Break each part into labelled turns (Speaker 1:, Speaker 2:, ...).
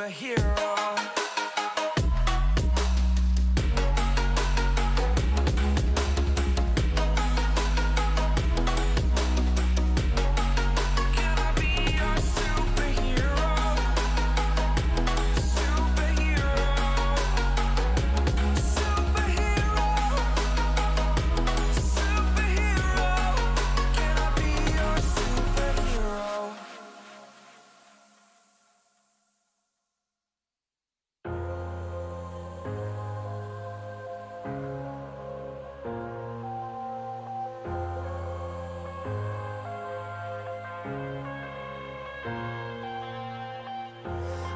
Speaker 1: superhero. Can I be your superhero? Superhero. Superhero. Superhero. Can I be your superhero?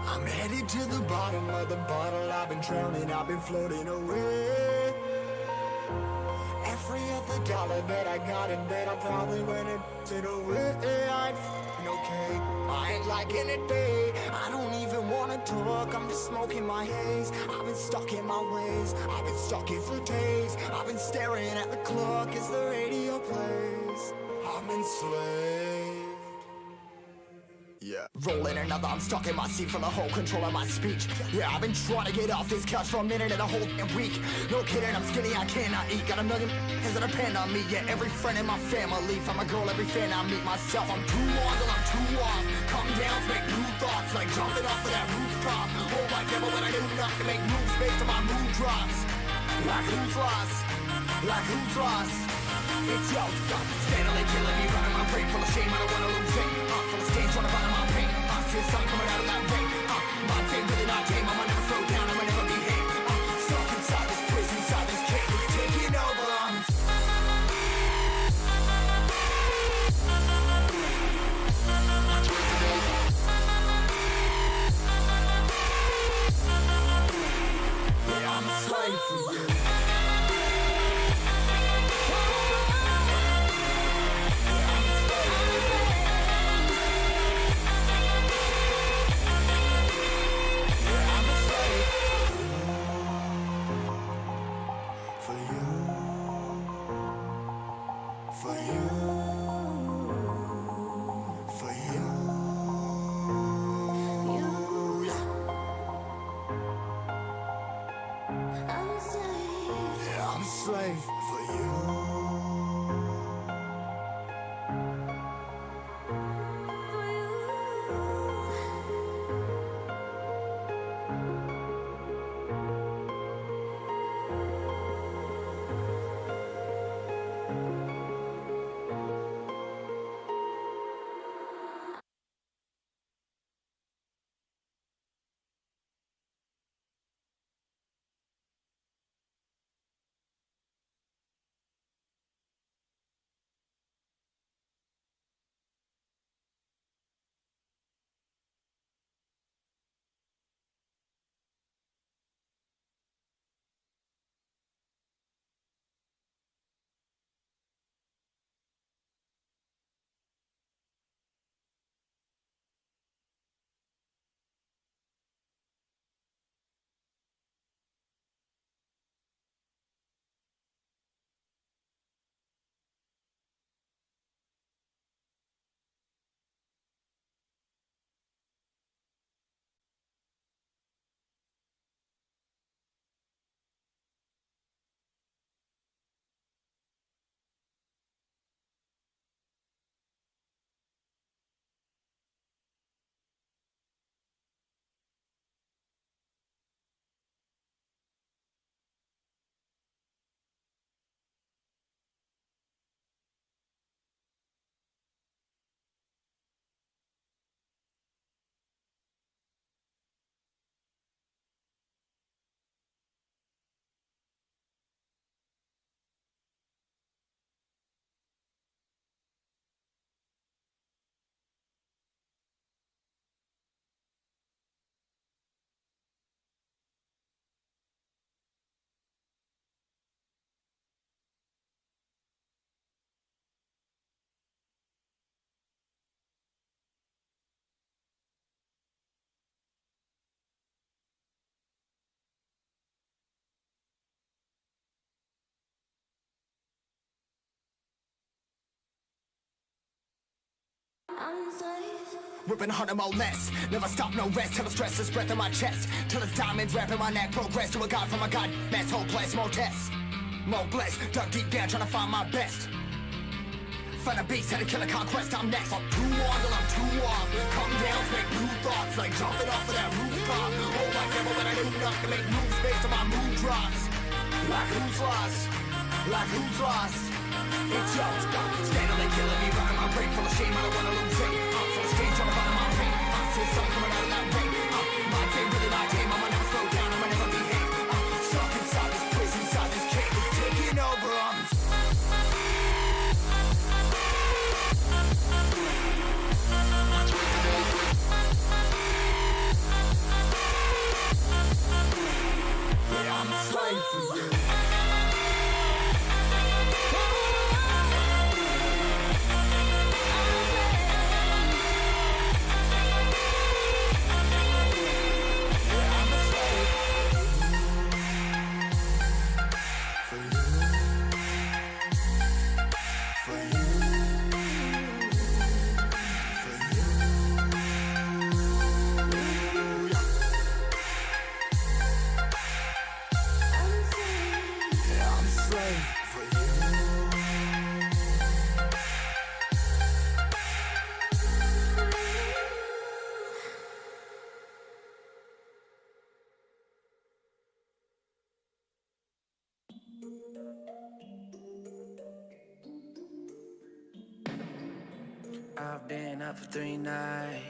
Speaker 2: I'm headed to the bottom of the bottle. I've been drowning, I've been floating away. Every other dollar that I got in bed, I probably went and it away. I ain't f***ing okay, I ain't liking it, babe. I don't even wanna talk, I'm just smoking my haze. I've been stuck in my ways, I've been stuck in for days. I've been staring at the clock as the radio plays. I'm enslaved. Yeah, rolling another, I'm stuck in my seat for the whole control of my speech. Yeah, I've been trying to get off this couch for a minute and a whole week. No kidding, I'm skinny, I cannot eat. Got a million that depend on me. Yeah, every friend in my family, from a girl, every fan I meet myself. I'm too on till I'm too off. Come down to make new thoughts, like jumping off of that rooftop. Whole life never when I do nothing to make moves based on my mood drops. Like who's lost? Like who's lost? It's yo, stop, steadily killing me, running my brain full of shame, I don't wanna lose it. Full of stage, trying to find my pain. See the sun coming out of that rain. My team really not tame, I'ma never slow down, I'ma never behave. Stuck inside this prison, inside this cage, it's taking over. Yeah, I'm a slave for you. I'm a slave for you. Ripping harder, more less. Never stop, no rest. Till the stress is breath in my chest. Till it's diamonds wrapping my neck. Progress to a god from a god mess. Hopeless, more tests. More blessed. Dug deep down trying to find my best. Find a beast, had to kill a conquest. I'm next. I'm too on till I'm too off. Calm down, make new thoughts. Like jumping off of that rooftop. Hold my camera when I do enough to make moves based on my mood drops. Like who's lost? Like who's lost? It's yours. Standing killing me, running my brain full of shame. I don't wanna lose it. I'm full of stage, trying to find my pain. I see something coming out of that rain. My game, really my game. I'ma never slow down. I'ma never behave. Stuck inside this prison, inside this cage. It's taking over. I'm a slave for you.
Speaker 1: I've been up for 3 nights.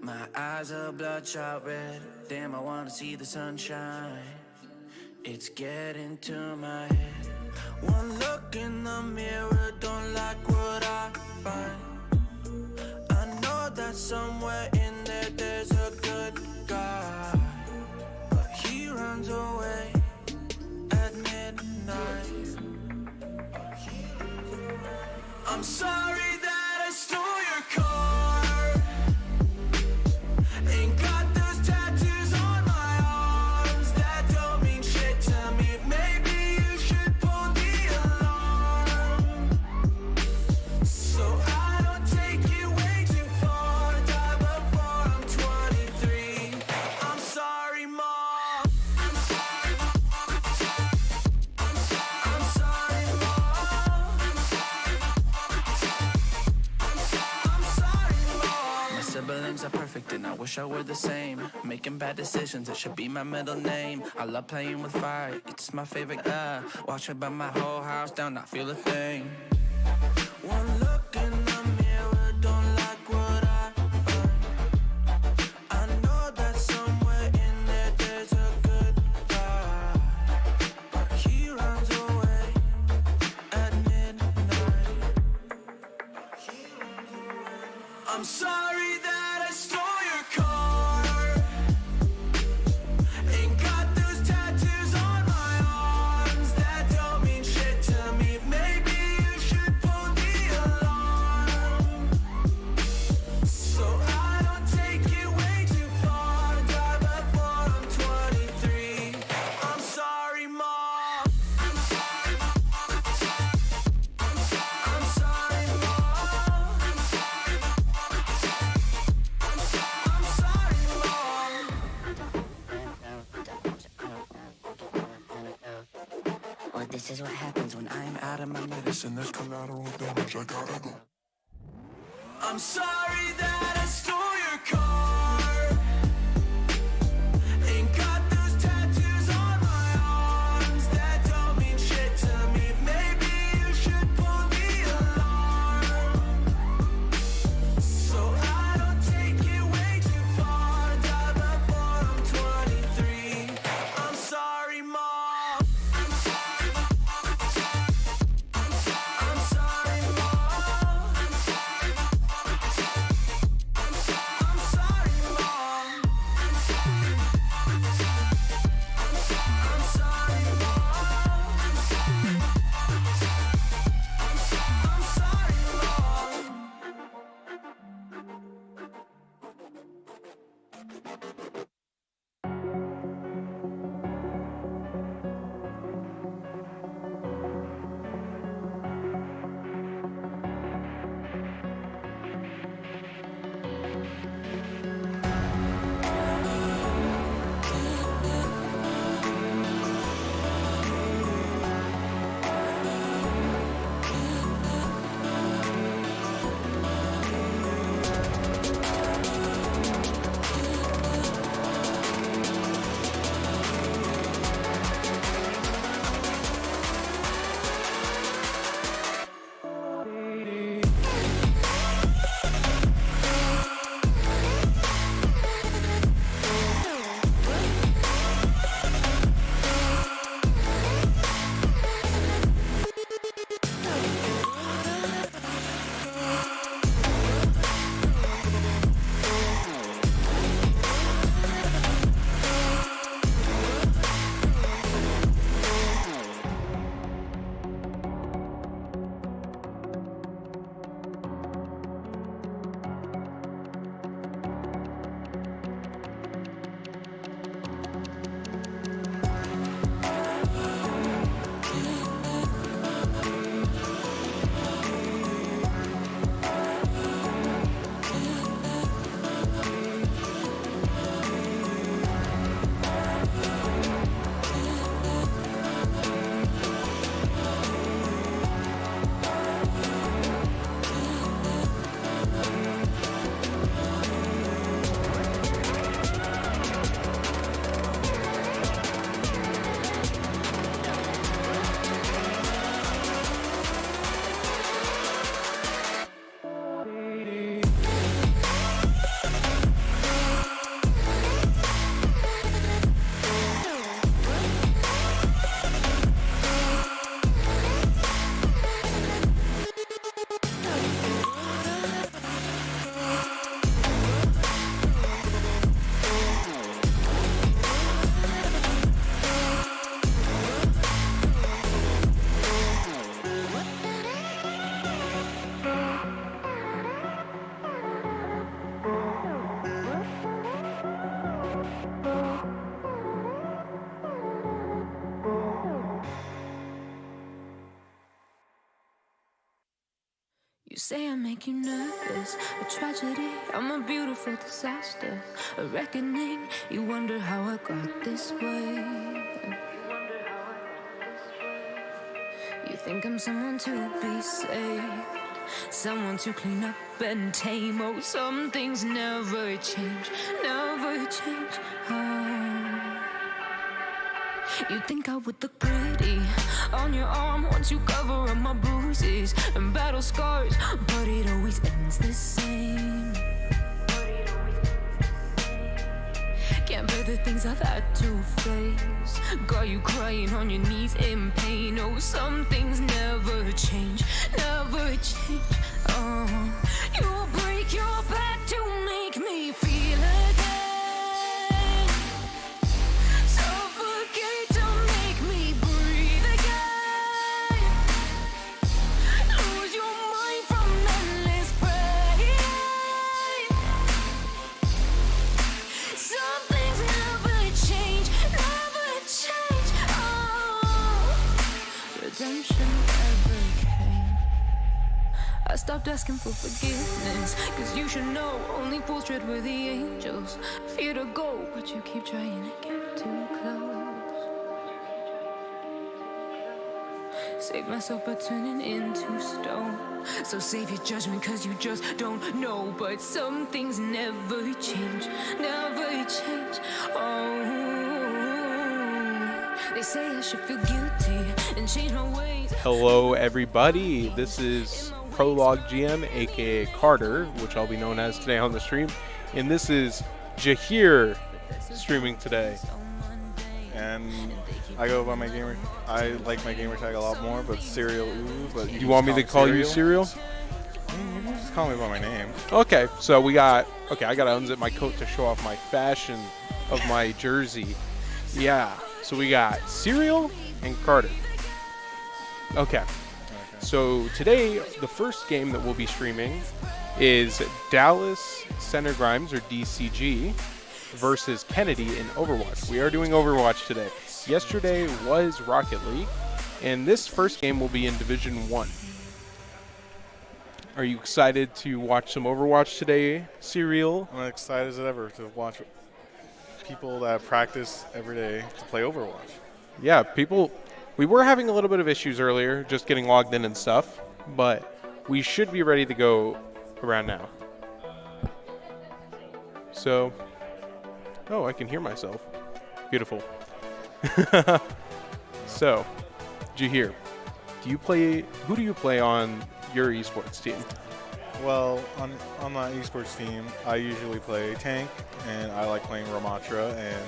Speaker 1: My eyes are bloodshot red. Damn, I wanna see the sunshine. It's getting to my head. One look in the mirror, don't like what I find. I know that somewhere in there there's a good guy, but he runs away at midnight. I'm sorry that I stole your car. Ain't got those tattoos on my arms that don't mean shit to me. Maybe you should pull the alarm, so I don't take it way too far. Die before I'm 23. I'm sorry, Mom. I'm sorry, Mom. I'm sorry, Mom. My siblings are perfect and I wish I were the same. Making bad decisions, it should be my middle name. I love playing with fire, it's my favorite. Watch it burn my whole house down, not feel a thing. One look in the mirror, don't like what I find. I know that somewhere in there there's a good guy, but he runs away at midnight. I'm sorry that I stole your car. Ain't got those tattoos on my arms that don't mean shit to me. Maybe you should pull the alarm, so I don't take it way too far. Die before I'm 23. I'm sorry, Mom. I'm sorry, Mom. I'm sorry, Mom. I'm sorry, Mom.
Speaker 3: Well, this is what happens when I'm out of my medicine.
Speaker 4: There's collateral damage, I gotta go.
Speaker 1: I'm sorry that I stole your car. Ain't got those tattoos on my arms that don't mean shit to me. Maybe you should pull the alarm, so I don't take it way too far. Die before I'm 23. I'm sorry, Mom. I'm sorry, Mom. I'm sorry, Mom. I'm sorry, Mom. I'm sorry,
Speaker 5: You say I make you nervous, a tragedy, I'm a beautiful disaster, a reckoning, you wonder how I got this way. You think I'm someone to be saved, someone to clean up and tame. Oh, some things never change, never change. Oh. You think I would look pretty on your arm once you cover up my bruises and battle scars, but it always ends the same. Can't bear the things I've had to face, got you crying on your knees in pain. Oh, some things never change, never change. Oh, you break your back to make me feel again, suffocate to make me breathe again, lose your mind from endless pain. Some things never change, never change. Oh, redemption never came. I stopped asking for forgiveness, cause you should know only fools tread where the angels fear to go, but you keep trying to get too close. Save myself by turning into stone, so save your judgment cause you just don't know. But some things never change, never change. Oh, they say I should feel guilty and change my ways.
Speaker 6: Hello, everybody. This is Prologue GM, aka Carter, which I'll be known as today on the stream, and this is Jahir streaming today.
Speaker 7: And I go by my gamer. I like my gamer tag a lot more, but Serial Ooh. But
Speaker 6: You want me to call you Serial?
Speaker 7: You can just call me by my name.
Speaker 6: Okay, so we got. Okay, I gotta unzip my coat to show off my fashion of my jersey. Yeah, so we got Serial and Carter. Okay. So today, the first game that we'll be streaming is Dallas Center Grimes, or DCG, versus Kennedy in Overwatch. We are doing Overwatch today. Yesterday was Rocket League, and this first game will be in Division 1. Are you excited to watch some Overwatch today, Serial?
Speaker 7: I'm excited as ever to watch people that practice every day to play Overwatch.
Speaker 6: Yeah, people. We were having a little bit of issues earlier, just getting logged in and stuff, but we should be ready to go around now. So, oh, I can hear myself. Beautiful. So, Jahir, who do you play on your esports team?
Speaker 7: Well, on my esports team, I usually play tank, and I like playing Ramatra and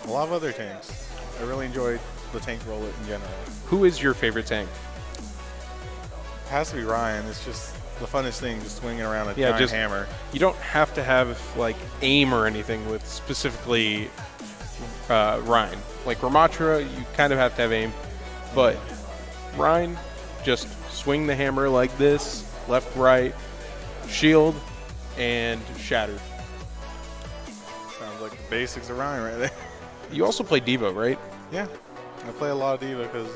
Speaker 7: a lot of other tanks. I really enjoy the tank role in general.
Speaker 6: Who is your favorite tank?
Speaker 7: It has to be Ryan. It's just the funnest thing, just swinging around a giant hammer.
Speaker 6: You don't have to have like aim or anything with specifically Ryan. Like Ramatra, you kind of have to have aim, but Ryan, just swing the hammer like this, left, right, shield, and shatter.
Speaker 7: Sounds like the basics of Ryan right there.
Speaker 6: You also play Diva, right?
Speaker 7: Yeah, I play a lot of Diva because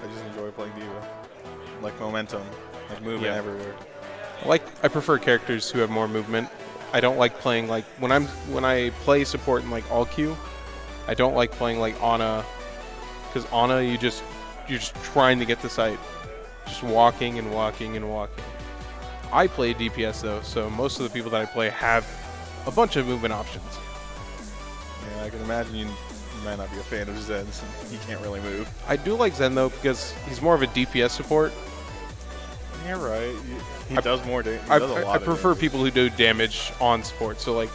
Speaker 7: I just enjoy playing Diva. Like momentum, like moving everywhere.
Speaker 6: I prefer characters who have more movement. I don't like playing like when I play support in like all queue. I don't like playing like Ana, because Ana you're just trying to get the site, just walking and walking and walking. I play DPS though, so most of the people that I play have a bunch of movement options.
Speaker 7: Yeah, I can imagine you might not be a fan of Zen, so he can't really move.
Speaker 6: I do like Zen though because he's more of a DPS support.
Speaker 7: Yeah, right. He does more damage.
Speaker 6: I prefer people who do damage on support. So like,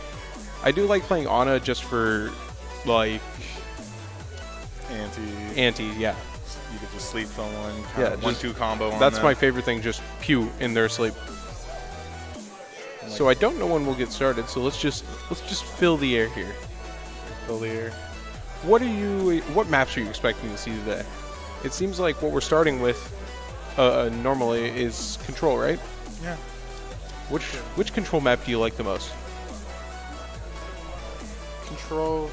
Speaker 6: I do like playing Ana just for like anti. Yeah.
Speaker 7: You could just sleep someone. Yeah, 1-2 combo.
Speaker 6: That's my favorite thing. Just pew in their sleep. So I don't know when we'll get started. So let's just fill the air here.
Speaker 7: Fill the air.
Speaker 6: What maps are you expecting to see today? It seems like what we're starting with normally is Control, right?
Speaker 7: Yeah.
Speaker 6: Which Control map do you like the most?
Speaker 7: Control.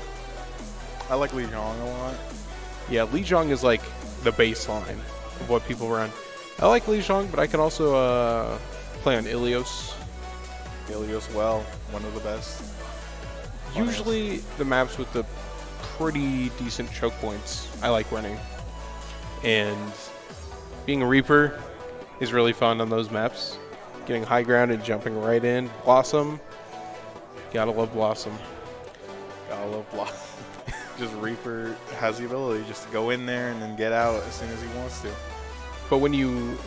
Speaker 7: I like Lijiang a lot.
Speaker 6: Yeah, Lijiang is like the baseline of what people run. I like Lijiang, but I can also Play on Ilios.
Speaker 7: Ilios, well, one of the best.
Speaker 6: Usually the maps with the pretty decent choke points I like running. And being a Reaper is really fun on those maps. Getting high ground and jumping right in. Blossom. Gotta love Blossom.
Speaker 7: Gotta love Blossom. Just Reaper has the ability just to go in there and then get out as soon as he wants to.
Speaker 6: But when you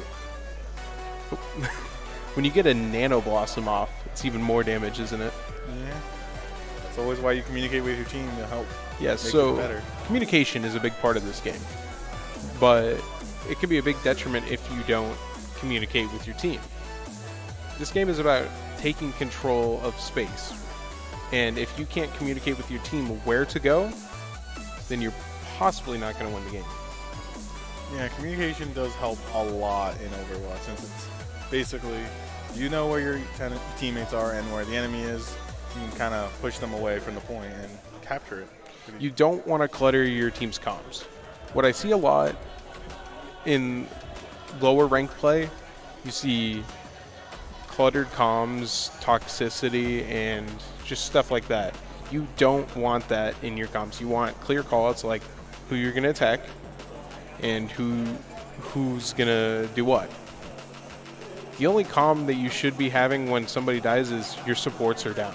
Speaker 6: get a Nano Blossom off, it's even more damage, isn't it?
Speaker 7: Yeah. That's always why you communicate with your team to help
Speaker 6: Yeah,
Speaker 7: make
Speaker 6: so
Speaker 7: it better.
Speaker 6: communication is a big part of this game. But it can be a big detriment if you don't communicate with your team. This game is about taking control of space. And if you can't communicate with your team where to go, then you're possibly not going to win the game.
Speaker 7: Yeah, communication does help a lot in Overwatch since it's basically you know where your teammates are and where the enemy is. You can kind of push them away from the point and capture it.
Speaker 6: You don't want to clutter your team's comms. What I see a lot in lower ranked play, you see cluttered comms, toxicity, and just stuff like that. You don't want that in your comms. You want clear callouts like who you're going to attack and who's going to do what. The only comm that you should be having when somebody dies is your supports are down.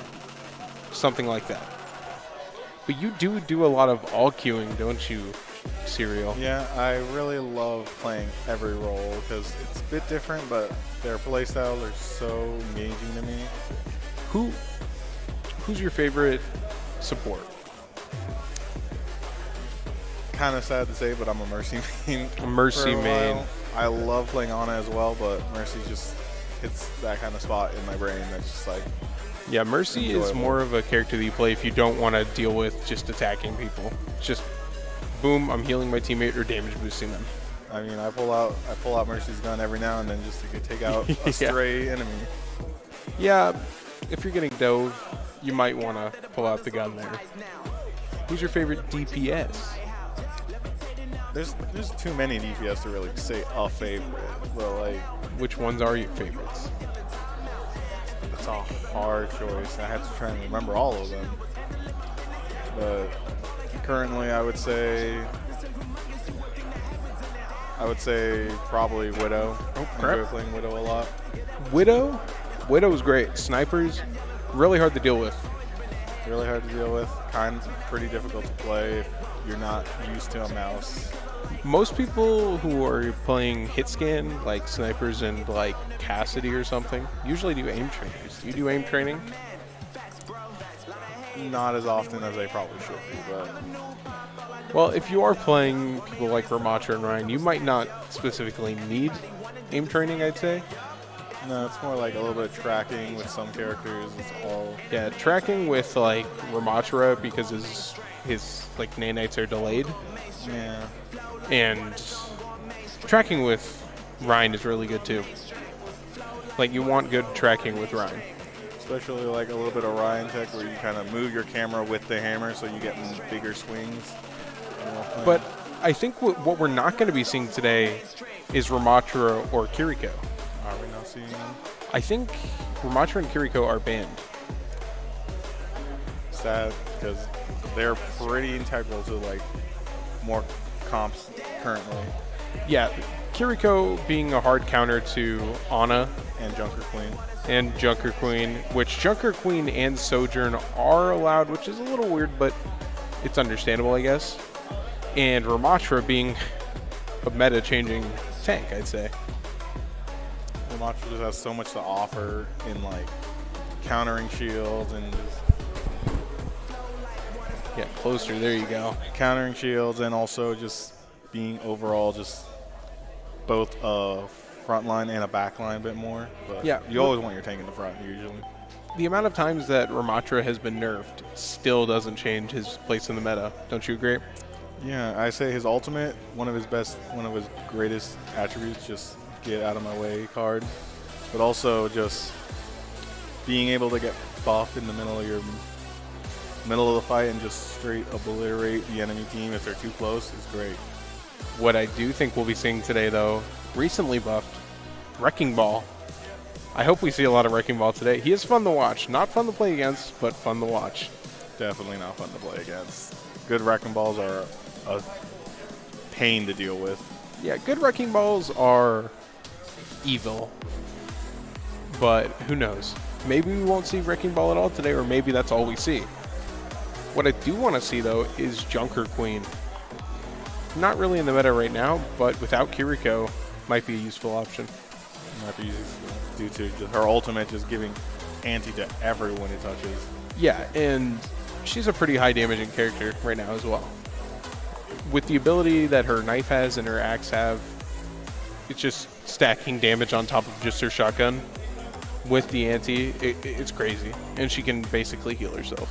Speaker 6: Something like that. But you do a lot of all queuing, don't you, Serial?
Speaker 7: Yeah, I really love playing every role because it's a bit different, but their playstyles are so engaging to me.
Speaker 6: Who's your favorite support?
Speaker 7: Kind of sad to say, but I'm a Mercy main.
Speaker 6: A Mercy
Speaker 7: for a
Speaker 6: main.
Speaker 7: while. I love playing Ana as well, but Mercy just hits that kind of spot in my brain that's just like...
Speaker 6: Yeah, Mercy is
Speaker 7: enjoyable.
Speaker 6: more of a character that you play if you don't want to deal with just attacking people. Just boom, I'm healing my teammate or damage boosting them.
Speaker 7: I mean, I pull out Mercy's gun every now and then just to take out a stray enemy.
Speaker 6: Yeah, if you're getting dove, you might want to pull out the gun there. Who's your favorite DPS?
Speaker 7: There's too many DPS to really say a favorite, but like...
Speaker 6: Which ones are your favorites?
Speaker 7: It's a hard choice. I have to try and remember all of them. But currently, I would say probably Widow.
Speaker 6: Oh,
Speaker 7: I
Speaker 6: crap.
Speaker 7: enjoy playing Widow a lot.
Speaker 6: Widow is great. Snipers, really hard to deal with.
Speaker 7: Really hard to deal with. Pretty difficult to play if you're not used to a mouse.
Speaker 6: Most people who are playing hit scan, like snipers and like Cassidy or something, usually do aim trainers. Do you do aim training?
Speaker 7: Not as often as they probably should be, but
Speaker 6: Well, if you are playing people like Ramatra and Ryan, you might not specifically need aim training, I'd say.
Speaker 7: no, it's more like a little bit of tracking with some characters. It's all
Speaker 6: Yeah, tracking with like Ramatra because his like nanites are delayed,
Speaker 7: yeah.
Speaker 6: and tracking with Ryan is really good too. Like you want good tracking with Ryan.
Speaker 7: Especially like a little bit of Ryan tech where you kind of move your camera with the hammer so you get bigger swings.
Speaker 6: But I think what we're not going to be seeing today is Ramatra or Kiriko.
Speaker 7: Are we not seeing them?
Speaker 6: I think Ramatra and Kiriko are banned.
Speaker 7: Sad because they're pretty integral to like more comps currently.
Speaker 6: Yeah, Kiriko being a hard counter to Ana
Speaker 7: And Junker Queen.
Speaker 6: and Junker Queen, which Junker Queen and Sojourn are allowed, which is a little weird, but it's understandable, I guess. And Ramatra being a meta-changing tank, I'd say.
Speaker 7: Ramatra just has so much to offer in like countering shields and just
Speaker 6: Yeah, closer, there you go.
Speaker 7: countering shields and also just being overall just both a front line and a back line a bit more. But
Speaker 6: Yeah.
Speaker 7: you always want your tank in the front usually.
Speaker 6: The amount of times that Ramatra has been nerfed still doesn't change his place in the meta. Don't you agree?
Speaker 7: Yeah, I say his ultimate, one of his greatest attributes, just get out of my way card. But also just being able to get buffed in the middle of the fight and just straight obliterate the enemy team if they're too close is great.
Speaker 6: What I do think we'll be seeing today, though, recently buffed, Wrecking Ball. I hope we see a lot of Wrecking Ball today. He is fun to watch. Not fun to play against, but fun to watch.
Speaker 7: Definitely not fun to play against. Good Wrecking Balls are a pain to deal with.
Speaker 6: Yeah, good Wrecking Balls are evil. But who knows? Maybe we won't see Wrecking Ball at all today, or maybe that's all we see. What I do want to see, though, is Junker Queen. Not really in the meta right now, but without Kiriko, might be a useful option.
Speaker 7: Might be useful due to her ultimate just giving anti to everyone it touches.
Speaker 6: Yeah, and she's a pretty high damaging character right now as well. With the ability that her knife has and her axe have, it's just stacking damage on top of just her shotgun. With the anti, it's crazy. And she can basically heal herself.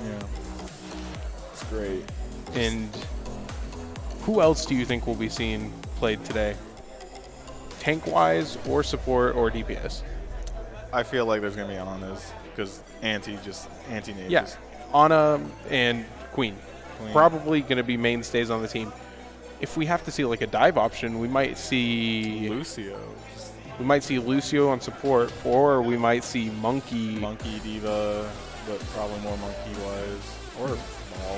Speaker 7: Yeah. It's great.
Speaker 6: And who else do you think will be seen played today? Tank-wise, or support, or DPS?
Speaker 7: I feel like there's going to be Anna's because anti-naves.
Speaker 6: Yeah, Ana and Queen. Probably going to be mainstays on the team. If we have to see like a dive option, we might see
Speaker 7: Lucio.
Speaker 6: We might see Lucio on support, or we might see Monkey.
Speaker 7: Monkey, Diva, but probably more Monkey-wise. Or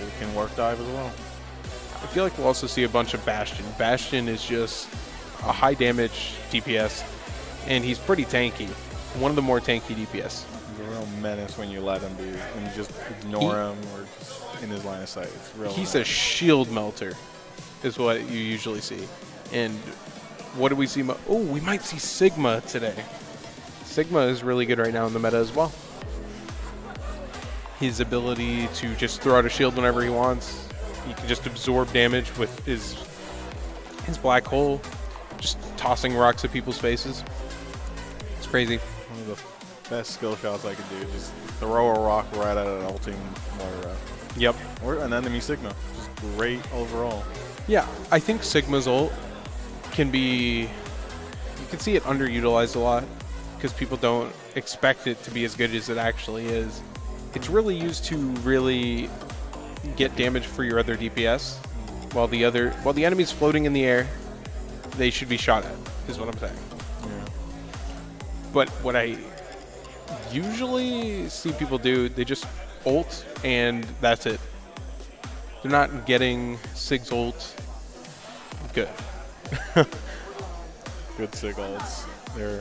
Speaker 7: we can work dive as well.
Speaker 6: I feel like we'll also see a bunch of Bastion. Bastion is just a high damage DPS, and he's pretty tanky. One of the more tanky DPS.
Speaker 7: He's a real menace when you let him be, and you just ignore him or just in his line of sight. It's real.
Speaker 6: He's a shield melter, is what you usually see. And what do we see? Oh, we might see Sigma today. Sigma is really good right now in the meta as well. His ability to just throw out a shield whenever he wants. He can just absorb damage with his black hole, just tossing rocks at people's faces. It's crazy.
Speaker 7: One of the best skill shots I could do. Just throw a rock right at an ulting Moira.
Speaker 6: Yep.
Speaker 7: Or an enemy Sigma. Just great overall.
Speaker 6: Yeah, I think Sigma's ult can be, you can see it underutilized a lot because people don't expect it to be as good as it actually is. It's really used to really get damage for your other DPS while the enemy's floating in the air, they should be shot at, is what I'm saying.
Speaker 7: Yeah.
Speaker 6: But what I usually see people do, they just ult and that's it. They're not getting Sig's ult good.
Speaker 7: Good Sig ults. They're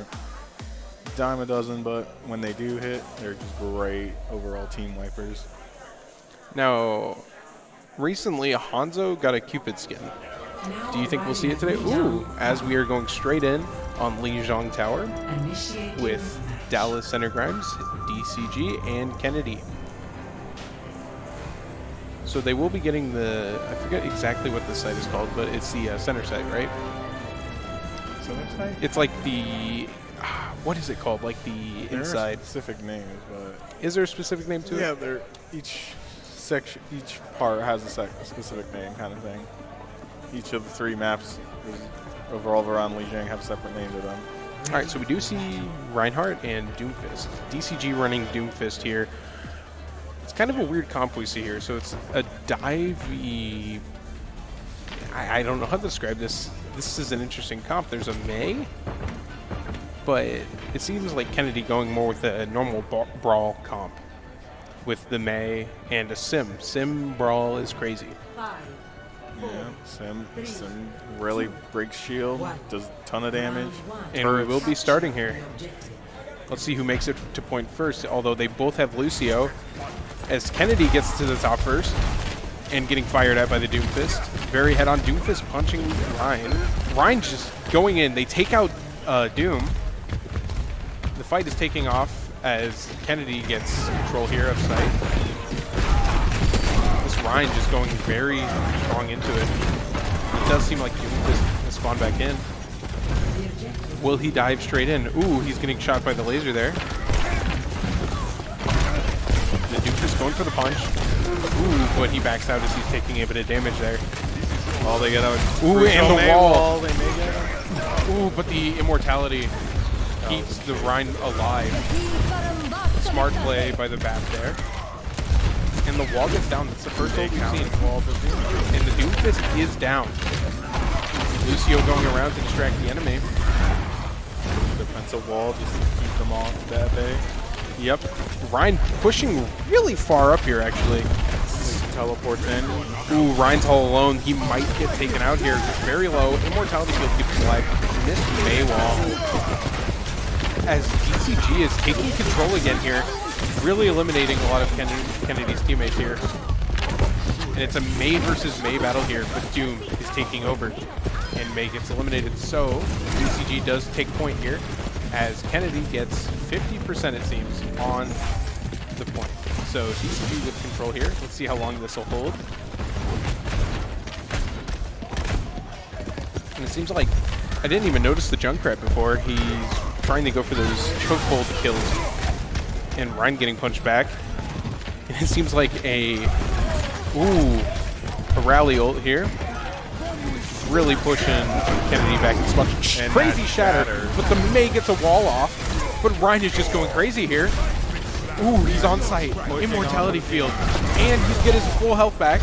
Speaker 7: a dime a dozen, but when they do hit, they're just great overall team wipers.
Speaker 6: Now, recently Hanzo got a Cupid skin. Do you think we'll see it today? Ooh, as we are going straight in on Lijiang Tower with Dallas Center Grimes, DCG, and Kennedy. So they will be getting the, I forget exactly what the site is called, but it's the center site, right?
Speaker 7: Center site?
Speaker 6: It's like the, what is it called? Like the
Speaker 7: There
Speaker 6: inside.
Speaker 7: are specific names, but
Speaker 6: Is there a specific name to it?
Speaker 7: yeah, they're each section, each part has a specific name, kind of thing. Each of the 3 maps revolve around Lijiang, have separate names of them.
Speaker 6: All right, so we do see Reinhardt and Doomfist. DCG running Doomfist here. It's kind of a weird comp we see here. So it's a divey. I don't know how to describe this. This is an interesting comp. There's a Mei, but it seems like Kennedy going more with a normal brawl comp with the Mei and a Sim. Sim brawl is crazy.
Speaker 7: Yeah, Sim really breaks shield, does a ton of damage.
Speaker 6: And we will be starting here. Let's see who makes it to point first, although they both have Lucio. As Kennedy gets to the top first and getting fired at by the Doomfist. Very head-on. Doomfist punching Ryan. Ryan just going in. They take out Doom. The fight is taking off as Kennedy gets control here of sight. This Ryan just going very strong into it. It does seem like Doomfist has spawned back in. Will he dive straight in? Ooh, he's getting shot by the laser there. The Doomfist going for the punch. Ooh, but he backs out as he's taking a bit of damage there.
Speaker 7: Oh, they get out.
Speaker 6: Ooh, and the wall.
Speaker 7: They may get out.
Speaker 6: Ooh, but the immortality keeps the Rhine alive. Smart play by the BAP there. And the wall gets down. That's the first ult we've seen. And the Doomfist is down. Lucio going around to distract the enemy.
Speaker 7: defensive wall just to keep them off that bay.
Speaker 6: Yep. Ryan pushing really far up here, actually.
Speaker 7: Teleports in.
Speaker 6: Ooh, Ryan's all alone. He might get taken out here. Just very low. Immortality Field keeps him alive. Missed Maywall. As DCG is taking control again here. Really eliminating a lot of Kennedy's teammates here. And it's a May versus May battle here, but Doom is taking over. And May gets eliminated. So DCG does take point here, as Kennedy gets 50%, it seems, on the point. So DCG with control here. Let's see how long this will hold. And it seems like I didn't even notice the Junkrat before. He's trying to go for those chokehold kills. And Ryan getting punched back. And it seems like a rally ult here. Really pushing Kennedy back in spot. Crazy shatter. But the May gets a wall off. But Ryan is just going crazy here. Ooh, he's on site. Immortality Field. And he's getting his full health back.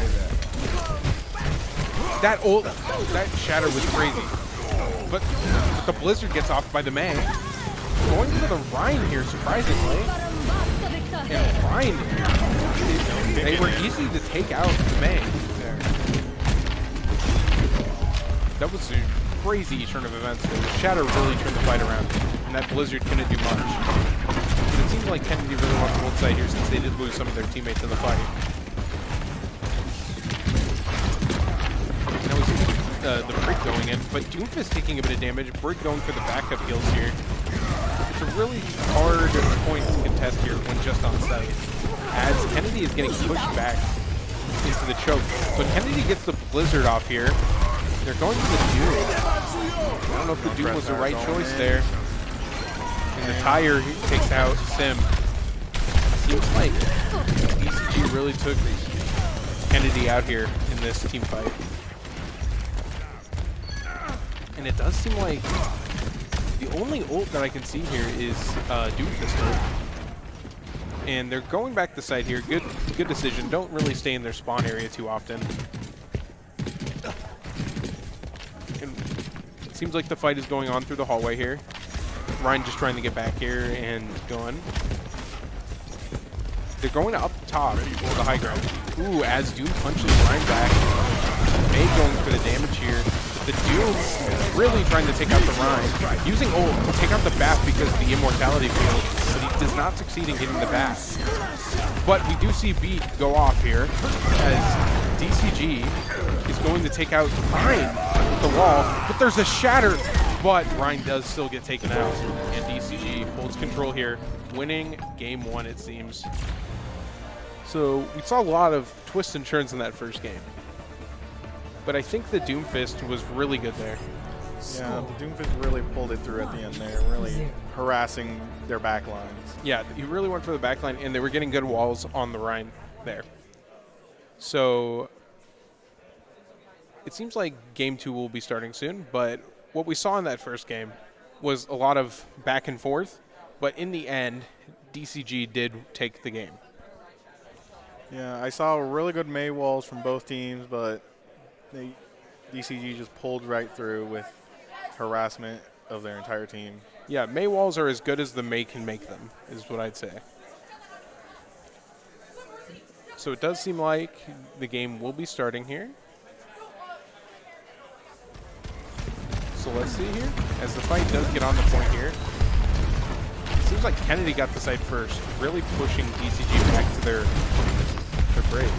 Speaker 6: That shatter was crazy. But the Blizzard gets off by the May. Going for the Ryan here, surprisingly. And Ryan, they were easy to take out the May there. That was a crazy turn of events. The shatter really turned the fight around. And that Blizzard couldn't do much. It seems like Kennedy really wants to hold side here since they did lose some of their teammates in the fight. Now we see the Brig going in, but Doomfist taking a bit of damage. Brig going for the backup heals here. It's a really hard point to contest here when just on site, as Kennedy is getting pushed back into the choke. But Kennedy gets the Blizzard off here. They're going for the Doom. I don't know if the Doom was the right choice there. And the tire takes out Sim. Seems like DCG really took Kennedy out here in this team fight. And it does seem like the only ult that I can see here is Doomfist ult. And they're going back to side here. Good decision. Don't really stay in their spawn area too often. And it seems like the fight is going on through the hallway here. Ryan just trying to get back here and going. They're going up top for the high ground. Ooh, as Doom punches Ryan back. May going for the damage here. The Doom really trying to take out the Ryan. Using ult to take out the Bat because of the Immortality Field, but he does not succeed in getting the Bat. But we do see Beat go off here as DCG is going to take out Ryan with the wall, but there's a shatter. But Ryan does still get taken out, and DCG holds control here, winning game one, it seems. So we saw a lot of twists and turns in that first game. But I think the Doomfist was really good there.
Speaker 7: Yeah, the Doomfist really pulled it through at the end there, really harassing their back lines.
Speaker 6: Yeah, he really went for the back line, and they were getting good walls on the Rhine there. So it seems like game two will be starting soon, but what we saw in that first game was a lot of back and forth, but in the end, DCG did take the game.
Speaker 7: Yeah, I saw really good May walls from both teams, but DCG just pulled right through with harassment of their entire team.
Speaker 6: Yeah, May walls are as good as the May can make them, is what I'd say. So it does seem like the game will be starting here. So let's see here, as the fight does get on the point here. It seems like Kennedy got the side first, really pushing DCG back to their bridge.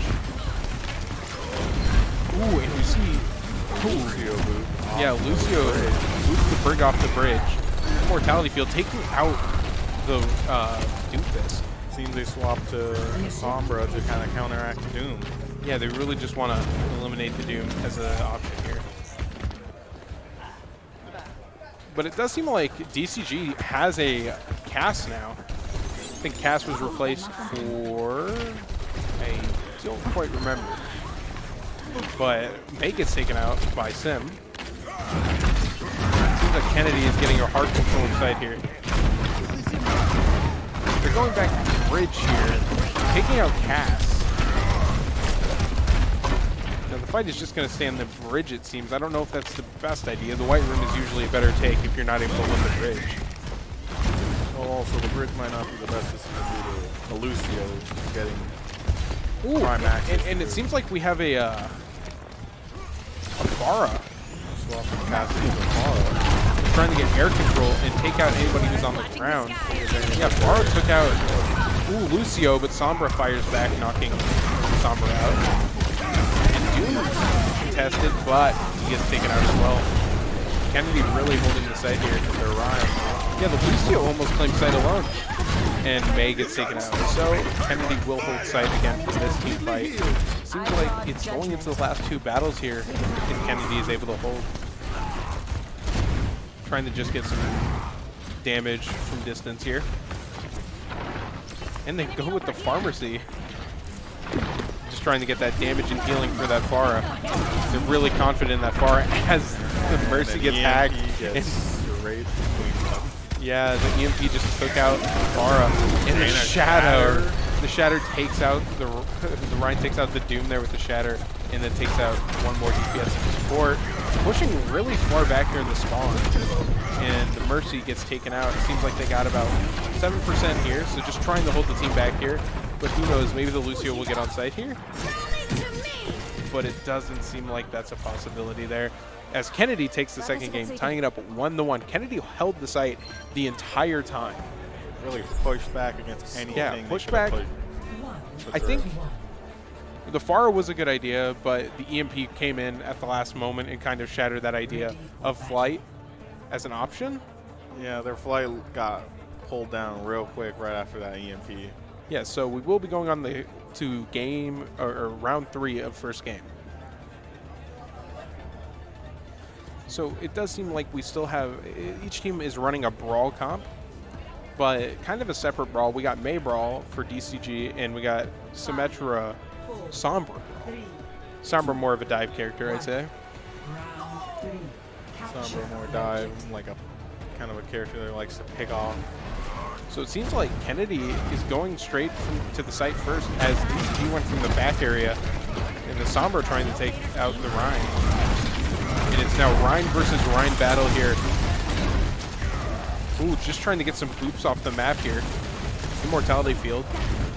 Speaker 6: Ooh, and you see
Speaker 7: Lucio boot.
Speaker 6: Yeah, Lucio boots the Brig off the bridge. Immortality Field taking out the Doomfist.
Speaker 7: Seems they swapped to Sombra to kind of counteract Doom.
Speaker 6: Yeah, they really just want to eliminate the Doom as an option here. But it does seem like DCG has a Cass now. I think Cass was replaced for... I don't quite remember. But May gets taken out by Sim. Seems like Kennedy is getting a hard control inside here. They're going back to the bridge here, taking out Cass. Now the fight is just going to stay on the bridge, it seems. I don't know if that's the best idea. The White Room is usually a better take if you're not able to win the bridge.
Speaker 7: Well, also the bridge might not be the best system due to Lucio getting
Speaker 6: Ooh,
Speaker 7: prime access.
Speaker 6: and it seems like we have a Pharah
Speaker 7: Swap the capacity of the Pharah.
Speaker 6: trying to get air control and take out anybody who's on the ground. Yeah, Pharah took out Lucio, but Sombra fires back, knocking Sombra out. And Doom contested, but he gets taken out as well. Kennedy really holding the site here because they're Ryan. Yeah, the Lucio almost claimed site alone. And May gets taken out. So Kennedy will hold site again for this team fight. Seems like it's going into the last 2 battles here if Kennedy is able to hold. Trying to just get some damage from distance here. And they go with the Pharmacy. Just trying to get that damage and healing for that Pharah. They're really confident that Pharah, as the Mercy gets hacked. Yeah, the EMP just took out Pharah. And the Shatter. The Shatter takes out the Ryan takes out the Doom there with the Shatter, and then takes out one more DPS support. Pushing really far back here in the spawn. And the Mercy gets taken out. It seems like they got about 7% here, so just trying to hold the team back here. But who knows, maybe the Lucio will get on site here. But it doesn't seem like that's a possibility there. As Kennedy takes the second game, tying it up 1-1. Kennedy held the site the entire time.
Speaker 7: Really pushed back against anything.
Speaker 6: Yeah, pushed back. I think the Pharah was a good idea, but the EMP came in at the last moment and kind of shattered that idea of flight as an option.
Speaker 7: Yeah, their flight got pulled down real quick right after that EMP.
Speaker 6: Yeah, so we will be going on to game or round 3 of first game. So it does seem like we still have, each team is running a brawl comp, but kind of a separate brawl. We got May Brawl for DCG, and we got Symmetra Sombra. Sombra more of a dive character, I'd say.
Speaker 7: Sombra more dive, like a kind of a character that likes to pick off.
Speaker 6: So it seems like Kennedy is going straight to the site first, as DCG went from the back area, and the Sombra trying to take out the Rhine. And it's now Rhine versus Rhine battle here. Ooh, just trying to get some boops off the map here. Immortality field.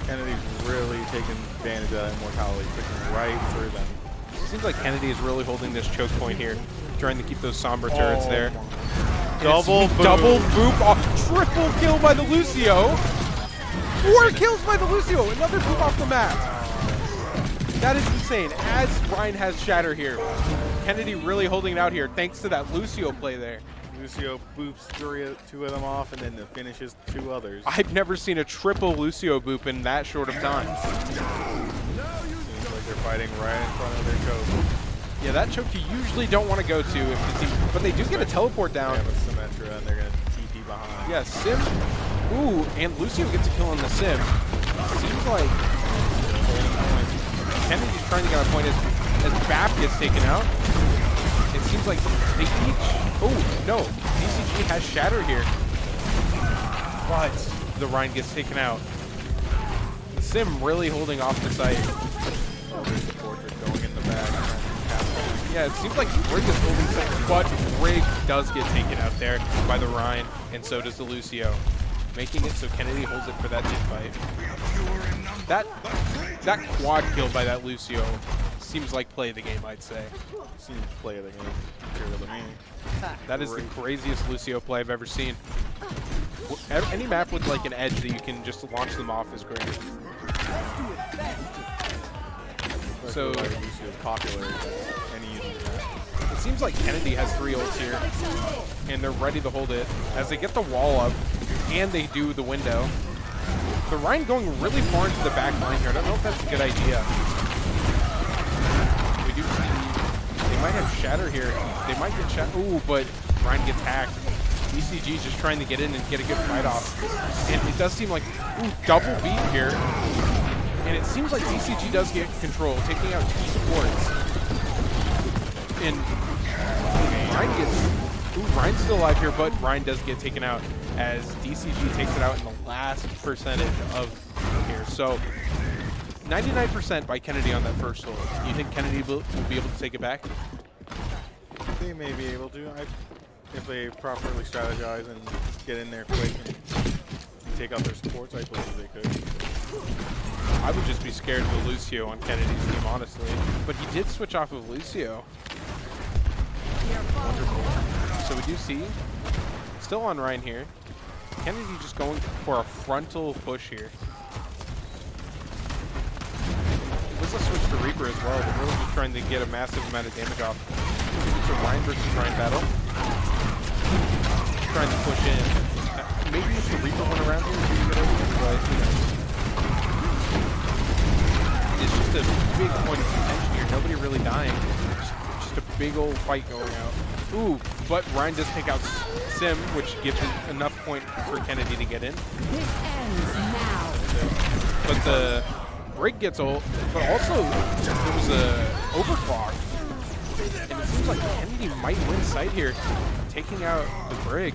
Speaker 7: Kennedy's really taking advantage of that immortality, picking right through them.
Speaker 6: It seems like Kennedy is really holding this choke point here, trying to keep those Sombra turrets there.
Speaker 7: Double boop.
Speaker 6: Double boop. Oh, triple kill by the Lucio. 4 kills by the Lucio. Another boop off the map. That is insane. As Ryan has Shatter here. Kennedy really holding it out here thanks to that Lucio play there.
Speaker 7: Lucio boops 2 of them off and then finishes 2 others.
Speaker 6: I've never seen a triple Lucio boop in that short of time.
Speaker 7: Seems like they're fighting right in front of their choke.
Speaker 6: Yeah, that choke you usually don't want to go to if the team, but they do get a teleport down.
Speaker 7: Yeah, with Symmetra, and they're going to TP behind.
Speaker 6: Yeah, Sim. Ooh, and Lucio gets a kill on the Sim. Seems like Kennedy's trying to get a point as Bap gets taken out. It seems like they each... Oh, no. DCG has Shatter here. But the Rhine gets taken out. The Sim really holding off the site.
Speaker 7: Going in the back.
Speaker 6: Yeah, it seems like Rig is holding site, but Rig does get taken out there by the Rhine, and so does the Lucio. Making it so Kennedy holds it for that team fight. That quad kill by that Lucio seems like play of the game, I'd say.
Speaker 7: Seems play of the game. To me.
Speaker 6: That is the craziest Lucio play I've ever seen. Any map with like an edge that you can just launch them off is great. So
Speaker 7: Lucio's popular.
Speaker 6: It seems like Kennedy has 3 ults here, and they're ready to hold it as they get the wall up, and they do the window. The Rhine going really far into the back line here. I don't know if that's a good idea. We do see they might have Shatter here. They might get Shatter. Ooh, but Rhine gets hacked. DCG just trying to get in and get a good fight off. And it does seem like, ooh, double beat here. And it seems like DCG does get control, taking out 2 supports. And Ryan gets, ooh, Ryan's still alive here, but Ryan does get taken out as DCG takes it out in the last percentage of here. So 99% by Kennedy on that first ult. Do you think Kennedy will be able to take it back?
Speaker 7: They may be able to, if they properly strategize and get in there quick and take out their supports, I believe they could.
Speaker 6: I would just be scared of Lucio on Kennedy's team, honestly. But he did switch off of Lucio. So we do see, still on Ryan here. Kennedy just going for a frontal push here. It was a switch to Reaper as well. They're really just trying to get a massive amount of damage off. It's a Ryan versus Ryan battle. Trying to push in. Maybe if the Reaper went around here, we could get over it, but who knows. It's just a big point of contention here. Nobody really dying. Just a big old fight going out. Ooh, but Ryan does take out Sim, which gives it enough point for Kennedy to get in.
Speaker 8: This ends now.
Speaker 6: But the break gets old, but also there was a overclock. And it seems like Kennedy might win sight here, taking out the brig.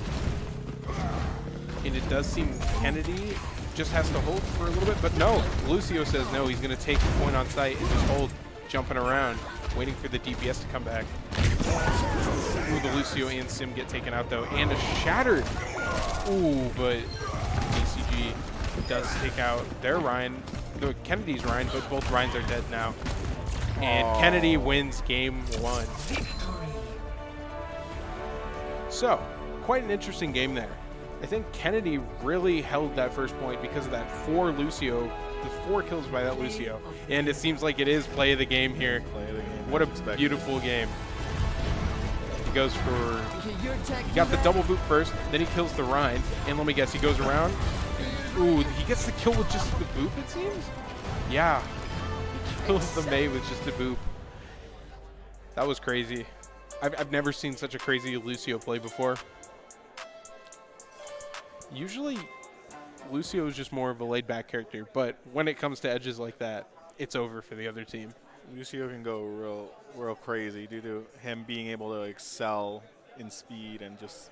Speaker 6: And it does seem Kennedy just has to hold for a little bit, but no, Lucio says no, he's going to take the point on sight and just hold, jumping around, waiting for the DPS to come back. Ooh, the Lucio and Sim get taken out though, and a shattered. Ooh, but DCG does take out their Ryan, Kennedy's Ryan, but both Ryans are dead now. And Kennedy wins game 1. So, quite an interesting game there. I think Kennedy really held that first point because of that 4 Lucio, the 4 kills by that Lucio. And it seems like it is play of the game here.
Speaker 7: Play of the game.
Speaker 6: What a beautiful game. He goes for, he got the double boot first, then he kills the Rhine, and let me guess, he goes around. Ooh, he gets the kill with just the boop, it seems? Yeah, he kills the Mei with just a boop. That was crazy. I've never seen such a crazy Lucio play before. Usually, Lucio is just more of a laid-back character, but when it comes to edges like that, it's over for the other team.
Speaker 7: Lucio can go real crazy due to him being able to excel in speed and just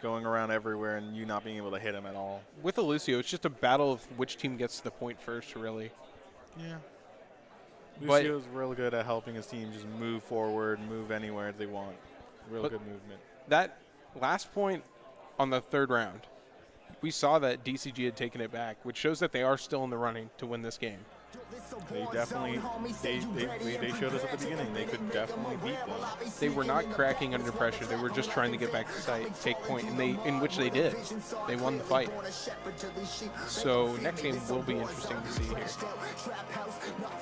Speaker 7: going around everywhere and you not being able to hit him at all.
Speaker 6: With a Lucio, it's just a battle of which team gets to the point first, really.
Speaker 7: Yeah.
Speaker 6: But
Speaker 7: Lucio's real good at helping his team just move forward, move anywhere they want. Real good movement.
Speaker 6: That last point on the 3rd round, we saw that DCG had taken it back, which shows that they are still in the running to win this game.
Speaker 7: They definitely, they showed us at the beginning, they could definitely beat them.
Speaker 6: They were not cracking under pressure. They were just trying to get back to site, take point, and in which they did. They won the fight. So next game will be interesting to see here.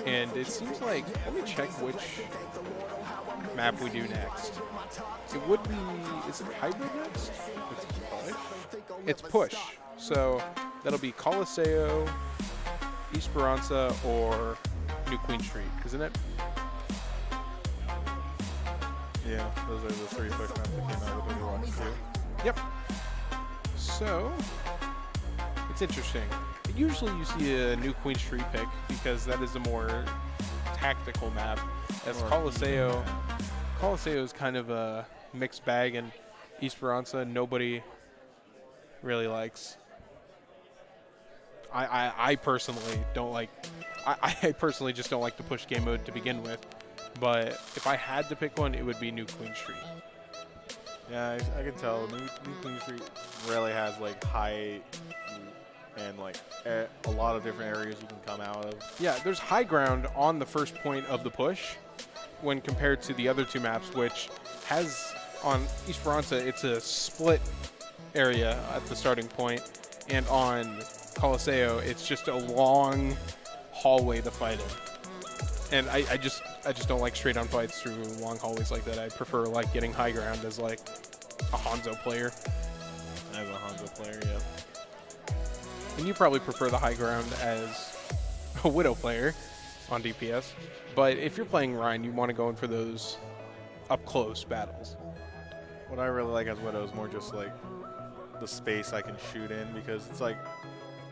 Speaker 6: And it seems like, let me check which map we do next. It would be, is it hybrid next? It's push. It's push. So that'll be Coliseo, Esperanza, or New Queen Street, isn't it?
Speaker 7: Yeah, those are the 3 push maps that came out with Overwatch 2.
Speaker 6: Yep. So it's interesting. Usually you see a New Queen Street pick because that is a more tactical map. As Coliseo is kind of a mixed bag, and Esperanza nobody really likes. I personally don't like. I personally just don't like the push game mode to begin with. But if I had to pick one, it would be New Queen Street.
Speaker 7: Yeah, I can tell. New Queen Street really has like high and like a lot of different areas you can come out of.
Speaker 6: Yeah, there's high ground on the first point of the push when compared to the other 2 maps, which has on Esperanza, it's a split area at the starting point, and on Coliseo, it's just a long hallway to fight in. And I just don't like straight on fights through long hallways like that. I prefer like getting high ground as like a Hanzo player.
Speaker 7: As a Hanzo player, yeah.
Speaker 6: And you probably prefer the high ground as a Widow player on DPS. But if you're playing Ryan, you want to go in for those up close battles.
Speaker 7: What I really like as Widow is more just like the space I can shoot in, because it's like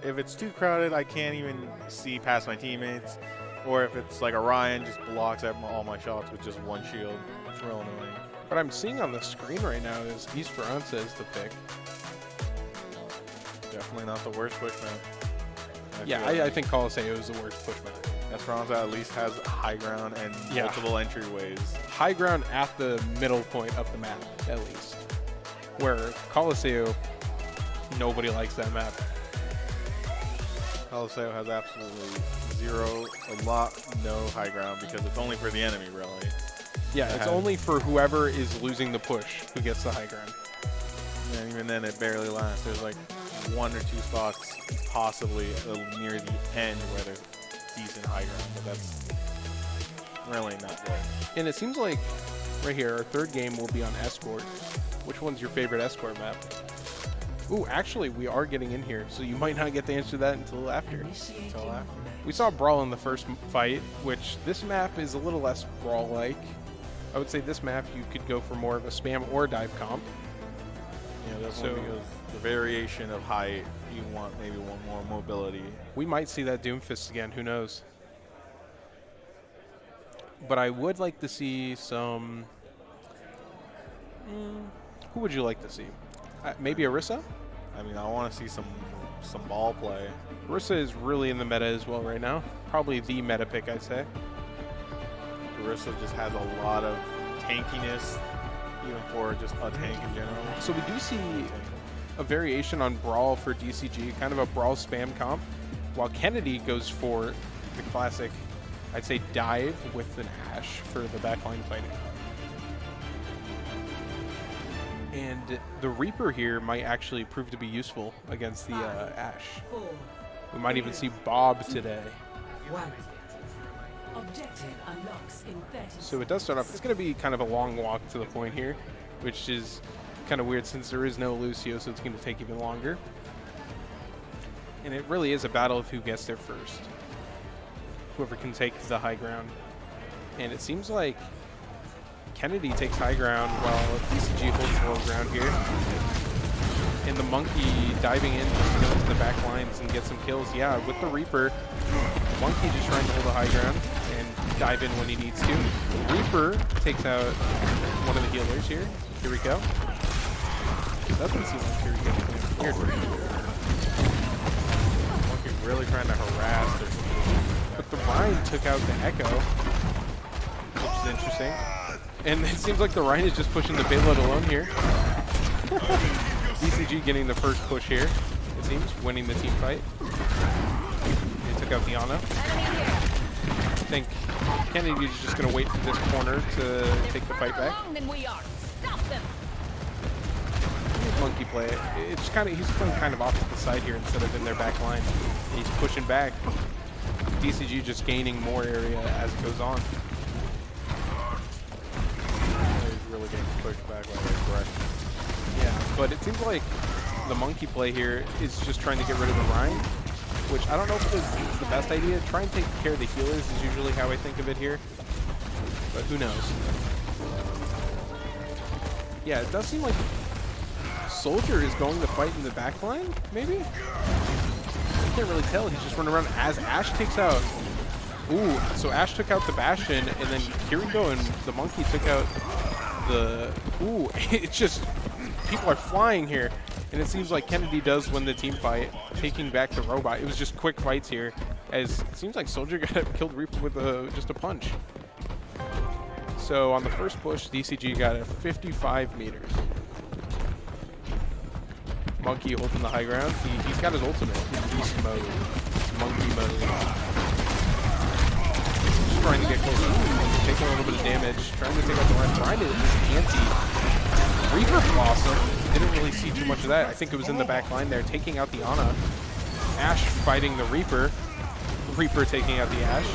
Speaker 7: if it's too crowded, I can't even see past my teammates. Or if it's like a Ryan, just blocks all my shots with just 1 shield. It's real annoying.
Speaker 6: What I'm seeing on the screen right now is Esperanza is the pick.
Speaker 7: Definitely not the worst push map.
Speaker 6: I think Coliseo is the worst push map.
Speaker 7: Esperanza at least has high ground and multiple entryways.
Speaker 6: High ground at the middle point of the map, at least. Where Coliseo, Nobody likes that map.
Speaker 7: Iahsea has absolutely no high ground because it's only for the enemy, really.
Speaker 6: Yeah, it's only for whoever is losing the push who gets the high ground.
Speaker 7: And even then, it barely lasts. There's like 1 or 2 spots, possibly near the end, where there's decent high ground, but that's really not good.
Speaker 6: And it seems like right here, our third game will be on Escort. Which one's your favorite Escort map? Ooh, actually, we are getting in here, so you might not get the answer to that until after. We saw Brawl in the first fight, which this map is a little less Brawl-like. I would say this map you could go for more of a spam or dive comp.
Speaker 7: Yeah, definitely, because the variation of height, you want maybe one more mobility.
Speaker 6: We might see that Doomfist again, who knows. But I would like to see some... who would you like to see? Maybe Iahsea?
Speaker 7: I mean, I want to see some ball play.
Speaker 6: Iahsea is really in the meta as well right now. Probably the meta pick, I'd say.
Speaker 7: Iahsea just has a lot of tankiness, even for just a tank in general.
Speaker 6: So we do see a variation on Brawl for DCG, kind of a Brawl spam comp, while Kennedy goes for the classic, I'd say, dive with an Ashe for the backline fighting. And the Reaper here might actually prove to be useful against the Ashe. We might even see Bob today. So it does start off, it's going to be kind of a long walk to the point here, which is kind of weird since there is no Lucio, so it's going to take even longer. And it really is a battle of who gets there first. Whoever can take the high ground. And it seems like Kennedy takes high ground while DCG holds low ground here. And the Monkey diving in just to go into the back lines and get some kills. Yeah, with the Reaper, Monkey just trying to hold a high ground and dive in when he needs to. Reaper takes out one of the healers here. Here we go. Doesn't seem like here we go. Weird.
Speaker 7: Monkey really trying to harass their team.
Speaker 6: But the Rhine took out the Echo, which is interesting. And it seems like the Rhine is just pushing the payload alone here. DCG getting the first push here, it seems, winning the team fight. They took out the Ana. I think Kennedy's just going to wait for this corner to take the fight back. Monkey play. It's kind of, he's playing kind of off to the side here instead of in their back line. He's pushing back. DCG just gaining more area as it goes on.
Speaker 7: He's really getting pushed back by the direction.
Speaker 6: Yeah, but it seems like the Monkey play here is just trying to get rid of the Rhine, which I don't know if it's the best idea. Try and take care of the healers is usually how I think of it here, but who knows. Yeah, it does seem like Soldier is going to fight in the back line, maybe? I can't really tell. He's just running around as Ashe takes out. Ooh, so Ashe took out the Bastion, and then Kiriko and the Monkey took out the... Ooh, it's just... People are flying here, and it seems like Kennedy does win the team fight, taking back the robot. It was just quick fights here, as it seems like Soldier got killed Reaper with just a punch. So on the first push, DCG got it 55 meters. Monkey holding the high ground. He's got his ultimate, his beast mode, his monkey mode. Just trying to get close. Ooh, taking a little bit of damage, trying to take out the Rhine. Rhine is anti. Reaper Blossom, didn't really see too much of that. I think it was in the back line there, taking out the Ana. Ashe fighting the Reaper. Reaper taking out the Ashe.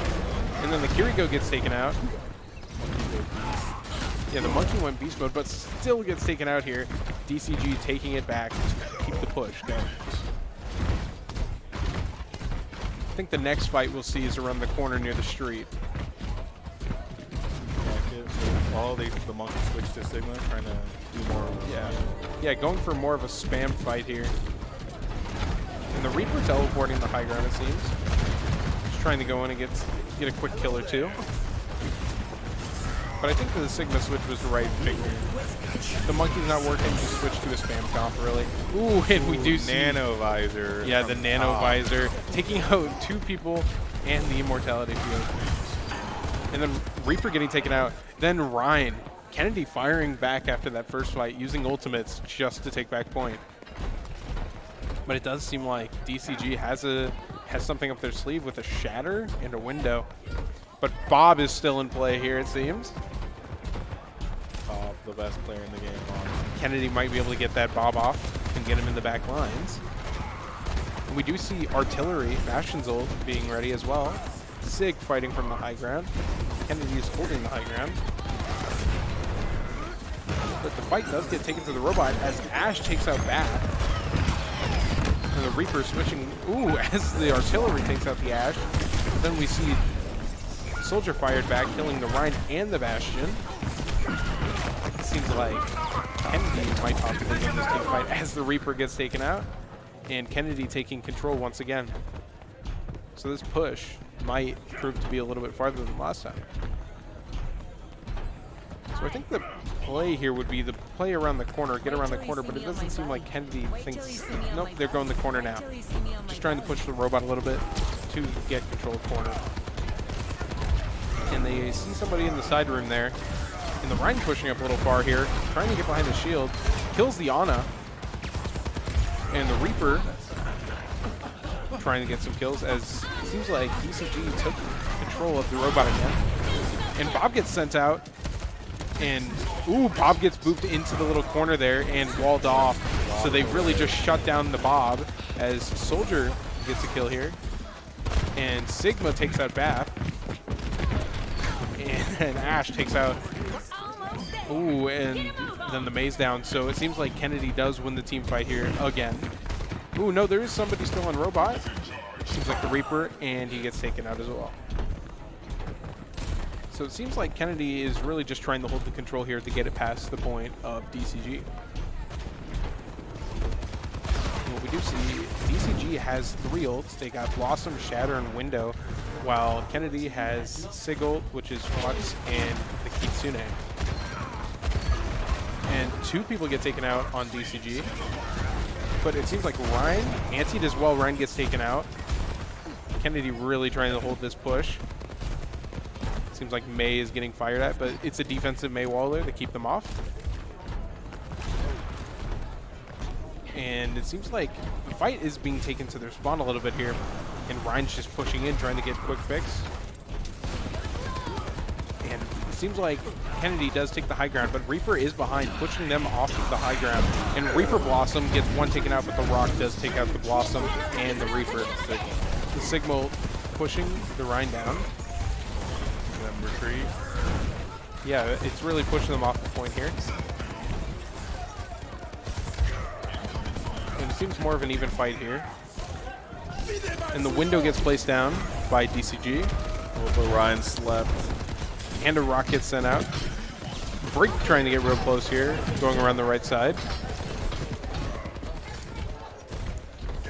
Speaker 6: And then the Kiriko gets taken out. Yeah, the Monkey went beast mode, but still gets taken out here. DCG taking it back to keep the push going. I think the next fight we'll see is around the corner near the street.
Speaker 7: All the Monkey switch to Sigma, trying to do more.
Speaker 6: Yeah, going for more of a spam fight here. And the Reaper teleporting the high ground, it seems. Just trying to go in and get a quick kill or two. But I think the Sigma switch was the right pick here. The Monkey's not working, just switch to a spam comp, really. Ooh, and we do see...
Speaker 7: Nano Visor.
Speaker 6: Yeah, the Nano Visor. Taking out 2 people and the Immortality Field. And then Reaper getting taken out. Then Rhine. Kennedy firing back after that first fight, using ultimates just to take back point. But it does seem like DCG has something up their sleeve with a shatter and a window. But Bob is still in play here, it seems.
Speaker 7: Bob, the best player in the game.
Speaker 6: Kennedy might be able to get that Bob off and get him in the back lines. And we do see Artillery, Bastion's ult, being ready as well. Sig fighting from the high ground. Kennedy is holding the high ground. But the fight does get taken to the robot as Ash takes out Bath. And the Reaper switching, as the Artillery takes out the Ash. But then we see Soldier fired back, killing the Rhine and the Bastion. It seems like Kennedy might possibly win this team fight as the Reaper gets taken out. And Kennedy taking control once again. So this push might prove to be a little bit farther than last time. So I think the play here would be the play around the corner, get around the corner, but it doesn't seem like Kennedy thinks, nope, they're going the corner now. Just trying to push the robot a little bit to get control of corner. And they see somebody in the side room there. And the Rhine pushing up a little far here, trying to get behind the shield. Kills the Ana. And the Reaper trying to get some kills as it seems like DCG took control of the robot again. And Bob gets sent out. And, Bob gets booped into the little corner there and walled off. So they really just shut down the Bob as Soldier gets a kill here. And Sigma takes out Bath. And Ash takes out. And then the Maze down. So it seems like Kennedy does win the team fight here again. No, there is somebody still on robot. Seems like the Reaper, and he gets taken out as well. So it seems like Kennedy is really just trying to hold the control here to get it past the point of DCG. And what we do see, DCG has 3 ults. They got Blossom, Shatter, and Window, while Kennedy has Sig ult, which is Flux, and the Kitsune. And 2 people get taken out on DCG. But it seems like Rhine, antied as well, Rhine gets taken out. Kennedy really trying to hold this push. Seems like May is getting fired at, but it's a defensive May wall there to keep them off. And it seems like the fight is being taken to their spawn a little bit here. And Rhine's just pushing in, trying to get a quick fix. And it seems like Kennedy does take the high ground, but Reaper is behind, pushing them off of the high ground. And Reaper Blossom gets one taken out, but the Rock does take out the Blossom and the Reaper. The Sigma pushing the Rhine down. Retreat. Yeah, it's really pushing them off the point here. And it seems more of an even fight here. And the Window gets placed down by DCG.
Speaker 7: Although Ryan slept.
Speaker 6: And a Rock gets sent out. Break trying to get real close here, going around the right side.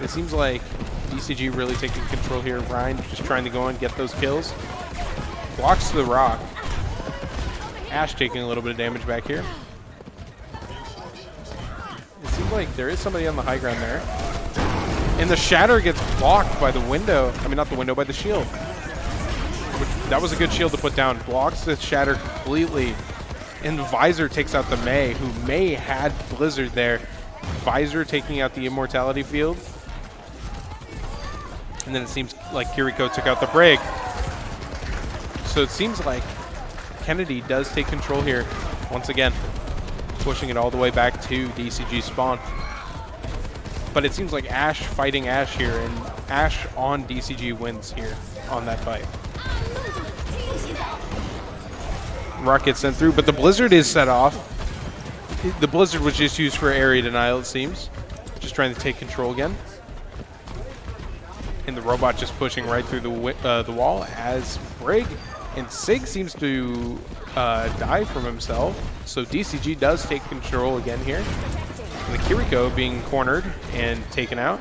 Speaker 6: It seems like DCG really taking control here. Ryan just trying to go and get those kills. Blocks to the Rock. Ash taking a little bit of damage back here. It seems like there is somebody on the high ground there. And the Shatter gets blocked by the Window. I mean, not the Window, by the shield. That was a good shield to put down. Blocks the Shatter completely. And Visor takes out the May, who May had Blizzard there. Visor taking out the Immortality field. And then it seems like Kiriko took out the Brig. So it seems like Kennedy does take control here once again, pushing it all the way back to DCG spawn. But it seems like Ash fighting Ash here, and Ash on DCG wins here on that fight. Rock gets sent through, but the Blizzard is set off. The Blizzard was just used for area denial, it seems. Just trying to take control again. And the robot just pushing right through the wall as Brig. And Sig seems to die from himself. So DCG does take control again here. And the Kiriko being cornered and taken out.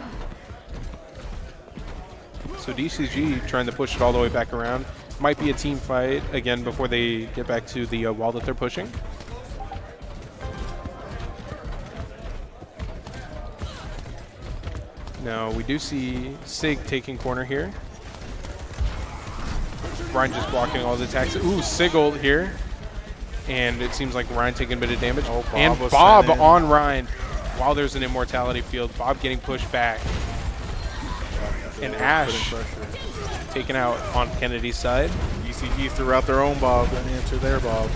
Speaker 6: So DCG trying to push it all the way back around. Might be a team fight again before they get back to the wall that they're pushing. Now we do see Sig taking corner here. Ryan just blocking all the attacks. Sig ult here. And it seems like Ryan taking a bit of damage.
Speaker 7: Bob
Speaker 6: and Bob on Ryan. while there's an immortality field. Bob getting pushed back. And Ash taken out on Kennedy's side.
Speaker 7: ECG threw out their own Bob and answered their Bob.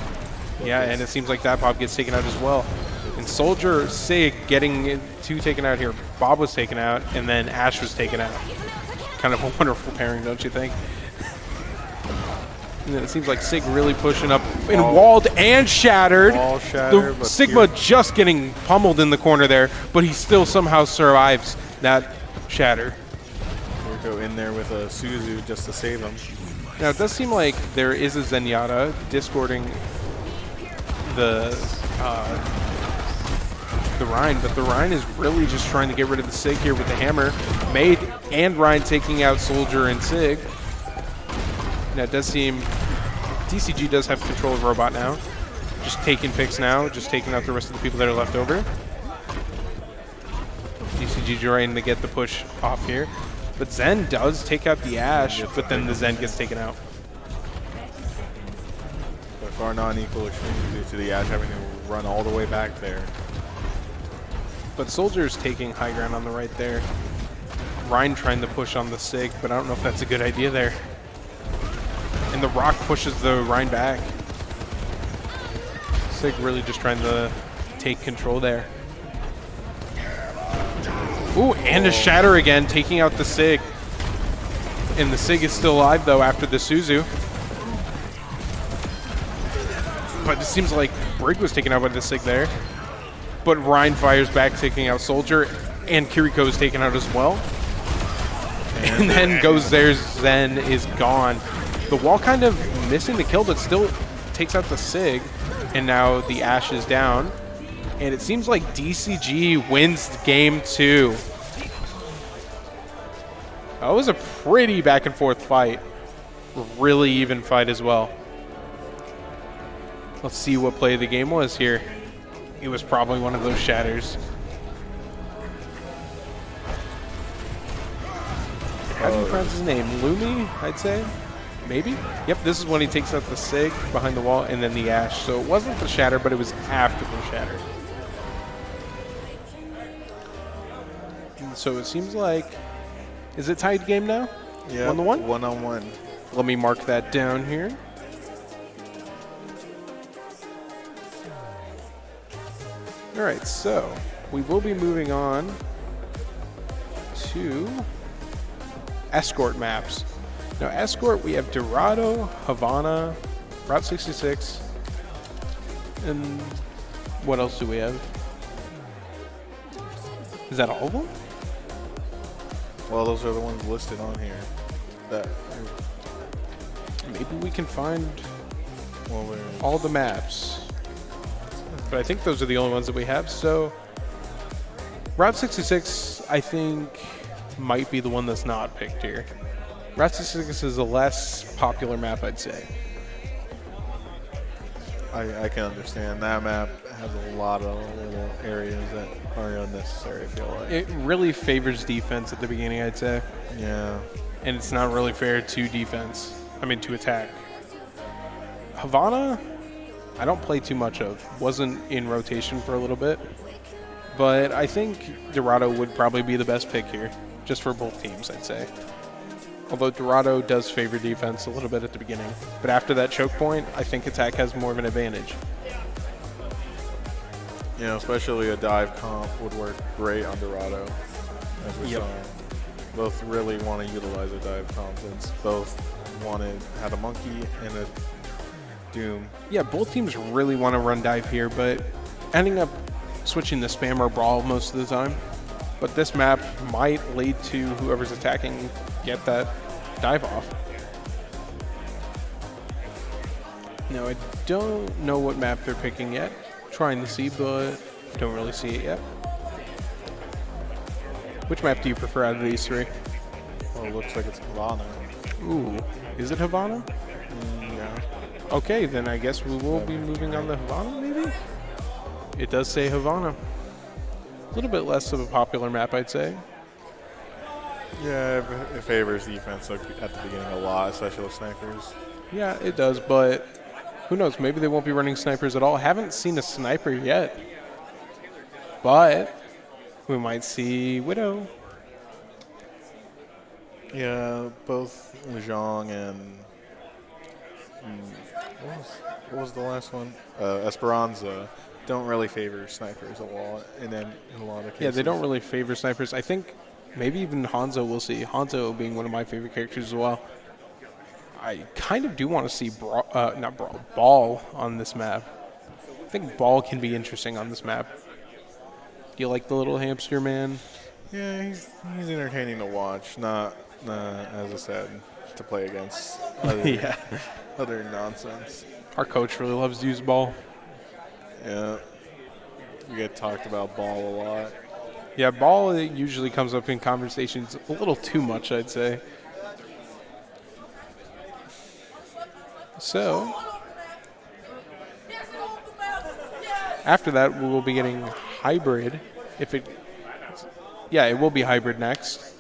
Speaker 6: Yeah, and it seems like that Bob gets taken out as well. And Soldier, Sig getting two taken out here. Bob was taken out, and then Ash was taken out. Kind of a wonderful pairing, don't you think? And then it seems like Sig really pushing up and walled and shattered.
Speaker 7: But
Speaker 6: Sigma just getting pummeled in the corner there, but he still somehow survives that shatter.
Speaker 7: Go in there with a Suzu just to save him.
Speaker 6: Now, it does seem like there is a Zenyatta discording the Rhine, but the Rhine is really just trying to get rid of the Sig here with the hammer. Made and Rhine taking out Soldier and Sig. Now, it does seem DCG does have control of Robot now. Just taking picks now, just taking out the rest of the people that are left over. DCG trying to get the push off here. But Zen does take out the Ash, but then the Zen gets taken out.
Speaker 7: By far not an equal exchange due to the Ash having to run all the way back there.
Speaker 6: But Soldier's taking high ground on the right there. Rhine trying to push on the Sig, but I don't know if that's a good idea there. And the Rock pushes the Rhine back. Sig really just trying to take control there. Ooh, and a Shatter again, taking out the Sig. And the Sig is still alive, though, after the Suzu. But it seems like Brig was taken out by the Sig there. But Rhine fires back, taking out Soldier. And Kiriko is taken out as well. And then goes there, Zen is gone. The wall kind of missing the kill, but still takes out the Sig. And now the Ash is down. And it seems like DCG wins game 2. That was a pretty back and forth fight. Really even fight as well. Let's see what play of the game was here. It was probably one of those shatters. How do you pronounce his name? Lumi, I'd say? Maybe? Yep, this is when he takes out the Sig behind the wall and then the Ash. So it wasn't the shatter, but it was after the shatter. So it seems like, is it tied game now?
Speaker 7: Yeah,
Speaker 6: 1-1?
Speaker 7: 1-on-1.
Speaker 6: Let me mark that down here. All right, so we will be moving on to escort maps. Now, escort, we have Dorado, Havana, Route 66, and what else do we have? Is that all of them?
Speaker 7: Well, those are the ones listed on here. That
Speaker 6: maybe we can find all the maps. But I think those are the only ones that we have. So Route 66, I think, might be the one that's not picked here. Route 66 is a less popular map, I'd say.
Speaker 7: I can understand. That map has a lot of little areas that are unnecessary, I feel like.
Speaker 6: It really favors defense at the beginning, I'd say.
Speaker 7: Yeah.
Speaker 6: And it's not really fair to defense. I mean, to attack. Havana, I don't play too much of. Wasn't in rotation for a little bit. But I think Dorado would probably be the best pick here. Just for both teams, I'd say. Although Dorado does favor defense a little bit at the beginning. But after that choke point, I think attack has more of an advantage.
Speaker 7: You know, especially a dive comp would work great on Dorado, as we saw. Both really want to utilize a dive comp, since both had a monkey and a Doom. Yeah, both teams really want to run dive here, but ending up switching to spam or brawl most of the time. But this map might lead to whoever's attacking get that dive off. Now, I don't know what map they're picking yet. Trying to see, but don't really see it yet. Which map do you prefer out of these three? Well, it looks like it's Havana.
Speaker 6: Ooh, is it Havana?
Speaker 7: Yeah.
Speaker 6: Okay, then I guess we will be moving on to Havana, maybe? It does say Havana. A little bit less of a popular map, I'd say.
Speaker 7: Yeah, it favors defense at the beginning a lot, especially with snipers.
Speaker 6: Yeah, it does, but who knows? Maybe they won't be running snipers at all. Haven't seen a sniper yet. But We might see Widow.
Speaker 7: Yeah, both Lejong and what was the last one? Esperanza don't really favor snipers a lot, and then in a lot of cases.
Speaker 6: Yeah, they don't really favor snipers. I think maybe even Hanzo we'll see. Hanzo being one of my favorite characters as well. I kind of do want to see Ball on this map. I think Ball can be interesting on this map. Do you like the little hamster man?
Speaker 7: Yeah, he's entertaining to watch, not as I said, to play against other, other nonsense.
Speaker 6: Our coach really loves to use Ball.
Speaker 7: Yeah, we get talked about Ball a lot.
Speaker 6: Yeah, Ball usually comes up in conversations a little too much, I'd say. So, after that, we will be getting Hybrid. Yeah, it will be Hybrid next.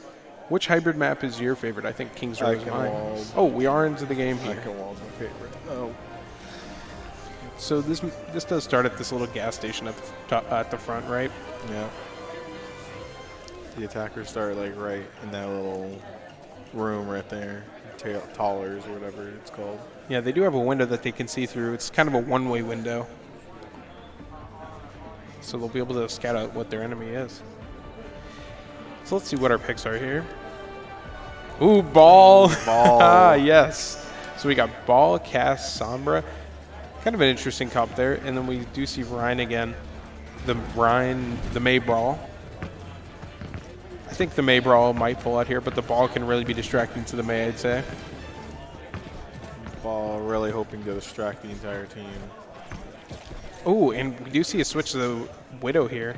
Speaker 6: Which Hybrid map is your favorite? I think King's Row is mine. Oh, we are into the game here.
Speaker 7: Eichenwald's my favorite. Oh.
Speaker 6: So this does start at this little gas station at the front, right?
Speaker 7: Yeah. The attackers start like right in that little room right there, Tallers or whatever it's called.
Speaker 6: Yeah, they do have a window that they can see through. It's kind of a one-way window. So they'll be able to scout out what their enemy is. So let's see what our picks are here. Ooh, Ball.
Speaker 7: Ball.
Speaker 6: Yes. So we got Ball, Cass, Sombra. Kind of an interesting comp there. And then we do see Ryan again. The Mei Brawl. I think the Mei Brawl might pull out here, but the Ball can really be distracting to the Mei, I'd say.
Speaker 7: Ball really hoping to distract the entire team.
Speaker 6: Oh, and we do see a switch to the Widow here.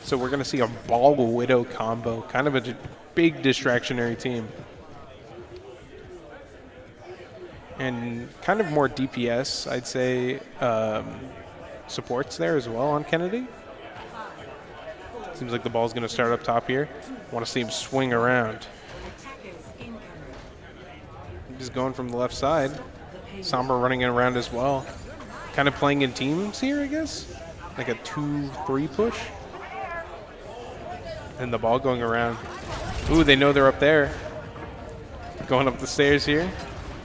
Speaker 6: So we're going to see a Ball-Widow combo. Kind of a big distractionary team. And kind of more DPS, I'd say, supports there as well on Kennedy. Seems like the Ball's going to start up top here. Want to see him swing around. Just going from the left side. Sombra running around as well. Kind of playing in teams here, I guess. Like a 2-3 push. And the Ball going around. Ooh, they know they're up there. Going up the stairs here.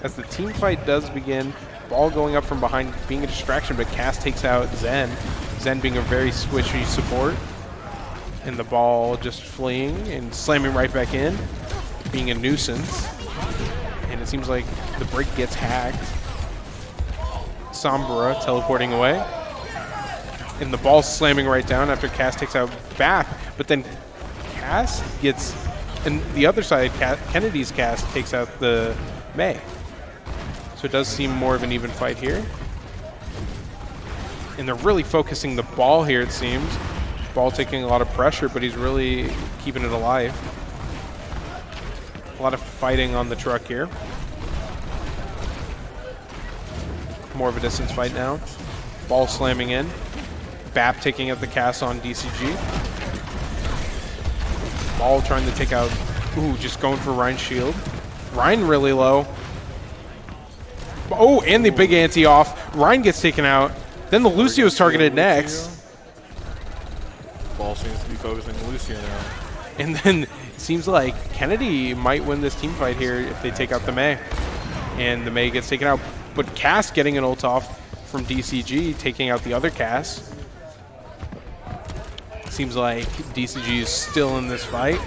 Speaker 6: As the team fight does begin, Ball going up from behind, being a distraction, but Cass takes out Zen. Zen being a very squishy support. And the Ball just fleeing and slamming right back in, being a nuisance. And it seems like the break gets hacked. Sombra teleporting away. And the Ball slamming right down after Cass takes out back. But then Cass gets, and the other side, Kennedy's Cass takes out the Mei. So it does seem more of an even fight here. And they're really focusing the Ball here, it seems. Ball taking a lot of pressure, but he's really keeping it alive. A lot of fighting on the truck here. More of a distance fight now. Ball slamming in. Bap taking out the Cass on DCG. Ball trying to take out, ooh, just going for Ryan's shield. Ryan really low. Oh, and the big ante off. Ryan gets taken out. Then the Lucio is targeted next.
Speaker 7: Ball seems to be focusing on Lucio now.
Speaker 6: And then it seems like Kennedy might win this team fight here if they take out the Mei. And the Mei gets taken out. But Cass getting an ult off from DCG, taking out the other Cass. Seems like DCG is still in this fight.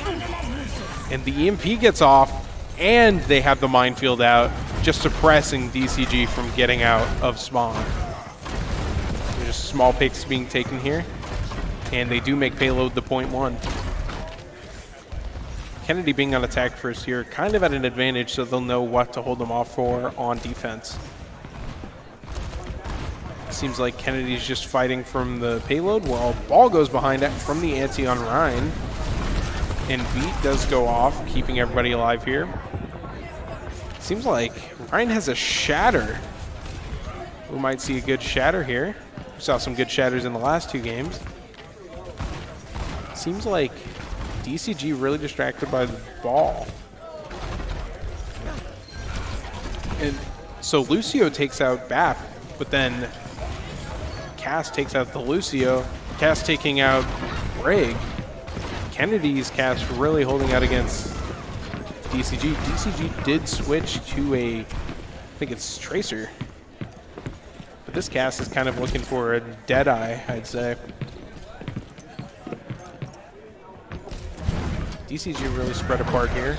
Speaker 6: And the EMP gets off, and they have the minefield out, just suppressing DCG from getting out of spawn. There's just small picks being taken here. And they do make payload the .1. Kennedy being on attack first here, kind of at an advantage, so they'll know what to hold them off for on defense. Seems like Kennedy's just fighting from the payload, while Ball goes behind it from the ante on Ryan. And Beat does go off, keeping everybody alive here. Seems like Ryan has a shatter. We might see a good shatter here. We saw some good shatters in the last two games. Seems like DCG really distracted by the Ball. And so Lucio takes out Bap, but then Cass takes out the Lucio. Cass taking out Brig. Kennedy's cast really holding out against DCG. DCG did switch to I think it's Tracer. But this cast is kind of looking for a Deadeye, I'd say. DCG really spread apart here.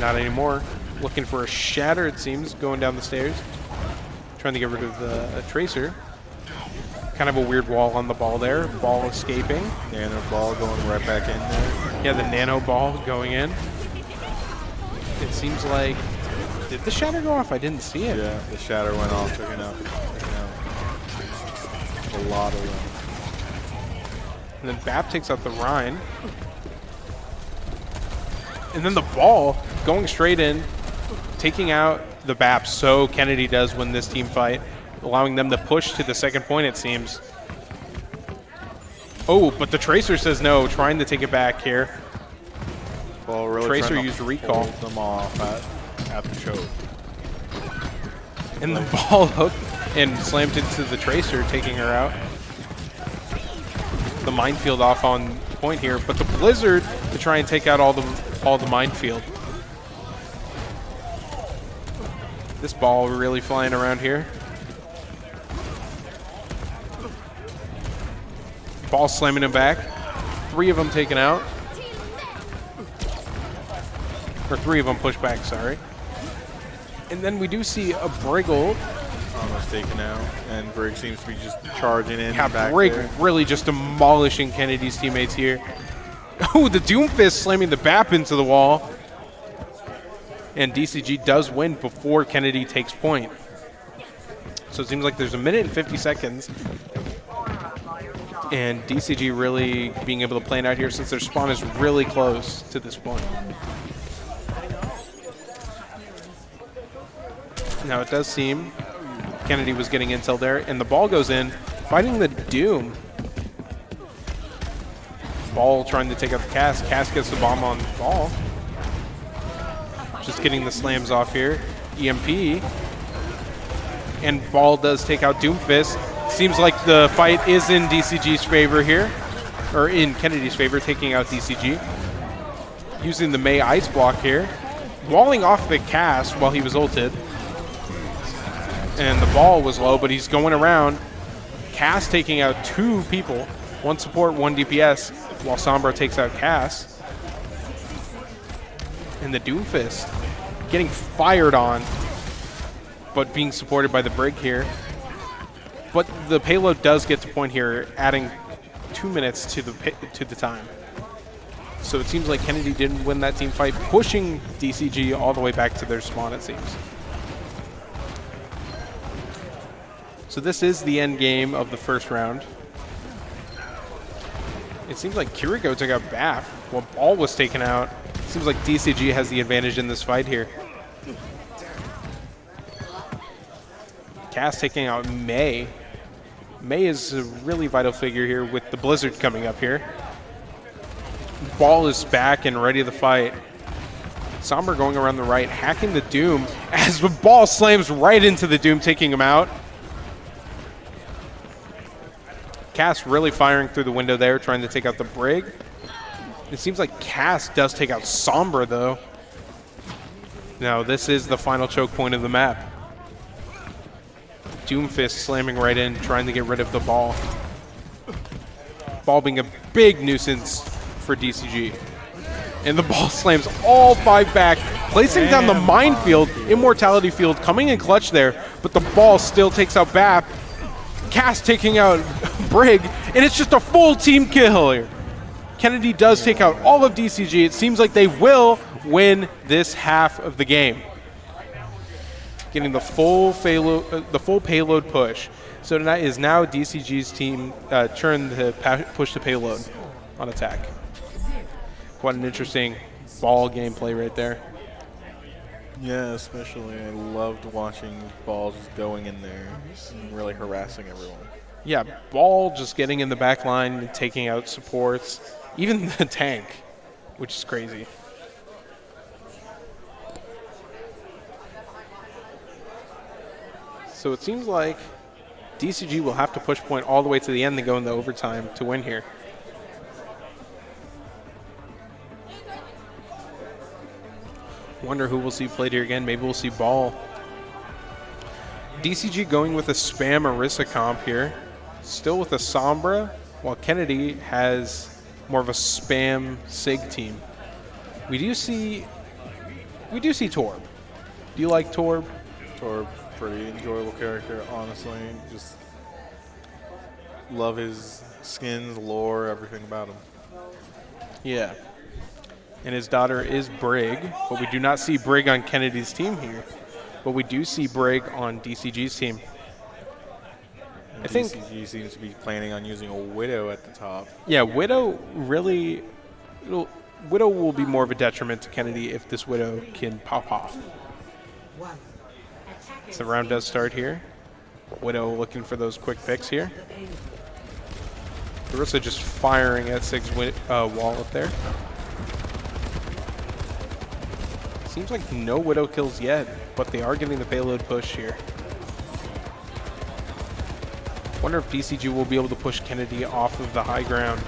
Speaker 6: Not anymore. Looking for a Shatter, it seems, going down the stairs. Trying to get rid of the Tracer. Kind of a weird wall on the ball there. Ball escaping.
Speaker 7: Nano ball going right back in there.
Speaker 6: Yeah, the nano ball going in. It seems like... Did the Shatter go off? I didn't see it.
Speaker 7: Yeah, the Shatter went off, taking out a lot of them.
Speaker 6: And then Bap takes out the Rhine. And then the ball going straight in, taking out the Bap. So Kennedy does win this team fight, allowing them to push to the second point, it seems. Oh, but the Tracer says no, trying to take it back here.
Speaker 7: Well, really
Speaker 6: Tracer used recall.
Speaker 7: hold them off at the choke.
Speaker 6: And the ball hooked and slammed into the Tracer, taking her out. The minefield off on point here, but the Blizzard to try and take out all the minefield. This ball really flying around here. Ball slamming him back. 3 of them taken out. Or 3 of them pushed back, sorry. And then we do see a Briggle.
Speaker 7: Almost taken out, and Brig seems to be just charging in.
Speaker 6: Yeah, Brig really just demolishing Kennedy's teammates here. Oh, the Doomfist slamming the Bap into the wall. And DCG does win before Kennedy takes point. So it seems like there's 1 minute and 50 seconds. And DCG really being able to play it out here since their spawn is really close to this point. Now it does seem Kennedy was getting intel there, and the ball goes in, fighting the Doom. Ball trying to take out the Cass. Cass gets the bomb on Ball. Just getting the slams off here. EMP. And Ball does take out Doomfist. Seems like the fight is in DCG's favor here, or in Kennedy's favor, taking out DCG. Using the Mei Ice Block here. Walling off the Cass while he was ulted. And the ball was low, but he's going around. Cass taking out 2 people. 1 support, 1 DPS, while Sombra takes out Cass. And the Doomfist getting fired on, but being supported by the Brig here. But the payload does get to point here, adding 2 minutes to the time. So it seems like Kennedy didn't win that team fight, pushing DCG all the way back to their spawn, it seems. So this is the end game of the first round. It seems like Kiriko took out Bap while Ball was taken out. It seems like DCG has the advantage in this fight here. Cass taking out Mei. Mei is a really vital figure here with the Blizzard coming up here. Ball is back and ready to fight. Sombra going around the right, hacking the Doom as the Ball slams right into the Doom, taking him out. Cass really firing through the window there, trying to take out the Brig. It seems like Cass does take out Sombra, though. Now, this is the final choke point of the map. Doomfist slamming right in, trying to get rid of the Ball. Ball being a big nuisance for DCG. And the Ball slams all 5 back, placing down the minefield. Immortality field coming in clutch there, but the Ball still takes out Bap. Cass taking out Brig, and it's just a full team kill here. Kennedy does take out all of DCG. It seems like they will win this half of the game. Getting the full payload push. So tonight is now DCG's team turn to push the payload on attack. Quite an interesting Ball gameplay right there.
Speaker 7: Yeah, especially I loved watching Ball just going in there and really harassing everyone.
Speaker 6: Yeah, Ball just getting in the back line and taking out supports, even the tank, which is crazy. So it seems like DCG will have to push point all the way to the end to go into overtime to win here. Wonder who we'll see played here again. Maybe we'll see Ball. DCG going with a spam Iahsea comp here. Still with a Sombra, while Kennedy has more of a spam Sig team. We do see Torb. Do you like Torb?
Speaker 7: Torb, pretty enjoyable character, honestly. Just love his skins, lore, everything about him.
Speaker 6: Yeah. And his daughter is Brig, but we do not see Brig on Kennedy's team here. But we do see Brig on DCG's team.
Speaker 7: I think DCG seems to be planning on using a Widow at the top.
Speaker 6: Yeah, Widow really... Widow will be more of a detriment to Kennedy if this Widow can pop off. So the round does start here. Widow looking for those quick picks here. Iahsea just firing at Sig's wall up there. Seems like no Widow kills yet, but they are getting the payload push here. Wonder if DCG will be able to push Kennedy off of the high ground.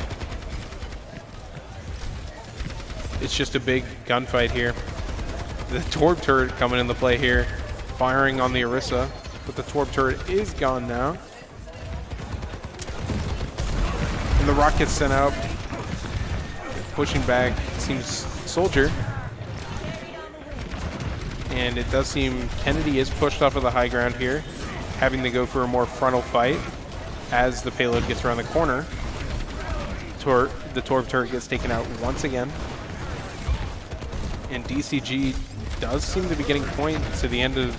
Speaker 6: It's just a big gunfight here. The Torb turret coming into play here, firing on the Iahsea, but the Torb turret is gone now. And the rock gets sent out, pushing back, seems Soldier. And it does seem Kennedy is pushed off of the high ground here, having to go for a more frontal fight as the payload gets around the corner. The Torb turret gets taken out once again. And DCG does seem to be getting point to the end of,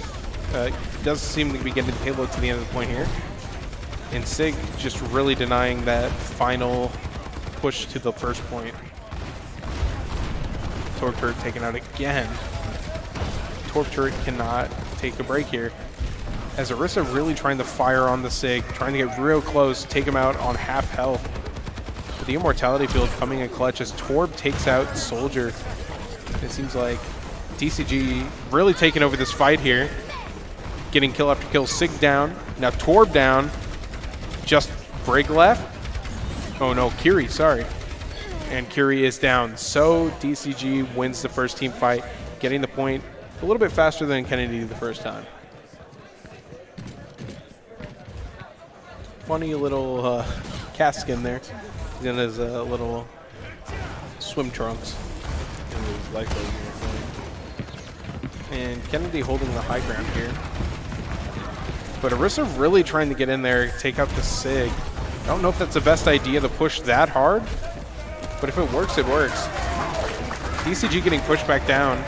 Speaker 6: does seem to be getting the payload to the end of the point here. And Sig just really denying that final push to the first point. Torb turret taken out again. Torb turret cannot take a break here. As Iahsea really trying to fire on the Sig, trying to get real close, take him out on half health. But the Immortality field coming in clutch as Torb takes out Soldier. It seems like DCG really taking over this fight here. Getting kill after kill. Sig down. Now Torb down. Just Brig left. Oh no, Kiri, sorry. And Kiri is down. So DCG wins the first team fight, getting the point a little bit faster than Kennedy the first time. Funny little cast skin there. He's in his little swim trunks. And Kennedy holding the high ground here. But Iahsea really trying to get in there, take out the Sig. I don't know if that's the best idea to push that hard, but if it works, it works. DCG getting pushed back down.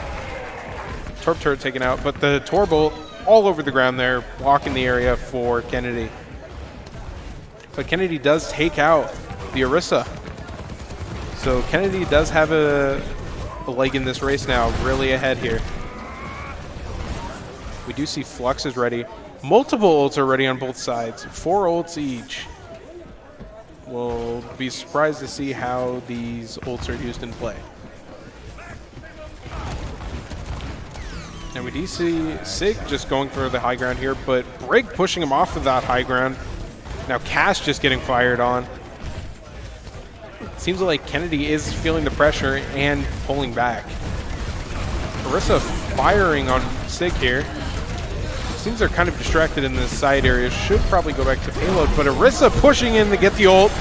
Speaker 6: Torb turret taken out, but the Torbolt all over the ground there, blocking the area for Kennedy. But Kennedy does take out the Iahsea. So Kennedy does have a leg in this race now, really ahead here. We do see Flux is ready. Multiple ults are ready on both sides. 4 ults each. We'll be surprised to see how these ults are used in play. And we do see Sig just going for the high ground here, but Brig pushing him off of that high ground. Now Cass just getting fired on. Seems like Kennedy is feeling the pressure and pulling back. Iahsea firing on Sig here. Seems they're kind of distracted in this side area. Should probably go back to payload, but Iahsea pushing in to get the ult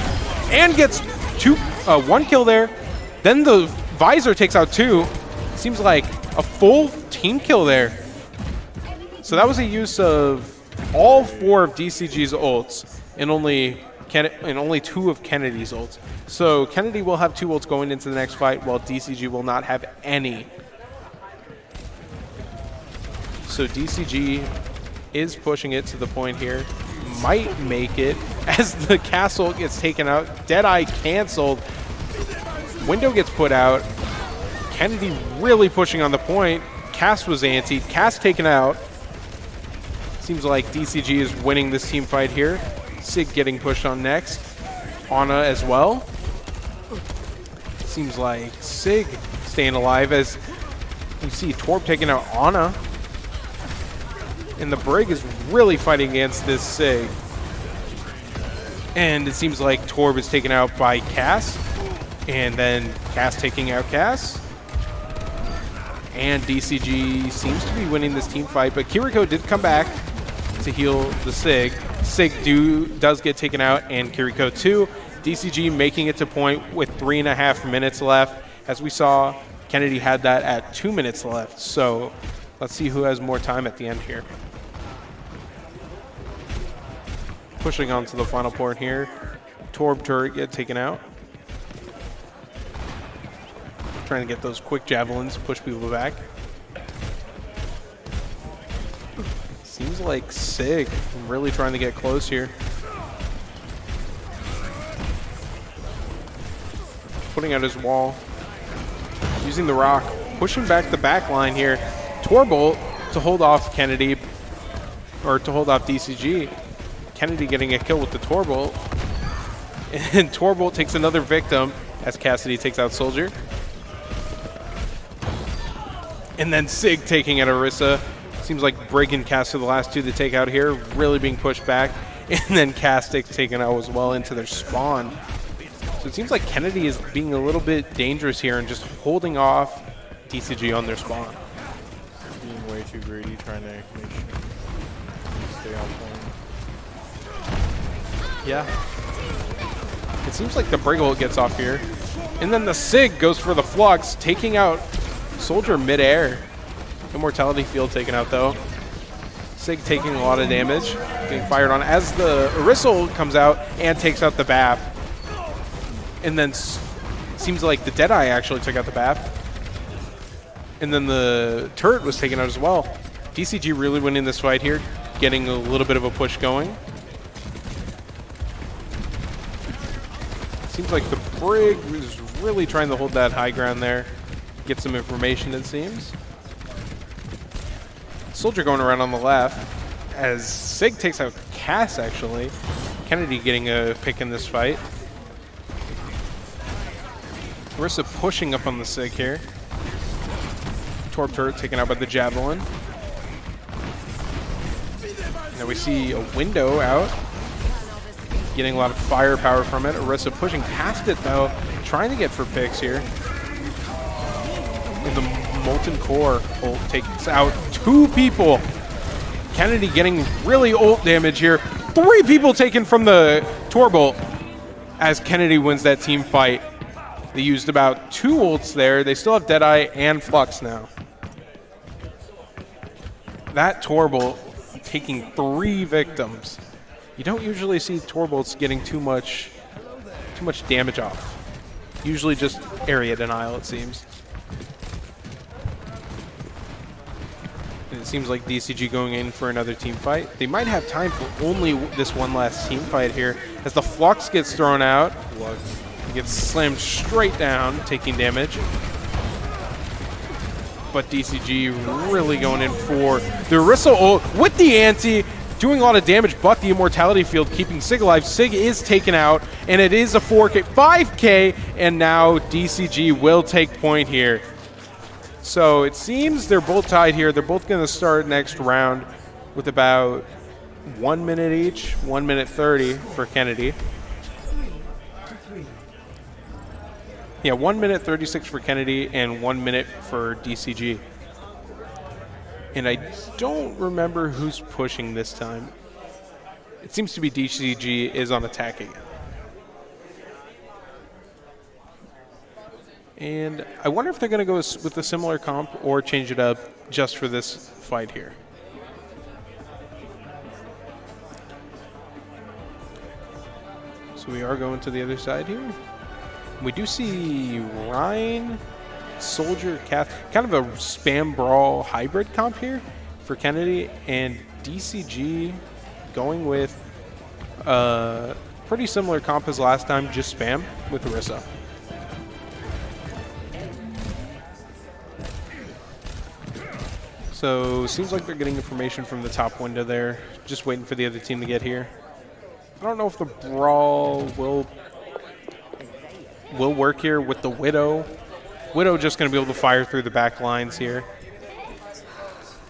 Speaker 6: and gets one kill there. Then the Visor takes out 2. Seems like a full team kill there. So that was a use of all 4 of DCG's ults and only 2 of Kennedy's ults. So Kennedy will have 2 ults going into the next fight, while DCG will not have any. So DCG is pushing it to the point here. Might make it as the castle gets taken out. Deadeye canceled. Window gets put out. Kennedy really pushing on the point. Cass was anti. Cass taken out. Seems like DCG is winning this team fight here. Sig getting pushed on next. Ana as well. Seems like Sig staying alive as you see Torb taking out Ana. And the Brig is really fighting against this Sig. And it seems like Torb is taken out by Cass. And then Cass taking out Cass. and DCG seems to be winning this team fight, but Kiriko did come back to heal the Sig. Sig does get taken out, and Kiriko too. DCG making it to point with 3.5 minutes left. As we saw, Kennedy had that at 2 minutes left. So let's see who has more time at the end here. Pushing on to the final port here. Torb turret get taken out. Trying to get those quick javelins, push people back. Seems like Sig really trying to get close here. Putting out his wall. Using the rock. Pushing back the back line here. Torbolt to hold off Kennedy, or to hold off DCG. Kennedy getting a kill with the Torbolt. And Torbolt takes another victim as Cassidy takes out Soldier. And then Sig taking out Iahsea. Seems like Brig and Cass are the last two to take out here, really being pushed back. And then Castic taken out as well into their spawn. So it seems like Kennedy is being a little bit dangerous here and just holding off DCG on their spawn.
Speaker 7: Being way too greedy, trying to make sure stay on point.
Speaker 6: Yeah. It seems like the Brig ult gets off here. And then the Sig goes for the Flux, taking out Soldier midair. Immortality field taken out though. Sig taking a lot of damage, getting fired on as the Iahsea ult comes out and takes out the BAP. And then seems like the Deadeye actually took out the BAP. And then the turret was taken out as well. DCG really winning this fight here, getting a little bit of a push going. Seems like the Brig is really trying to hold that high ground there. Get some information, it seems. Soldier going around on the left as Sig takes out Cass, actually. Kennedy getting a pick in this fight. Iahsea pushing up on the Sig here. Torb turret taken out by the Javelin. Now we see a window out. Getting a lot of firepower from it. Iahsea pushing past it though. Trying to get for picks here. And the Molten Core ult takes out 2 people. Kennedy getting really ult damage here. 3 people taken from the Torbolt as Kennedy wins that team fight. They used about 2 ults there. They still have Deadeye and Flux now. That Torbolt taking 3 victims. You don't usually see Torbolts getting too much damage off. Usually just area denial, it seems. And it seems like DCG going in for another team fight. They might have time for only this one last team fight here as the Flux gets thrown out. Flux gets slammed straight down, taking damage. But DCG really going in for the Iahsea ult with the anti, doing a lot of damage, but the Immortality field keeping Sig alive. Sig is taken out, and it is a 4K, 5K, and now DCG will take point here. So it seems they're both tied here. They're both going to start next round with about 1 minute each, 1 minute 30 for Kennedy. Yeah, 1 minute 36 for Kennedy and 1 minute for DCG. And I don't remember who's pushing this time. It seems to be DCG is on attack again. And I wonder if they're going to go with a similar comp or change it up just for this fight here. So we are going to the other side here. We do see Ryan, Soldier, Cath, kind of a spam brawl hybrid comp here for Kennedy, and DCG going with a pretty similar comp as last time, just spam with Iahsea. So seems like they're getting information from the top window there, just waiting for the other team to get here. I don't know if the brawl will work here with the Widow. Widow just going to be able to fire through the back lines here.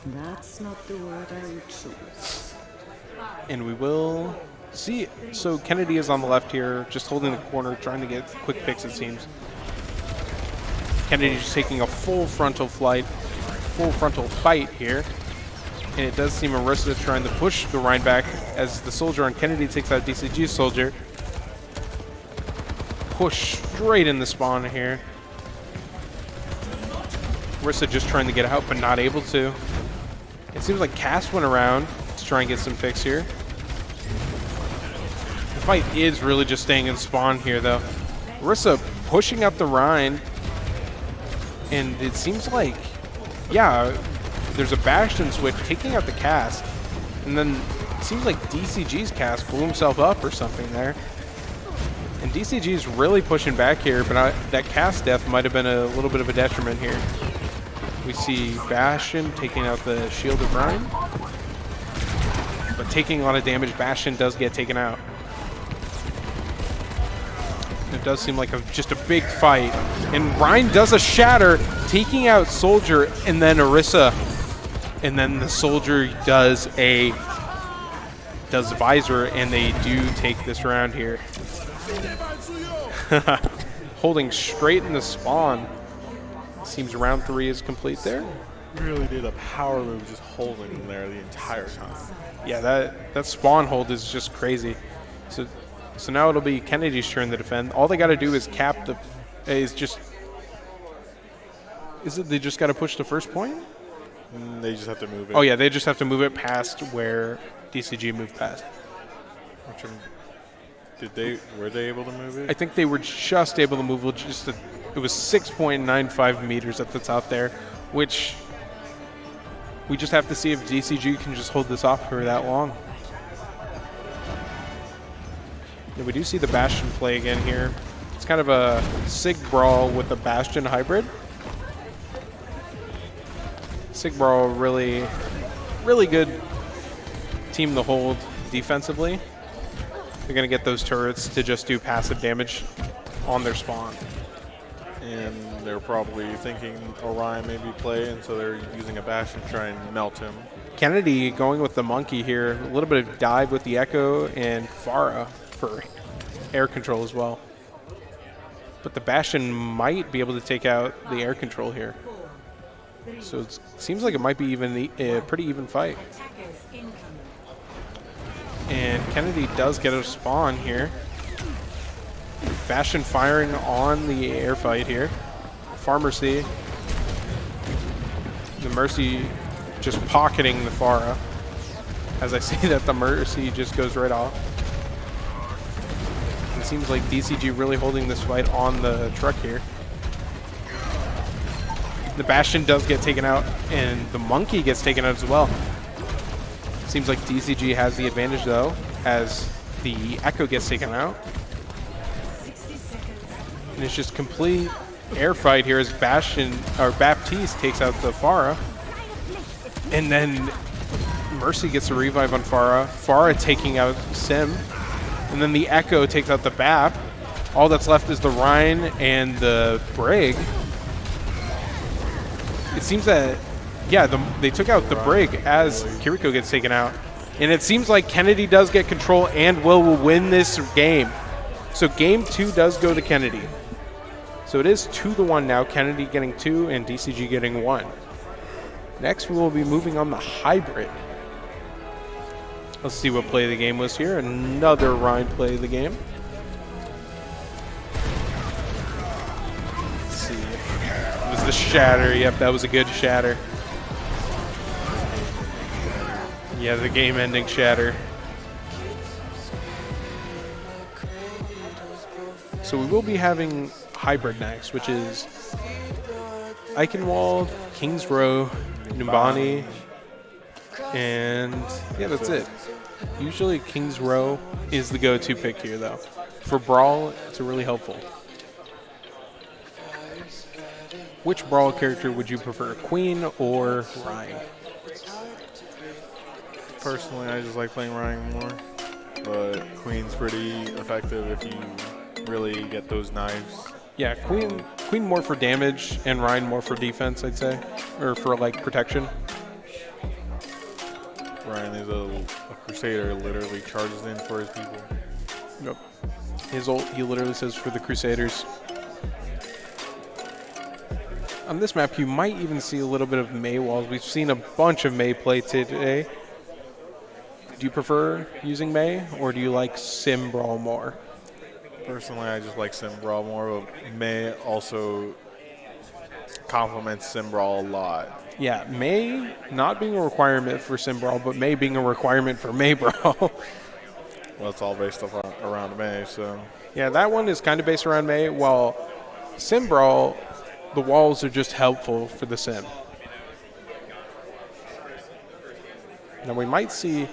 Speaker 8: That's not the word I would choose.
Speaker 6: And we will see. So Kennedy is on the left here, just holding the corner, trying to get quick picks, it seems. Kennedy just taking a full frontal flight, full frontal fight here. And it does seem Iahsea trying to push the Rein back as the soldier on Kennedy takes out DCG's soldier. Push straight in the spawn here. Iahsea just trying to get out, but not able to. It seems like Cass went around to try and get some picks here. The fight is really just staying in spawn here, though. Iahsea pushing up the Rein. And it seems like, yeah, there's a Bastion switch taking out the Cass. And then it seems like DCG's Cass blew himself up or something there. And DCG's really pushing back here, but that Cass death might have been a little bit of a detriment here. We see Bastion taking out the shield of Rein. But taking a lot of damage, Bastion does get taken out. It does seem like just a big fight. And Rein does a shatter, taking out Soldier, and then Iahsea. And then the Soldier does Visor, and they do take this round here. Holding straight in the spawn. Seems round 3 is complete there.
Speaker 7: Really did a power move just holding him there the entire time.
Speaker 6: Yeah, that spawn hold is just crazy. So now it'll be Kennedy's turn to defend. All they got to do is cap the... They just got to push the first point?
Speaker 7: They just have to move it.
Speaker 6: Oh, yeah, they just have to move it past where DCG moved past.
Speaker 7: Were they able to move it?
Speaker 6: I think they were just able to move it. It was 6.95 meters at the top there, which we just have to see if DCG can just hold this off for that long. Yeah, we do see the Bastion play again here. It's kind of a Sig Brawl with a Bastion hybrid. Sig Brawl really, really good team to hold defensively. They're going to get those turrets to just do passive damage on their spawn.
Speaker 7: And they're probably thinking Orion maybe play, and so they're using a Bastion to try and melt him.
Speaker 6: Kennedy going with the monkey here. A little bit of dive with the Echo and Pharah for air control as well. But the Bastion might be able to take out the air control here. So it seems like it might be a pretty even fight. And Kennedy does get a spawn here. Bastion firing on the air fight here. Pharmacy. The Mercy just pocketing the Pharah. As I say that, the Mercy just goes right off. It seems like DCG really holding this fight on the truck here. The Bastion does get taken out, and the Monkey gets taken out as well. Seems like DCG has the advantage, though, as the Echo gets taken out. And it's just complete air fight here as Baptiste takes out the Pharah. And then Mercy gets a revive on Pharah. Pharah taking out Sim. And then the Echo takes out the Bap. All that's left is the Rein and the Brig. It seems that, yeah, they took out the Brig as Kiriko gets taken out. And it seems like Kennedy does get control and will win this game. So game 2 does go to Kennedy. So it is 2-1 now, Kennedy getting 2 and DCG getting 1. Next, we will be moving on the hybrid. Let's see what play of the game was here. Another Rein play of the game. Let's see. It was the shatter. Yep, that was a good shatter. Yeah, the game-ending shatter. So we will be having hybrid next, which is Eichenwald, Kings Row, Numbani, and yeah, that's it. Usually Kings Row is the go-to pick here, though. For Brawl, it's really helpful. Which Brawl character would you prefer, Queen or Rein?
Speaker 7: Personally, I just like playing Rein more, but Queen's pretty effective if you really get those knives.
Speaker 6: Yeah, Queen more for damage and Rein more for defense, I'd say, or for like protection.
Speaker 7: Rein is a Crusader, literally charges in for his people.
Speaker 6: Yep. His ult, he literally says for the Crusaders. On this map, you might even see a little bit of Mei walls. We've seen a bunch of Mei play today. Do you prefer using Mei, or do you like Sim Brawl more?
Speaker 7: Personally, I just like Sim Brawl more, but Mei also complements Sim Brawl a lot.
Speaker 6: Yeah, Mei not being a requirement for Sim Brawl, but Mei being a requirement for Mei Brawl.
Speaker 7: Well, it's all based off around Mei, so.
Speaker 6: Yeah, that one is kind of based around Mei, while Sim Brawl, the walls are just helpful for the sim. Now we might see,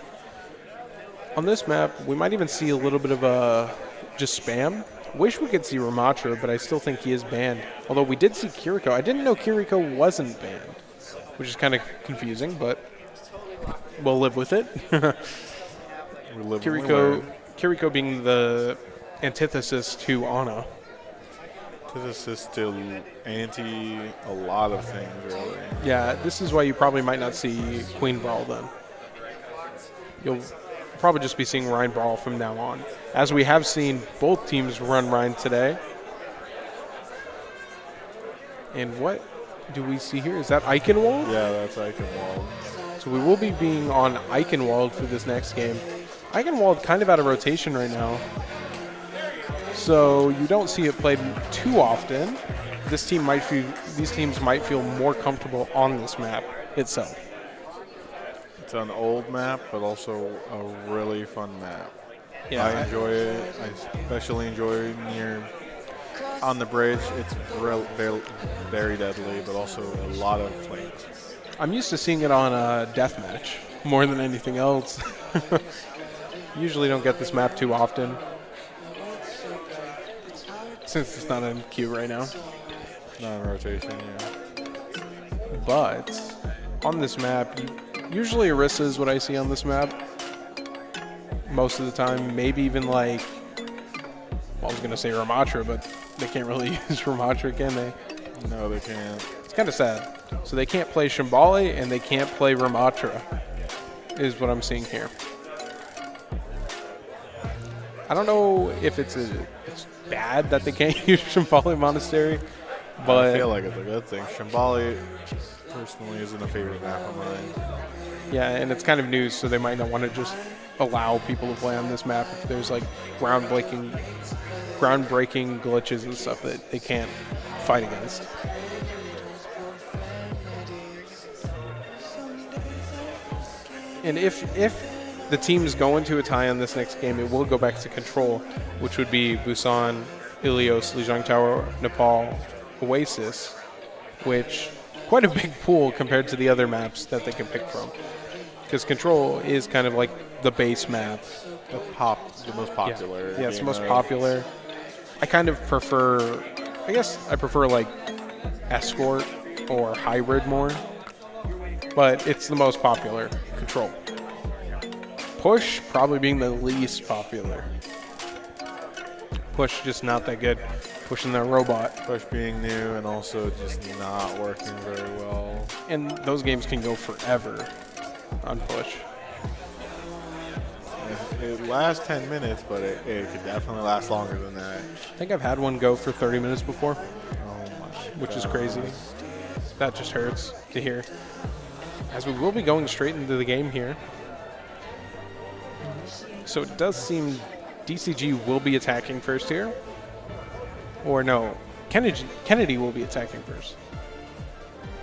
Speaker 6: on this map, we might even see a little bit of just spam. Wish we could see Ramatra, but I still think he is banned. Although we did see Kiriko. I didn't know Kiriko wasn't banned, which is kind of confusing, but we'll live with it. Kiriko being the antithesis to Ana.
Speaker 7: Antithesis to anti a lot of things, really.
Speaker 6: Yeah, this is why you probably might not see Queen Brawl then. You'll probably just be seeing Rhine Brawl from now on, as we have seen both teams run Rhine today. And what do we see here? Is that Eichenwald?
Speaker 7: Yeah, that's Eichenwald.
Speaker 6: So we will be being on Eichenwald for this next game. Eichenwald kind of out of rotation right now, so you don't see it played too often. These teams might feel more comfortable on this map itself.
Speaker 7: It's an old map, but also a really fun map.
Speaker 6: Yeah,
Speaker 7: I enjoy it. I especially enjoy on the bridge. It's very, very deadly, but also a lot of flames.
Speaker 6: I'm used to seeing it on a deathmatch more than anything else. Usually don't get this map too often, since it's not in queue right now.
Speaker 7: Not in rotation, yeah.
Speaker 6: But on this map, usually Iahsea is what I see on this map. Most of the time, maybe even like, well, I was going to say Ramatra, but they can't really use Ramatra, can they?
Speaker 7: No, they can't.
Speaker 6: It's kind of sad. So they can't play Shambali and they can't play Ramatra, is what I'm seeing here. I don't know if it's bad that they can't use Shambali Monastery, but
Speaker 7: I feel like it's a good thing. Shambali, personally, isn't a favorite map of mine.
Speaker 6: yeah, and it's kind of new, so they might not want to just allow people to play on this map if there's like groundbreaking glitches and stuff that they can't fight against. And if the teams go into a tie on this next game, it will go back to control, which would be Busan, Ilios, Lijiang Tower, Nepal, Oasis, which quite a big pool compared to the other maps that they can pick from. Because control is kind of like the base map.
Speaker 7: The most popular.
Speaker 6: Yeah, it's the most popular. I kind of prefer, I guess I prefer like Escort or Hybrid more, but it's the most popular, control. Push probably being the least popular. Push just not that good. Pushing that robot.
Speaker 7: Push being new and also just not working very well.
Speaker 6: And those games can go forever on Push.
Speaker 7: It lasts 10 minutes, but it could definitely last longer than that.
Speaker 6: I think I've had one go for 30 minutes before,
Speaker 7: Oh my
Speaker 6: which is
Speaker 7: God.
Speaker 6: crazy. That just hurts to hear. As we will be going straight into the game here. So it does seem DCG will be attacking first here. Or no, Kennedy will be attacking first.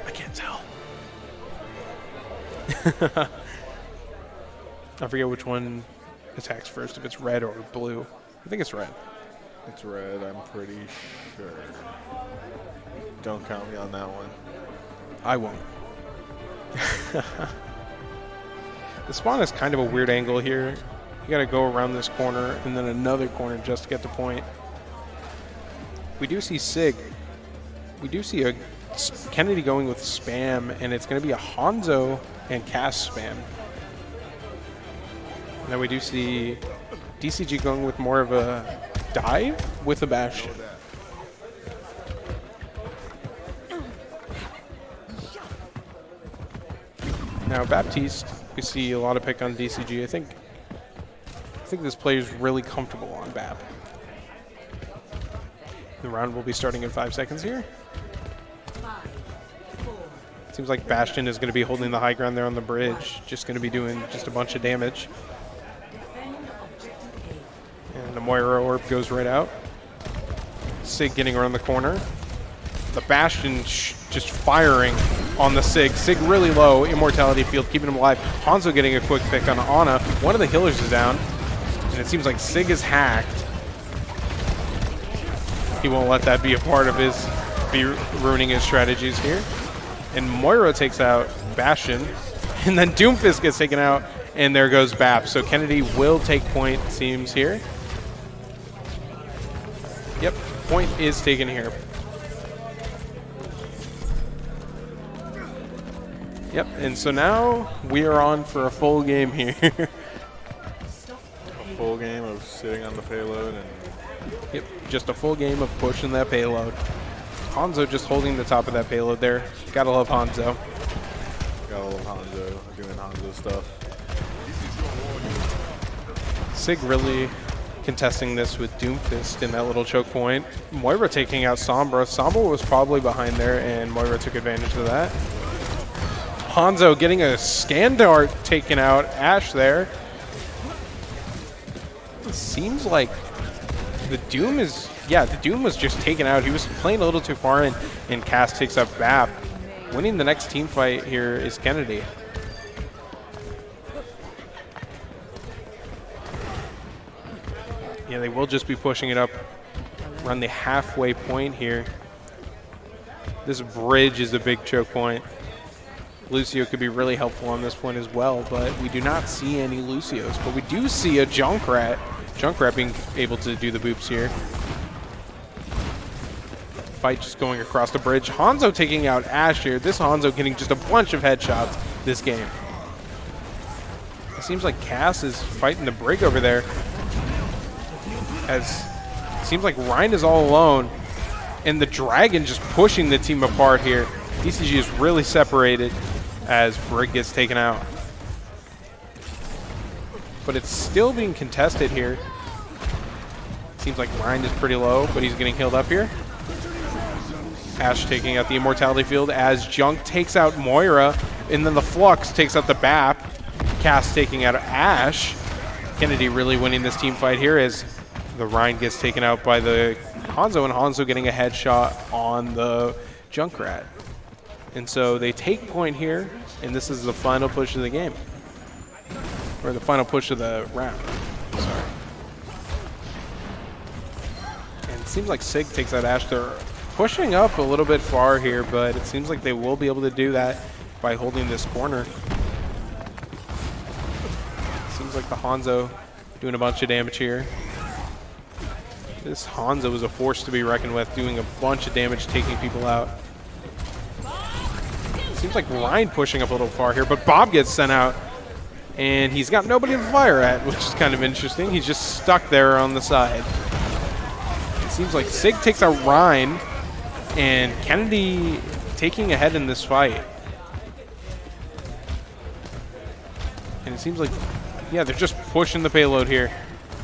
Speaker 6: I can't tell. I forget which one attacks first, if it's red or blue. I think it's red.
Speaker 7: It's red, I'm pretty sure. Don't count me on that one.
Speaker 6: I won't. The spawn is kind of a weird angle here. You gotta go around this corner and then another corner just to get the point. We do see Sig. We do see a Kennedy going with spam, and it's gonna be a Hanzo and Cass spam. And then we do see DCG going with more of a dive with a Bastion. Now Baptiste, we see a lot of pick on DCG. I think this player is really comfortable on BAP. The round will be starting in 5 seconds here. Seems like Bastion is going to be holding the high ground there on the bridge. Just going to be doing just a bunch of damage. And the Moira orb goes right out. Sig getting around the corner. The Bastion just firing on the Sig. Sig really low. Immortality field keeping him alive. Hanzo getting a quick pick on Ana. One of the healers is down. And it seems like Sig is hacked. He won't let that be a part of his, be ruining his strategies here. And Moira takes out Bastion. And then Doomfist gets taken out. And there goes Bap. So Kennedy will take point, it seems, here. Yep, point is taken here. Yep, and so now we are on for a full game here.
Speaker 7: A full game of sitting on the payload and
Speaker 6: Yep, just a full game of pushing that payload. Hanzo just holding the top of that payload there. Gotta love Hanzo.
Speaker 7: gotta love Hanzo doing Hanzo stuff.
Speaker 6: Sig really contesting this with Doomfist in that little choke point. Moira taking out Sombra. Sombra was probably behind there, and Moira took advantage of that. Hanzo getting a scan dart taken out. Ashe there. It seems like the Doom is, yeah, the Doom was just taken out. He was playing a little too far in, and Cass takes up Bap. Winning the next team fight here is Kennedy. Yeah, they will just be pushing it up around the halfway point here. This bridge is a big choke point. Lucio could be really helpful on this point as well, but we do not see any Lucios. But we do see a Junkrat. Junkrat being able to do the boops here. Fight just going across the bridge. Hanzo taking out Ashe here. This Hanzo getting just a bunch of headshots this game. It seems like Cass is fighting the Brig over there. As it seems like Ryan is all alone, and the Dragon just pushing the team apart here. DCG is really separated as Brig gets taken out. But it's still being contested here. Seems like Ryan is pretty low, but he's getting healed up here. Ashe taking out the Immortality Field as Junk takes out Moira, and then the Flux takes out the Bap. Cass taking out Ashe. Kennedy really winning this team fight here as the Ryan gets taken out by the Hanzo, and Hanzo getting a headshot on the Junkrat. And so they take point here, and this is the final push of the game. Or the final push of the round. Sorry. And it seems like Sig takes out Ashe. They're pushing up a little bit far here, but it seems like they will be able to do that by holding this corner. Seems like the Hanzo doing a bunch of damage here. This Hanzo is a force to be reckoned with, doing a bunch of damage, taking people out. Seems like Ryan pushing up a little far here, but Bob gets sent out, and he's got nobody to fire at, which is kind of interesting. He's just stuck there on the side. It seems like Sig takes out Ryan, and Kennedy taking ahead in this fight. And it seems like, yeah, they're just pushing the payload here,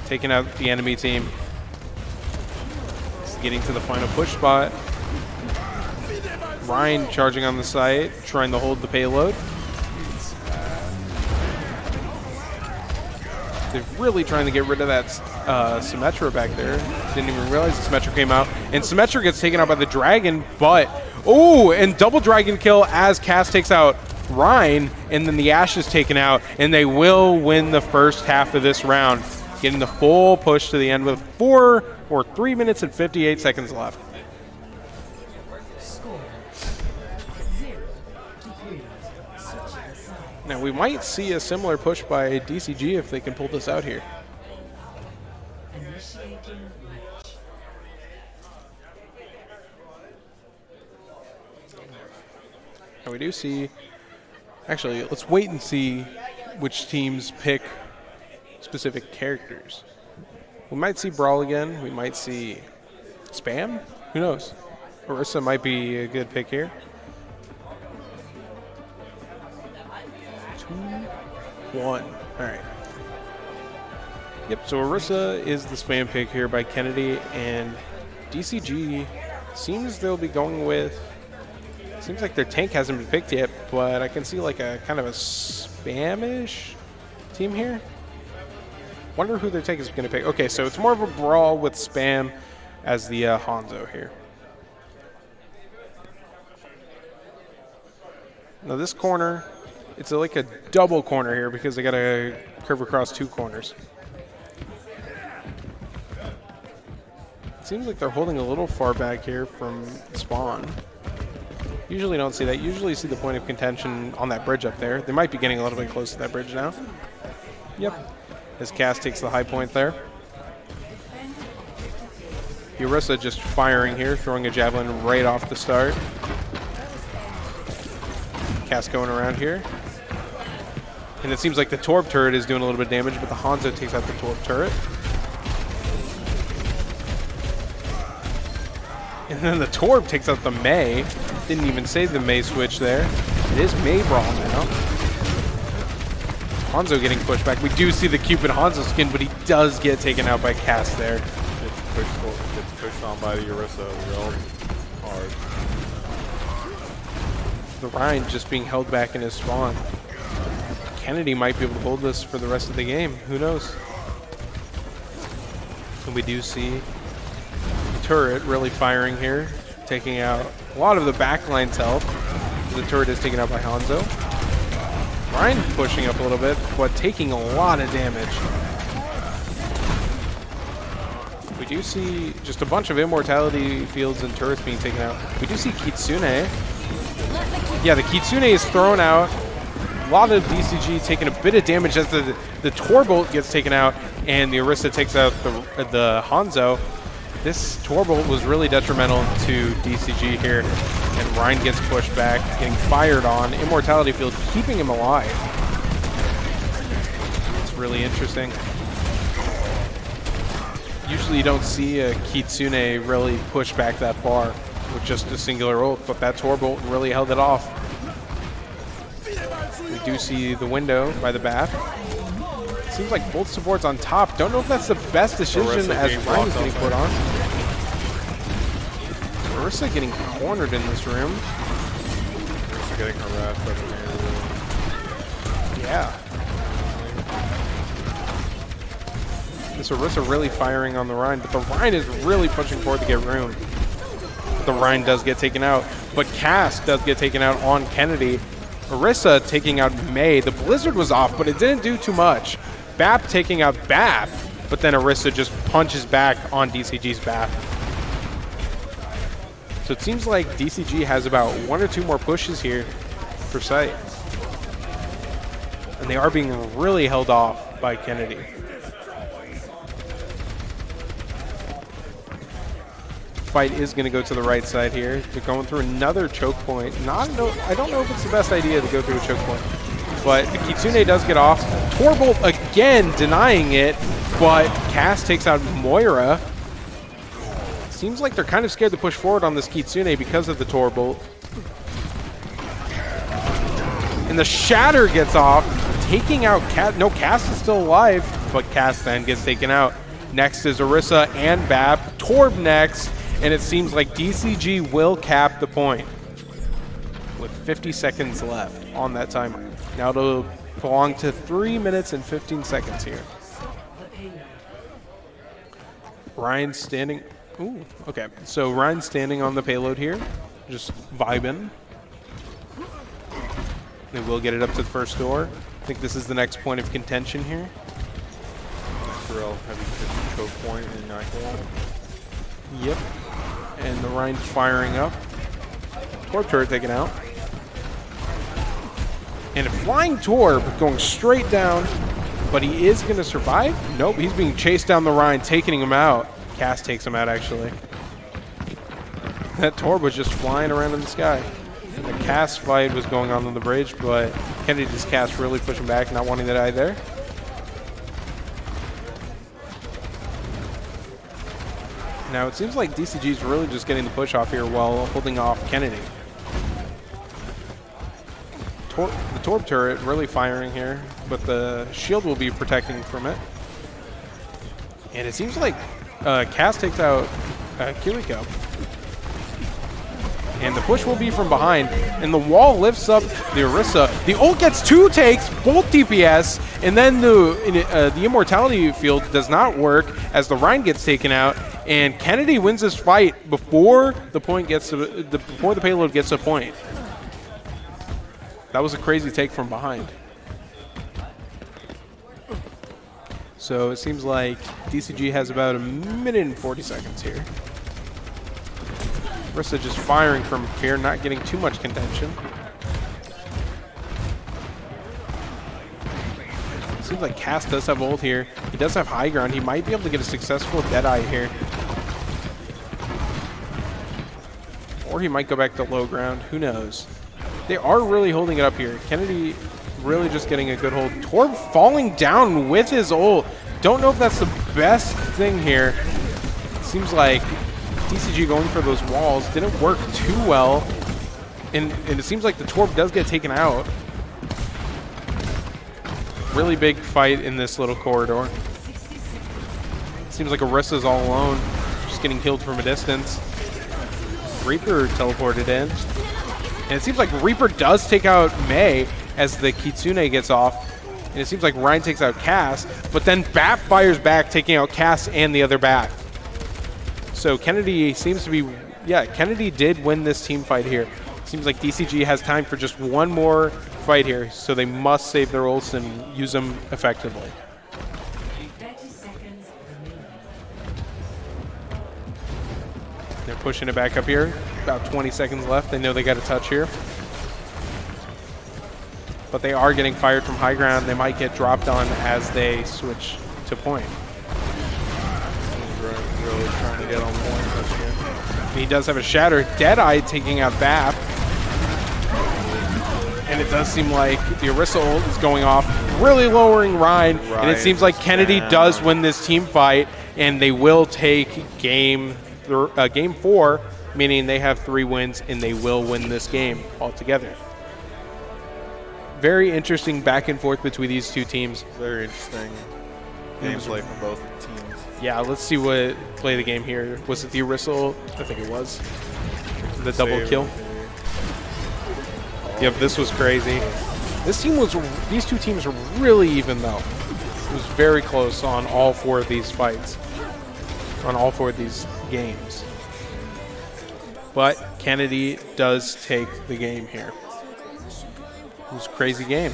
Speaker 6: taking out the enemy team. Getting to the final push spot. Ryan charging on the site, trying to hold the payload. They're really trying to get rid of that Symmetra back there. Didn't even realize the Symmetra came out. And Symmetra gets taken out by the Dragon, but, oh, and double Dragon kill as Cass takes out Ryan, and then the Ashe is taken out, and they will win the first half of this round, getting the full push to the end with 3 minutes and 58 seconds left. Now we might see a similar push by DCG if they can pull this out here. Now we do see, actually, let's wait and see which teams pick specific characters. We might see Brawl again. We might see Spam. Who knows? Orisa might be a good pick here. 2-1. All right. Yep, so Orisa is the Spam pick here by Kennedy, and DCG seems they'll be going with Seems like their tank hasn't been picked yet, but I can see like a kind of a Spamish team here. Wonder who their tank is going to pick. Okay, so it's more of a brawl with Spam as the Hanzo here. Now this corner, it's like a double corner here because they got to curve across 2 corners. Seems like they're holding a little far back here from spawn. Usually don't see that. Usually see the point of contention on that bridge up there. They might be getting a little bit close to that bridge now. Yep. As Cass takes the high point there. Iahsea just firing here, throwing a javelin right off the start. Cass going around here. And it seems like the Torb turret is doing a little bit of damage, but the Hanzo takes out the Torb turret. And then the Torb takes out the Mei. Didn't even save the Mei switch there. It is Mei Brawl now. Hanzo getting pushed back. We do see the Cupid Hanzo skin, but he does get taken out by Cass there.
Speaker 7: Gets pushed on by the Iahsea real hard.
Speaker 6: The Ryan just being held back in his spawn. Kennedy might be able to hold this for the rest of the game. Who knows? And we do see the turret really firing here, taking out a lot of the backline's health. The turret is taken out by Hanzo. Ryan pushing up a little bit, but taking a lot of damage. We do see just a bunch of immortality fields and turrets being taken out. We do see Kitsune. Yeah, the Kitsune is thrown out. A lot of DCG taking a bit of damage as the Torbolt gets taken out, and the Iahsea takes out the Hanzo. This Torbolt was really detrimental to DCG here, and Ryan gets pushed back, getting fired on. Immortality field keeping him alive. It's really interesting. Usually you don't see a Kitsune really push back that far with just a singular ult, but that Torbolt really held it off. We do see the window by the BAF. Seems like both supports on top. Don't know if that's the best decision as Ryan's getting put on. Iahsea getting cornered in this room.
Speaker 7: Iahsea getting harassed by the main.
Speaker 6: Yeah. This Iahsea really firing on the Rhine, but the Rhine is really pushing forward to get room. The Rhine does get taken out, but Cass does get taken out on Kennedy. Iahsea taking out Mei. The Blizzard was off, but it didn't do too much. BAP taking out BAP, but then Iahsea just punches back on DCG's BAP. So it seems like DCG has about 1 or 2 more pushes here for sight. And they are being really held off by Kennedy. Fight is going to go to the right side here. They're going through another choke point. I don't know if it's the best idea to go through a choke point. But the Kitsune does get off. Torbolt again denying it, but Cass takes out Moira. Seems like they're kind of scared to push forward on this Kitsune because of the Torbolt. And the Shatter gets off, taking out Cass. No, Cass is still alive, but Cass then gets taken out. Next is Iahsea and BAP. Torb next, and it seems like DCG will cap the point with 50 seconds left on that timer. Now it'll belong to 3 minutes and 15 seconds here. Ryan standing. Ooh, okay. So Ryan's standing on the payload here, just vibing. They will get it up to the first door. I think this is the next point of contention here.
Speaker 7: Real heavy choke point in Nightfall.
Speaker 6: Yep. And the Ryan firing up. Torb turret taken out. And a flying Torb going straight down, but he is going to survive? Nope, he's being chased down the Rhine, taking him out. Cass takes him out, actually. That Torb was just flying around in the sky. The Cass fight was going on the bridge, but Kennedy's Cass really pushing back, not wanting to die there. Now it seems like DCG's really just getting the push off here while holding off Kennedy. The Torb turret really firing here, but the shield will be protecting from it. And it seems like Cass takes out Kiriko. And the push will be from behind. And the wall lifts up the Iahsea. The ult gets 2 takes, both DPS. And then the Immortality field does not work as the Rhine gets taken out. And Kennedy wins this fight before the point gets to, before the payload gets a point. That was a crazy take from behind. So it seems like DCG has about 1 minute and 40 seconds here. Iahsea just firing from here, not getting too much contention. Seems like Cass does have ult here. He does have high ground. He might be able to get a successful Deadeye here. Or he might go back to low ground. Who knows? They are really holding it up here. Kennedy really just getting a good hold. Torb falling down with his ult. Don't know if that's the best thing here. Seems like DCG going for those walls didn't work too well. And it seems like the Torb does get taken out. Really big fight in this little corridor. Seems like Iahsea's all alone, just getting killed from a distance. Reaper teleported in. And it seems like Reaper does take out Mei as the Kitsune gets off. And it seems like Ryan takes out Cass, but then Bat fires back, taking out Cass and the other Bat. So Kennedy seems to be, yeah, Kennedy did win this team fight here. Seems like DCG has time for just one more fight here, so they must save their ults and use them effectively. They're pushing it back up here. About 20 seconds left. They know they got a touch here. But they are getting fired from high ground. They might get dropped on as they switch to point.
Speaker 7: Really trying to get on point.
Speaker 6: He does have a shatter. Deadeye taking out BAP. And it does seem like the Iahsea ult is going off, really lowering Ryan. And it seems like Kennedy does win this team fight, and they will take game 4, meaning they have 3 wins, and they will win this game altogether. Very interesting back and forth between these two teams.
Speaker 7: Very interesting gameplay from both teams.
Speaker 6: Yeah, let's see what play the game here. Was it the Iahsea ult? I think it was. The double kill. Yep, this was crazy. These two teams were really even though. It was very close on all 4 of these fights. On all 4 of these games. But Kennedy does take the game here. It was a crazy game.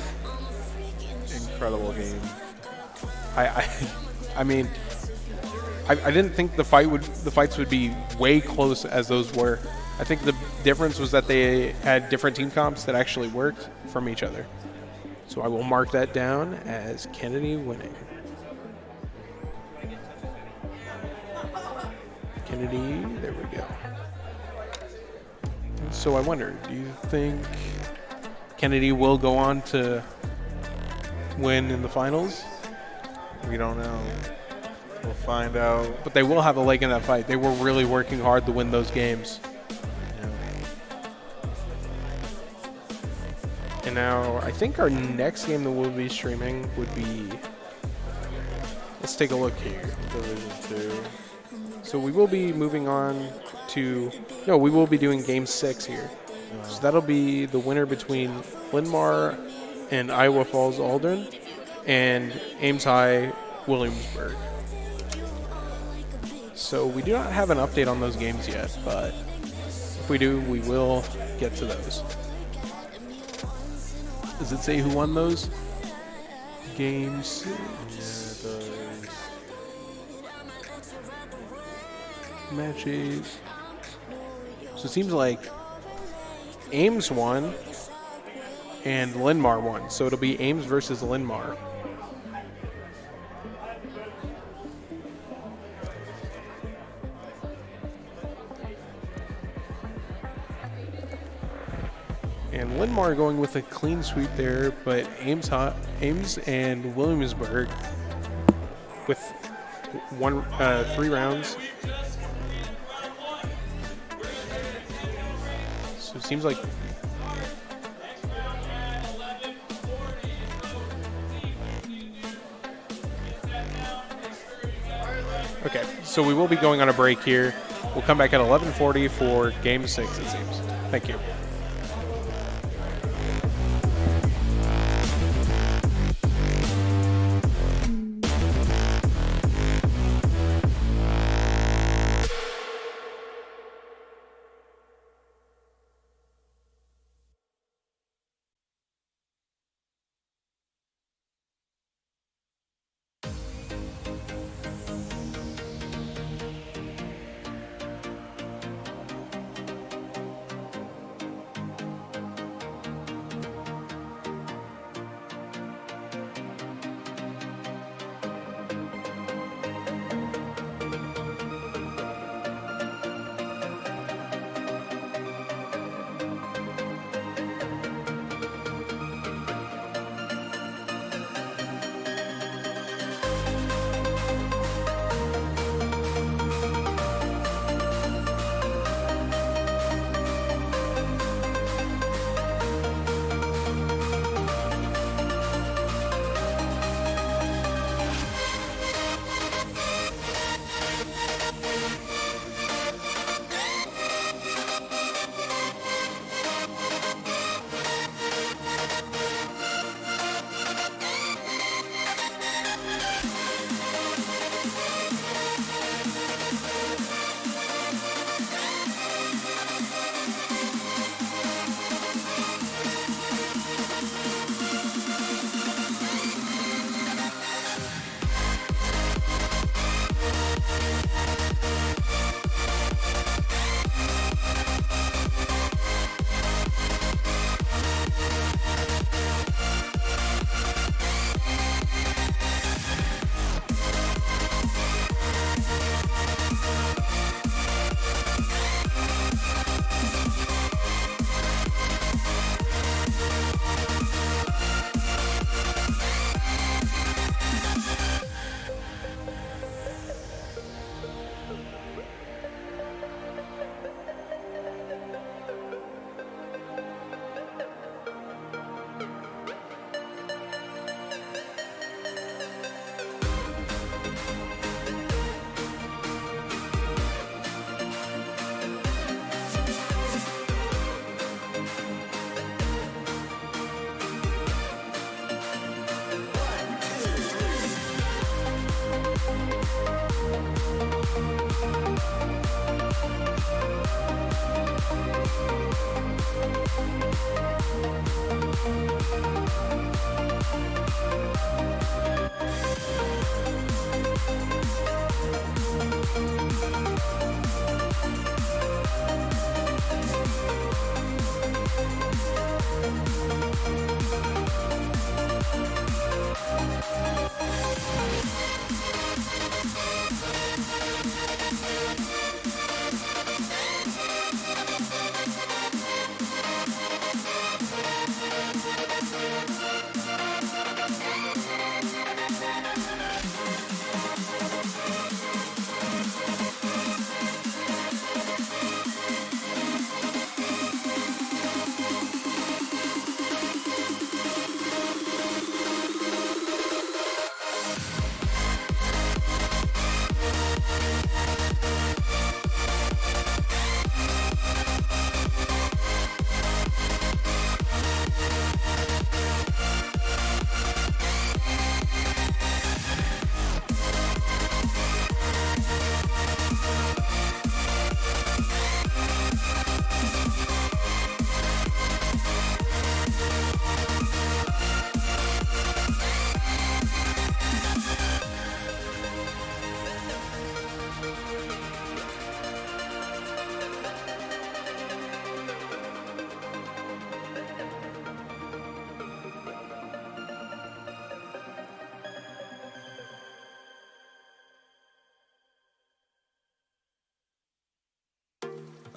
Speaker 7: Incredible game.
Speaker 6: I mean, I didn't think the fights would be way close as those were. I think the difference was that they had different team comps that actually worked from each other. So I will mark that down as Kennedy winning. Kennedy, there we go. So I wonder, do you think Kennedy will go on to win in the finals?
Speaker 7: We don't know. We'll find out.
Speaker 6: But they will have a leg in that fight. They were really working hard to win those games. And now I think our next game that we'll be streaming would be, let's take a look here.
Speaker 7: Division 2.
Speaker 6: So we will be moving on to, no, we will be doing game 6 here. So that'll be the winner between Linmar and Iowa Falls Aldrin and Ames High Williamsburg. So we do not have an update on those games yet, but if we do, we will get to those. Does it say who won those games?
Speaker 7: Yeah, it does.
Speaker 6: Matches. So it seems like Ames won and Linmar won. So it'll be Ames versus Linmar. And Linmar going with a clean sweep there, but Ames and Williamsburg with 3 rounds. So it seems like okay, so we will be going on a break here. We'll come back at 11:40 for game 6, it seems. Thank you.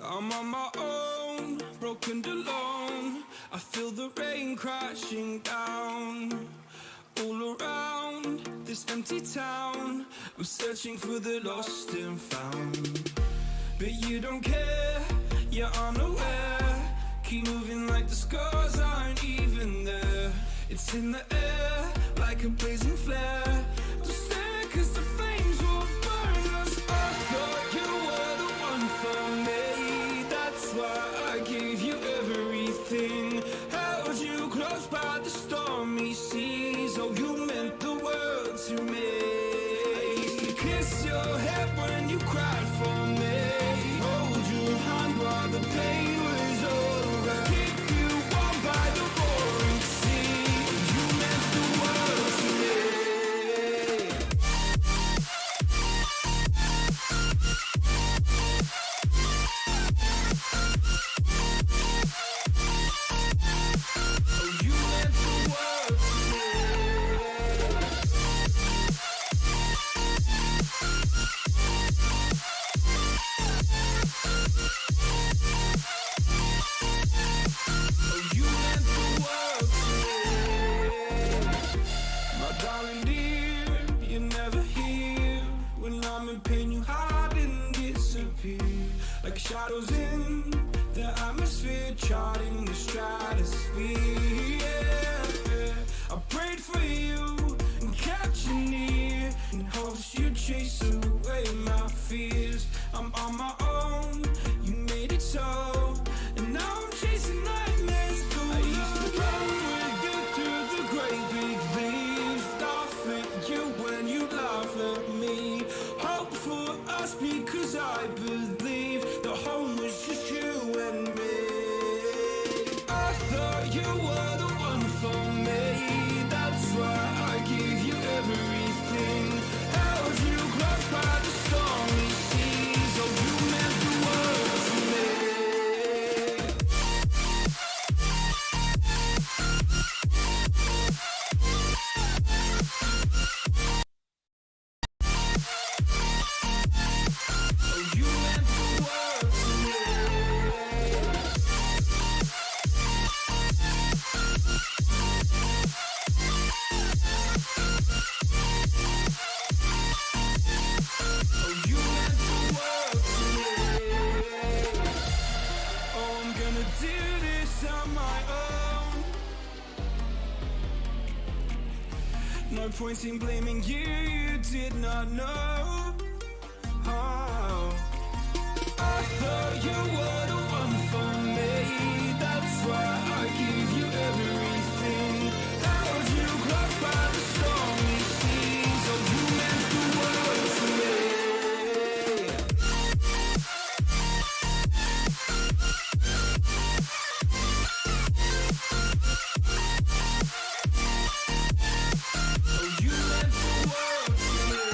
Speaker 1: I'm on my own, broken alone. I feel the rain crashing down all around this empty town. I'm searching for the lost and found, but you don't care, you're unaware. Keep moving like the scars aren't even there. It's in the air like a blazing flare. Don't stare 'cause the flames will burn us. I thought you were the one for me. That's why I gave you
Speaker 2: in the atmosphere, charting the stratosphere. Yeah. I prayed for you and kept you near in hopes you'd chase away my fears. I'm on my own, you made it so, and now I'm chasing nightmares. I used to run with you through the great big leaves, laugh at you when you laugh at me. Hope for us because I believe the home was just you and me. I thought you were the one for me, that's why I gave you everything. Held you close by the stormy seas, oh you meant the world to me. Oh you meant the world to me. Oh, you meant the world to me. Oh, I'm gonna do this on my own. No point in blaming you, you did not know. Oh, I thought you were the one for me, that's why I gave you everything. Held you close by the stormy seas, oh you meant the world to me. Oh you meant the world to me.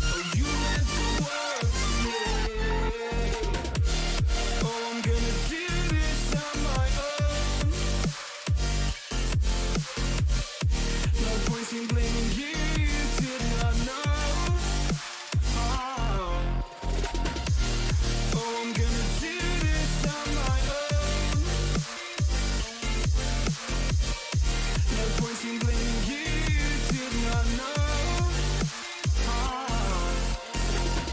Speaker 2: Oh, you meant the world to me. Oh, I'm gonna do this on my own. No point in blaming you, you did not know. Oh, I'm gonna do this on my own. No point in blaming you, you did not know.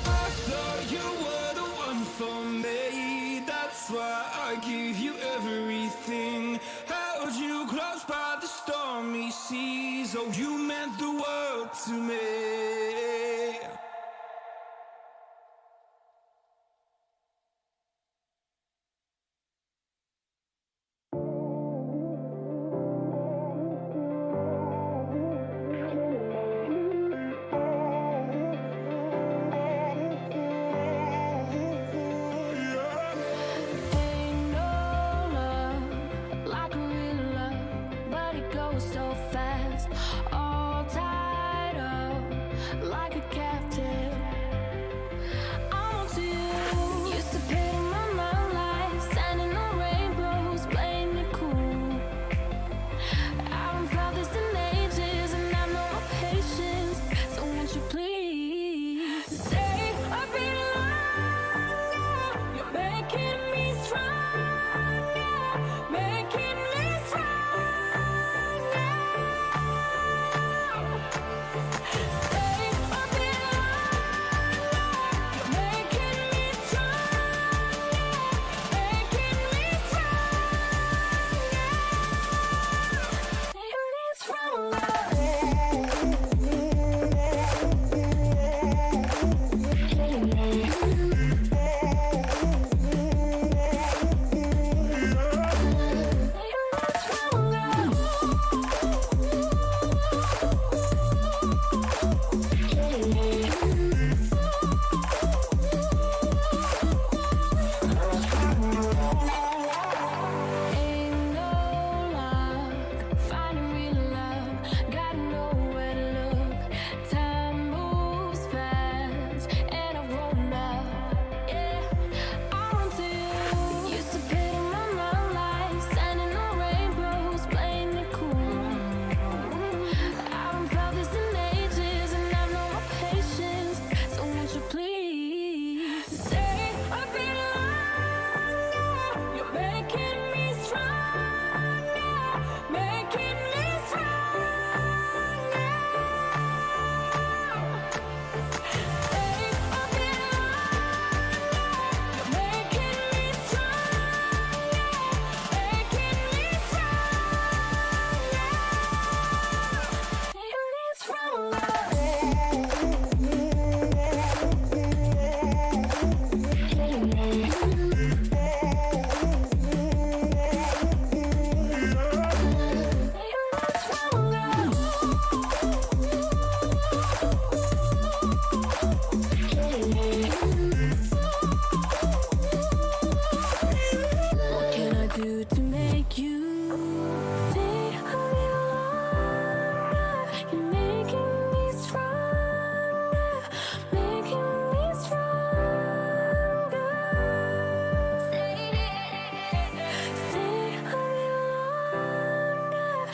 Speaker 2: I thought you were the one for me, that's why I gave you everything. Held you close by the stormy seas, oh you meant the world to me.
Speaker 5: Ain't no love like a real love, but it goes so fast. All tied up like a captive. I'm on to you. Used to pay my mind life, standing on rainbows, playing it cool. I haven't felt this in ages, and I know my patience. So won't you please stay a bit longer? You're making me stronger, making me stronger. Stay a bit longer.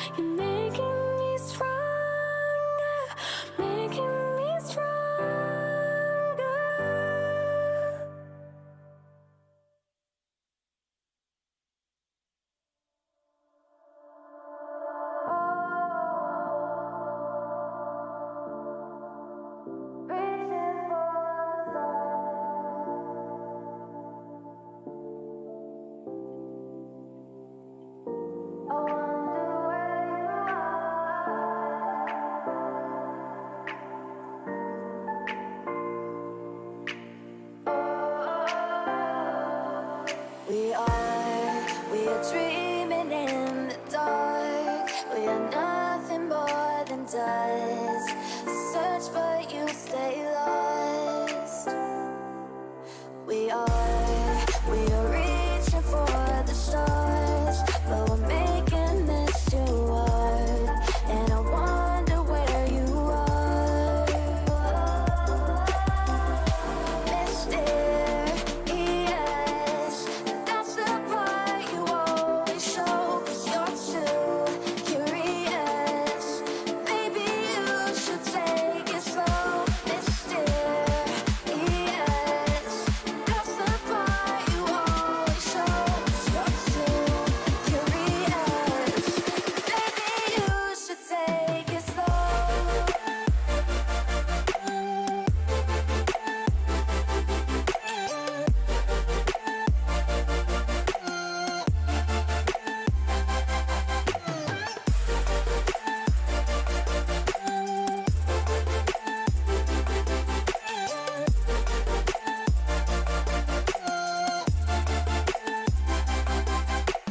Speaker 5: You're making me stronger, making me stronger. We are dreaming in the dark. We are nothing more than dust. Search but you stay lost. We are reaching for the stars, but we're making this too hard. And I wonder where you are. Mysterious, that's the part you always show. 'Cause you're too curious. Maybe you should take it slow. Mysterious, that's the part you always show. 'Cause you're too curious. Maybe you should take it slow.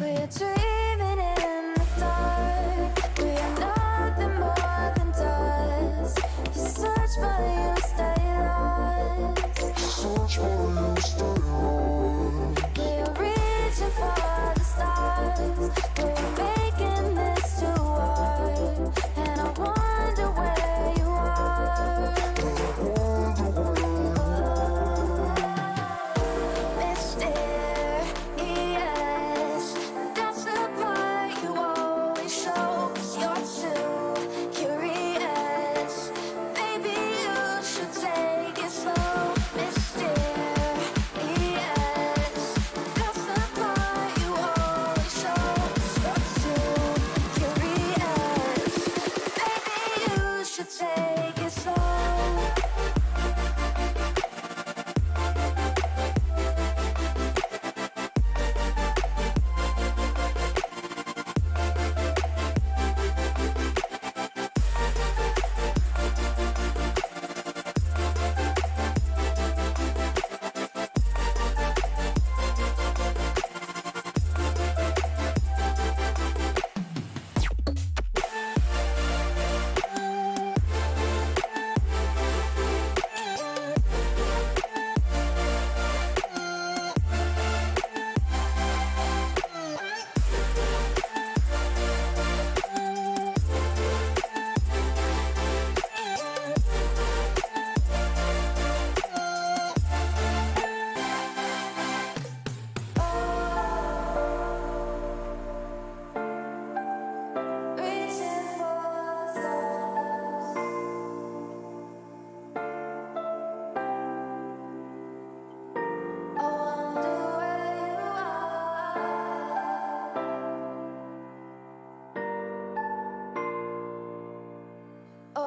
Speaker 5: We are dreaming in the dark. We are nothing more than dust. You search but you stay lost. We are reaching for the stars. We're making this too hard. And I wonder where you are. Mysterious, that's the part you always show. 'Cause you're too curious. Maybe you should take it slow. Mysterious, that's the part you always show. 'Cause you're too curious. Maybe you should take it slow. Reaching for stars. I wonder where you are. Oh.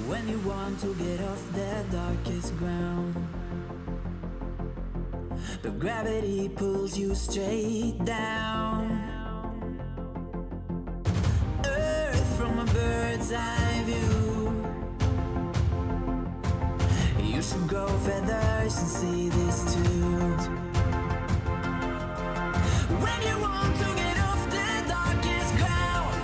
Speaker 9: When you want to get off the darkest ground, but gravity pulls you straight down. Earth from a bird's eye view. You should grow feathers and see this too. When you want to get off the darkest ground,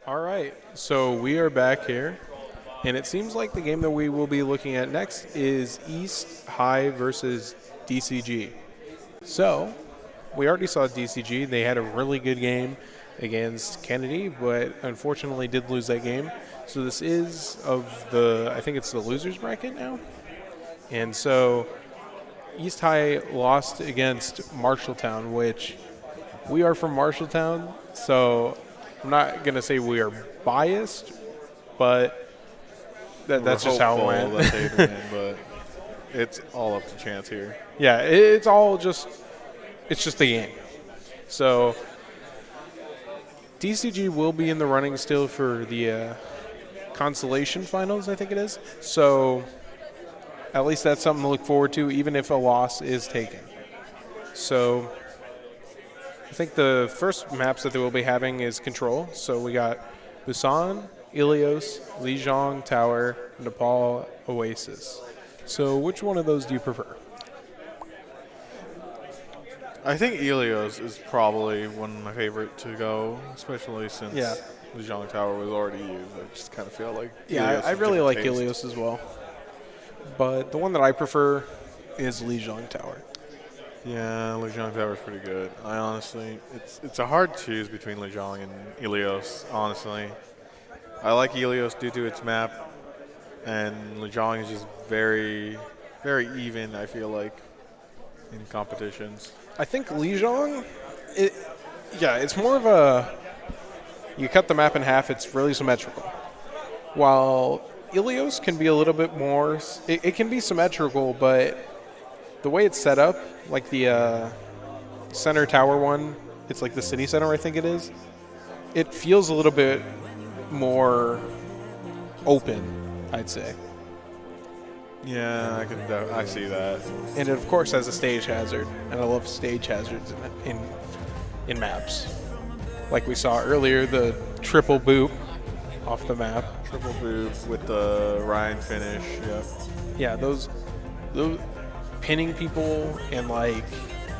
Speaker 6: All right, so we are back here, and it seems like the game that we will be looking at next is East High versus DCG. So, we already saw DCG. They had a really good game against Kennedy, but unfortunately did lose that game. So this is I think it's the losers bracket now. And so East High lost against Marshalltown, which we are from Marshalltown, so I'm not going to say we are biased, but that's just how it went.
Speaker 7: That they'd win, but it's all up to chance here.
Speaker 6: Yeah, it's just a game. So DCG will be in the running still for the consolation finals, I think it is. So at least that's something to look forward to, even if a loss is taken. So I think the first maps that they will be having is Control. So we got Busan, Ilios, Lijiang Tower, Nepal, Oasis. So which one of those do you prefer?
Speaker 7: I think Ilios is probably one of my favorite to go, especially since the Zhang Tower was already used. I just kind of feel like
Speaker 6: Yeah, I really like
Speaker 7: taste.
Speaker 6: Ilios as well. But the one that I prefer is Lijiang Tower.
Speaker 7: Yeah, Lijiang Tower is pretty good. I honestly, it's a hard choose between Lijiang and Ilios, honestly. I like Ilios due to its map, and Lijiang is just very, very even, I feel like, in competitions.
Speaker 6: I think Lijiang, it's more of a, you cut the map in half, it's really symmetrical. While Ilios can be a little bit more, it can be symmetrical, but the way it's set up, like the center tower one, it's like the city center, I think it is, it feels a little bit more open, I'd say.
Speaker 7: Yeah, I see that.
Speaker 6: And it, of course, has a stage hazard, and I love stage hazards in maps. Like we saw earlier, the triple boop off the map.
Speaker 7: Triple boop with the Ryan finish, yep.
Speaker 6: Yeah, those pinning people and like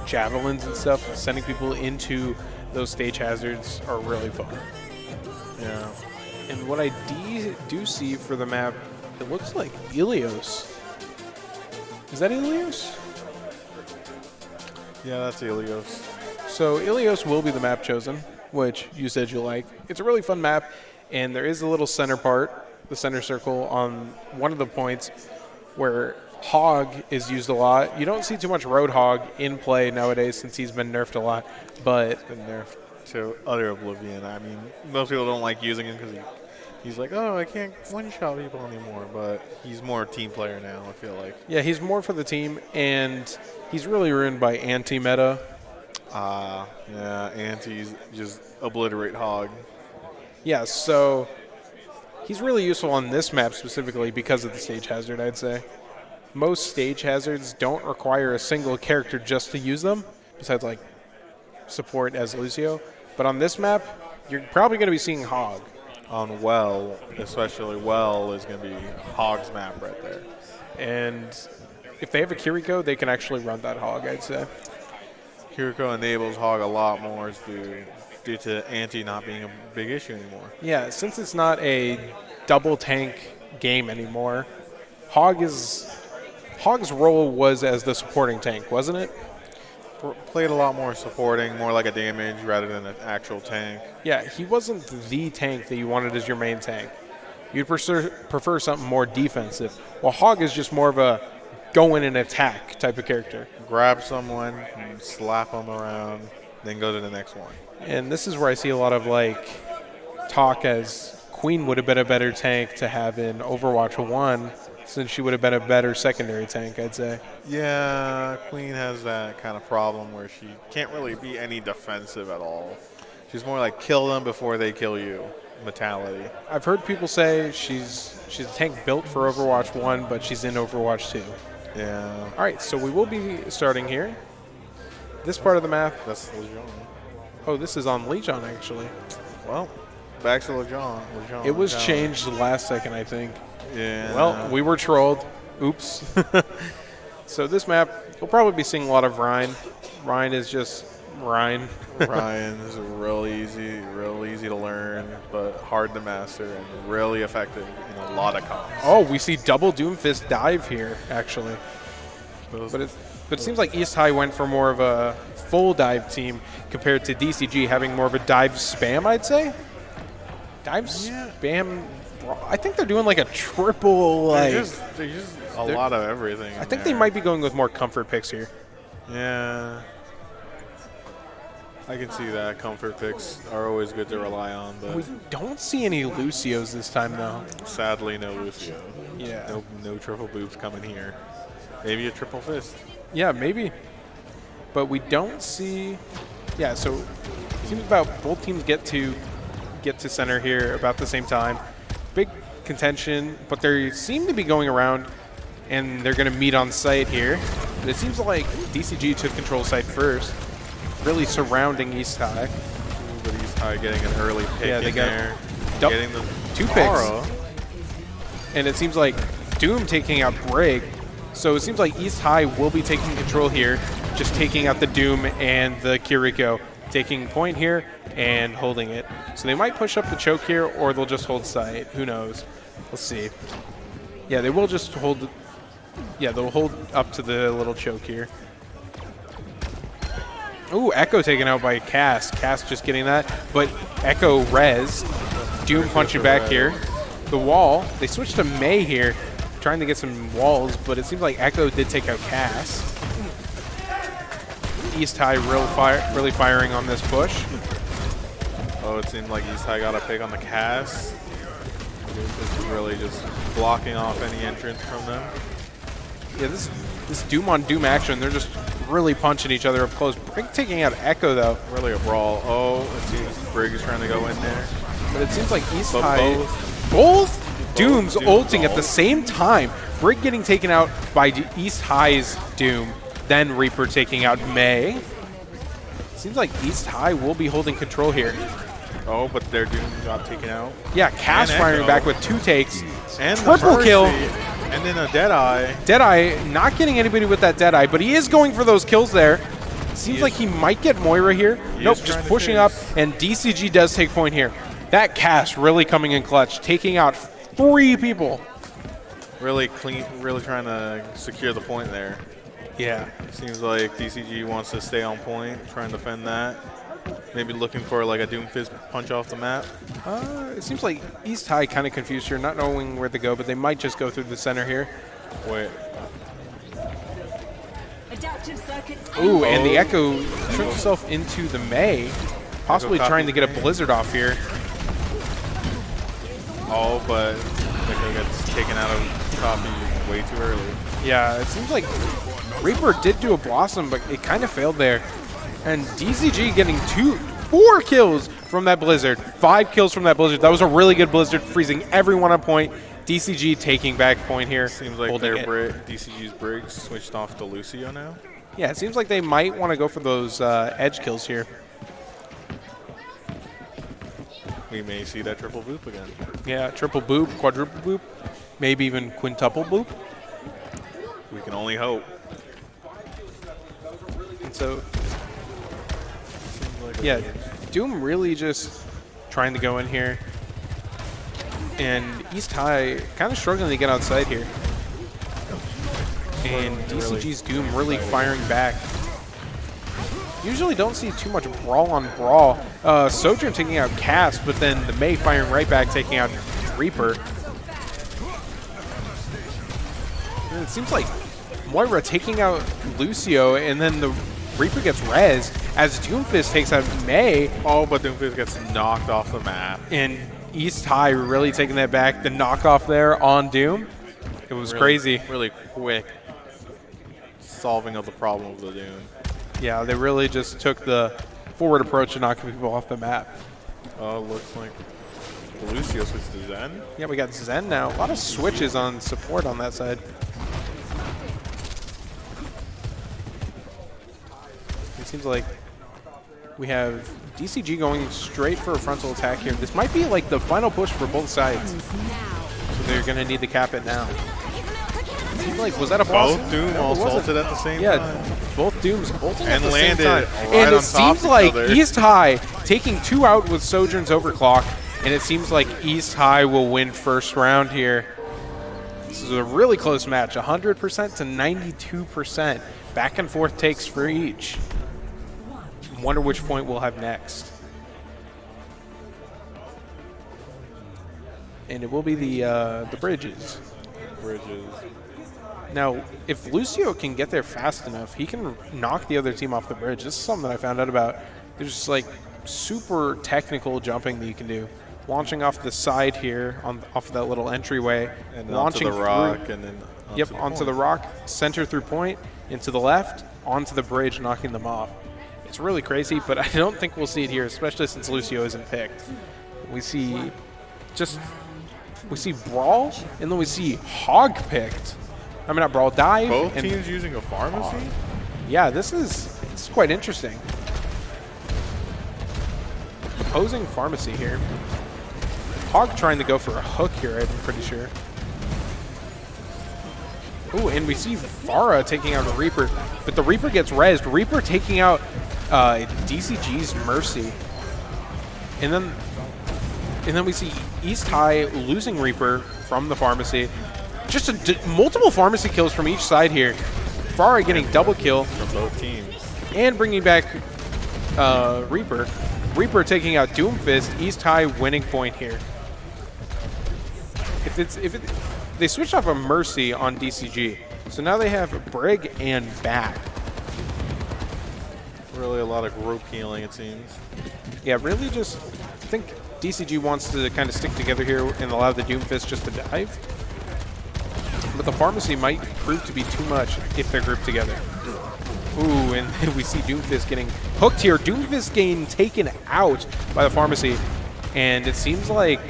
Speaker 6: javelins and stuff, sending people into those stage hazards are really fun.
Speaker 7: Yeah.
Speaker 6: And what I do see for the map, it looks like Ilios. Is that Ilios?
Speaker 7: Yeah, that's Ilios.
Speaker 6: So Ilios will be the map chosen, which you said you like. It's a really fun map, and there is a little center part, the center circle, on one of the points where Hog is used a lot. You don't see too much Roadhog in play nowadays since he's been nerfed a lot, but
Speaker 7: It's been nerfed to utter oblivion. I mean, most people don't like using him because he's like, oh, I can't one-shot people anymore, but he's more a team player now, I feel like.
Speaker 6: yeah, he's more for the team, and he's really ruined by anti-meta.
Speaker 7: Yeah, antis just obliterate Hog.
Speaker 6: Yeah, so he's really useful on this map specifically because of the stage hazard, I'd say. Most stage hazards don't require a single character just to use them, besides like support as Lucio. But on this map, you're probably going to be seeing Hog.
Speaker 7: On Well, especially Well, is going to be Hog's map right there.
Speaker 6: And if they have a Kiriko, they can actually run that Hog, I'd say.
Speaker 7: Kiriko enables Hog a lot more due to anti not being a big issue anymore.
Speaker 6: Yeah, since it's not a double tank game anymore, Hog's role was as the supporting tank, wasn't it?
Speaker 7: Played a lot more supporting, more like a damage rather than an actual tank.
Speaker 6: Yeah, he wasn't the tank that you wanted as your main tank. You'd prefer something more defensive. While Hog is just more of a go in and attack type of character.
Speaker 7: Grab someone, slap them around, then go to the next one.
Speaker 6: And this is where I see a lot of like talk as Queen would have been a better tank to have in Overwatch 1 since she would have been a better secondary tank, I'd say.
Speaker 7: Yeah, Queen has that kind of problem where she can't really be any defensive at all. She's more like kill them before they kill you mentality.
Speaker 6: I've heard people say she's a tank built for Overwatch 1, but she's in Overwatch 2.
Speaker 7: Yeah.
Speaker 6: All right, so we will be starting here. This part of the map.
Speaker 7: That's Legion.
Speaker 6: Oh, this is on Legion, actually.
Speaker 7: Well, back to Legion.
Speaker 6: It was changed the last second, I think.
Speaker 7: Yeah.
Speaker 6: Well, we were trolled. Oops. So this map, we'll probably be seeing a lot of Rhine. Rhine is just Ryan.
Speaker 7: Ryan is real easy to learn, but hard to master and really effective in a lot of comps.
Speaker 6: Oh, we see double Doomfist dive here, actually. But it seems like East High went for more of a full dive team compared to DCG having more of a dive spam, I'd say. Dive spam. I think they're doing like a triple, like.
Speaker 7: They're just a lot of everything.
Speaker 6: I think they might be going with more comfort picks here.
Speaker 7: Yeah. I can see that. Comfort picks are always good to rely on, but
Speaker 6: We don't see any Lucios this time, though.
Speaker 7: sadly, no Lucio.
Speaker 6: Yeah.
Speaker 7: No triple boots coming here. Maybe a triple fist.
Speaker 6: Yeah, maybe. But we don't see. Yeah, so it seems about both teams get to center here about the same time. Big contention, but they seem to be going around, and they're going to meet on site here. But it seems like DCG took control site first, really surrounding East High.
Speaker 7: But East High getting an early pick
Speaker 6: Yeah, they
Speaker 7: in
Speaker 6: got
Speaker 7: there.
Speaker 6: dou-
Speaker 7: Getting the
Speaker 6: 2 picks.
Speaker 7: Tara.
Speaker 6: And it seems like Doom taking out Brig. So it seems like East High will be taking control here, just taking out the Doom and the Kiriko, taking point here and holding it. So they might push up the choke here, or they'll just hold site. Who knows? We'll see. Yeah, they will just hold. Yeah, they'll hold up to the little choke here. Ooh, Echo taken out by Cass. Cass just getting that. But Echo res. Doom punching back here. The wall. They switched to May here, trying to get some walls, but it seems like Echo did take out Cass. East High really firing on this push.
Speaker 7: Oh, it seemed like East High got a pick on the cast. It's really just blocking off any entrance from them.
Speaker 6: Yeah, this Doom on Doom action, they're just really punching each other up close. Brig taking out Echo, though.
Speaker 7: Really a brawl. Oh, it seems Brig is trying to go in there.
Speaker 6: But it seems like East
Speaker 7: But
Speaker 6: High... Both Dooms
Speaker 7: Dooms
Speaker 6: ulting at the
Speaker 7: ult.
Speaker 6: same time. Brig getting taken out by East High's Doom, then Reaper taking out May. Seems like East High will be holding control here.
Speaker 7: Oh, but their Doom got taken out.
Speaker 6: Yeah, Cass
Speaker 7: And
Speaker 6: firing
Speaker 7: Echo.
Speaker 6: back with 2 takes.
Speaker 7: And the
Speaker 6: Triple
Speaker 7: Mercy.
Speaker 6: kill.
Speaker 7: And then a Deadeye.
Speaker 6: Deadeye not getting anybody with that Deadeye, but he is going for those kills there. Seems like he might get Moira here. Nope,
Speaker 7: is
Speaker 6: just
Speaker 7: trying to
Speaker 6: pushing up,
Speaker 7: chase.
Speaker 6: and DCG does take point here. That Cass really coming in clutch, taking out 3 people.
Speaker 7: Really clean, really trying to secure the point there.
Speaker 6: Yeah.
Speaker 7: Seems like DCG wants to stay on point, trying to defend that. Maybe looking for like a Doomfist punch off the map.
Speaker 6: It seems like East High kind of confused here, not knowing where to go, but they might just go through the center here.
Speaker 7: Wait.
Speaker 6: Ooh, and the Echo trips himself into the May, possibly
Speaker 7: Echo
Speaker 6: trying to get a
Speaker 7: copies
Speaker 6: Blizzard off here.
Speaker 7: Oh, but Echo gets taken out of copy way too early.
Speaker 6: Yeah, it seems like Reaper did do a Blossom, but it kind of failed there. And DCG getting 4 kills from that Blizzard. 5 kills from that Blizzard. That was a really good Blizzard, freezing everyone on point. DCG taking back point here.
Speaker 7: Seems like
Speaker 6: holding
Speaker 7: their
Speaker 6: it.
Speaker 7: DCG's Briggs switched off to Lucio now.
Speaker 6: Yeah, it seems like they might want to go for those edge kills here.
Speaker 7: We may see that triple boop again.
Speaker 6: Yeah, triple boop, quadruple boop, maybe even quintuple boop.
Speaker 7: We can only hope.
Speaker 6: And so, yeah, Doom really just trying to go in here. And East High kind of struggling to get outside here. And DCG's Doom really firing back. Usually don't see too much brawl on brawl. Sojourn taking out Cass, but then the May firing right back, taking out Reaper. And it seems like Moira taking out Lucio, and then the Reaper gets res as Doomfist takes out May.
Speaker 7: Oh, but Doomfist gets knocked off the map.
Speaker 6: And East High really taking that back. The knockoff there on Doom. It was crazy.
Speaker 7: Really quick solving of the problem of the Doom.
Speaker 6: Yeah, they really just took the forward approach to knocking people off the map.
Speaker 7: Oh, looks like Lucio switched to Zen.
Speaker 6: Yeah, we got Zen now. A lot of switches on support on that side. It seems like we have DCG going straight for a frontal attack here. This might be like the final push for both sides. So they're going to need to cap it now. seemed like, was that a boss?
Speaker 7: Both Doom
Speaker 6: No, it
Speaker 7: also
Speaker 6: wasn't.
Speaker 7: ulted at the same
Speaker 6: Yeah,
Speaker 7: time.
Speaker 6: both Dooms ulting at
Speaker 7: And
Speaker 6: the
Speaker 7: landed
Speaker 6: same time.
Speaker 7: right
Speaker 6: And
Speaker 7: on
Speaker 6: it
Speaker 7: top
Speaker 6: seems
Speaker 7: of
Speaker 6: like
Speaker 7: each other.
Speaker 6: East High taking 2 out with Sojourn's Overclock, and it seems like East High will win first round here. This is a really close match, 100% to 92%. Back and forth takes for each. Wonder which point we'll have next. And it will be the bridges.
Speaker 7: Bridges.
Speaker 6: Now, if Lucio can get there fast enough, he can knock the other team off the bridge. This is something that I found out about. There's like super technical jumping that you can do. Launching off the side here, off of that little entryway.
Speaker 7: And
Speaker 6: launching
Speaker 7: onto the rock, and then
Speaker 6: onto the rock, center through point, into the left, onto the bridge, knocking them off. It's really crazy, but I don't think we'll see it here, especially since Lucio isn't picked. We see Brawl, and then we see Hog picked. I mean, not Brawl, Dive.
Speaker 7: Both teams using a pharmacy?
Speaker 6: Yeah, this is quite interesting. Opposing pharmacy here. Hog trying to go for a hook here, I'm pretty sure. Ooh, and we see Farah taking out a Reaper, but the Reaper gets rezzed. Reaper taking out DCG's Mercy. And then we see East High losing Reaper from the pharmacy. Just multiple pharmacy kills from each side here. Farah getting double kill.
Speaker 7: From both teams.
Speaker 6: And bringing back Reaper. Reaper taking out Doomfist. East High winning point here. They switched off a Mercy on DCG. So now they have Brig and Bat.
Speaker 7: Really a lot of group healing, it seems.
Speaker 6: Yeah, really just, I think DCG wants to kind of stick together here and allow the Doomfist just to dive. But the pharmacy might prove to be too much if they're grouped together. Ooh, and we see Doomfist getting hooked here. Doomfist getting taken out by the pharmacy. And it seems like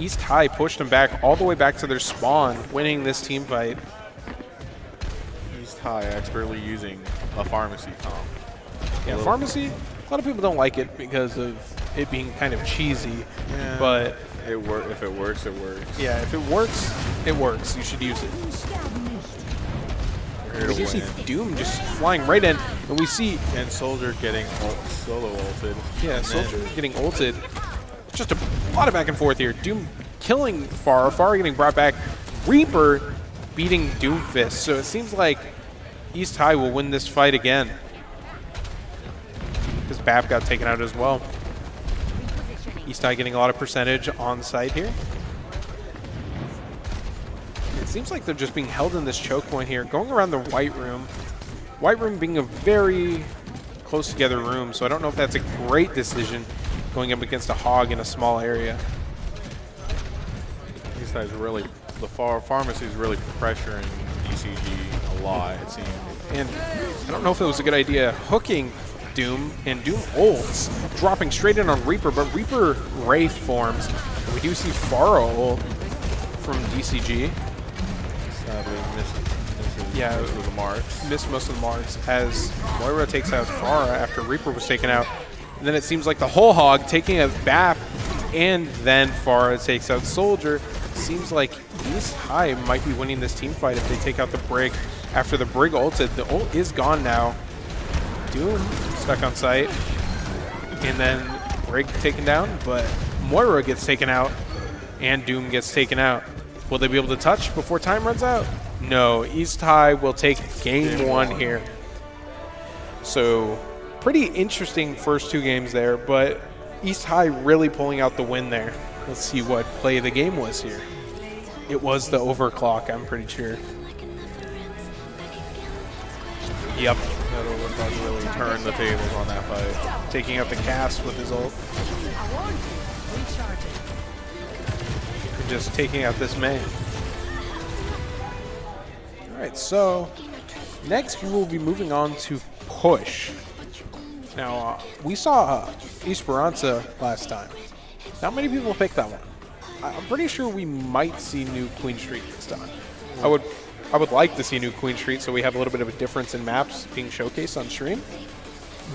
Speaker 6: East High pushed them back all the way back to their spawn, winning this team fight.
Speaker 7: East High expertly using a pharmacy comp.
Speaker 6: Yeah, pharmacy, a lot of people don't like it because of it being kind of cheesy.
Speaker 7: Yeah,
Speaker 6: but
Speaker 7: if it works, it works.
Speaker 6: Yeah, if it works, it works. You should use it. We do see Doom just flying right in, and we see...
Speaker 7: And Soldier getting solo ulted.
Speaker 6: Yeah, Soldier getting ulted. Just a lot of back and forth here. Doom killing Farah. Farah getting brought back. Reaper beating Doomfist. So it seems like East High will win this fight again. Because Bap got taken out as well. East High getting a lot of percentage on site here. It seems like they're just being held in this choke point here. Going around the White Room. White Room being a very close together room, so I don't know if that's a great decision going up against a Hog in a small area.
Speaker 7: These guys really, the pharmacy is really pressuring DCG a lot, it seems.
Speaker 6: And I don't know if it was a good idea hooking Doom, and Doom ults, dropping straight in on Reaper, but Reaper Wraith forms. And we do see Farah ult from DCG.
Speaker 7: Sadly,
Speaker 6: misses
Speaker 7: the marks.
Speaker 6: Missed most of the marks as Moira takes out Farah after Reaper was taken out. And then it seems like the whole Hog taking a BAP, and then Farah takes out Soldier. Seems like East High might be winning this team fight if they take out the Brig. After the Brig ulted, the ult is gone now. Doom stuck on site, and then Brig taken down, but Moira gets taken out, and Doom gets taken out. Will they be able to touch before time runs out? No, East High will take game one here. So pretty interesting first two games there, but East High really pulling out the win there. Let's see what play of the game was here. It was the overclock, I'm pretty sure. Yep.
Speaker 7: That overclock really turned the tables on that fight.
Speaker 6: Taking out the cast with his ult. And just taking out this man. Alright, so next we will be moving on to Push. Now, we saw Esperanza last time. Not many people picked that one. I'm pretty sure we might see new Queen Street this time. I would like to see new Queen Street so we have a little bit of a difference in maps being showcased on stream.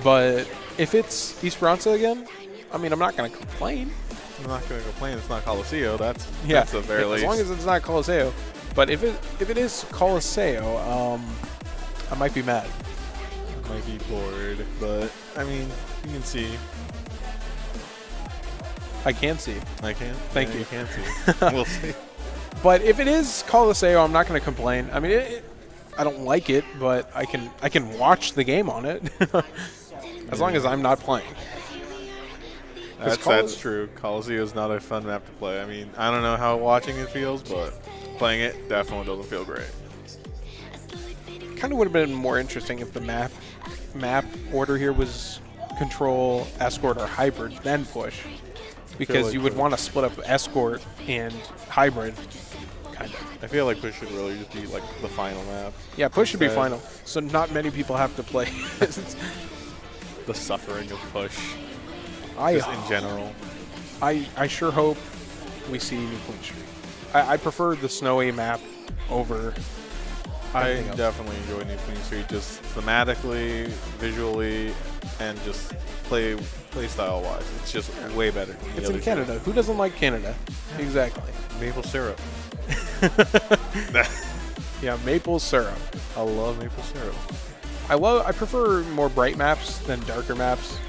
Speaker 6: But if it's Esperanza again, I mean, I'm not going to complain.
Speaker 7: I'm not going to complain. It's not Coliseo. That's a fairly...
Speaker 6: As long as it's not Coliseo. But if it is Colosseo, I might be mad.
Speaker 7: Might be bored, but I mean, you can see.
Speaker 6: I can see.
Speaker 7: I can.
Speaker 6: Thank you.
Speaker 7: You can see. We'll see.
Speaker 6: But if it is Colosseo, I'm not going to complain. I mean, I don't like it, but I can watch the game on it as long as I'm not playing.
Speaker 7: That's true. Colosseo is not a fun map to play. I mean, I don't know how watching it feels, but playing it definitely doesn't feel great.
Speaker 6: Kind of would have been more interesting if the map order here was control, escort, or hybrid, then push. Because
Speaker 7: like
Speaker 6: you would want to split up escort and hybrid, kind of.
Speaker 7: I feel like push should really just be like the final map.
Speaker 6: Yeah, push should be final. So not many people have to play.
Speaker 7: The suffering of push.
Speaker 6: Just
Speaker 7: in general.
Speaker 6: I sure hope we see New Queen Street. I prefer the snowy map over.
Speaker 7: I definitely enjoy New Queen Street, just thematically, visually, and just play style wise. It's just way better.
Speaker 6: It's in Canada. Who doesn't like Canada? Yeah. Exactly.
Speaker 7: Maple syrup.
Speaker 6: Yeah, maple syrup.
Speaker 7: I love maple syrup.
Speaker 6: I prefer more bright maps than darker maps.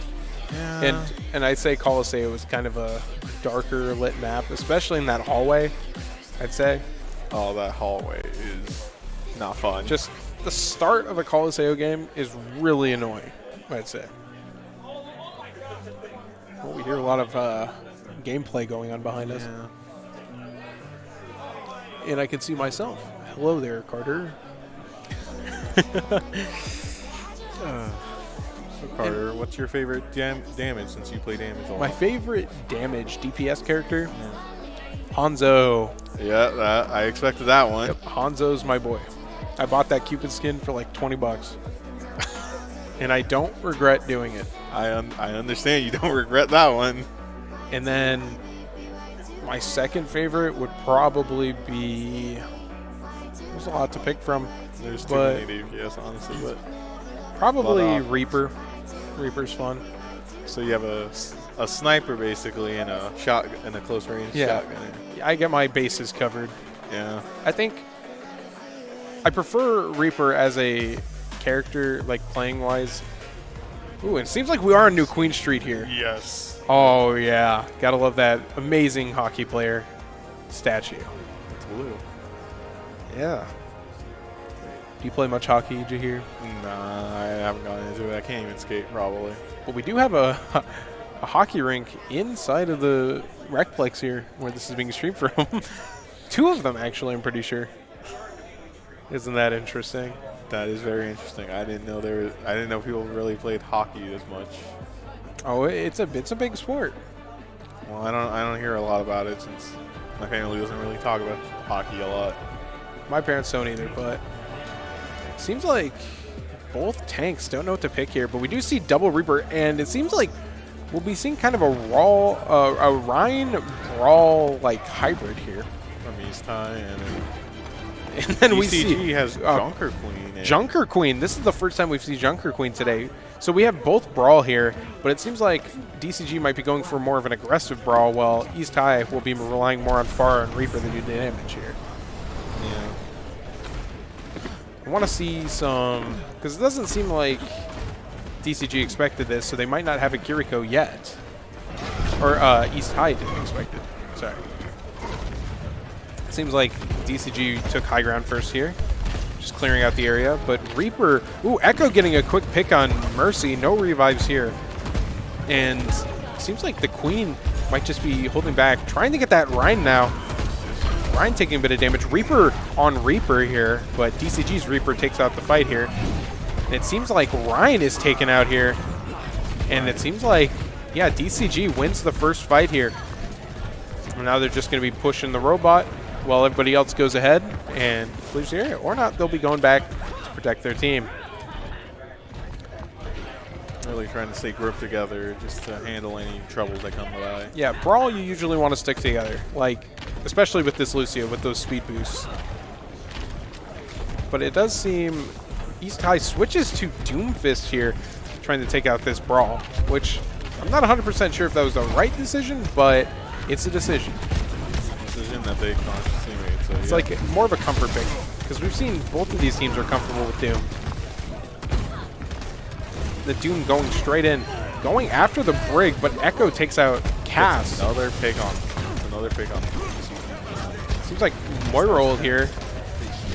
Speaker 7: Yeah.
Speaker 6: And I'd say Colosseo is kind of a darker lit map, especially in that hallway, I'd say.
Speaker 7: Oh, that hallway is not fun.
Speaker 6: Just the start of a Colosseo game is really annoying, I'd say. Well, we hear a lot of gameplay going on behind us. And I can see myself. Hello there, Carter.
Speaker 7: So Carter, what's your favorite damage since you play damage a lot?
Speaker 6: My favorite damage DPS character? Hanzo.
Speaker 7: Yeah, I expected that one.
Speaker 6: Yep, Hanzo's my boy. I bought that Cupid skin for like 20 bucks. And I don't regret doing it.
Speaker 7: I understand you don't regret that one.
Speaker 6: And then my second favorite would probably be... There's a lot to pick from.
Speaker 7: There's too many DPS, honestly, but...
Speaker 6: Probably Reaper. Reaper's fun.
Speaker 7: So you have a sniper basically and a shot and a close range shotgun.
Speaker 6: I get my bases covered.
Speaker 7: Yeah.
Speaker 6: I think I prefer Reaper as a character, like playing wise. Ooh, it seems like we are on New Queen Street here.
Speaker 7: Yes.
Speaker 6: Oh yeah, gotta love that amazing hockey player statue.
Speaker 7: It's blue.
Speaker 6: Yeah. Do you play much hockey, Jahir?
Speaker 7: Nah, I haven't gotten into it. I can't even skate, probably.
Speaker 6: Well, we do have a hockey rink inside of the Recplex here, where this is being streamed from. 2 of them, actually, I'm pretty sure. Isn't that interesting?
Speaker 7: That is very interesting. I didn't know people really played hockey as much.
Speaker 6: Oh, it's a big sport.
Speaker 7: Well, I don't hear a lot about it since my family doesn't really talk about hockey a lot.
Speaker 6: My parents don't either, but seems like both tanks don't know what to pick here, but we do see double Reaper, and it seems like we'll be seeing kind of a Ryan Brawl like hybrid here
Speaker 7: from Iahsea,
Speaker 6: and then we
Speaker 7: DCG
Speaker 6: see
Speaker 7: has Junker Queen.
Speaker 6: Junker Queen. This is the first time we've seen Junker Queen today. So we have both Brawl here, but it seems like DCG might be going for more of an aggressive Brawl, while Iahsea will be relying more on Pharah and Reaper to do damage here.
Speaker 7: Yeah.
Speaker 6: I want to see some, because it doesn't seem like DCG expected this, so they might not have a Kiriko yet. Or Iahsea didn't expect it. Sorry. It seems like DCG took high ground first here, just clearing out the area. But Reaper, ooh, Echo getting a quick pick on Mercy. No revives here. And seems like the Queen might just be holding back, trying to get that Rhine now. Rhine taking a bit of damage. Reaper on Reaper here, but DCG's Reaper takes out the fight here. And it seems like Rhine is taken out here. And it seems like, yeah, DCG wins the first fight here. And now they're just going to be pushing the robot while everybody else goes ahead and clears the area. Or not, they'll be going back to protect their team.
Speaker 7: Really trying to stay grouped together just to handle any troubles that come by.
Speaker 6: Yeah, Brawl, you usually want to stick together. Like, especially with this Lucio, with those speed boosts. But it does seem Iahsea switches to Doomfist here, trying to take out this Brawl, which I'm not 100% sure if that was the right decision, but it's a decision.
Speaker 7: Decision that they consciously made. so.
Speaker 6: It's like more of a comfort pick because we've seen both of these teams are comfortable with Doom. The Doom going straight in, going after the Brig, but Echo takes out Cass.
Speaker 7: Another pick on. Another pick on.
Speaker 6: Seems like Moira ult here.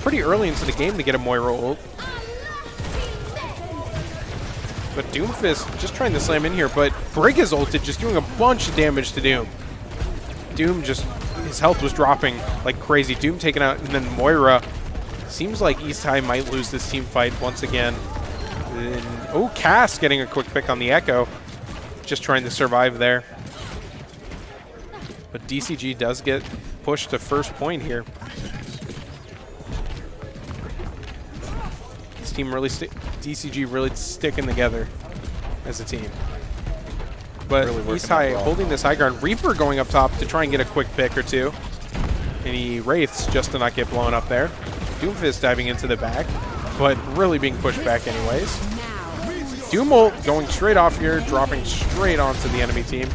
Speaker 6: Pretty early into the game to get a Moira ult. But Doomfist just trying to slam in here, but Brig is ulted, just doing a bunch of damage to Doom. Doom just, his health was dropping like crazy. Doom taken out, and then Moira. Seems like Iahsea might lose this team fight once again. And, oh, Cass getting a quick pick on the Echo. Just trying to survive there. But DCG does get pushed to first point here. This team really, DCG really sticking together as a team. But really Iahsea holding this high ground. Reaper going up top to try and get a quick pick or two. And he wraiths just to not get blown up there. Doomfist diving into the back, but really being pushed back anyways. Doom ult going straight off here, dropping straight onto the enemy team.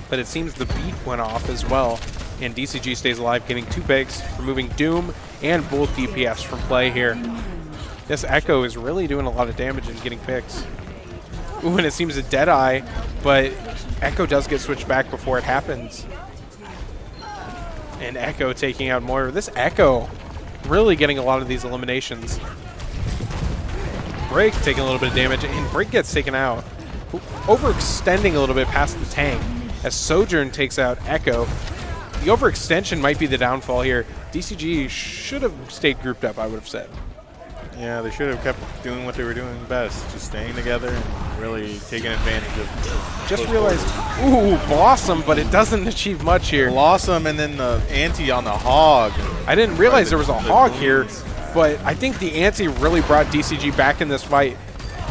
Speaker 6: But it seems the beat went off as well. And DCG stays alive, getting 2 picks, removing Doom and both DPS from play here. This Echo is really doing a lot of damage and getting picks. Ooh, and it seems a Deadeye, but Echo does get switched back before it happens. And Echo taking out Moira. This Echo really getting a lot of these eliminations. Brig taking a little bit of damage, and Brig gets taken out. Overextending a little bit past the tank as Sojourn takes out Echo. The overextension might be the downfall here. DCG should have stayed grouped up, I would have said.
Speaker 7: Yeah, they should have kept doing what they were doing best, just staying together and really taking advantage of.
Speaker 6: Just realized, ooh, Blossom, but it doesn't achieve much here.
Speaker 7: Blossom and then the anti on the Hog.
Speaker 6: I didn't realize there was a Hog here, but I think the anti really brought DCG back in this fight.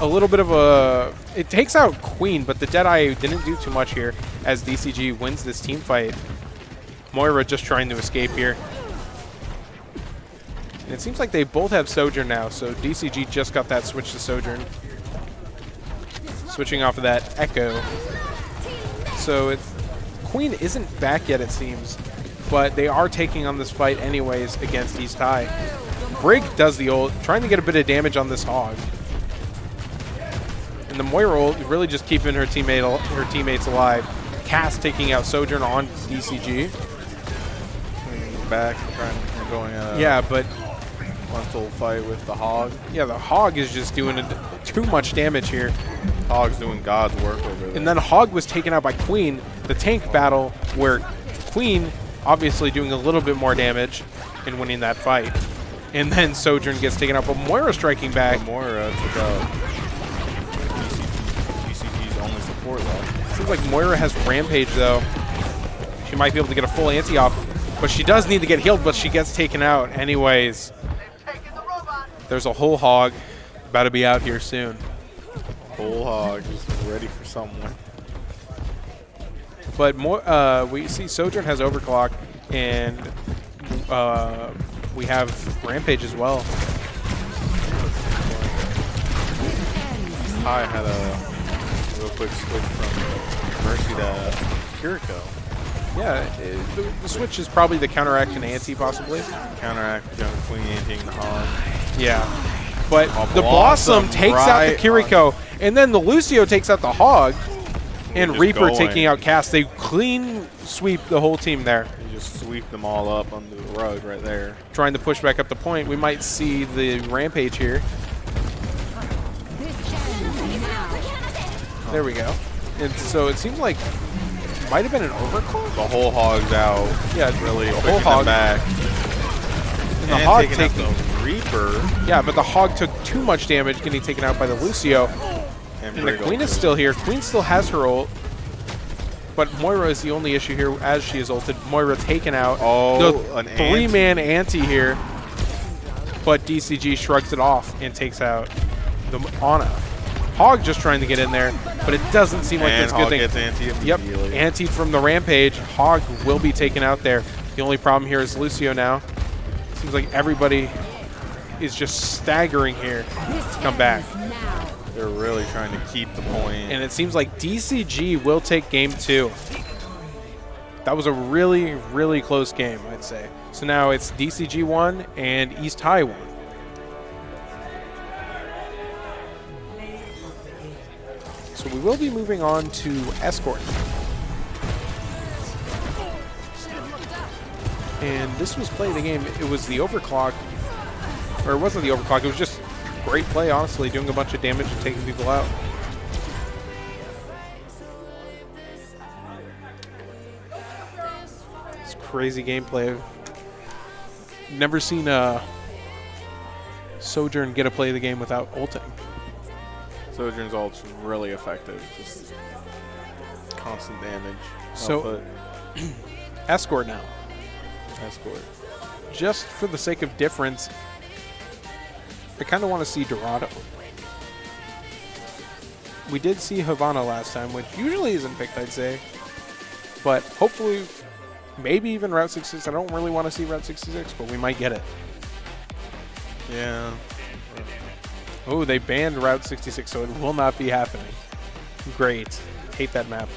Speaker 6: A little bit of a, it takes out Queen, but the Deadeye didn't do too much here as DCG wins this team fight. Moira just trying to escape here. And it seems like they both have Sojourn now, so DCG just got that switch to Sojourn. Switching off of that Echo. So Queen isn't back yet, it seems, but they are taking on this fight anyways against Iahsea. Brig does the ult, trying to get a bit of damage on this Hog. And the Moira ult really just keeping her teammates alive. Cass taking out Sojourn on DCG.
Speaker 7: Back, going
Speaker 6: yeah, but
Speaker 7: frontal fight with the Hog.
Speaker 6: Yeah, the Hog is just doing too much damage here.
Speaker 7: Hog's doing God's work over there.
Speaker 6: And then Hog was taken out by Queen. The tank battle where Queen obviously doing a little bit more damage and winning that fight. And then Sojourn gets taken out, but Moira striking back.
Speaker 7: Moira took out DCG's only support left.
Speaker 6: Seems like Moira has Rampage though. She might be able to get a full anti off, but she does need to get healed, but she gets taken out anyways. There's a whole Hog about to be out here soon.
Speaker 7: Whole Hog is ready for someone.
Speaker 6: But we see Sojourn has Overclock, and we have Rampage as well.
Speaker 7: I had a real quick switch from Mercy to Kiriko.
Speaker 6: Yeah, the switch is probably the counteraction anti, possibly.
Speaker 7: Counteract Queen anti-ing the Hog.
Speaker 6: Yeah. But the Blossom takes out the Kiriko, and then the Lucio takes out the Hog, and Reaper taking out Cass. They clean sweep the whole team there.
Speaker 7: You just sweep them all up under the rug right there.
Speaker 6: Trying to push back up the point. We might see the Rampage here. There we go. And so it seems like it might have been an overclock.
Speaker 7: The whole Hog's out.
Speaker 6: Yeah,
Speaker 7: really
Speaker 6: the whole Hog
Speaker 7: back.
Speaker 6: And the Hog
Speaker 7: taking the Reaper.
Speaker 6: Yeah, but the Hog took too much damage getting taken out by the Lucio. And the Queen is still here. Queen still has her ult. But Moira is the only issue here as she is ulted. Moira taken out.
Speaker 7: Oh,
Speaker 6: the 3-man anti here. But DCG shrugs it off and takes out the Ana. Hog just trying to get in there, but it doesn't seem like that's a good thing.
Speaker 7: Gets anti immediately.
Speaker 6: Yep, anti from the Rampage. Hog will be taken out there. The only problem here is Lucio now. Seems like everybody is just staggering here to come back.
Speaker 7: They're really trying to keep the point.
Speaker 6: And it seems like DCG will take game 2. That was a really, really close game, I'd say. So now it's DCG 1 and East High 1. So we will be moving on to Escort. And this was play of the game. It was the overclock. Or it wasn't the overclock. It was just great play, honestly, doing a bunch of damage and taking people out. It's crazy gameplay. Never seen Sojourn get a play of the game without ulting.
Speaker 7: Sojourn's ult's really effective. Just constant damage.
Speaker 6: So, Escort now.
Speaker 7: Escort.
Speaker 6: Just for the sake of difference, I kind of want to see Dorado. We did see Havana last time, which usually isn't picked, I'd say. But hopefully, maybe even Route 66. I don't really want to see Route 66, but we might get it.
Speaker 7: Yeah.
Speaker 6: Oh, they banned Route 66, so it will not be happening. Great. Hate that map.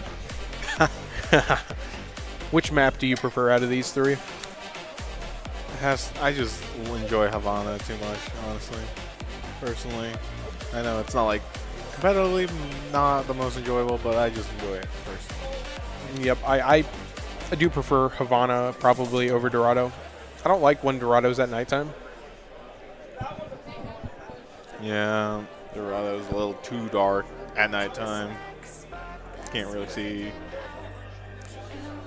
Speaker 6: Which map do you prefer out of these three?
Speaker 7: I just enjoy Havana too much, honestly. Personally. I know it's not like competitively not the most enjoyable, but I just enjoy it personally.
Speaker 6: Yep, I do prefer Havana probably over Dorado. I don't like when Dorado's at nighttime.
Speaker 7: Yeah, Dorado's a little too dark at nighttime. Can't really see.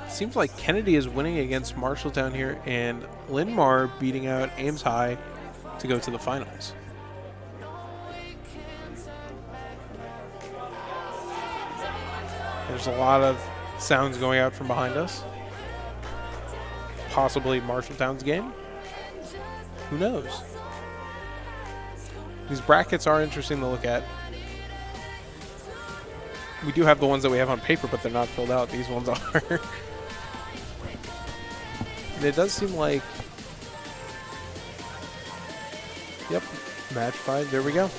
Speaker 6: Seems like Kennedy is winning against Marshalltown here, and Linmar beating out Ames High to go to the finals. There's a lot of sounds going out from behind us. Possibly Marshalltown's game. Who knows? These brackets are interesting to look at. We do have the ones that we have on paper, but they're not filled out. These ones are. And it does seem like... Yep, match 5. There we go. All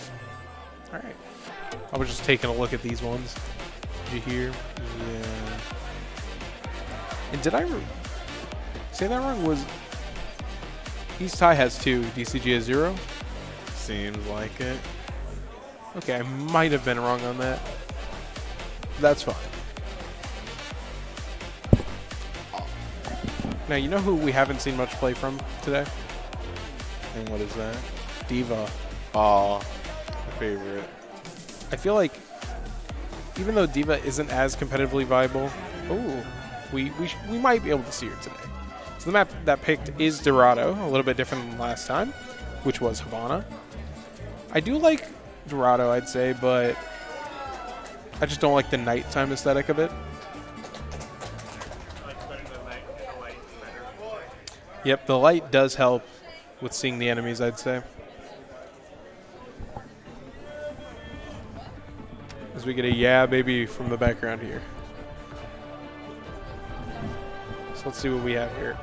Speaker 6: right. I was just taking a look at these ones. Did you hear? Yeah. And did I say that wrong? Was East High has 2, DCG has 0?
Speaker 7: Seems like it.
Speaker 6: Okay, I might have been wrong on that. That's fine. Now, you know who we haven't seen much play from today?
Speaker 7: And what is that?
Speaker 6: Diva.
Speaker 7: Oh, my favorite.
Speaker 6: I feel like even though Diva isn't as competitively viable, we might be able to see her today. So the map that picked is Dorado, a little bit different than last time, which was Havana. I do like Dorado, I'd say, but I just don't like the nighttime aesthetic of it. Yep, the light does help with seeing the enemies, I'd say. As we get a yeah baby from the background here. So let's see what we have here.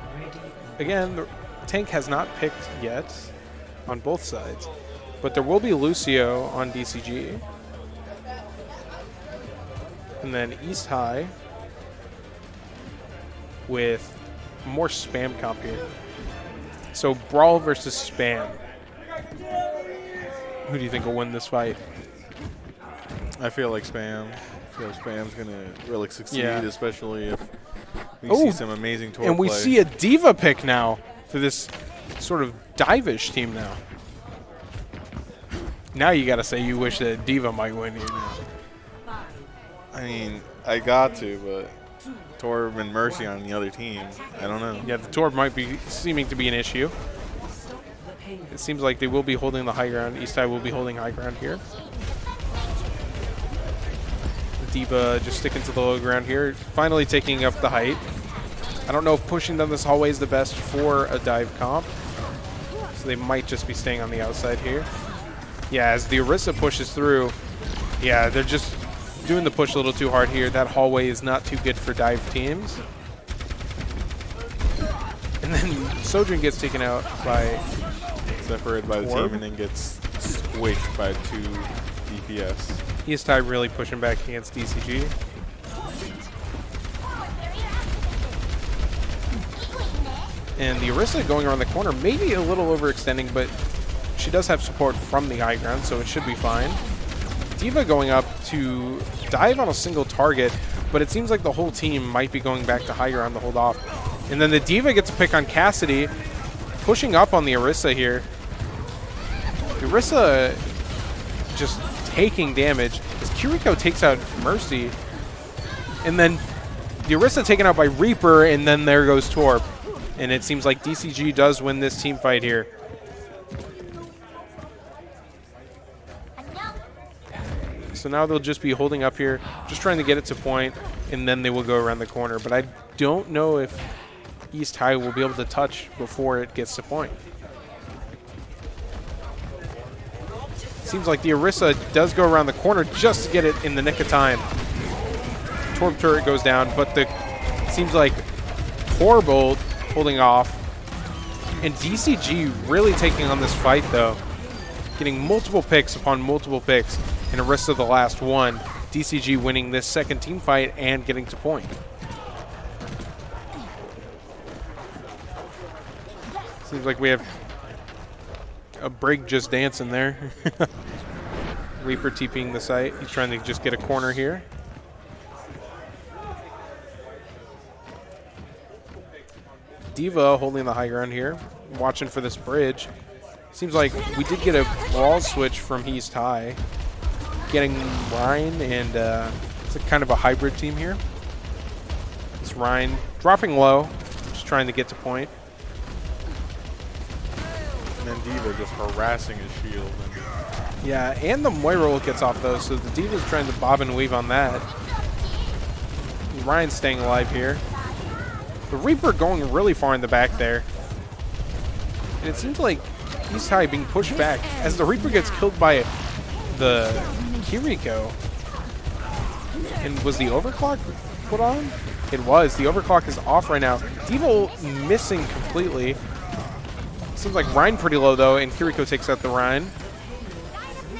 Speaker 6: Again, the tank has not picked yet on both sides, but there will be Lucio on DCG. And then East High with more spam comp here. So Brawl versus Spam. Who do you think will win this fight?
Speaker 7: I feel like Spam. I feel like Spam's going to really succeed, especially if we see some amazing tour
Speaker 6: and we
Speaker 7: play.
Speaker 6: see a Diva pick now for this sort of dive-ish team now. Now you got to say you wish that Diva might win here now.
Speaker 7: I mean, I got to, but Torb and Mercy on the other team. I don't know.
Speaker 6: Yeah, the Torb might be seeming to be an issue. It seems like they will be holding the high ground. East High will be holding high ground here. Diva just sticking to the low ground here, finally taking up the height. I don't know if pushing down this hallway is the best for a dive comp, so they might just be staying on the outside here. Yeah, as the Orisa pushes through, yeah, they're just doing the push a little too hard here. That hallway is not too good for dive teams. And then Sojourn gets taken out by...
Speaker 7: Separated by the team and then gets squished by 2 DPS.
Speaker 6: Iahsea really pushing back against DCG. And the Iahsea going around the corner, maybe a little overextending, but she does have support from the high ground, so it should be fine. D.Va going up to dive on a single target, but it seems like the whole team might be going back to high ground to hold off. And then the D.Va gets a pick on Cassidy, pushing up on the Iahsea here. The Iahsea just taking damage as Kiriko takes out Mercy. And then the Iahsea taken out by Reaper, and then there goes Torb. And it seems like DCG does win this team fight here. So now they'll just be holding up here, just trying to get it to point, and then they will go around the corner. But I don't know if East High will be able to touch before it gets to point. Seems like the Iahsea does go around the corner just to get it in the nick of time. Torb turret goes down, but seems like Horrible holding off. And DCG really taking on this fight, though. Getting multiple picks upon multiple picks. And Iahsea the last one. DCG winning this second team fight and getting to point. Seems like we have a Brig just dancing there. Reaper TPing the site. He's trying to just get a corner here. D.Va holding the high ground here, watching for this bridge. Seems like we did get a wall switch from East High, getting Ryan, and it's a kind of a hybrid team here. It's Ryan dropping low, just trying to get to point.
Speaker 7: And then D.Va just harassing his shield.
Speaker 6: Yeah, and the Moira gets off though, so the D.Va's trying to bob and weave on that. Ryan's staying alive here. The Reaper going really far in the back there. And it seems like East High being pushed back as the Reaper gets killed by the Kiriko. And was the overclock put on? It was. The overclock is off right now. D.Va missing completely. Seems like Ryan pretty low though, and Kiriko takes out the Ryan.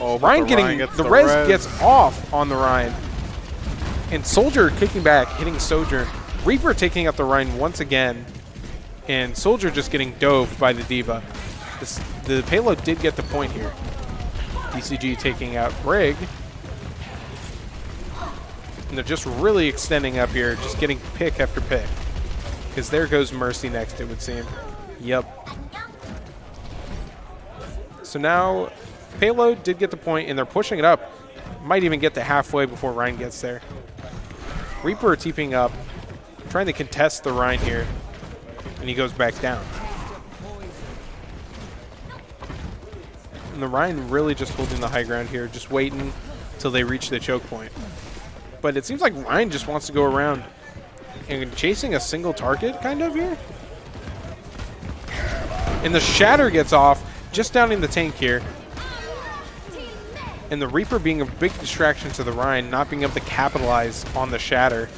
Speaker 6: Oh, Ryan getting the res gets off on the Ryan. And Soldier kicking back, hitting Sojourn. Reaper taking out the Ryan once again, and Soldier just getting dove by the D.Va. The payload did get the point here. DCG taking out Brig. And they're just really extending up here, just getting pick after pick. Because there goes Mercy next, it would seem. Yep. So now, payload did get the point, and they're pushing it up. Might even get to halfway before Ryan gets there. Reaper TPing up, trying to contest the Ryan here, and he goes back down. And the Ryan really just holding the high ground here, just waiting till they reach the choke point. But it seems like Ryan just wants to go around and chasing a single target kind of here. And the Shatter gets off, just downing the tank here. And the Reaper being a big distraction to the Ryan, not being able to capitalize on the Shatter.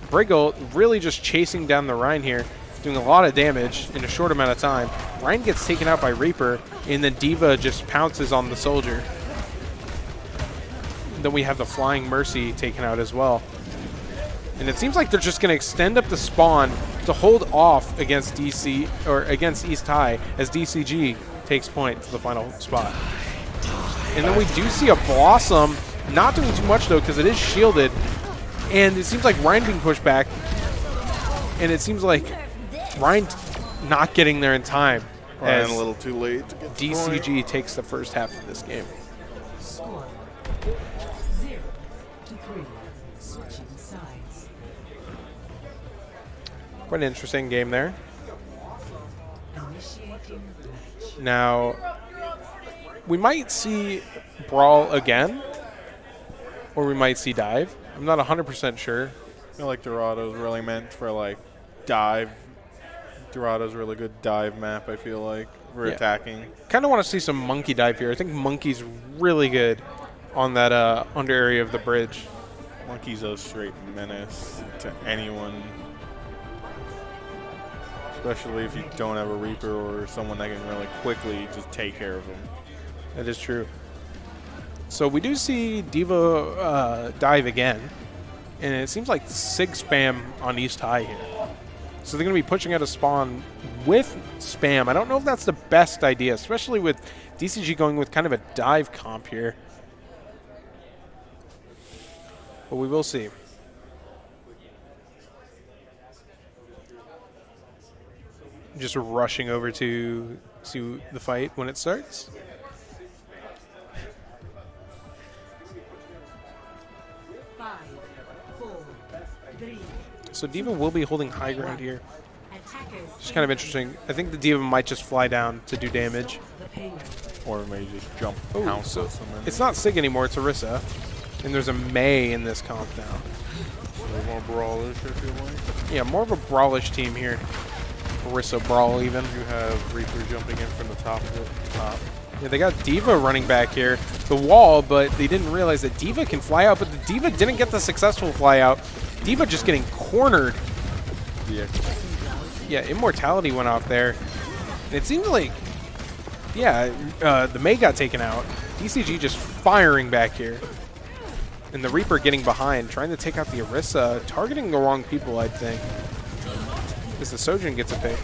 Speaker 6: Briggle really just chasing down the Ryan here, doing a lot of damage in a short amount of time. Ryan gets taken out by Reaper, and then D.Va just pounces on the Soldier. And then we have the Flying Mercy taken out as well. And it seems like they're just going to extend up the spawn to hold off against DC or against East High as DCG takes point to the final spot. And then we do see a Blossom, not doing too much though because it is shielded. And it seems like Ryan being pushed back. And it seems like Ryan not getting there in time.
Speaker 7: Ryan a little too late to get
Speaker 6: DCG takes the first half of this game.
Speaker 10: Score 0-3. Switching sides.
Speaker 6: Quite an interesting game there.
Speaker 10: Initiating match.
Speaker 6: Now, we might see Brawl again, or we might see Dive. I'm not 100% sure.
Speaker 7: I feel like Dorado's really meant for like dive. Dorado's really good dive map, I feel like, for attacking.
Speaker 6: Kind of want to see some Monkey Dive here. I think Monkey's really good on that under area of the bridge.
Speaker 7: Monkey's a straight menace to anyone. Especially if you don't have a Reaper or someone that can really quickly just take care of him.
Speaker 6: That is true. So we do see D.Va dive again. And it seems like Sig spam on East High here. So they're going to be pushing out a spawn with spam. I don't know if that's the best idea, especially with DCG going with kind of a dive comp here. But we will see. Just rushing over to see the fight when it starts. So D.Va will be holding high ground here. Just kind of interesting. I think the D.Va might just fly down to do damage.
Speaker 7: Or maybe just jump, pounce
Speaker 6: so
Speaker 7: on someone.
Speaker 6: it's not Sig anymore, it's Iahsea. And there's a Mei in this comp now.
Speaker 7: So more brawlish, I feel like.
Speaker 6: Yeah, more of a brawlish team here. Iahsea brawl even.
Speaker 7: You have Reaper jumping in from the top of the top.
Speaker 6: Yeah, they got D.Va running back here. The wall, but they didn't realize that D.Va can fly out, but the D.Va didn't get the successful fly out. D.Va just getting cornered. Yeah, Immortality went off there. And it seemed like, yeah, the Mei got taken out. DCG just firing back here. And the Reaper getting behind, trying to take out the Iahsea, targeting the wrong people, I think. Because the Sojourn gets a pick.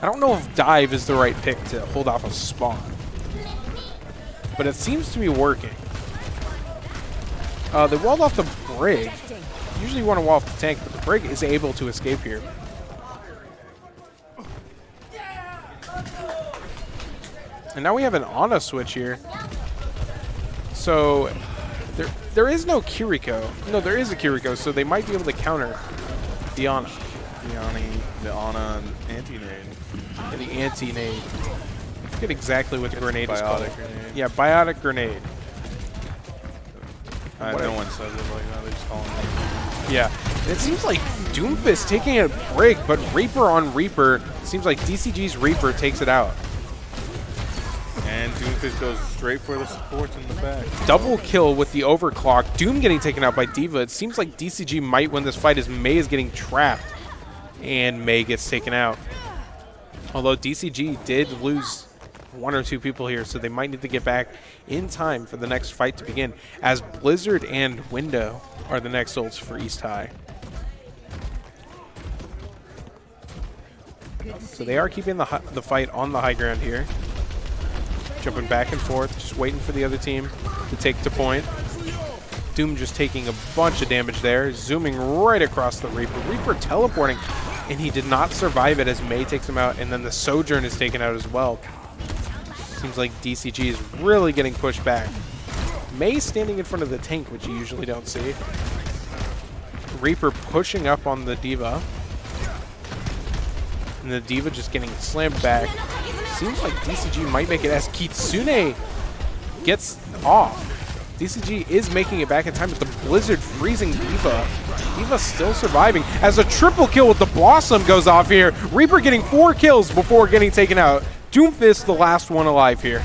Speaker 6: I don't know if dive is the right pick to hold off a spawn. But it seems to be working. They walled off the brig. Usually you want to wall off the tank, but the brig is able to escape here. And now we have an Ana switch here. So there is no Kiriko. No, there is a Kiriko, so they might be able to counter the Ana.
Speaker 7: The Ana and anti-nade.
Speaker 6: And the anti-nade. I forget exactly what the grenade is called.
Speaker 7: Biotic grenade.
Speaker 6: Yeah, biotic grenade.
Speaker 7: No one says it like that, they just call it.
Speaker 6: Yeah. And it seems like Doomfist taking a brig, but Reaper on Reaper, seems like DCG's Reaper takes it out.
Speaker 7: And Doomfist goes straight for the supports in the back.
Speaker 6: Double kill with the overclock. Doom getting taken out by D.Va. It seems like DCG might win this fight as Mei is getting trapped. And Mei gets taken out. Although DCG did lose one or two people here, so they might need to get back in time for the next fight to begin, as Blizzard and Window are the next ults for East High. So they are keeping the fight on the high ground here. Jumping back and forth, just waiting for the other team to take to point. Doom just taking a bunch of damage there, zooming right across the Reaper. Reaper teleporting, and he did not survive it as Mei takes him out, and then the Sojourn is taken out as well. Seems like DCG is really getting pushed back. Mei standing in front of the tank, which you usually don't see. Reaper pushing up on the D.Va. And the D.Va just getting slammed back. Seems like DCG might make it as Kitsune gets off. DCG is making it back in time with the Blizzard freezing D.Va. D.Va still surviving as a triple kill with the Blossom goes off here. Reaper getting 4 kills before getting taken out. Doomfist the last one alive here.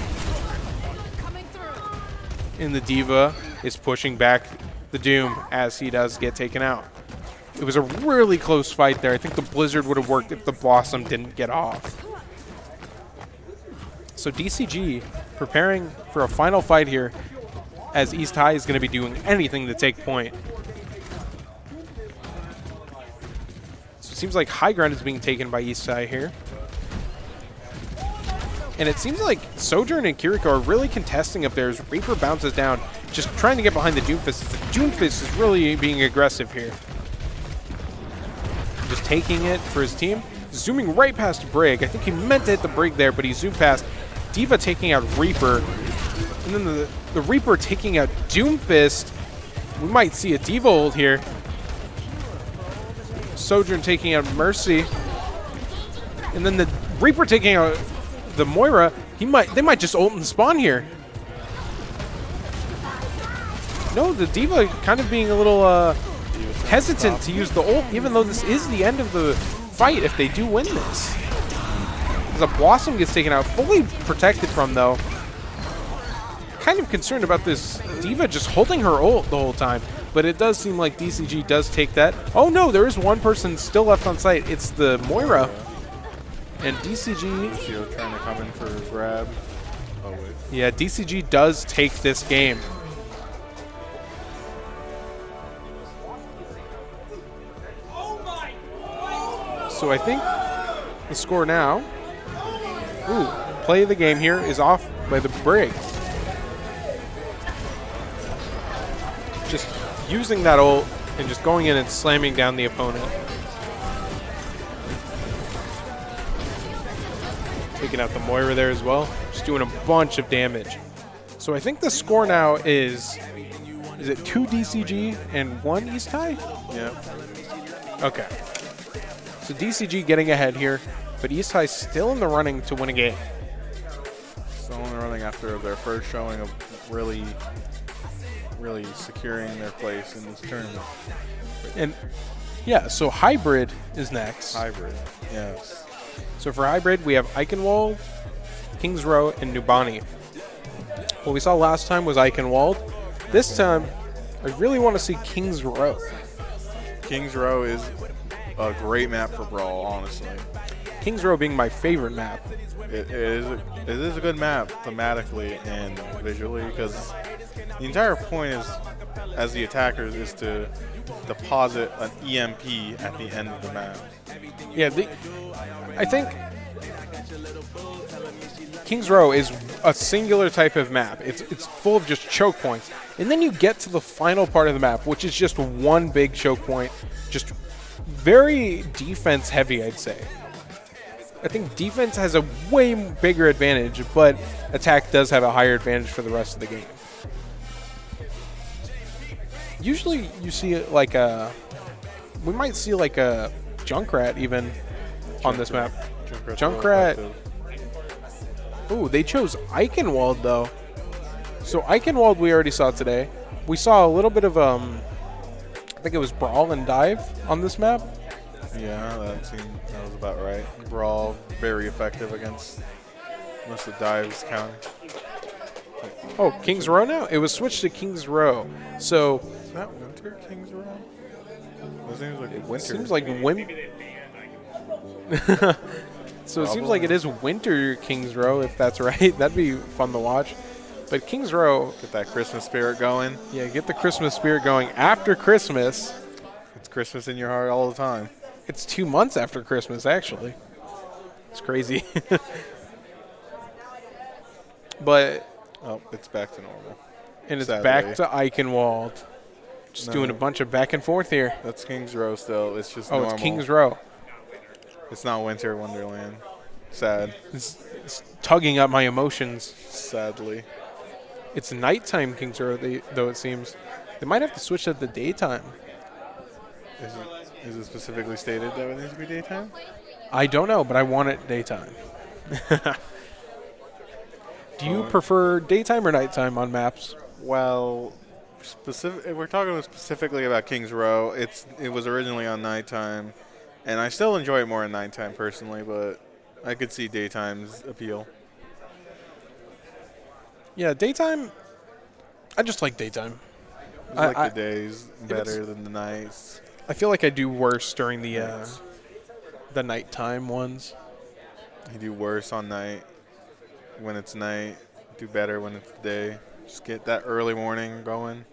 Speaker 6: And the D.Va is pushing back the Doom as he does get taken out. It was a really close fight there. I think the Blizzard would have worked if the Blossom didn't get off. So DCG preparing for a final fight here as East High is going to be doing anything to take point. So it seems like high ground is being taken by East High here. And it seems like Sojourn and Kiriko are really contesting up there as Reaper bounces down, just trying to get behind the Doomfist. The Doomfist is really being aggressive here. Just taking it for his team. Zooming right past Brig. I think he meant to hit the Brig there, but he zoomed past. D.Va taking out Reaper. And then the Reaper taking out Doomfist. We might see a D.Va ult here. Sojourn taking out Mercy. And then the Reaper taking out the Moira. They might just ult and spawn here. No, the D.Va kind of being a little hesitant to use the ult, even though this is the end of the fight if they do win this. As a Blossom gets taken out, fully protected from though. Kind of concerned about this D.Va just holding her ult the whole time, but it does seem like DCG does take that. Oh no, there is one person still left on site. It's the Moira. And DCG
Speaker 7: trying to come in for a grab. Oh wait.
Speaker 6: Yeah, DCG does take this game. So I think the score now, play of the game here is off by the Brig. Just using that ult and just going in and slamming down the opponent. Taking out the Moira there as well. Just doing a bunch of damage. So I think the score now is it 2 DCG and 1 Iahsea?
Speaker 7: Yeah.
Speaker 6: Okay. So DCG getting ahead here, but Iahsea still in the running to win a game.
Speaker 7: Still in the running after their first showing of really securing their place in this tournament.
Speaker 6: And yeah, so Hybrid is next.
Speaker 7: Hybrid, yes.
Speaker 6: So for Hybrid, we have Eichenwald, Kings Row, and Nubani. What we saw last time was Eichenwald. This time, I really want to see Kings Row.
Speaker 7: Kings Row is a great map for Brawl, honestly.
Speaker 6: Kings Row being my favorite map.
Speaker 7: It is a good map thematically and visually, because the entire point is, as the attackers, is to deposit an EMP at the end of the map.
Speaker 6: Yeah, I think Kings Row is a singular type of map. It's full of just choke points. And then you get to the final part of the map, which is just one big choke point. Just very defense heavy, I'd say. I think defense has a way bigger advantage, but attack does have a higher advantage for the rest of the game. Usually you see it like we might see like a Junkrat even on this map. Junkrat. Ooh, they chose Eichenwald though. So Eichenwald we already saw today. We saw a little bit of I think it was Brawl and Dive on this map.
Speaker 7: Yeah, that was about right. Brawl very effective against most of the Dive's counter.
Speaker 6: Oh, Kings Row now? It was switched to Kings Row. So
Speaker 7: is that Winter Kings Row? It seems like Winter.
Speaker 6: It seems like So it seems like it is Winter Kings Row, if that's right. That'd be fun to watch. But Kings Row,
Speaker 7: get that Christmas spirit going.
Speaker 6: Yeah, get the Christmas spirit going after Christmas.
Speaker 7: It's Christmas in your heart all the time.
Speaker 6: It's 2 months after Christmas, actually. It's crazy. But
Speaker 7: it's back to normal.
Speaker 6: And it's back to Eichenwald. Just doing a bunch of back and forth here.
Speaker 7: That's Kings Row still. It's just normal.
Speaker 6: It's Kings Row.
Speaker 7: It's not Winter Wonderland. Sad.
Speaker 6: It's tugging at my emotions.
Speaker 7: Sadly.
Speaker 6: It's nighttime Kings Row, though it seems. They might have to switch to the daytime.
Speaker 7: Is it specifically stated that it needs to be daytime?
Speaker 6: I don't know, but I want it daytime. Do you prefer daytime or nighttime on maps?
Speaker 7: Well, if we're talking specifically about Kings Row, it was originally on nighttime, and I still enjoy it more at nighttime personally, but I could see daytime's appeal.
Speaker 6: Yeah, daytime. I just like daytime.
Speaker 7: I like the days better than the nights.
Speaker 6: I feel like I do worse during the nighttime ones.
Speaker 7: You do worse on night when it's night. Do better when it's day. Just get that early morning going.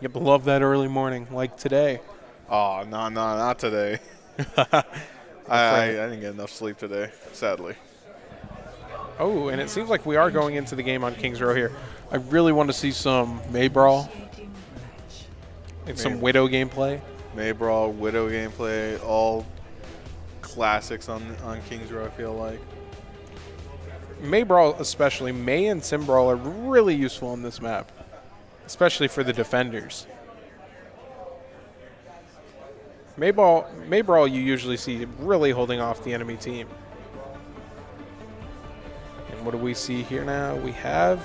Speaker 6: Yep, love that early morning, like today.
Speaker 7: Oh, no, not today. I didn't get enough sleep today, sadly.
Speaker 6: Oh, and it seems like we are going into the game on Kings Row here. I really want to see some May Brawl and some Widow gameplay.
Speaker 7: May Brawl, Widow gameplay, all classics on Kings Row, I feel like.
Speaker 6: May Brawl especially, May and Sim Brawl are really useful on this map, especially for the defenders. May Brawl you usually see really holding off the enemy team. And what do we see here now? We have,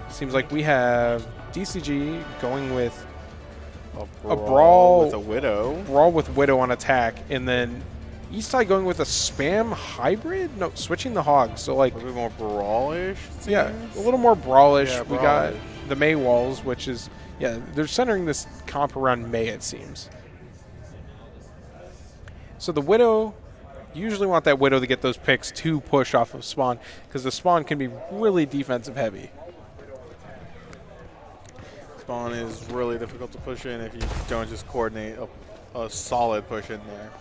Speaker 6: seems like we have DCG going with a Brawl
Speaker 7: with a Widow.
Speaker 6: Brawl with Widow on attack, and then Iahsea going with a spam hybrid? No, switching the Hog. So like
Speaker 7: a bit more brawlish.
Speaker 6: Yeah, a little more brawlish.
Speaker 7: Yeah,
Speaker 6: we got the May walls, which is they're centering this comp around May, it seems. So the Widow, you usually want that Widow to get those picks to push off of spawn, because the spawn can be really defensive heavy.
Speaker 7: Spawn is really difficult to push in if you don't just coordinate a solid push in there.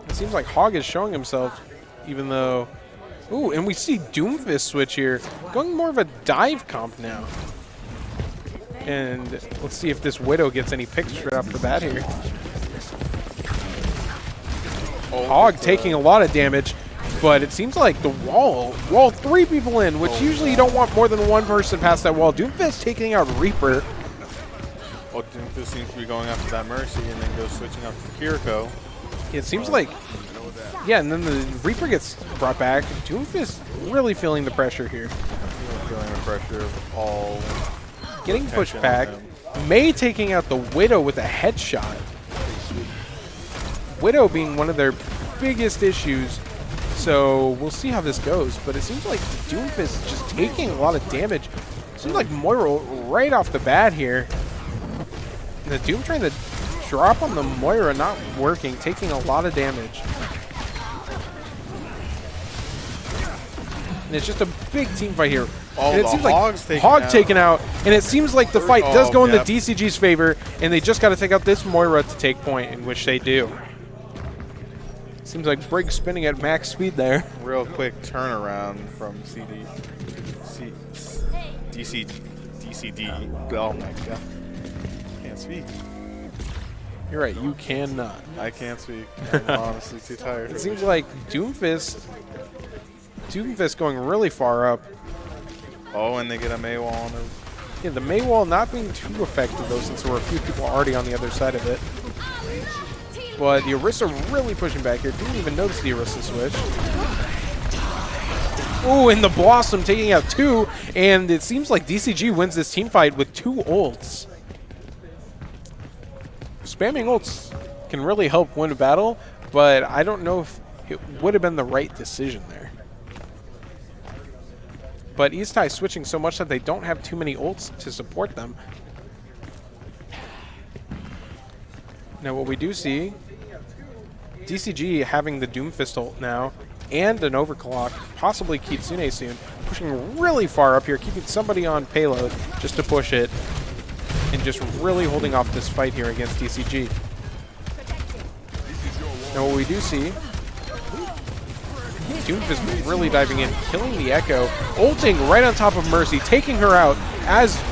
Speaker 6: It seems like Hog is showing himself, even though... Ooh, and we see Doomfist switch here. Going more of a dive comp now. And let's see if this Widow gets any picks straight off the bat here. Hog taking a lot of damage, but it seems like the wall 3 people in, which usually you don't want more than one person past that wall. Doomfist taking out Reaper.
Speaker 7: Oh, Doomfist seems to be going after that Mercy and then goes switching up to Kiriko.
Speaker 6: It seems like, yeah, and then the Reaper gets brought back. Doomfist really feeling the pressure here.
Speaker 7: Feeling the pressure of all.
Speaker 6: Getting pushed back. May taking out the Widow with a headshot. Widow being one of their biggest issues. So we'll see how this goes. But it seems like Doomfist is just taking a lot of damage. Seems like Moira right off the bat here. The Doom trying to drop on the Moira, not working, taking a lot of damage. And it's just a big team fight here.
Speaker 7: Oh,
Speaker 6: and it
Speaker 7: the
Speaker 6: seems
Speaker 7: Hog's
Speaker 6: like Hog taken out, and it seems like the fight does go in the DCG's favor, and they just got to take out this Moira to take point, in which they do. Seems like Brig spinning at max speed there.
Speaker 7: Real quick turnaround from DCD. Oh my god. Can't speak.
Speaker 6: You're right, you cannot.
Speaker 7: I can't speak. I'm honestly too tired.
Speaker 6: It seems like Doomfist going really far up.
Speaker 7: Oh, and they get a Maywall on them.
Speaker 6: Yeah, the Maywall not being too effective though, since there were a few people already on the other side of it. But the Iahsea really pushing back here. Didn't even notice the Iahsea switch. Ooh, and the Blossom taking out 2, and it seems like DCG wins this team fight with 2 ults. Spamming ults can really help win a battle, but I don't know if it would have been the right decision there. But Iahsea switching so much that they don't have too many ults to support them. Now what we do see, DCG having the Doomfist ult now, and an overclock, possibly Kitsune soon, pushing really far up here, keeping somebody on payload just to push it, and just really holding off this fight here against DCG. Now what we do see, Doomfist really diving in, killing the Echo, ulting right on top of Mercy, taking her out as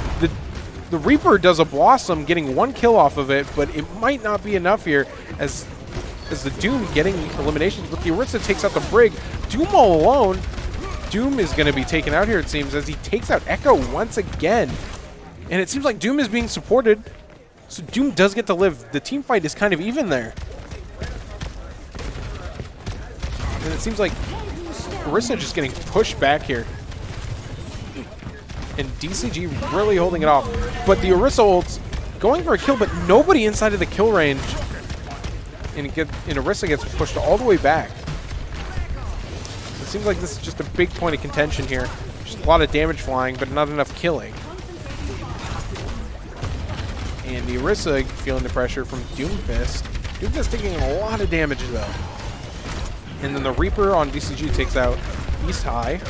Speaker 6: the Reaper does a Blossom, getting 1 kill off of it, but it might not be enough here as the Doom getting eliminations, but the Iahsea takes out the Brig. Doom all alone. Doom is going to be taken out here, it seems, as he takes out Echo once again. And it seems like Doom is being supported, so Doom does get to live. The team fight is kind of even there. And it seems like Iahsea just getting pushed back here. And DCG really holding it off. But the Iahsea ults going for a kill, but nobody inside of the kill range. And Iahsea gets pushed all the way back. It seems like this is just a big point of contention here. Just a lot of damage flying, but not enough killing. And the Iahsea feeling the pressure from Doomfist. Doomfist taking a lot of damage though. And then the Reaper on DCG takes out Iahsea.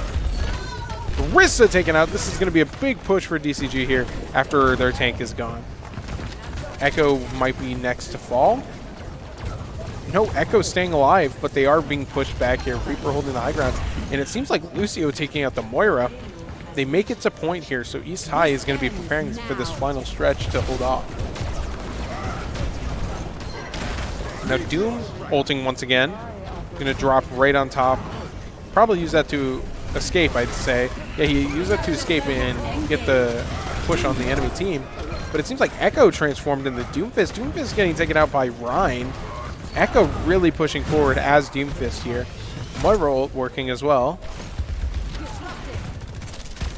Speaker 6: Iahsea taken out. This is going to be a big push for DCG here after their tank is gone. Echo might be next to fall. No, Echo's staying alive, but they are being pushed back here. Reaper holding the high ground. And it seems like Lucio taking out the Moira. They make it to point here, so Iahsea is going to be preparing for this final stretch to hold off. Now Doom ulting once again. Going to drop right on top. Probably use that to escape, I'd say. Yeah, he used that to escape and get the push on the enemy team. But it seems like Echo transformed into Doomfist. Doomfist getting taken out by Rhine. Echo really pushing forward as Doomfist here. Moira ult working as well.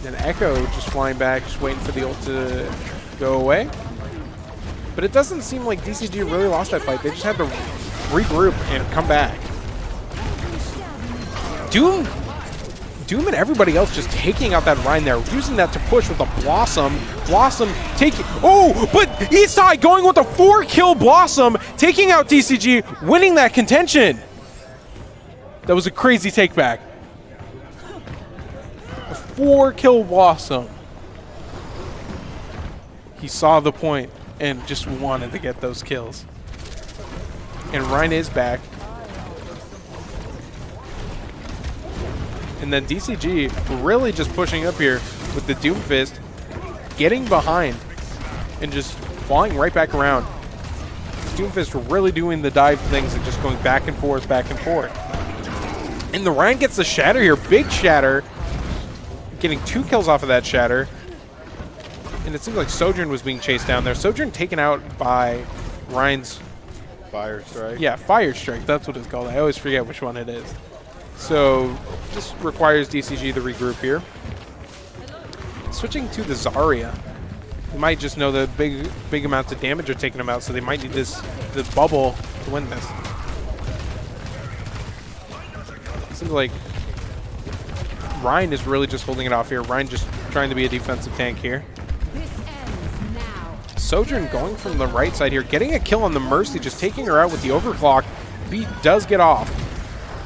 Speaker 6: And Echo just flying back, just waiting for the ult to go away. But it doesn't seem like DCG really lost that fight. They just had to regroup and come back. Doom and everybody else just taking out that Rhine there, using that to push with a Blossom. Blossom taking... Oh, but Iahsea going with a 4-kill Blossom, taking out DCG, winning that contention. That was a crazy take back. A 4-kill Blossom. He saw the point and just wanted to get those kills. And Rhine is back. And then DCG really just pushing up here with the Doomfist, getting behind and just flying right back around. Doomfist really doing the dive things and just going back and forth, back and forth. And the Ryan gets the Shatter here, big Shatter, getting 2 kills off of that Shatter. And it seems like Sojourn was being chased down there. Sojourn taken out by Ryan's
Speaker 7: Fire Strike.
Speaker 6: Yeah, Fire Strike. That's what it's called. I always forget which one it is. So this requires DCG to regroup here. Switching to the Zarya. You might just know the big amounts of damage are taking them out, so they might need this bubble to win this. Seems like Ryan is really just holding it off here. Ryan just trying to be a defensive tank here. Sojourn going from the right side here, getting a kill on the Mercy, just taking her out with the overclock. Beat does get off.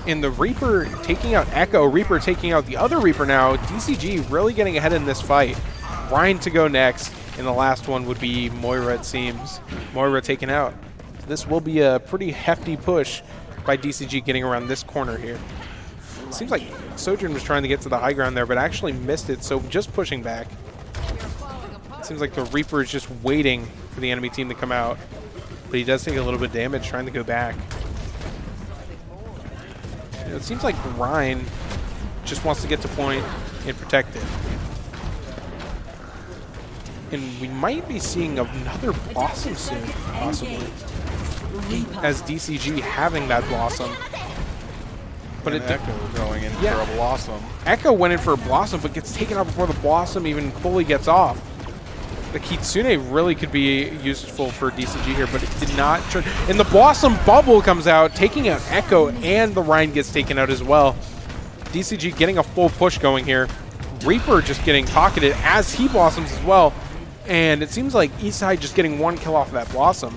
Speaker 6: And the Reaper taking out Echo, Reaper taking out the other Reaper now. DCG really getting ahead in this fight. Ryan to go next, and the last one would be Moira, it seems. Moira taken out. This will be a pretty hefty push by DCG getting around this corner here. Seems like Sojourn was trying to get to the high ground there, but actually missed it, so just pushing back. Seems like the Reaper is just waiting for the enemy team to come out, but he does take a little bit of damage trying to go back. You know, it seems like Ryan just wants to get to point and protect it. And we might be seeing another Blossom soon, possibly, as DCG having that Blossom. But
Speaker 7: and Echo going in for a Blossom.
Speaker 6: Echo went in for a Blossom, but gets taken out before the Blossom even fully gets off. The Kitsune really could be useful for DCG here, but it did not. And the Blossom Bubble comes out, taking out Echo, and the Ryan gets taken out as well. DCG getting a full push going here. Reaper just getting pocketed as he blossoms as well. And it seems like Iahsea just getting 1 kill off of that Blossom.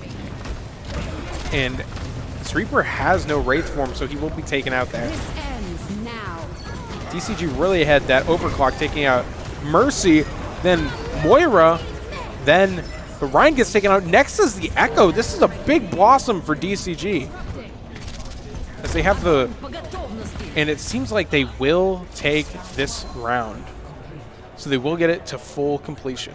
Speaker 6: And this Reaper has no Wraith form, so he will be taken out there. DCG really ahead, that overclock taking out Mercy, then Moira, then the Ryan gets taken out. Next is the Echo. This is a big Blossom for DCG. As they have the... And it seems like they will take this round. So they will get it to full completion.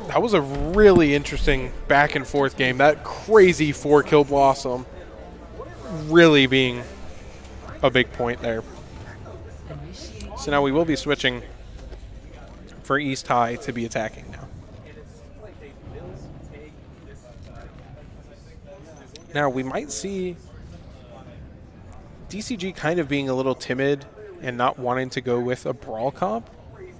Speaker 6: That was a really interesting back and forth game. That crazy 4-kill Blossom really being a big point there. So now we will be switching for Iahsea to be attacking now. Now we might see DCG kind of being a little timid and not wanting to go with a brawl comp.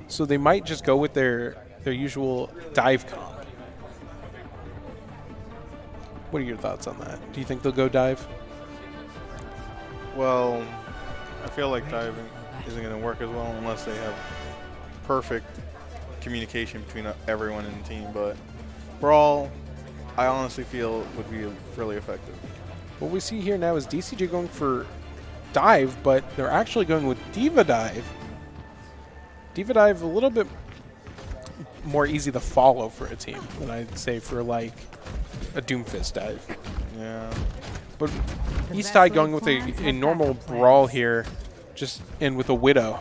Speaker 6: So they might just go with their usual dive comp. What are your thoughts on that? Do you think they'll go dive?
Speaker 7: Well, I feel like diving isn't going to work as well unless they have perfect communication between everyone in the team. But brawl, I honestly feel would be really effective.
Speaker 6: What we see here now is DCG going for dive, but they're actually going with Diva Dive. Diva Dive a little bit more easy to follow for a team than I'd say for like a Doomfist dive.
Speaker 7: Yeah.
Speaker 6: But Iahsea going with a normal brawl here, just in with a Widow.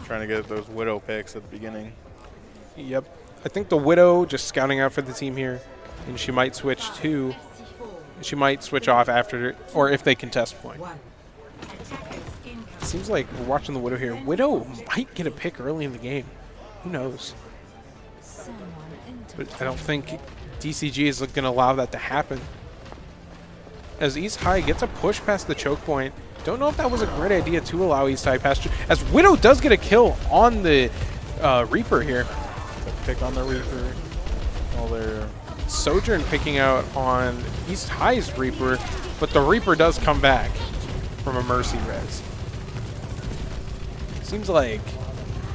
Speaker 7: Trying to get those Widow picks at the beginning.
Speaker 6: Yep. I think the Widow just scouting out for the team here, and she might switch to... She might switch off after, or if they contest point. Seems like we're watching the Widow here. Widow might get a pick early in the game. Who knows? But I don't think DCG is going to allow that to happen. As Iahsea gets a push past the choke point. Don't know if that was a great idea to allow Iahsea past. As Widow does get a kill on the Reaper here.
Speaker 7: Pick on the Reaper. All their...
Speaker 6: Sojourn picking out on Iahsea's Reaper, but the Reaper does come back from a Mercy res. Seems like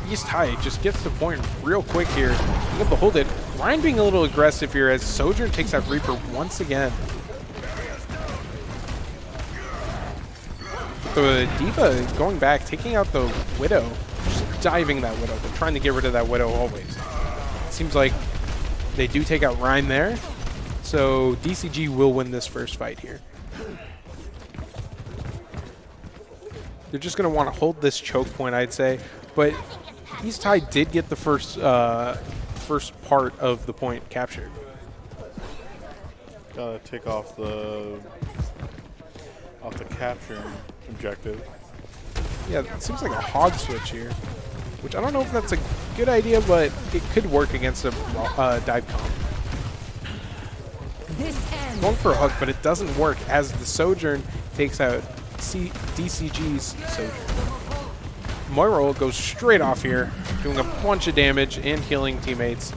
Speaker 6: Iahsea just gets the point real quick here. Able to hold it. Ryan being a little aggressive here as Sojourn takes out Reaper once again. The Diva going back, taking out the Widow, just diving that Widow. They're trying to get rid of that Widow always. It seems like they do take out Ryan there, so DCG will win this first fight here. They're just going to want to hold this choke point, I'd say. But Iahsea did get the first part of the point captured.
Speaker 7: Gotta take off the capturing objective.
Speaker 6: Yeah, it seems like a hog switch here, which I don't know if that's a good idea, but it could work against a dive comp. Going for a hook, but it doesn't work as the Sojourn takes out DCG's Sojourn. Moira goes straight off here, doing a bunch of damage and healing teammates.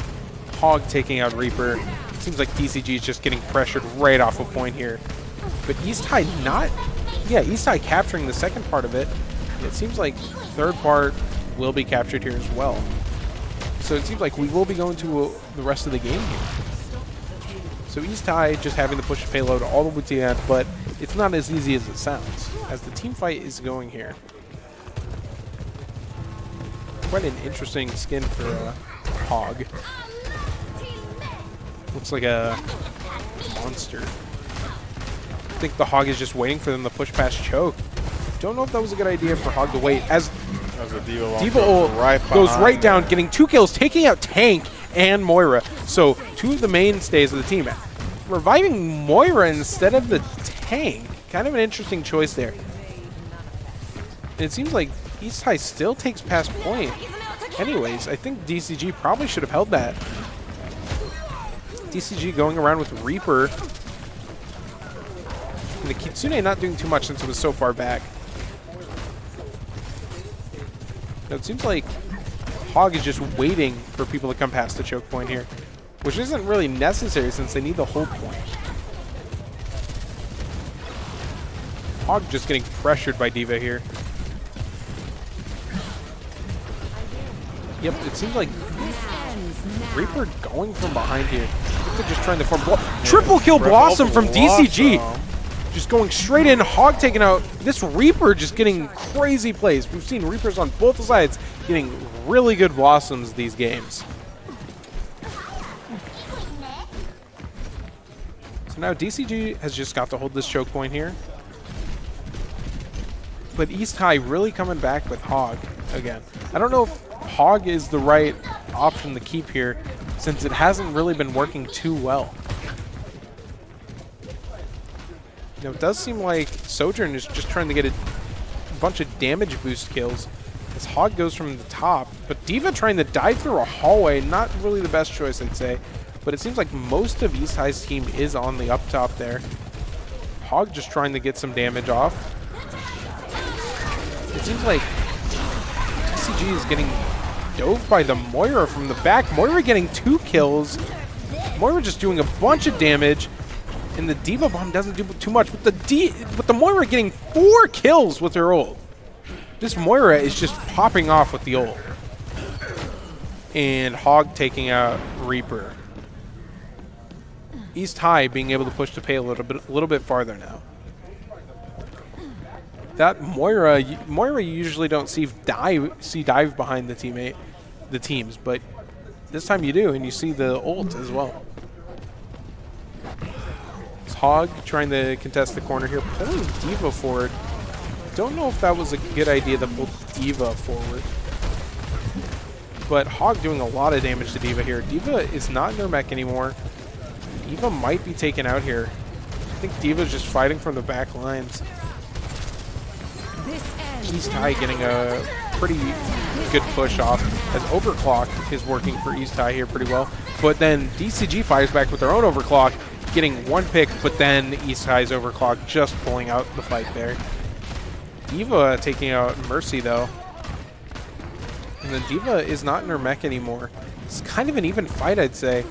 Speaker 6: Hog taking out Reaper. Seems like DCG is just getting pressured right off a point here. But Iahsea not... Yeah, Iahsea capturing the second part of it. It seems like third part will be captured here as well. So it seems like we will be going to the rest of the game here. So Iahsea just having to push the payload all the way to the end, but it's not as easy as it sounds, as the team fight is going here. Quite an interesting skin for Hog. Looks like a monster. I think the Hog is just waiting for them to push past choke. Don't know if that was a good idea for Hog to wait, as D.Va goes right down, getting 2 kills, taking out Tank and Moira. So 2 of the mainstays of the team. Reviving Moira instead of the Tank. Kind of an interesting choice there. And it seems like Iahsea still takes past point. Anyways, I think DCG probably should have held that. DCG going around with Reaper. And the Kitsune not doing too much since it was so far back. Now it seems like Hog is just waiting for people to come past the choke point here, which isn't really necessary since they need the hold point. Hog just getting pressured by D.Va here. Yep, it seems like Reaper going from behind here. They're just trying to form triple kill Blossom from DCG. Just going straight in. Hog taking out this Reaper, just getting crazy plays. We've seen Reapers on both sides getting really good Blossoms these games. So now DCG has just got to hold this choke point here. But Iahsea really coming back with Hog again. I don't know if Hog is the right option to keep here, since it hasn't really been working too well. Now, it does seem like Sojourn is just trying to get a bunch of damage boost kills as Hog goes from the top. But D.Va trying to dive through a hallway, not really the best choice, I'd say. But it seems like most of Iahsea's team is on the up top there. Hog just trying to get some damage off. It seems like DCG is getting dove by the Moira from the back. Moira getting 2 kills. Moira just doing a bunch of damage. And the D.Va bomb doesn't do too much. But the Moira getting 4 kills with her ult. This Moira is just popping off with the ult. And Hog taking out Reaper. Iahsea being able to push the pay a little bit farther now. That Moira you usually don't see dive behind the teams, but this time you do, and you see the ult as well. It's Hog trying to contest the corner here, pulling D.Va forward. Don't know if that was a good idea to pull D.Va forward. But Hog doing a lot of damage to D.Va here. D.Va is not in her mech anymore. D.Va might be taken out here. I think D.Va's just fighting from the back lines. Iahsea getting a pretty good push off as Overclock is working for Iahsea here pretty well. But then DCG fires back with their own Overclock, getting 1 pick, but then Iahsea's Overclock just pulling out the fight there. D.Va taking out Mercy though. And then D.Va is not in her mech anymore. It's kind of an even fight, I'd say.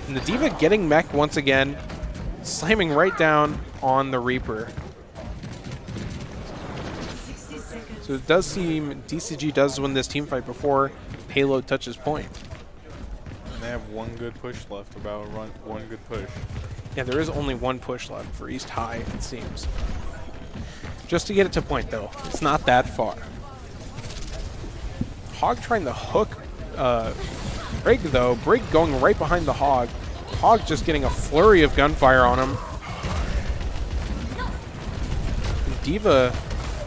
Speaker 6: And the D.Va getting mech once again, slamming right down on the Reaper. So it does seem DCG does win this team fight before payload touches point.
Speaker 7: And they have 1 good push left, about 1 good push.
Speaker 6: Yeah, there is only 1 push left for Iahsea, it seems. Just to get it to point, though. It's not that far. Hog trying to hook Brig, though. Brig going right behind the Hog. Hog just getting a flurry of gunfire on him. And D.Va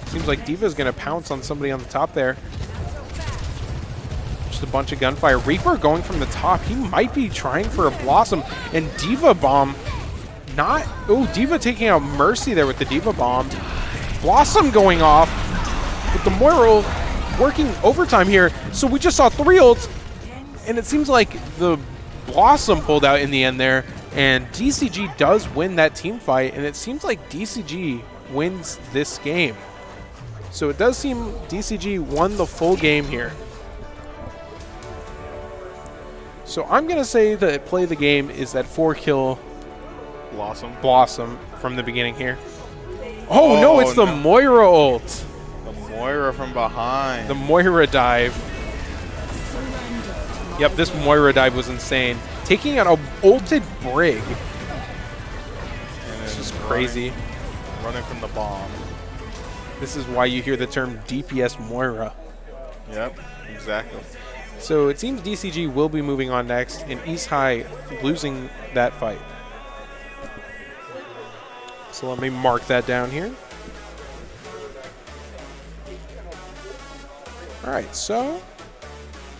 Speaker 6: Seems like Diva's going to pounce on somebody on the top there. Just a bunch of gunfire. Reaper going from the top. He might be trying for a Blossom. And Diva Bomb not... Oh, Diva taking out Mercy there with the Diva Bomb. Blossom going off with the Moira working overtime here. So we just saw 3 ults. And it seems like the Blossom pulled out in the end there. And DCG does win that team fight. And it seems like DCG wins this game. So it does seem DCG won the full game here. So I'm going to say that play of the game is that 4-kill Blossom from the beginning here. Oh, no, it's the Moira ult.
Speaker 7: The Moira from behind.
Speaker 6: The Moira dive. Yep, this Moira dive was insane. Taking out a ulted Brig. This is crazy.
Speaker 7: Running from the bomb.
Speaker 6: This is why you hear the term DPS Moira.
Speaker 7: Yep, exactly.
Speaker 6: So it seems DCG will be moving on next, and Iahsea losing that fight. So let me mark that down here. All right, so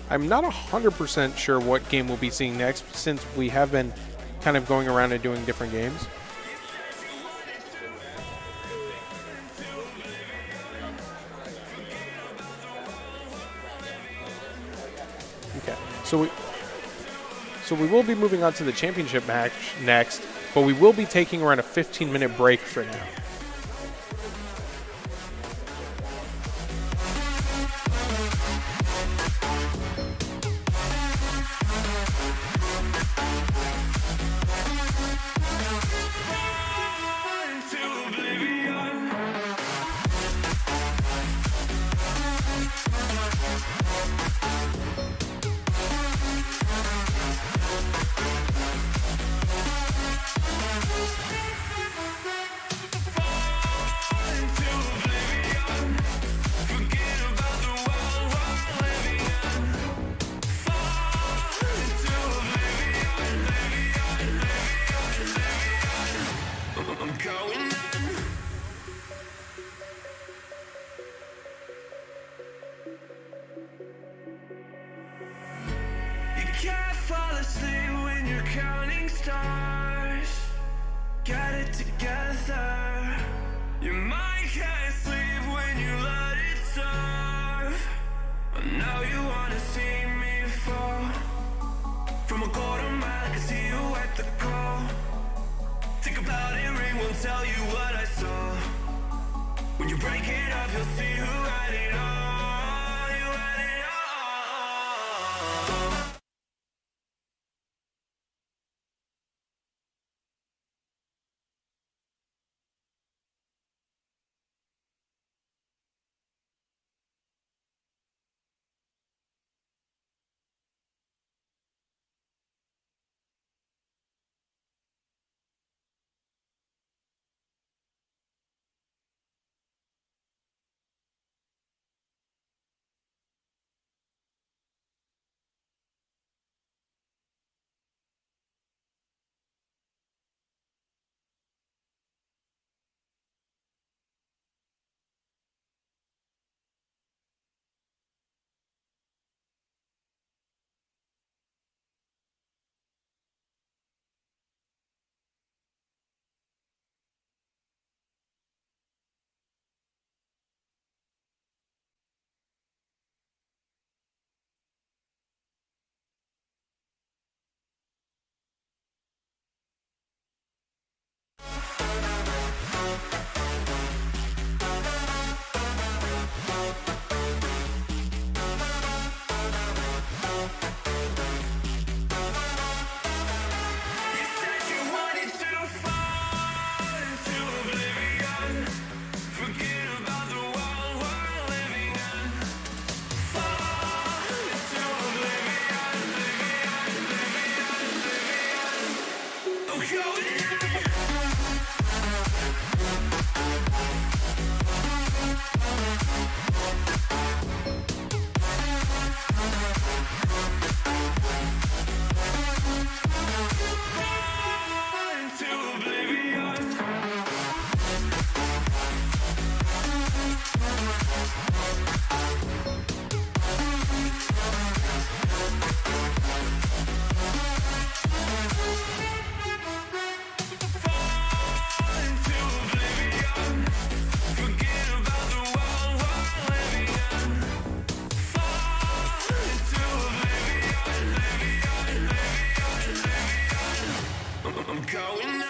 Speaker 6: I'm not 100% sure what game we'll be seeing next, since we have been kind of going around and doing different games. Okay, so we will be moving on to the championship match next, but we will be taking around a 15-minute break for now.
Speaker 1: Can't fall asleep when you're counting stars. Get it together. Your mind can't sleep when you let it serve. Now you wanna see me fall. From a quarter mile, I can see you at the call. Think about it, ring won't tell you what I saw. When you break it up, you'll see who had it all. You had it all.
Speaker 2: going on.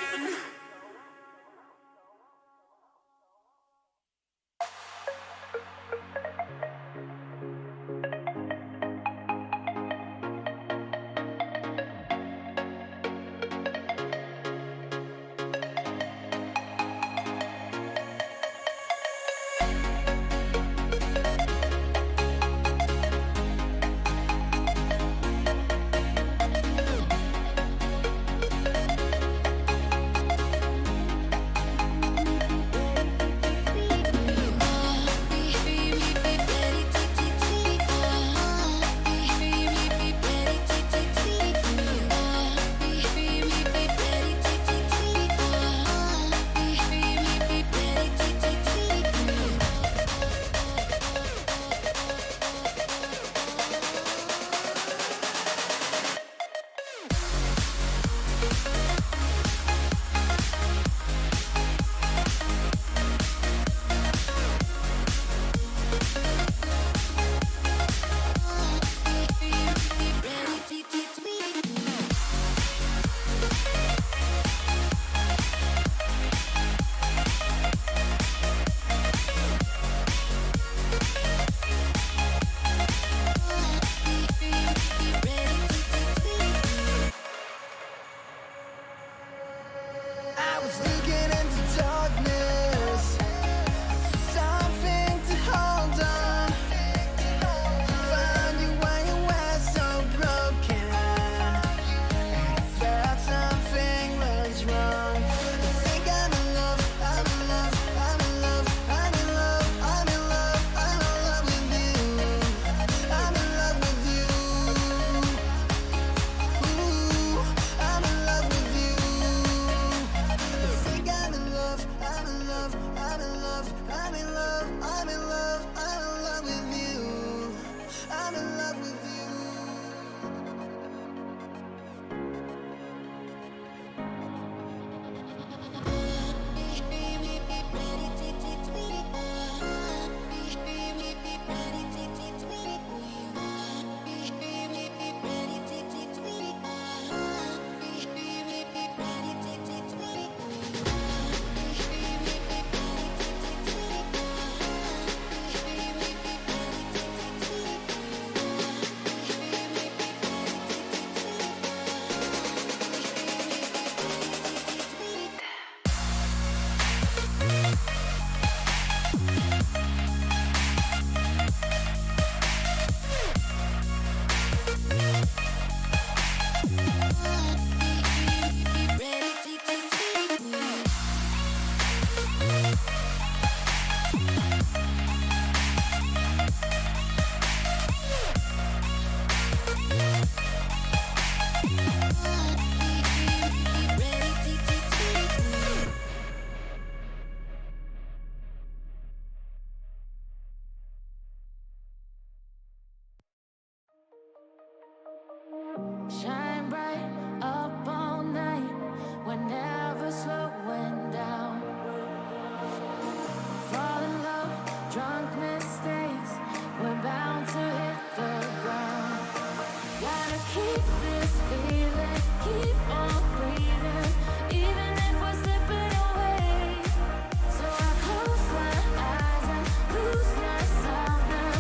Speaker 2: I was looking into darkness for something to hold on. Found you when you were so broken. I felt something was wrong. I think I'm in love, I'm in love, I'm in love, I'm in love, I'm in love, I'm in love with you. I'm in love with you. Ooh, I'm in love with you. I think I'm in love, I'm in love, I'm in love, I'm in love, I'm in love, I'm in love with you. I'm in love with you.
Speaker 5: Shine bright up all night. We're never slowing down. Fall in love, drunk mistakes. We're bound to hit the ground. Gotta keep this feeling, keep on breathing, even if we're slipping away. So I close my eyes and lose myself now.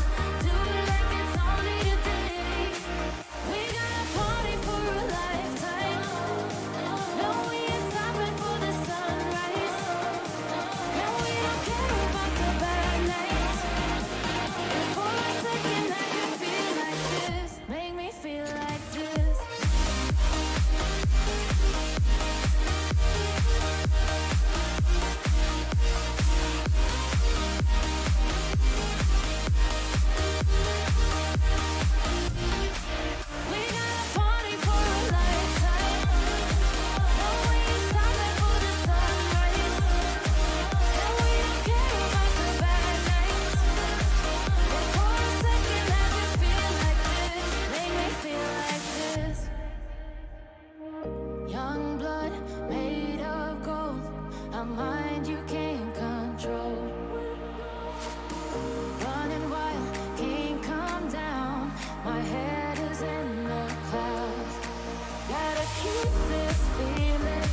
Speaker 5: Do it like it's only a day. We got a party for a lifetime. No, we ain't stopping for the sunrise. And we don't care about the bad nights. And for a second I can feel like this. Make me feel like this. We got a party for a lifetime. No, we ain't stopping for the sunrise. And we don't care about the bad nights. But for a second I can feel like this. Make me feel like this. Young blood made of gold. A mind you can't control. Running wild, can't come down. My head is in the clouds. Gotta keep this feeling,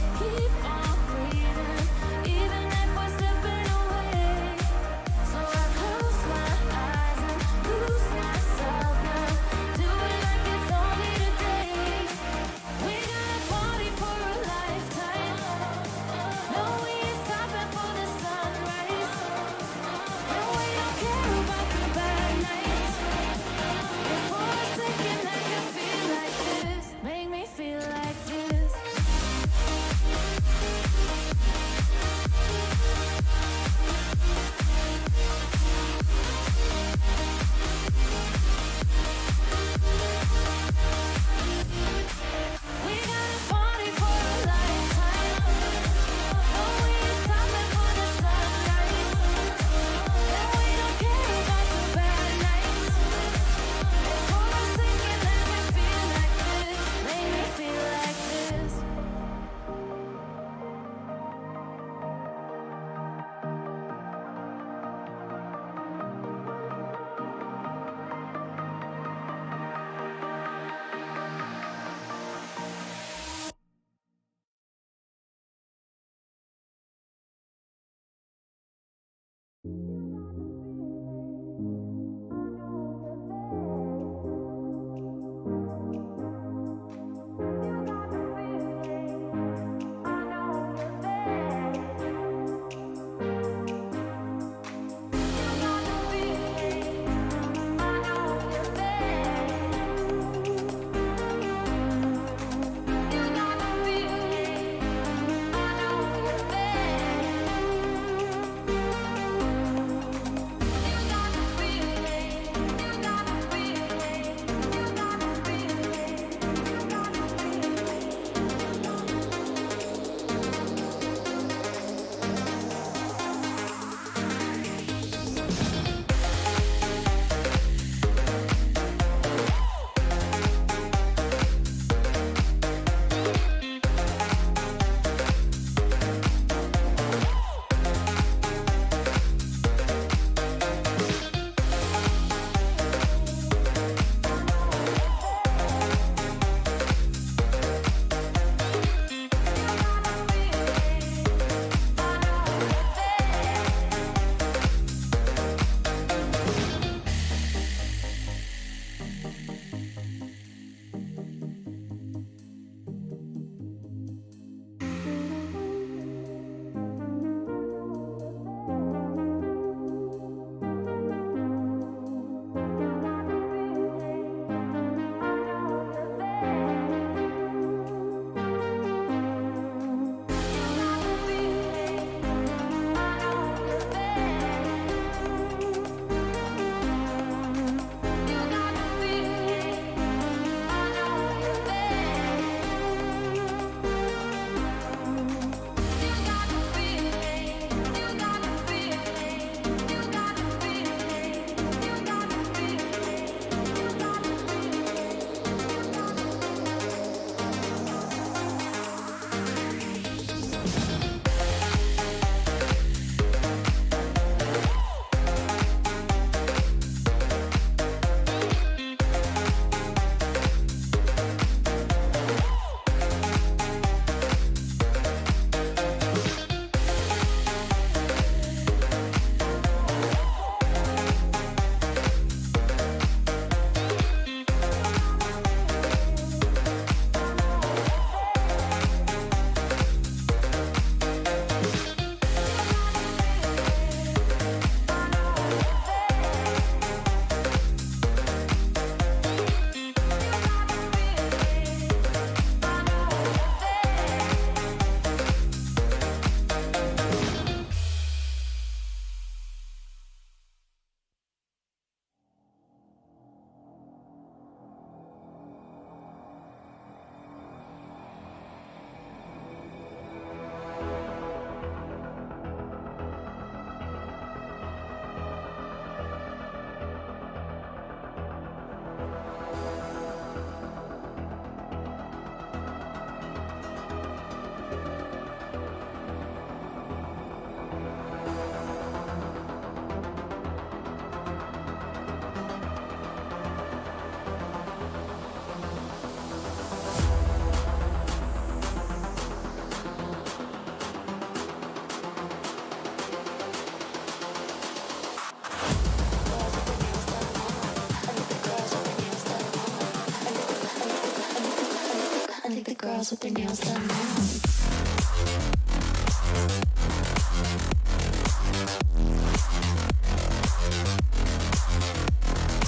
Speaker 2: girls with their nails done now.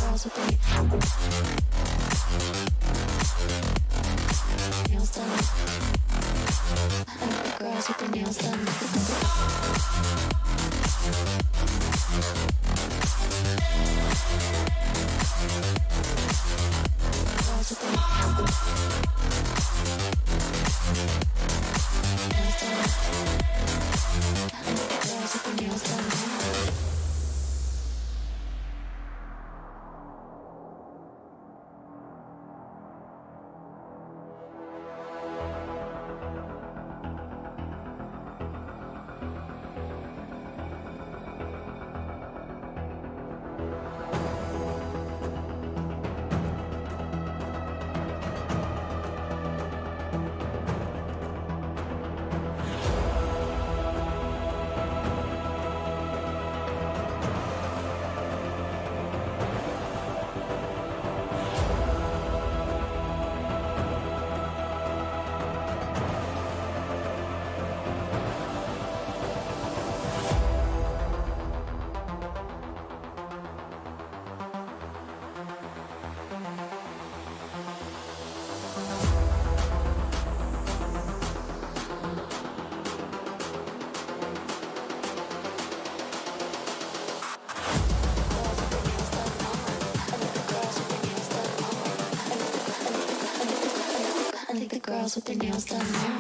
Speaker 2: Girls with their nails done. I like the girls with their nails done. Girls with their nails done. Girls with their nails done now.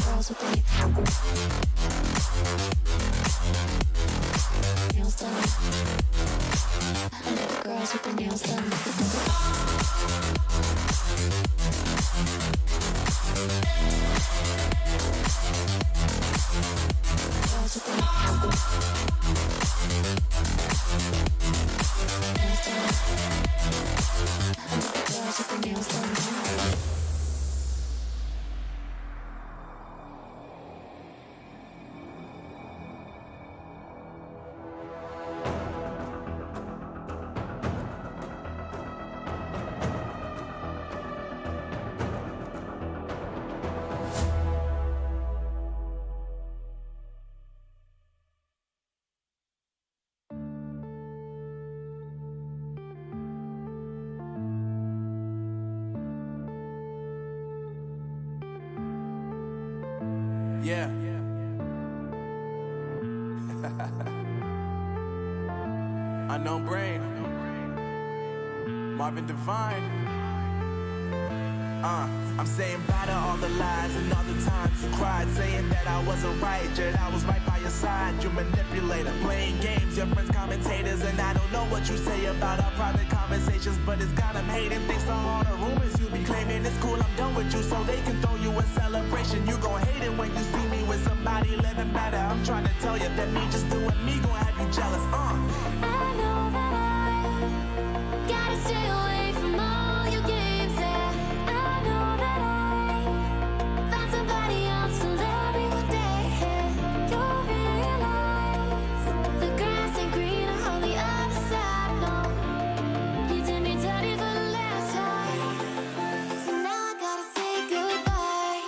Speaker 2: Girls with their nails done. I like the girls with their nails done. Girls with their nails done.
Speaker 1: Yeah. Unknown Brain. Marvin Devine. I'm saying bye to all the lies and all the times you cried, saying that I wasn't right, yet I was right by your side. You manipulator, playing games, your friends commentators, and I don't know what you say about our private conversations, but it's got them hating. Thanks to all the rumors you be claiming. It's cool, I'm done with you, so they can throw you a celebration. You gon' hate it when you see me with somebody living better. I'm trying to tell you that me just doing me gon' have you jealous.
Speaker 2: I know that I gotta stay away from all your games. Yeah, I know that I found somebody else to love me one day. You'll realize the grass ain't greener on the other side. No, you did me dirty for the last time, so now I gotta say goodbye.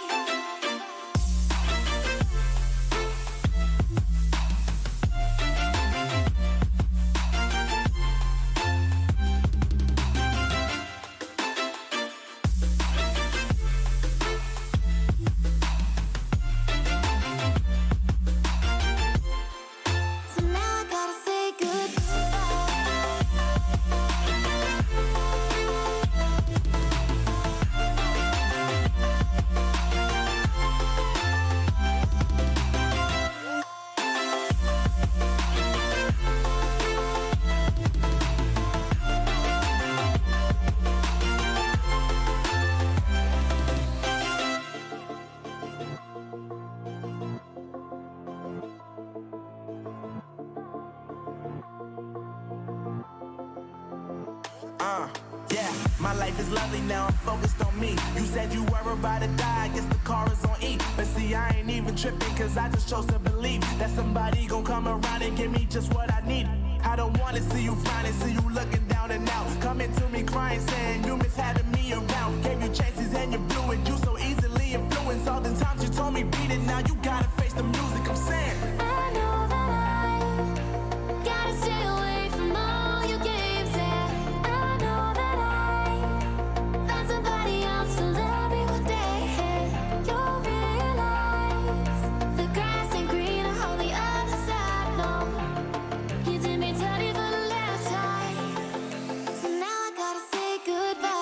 Speaker 2: So now I gotta say
Speaker 1: Yeah, my life is lovely now, I'm focused on me. You said you were about to die, I guess the car is on E. But see, I ain't even tripping, cause I just chose to believe that somebody gon' come around and give me just what I need. How
Speaker 11: don't wanna see you frowning, see you looking down and out. Coming to me crying, saying you miss having me around. Gave you chances and you blew it. You so easily influenced. All the times you told me beat it, now you gotta face the music. I'm saying
Speaker 5: I know that I gotta stay away from all your games. Yeah, I know that I found somebody else to love me one day. You'll realize the grass ain't greener on the other side. No, you did me dirty for the last time, so now I gotta say goodbye.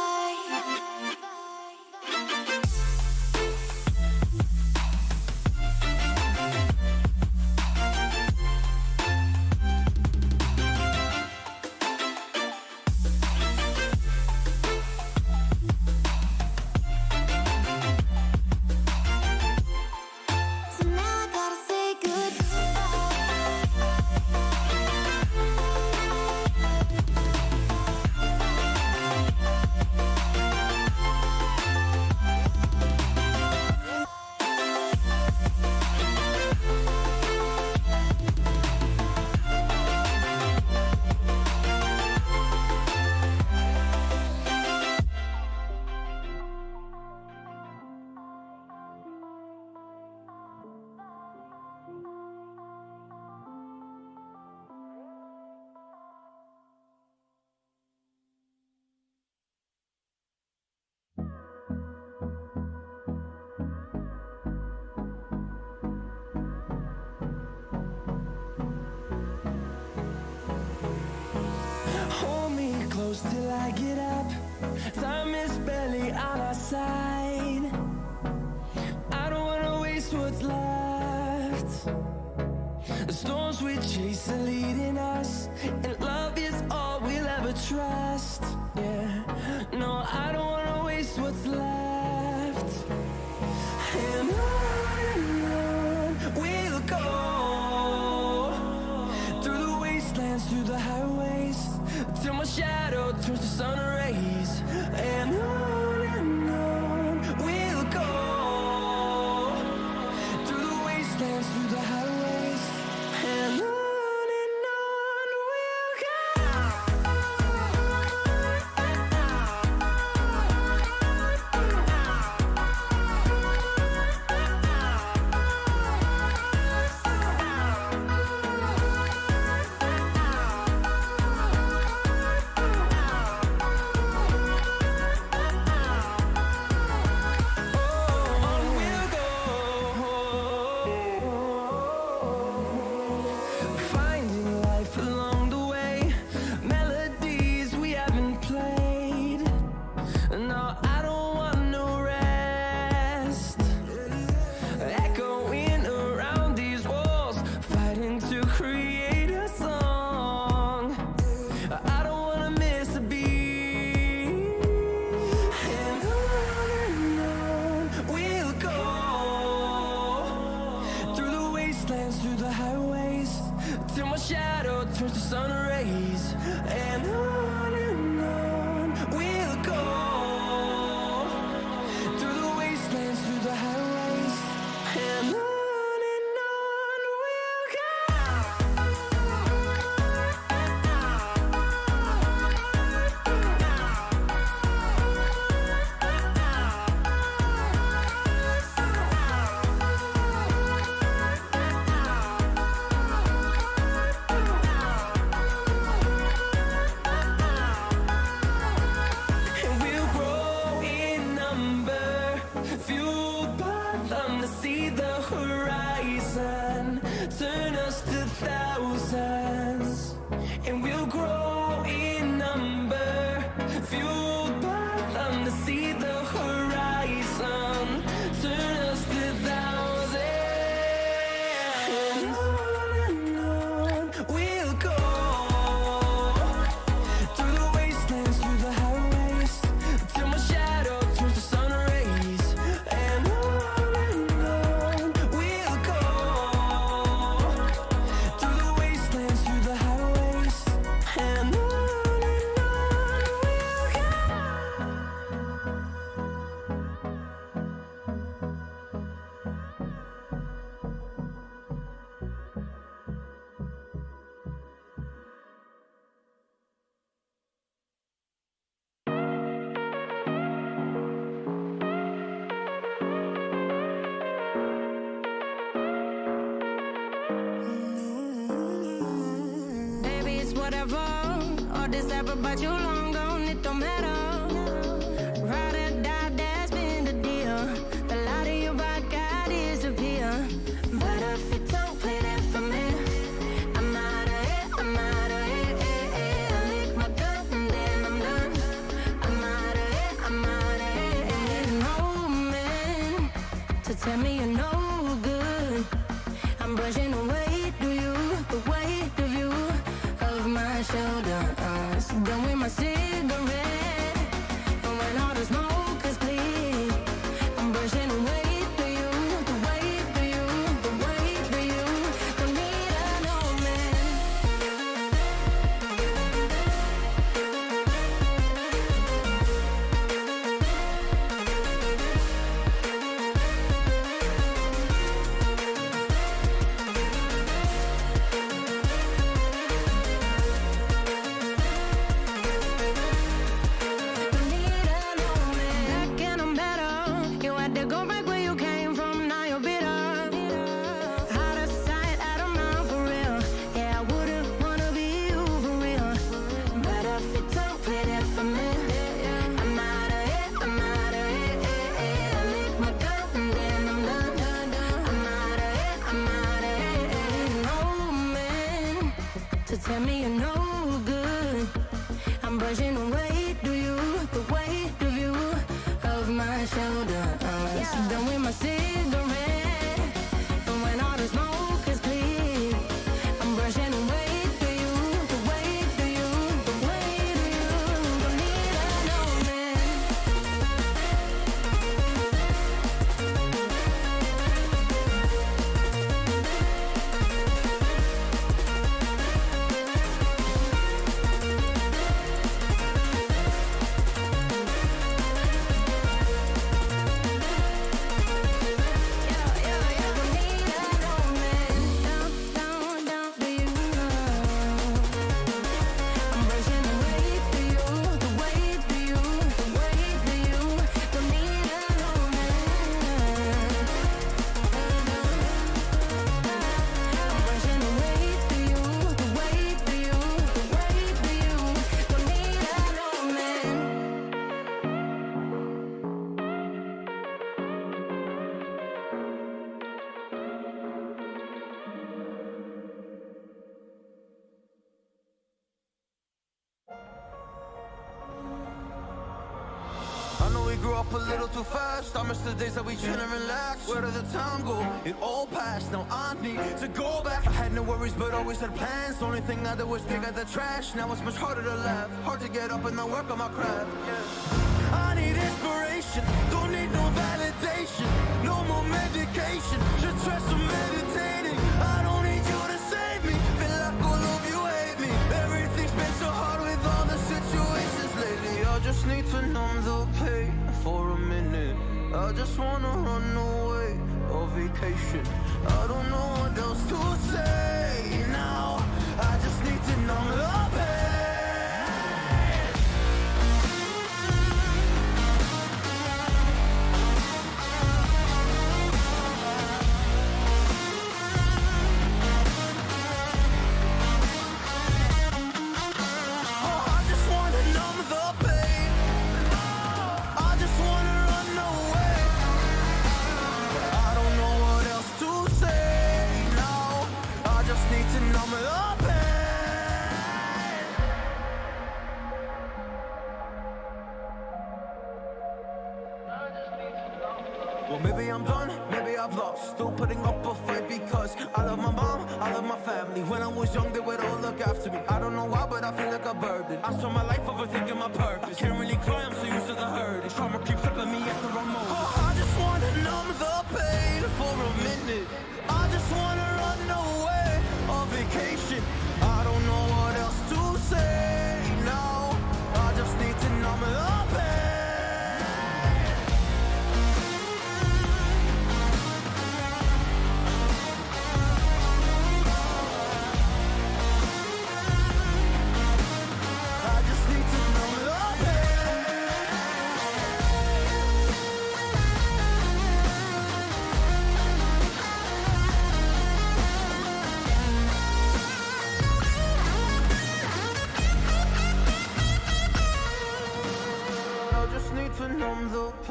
Speaker 5: So now I gotta say
Speaker 9: Hold me close till I get up. Time is barely on our side. I don't wanna waste what's left. The storms we chase are leading us, and love is all we'll ever trust. Yeah, no, I don't wanna waste what's left. And on we'll go, through the wastelands, through the highways, till my shadow turns to sun rays. And on we'll go, through the wastelands, through the highways, and on we'll go. Finding life along the way, melodies we haven't played. No, I don't want no rest. Echoing around these walls, fighting to create a song. I don't wanna miss a beat. And on we'll go, through the wastelands, through the highways, till my shadow turns to sun rays. And on we'll go, through the wastelands, through the highways, and on we'll go. And we'll grow in number, fueled by them to see the horizon, turn us to thousands. And we'll grow in number, fueled by them to see the horizon, turn us to thousands. And on we'll go, through the wastelands, through the highways, till my shadow turns to sun rays. And on we'll go, through the wastelands, through the highways, and
Speaker 5: thought this ever, but you long gone, it don't matter. Ride or die, that's been the deal. The light of your back, I disappear. But if you don't play that for me, I'm out of it, I'm out of it. I lick my gun and then I'm done. I'm out of it, I'm out of it. And no man to tell me you're no good. I'm brushing away, do you, the weight of you, of my shoulders. Done with my cigarette, and when all the smoke is clear, I'm brushing away, do you, the weight of you, the weight of you. Don't need a no Back and I'm better. You had to go back where you came from, now you're bitter. Out of sight, out of mind for real. Yeah, I wouldn't wanna be you for real. But if you don't play that for me, I'm out of it, I'm out of it. I lick my gun and then I'm done. I'm out of it, I'm out of it. Ain't no man to tell me you're no good. I'm brushing away, do you, the weight of you, of my shoulders. Done with my cigarette, and when all the smoke is clear, I'm brushing away, do you, the weight of you, the weight of you. Don't need a no man.
Speaker 11: I know we grew up a little too fast. I miss the days that we chill and relax. Where did the time go? It all passed. Now I need to go back. I had no worries, but always had plans. Only thing I did was pick out the trash. Now it's much harder to laugh. Hard to get up and not work on my craft. I need inspiration. Don't need no validation. No more medication. Just try some meditating. I don't need you to save me. Feel like all of you hate me. Everything's been so hard with all the situations lately. I just need to numb the pain for a minute. I just wanna run away on vacation. I don't know what else to say now. I just need to numb the pain. Well, maybe I'm done, maybe I've lost. Still putting up a fight because I love my mom, I love my family. When I was young, they would all look after me. I don't know why, but I feel like a burden. I spent my life overthinking my purpose. Can't really cry, I'm so used to the hurt. Trauma keeps flipping me at the wrong moment. Oh, I just wanna numb the pain for a minute. I just wanna run away on vacation. I don't know what else to say now. I just need to numb the pain. I just need to numb the pain.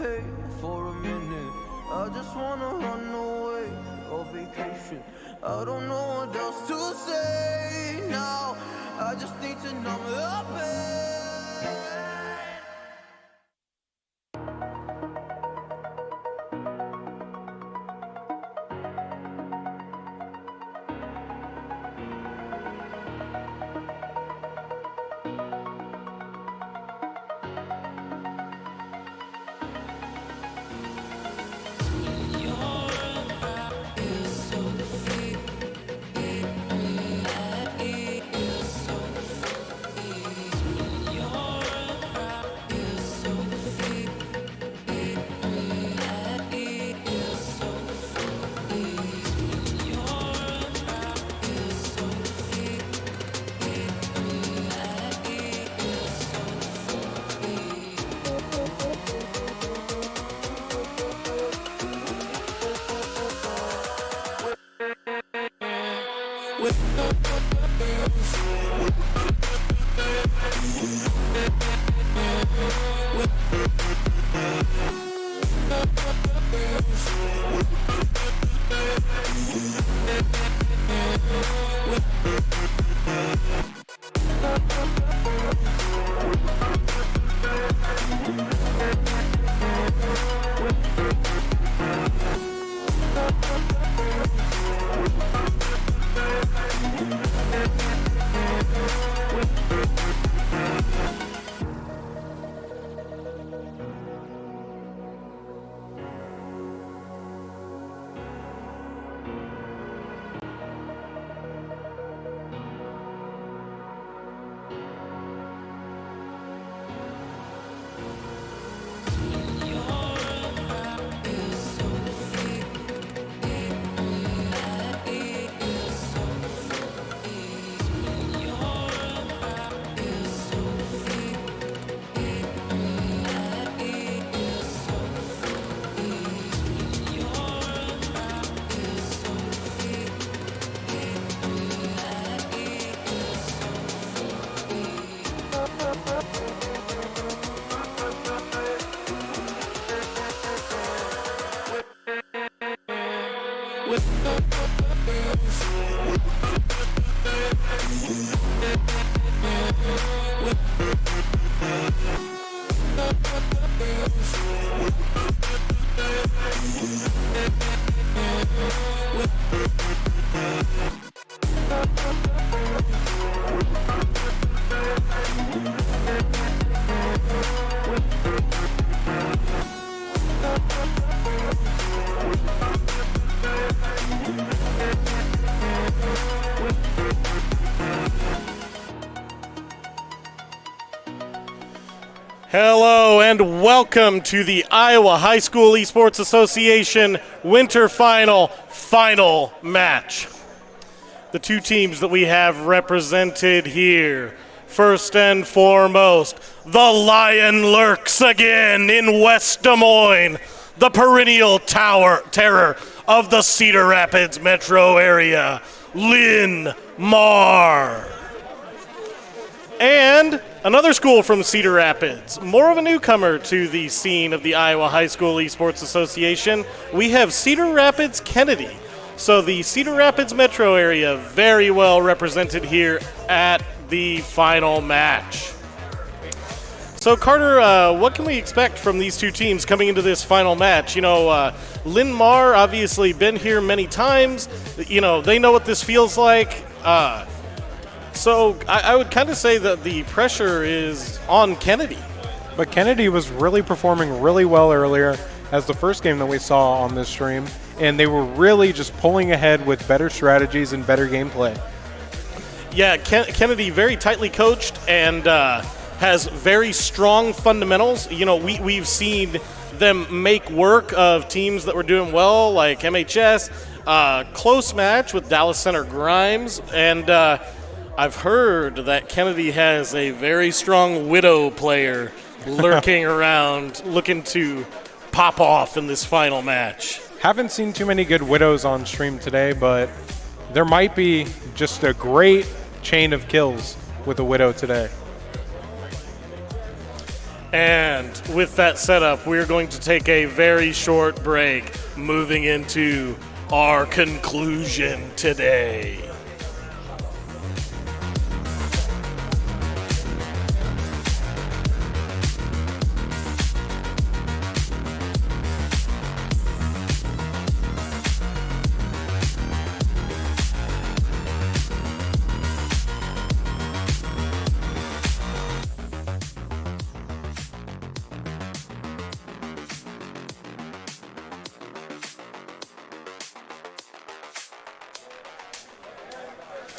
Speaker 12: hate for a minute. I just wanna run away on vacation. I don't know what else to say now. I just need to numb the pain.
Speaker 13: Hello and welcome to the Iowa High School Esports Association Winter Final match. The two teams that we have represented here. First and foremost, the Lion lurks again in West Des Moines, the perennial terror of the Cedar Rapids metro area, Lynn Marr. And another school from Cedar Rapids, more of a newcomer to the scene of the Iowa High School Esports Association. We have Cedar Rapids Kennedy. So the Cedar Rapids metro area very well represented here at the final match. So Carter, what can we expect from these two teams coming into this final match? You know, Lynn Marr obviously been here many times. You know, they know what this feels like. So I would kind of say that the pressure is on Kennedy.
Speaker 6: But Kennedy was really performing really well earlier as the first game that we saw on this stream, and they were really just pulling ahead with better strategies and better gameplay.
Speaker 13: Yeah, Kennedy very tightly coached and has very strong fundamentals. You know, we've seen them make work of teams that were doing well, like MHS, close match with Dallas Center Grimes, and I've heard that Kennedy has a very strong Widow player lurking around, looking to pop off in this final match.
Speaker 6: Haven't seen too many good Widows on stream today, but there might be just a great chain of kills with a Widow today.
Speaker 13: And with that setup, we're going to take a very short break, moving into our conclusion today.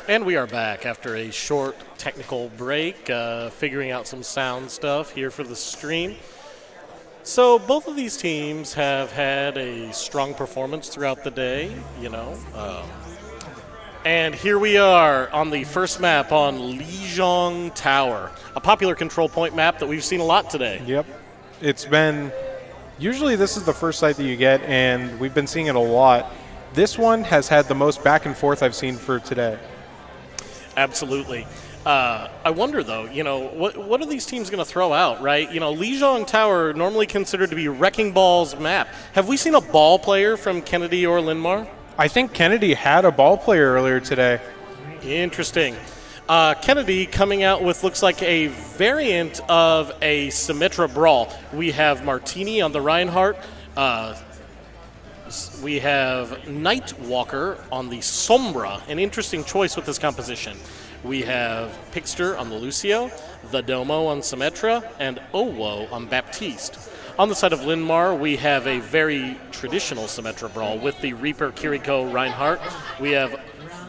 Speaker 13: And we are back after a short technical break, figuring out some sound stuff here for the stream. So both of these teams have had a strong performance throughout the day, and here we are on the first map on Lijiang Tower, a popular control point map that we've seen a lot today.
Speaker 6: Yep. It's been, usually this is the first site that you get, and we've been seeing it a lot. This one has had the most back and forth I've seen for today.
Speaker 13: Absolutely. I wonder, though, what are these teams going to throw out, right? Lijiang Tower, normally considered to be Wrecking Ball's map. Have we seen a ball player from Kennedy or Linmar?
Speaker 6: I think Kennedy had a ball player earlier today.
Speaker 13: Interesting. Kennedy coming out with looks like a variant of a Symmetra Brawl. We have Martini on the Reinhardt. We have Nightwalker on the Sombra, an interesting choice with this composition. We have Pixter on the Lucio, the Domo on Symmetra, and Owo on Baptiste. On the side of Linmar, we have a very traditional Symmetra Brawl with the Reaper Kiriko Reinhardt. We have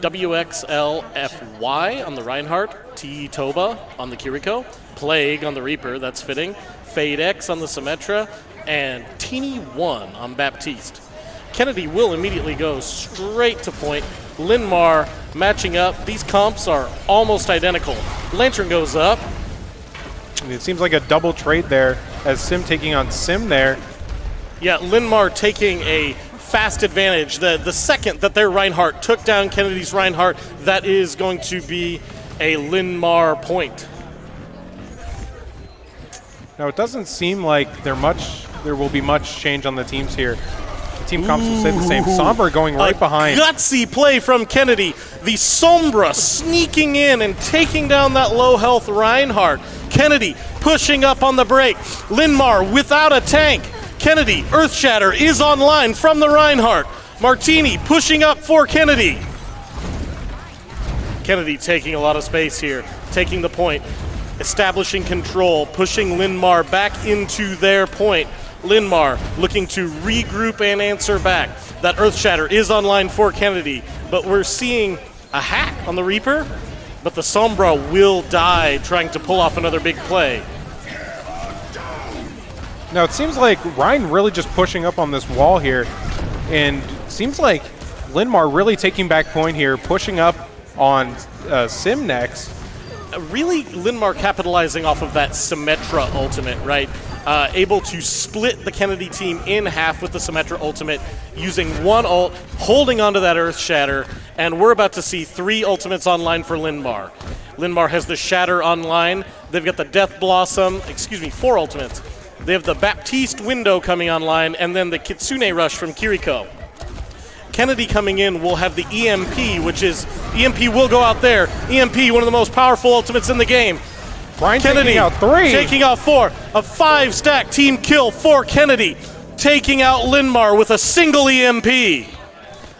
Speaker 13: WXLFY on the Reinhardt, T Toba on the Kiriko, Plague on the Reaper, that's fitting, Fade X on the Symmetra, and Teeny 1 on Baptiste. Kennedy will immediately go straight to point. Linmar matching up. These comps are almost identical. Lantern goes up.
Speaker 6: It seems like a double trade there as Sim taking on Sim there.
Speaker 13: Yeah, Linmar taking a fast advantage. The second that their Reinhardt took down Kennedy's Reinhardt, that is going to be a Linmar point.
Speaker 6: Now, it doesn't seem like there will be much change on the teams here. Team comps will stay the same. Sombra going right behind.
Speaker 13: Gutsy play from Kennedy. The Sombra sneaking in and taking down that low health Reinhardt. Kennedy pushing up on the break. Linmar without a tank. Kennedy, Earthshatter is online from the Reinhardt. Martini pushing up for Kennedy. Kennedy taking a lot of space here, taking the point, establishing control, pushing Linmar back into their point. Linmar looking to regroup and answer back. That Earthshatter is online for Kennedy, but we're seeing a hack on the Reaper, but the Sombra will die trying to pull off another big play.
Speaker 6: Now, it seems like Ryan really just pushing up on this wall here, and seems like Linmar really taking back point here, pushing up on Sim next.
Speaker 13: Really, Linmar capitalizing off of that Symmetra ultimate, right? Able to split the Kennedy team in half with the Symmetra ultimate, using one ult, holding onto that Earth Shatter, and we're about to see 3 ultimates online for Linmar. Linmar has the Shatter online, they've got the Death Blossom, 4 ultimates. They have the Baptiste window coming online, and then the Kitsune Rush from Kiriko. Kennedy coming in will have the EMP, which is, EMP will go out there. EMP, one of the most powerful ultimates in the game.
Speaker 6: Ryan
Speaker 13: Kennedy
Speaker 6: taking out 3.
Speaker 13: Taking out 4. A 5-stack team kill for Kennedy. Taking out Linmar with a single EMP.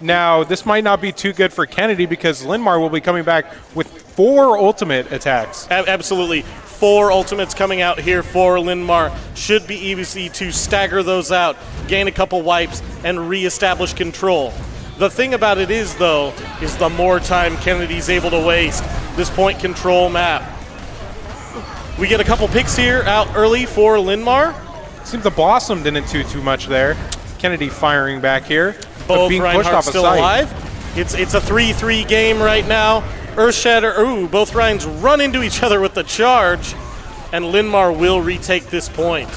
Speaker 6: Now, this might not be too good for Kennedy because Linmar will be coming back with 4 ultimate attacks.
Speaker 13: Absolutely. 4 ultimates coming out here for Linmar. Should be easy to stagger those out, gain a couple wipes, and reestablish control. The thing about it is, though, is the more time Kennedy's able to waste this point control map. We get a couple picks here out early for Linmar.
Speaker 6: Seems the Blossom didn't do too much there. Kennedy firing back here.
Speaker 13: Both
Speaker 6: being pushed off
Speaker 13: Reinhardt's still alive. It's a 3-3 game right now. Earthshatter, both Ryans run into each other with the charge, and Linmar will retake this point.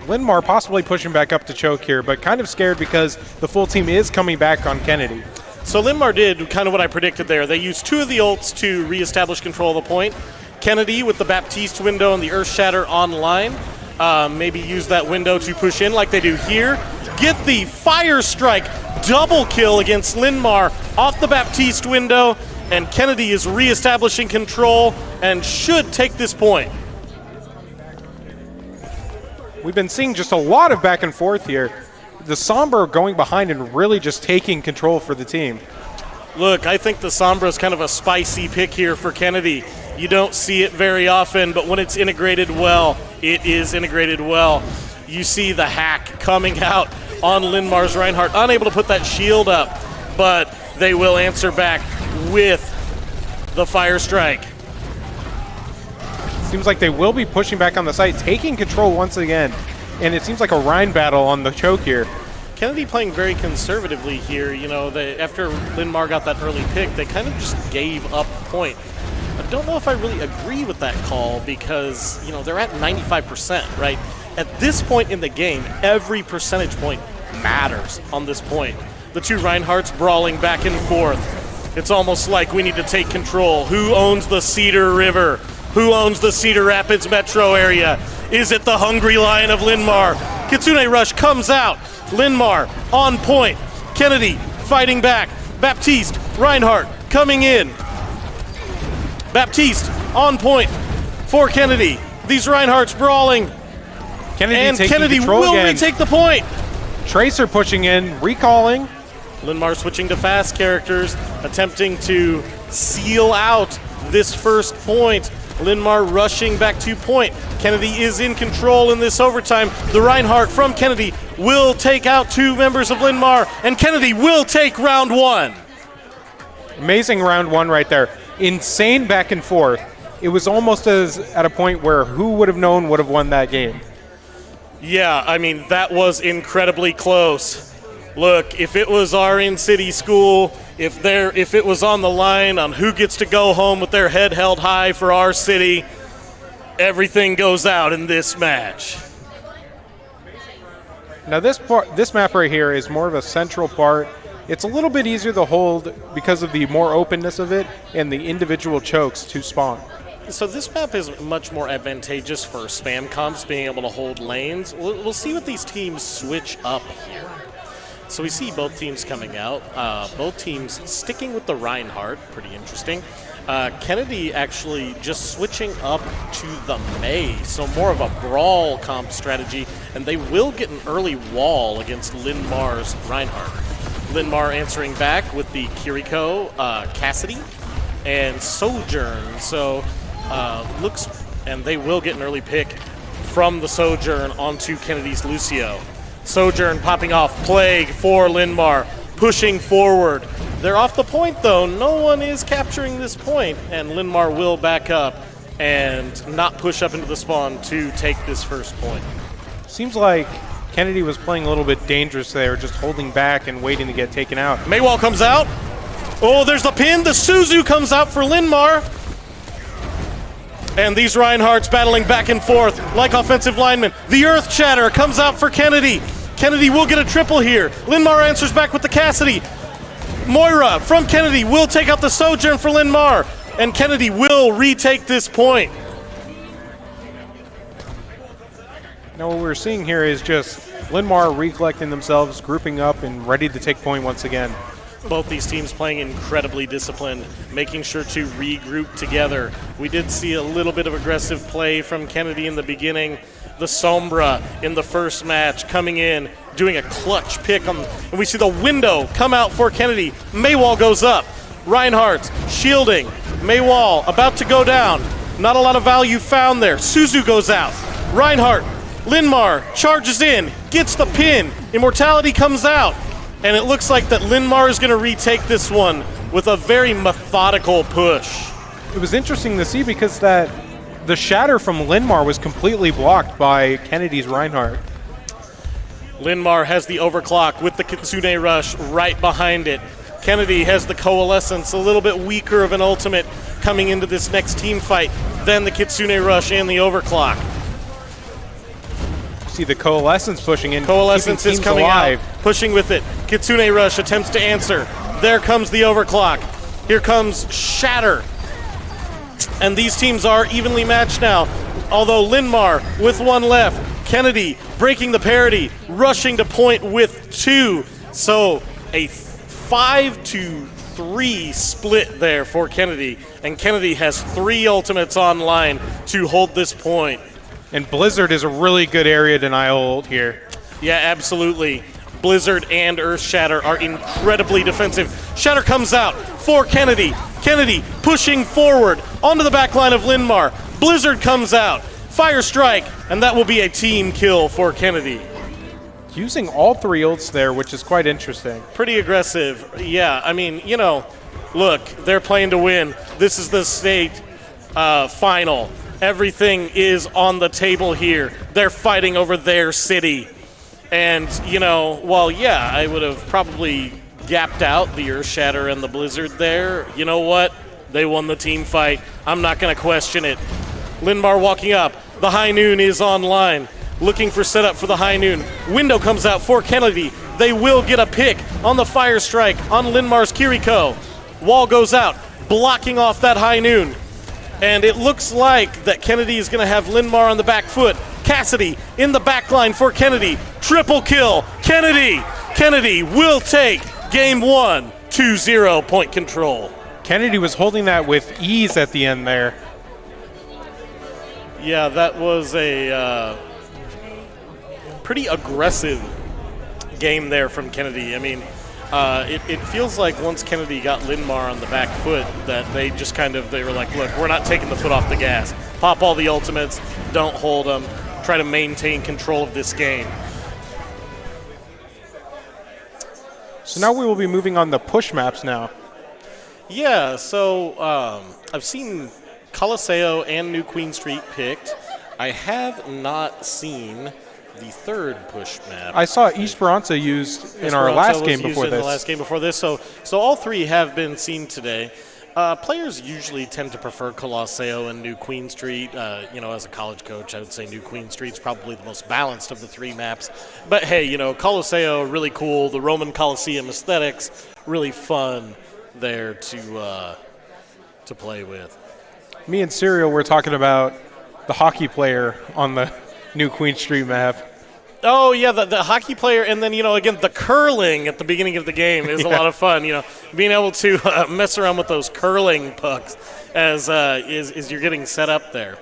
Speaker 6: Linmar possibly pushing back up to choke here, but kind of scared because the full team is coming back on Kennedy.
Speaker 13: So Linmar did kind of what I predicted there. They used 2 of the ults to reestablish control of the point. Kennedy with the Baptiste window and the Earth Shatter online. Maybe use that window to push in like they do here. Get the Fire Strike double kill against Linmar off the Baptiste window, and Kennedy is reestablishing control and should take this point.
Speaker 6: We've been seeing just a lot of back and forth here. The Sombra going behind and really just taking control for the team.
Speaker 13: Look, I think the Sombra is kind of a spicy pick here for Kennedy. You don't see it very often, but when it's integrated well, it is integrated well. You see the hack coming out on Linmar's Reinhardt, unable to put that shield up, but they will answer back with the Fire Strike.
Speaker 6: Seems like they will be pushing back on the site, taking control once again, and it seems like a Rhine battle on the choke here.
Speaker 13: Kennedy playing very conservatively here. You know, after Linmar got that early pick, they kind of just gave up point. I don't know if I really agree with that call because, you know, they're at 95%, right? At this point in the game, every percentage point matters on this point. The two Reinhardts brawling back and forth. It's almost like we need to take control. Who owns the Cedar River? Who owns the Cedar Rapids metro area? Is it the Hungry Lion of Linmar? Kitsune Rush comes out. Linmar on point. Kennedy fighting back. Baptiste, Reinhardt coming in. Baptiste on point for Kennedy. These Reinhardts brawling. Kennedy will retake the point.
Speaker 6: Tracer pushing in, recalling.
Speaker 13: Linmar switching to fast characters, attempting to seal out this first point. Linmar rushing back to point. Kennedy is in control in this overtime. The Reinhardt from Kennedy will take out two members of Linmar, and Kennedy will take round one.
Speaker 6: Amazing round one right there. Insane back and forth. It was almost as at a point where who would have known would have won that game.
Speaker 13: Yeah, I mean, that was incredibly close. Look, if it was our in-city school, if it was on the line on who gets to go home with their head held high for our city, everything goes out in this match.
Speaker 6: Now this map right here is more of a central part. It's a little bit easier to hold because of the more openness of it and the individual chokes to spawn.
Speaker 13: So this map is much more advantageous for spam comps being able to hold lanes. We'll see what these teams switch up here. So we see both teams coming out, both teams sticking with the Reinhardt, pretty interesting. Kennedy actually just switching up to the Mei, so more of a brawl comp strategy, and they will get an early wall against Linmar's Reinhardt. Linmar answering back with the Kiriko, Cassidy, and Sojourn, so and they will get an early pick from the Sojourn onto Kennedy's Lucio. Sojourn popping off, Plague for Linmar, pushing forward. They're off the point though, no one is capturing this point, and Linmar will back up and not push up into the spawn to take this first point.
Speaker 6: Seems like Kennedy was playing a little bit dangerous there, just holding back and waiting to get taken out.
Speaker 13: Maywall comes out. Oh, there's the pin. The Suzu comes out for Linmar. And these Reinhardts battling back and forth like offensive linemen. The Earth Shatter comes out for Kennedy. Kennedy will get a triple here. Linmar answers back with the Cassidy. Moira from Kennedy will take out the Sojourn for Linmar. And Kennedy will retake this point.
Speaker 6: Now what we're seeing here is just Linmar recollecting themselves, grouping up, and ready to take point once again.
Speaker 13: Both these teams playing incredibly disciplined, making sure to regroup together. We did see a little bit of aggressive play from Kennedy in the beginning. The Sombra in the first match coming in, doing a clutch pick on, and we see the window come out for Kennedy. Maywall goes up. Reinhardt shielding. Maywall about to go down. Not a lot of value found there. Suzu goes out. Reinhardt, Linmar charges in, gets the pin. Immortality comes out. And it looks like that Linmar is going to retake this one with a very methodical push.
Speaker 6: It was interesting to see because the shatter from Linmar was completely blocked by Kennedy's Reinhardt.
Speaker 13: Linmar has the overclock with the Kitsune Rush right behind it. Kennedy has the Coalescence, a little bit weaker of an ultimate coming into this next team fight than the Kitsune Rush and the overclock.
Speaker 6: See the Coalescence pushing in.
Speaker 13: Coalescence is coming out, pushing with it. Kitsune Rush attempts to answer. There comes the overclock. Here comes Shatter. And these teams are evenly matched now. Although Linmar with one left, Kennedy breaking the parity, rushing to point with 2. So a 5-3 split there for Kennedy. And Kennedy has 3 ultimates online to hold this point.
Speaker 6: And Blizzard is a really good area to hold here.
Speaker 13: Yeah, absolutely. Blizzard and Earthshatter are incredibly defensive. Shatter comes out for Kennedy. Kennedy pushing forward onto the back line of Linmar. Blizzard comes out. Fire Strike, and that will be a team kill for Kennedy.
Speaker 6: Using all 3 ults there, which is quite interesting.
Speaker 13: Pretty aggressive. Yeah, I mean, you know, look, they're playing to win. This is the state final. Everything is on the table here. They're fighting over their city. And, you know, while, yeah, I would have probably gapped out the Earthshatter and the Blizzard there, you know what? They won the team fight. I'm not going to question it. Linmar walking up. The High Noon is online. Looking for setup for the High Noon. Window comes out for Kennedy. They will get a pick on the Fire Strike on Linmar's Kiriko. Wall goes out, blocking off that High Noon. And it looks like that Kennedy is going to have Linmar on the back foot. Cassidy in the back line for Kennedy. Triple kill. Kennedy. Kennedy will take game 1, 2-0 point control.
Speaker 6: Kennedy was holding that with ease at the end there.
Speaker 13: Yeah, that was a pretty aggressive game there from Kennedy. I mean, it feels like once Kennedy got Linmar on the back foot that they just they were like, look, we're not taking the foot off the gas. Pop all the ultimates, don't hold them, try to maintain control of this game.
Speaker 6: So now we will be moving on the push maps now.
Speaker 13: Yeah, so I've seen Colosseo and New Queen Street picked. I have not seen the third push map.
Speaker 6: I saw Esperanza used in our last game before this.
Speaker 13: In the last game before this, so all 3 have been seen today. Players usually tend to prefer Colosseo and New Queen Street. You know, as a college coach, I would say New Queen Street's probably the most balanced of the 3 maps. But hey, you know, Colosseo, really cool. The Roman Colosseum aesthetics, really fun there to play with.
Speaker 6: Me and Serial were talking about the hockey player on the New Queen Street map.
Speaker 13: Oh, yeah, the hockey player, and then, you know, again, the curling at the beginning of the game is a lot of fun. You know, being able to mess around with those curling pucks as you're getting set up there.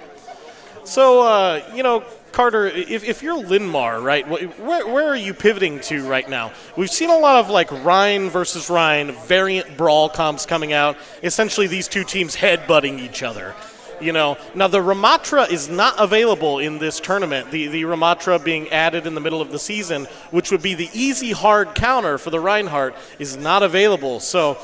Speaker 13: So, you know, Carter, if you're Linmar, right, where are you pivoting to right now? We've seen a lot of, like, Rhine versus Rhine variant brawl comps coming out. Essentially, these 2 teams headbutting each other. You know, now the Ramatra is not available in this tournament. The Ramatra being added in the middle of the season, which would be the easy hard counter for the Reinhardt, is not available. So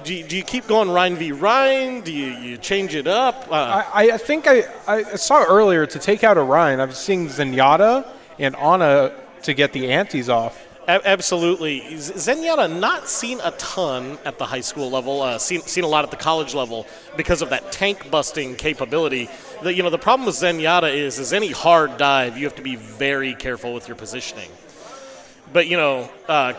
Speaker 13: do you keep going Rhine v. Rhine? Do you change it up?
Speaker 6: I think I saw earlier to take out a Rhine, I'm seeing Zenyatta and Ana to get the antes off.
Speaker 13: Absolutely. Zenyatta not seen a ton at the high school level, seen a lot at the college level because of that tank busting capability. The problem with Zenyatta is any hard dive, you have to be very careful with your positioning. But, you know,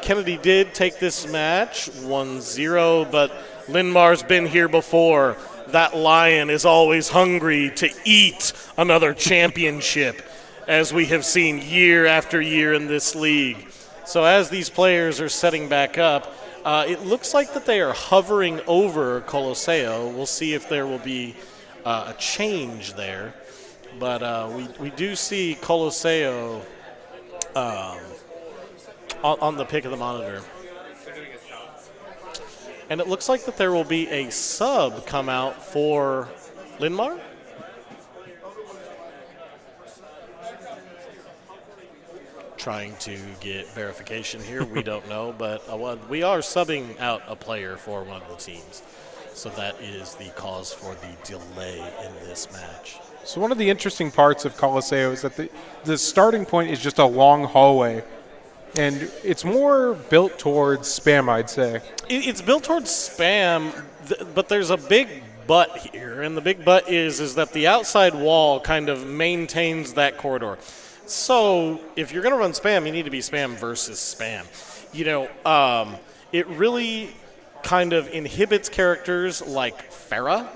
Speaker 13: Kennedy did take this match 1-0, but Linmar's been here before. That lion is always hungry to eat another championship, as we have seen year after year in this league. So as these players are setting back up, it looks like that they are hovering over Colosseo. We'll see if there will be a change there. But we do see Colosseo on the pick of the monitor. And it looks like that there will be a sub come out for Linmar. Trying to get verification here. We don't know, but we are subbing out a player for one of the teams. So that is the cause for the delay in this match.
Speaker 6: So one of the interesting parts of Colosseo is that the starting point is just a long hallway. And it's more built towards spam, I'd say.
Speaker 13: It's built towards spam, but there's a big but here. And the big but is that the outside wall kind of maintains that corridor. So if you're going to run spam, you need to be spam versus spam. You know, it really kind of inhibits characters like Pharah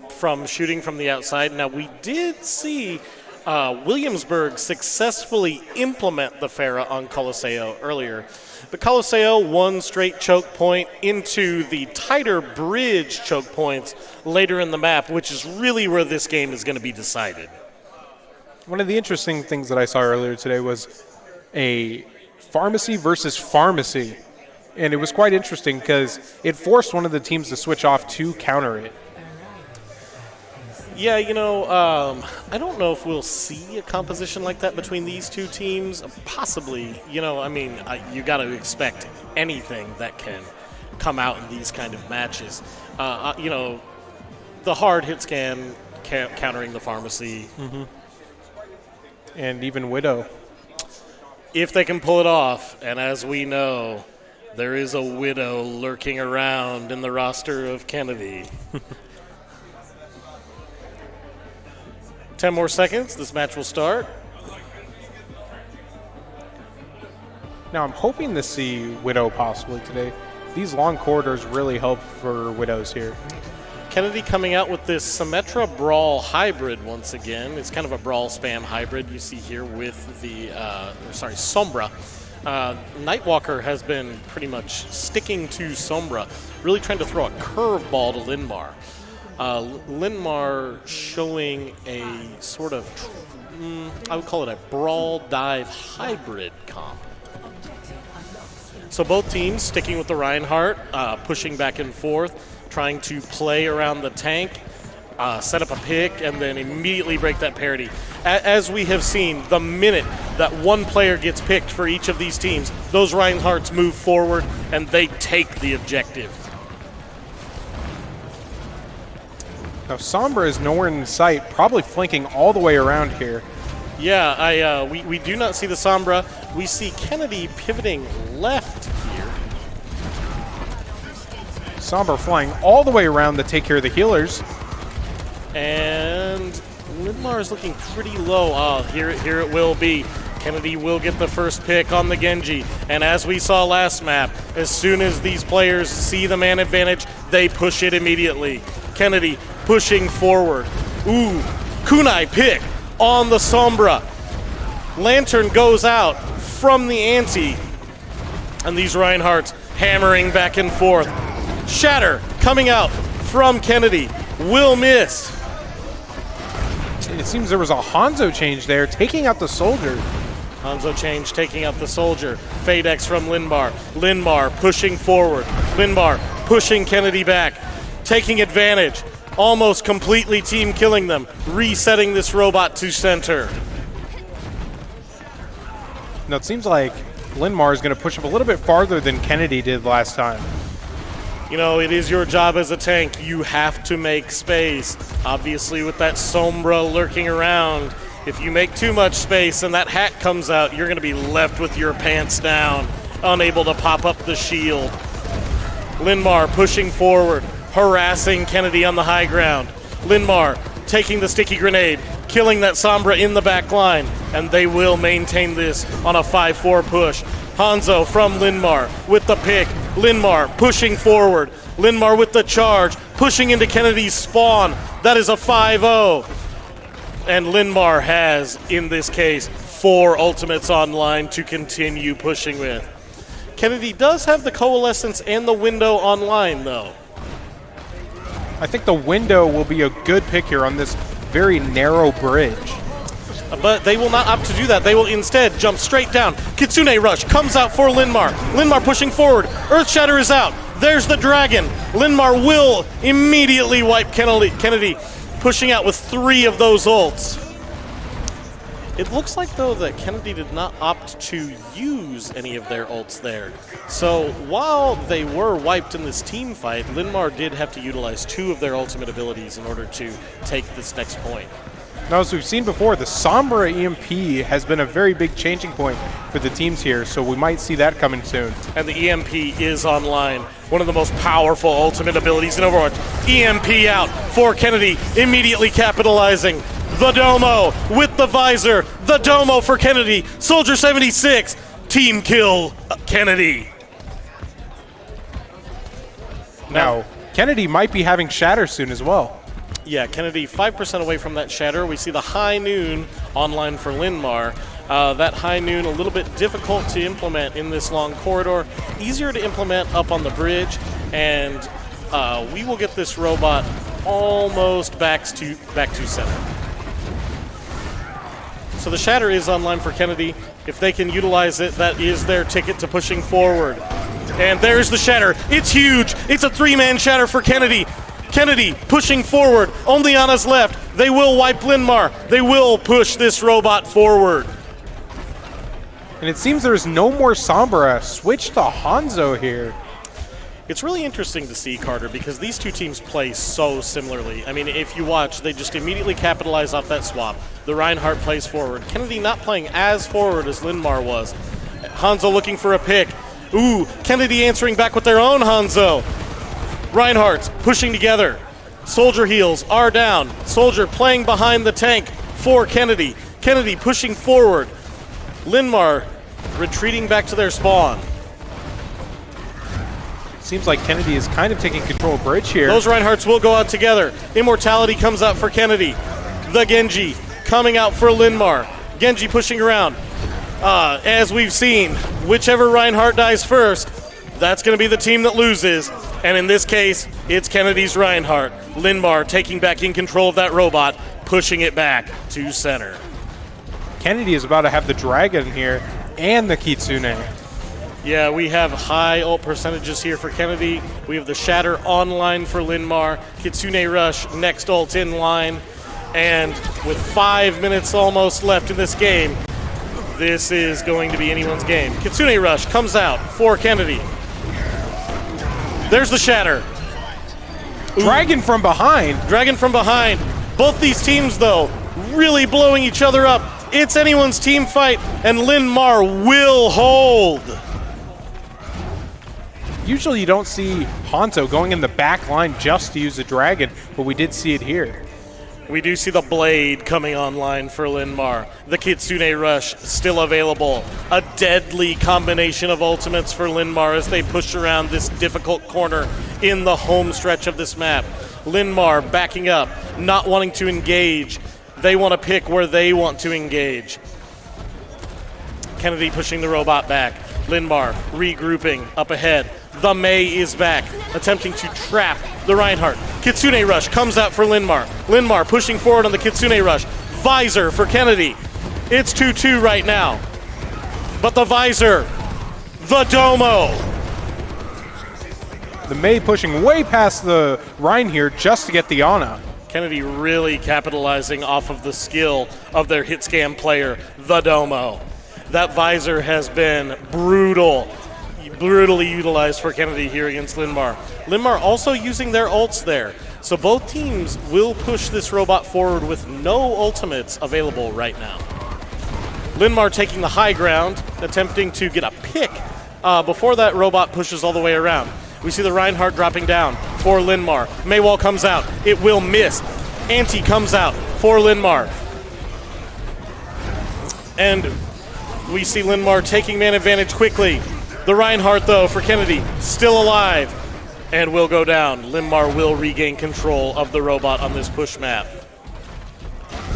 Speaker 13: from shooting from the outside. Now, we did see Williamsburg successfully implement the Farah on Coliseo earlier. But Coliseo, one straight choke point into the tighter bridge choke points later in the map, which is really where this game is going to be decided.
Speaker 6: One of the interesting things that I saw earlier today was a pharmacy versus pharmacy. And it was quite interesting because it forced one of the teams to switch off to counter it.
Speaker 13: Yeah, I don't know if we'll see a composition like that between these two teams. Possibly, you got to expect anything that can come out in these kind of matches. The hard hit scan countering the pharmacy.
Speaker 6: Mm-hmm. And even Widow.
Speaker 13: If they can pull it off, and as we know, there is a Widow lurking around in the roster of Kennedy. 10 more seconds, this match will start.
Speaker 6: Now I'm hoping to see Widow possibly today. These long corridors really help for Widows here.
Speaker 13: Kennedy coming out with this Symmetra Brawl hybrid once again. It's kind of a Brawl spam hybrid you see here with the, Sombra. Nightwalker has been pretty much sticking to Sombra, really trying to throw a curveball to Linmar. Linmar showing a sort of, I would call it a Brawl Dive hybrid comp. So both teams sticking with the Reinhardt, pushing back and forth, trying to play around the tank, set up a pick, and then immediately break that parity. As we have seen, the minute that one player gets picked for each of these teams, those Reinhardts move forward and they take the objective.
Speaker 6: Now Sombra is nowhere in sight, probably flanking all the way around here.
Speaker 13: Yeah, we do not see the Sombra. We see Kennedy pivoting left here.
Speaker 6: Sombra flying all the way around to take care of the healers.
Speaker 13: And Linmar is looking pretty low. Oh, here it will be. Kennedy will get the first pick on the Genji. And as we saw last map, as soon as these players see the man advantage, they push it immediately. Kennedy pushing forward. Ooh, kunai pick on the Sombra. Lantern goes out from the ante. And these Reinhardts hammering back and forth. Shatter coming out from Kennedy. Will miss.
Speaker 6: It seems there was a Hanzo change there, taking out the soldier.
Speaker 13: Hanzo change, taking out the soldier. Fadex from Linmar. Linmar pushing forward. Linmar pushing Kennedy back. Taking advantage. Almost completely team killing them. Resetting this robot to center.
Speaker 6: Now it seems like Linmar is going to push up a little bit farther than Kennedy did last time.
Speaker 13: It is your job as a tank. You have to make space. Obviously, with that Sombra lurking around, if you make too much space and that hat comes out, you're going to be left with your pants down, unable to pop up the shield. Linmar pushing forward, harassing Kennedy on the high ground. Linmar taking the sticky grenade, killing that Sombra in the back line, and they will maintain this on a 5-4 push. Hanzo from Linmar with the pick. Linmar pushing forward. Linmar with the charge, pushing into Kennedy's spawn. That is a 5-0. And Linmar has, in this case, 4 ultimates online to continue pushing with. Kennedy does have the Coalescence and the Window online, though.
Speaker 6: I think the Window will be a good pick here on this very narrow bridge.
Speaker 13: But they will not opt to do that. They will instead jump straight down. Kitsune Rush comes out for Linmar. Linmar pushing forward. Earth Shatter is out. There's the Dragon. Linmar will immediately wipe Kennedy, pushing out with 3 of those ults. It looks like, though, that Kennedy did not opt to use any of their ults there. So while they were wiped in this team fight, Linmar did have to utilize 2 of their ultimate abilities in order to take this next point.
Speaker 6: Now, as we've seen before, the Sombra EMP has been a very big changing point for the teams here, so we might see that coming soon.
Speaker 13: And the EMP is online. One of the most powerful ultimate abilities in Overwatch. EMP out for Kennedy, immediately capitalizing. The Domo with the visor. The Domo for Kennedy. Soldier 76. Team kill Kennedy.
Speaker 6: Now, Kennedy might be having Shatter soon as well.
Speaker 13: Yeah, Kennedy 5% away from that shatter. We see the high noon online for Linmar. That high noon a little bit difficult to implement in this long corridor. Easier to implement up on the bridge, and we will get this robot almost back to center. So the shatter is online for Kennedy. If they can utilize it, that is their ticket to pushing forward. And there's the shatter. It's huge. It's a 3-man shatter for Kennedy. Kennedy pushing forward. Only on his left. They will wipe Linmar. They will push this robot forward.
Speaker 6: And it seems there's no more Sombra. Switch to Hanzo here.
Speaker 13: It's really interesting to see, Carter, because these two teams play so similarly. I mean, if you watch, they just immediately capitalize off that swap. The Reinhardt plays forward. Kennedy not playing as forward as Linmar was. Hanzo looking for a pick. Ooh, Kennedy answering back with their own Hanzo. Reinhardt's pushing together. Soldier heals are down. Soldier playing behind the tank for Kennedy. Kennedy pushing forward. Linmar retreating back to their spawn.
Speaker 6: Seems like Kennedy is kind of taking control of bridge here.
Speaker 13: Those Reinhardts will go out together. Immortality comes out for Kennedy. The Genji coming out for Linmar. Genji pushing around. As we've seen, whichever Reinhardt dies first, that's going to be the team that loses. And in this case, it's Kennedy's Reinhardt. Linmar taking back in control of that robot, pushing it back to center.
Speaker 6: Kennedy is about to have the Dragon here and the Kitsune.
Speaker 13: Yeah, we have high ult percentages here for Kennedy. We have the Shatter online for Linmar. Kitsune Rush next ult in line. And with 5 minutes almost left in this game, this is going to be anyone's game. Kitsune Rush comes out for Kennedy. There's the Shatter.
Speaker 6: Dragon from behind.
Speaker 13: Dragon from behind. Both these teams, though, really blowing each other up. It's anyone's team fight, and Linmar will hold.
Speaker 6: Usually you don't see Hanzo going in the back line just to use the Dragon, but we did see it here.
Speaker 13: We do see the Blade coming online for Linmar. The Kitsune Rush still available. A deadly combination of ultimates for Linmar as they push around this difficult corner in the home stretch of this map. Linmar backing up, not wanting to engage. They want to pick where they want to engage. Kennedy pushing the robot back. Linmar regrouping up ahead. The Mei is back, attempting to trap the Reinhardt. Kitsune Rush comes out for Linmar. Linmar pushing forward on the Kitsune Rush. Visor for Kennedy. It's 2-2 right now. But the Visor, the Domo.
Speaker 6: The Mei pushing way past the Rein here just to get the Ana.
Speaker 13: Kennedy really capitalizing off of the skill of their hit scam player, the Domo. That Visor has been brutally utilized for Kennedy here against Linmar. Linmar also using their ults there. So both teams will push this robot forward with no ultimates available right now. Linmar taking the high ground, attempting to get a pick before that robot pushes all the way around. We see the Reinhardt dropping down for Linmar. Maywall comes out. It will miss. Anti comes out for Linmar. And we see Linmar taking man advantage quickly. The Reinhardt, though, for Kennedy, still alive and will go down. Linmar will regain control of the robot on this push map.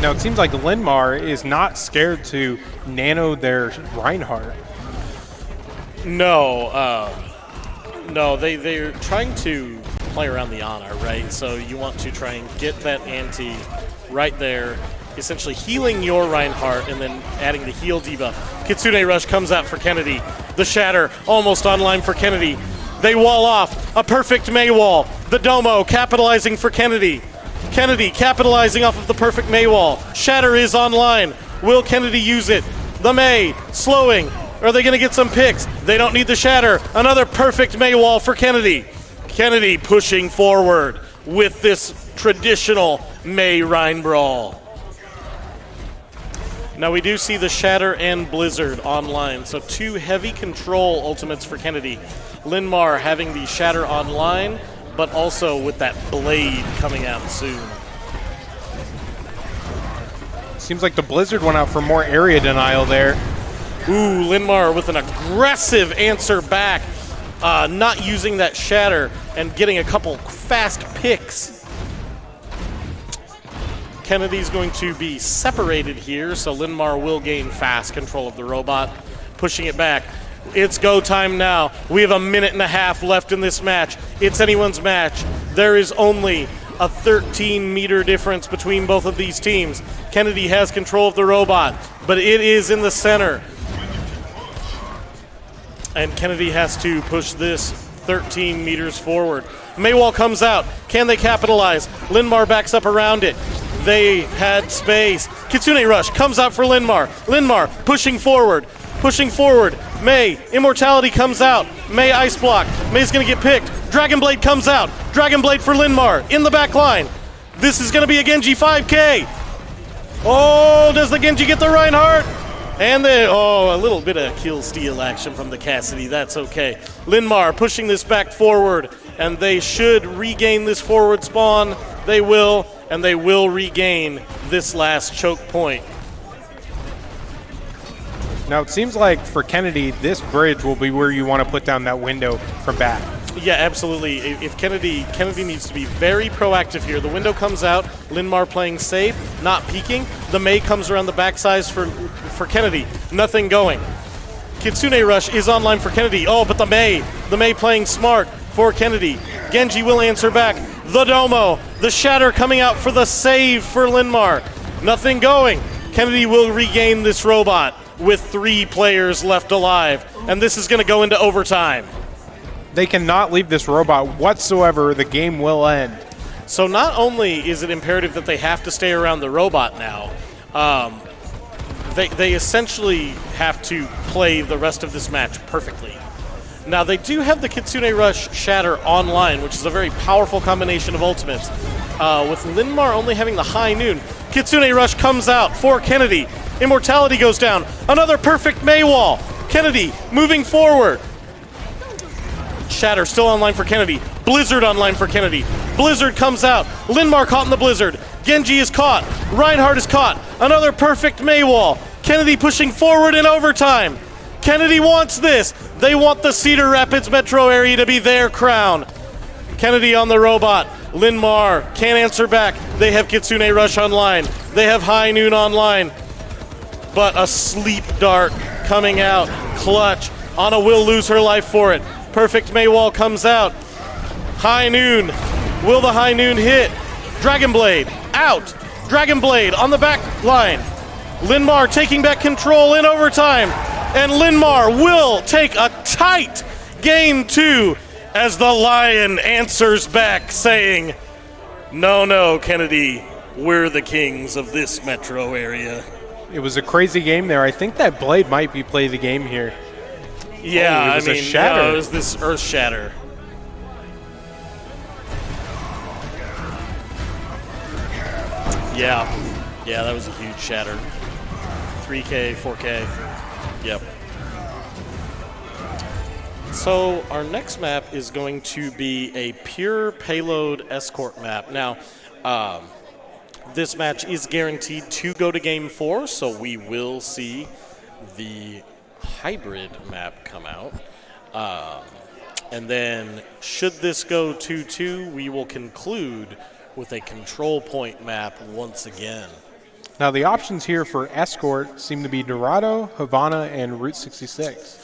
Speaker 6: Now, it seems like Linmar is not scared to nano their Reinhardt.
Speaker 13: No, they're trying to play around the Ana, right? So you want to try and get that anti right there, essentially healing your Reinhardt and then adding the heal debuff. Kitsune Rush comes out for Kennedy. The Shatter almost online for Kennedy. They wall off. A perfect Mei wall. The Domo capitalizing for Kennedy. Kennedy capitalizing off of the perfect Mei wall. Shatter is online. Will Kennedy use it? The Mei slowing. Are they going to get some picks? They don't need the Shatter. Another perfect Mei wall for Kennedy. Kennedy pushing forward with this traditional Mei Rein brawl. Now we do see the Shatter and Blizzard online, so two heavy control ultimates for Kennedy. Linmar having the Shatter online, but also with that Blade coming out soon.
Speaker 6: Seems like the Blizzard went out for more area denial there.
Speaker 13: Ooh, Linmar with an aggressive answer back, not using that Shatter and getting a couple fast picks. Kennedy's going to be separated here, so Linmar will gain fast control of the robot, pushing it back. It's go time now. We have a minute and a half left in this match. It's anyone's match. There is only a 13-meter difference between both of these teams. Kennedy has control of the robot, but it is in the center. And Kennedy has to push this 13 meters forward. Maywall comes out. Can they capitalize? Linmar backs up around it. They had space. Kitsune Rush comes out for Linmar. Linmar pushing forward. Pushing forward. May. Immortality comes out. May ice block. May's going to get picked. Dragon Blade comes out. Dragon Blade for Linmar in the back line. This is going to be a Genji 5K. Oh, does the Genji get the Reinhardt? And then, a little bit of kill steal action from the Cassidy. That's okay. Linmar pushing this back forward, and they should regain this forward spawn. They will, and they will regain this last choke point.
Speaker 6: Now, it seems like for Kennedy, this bridge will be where you want to put down that window from back.
Speaker 13: Yeah, absolutely. If Kennedy needs to be very proactive here. The window comes out. Linmar playing safe, not peeking. The May comes around the backside for Kennedy. Nothing going. Kitsune Rush is online for Kennedy. Oh, but the May playing smart for Kennedy. Genji will answer back. The Domo, the Shatter coming out for the save for Linmar. Nothing going. Kennedy will regain this robot with 3 players left alive, and this is going to go into overtime.
Speaker 6: They cannot leave this robot whatsoever. The game will end.
Speaker 13: So not only is it imperative that they have to stay around the robot now, they essentially have to play the rest of this match perfectly. Now, they do have the Kitsune Rush Shatter online, which is a very powerful combination of ultimates. With Linmar only having the high noon, Kitsune Rush comes out for Kennedy. Immortality goes down. Another perfect Maywall. Kennedy moving forward. Shatter still online for Kennedy. Blizzard online for Kennedy. Blizzard comes out. Linmar caught in the Blizzard. Genji is caught. Reinhardt is caught. Another perfect Maywall. Kennedy pushing forward in overtime. Kennedy wants this. They want the Cedar Rapids metro area to be their crown. Kennedy on the robot. Linmar can't answer back. They have Kitsune Rush online. They have High Noon online. But a sleep dart coming out. Clutch. Anna will lose her life for it. Perfect Maywall comes out. High Noon. Will the High Noon hit? Dragon Blade out. Dragon Blade on the back line. Linmar taking back control in overtime. And Linmar will take a tight game 2 as the Lion answers back saying, no, Kennedy, we're the kings of this metro area.
Speaker 6: It was a crazy game there. I think that Blade might be play the game here.
Speaker 13: Yeah,
Speaker 6: it was a shatter.
Speaker 13: Yeah, it was this Earth Shatter. Yeah, that was a huge shatter. 3K, 4K. Yep. So our next map is going to be a pure payload escort map. Now, this match is guaranteed to go to game 4, so we will see the hybrid map come out. And then should this go 2-2, we will conclude with a control point map once again.
Speaker 6: Now the options here for escort seem to be Dorado, Havana, and Route 66.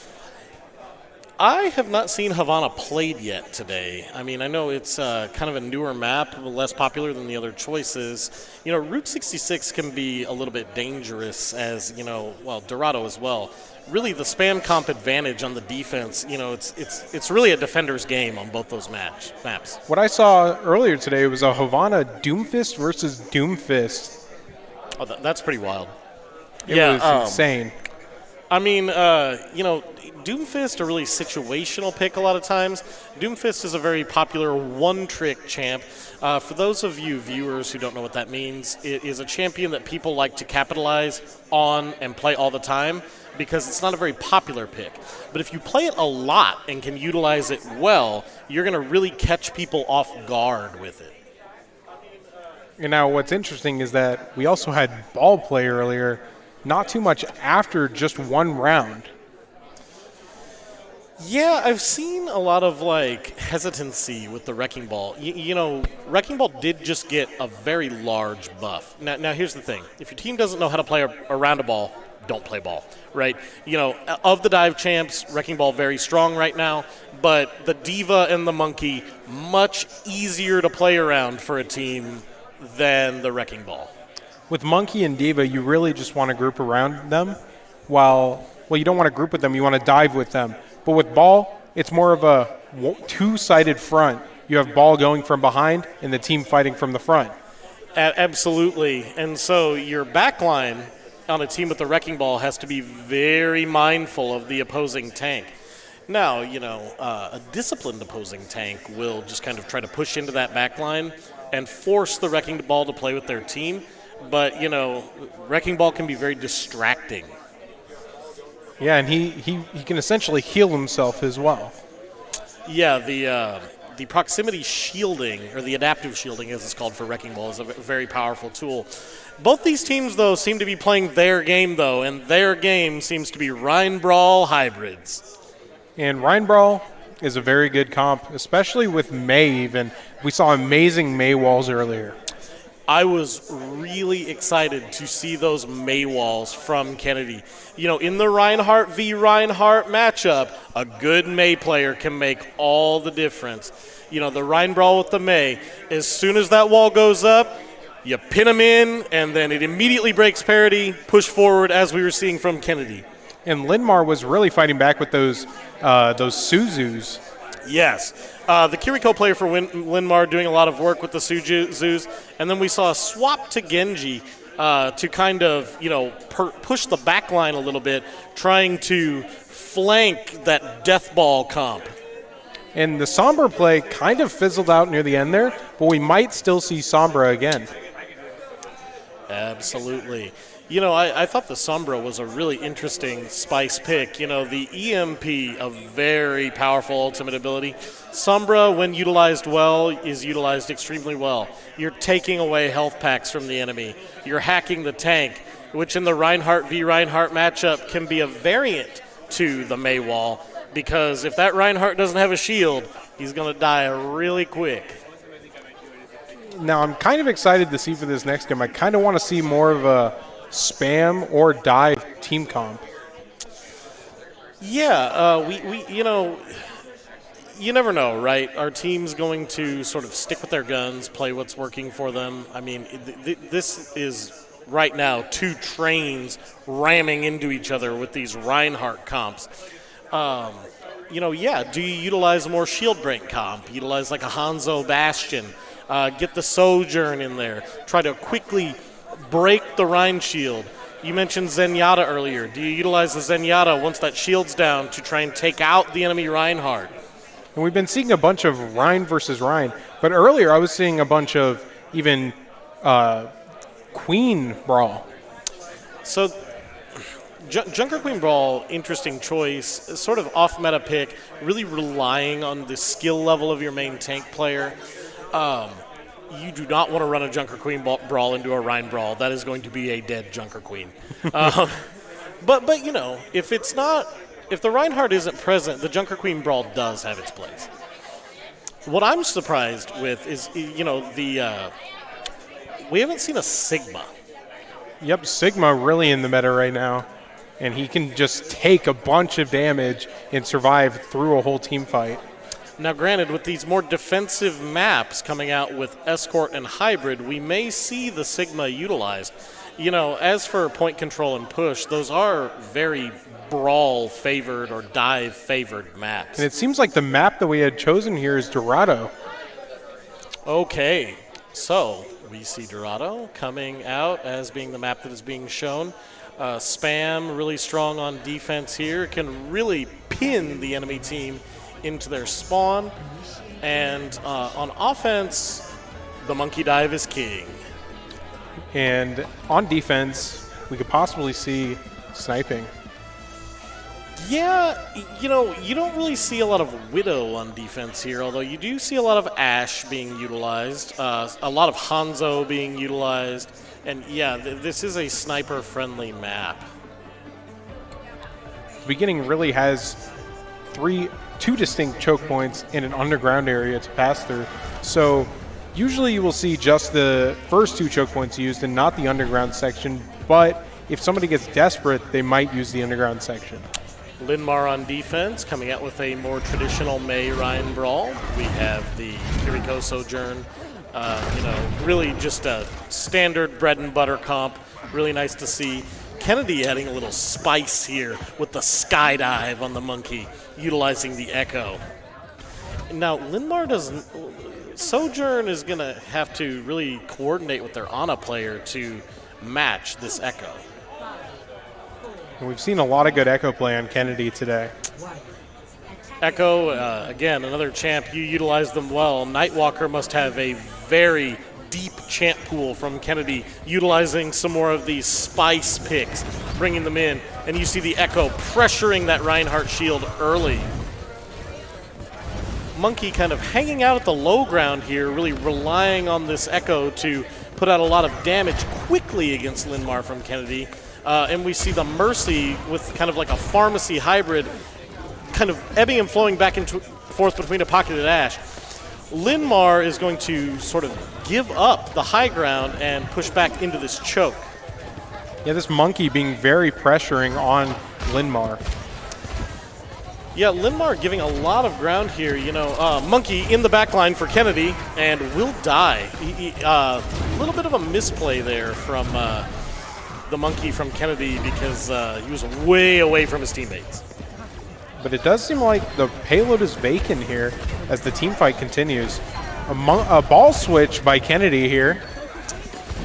Speaker 13: I have not seen Havana played yet today. I mean, I know it's kind of a newer map, less popular than the other choices. You know, Route 66 can be a little bit dangerous as, Dorado as well. Really, the spam comp advantage on the defense, it's really a defender's game on both those maps.
Speaker 6: What I saw earlier today was a Havana Doomfist versus Doomfist.
Speaker 13: Oh, that's pretty wild.
Speaker 6: It was insane.
Speaker 13: I mean, Doomfist a really situational pick a lot of times. Doomfist is a very popular one-trick champ. For those of you viewers who don't know what that means, it is a champion that people like to capitalize on and play all the time because it's not a very popular pick. But if you play it a lot and can utilize it well, you're going to really catch people off guard with it.
Speaker 6: And now what's interesting is that we also had ball play earlier, not too much after just one round.
Speaker 13: Yeah, I've seen a lot of like hesitancy with the Wrecking Ball. Wrecking Ball did just get a very large buff. Now here's the thing: if your team doesn't know how to play around a ball, don't play ball, right? Of the dive champs, Wrecking Ball very strong right now, but the Diva and the Monkey much easier to play around for a team than the Wrecking Ball.
Speaker 6: With Monkey and Diva, you really just want to group around them, while you don't want to group with them, you want to dive with them. But with Ball, it's more of a two-sided front. You have Ball going from behind and the team fighting from the front.
Speaker 13: Absolutely. And so your backline on a team with the Wrecking Ball has to be very mindful of the opposing tank. Now, a disciplined opposing tank will just kind of try to push into that backline and force the Wrecking Ball to play with their team. But, Wrecking Ball can be very distracting.
Speaker 6: Yeah, and he can essentially heal himself as well.
Speaker 13: Yeah, the proximity shielding, or the adaptive shielding as it's called for Wrecking Ball, is a very powerful tool. Both these teams, though, seem to be playing their game, though, and their game seems to be Rhine Brawl hybrids.
Speaker 6: And Rhine Brawl is a very good comp, especially with May even. We saw amazing May walls earlier.
Speaker 13: I was really excited to see those May walls from Kennedy. In the Reinhardt v. Reinhardt matchup, a good May player can make all the difference. The Rhine Brawl with the May, as soon as that wall goes up, you pin them in, and then it immediately breaks parity, push forward, as we were seeing from Kennedy.
Speaker 6: And Linmar was really fighting back with those Suzus.
Speaker 13: Yes. The Kiriko player for Linmar doing a lot of work with the Suzus. And then we saw a swap to Genji to kind of, push the back line a little bit, trying to flank that death ball comp.
Speaker 6: And the Sombra play kind of fizzled out near the end there, but we might still see Sombra again.
Speaker 13: Absolutely. I thought the Sombra was a really interesting spice pick. The EMP, a very powerful ultimate ability. Sombra, when utilized well, is utilized extremely well. You're taking away health packs from the enemy. You're hacking the tank, which in the Reinhardt v. Reinhardt matchup can be a variant to the May wall, because if that Reinhardt doesn't have a shield, he's going to die really quick.
Speaker 6: Now, I'm kind of excited to see for this next game. I kind of want to see more of a spam or dive team comp.
Speaker 13: Yeah, you never know, right? Our team's going to sort of stick with their guns, play what's working for them. I mean, this is right now two trains ramming into each other with these Reinhardt comps. Do you utilize a more shield break comp? Utilize like a Hanzo Bastion. Get the Sojourn in there. Try to quickly break the Rhine shield. You mentioned Zenyatta earlier. Do you utilize the Zenyatta once that shield's down to try and take out the enemy Reinhardt?
Speaker 6: And we've been seeing a bunch of Rhine versus Rhine, but earlier I was seeing a bunch of even Queen Brawl.
Speaker 13: So Junker Queen Brawl, interesting choice, sort of off-meta pick, really relying on the skill level of your main tank player. You do not want to run a Junker Queen Brawl into a Rhine Brawl. That is going to be a dead Junker Queen. But if the Reinhardt isn't present, the Junker Queen Brawl does have its place. What I'm surprised with is, we haven't seen a Sigma.
Speaker 6: Yep, Sigma really in the meta right now. And he can just take a bunch of damage and survive through a whole team fight.
Speaker 13: Now, granted, with these more defensive maps coming out with Escort and Hybrid, we may see the Sigma utilized. As for point control and push, those are very brawl-favored or dive-favored maps.
Speaker 6: And it seems like the map that we had chosen here is Dorado.
Speaker 13: Okay, so we see Dorado coming out as being the map that is being shown. Spam really strong on defense here, can really pin the enemy team into their spawn, and on offense, the monkey dive is king.
Speaker 6: And on defense, we could possibly see sniping.
Speaker 13: Yeah, you don't really see a lot of Widow on defense here, although you do see a lot of Ashe being utilized, a lot of Hanzo being utilized, and yeah, this is a sniper-friendly map.
Speaker 6: The beginning really has two distinct choke points in an underground area to pass through. So usually you will see just the first 2 choke points used and not the underground section, but if somebody gets desperate, they might use the underground section.
Speaker 13: Linmar on defense, coming out with a more traditional Mei Ryan brawl. We have the Kiriko Sojourn, really just a standard bread and butter comp. Really nice to see. Kennedy adding a little spice here with the skydive on the monkey, utilizing the echo. Now, Linmar doesn't. Sojourn is going to have to really coordinate with their Ana player to match this echo.
Speaker 6: And we've seen a lot of good echo play on Kennedy today.
Speaker 13: Echo, again, another champ. You utilize them well. Nightwalker must have a very deep champ pool from Kennedy, utilizing some more of these spice picks, bringing them in. And you see the Echo pressuring that Reinhardt shield early. Monkey kind of hanging out at the low ground here, really relying on this Echo to put out a lot of damage quickly against Linmar from Kennedy. And we see the Mercy with kind of like a pharmacy hybrid, kind of ebbing and flowing back and forth between a Pocket and Ash. Linmar is going to sort of give up the high ground and push back into this choke.
Speaker 6: Yeah, this Monkey being very pressuring on Linmar.
Speaker 13: Yeah, Linmar giving a lot of ground here. Monkey in the back line for Kennedy and will die. A little bit of a misplay there from the Monkey from Kennedy because he was way away from his teammates.
Speaker 6: But it does seem like the payload is vacant here as the team fight continues. A ball switch by Kennedy here.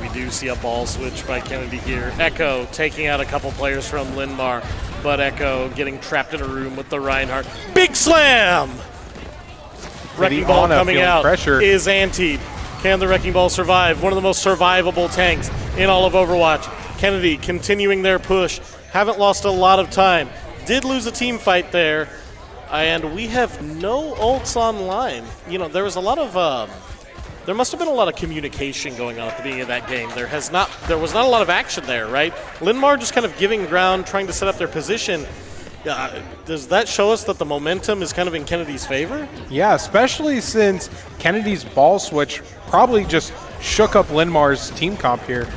Speaker 13: We do see a ball switch by Kennedy here. Echo taking out a couple players from Linmar, but Echo getting trapped in a room with the Reinhardt. Big slam! Wrecking Ball coming out is antied. Can the Wrecking Ball survive? One of the most survivable tanks in all of Overwatch. Kennedy continuing their push. Haven't lost a lot of time. Did lose a team fight there, and we have no ults online. There was a lot of, there must have been a lot of communication going on at the beginning of that game. There was not a lot of action there, right? Linmar just kind of giving ground, trying to set up their position. Does that show us that the momentum is kind of in Kennedy's favor?
Speaker 6: Yeah, especially since Kennedy's ball switch probably just shook up Linmar's team comp here.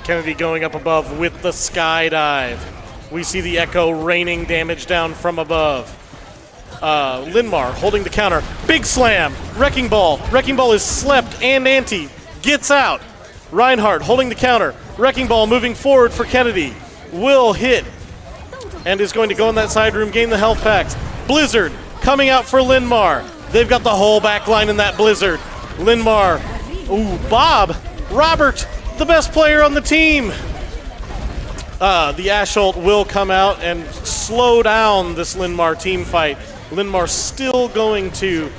Speaker 13: Kennedy going up above with the skydive. We see the Echo raining damage down from above. Linmar holding the counter. Big slam. Wrecking Ball. Wrecking Ball is slept and anti. Gets out. Reinhardt holding the counter. Wrecking Ball moving forward for Kennedy. Will hit. And is going to go in that side room, gain the health packs. Blizzard coming out for Linmar. They've got the whole back line in that Blizzard. Linmar. Ooh, Bob. Robert, the best player on the team. The Ash ult will come out and slow down this Linmar team fight. Linmar still going to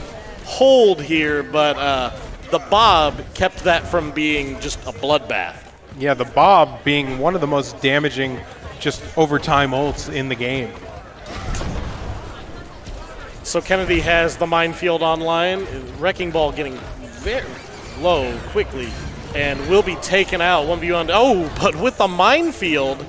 Speaker 13: hold here, but the Bob kept that from being just a bloodbath.
Speaker 6: Yeah, the Bob being one of the most damaging just overtime ults in the game.
Speaker 13: So Kennedy has the minefield online. Wrecking Ball getting very low quickly and will be taken out 1v1. Oh, but with the minefield,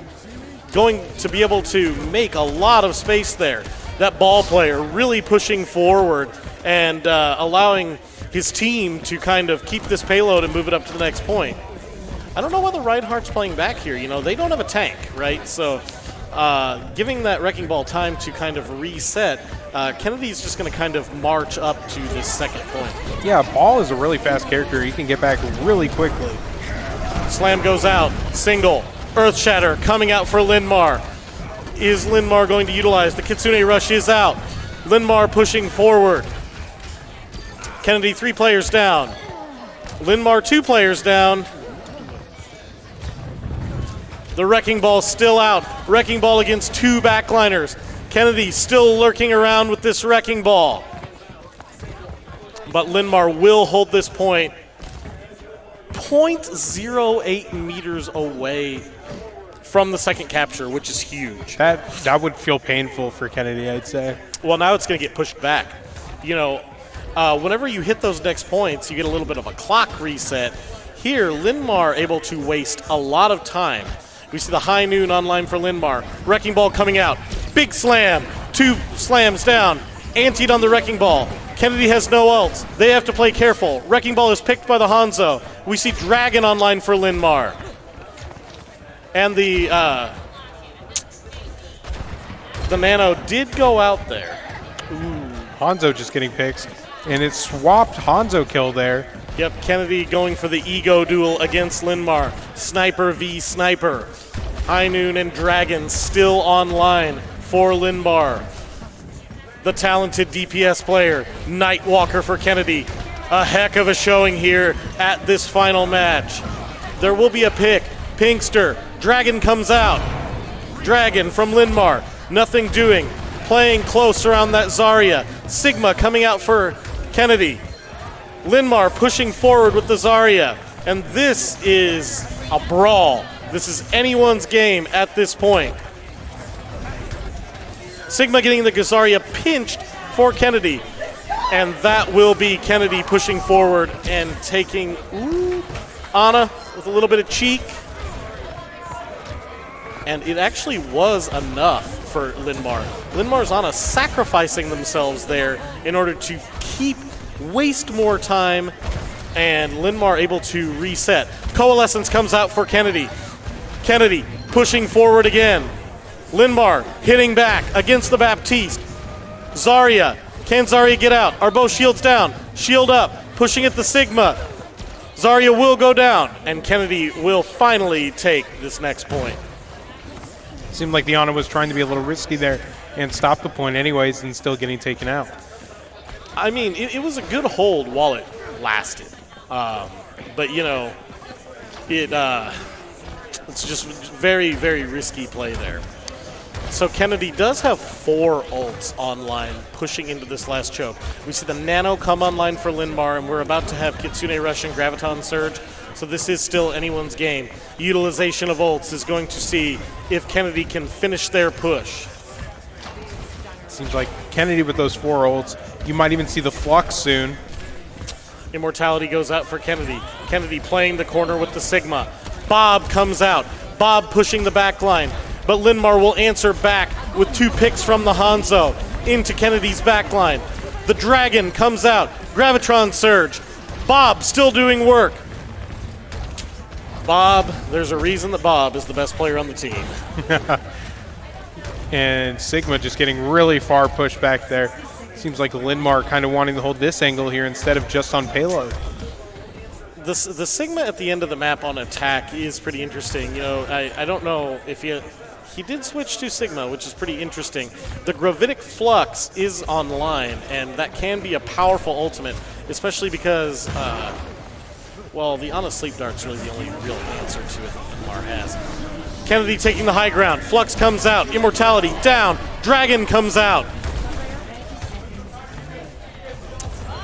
Speaker 13: going to be able to make a lot of space there. That ball player really pushing forward and allowing his team to kind of keep this payload and move it up to the next point. I don't know whether Reinhardt's playing back here. They don't have a tank, right? So giving that Wrecking Ball time to kind of reset, Kennedy's just going to kind of march up to this second point.
Speaker 6: Yeah, Ball is a really fast character. He can get back really quickly.
Speaker 13: Slam goes out. Single. Earth Shatter coming out for Linmar. Is Linmar going to utilize? The Kitsune Rush is out. Linmar pushing forward. Kennedy 3 players down. Linmar 2 players down. The Wrecking Ball still out. Wrecking Ball against 2 backliners. Kennedy still lurking around with this Wrecking Ball. But Linmar will hold this point. 0.08 meters away from the second capture, which is huge.
Speaker 6: That would feel painful for Kennedy, I'd say.
Speaker 13: Well, now it's going to get pushed back. Whenever you hit those next points, you get a little bit of a clock reset. Here, Linmar able to waste a lot of time. We see the high noon online for Linmar. Wrecking Ball coming out. Big slam. 2 slams down. Antied on the Wrecking Ball. Kennedy has no ults. They have to play careful. Wrecking Ball is picked by the Hanzo. We see Dragon online for Linmar. And the Nano did go out there.
Speaker 6: Ooh, Hanzo just getting picks. And it swapped Hanzo kill there.
Speaker 13: Yep, Kennedy going for the ego duel against Linmar. Sniper v Sniper. High Noon and Dragon still online for Linmar. The talented DPS player, Nightwalker for Kennedy. A heck of a showing here at this final match. There will be a pick. Pinkster. Dragon comes out. Dragon from Linmar. Nothing doing. Playing close around that Zarya. Sigma coming out for Kennedy. Linmar pushing forward with the Zarya. And this is a brawl. This is anyone's game at this point. Sigma getting the Zarya pinched for Kennedy. And that will be Kennedy pushing forward and taking Ana with a little bit of cheek. And it actually was enough for Linmar. Linmar's Ana sacrificing themselves there in order to waste more time, and Linmar able to reset. Coalescence comes out for Kennedy. Kennedy pushing forward again. Linmar hitting back against the Baptiste. Zarya. Can Zarya get out? Are both shields down? Shield up. Pushing at the Sigma. Zarya will go down, and Kennedy will finally take this next point.
Speaker 6: Seemed like the Ana was trying to be a little risky there and stop the point anyways and still getting taken out.
Speaker 13: I mean, it was a good hold while it lasted. But, you know, it's just very, very risky play there. So Kennedy does have 4 ults online pushing into this last choke. We see the Nano come online for Linmar, and we're about to have Kitsune Rush and Graviton Surge. So this is still anyone's game. Utilization of ults is going to see if Kennedy can finish their push.
Speaker 6: Seems like Kennedy with those 4 ults, you might even see the Flux soon.
Speaker 13: Immortality goes out for Kennedy. Kennedy playing the corner with the Sigma. Bob comes out. Bob pushing the back line. But Linmar will answer back with 2 picks from the Hanzo into Kennedy's back line. The Dragon comes out. Gravitron Surge. Bob still doing work. Bob, there's a reason that Bob is the best player on the team.
Speaker 6: And Sigma just getting really far pushed back there. Seems like Linmar kind of wanting to hold this angle here instead of just on payload.
Speaker 13: The Sigma at the end of the map on attack is pretty interesting. You know, I don't know if he did switch to Sigma, which is pretty interesting. The Gravitic Flux is online, and that can be a powerful ultimate, especially because, well, the Ana Sleep Dart's really the only real answer to it that Linmar has. Kennedy taking the high ground. Flux comes out. Immortality down. Dragon comes out.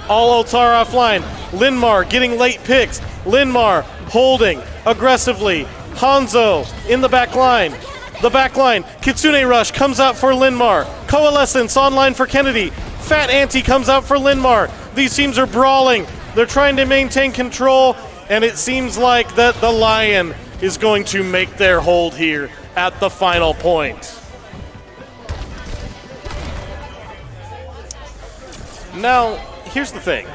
Speaker 13: All ults are offline. Linmar getting late picks. Linmar holding aggressively. Hanzo in the back line. The back line. Kitsune Rush comes out for Linmar. Coalescence online for Kennedy. Fat Anti comes out for Linmar. These teams are brawling. They're trying to maintain control, and it seems like that the Lion is going to make their hold here at the final point. Now, here's the thing.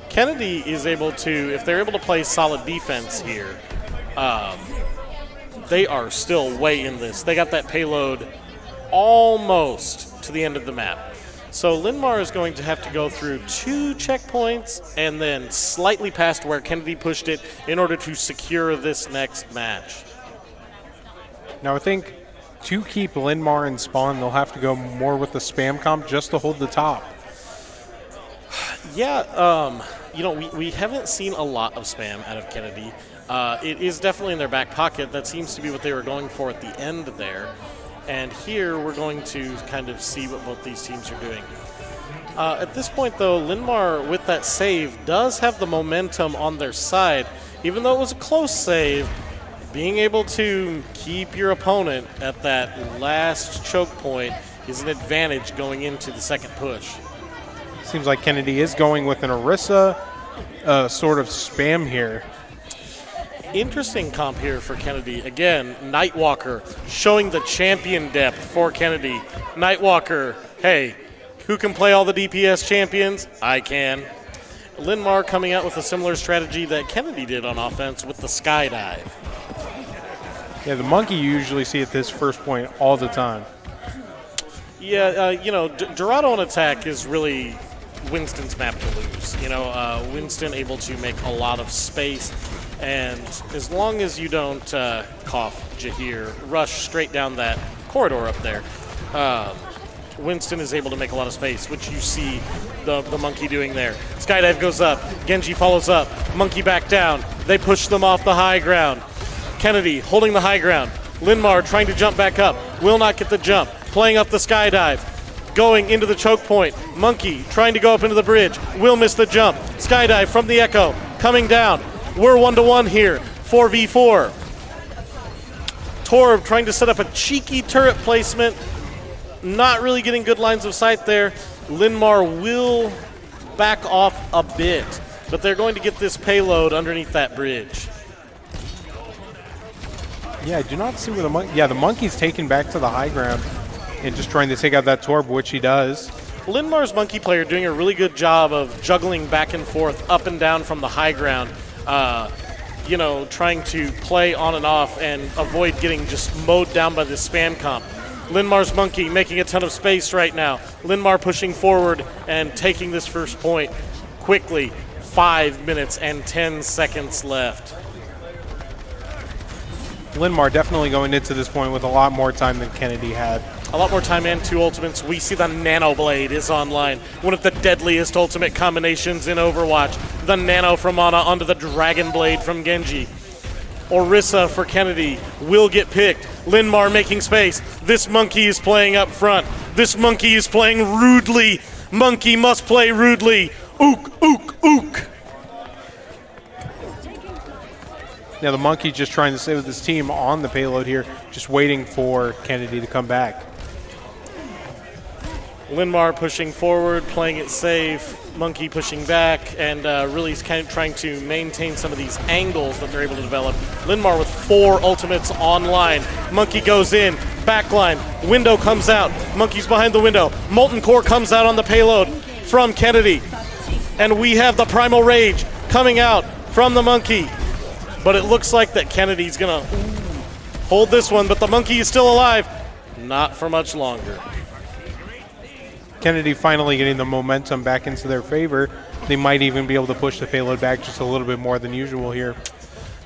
Speaker 13: Kennedy is able to, if they're able to play solid defense here, they are still way in this. They got that payload almost to the end of the map. So Linmar is going to have to go through 2 checkpoints and then slightly past where Kennedy pushed it in order to secure this next match.
Speaker 6: Now I think to keep Linmar in spawn, they'll have to go more with the spam comp just to hold the top.
Speaker 13: Yeah, you know, we haven't seen a lot of spam out of Kennedy. It is definitely in their back pocket. That seems to be what they were going for at the end there. And here we're going to kind of see what both these teams are doing. At this point, though, Linmar, with that save, does have the momentum on their side. Even though it was a close save, being able to keep your opponent at that last choke point is an advantage going into the second push.
Speaker 6: Seems like Kennedy is going with an Iahsea sort of spam here.
Speaker 13: Interesting comp here for Kennedy. Again, Nightwalker showing the champion depth for Kennedy. Nightwalker, hey, who can play all the DPS champions? I can. Linmar coming out with a similar strategy that Kennedy did on offense with the skydive.
Speaker 6: Yeah, the monkey you usually see at this first point all the time.
Speaker 13: Yeah, you know, Dorado on attack is really Winston's map to lose. You know, Winston able to make a lot of space, and as long as you don't cough Jahir, rush straight down that corridor up there, Winston is able to make a lot of space, which you see the monkey doing there. Skydive goes up, Genji follows up, monkey back down. They push them off the high ground. Kennedy holding the high ground. Linmar trying to jump back up, will not get the jump, playing up the skydive, going into the choke point. Monkey trying to go up into the bridge, will miss the jump. Skydive from the Echo, coming down. We're 1-1 here, 4v4. Torb trying to set up a cheeky turret placement, not really getting good lines of sight there. Linmar will back off a bit, but they're going to get this payload underneath that bridge.
Speaker 6: Yeah, I do not see where the monkey... Yeah, the monkey's taken back to the high ground and just trying to take out that Torb, which he does.
Speaker 13: Linmar's monkey player doing a really good job of juggling back and forth, up and down from the high ground. You know, trying to play on and off and avoid getting just mowed down by this spam comp. Linmar's monkey making a ton of space right now. Linmar pushing forward and taking this first point quickly. 5 minutes and 10 seconds left.
Speaker 6: Linmar definitely going into this point with a lot more time than Kennedy had.
Speaker 13: A lot more time and 2 ultimates. We see the Nano Blade is online. One of the deadliest ultimate combinations in Overwatch. The Nano from Ana onto the Dragon Blade from Genji. Orisa for Kennedy will get picked. Linmar making space. This monkey is playing up front. This monkey is playing rudely. Monkey must play rudely. Ook, ook, ook.
Speaker 6: Now the monkey just trying to stay with his team on the payload here, just waiting for Kennedy to come back.
Speaker 13: Linmar pushing forward, playing it safe. Monkey pushing back, and really kind of trying to maintain some of these angles that they're able to develop. Linmar with 4 ultimates online. Monkey goes in, backline, window comes out. Monkey's behind the window. Molten Core comes out on the payload from Kennedy. And we have the Primal Rage coming out from the monkey. But it looks like that Kennedy's gonna hold this one, but the monkey is still alive. Not for much longer.
Speaker 6: Kennedy finally getting the momentum back into their favor. They might even be able to push the payload back just a little bit more than usual here.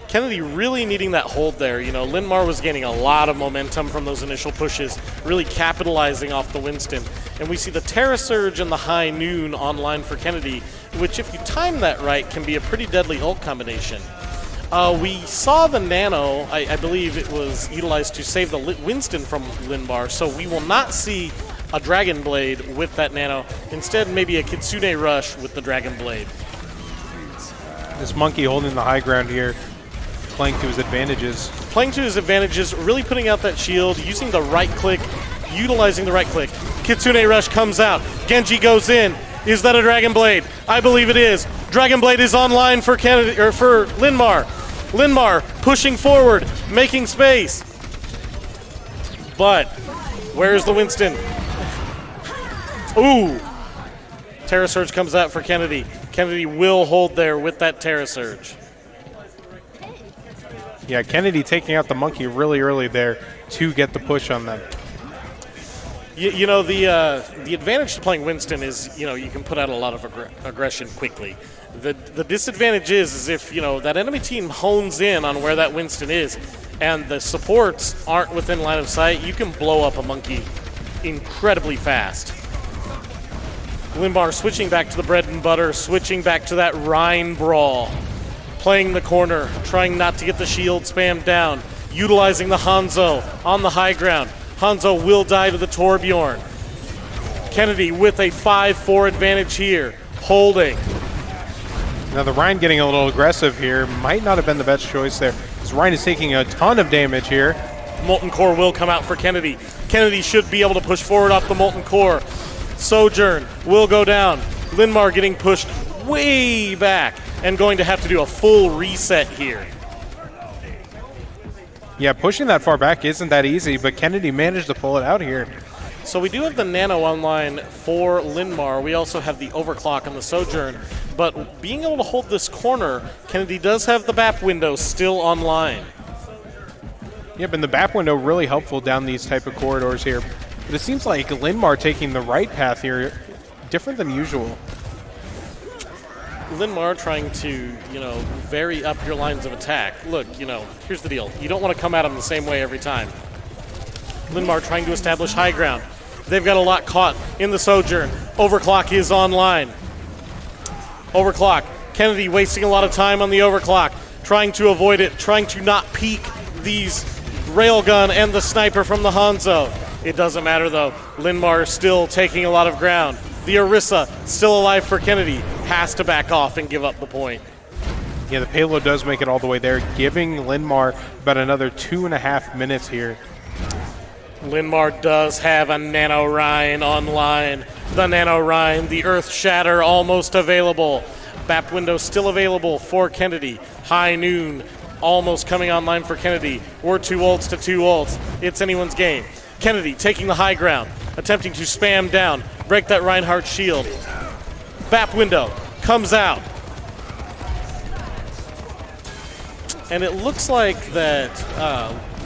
Speaker 13: Kennedy really needing that hold there. You know, Linmar was gaining a lot of momentum from those initial pushes, really capitalizing off the Winston. And we see the Terra Surge and the High Noon online for Kennedy, which if you time that right can be a pretty deadly ult combination. We saw the Nano, I believe it was utilized to save the Winston from Linmar, so we will not see a Dragon Blade with that Nano. Instead, maybe a Kitsune Rush with the Dragon Blade.
Speaker 6: This monkey holding the high ground here, playing to his advantages.
Speaker 13: Playing to his advantages, really putting out that shield, using the right click, utilizing the right click. Kitsune Rush comes out. Genji goes in. Is that a Dragon Blade? I believe it is. Dragon Blade is online for Kennedy, or for Linmar. Linmar pushing forward, making space. But where's the Winston? Ooh. Terra Surge comes out for Kennedy. Kennedy will hold there with that Terra Surge.
Speaker 6: Yeah, Kennedy taking out the monkey really early there to get the push on them.
Speaker 13: You know, the advantage to playing Winston is, you know, you can put out a lot of aggression quickly. The disadvantage is if, you know, that enemy team hones in on where that Winston is and the supports aren't within line of sight, you can blow up a monkey incredibly fast. Linmar switching back to the bread and butter, switching back to that Rhine brawl. Playing the corner, trying not to get the shield spammed down, utilizing the Hanzo on the high ground. Hanzo will die to the Torbjorn. Kennedy with a 5-4 advantage here, holding.
Speaker 6: Now the Rhine getting a little aggressive here might not have been the best choice there, because Rhine is taking a ton of damage here.
Speaker 13: Molten Core will come out for Kennedy. Kennedy should be able to push forward off the Molten Core. Sojourn will go down. Linmar getting pushed way back and going to have to do a full reset here.
Speaker 6: Yeah, pushing that far back isn't that easy, but Kennedy managed to pull it out here.
Speaker 13: So we do have the Nano online for Linmar. We also have the Overclock on the Sojourn. But being able to hold this corner, Kennedy does have the BAP window still online.
Speaker 6: Yep, and the BAP window really helpful down these type of corridors here. But it seems like Linmar taking the right path here, different than usual.
Speaker 13: Linmar trying to, vary up your lines of attack. Look, here's the deal. You don't want to come at them the same way every time. Linmar trying to establish high ground. They've got a lot caught in the Sojourn. Overclock is online. Overclock. Kennedy wasting a lot of time on the Overclock, trying to avoid it, trying to not peek these Railgun and the Sniper from the Hanzo. It doesn't matter, though. Linmar still taking a lot of ground. The Iahsea still alive for Kennedy. Has to back off and give up the point.
Speaker 6: Yeah, the payload does make it all the way there, giving Linmar about another 2.5 minutes here.
Speaker 13: Linmar does have a Nano Rhine online. The Nano Rhine, the Earth Shatter almost available. BAP window still available for Kennedy. High Noon almost coming online for Kennedy. We're 2 ults to 2 ults. It's anyone's game. Kennedy taking the high ground, attempting to spam down, break that Reinhardt shield. BAP window comes out. And it looks like that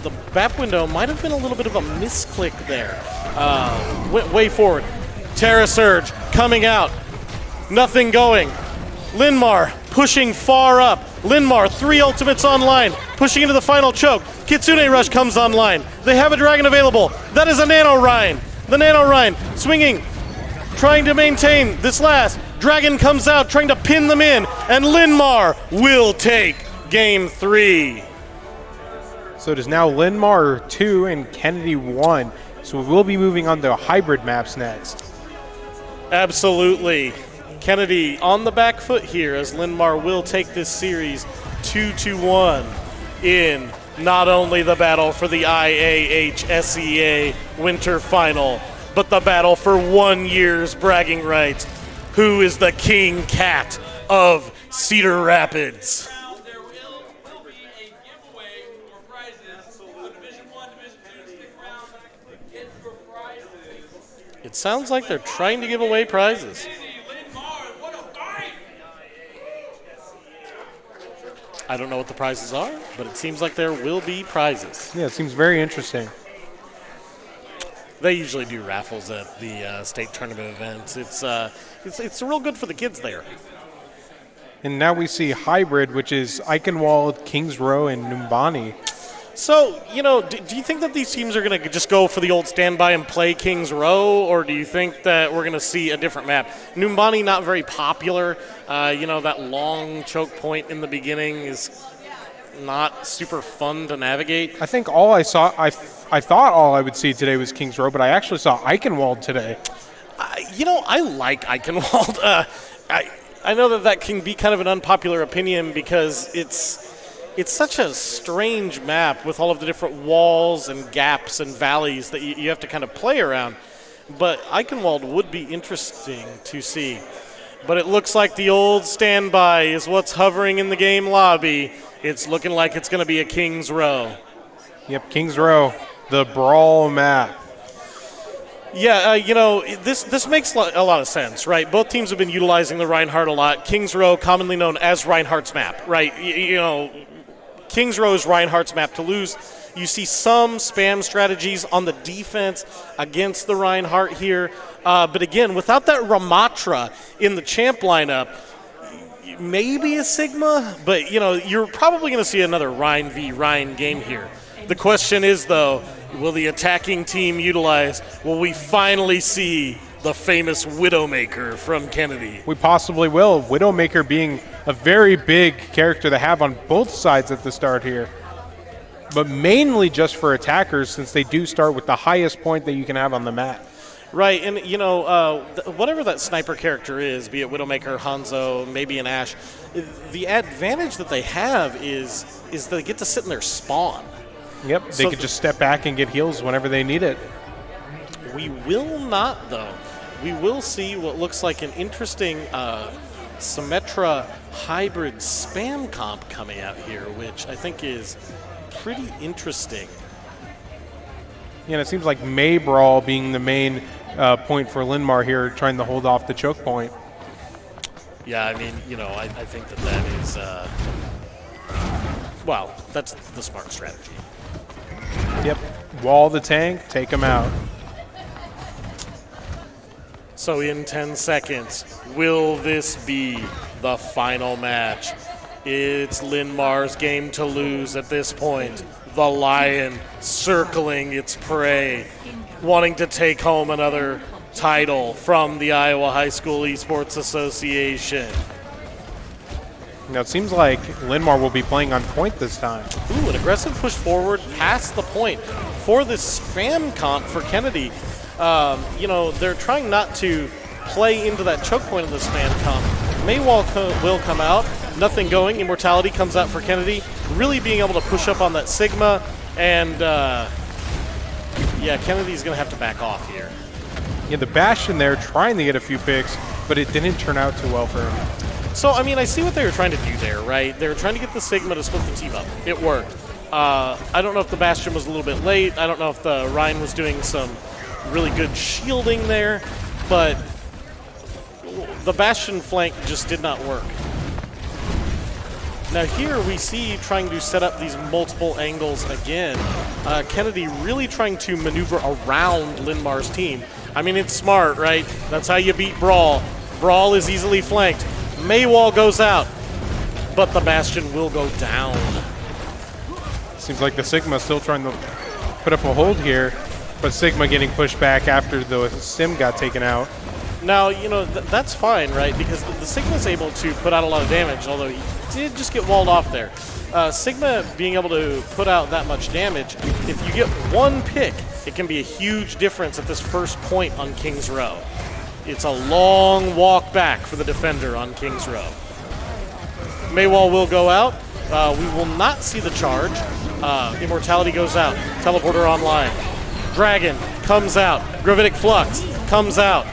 Speaker 13: the BAP window might have been a little bit of a misclick there. Went way forward. Terra Surge coming out. Nothing going. Linmar pushing far up. Linmar, 3 ultimates online. Pushing into the final choke. Kitsune Rush comes online. They have a dragon available. That is a Nano Rhine. The Nano Rhine swinging, trying to maintain this last. Dragon comes out, trying to pin them in. And Linmar will take game 3.
Speaker 6: So it is now Linmar 2 and Kennedy 1. So we will be moving on to hybrid maps next.
Speaker 13: Absolutely. Kennedy on the back foot here as Linmar will take this series 2-1 in not only the battle for the Iahsea Winter Final, but the battle for 1 year's bragging rights. Who is the King Cat of Cedar Rapids? It sounds like they're trying to give away prizes. I don't know what the prizes are, but it seems like there will be prizes.
Speaker 6: Yeah, it seems very interesting.
Speaker 13: They usually do raffles at the state tournament events. It's real good for the kids there.
Speaker 6: And now we see hybrid, which is Eichenwald, Kings Row, and Numbani.
Speaker 13: So, do you think that these teams are going to just go for the old standby and play Kings Row, or do you think that we're going to see a different map? Numbani not very popular. That long choke point in the beginning is not super fun to navigate.
Speaker 6: I think all I saw, I thought all I would see today was Kings Row, but I actually saw Eichenwald today.
Speaker 13: I like Eichenwald. I know that can be kind of an unpopular opinion because it's such a strange map with all of the different walls and gaps and valleys that you have to kind of play around. But Eichenwald would be interesting to see. But it looks like the old standby is what's hovering in the game lobby. It's looking like it's going to be a Kings Row.
Speaker 6: Yep, Kings Row, the brawl map.
Speaker 13: Yeah, this makes a lot of sense, right? Both teams have been utilizing the Reinhardt a lot. Kings Row, commonly known as Reinhardt's map, right? Kings Row is Reinhardt's map to lose. You see some spam strategies on the defense against the Reinhardt here. But again, without that Ramatra in the champ lineup, maybe a Sigma, but you're probably going to see another Rhine v. Rhine game here. The question is, though, will the attacking team utilize, will we finally see the famous Widowmaker from Kennedy?
Speaker 6: We possibly will. Widowmaker being a very big character to have on both sides at the start here, but mainly just for attackers since they do start with the highest point that you can have on the map.
Speaker 13: Right, and whatever that sniper character is, be it Widowmaker, Hanzo, maybe an Ashe, the advantage that they have is they get to sit in their spawn.
Speaker 6: Yep, they could just step back and get heals whenever they need it.
Speaker 13: We will not, though. We will see what looks like an interesting Symmetra hybrid spam comp coming out here, which I think is pretty interesting.
Speaker 6: Yeah, and it seems like May Brawl being the main point for Linmar here, trying to hold off the choke point.
Speaker 13: Yeah, I mean, I think that is, well, that's the smart strategy.
Speaker 6: Yep. Wall the tank, take him out.
Speaker 13: So in 10 seconds, will this be the final match? It's Linmar's game to lose at this point. The lion circling its prey, wanting to take home another title from the Iowa High School Esports Association.
Speaker 6: Now it seems like Linmar will be playing on point this time.
Speaker 13: Ooh, an aggressive push forward past the point for this spam comp for Kennedy. They're trying not to play into that choke point of the spam comp. Maywall will come out. Nothing going. Immortality comes out for Kennedy. Really being able to push up on that Sigma. And, Kennedy's going to have to back off here.
Speaker 6: Yeah, the Bastion there trying to get a few picks, but it didn't turn out too well for him.
Speaker 13: So, I mean, I see what they were trying to do there, right? They were trying to get the Sigma to split the team up. It worked. I don't know if the Bastion was a little bit late. I don't know if the Ryan was doing some really good shielding there, but the Bastion flank just did not work. Now here we see trying to set up these multiple angles again. Kennedy really trying to maneuver around Linmar's team. I mean, it's smart, right? That's how you beat Brawl. Brawl is easily flanked. Maywall goes out, but the Bastion will go down.
Speaker 6: Seems like the Sigma still trying to put up a hold here, but Sigma getting pushed back after the Sim got taken out.
Speaker 13: Now, that's fine, right? Because the Sigma's able to put out a lot of damage, although he did just get walled off there. Sigma being able to put out that much damage, if you get one pick, it can be a huge difference at this first point on King's Row. It's a long walk back for the defender on King's Row. Maywall will go out. We will not see the charge. Immortality goes out. Teleporter online. Dragon comes out. Gravitic Flux comes out.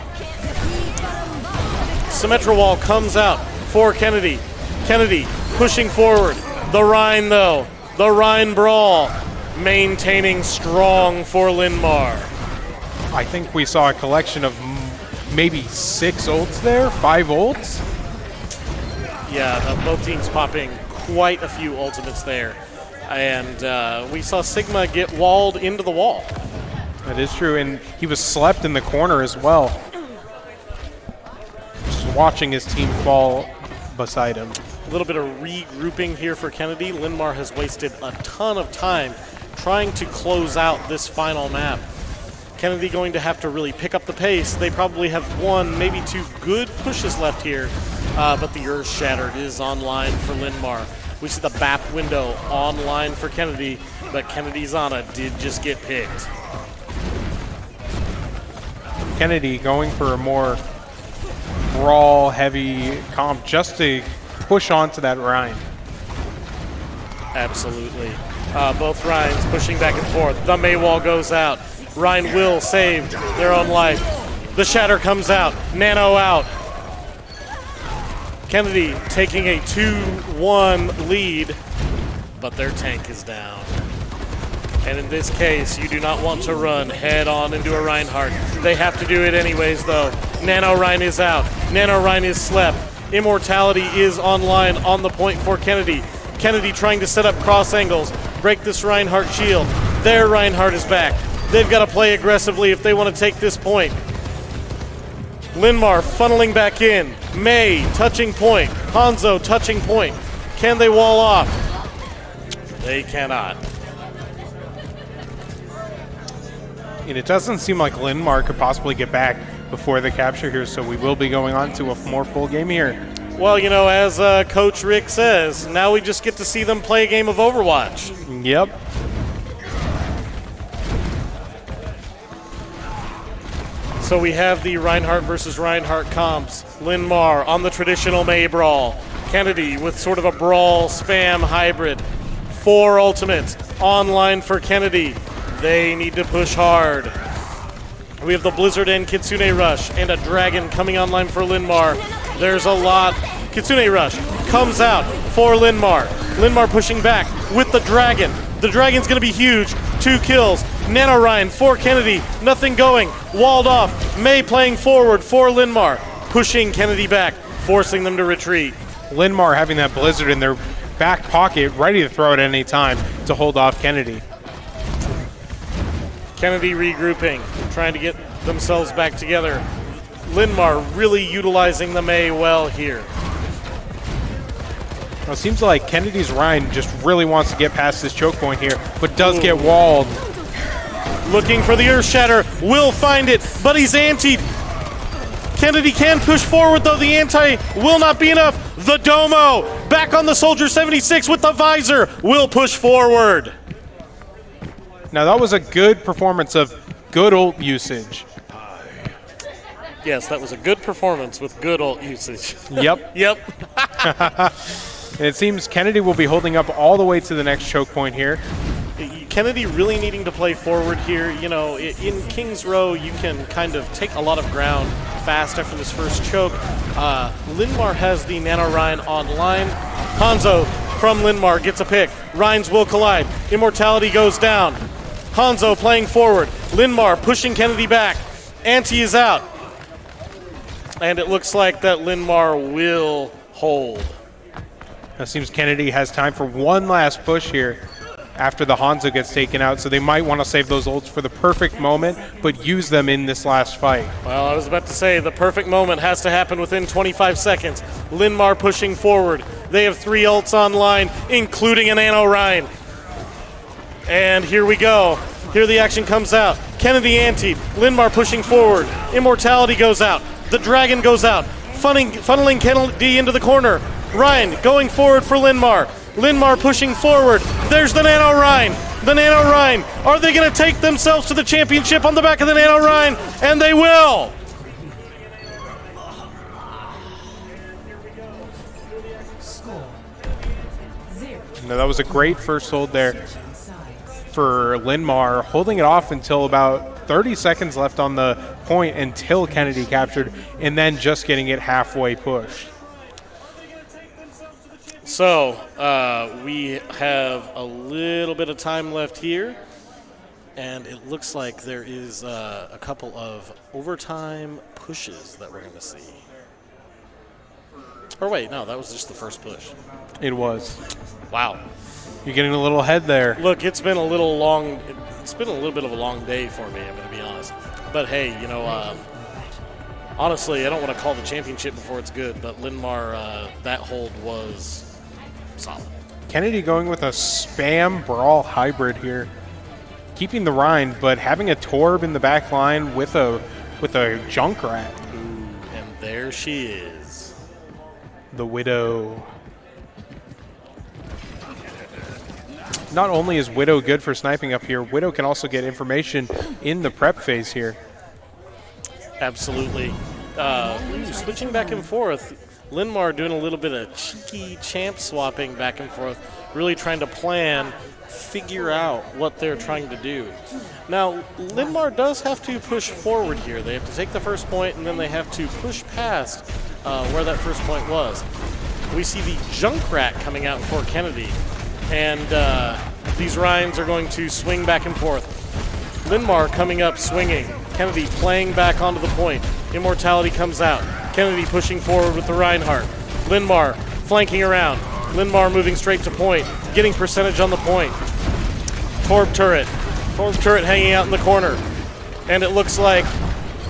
Speaker 13: Symmetra Wall comes out for Kennedy. Kennedy pushing forward. The Rhine, though. The Rhine Brawl maintaining strong for Linmar.
Speaker 6: I think we saw a collection of maybe 6 ults there, 5 ults.
Speaker 13: Yeah, both teams popping quite a few ultimates there. And we saw Sigma get walled into the wall.
Speaker 6: That is true, and he was slept in the corner as well. Just watching his team fall beside him.
Speaker 13: A little bit of regrouping here for Kennedy. Linmar has wasted a ton of time trying to close out this final map. Kennedy going to have to really pick up the pace. They probably have 1, maybe 2 good pushes left here, but the Earth Shattered is online for Linmar. We see the BAP window online for Kennedy, but Kennedy's Ana did just get picked.
Speaker 6: Kennedy going for a more brawl-heavy comp just to push on to that Rhine.
Speaker 13: Absolutely. Both Rhines pushing back and forth. The Maywall goes out. Rhine will save their own life. The Shatter comes out. Nano out. Kennedy taking a 2-1 lead, but their tank is down. And in this case, you do not want to run head on into a Reinhardt. They have to do it anyways, though. Nano Rhine is out. Nano Rhine is slept. Immortality is online on the point for Kennedy. Kennedy trying to set up cross angles, break this Reinhardt shield. Their Reinhardt is back. They've got to play aggressively if they want to take this point. Linmar funneling back in. May touching point. Hanzo touching point. Can they wall off? They cannot.
Speaker 6: And it doesn't seem like Linmar could possibly get back before the capture here, so we will be going on to a more full game here.
Speaker 13: Well, as Coach Rick says, now we just get to see them play a game of Overwatch.
Speaker 6: Yep.
Speaker 13: So we have the Reinhardt versus Reinhardt comps. Linmar on the traditional May Brawl. Kennedy with sort of a Brawl spam hybrid. 4 ultimates online for Kennedy. They need to push hard. We have the Blizzard and Kitsune Rush and a Dragon coming online for Linmar. There's a lot. Kitsune Rush comes out for Linmar. Linmar pushing back with the Dragon. The Dragon's going to be huge. 2 kills. Nano Ryan for Kennedy. Nothing going. Walled off. May playing forward for Linmar. Pushing Kennedy back, forcing them to retreat.
Speaker 6: Linmar having that Blizzard in their back pocket, ready to throw it at any time to hold off Kennedy.
Speaker 13: Kennedy regrouping, trying to get themselves back together. Linmar really utilizing the May well here.
Speaker 6: Well, it seems like Kennedy's Ryan just really wants to get past this choke point here, but does get walled.
Speaker 13: Looking for the Earth Shatter, will find it, but he's antied. Kennedy can push forward, though the anti will not be enough. The Domo back on the Soldier 76 with the visor will push forward.
Speaker 6: Now that was a good performance of good ult usage.
Speaker 13: Yes, that was a good performance with good ult usage.
Speaker 6: Yep.
Speaker 13: Yep.
Speaker 6: And it seems Kennedy will be holding up all the way to the next choke point here.
Speaker 13: Kennedy really needing to play forward here. You know, in King's Row, you can kind of take a lot of ground fast after this first choke. Linmar has the Nano Ryan online. Hanzo from Linmar gets a pick. Rhines will collide. Immortality goes down. Hanzo playing forward. Linmar pushing Kennedy back. Anti is out. And it looks like that Linmar will hold.
Speaker 6: It seems Kennedy has time for one last push here after the Hanzo gets taken out, so they might want to save those ults for the perfect moment, but use them in this last fight.
Speaker 13: Well, I was about to say, the perfect moment has to happen within 25 seconds. Linmar pushing forward. They have 3 ults online, including a Nano Ryan. And here we go. Here the action comes out. Kennedy antied. Linmar pushing forward. Immortality goes out. The Dragon goes out. Funneling Kennedy into the corner. Ryan going forward for Linmar. Linmar pushing forward. There's the Nano Ryan. The Nano Ryan. Are they going to take themselves to the championship on the back of the Nano Ryan? And they will.
Speaker 10: Score 0.
Speaker 6: Now, that was a great first hold there for Linmar, holding it off until about 30 seconds left on the point until Kennedy captured, and then just getting it halfway pushed.
Speaker 13: So we have a little bit of time left here, and it looks like there is a couple of overtime pushes that we're going to see. Or wait, no, that was just the first push.
Speaker 6: It was.
Speaker 13: Wow.
Speaker 6: You're getting a little ahead there.
Speaker 13: Look, it's been a little long. It's been a little bit of a long day for me, I'm going to be honest. But hey, you know, honestly, I don't want to call the championship before it's good, but Linmar, that hold was solid.
Speaker 6: Kennedy going with a spam brawl hybrid here, keeping the Rhine, but having a Torb in the back line with a Junkrat.
Speaker 13: Ooh, and there she is.
Speaker 6: The Widow. Not only is Widow good for sniping up here, Widow can also get information in the prep phase here.
Speaker 13: Absolutely. Switching back and forth. Linmar doing a little bit of cheeky champ swapping back and forth, really trying to plan, figure out what they're trying to do. Now, Linmar does have to push forward here. They have to take the first point, and then they have to push past where that first point was. We see the Junkrat coming out for Kennedy, and these Rhymes are going to swing back and forth. Linmar coming up swinging. Kennedy playing back onto the point. Immortality comes out. Kennedy pushing forward with the Reinhardt. Linmar flanking around. Linmar moving straight to point, getting percentage on the point. Torb turret. Torb turret hanging out in the corner. And it looks like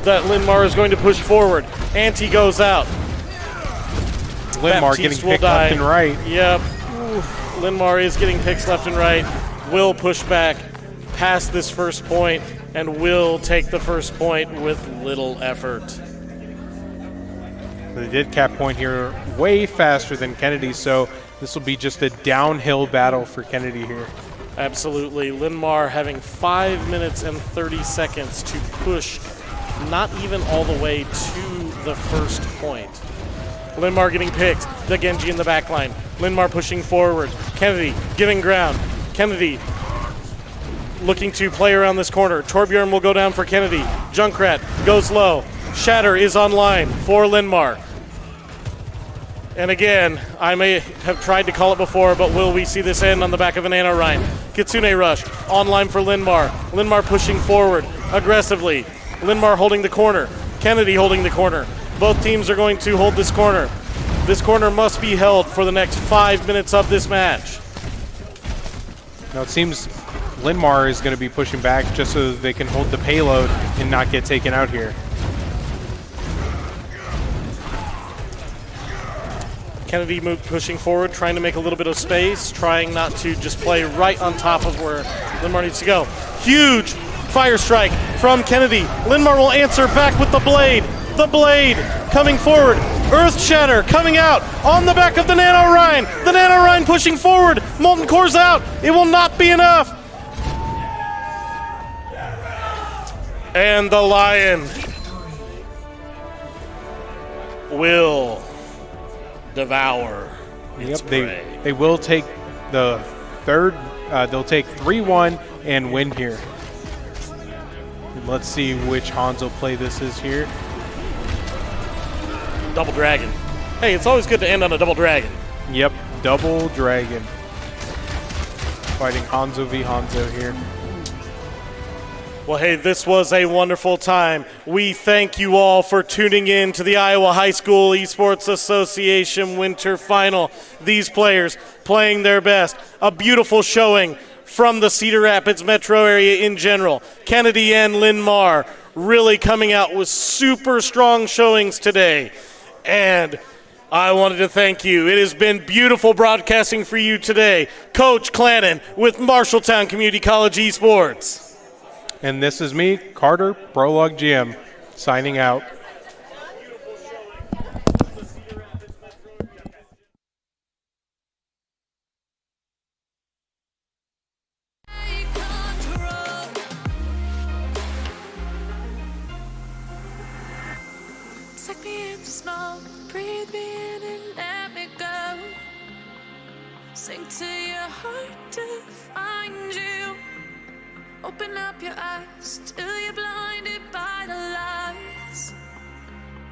Speaker 13: that Linmar is going to push forward. Anti goes out.
Speaker 6: Linmar
Speaker 13: Baptiste
Speaker 6: getting
Speaker 13: will
Speaker 6: picked
Speaker 13: die.
Speaker 6: left and right.
Speaker 13: Yep. Linmar is getting picks left and right. Will push back past this first point and will take the first point with little effort.
Speaker 6: They did cap point here way faster than Kennedy, so this will be just a downhill battle for Kennedy here.
Speaker 13: Absolutely. Linmar having 5 minutes and 30 seconds to push not even all the way to the first point. Linmar getting picked. The Genji in the back line. Linmar pushing forward. Kennedy giving ground. Kennedy looking to play around this corner. Torbjorn will go down for Kennedy. Junkrat goes low. Shatter is online for Linmar. And again, I may have tried to call it before, but will we see this end on the back of an Anna Ryan? Kitsune rush, online for Linmar. Linmar pushing forward aggressively. Linmar holding the corner. Kennedy holding the corner. Both teams are going to hold this corner. This corner must be held for the next 5 minutes of this match.
Speaker 6: Now it seems Linmar is going to be pushing back just so that they can hold the payload and not get taken out here.
Speaker 13: Kennedy pushing forward, trying to make a little bit of space, trying not to just play right on top of where Linmar needs to go. Huge fire strike from Kennedy. Linmar will answer back with the blade. The blade coming forward. Earth Shatter coming out on the back of the Nano Rhine. The Nano Rhine pushing forward. Molten Core's out. It will not be enough. And the Lion will devour its prey.
Speaker 6: They will take the third. They'll take 3-1 and win here. And let's see which Hanzo play this is here.
Speaker 13: Double Dragon. Hey, it's always good to end on a Double Dragon.
Speaker 6: Yep, Double Dragon. Fighting Hanzo v Hanzo here.
Speaker 13: Well, hey, this was a wonderful time. We thank you all for tuning in to the Iowa High School Esports Association Winter Final. These players playing their best. A beautiful showing from the Cedar Rapids metro area in general. Kennedy and Linmar really coming out with super strong showings today. And I wanted to thank you. It has been beautiful broadcasting for you today. Coach Clannon with Marshalltown Community College Esports.
Speaker 6: And this is me, Carter, Prologue GM, signing out.
Speaker 5: Take me in the smoke, breathe me in and let me go. Sink to your heart to find you. Open up your eyes till you're blinded by the lights,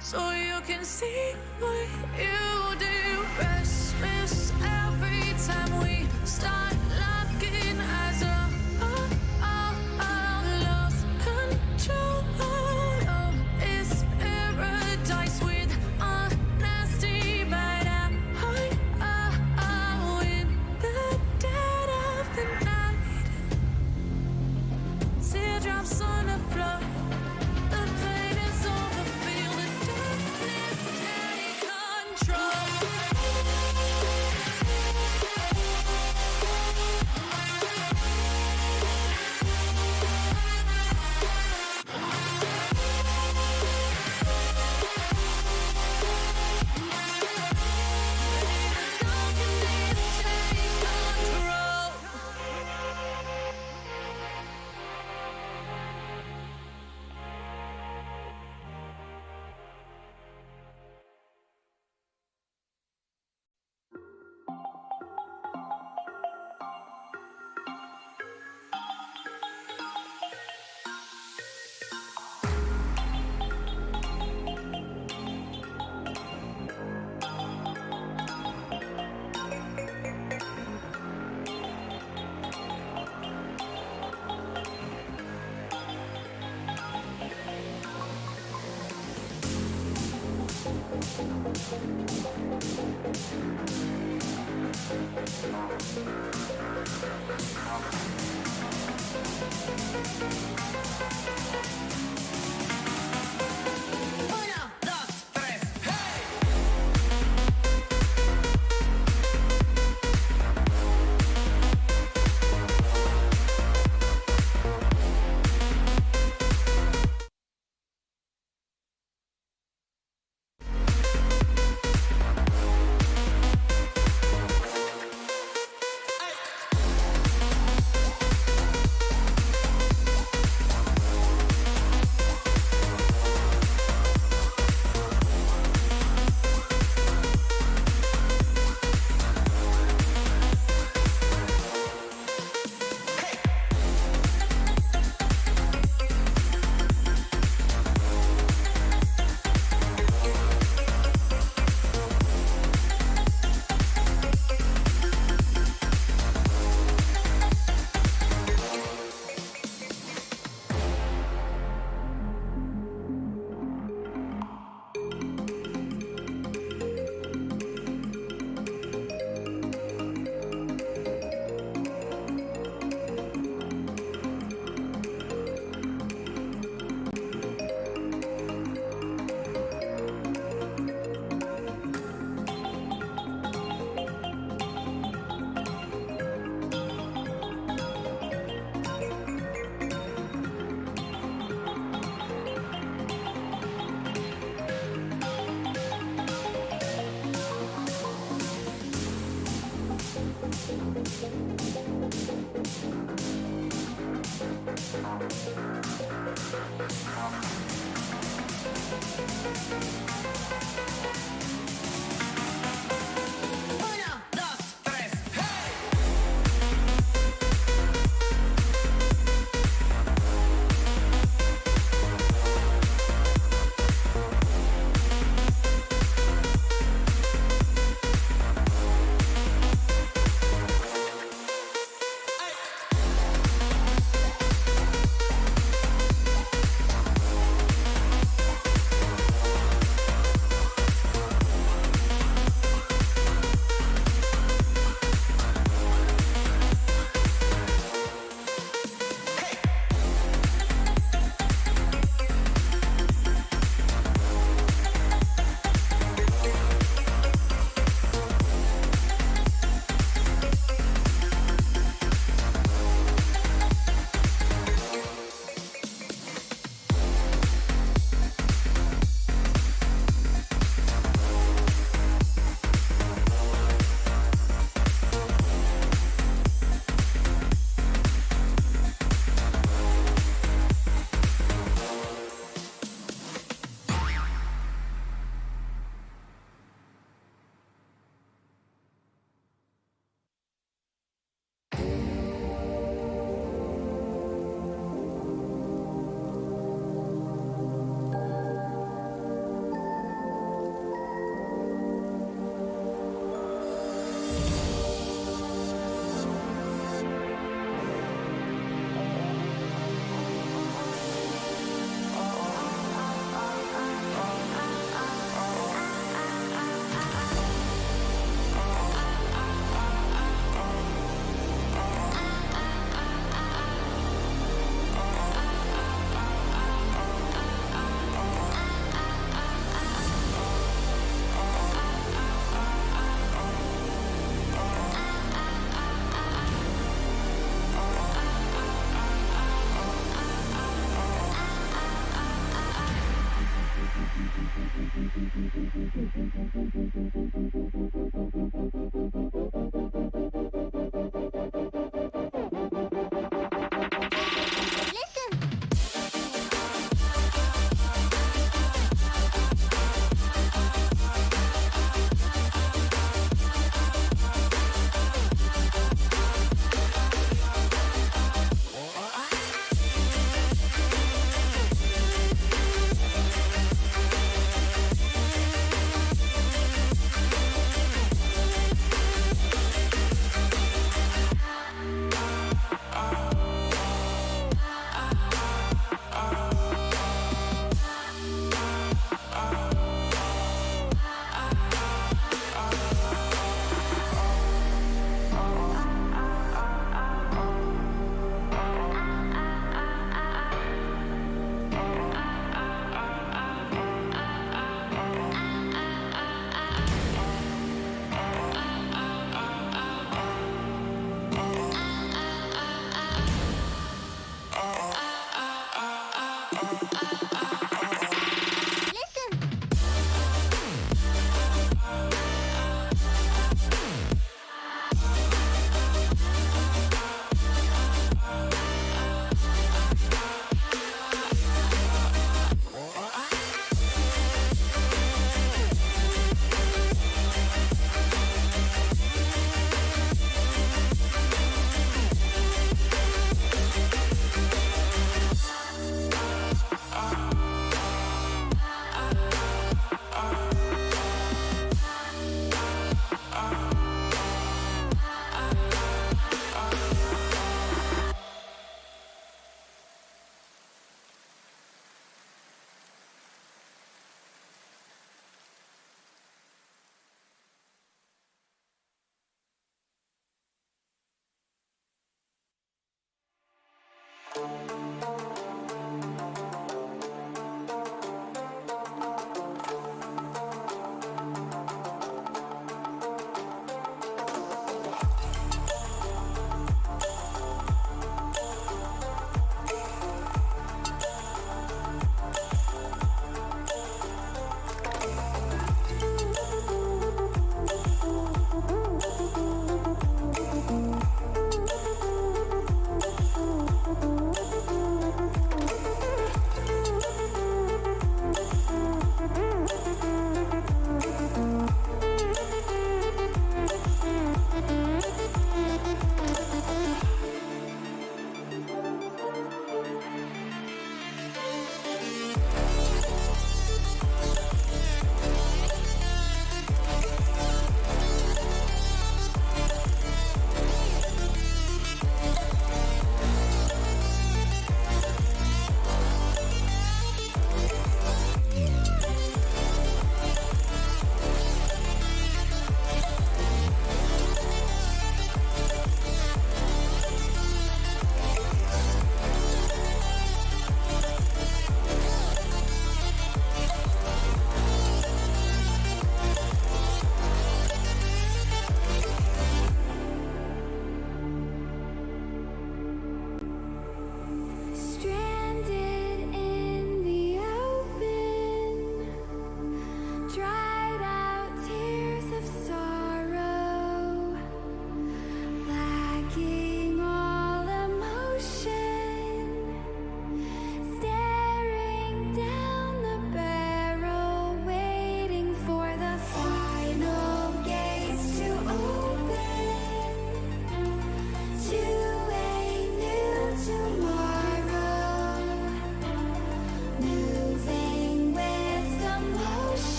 Speaker 5: so you can see what you do. Restless every time we start locking eyes up. Lost control. Oh, it's paradise with honesty, but in the dead of the night. Teardrops on the floor. The pain is over. Feel the darkness take control.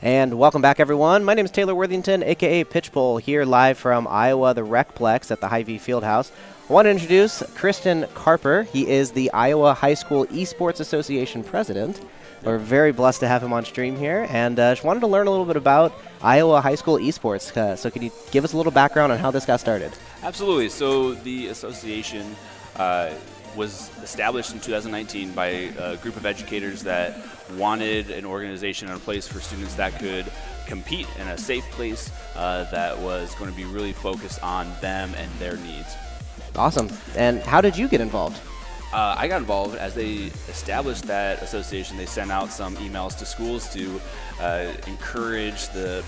Speaker 14: And welcome back, everyone. My name is Taylor Worthington, a.k.a. Pitchpole, here live from Iowa, the Recplex at the Hy-Vee Fieldhouse. I want to introduce Kristen Carper. He is the Iowa High School Esports Association president. We're very blessed to have him on stream here, and just wanted to learn a little bit about Iowa High School Esports. So could you give us a little background on how this got started?
Speaker 15: Absolutely. So the association was established in 2019 by a group of educators that wanted an organization and a place for students that could compete in a safe place that was going to be really focused on them and their needs.
Speaker 14: Awesome. And how did you get involved?
Speaker 15: I got involved as they established that association. They sent out some emails to schools to encourage the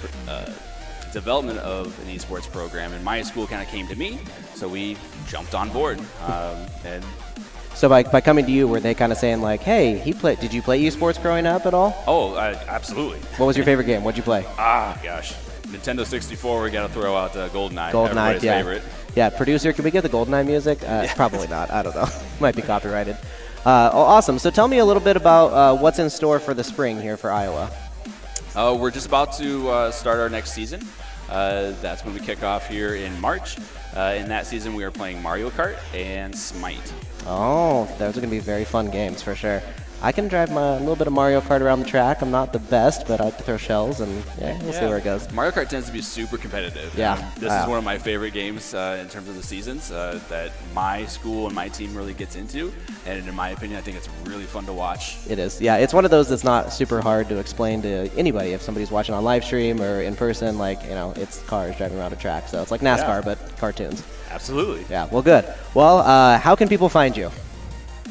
Speaker 15: development of an esports program, and my school kind of came to me, so we jumped on board. And
Speaker 14: so by coming to you, were they kind of saying like, hey, did you play esports growing up at all?
Speaker 15: Oh, absolutely.
Speaker 14: What was your favorite game? What'd you play?
Speaker 15: Gosh. Nintendo 64, we got to throw out GoldenEye.
Speaker 14: GoldenEye, yeah.
Speaker 15: Favorite.
Speaker 14: Yeah, producer, can we get the GoldenEye music? Probably not. I don't know. Might be copyrighted. Awesome. So tell me a little bit about what's in store for the spring here for Iowa.
Speaker 15: We're just about to start our next season. That's when we kick off here in March. In that season, we are playing Mario Kart and Smite.
Speaker 14: Oh, those are going to be very fun games for sure. I can drive a little bit of Mario Kart around the track. I'm not the best, but I like to throw shells, and we'll see where it goes.
Speaker 15: Mario Kart tends to be super competitive.
Speaker 14: Yeah.
Speaker 15: This is one of my favorite games in terms of the seasons that my school and my team really gets into, and in my opinion, I think it's really fun to watch.
Speaker 14: It is. Yeah, it's one of those that's not super hard to explain to anybody. If somebody's watching on live stream or in person, it's cars driving around a track. So it's like NASCAR, but cartoons.
Speaker 15: Absolutely.
Speaker 14: Yeah, well, good. Well, how can people find you?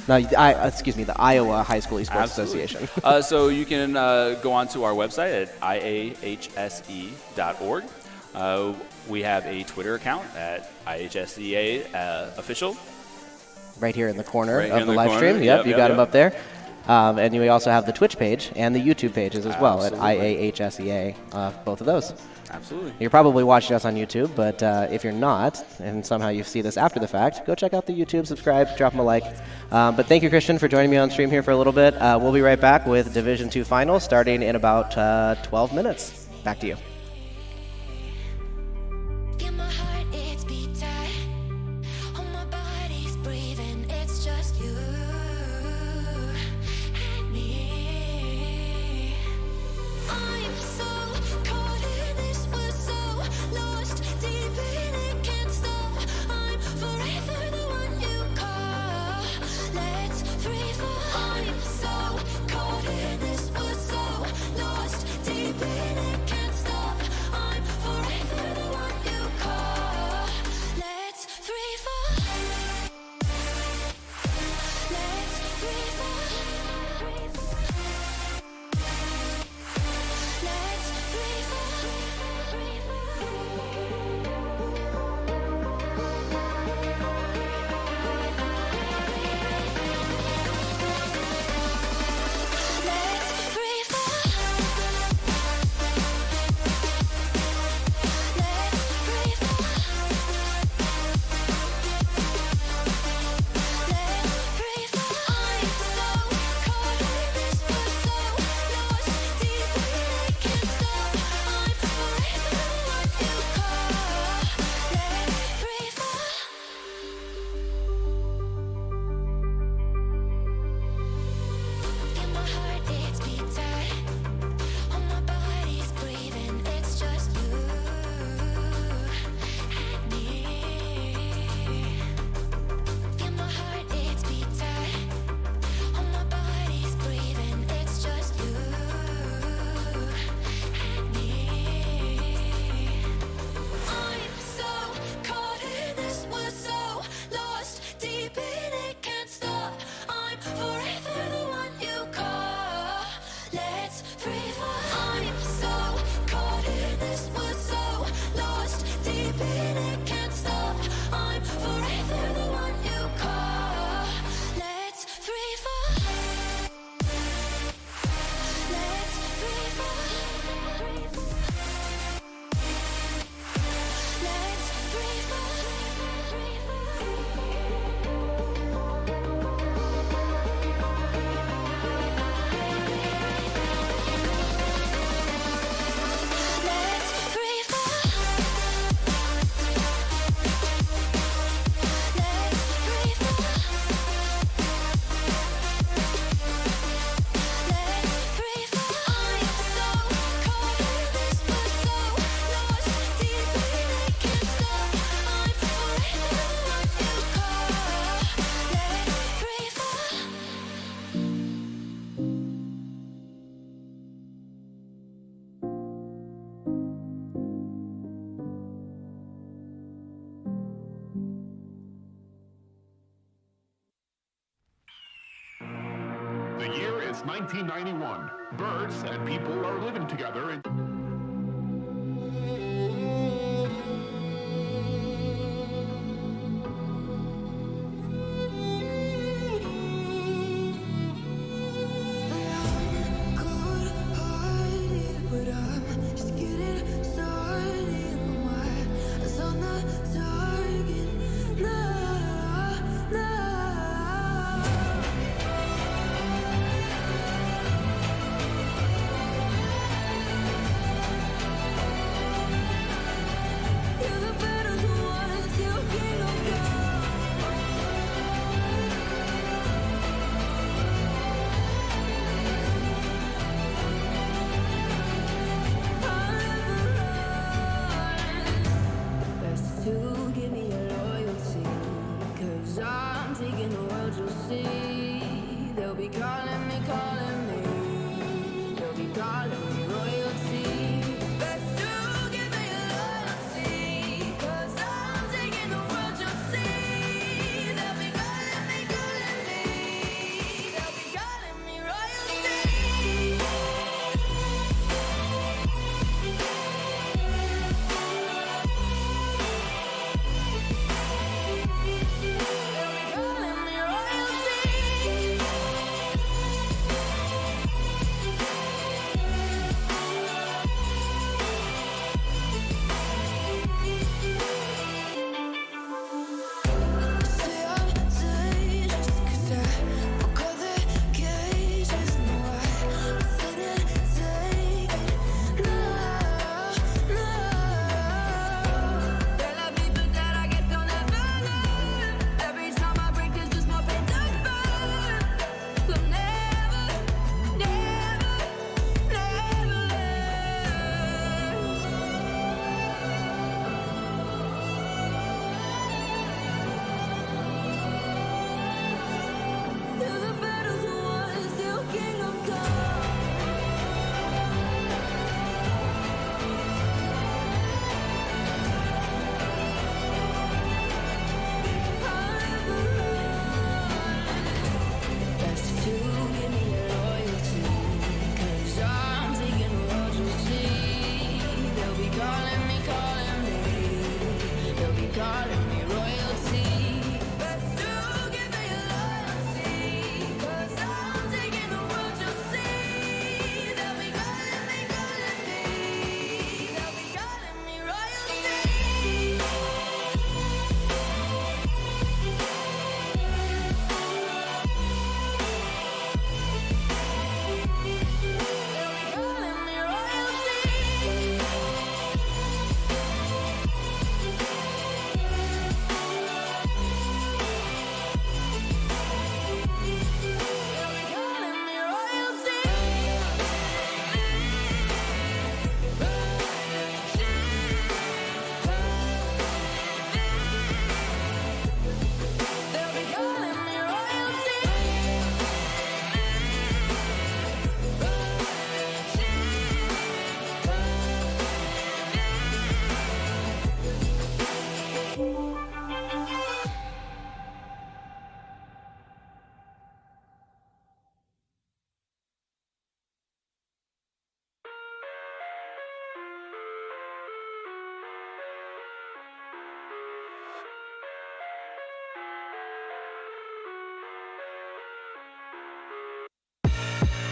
Speaker 14: No, the Iowa High School Esports Association.
Speaker 15: So you can go onto our website at iahse.org. We have a Twitter account at IHSEA official.
Speaker 14: Right here in the corner of the
Speaker 15: the
Speaker 14: live
Speaker 15: corner.
Speaker 14: stream. Yep, you got them up there. And you also have the Twitch page and the YouTube pages as well at IAHSEA, both of those.
Speaker 15: Absolutely.
Speaker 14: You're probably watching us on YouTube, but if you're not, and somehow you see this after the fact, go check out the YouTube, subscribe, drop them a like. But thank you, Christian, for joining me on stream here for a little bit. We'll be right back with Division II Finals starting in about 12 minutes. Back to you.
Speaker 2: Deep in it, can't stop.
Speaker 16: The year is 1991. Birds and people are living together in...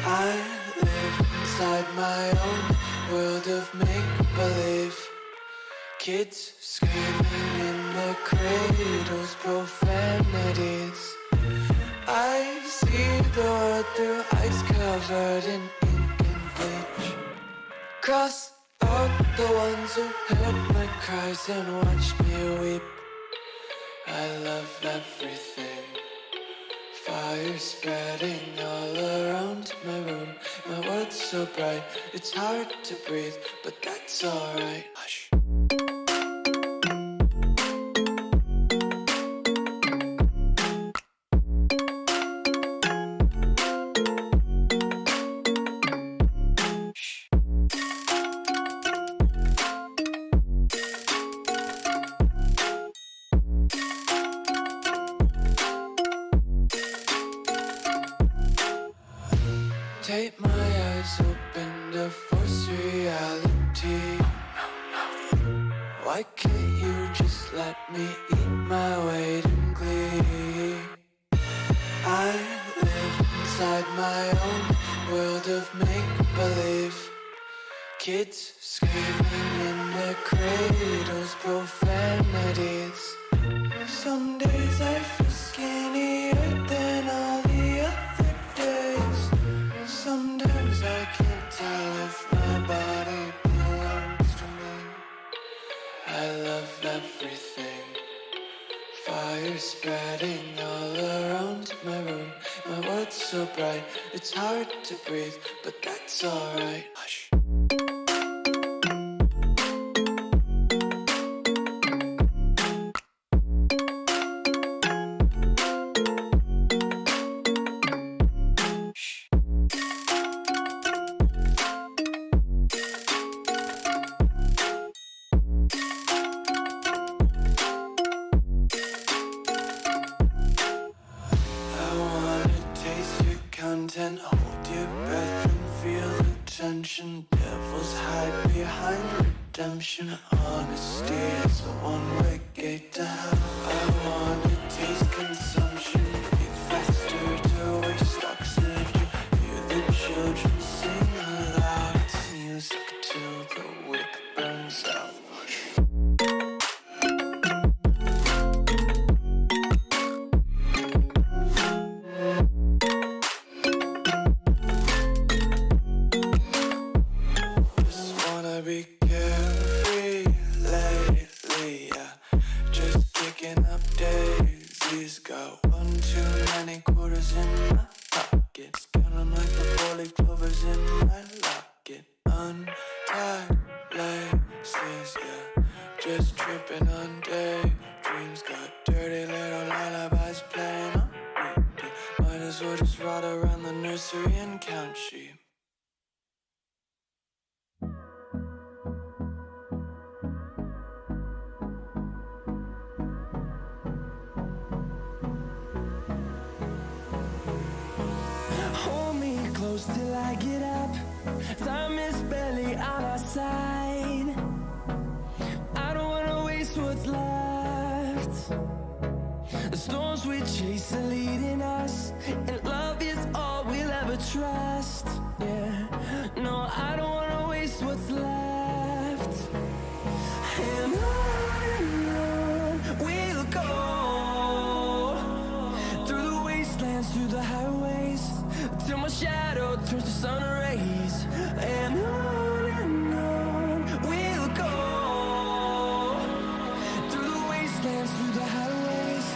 Speaker 9: I live inside my own world of make-believe. Kids screaming in the cradles, profanities. I see the world through ice covered in ink and bleach. Cross out the ones who heard my cries and watched me weep. I love everything. Fire spreading all around my room. My world's so bright, it's hard to breathe, but that's alright. Hush.
Speaker 17: tape my eyes open to force reality. Why can't you just let me eat my weight in glee? I live inside my own world of make-believe. Kids screaming in their cradles, profanities. Some days I feel skinnier than all the other days. Sometimes I can't tell if my body belongs to me. I love everything. Fire spreading all around my room. My world's so bright, it's hard to breathe, but that's alright. Hush. Hold your breath and feel the tension. Devils hide behind redemption. Honesty is a one-way gate to hell. I wanna taste consumption. Breathe faster to waste oxygen. Hear the children sing aloud. It's music till the wick burns out. Be carefree lately, yeah. Just kicking up daisies. Got one too many quarters in my pockets. Count 'em like the 4-leaf clovers in my locket. Untied laces, yeah. Just tripping on daydreams. Got dirty little lullabies playing on repeat. Might as well just ride around the nursery and count sheep.
Speaker 9: Close till I get up. Time is barely on our side. I don't wanna waste what's left. The storms we chase are leading us, and love is all we'll ever trust. Yeah, no, I don't wanna waste what's left. And on we'll go, through the wastelands, through the highways, till my shadow turns to sun rays. And on we'll go, through the wastelands, through the highways.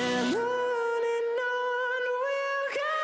Speaker 9: And on we'll go.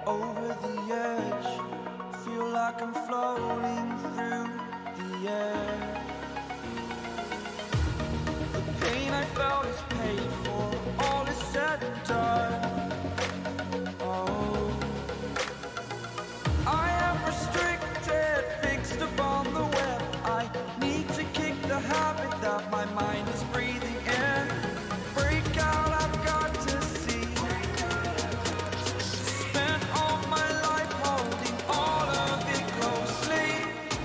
Speaker 12: over the edge. Feel like I'm floating through the air. The pain I felt is paid for, all is said and done. Oh, I am restricted, fixed upon the web. I need to kick the habit that my mind is breathing in. Break out, I've got to see. Spent all my life holding all of it closely.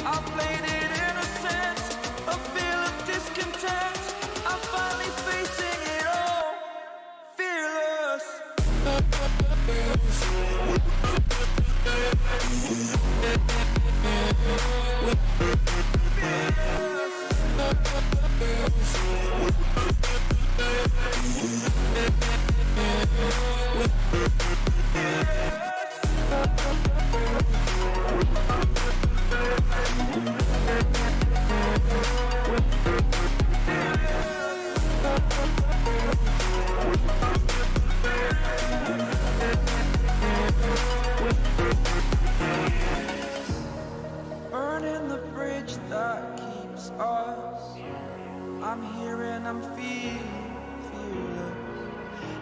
Speaker 12: I played it innocent, a feel of discontent. I'm finally facing it all, fearless. Burning the bridge that keeps us. I'm here and I'm feeling fearless.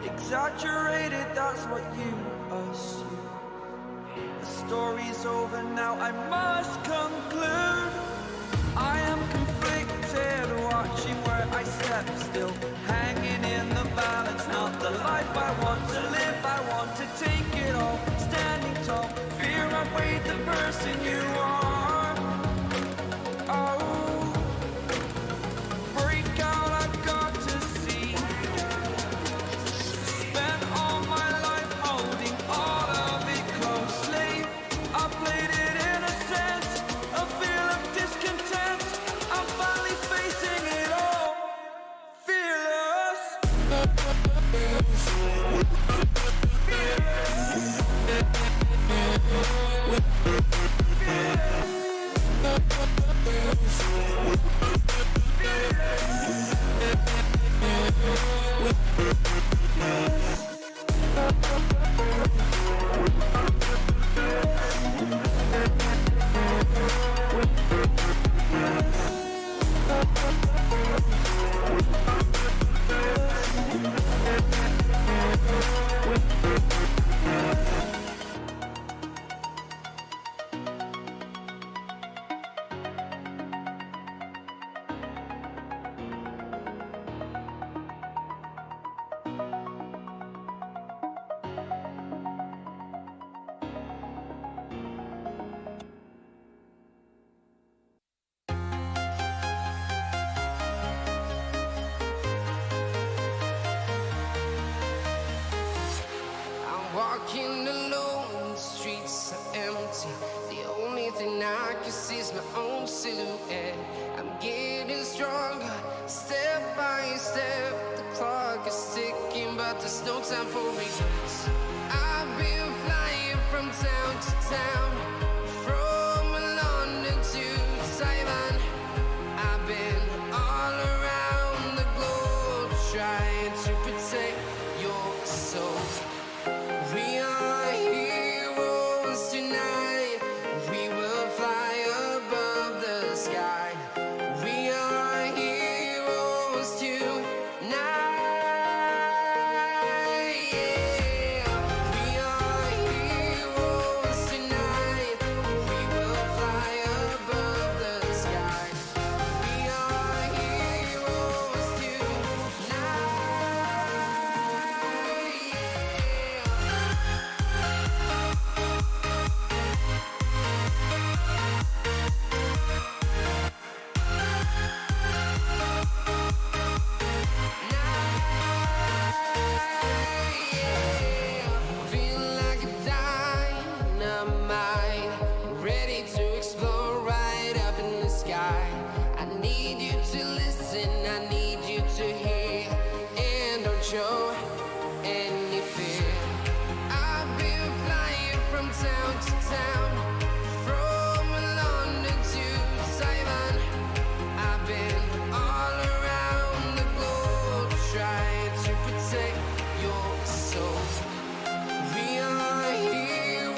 Speaker 12: Exaggerated, that's what you assume. The story's over now, I must conclude. I am conflicted, watching where I step still, hanging in the balance. Not the life I want to live, I want to take it all. Standing tall, fear I've weighed the person you are. Oh, break out, I've got to see. Spent all my life holding all of it closely. I played it innocent, a feel of discontent. I'm finally facing it all, fearless.
Speaker 18: Walking alone, the streets are empty. The only thing I can see is my own silhouette. I'm getting stronger, step by step. The clock is ticking, but there's no time for regrets. I've been flying from town to town, from London to Taiwan. I've been all around the globe, trying to protect your soul. We are heroes tonight. We will fly above the sky. We are heroes tonight. Yeah. We are heroes tonight. We will fly above the sky. We are heroes tonight. Feel like a dynamite, ready to explode right up in the sky. I need you to listen, I need you to hear, and don't show any fear. I've been flying from town to town, from London to Taiwan. I've been all around the globe, trying to protect your soul. We are heroes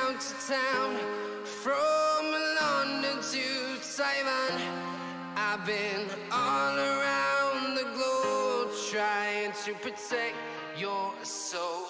Speaker 18: out of town, from London to Taiwan. I've been all around the globe trying to protect your soul.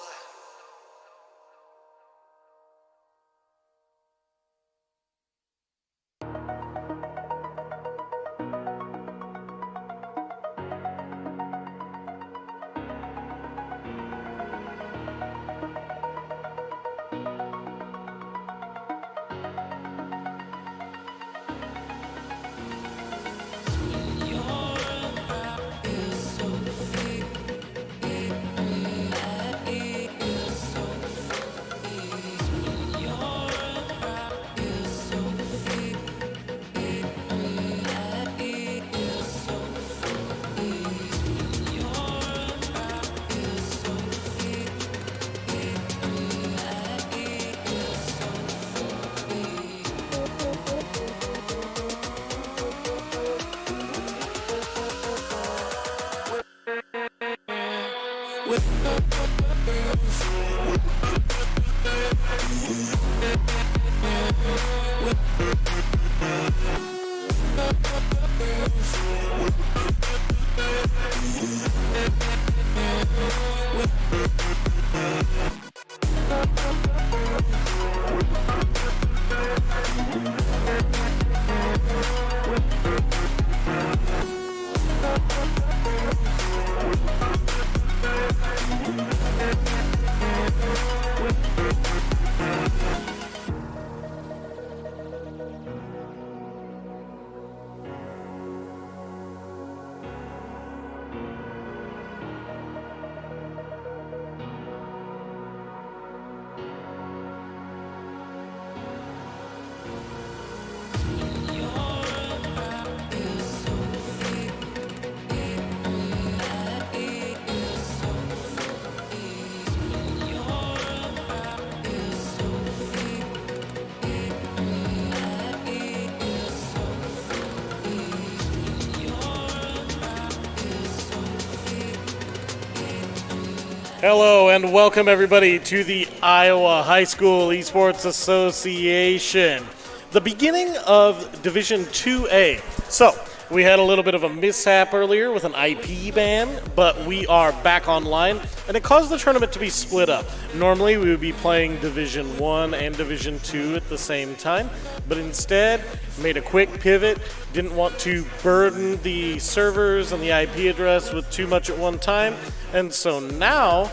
Speaker 13: Hello and welcome everybody to the Iowa High School Esports Association, the beginning of Division 2A. So, we had a little bit of a mishap earlier with an IP ban, but we are back online, and it caused the tournament to be split up. Normally, we would be playing Division 1 and Division 2 at the same time, but instead, made a quick pivot, didn't want to burden the servers and the IP address with too much at one time, and so now,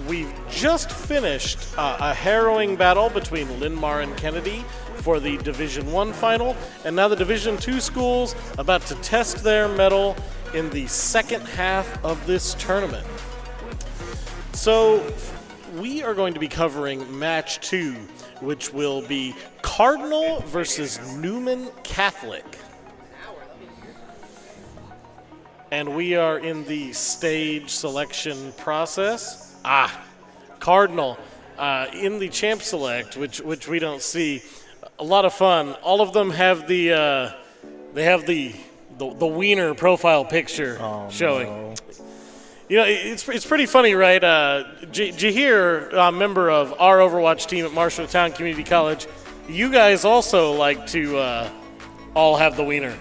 Speaker 13: we've just finished a harrowing battle between Linmar and Kennedy for the Division 1 final, and now the Division 2 schools about to test their mettle in the second half of this tournament. So we are going to be covering match 2, which will be Cardinal versus Newman Catholic. And we are in the stage selection process. Cardinal in the champ select, which we don't see. A lot of fun. All of them have the wiener profile picture showing.
Speaker 7: No.
Speaker 13: You know, it's pretty funny, right? Jahir, a member of our Overwatch team at Marshalltown Community College, you guys also like to all have the wiener.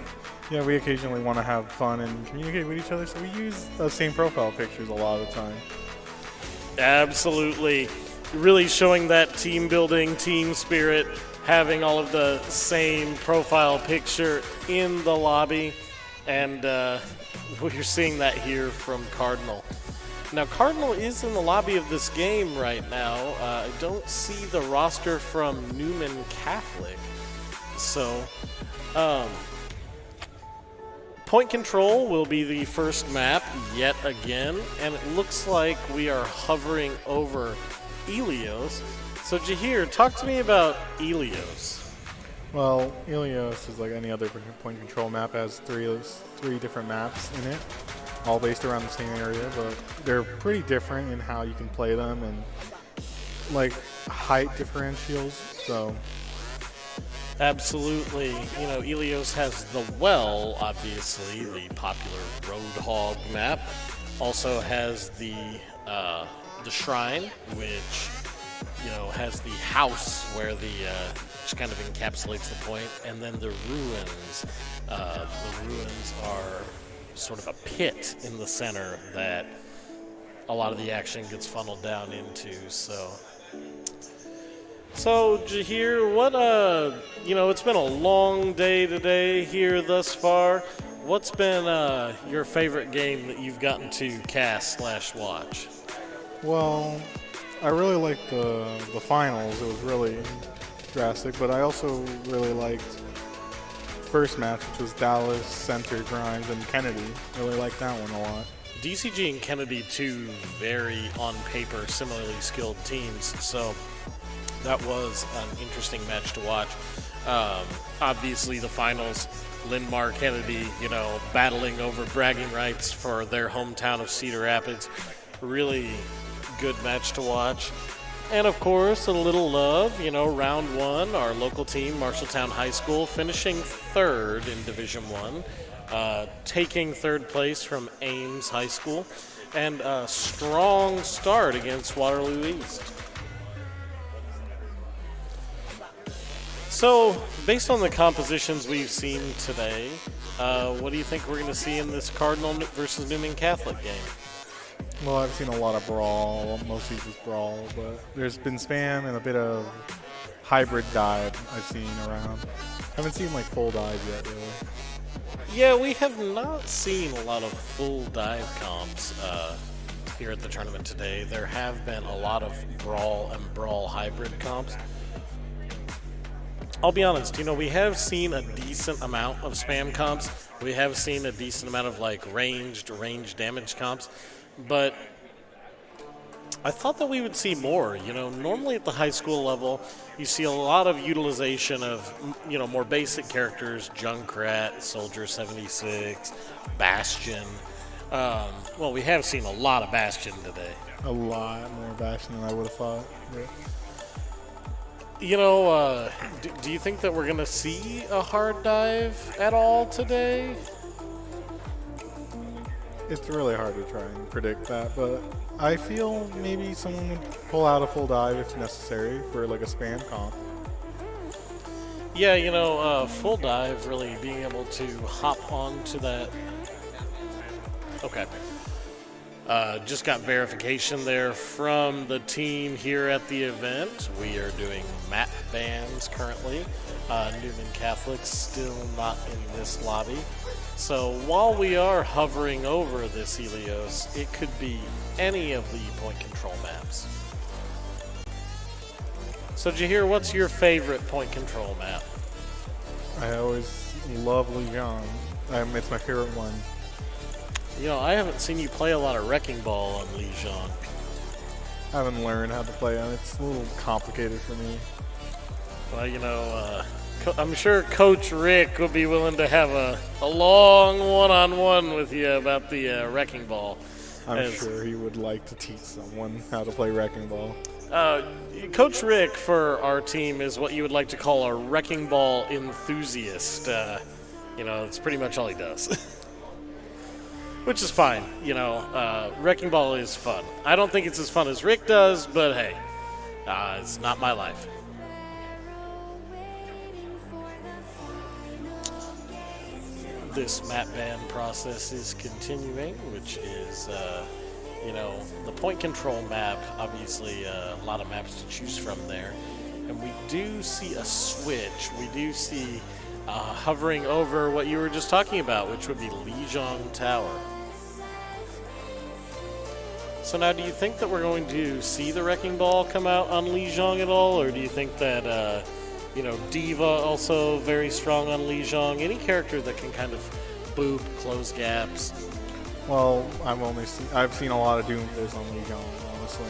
Speaker 7: Yeah, we occasionally want to have fun and communicate with each other, so we use those same profile pictures a lot of the time.
Speaker 13: Absolutely. Really showing that team building, team spirit, having all of the same profile picture in the lobby. And we're seeing that here from Cardinal. Now, Cardinal is in the lobby of this game right now. I don't see the roster from Newman Catholic. So, Point Control will be the first map yet again, and it looks like we are hovering over Ilios. So Jahir, talk to me about Ilios.
Speaker 7: Well, Ilios is like any other point control map, has three different maps in it, all based around the same area, but they're pretty different in how you can play them and like height differentials, so.
Speaker 13: Absolutely. You know, Ilios has the well, obviously, the popular Roadhog map. Also has the Shrine, which has the house where which kind of encapsulates the point, and then the ruins. The ruins are sort of a pit in the center that a lot of the action gets funneled down into. So Jahir, what it's been a long day today here thus far. What's been your favorite game that you've gotten to cast/watch?
Speaker 7: Well, I really liked the finals. It was really drastic, but I also really liked the first match, which was Dallas, Center, Grimes, and Kennedy. Really liked that one a lot.
Speaker 13: DCG and Kennedy, two very, on paper, similarly skilled teams, so that was an interesting match to watch. Obviously, the finals, Lindmar, Kennedy, battling over bragging rights for their hometown of Cedar Rapids. Really good match to watch. And, of course, a little love, round one, our local team, Marshalltown High School, finishing third in Division I, taking third place from Ames High School, and a strong start against Waterloo East. So, based on the compositions we've seen today, what do you think we're going to see in this Cardinal versus Newman Catholic game?
Speaker 7: Well, I've seen a lot of brawl, mostly just brawl, but there's been spam and a bit of hybrid dive I've seen around. Haven't seen full dive yet, really.
Speaker 13: Yeah, we have not seen a lot of full dive comps here at the tournament today. There have been a lot of brawl and brawl hybrid comps. I'll be honest, we have seen a decent amount of spam comps. We have seen a decent amount of ranged damage comps. But I thought that we would see more. Normally at the high school level, you see a lot of utilization of, more basic characters, Junkrat, Soldier 76, Bastion. Well, we have seen a lot of Bastion today.
Speaker 7: A lot more Bastion than I would have thought.
Speaker 13: Do you think that we're going to see a hard dive at all today?
Speaker 7: It's really hard to try and predict that, but I feel maybe someone would pull out a full dive if necessary for a spam comp.
Speaker 13: Yeah, full dive, really being able to hop onto that. Okay. Just got verification there from the team here at the event. We are doing map bans currently. Newman Catholic still not in this lobby. So while we are hovering over this Helios, it could be any of the point control maps. So Jahir, what's your favorite point control map?
Speaker 7: I always love Legion. It's my favorite one.
Speaker 13: I haven't seen you play a lot of Wrecking Ball on Legion.
Speaker 7: I haven't learned how to play on it. It's a little complicated for me.
Speaker 13: Well, I'm sure Coach Rick would be willing to have a long one-on-one with you about the Wrecking Ball.
Speaker 7: I'm sure he would like to teach someone how to play Wrecking Ball.
Speaker 13: Coach Rick for our team is what you would like to call a Wrecking Ball enthusiast. It's pretty much all he does. Which is fine. Wrecking Ball is fun. I don't think it's as fun as Rick does, but hey, it's not my life. This map ban process is continuing, which is, the point control map, obviously a lot of maps to choose from there. And we do see a switch. We do see hovering over what you were just talking about, which would be Lijiang Tower. So now, do you think that we're going to see the Wrecking Ball come out on Lijiang at all, or do you think that, Diva also very strong on Lijiang? Any character that can kind of boop, close gaps?
Speaker 7: Well, I've seen a lot of Doomfist on Lijiang, honestly.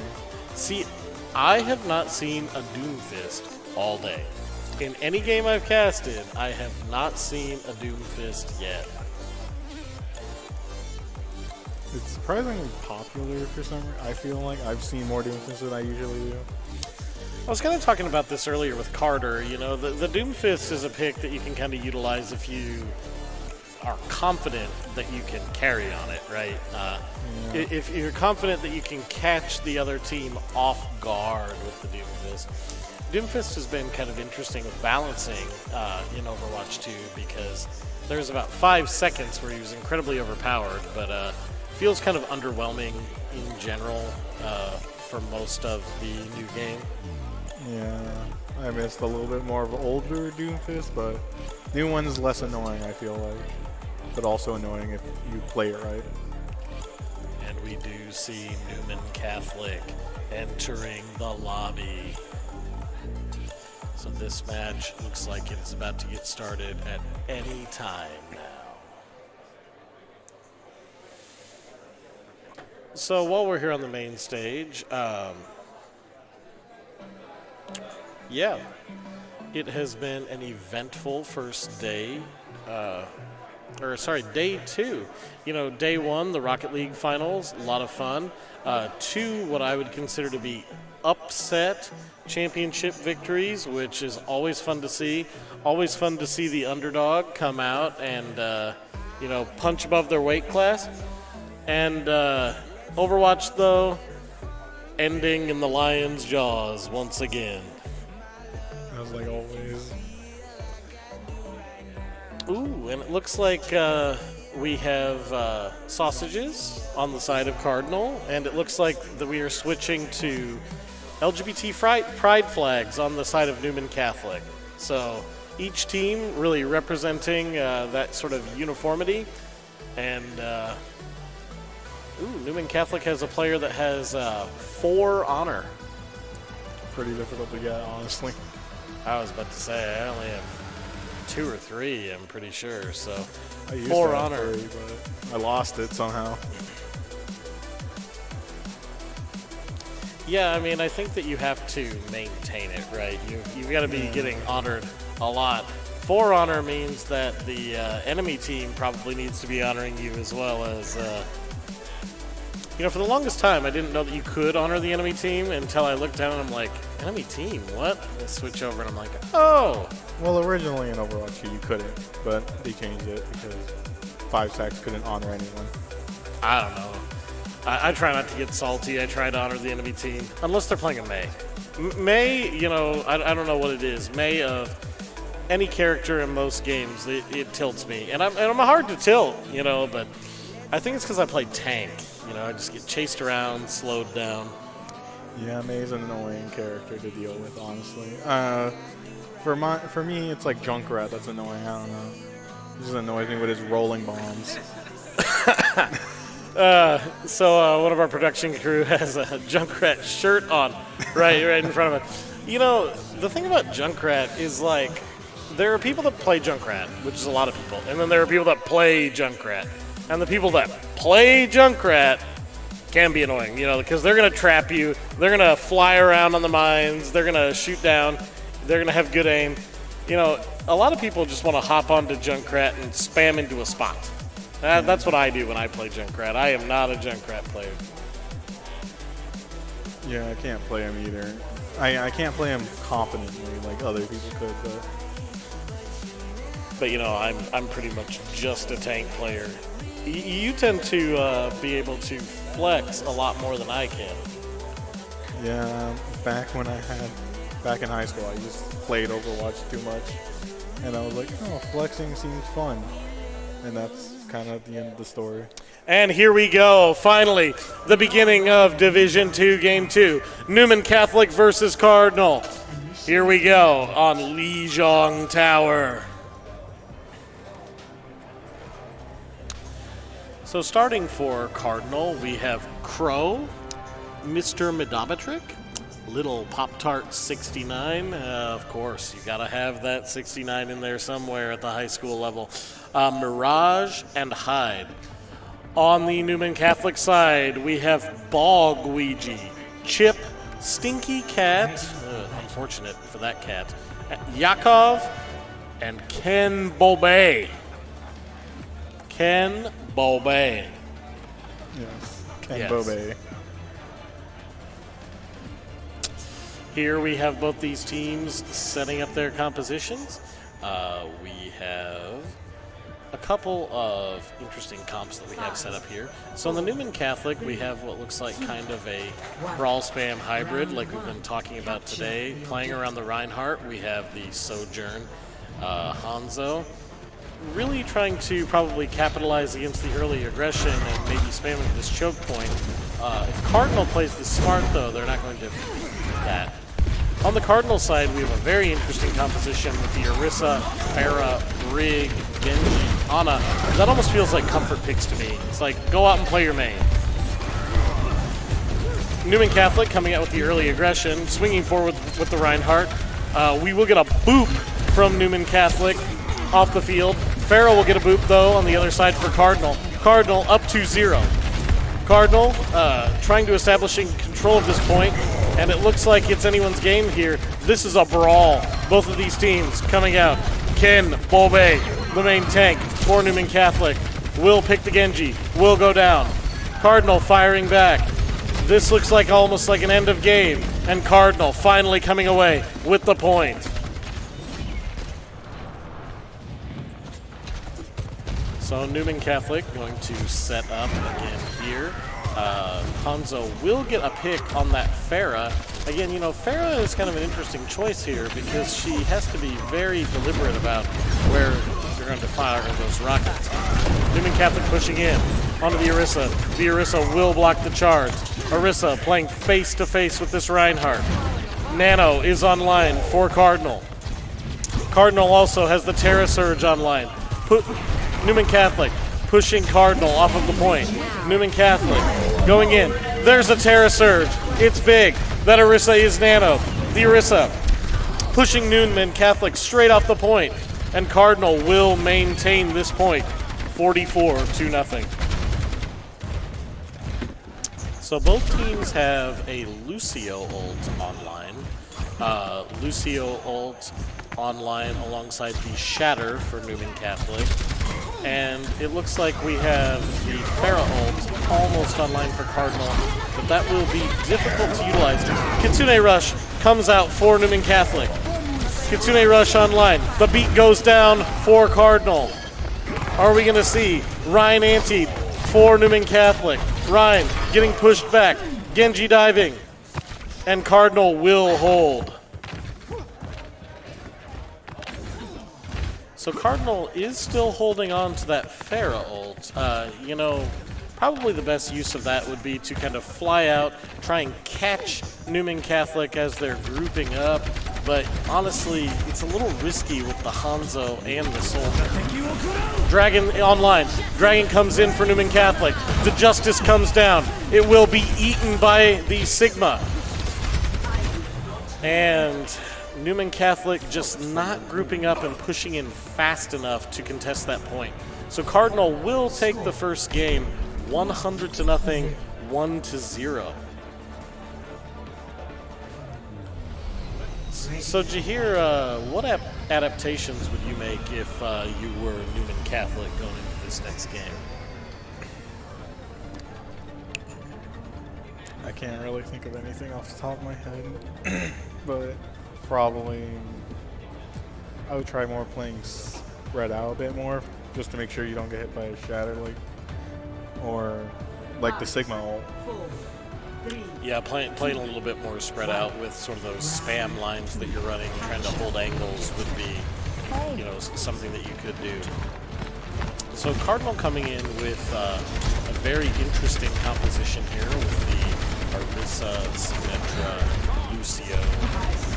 Speaker 13: See, I have not seen a Doomfist all day. In any game I've casted, I have not seen a Doomfist yet.
Speaker 7: It's surprisingly popular for some reason. I feel like I've seen more Doomfist than I usually do.
Speaker 13: I was kind of talking about this earlier with Carter. The Doomfist is a pick that you can kind of utilize if you are confident that you can carry on it, right? If you're confident that you can catch the other team off guard with the Doomfist. Doomfist has been kind of interesting with balancing in Overwatch 2 because there's about 5 seconds where he was incredibly overpowered, but feels kind of underwhelming in general for most of the new game.
Speaker 7: Yeah, I missed a little bit more of older Doomfist, but new one's less annoying, I feel like. But also annoying if you play it right.
Speaker 13: And we do see Newman Catholic entering the lobby. So this match looks like it is about to get started at any time now. So while we're here on the main stage, yeah, it has been an eventful first day, day 2. You know, day 1, the Rocket League finals, a lot of fun. 2, what I would consider to be upset championship victories, which is always fun to see. Always fun to see the underdog come out and, punch above their weight class. And Overwatch, though, ending in the lion's jaws once again.
Speaker 7: As like always.
Speaker 13: Ooh, and it looks like we have sausages on the side of Cardinal, and it looks like that we are switching to LGBT pride flags on the side of Newman Catholic. So each team really representing that sort of uniformity. And Newman Catholic has a player that has 4 honor.
Speaker 7: Pretty difficult to get, honestly.
Speaker 13: I was about to say, I only have 2 or 3, I'm pretty sure. So
Speaker 7: I used
Speaker 13: 4
Speaker 7: to have
Speaker 13: honor.
Speaker 7: 3, but I lost it somehow.
Speaker 13: Yeah, I mean, I think that you have to maintain it, right? You've got to be getting honored a lot. 4 honor means that the enemy team probably needs to be honoring you as well as... for the longest time, I didn't know that you could honor the enemy team until I looked down and I'm like, enemy team, what? I switch over and I'm like, oh!
Speaker 7: Well, originally in Overwatch 2 you couldn't, but they changed it because 5 sacks couldn't honor anyone.
Speaker 13: I don't know. I try not to get salty. I try to honor the enemy team, unless they're playing a Mei. Mei, I don't know what it is. Mei of any character in most games, it tilts me. And I'm hard to tilt, but I think it's because I play tank. I just get chased around, slowed down.
Speaker 7: Yeah, Mei's an annoying character to deal with, honestly. For me, it's like Junkrat that's annoying. I don't know. He just annoys me with his rolling bombs.
Speaker 13: So one of our production crew has a Junkrat shirt on right in front of it. The thing about Junkrat is, like, there are people that play Junkrat, which is a lot of people, and then there are people that play Junkrat. And the people that play Junkrat can be annoying, because they're going to trap you, they're going to fly around on the mines, they're going to shoot down, they're going to have good aim. A lot of people just want to hop onto Junkrat and spam into a spot. That's what I do when I play Junkrat. I am not a Junkrat player.
Speaker 7: Yeah, I can't play him either. I can't play him competently like other people could,
Speaker 13: but I'm pretty much just a tank player. You tend to be able to flex a lot more than I can.
Speaker 7: Yeah, back in high school, I just played Overwatch too much, and I was like, oh, flexing seems fun, and that's kind of the end of the story.
Speaker 13: And here we go, finally, the beginning of Division 2, Game 2. Newman Catholic versus Cardinal. Here we go on Lijiang Tower. So starting for Cardinal, we have Crow, Mr. Medometric, Little Pop-Tart 69. Of course, you got to have that 69 in there somewhere at the high school level. Mirage and Hyde. On the Newman Catholic side, we have Bog Ouija, Chip, Stinky Cat, unfortunate for that cat, Yakov, and Ken Bobay. Ken Bobay.
Speaker 7: Yes, Ken Bobay.
Speaker 13: Here we have both these teams setting up their compositions. We have a couple of interesting comps that we have set up here. So in the Newman Catholic, we have what looks like kind of a brawl spam hybrid like we've been talking about today. Playing around the Reinhardt, we have the Sojourn Hanzo. Really trying to probably capitalize against the early aggression and maybe spamming this choke point. If Cardinal plays this smart, though, they're not going to beat that. On the Cardinal side, we have a very interesting composition with the Iahsea, Pharah, Brig, Genji, Ana. That almost feels like comfort picks to me. It's like, go out and play your main. Newman Catholic coming out with the early aggression, swinging forward with the Reinhardt. We will get a boop from Newman Catholic off the field. Pharah will get a boop, though, on the other side for Cardinal. Cardinal up 2-0. Cardinal trying to establishing control of this point, and it looks like it's anyone's game here. This is a brawl. Both of these teams coming out. Ken Bobe, the main tank for Newman Catholic, will pick the Genji, will go down. Cardinal firing back. This looks like almost like an end of game, and Cardinal finally coming away with the point. So Newman Catholic going to set up again here. Hanzo will get a pick on that Pharah. Again, you know, Pharah is kind of an interesting choice here because she has to be very deliberate about where you're going to fire those rockets. Newman Catholic pushing in onto the Iahsea. The Iahsea will block the charge. Iahsea playing face-to-face with this Reinhardt. Nano is online for Cardinal. Cardinal also has the Terra Surge online. Newman Catholic pushing Cardinal off of the point. Newman Catholic going in. There's a Terra Surge. It's big. That Iahsea is Nano. The Iahsea pushing Newman Catholic straight off the point. And Cardinal will maintain this point. 44-0. So both teams have a Lucio ult online. Lucio ult online alongside the Shatter for Newman Catholic. And it looks like we have the Pharah ult almost online for Cardinal, but that will be difficult to utilize. Kitsune Rush comes out for Newman Catholic. Kitsune Rush online. The beat goes down for Cardinal. Are we going to see Ryan antied for Newman Catholic? Ryan getting pushed back. Genji diving. And Cardinal will hold. So Cardinal is still holding on to that Pharah ult. You know, probably the best use of that would be to kind of fly out, try and catch Newman Catholic as they're grouping up. But honestly, it's a little risky with the Hanzo and the Soldier. Dragon online. Dragon comes in for Newman Catholic. The Justice comes down. It will be eaten by the Sigma. And Newman Catholic just not grouping up and pushing in fast enough to contest that point. So Cardinal will take the first game 100-0, 1-0. So Jahir, what adaptations would you make if you were Newman Catholic going into this next game?
Speaker 7: I can't really think of anything off the top of my head, but probably I would try more playing spread out a bit more, just to make sure you don't get hit by a Shatter, or like the Sigma ult.
Speaker 13: Yeah, playing a little bit more spread out with sort of those spam lines that you're running, trying to hold angles would be, you know, something that you could do. So Cardinal coming in with a very interesting composition here with the Iahsea, Symmetra, Lucio,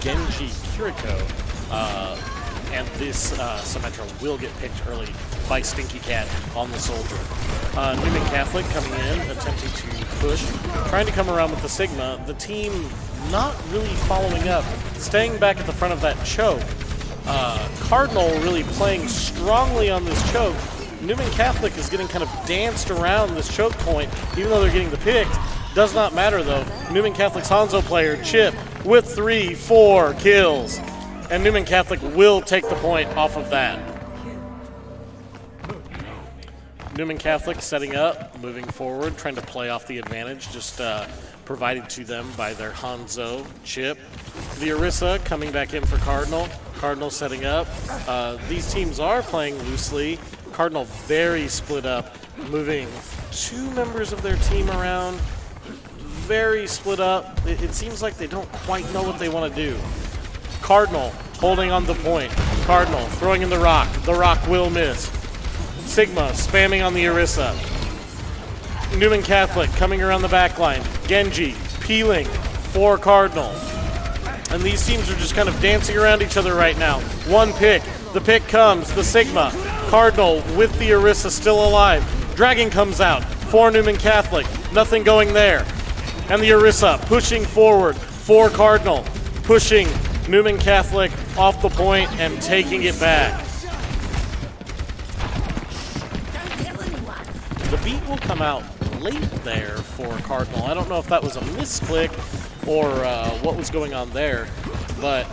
Speaker 13: Genji, Kiriko, and this Symmetra will get picked early by Stinky Cat on the Soldier. Newman Catholic coming in, attempting to push, trying to come around with the Sigma. The team not really following up, staying back at the front of that choke. Cardinal really playing strongly on this choke. Newman Catholic is getting kind of danced around this choke point, even though they're getting the pick. Does not matter though. Newman Catholic's Hanzo player, Chip, with 3-4 kills. And Newman Catholic will take the point off of that. Newman Catholic setting up, moving forward, trying to play off the advantage, just provided to them by their Hanzo, Chip. The Iahsea coming back in for Cardinal. Cardinal setting up. These teams are playing loosely. Cardinal very split up, moving 2 members of their team around. Very split up. It seems like they don't quite know what they want to do. Cardinal holding on the point. Cardinal throwing in the rock. The rock will miss. Sigma spamming on the Iahsea. Newman Catholic coming around the back line. Genji peeling for Cardinal. And these teams are just kind of dancing around each other right now. One pick. The pick comes. The Sigma. Cardinal with the Iahsea still alive. Dragon comes out for Newman Catholic. Nothing going there. And the Iahsea pushing forward for Cardinal. Pushing Newman Catholic off the point and taking it back. The beat will come out late there for Cardinal. I don't know if that was a misclick or what was going on there, but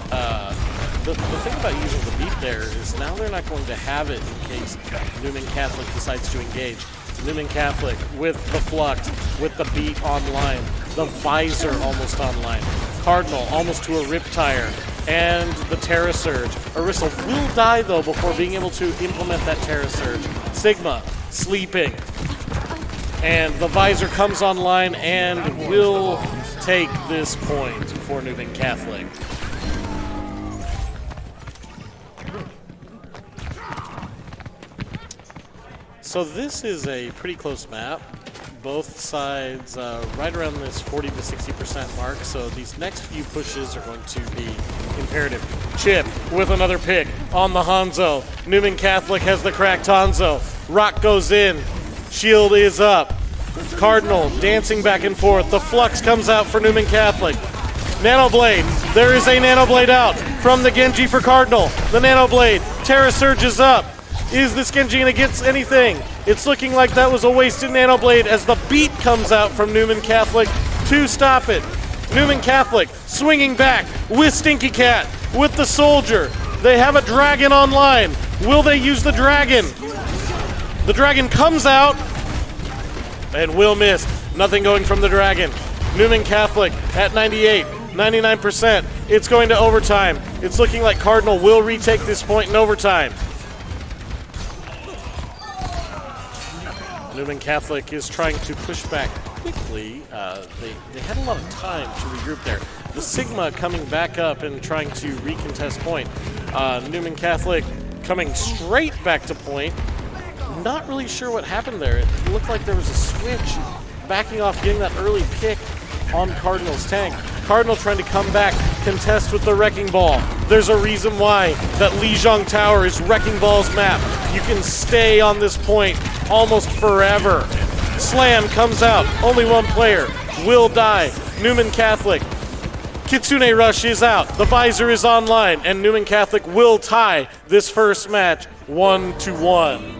Speaker 13: the thing about using the beat there is now they're not going to have it in case Newman Catholic decides to engage. Newman Catholic with the flux, with the beat online, the visor almost online. Cardinal almost to a rip tire, and the Terra Surge. Iahsea will die though before being able to implement that Terra Surge. Sigma sleeping, and the visor comes online and will take this point for Newman Catholic. So this is a pretty close map. Both sides right around this 40 to 60% mark, so these next few pushes are going to be imperative. Chip with another pick on the Hanzo. Newman Catholic has the cracked Hanzo. Rock goes in. Shield is up. Cardinal dancing back and forth. The Flux comes out for Newman Catholic. Nanoblade. There is a Nanoblade out from the Genji for Cardinal. The Nanoblade. Terra Surge is up. Is this Genji going to get anything? It's looking like that was a wasted Nanoblade as the beat comes out from Newman Catholic to stop it. Newman Catholic swinging back with Stinky Cat, with the Soldier. They have a Dragon online. Will they use the Dragon? The Dragon comes out and will miss. Nothing going from the Dragon. Newman Catholic at 98, 99%. It's going to overtime. It's looking like Cardinal will retake this point in overtime. Newman Catholic is trying to push back quickly. They had a lot of time to regroup there. The Sigma coming back up and trying to recontest point. Newman Catholic coming straight back to point. Not really sure what happened there. It looked like there was a switch, backing off, getting that early pick on Cardinal's tank. Cardinal trying to come back, contest with the Wrecking Ball. There's a reason why that Lijiang Tower is Wrecking Ball's map. You can stay on this point almost forever. Slam comes out. Only one player will die. Newman Catholic. Kitsune Rush is out. The visor is online, and Newman Catholic will tie this first match 1-1.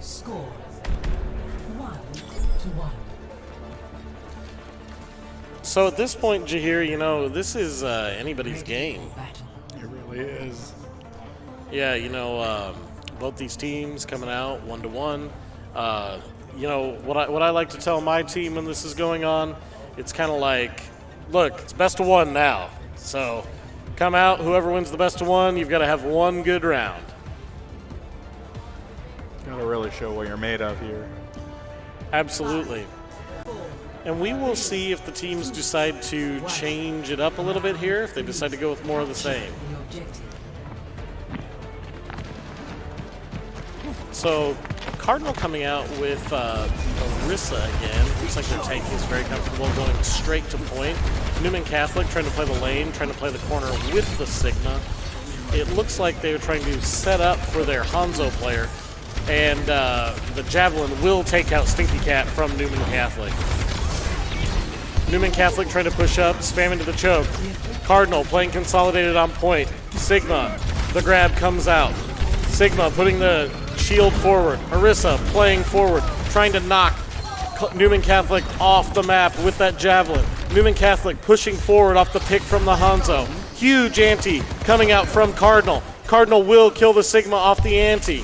Speaker 10: Score 1-1.
Speaker 13: So at this point, Jahir, you know, this is anybody's game.
Speaker 7: It really is.
Speaker 13: Yeah, you know, both these teams coming out 1-1. You know, what I like to tell my team when this is going on, it's kind of like, look, it's best of one now. So come out, whoever wins the best of one, you've got to have one good round.
Speaker 7: Gotta really show what you're made of here.
Speaker 13: Absolutely. And we will see if the teams decide to change it up a little bit here, if they decide to go with more of the same. So Cardinal coming out with Iahsea again. Looks like their tank is very comfortable going straight to point. Newman Catholic trying to play the lane, trying to play the corner with the Sigma. It looks like they're trying to set up for their Hanzo player. And the Javelin will take out Stinky Cat from Newman Catholic. Newman Catholic trying to push up, spam into the choke. Cardinal playing consolidated on point. Sigma, the grab comes out. Sigma putting the shield forward. Iahsea playing forward, trying to knock Newman Catholic off the map with that Javelin. Newman Catholic pushing forward off the pick from the Hanzo. Huge ante coming out from Cardinal. Cardinal will kill the Sigma off the ante.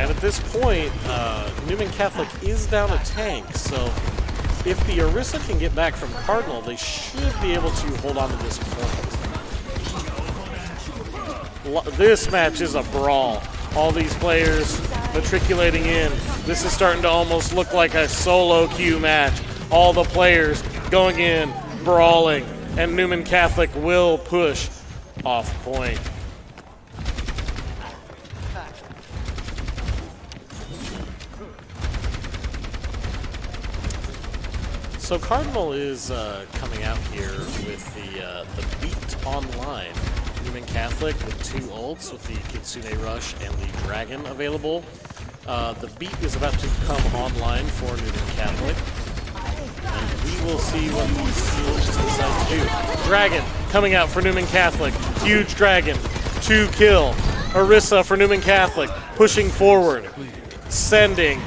Speaker 13: And at this point, Newman Catholic is down a tank, so if the Iahsea can get back from Cardinal, they should be able to hold on to this point. This match is a brawl. All these players matriculating in. This is starting to almost look like a solo queue match. All the players going in, brawling, and Newman Catholic will push off point. So Cardinal is coming out here with the Beat Online. Newman Catholic with 2 ults with the Kitsune Rush and the Dragon available. The Beat is about to come online for Newman Catholic. And we will see what these teams decide to do. Dragon coming out for Newman Catholic. Huge Dragon. 2 kill. Iahsea for Newman Catholic. Pushing forward. Sending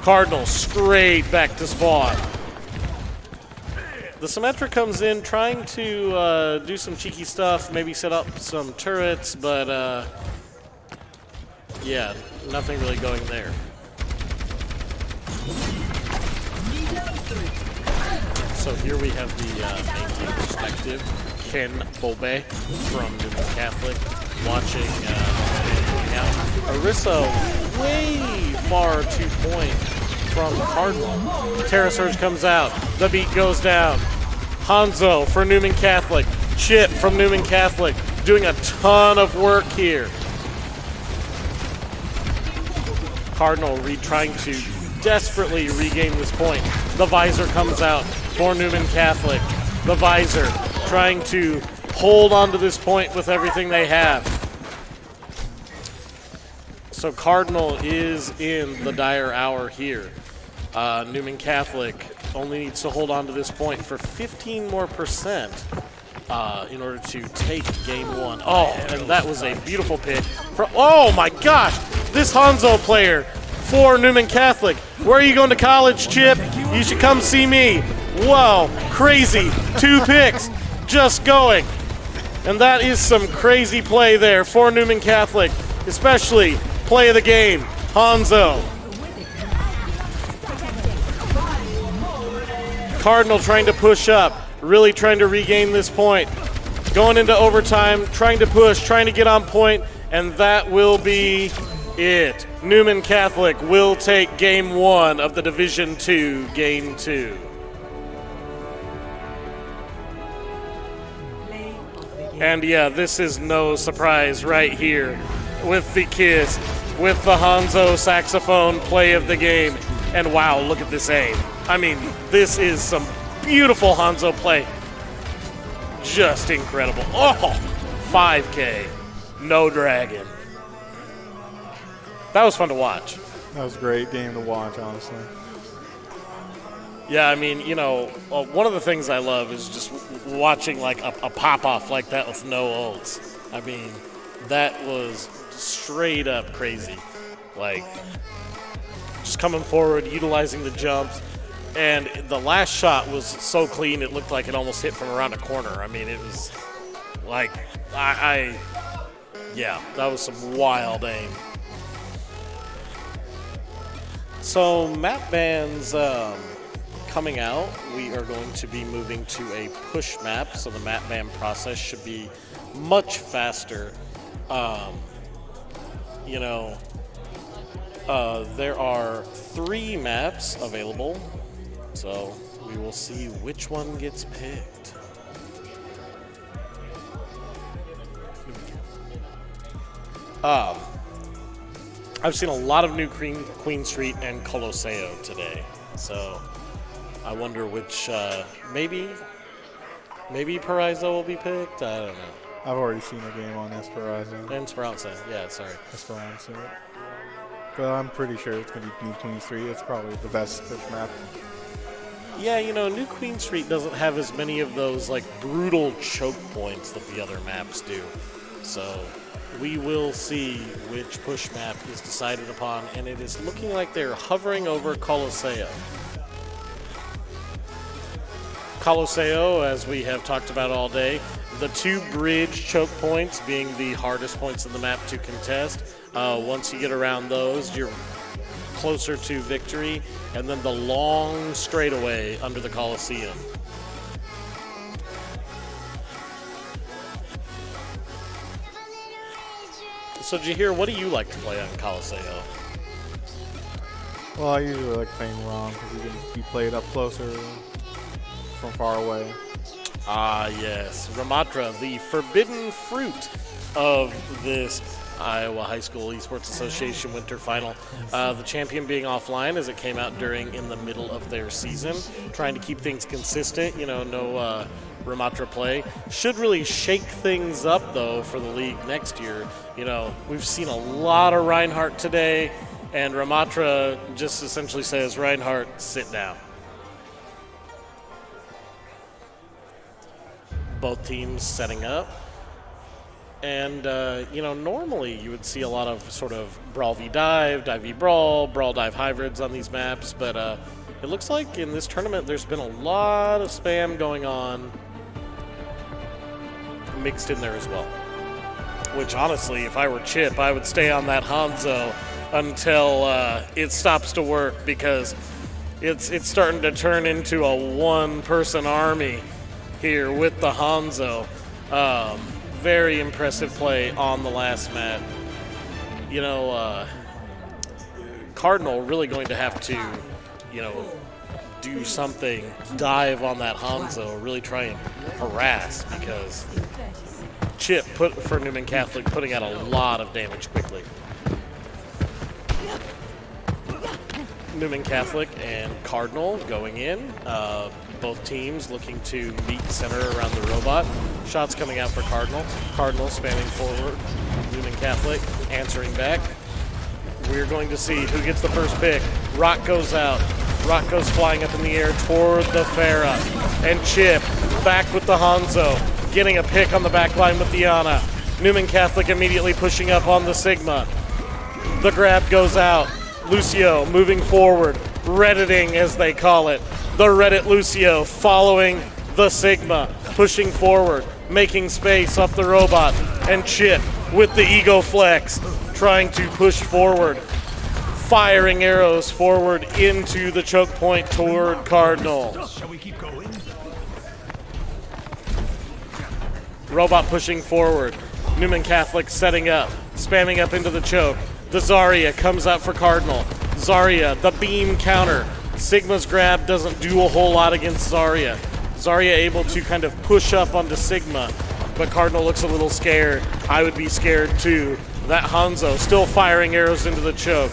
Speaker 13: Cardinal straight back to spawn. The Symmetra comes in trying to do some cheeky stuff, maybe set up some turrets, but yeah, nothing really going there. So here we have the main team perspective. Ken Bobe from Newman Catholic watching coming out. Iahsea way far to point from Cardinal. Terra Surge comes out. The Beat goes down. Hanzo for Newman Catholic. Chip from Newman Catholic doing a ton of work here. Cardinal trying to desperately regain this point. The Visor comes out for Newman Catholic. The Visor trying to hold on to this point with everything they have. So Cardinal is in the dire hour here. Newman Catholic only needs to hold on to this point for 15% more in order to take game 1. Oh, and that was a beautiful pick. Oh my gosh, this Hanzo player for Newman Catholic. Where are you going to college, Chip? You should come see me. Whoa, crazy. 2 picks, just going. And that is some crazy play there for Newman Catholic, especially play of the game, Hanzo. Cardinal trying to push up, really trying to regain this point. Going into overtime, trying to push, trying to get on point, and that will be it. Newman Catholic will take game 1 of the Division 2, game 2. And yeah, this is no surprise right here with the Kiss, with the Hanzo saxophone play of the game. And wow, look at this aim. I mean, this is some beautiful Hanzo play. Just incredible. Oh, 5K, no Dragon. That was fun to watch.
Speaker 7: That was a great game to watch, honestly.
Speaker 13: Yeah, I mean, you know, one of the things I love is just watching like a pop-off like that with no ults. I mean, that was straight up crazy. Like, just coming forward, utilizing the jumps, and the last shot was so clean it looked like it almost hit from around a corner. I mean, it was like, yeah, that was some wild aim. So map bans coming out, we are going to be moving to a push map, so the map ban process should be much faster. You know, there are 3 maps available, so we will see which one gets picked. I've seen a lot of new Queen Street and Colosseo today, so I wonder which, maybe Paraiso will be picked? I don't know.
Speaker 7: I've already seen a game on Esperanza.
Speaker 13: Esperanza, yeah, sorry.
Speaker 7: Esperanza. But I'm pretty sure it's going to be New Queen Street. It's probably the best push map.
Speaker 13: Yeah, you know, New Queen Street doesn't have as many of those, like, brutal choke points that the other maps do. So we will see which push map is decided upon, and it is looking like they're hovering over Colosseo. Colosseo, as we have talked about all day, the 2 bridge choke points being the hardest points in the map to contest. Once you get around those, you're closer to victory, and then the long straightaway under the Colosseum. So Jahir, what do you like to play on Coliseum?
Speaker 7: Well, I usually like playing Rom because you can be played up closer from far away.
Speaker 13: Ah, yes. Ramatra, the forbidden fruit of this Iowa High School Esports Association Winter Final. The champion being offline as it came out in the middle of their season, trying to keep things consistent, no Ramatra play. Should really shake things up, though, for the league next year. We've seen a lot of Reinhardt today, and Ramatra just essentially says, Reinhardt, sit down. Both teams setting up. And, normally you would see a lot of sort of brawl v dive, dive v brawl, brawl dive hybrids on these maps, but it looks like in this tournament there's been a lot of spam going on mixed in there as well. Which, honestly, if I were Chip, I would stay on that Hanzo until it stops to work, because it's starting to turn into a one-person army here with the Hanzo. Very impressive play on the last mat. Cardinal really going to have to, do something, dive on that Hanzo, really try and harass, because Chip for Newman Catholic putting out a lot of damage quickly. Newman Catholic and Cardinal going in. Both teams looking to meet center around the robot. Shots coming out for Cardinal. Cardinal spanning forward. Newman Catholic answering back. We're going to see who gets the first pick. Rock goes out. Rock goes flying up in the air toward the Farah. And Chip back with the Hanzo. Getting a pick on the back line with Diana. Newman Catholic immediately pushing up on the Sigma. The grab goes out. Lucio moving forward. Redditing, as they call it. The Reddit Lucio following the Sigma, pushing forward, making space off the robot, and Chip with the Ego Flex, trying to push forward, firing arrows forward into the choke point toward Cardinal.
Speaker 16: Shall we keep going?
Speaker 13: Robot pushing forward, Newman Catholic setting up, spamming up into the choke. The Zarya comes out for Cardinal. Zarya, the beam counter. Sigma's grab doesn't do a whole lot against Zarya. Zarya able to kind of push up onto Sigma, but Cardinal looks a little scared. I would be scared too. That Hanzo still firing arrows into the choke,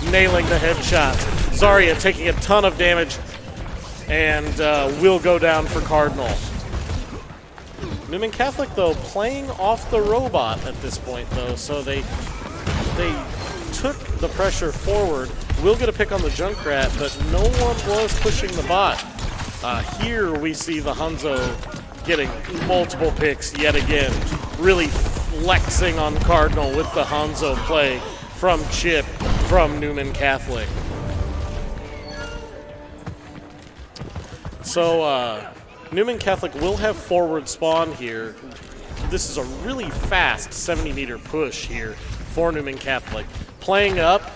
Speaker 13: nailing the headshots. Zarya taking a ton of damage and will go down for Cardinal. Newman Catholic, though, playing off the robot at this point, though, so they took the pressure forward. Will get a pick on the Junkrat, but no one was pushing the bot. Here we see the Hanzo getting multiple picks yet again, really flexing on Cardinal with the Hanzo play from Chip, from Newman Catholic. So Newman Catholic will have forward spawn here. This is a really fast 70-meter push here for Newman Catholic. Playing up,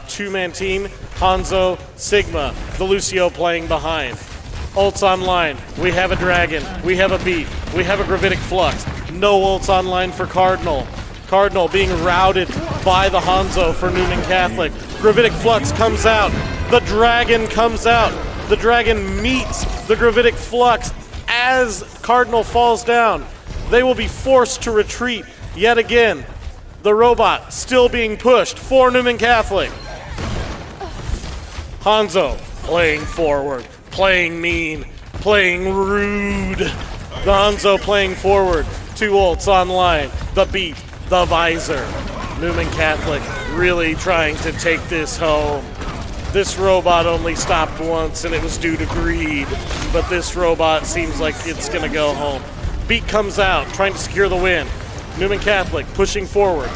Speaker 13: two-man team, Hanzo, Sigma, the Lucio playing behind. Ults online, we have a Dragon, we have a Beat, we have a Gravitic Flux. No ults online for Cardinal. Cardinal being routed by the Hanzo for Newman Catholic. Gravitic Flux comes out, the Dragon comes out. The Dragon meets the Gravitic Flux as Cardinal falls down. They will be forced to retreat yet again. The robot still being pushed for Newman Catholic. Hanzo playing forward, playing mean, playing rude. The Hanzo playing forward, two ults online, the Beat, the Visor. Newman Catholic really trying to take this home. This robot only stopped once and it was due to greed, but this robot seems like it's gonna go home. Beat comes out, trying to secure the win. Newman Catholic pushing forward.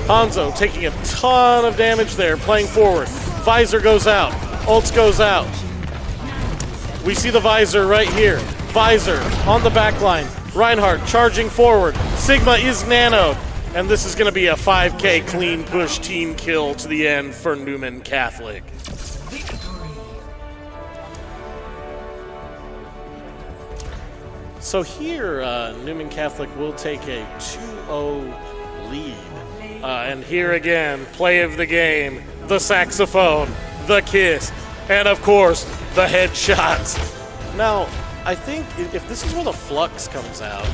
Speaker 13: Hanzo taking a ton of damage there, playing forward. Visor goes out, ults goes out. We see the Visor right here. Visor on the back line. Reinhardt charging forward. Sigma is nanoed. And this is going to be a 5K clean push team kill to the end for Newman Catholic. So here, Newman Catholic will take a 2-0 lead And here again, play of the game, the saxophone, the kiss, and of course, the headshots. Now, I think if this is where the flux comes out,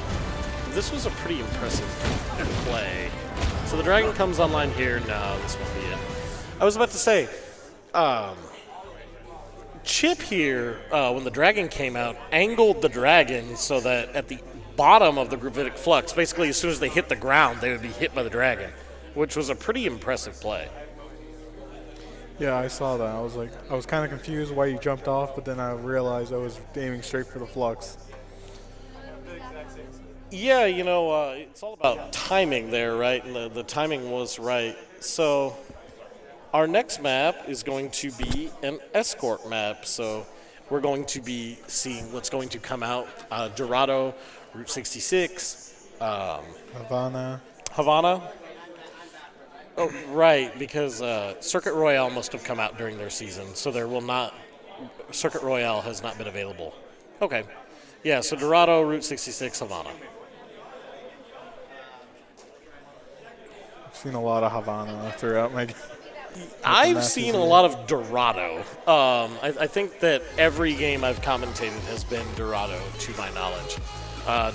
Speaker 13: this was a pretty impressive play. So the dragon comes online here. No, this won't be it. I was about to say, Chip here, when the dragon came out, angled the dragon so that at the bottom of the gravitic flux, basically as soon as they hit the ground, they would be hit by the dragon, which was a pretty impressive play.
Speaker 7: Yeah, I saw that. I was kind of confused why you jumped off, but then I realized I was aiming straight for the flux.
Speaker 13: Yeah, it's all about timing there, right? And the timing was right. So our next map is going to be an escort map. So we're going to be seeing what's going to come out. Dorado, Route 66.
Speaker 7: Havana.
Speaker 13: Oh, right, because Circuit Royale must have come out during their season, so Circuit Royale has not been available. Okay. Yeah, so Dorado, Route 66, Havana.
Speaker 7: I've seen a lot of Havana throughout my
Speaker 13: I've seen a lot of Dorado. I think that every game I've commentated has been Dorado, to my knowledge.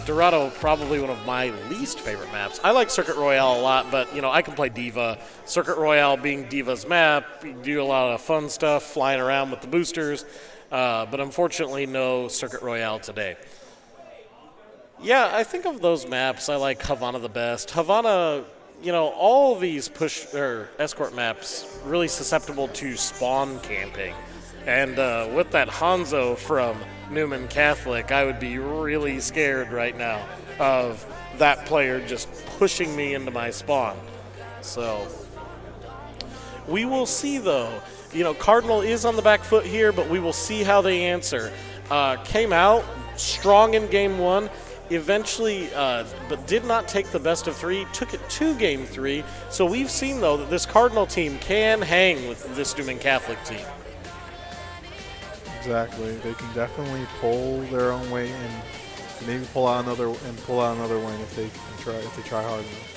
Speaker 13: Dorado, probably one of my least favorite maps. I like Circuit Royale a lot, but, I can play Diva. Circuit Royale being Diva's map, you do a lot of fun stuff, flying around with the boosters, but unfortunately no Circuit Royale today. Yeah, I think of those maps, I like Havana the best. Havana, all these escort maps really susceptible to spawn camping. And with that Hanzo from Newman Catholic, I would be really scared right now of that player just pushing me into my spawn. So we will see, though. Cardinal is on the back foot here, but we will see how they answer. Came out strong in game one, eventually, but did not take the best of three, took it to game three. So we've seen, though, that this Cardinal team can hang with this Newman Catholic team.
Speaker 7: Exactly. They can definitely pull their own way and maybe pull out another win if they try hard enough.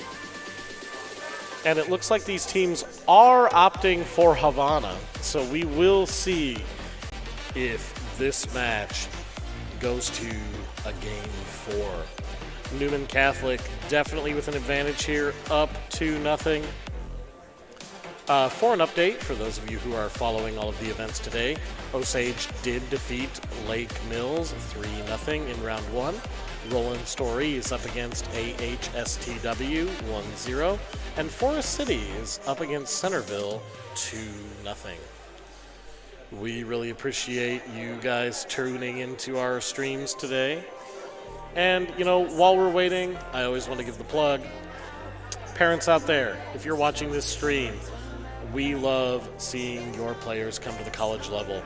Speaker 13: And it looks like these teams are opting for Havana, so we will see if this match goes to a game 4. Newman Catholic definitely with an advantage here, up 2-0. For an update, for those of you who are following all of the events today, Osage did defeat Lake Mills 3-0 in round 1. Roland Story is up against AHSTW 1-0. And Forest City is up against Centerville 2-0. We really appreciate you guys tuning into our streams today. And, while we're waiting, I always want to give the plug. Parents out there, if you're watching this stream, we love seeing your players come to the college level.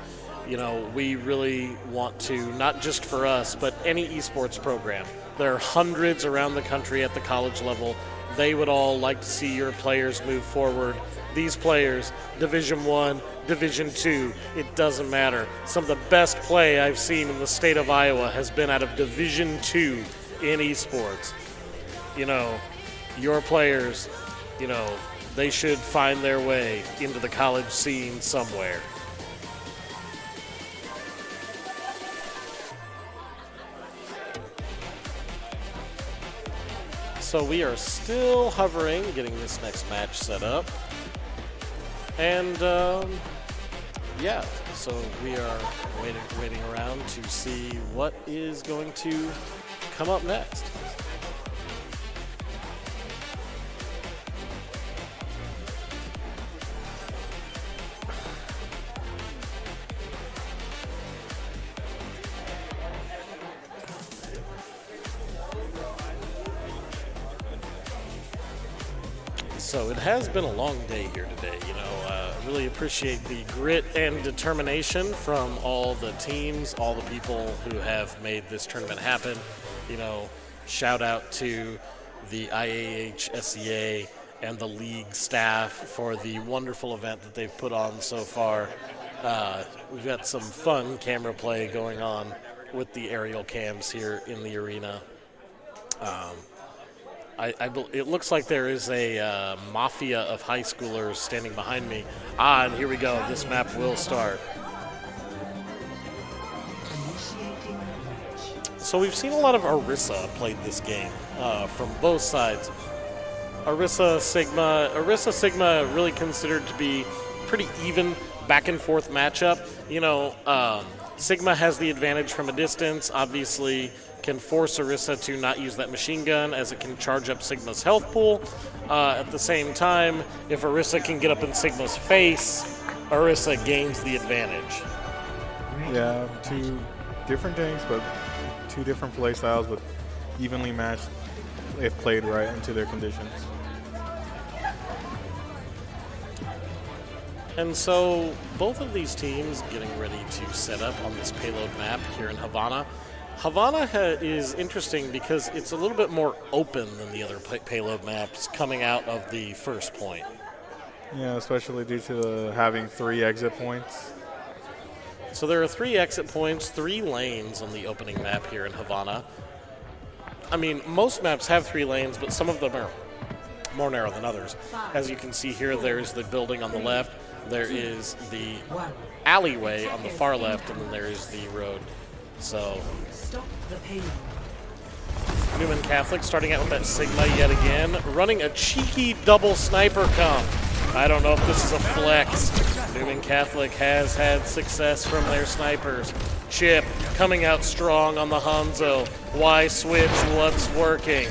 Speaker 13: We really want to, not just for us, but any esports program. There are hundreds around the country at the college level. They would all like to see your players move forward. These players, Division I, Division II, it doesn't matter. Some of the best play I've seen in the state of Iowa has been out of Division II in esports. Your players, they should find their way into the college scene somewhere. So we are still hovering, getting this next match set up. And, yeah, so we are waiting around to see what is going to come up next. So it has been a long day here today. Really appreciate the grit and determination from all the teams, all the people who have made this tournament happen. Shout out to the Iahsea and the league staff for the wonderful event that they've put on so far. We've got some fun camera play going on with the aerial cams here in the arena. It looks like there is a mafia of high schoolers standing behind me. And here we go. This map will start. So we've seen a lot of Iahsea played this game from both sides. Iahsea Sigma really considered to be pretty even back and forth matchup. You know, Sigma has the advantage from a distance, obviously can force Iahsea to not use that machine gun as it can charge up Sigma's health pool. At the same time, if Iahsea can get up in Sigma's face, Iahsea gains the advantage.
Speaker 7: Yeah, two different tanks, but two different play styles, but evenly matched if played right into their conditions.
Speaker 13: And so both of these teams getting ready to set up on this payload map here in Havana. Havana is interesting because it's a little bit more open than the other payload maps coming out of the first point.
Speaker 7: Yeah, especially due to having 3 exit points.
Speaker 13: So there are 3 exit points, 3 lanes on the opening map here in Havana. I mean, most maps have 3 lanes, but some of them are more narrow than others. As you can see here, there's the building on the left, there is the alleyway on the far left, and then there is the road. So Newman Catholic starting out with that Sigma yet again, running a cheeky double sniper comp. I don't know if this is a flex. Newman Catholic has had success from their snipers. Chip coming out strong on the Hanzo. Why switch? What's working?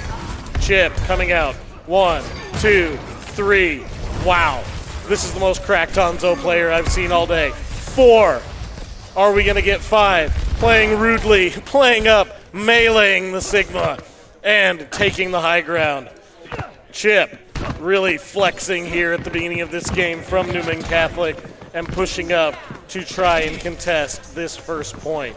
Speaker 13: Chip coming out. 1, 2, 3. Wow. This is the most cracked Hanzo player I've seen all day. 4. Are we going to get 5? Playing rudely, playing up, meleeing the Sigma, and taking the high ground. Chip really flexing here at the beginning of this game from Newman Catholic and pushing up to try and contest this first point.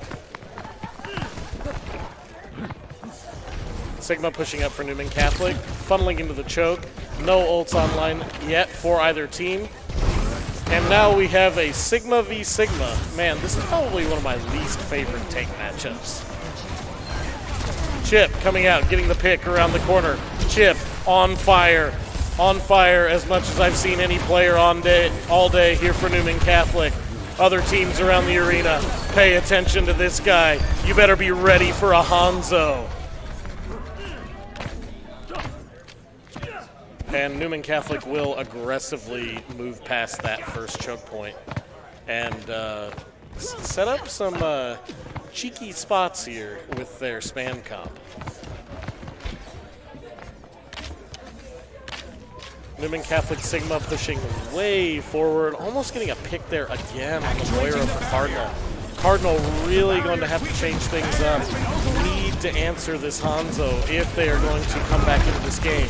Speaker 13: Sigma pushing up for Newman Catholic, funneling into the choke. No ults online yet for either team. And now we have a Sigma v Sigma. Man, this is probably one of my least favorite tank matchups. Chip coming out, getting the pick around the corner. Chip on fire. On fire as much as I've seen any player all day here for Newman Catholic. Other teams around the arena, pay attention to this guy. You better be ready for a Hanzo. And Newman Catholic will aggressively move past that first choke point and set up some cheeky spots here with their spam comp. Newman Catholic Sigma pushing way forward, almost getting a pick there again on the Moira of the Cardinal. Cardinal really going to have to change things up. Need to answer this Hanzo if they are going to come back into this game.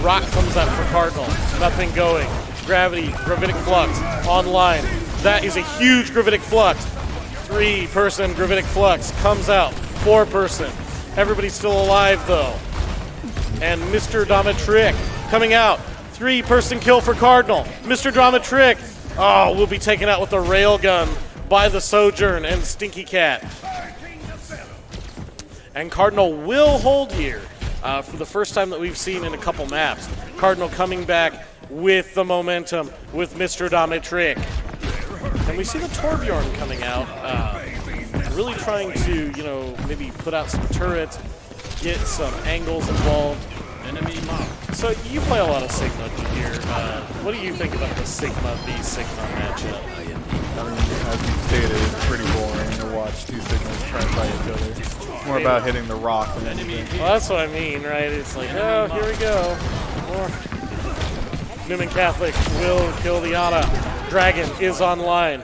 Speaker 13: Rock comes out for Cardinal, nothing going. Gravity, Gravitic Flux, online. That is a huge Gravitic Flux. 3-person Gravitic Flux comes out, 4-person. Everybody's still alive though. And Mr. Domitrick coming out. 3-person kill for Cardinal. Mr. Domitrick, will be taken out with a railgun by the Sojourn and Stinky Cat. And Cardinal will hold here for the first time that we've seen in a couple maps. Cardinal coming back with the momentum with Mr. Domitrick. And we see the Torbjorn coming out, really trying to, maybe put out some turrets, get some angles involved. Enemy marked. So you play a lot of Sigma here. What do you think about the Sigma v Sigma matchup?
Speaker 7: As you stated, it's pretty boring to watch 2 Sigmas try to fight each other. It's more about hitting the rock than anything.
Speaker 13: Well, that's what I mean, right? It's like, oh, here we go. More. Newman Catholic will kill the Ana. Dragon is online.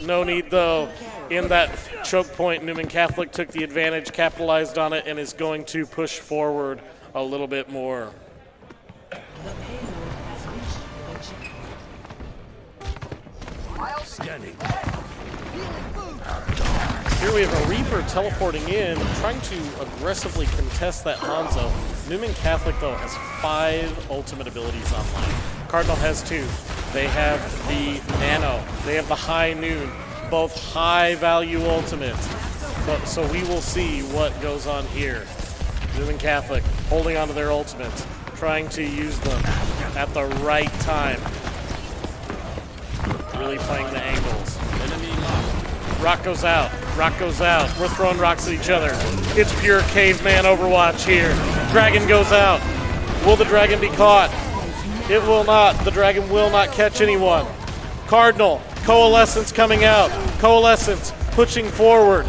Speaker 13: No need, though. In that choke point, Newman Catholic took the advantage, capitalized on it, and is going to push forward a little bit more.
Speaker 9: Scanning.
Speaker 13: Here we have a Reaper teleporting in, trying to aggressively contest that Hanzo. Newman Catholic, though, has 5 ultimate abilities online. Cardinal has 2. They have the Nano. They have the High Noon. Both high-value ultimates. So we will see what goes on here. Newman Catholic holding onto their ultimates, trying to use them at the right time. Really playing the angles. Rock goes out. Rock goes out. We're throwing rocks at each other. It's pure caveman Overwatch here. Dragon goes out. Will the dragon be caught? It will not. The dragon will not catch anyone. Cardinal. Coalescence coming out. Coalescence pushing forward.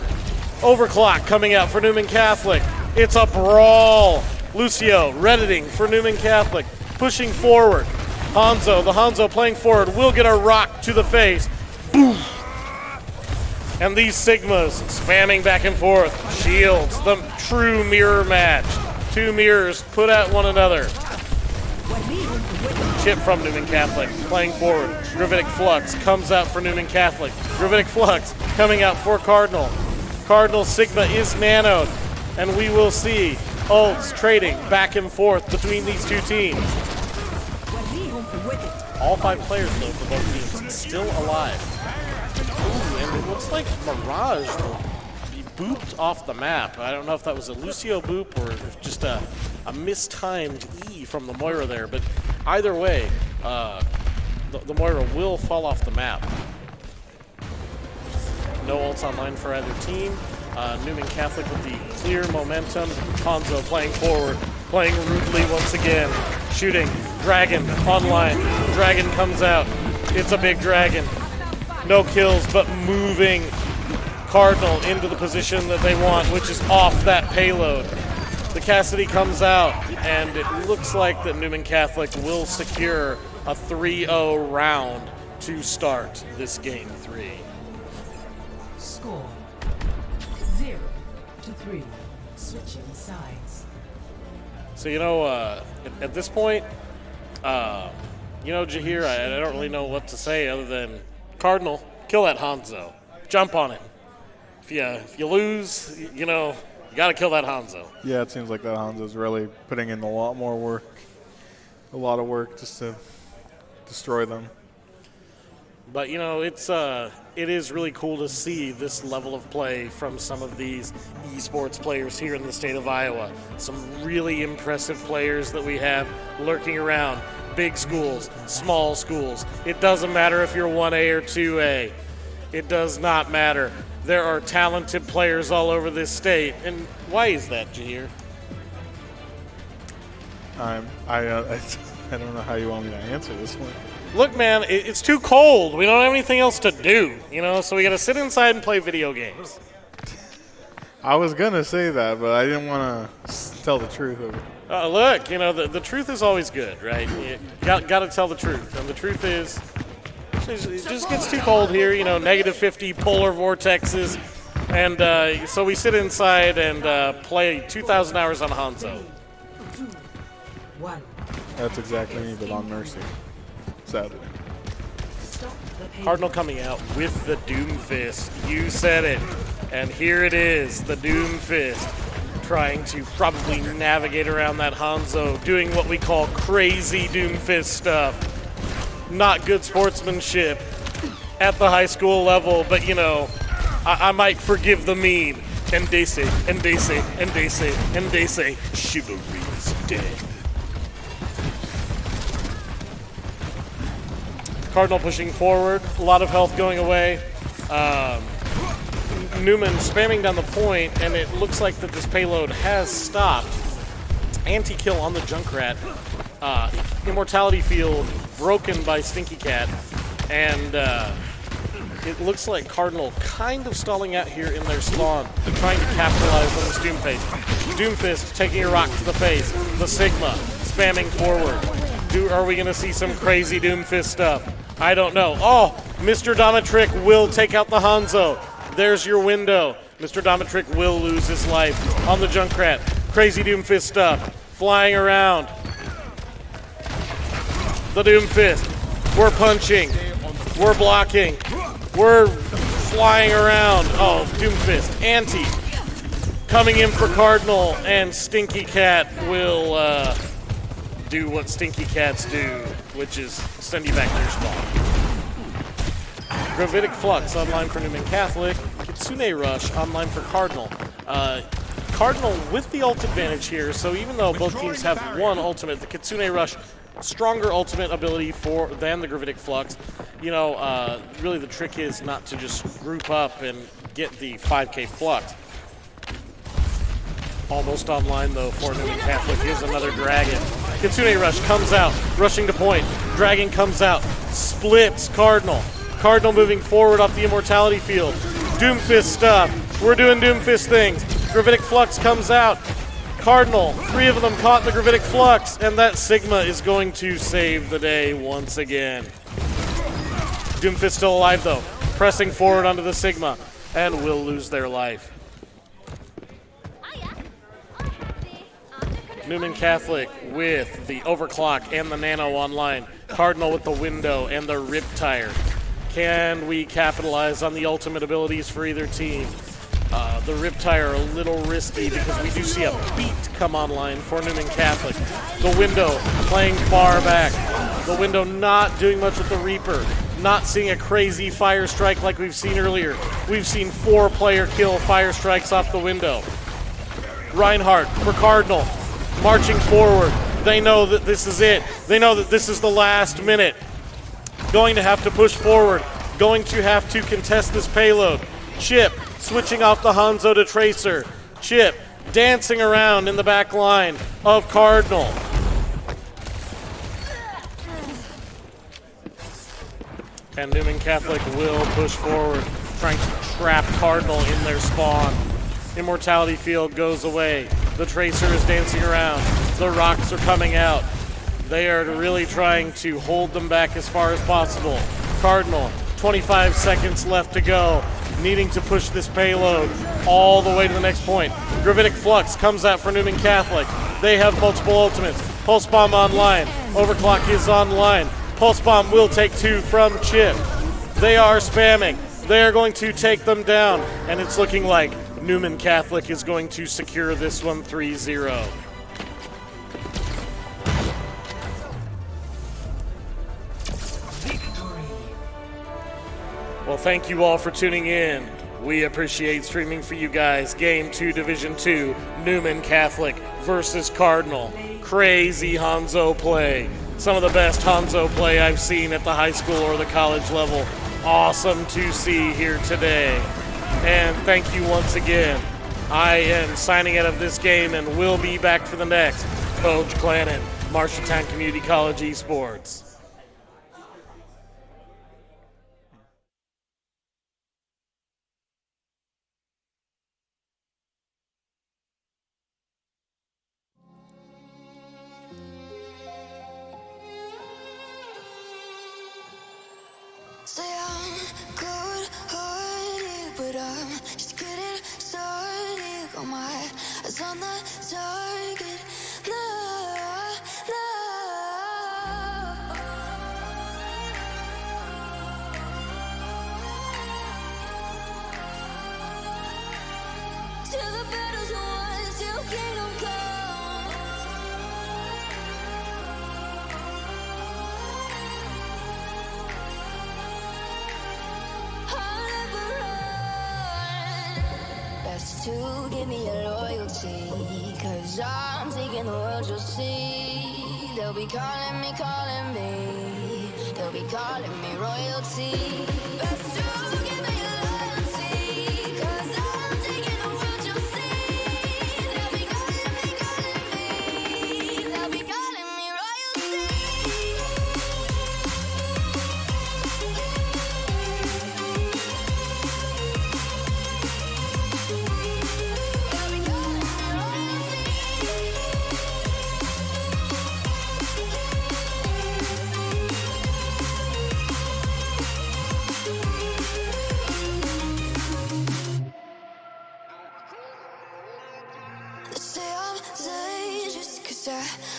Speaker 13: Overclock coming out for Newman Catholic. It's a brawl. Lucio redditing for Newman Catholic. Pushing forward. Hanzo, the Hanzo playing forward, will get a rock to the face. Boom! And these Sigmas spamming back and forth. Shields, the true mirror match. Two mirrors put at one another. Chip from Newman Catholic, playing forward. Gravitic Flux comes out for Newman Catholic. Gravitic Flux coming out for Cardinal. Cardinal Sigma is nanoed, and we will see ults trading back and forth between these two teams. All 5 players, though, for both teams still alive. Ooh, and it looks like Mirage will be booped off the map. I don't know if that was a Lucio boop or if just a mistimed E from the Moira there, but either way, the Moira will fall off the map. No ults online for either team. Newman Catholic with the clear momentum. Hanzo playing forward, playing rudely once again. Shooting. Dragon online. Dragon comes out. It's a big dragon. No kills, but moving Cardinal into the position that they want, which is off that payload. The Cassidy comes out, and it looks like that Newman Catholic will secure a 3-0 round to start this game 3.
Speaker 10: Score 0-3. Switching sides.
Speaker 13: So, at this point, Jahir, I don't really know what to say other than Cardinal, kill that Hanzo. Jump on him. If you lose, you got to kill that Hanzo.
Speaker 7: Yeah, it seems like that Hanzo's really putting in a lot more work. A lot of work just to destroy them.
Speaker 13: But, it is really cool to see this level of play from some of these esports players here in the state of Iowa. Some really impressive players that we have lurking around. Big schools, small schools. It doesn't matter if you're 1A or 2A. It does not matter. There are talented players all over this state. And why is that, Jahir?
Speaker 7: I don't know how you want me to answer this one.
Speaker 13: Look, man, it's too cold. We don't have anything else to do, so we got to sit inside and play video games.
Speaker 7: I was going to say that, but I didn't want to tell the truth of it.
Speaker 13: Look, the truth is always good, right? You got to tell the truth. And the truth is, it just gets too cold here, -50 polar vortexes. And so we sit inside and play 2,000 hours on Hanzo.
Speaker 7: That's exactly me, but on Mercy. Sadly.
Speaker 13: Cardinal coming out with the Doom Fist. You said it. And here it is, the Doom Fist. Trying to probably navigate around that Hanzo, doing what we call crazy Doom Fist stuff. Not good sportsmanship at the high school level, but I might forgive the meme. And they say, chivalry is dead. Cardinal pushing forward, a lot of health going away. Newman spamming down the point, and it looks like that this payload has stopped. Anti-kill on the Junkrat. Immortality field broken by Stinky Cat. And it looks like Cardinal kind of stalling out here in their spawn, trying to capitalize on this Doomfist. Doomfist taking a rock to the face. The Sigma spamming forward. Are we going to see some crazy Doomfist stuff? I don't know. Oh, Mr. Domitrick will take out the Hanzo. There's your window. Mr. Domitrick will lose his life on the Junkrat. Crazy Doomfist stuff. Flying around. The Doomfist. We're punching. We're blocking. We're flying around. Oh, Doomfist. Anti. Coming in for Cardinal. And Stinky Cat will do what Stinky Cats do, which is send you back to your spawn. Gravitic Flux online for Newman Catholic. Kitsune Rush online for Cardinal. Cardinal with the ult advantage here, so even though both teams have one ultimate, the Kitsune Rush, stronger ultimate ability than the Gravitic Flux. You know, really the trick is not to just group up and get the 5k Flux. Almost online though for Newman Catholic. Here's another Dragon. Kitsune Rush comes out, rushing to point. Dragon comes out, splits Cardinal. Cardinal moving forward off the Immortality field. Doomfist stuff. We're doing Doomfist things. Gravitic Flux comes out. Cardinal, 3 of them caught in the Gravitic Flux, and that Sigma is going to save the day once again. Doomfist still alive though, pressing forward onto the Sigma, and will lose their life. Newman Catholic with the Overclock and the Nano online. Cardinal with the Window and the Riptire. Can we capitalize on the ultimate abilities for either team? The Riptire a little risky because we do see a beat come online for Newman Catholic. The Window playing far back. The Window not doing much with the Reaper. Not seeing a crazy Fire Strike like we've seen earlier. We've seen 4-player kill Fire Strikes off the Window. Reinhardt for Cardinal. Marching forward. They know that this is it. They know that this is the last minute. Going to have to push forward. Going to have to contest this payload. Chip switching off the Hanzo to Tracer. Chip dancing around in the back line of Cardinal. And Newman Catholic will push forward, trying to trap Cardinal in their spawn. Immortality field goes away. The Tracer is dancing around. The rocks are coming out. They are really trying to hold them back as far as possible. Cardinal, 25 seconds left to go. Needing to push this payload all the way to the next point. Gravitic Flux comes out for Newman Catholic. They have multiple ultimates. Pulse Bomb online. Overclock is online. Pulse Bomb will take 2 from Chip. They are spamming. They are going to take them down. And it's looking like Newman Catholic is going to secure this one 3-0. Well, thank you all for tuning in. We appreciate streaming for you guys. Game 2, Division 2, Newman Catholic versus Cardinal. Crazy Hanzo play. Some of the best Hanzo play I've seen at the high school or the college level. Awesome to see here today. And thank you once again. I am signing out of this game and will be back for the next. Coach Clannon, Marshalltown Community College Esports.
Speaker 2: Say I'm good-hearted, but I'm just getting started. Got my eyes on the target. No, no. Till the battle's won, till kingdom come. To give me your loyalty, 'cause I'm taking the world, you'll see. They'll be calling me, they'll be calling me royalty. Best to give me your loyalty, 'cause I'm taking the world, you'll see. They'll be calling me, they'll be calling me royalty.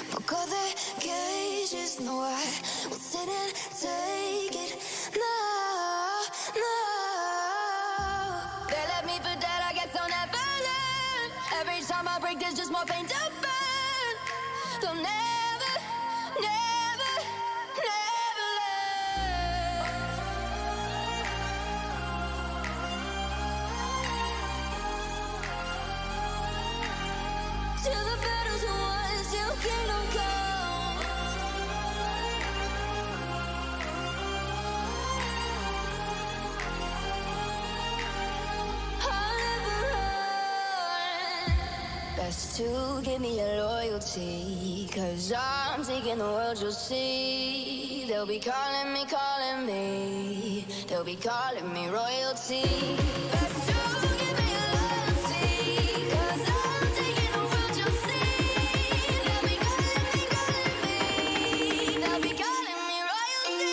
Speaker 2: Broke all the cages, no, I will sit and take it. No, no. They left me for dead, I guess I'll never learn. Every time I break, there's just more pain to burn. They'll never, never, never learn.
Speaker 19: best to give me your loyalty, 'cause I'm taking the world, you'll see. They'll be calling me, they'll be calling me royalty. Best to give me your loyalty, 'cause I'm taking the world, you'll see. They'll be calling me, they'll be calling me royalty.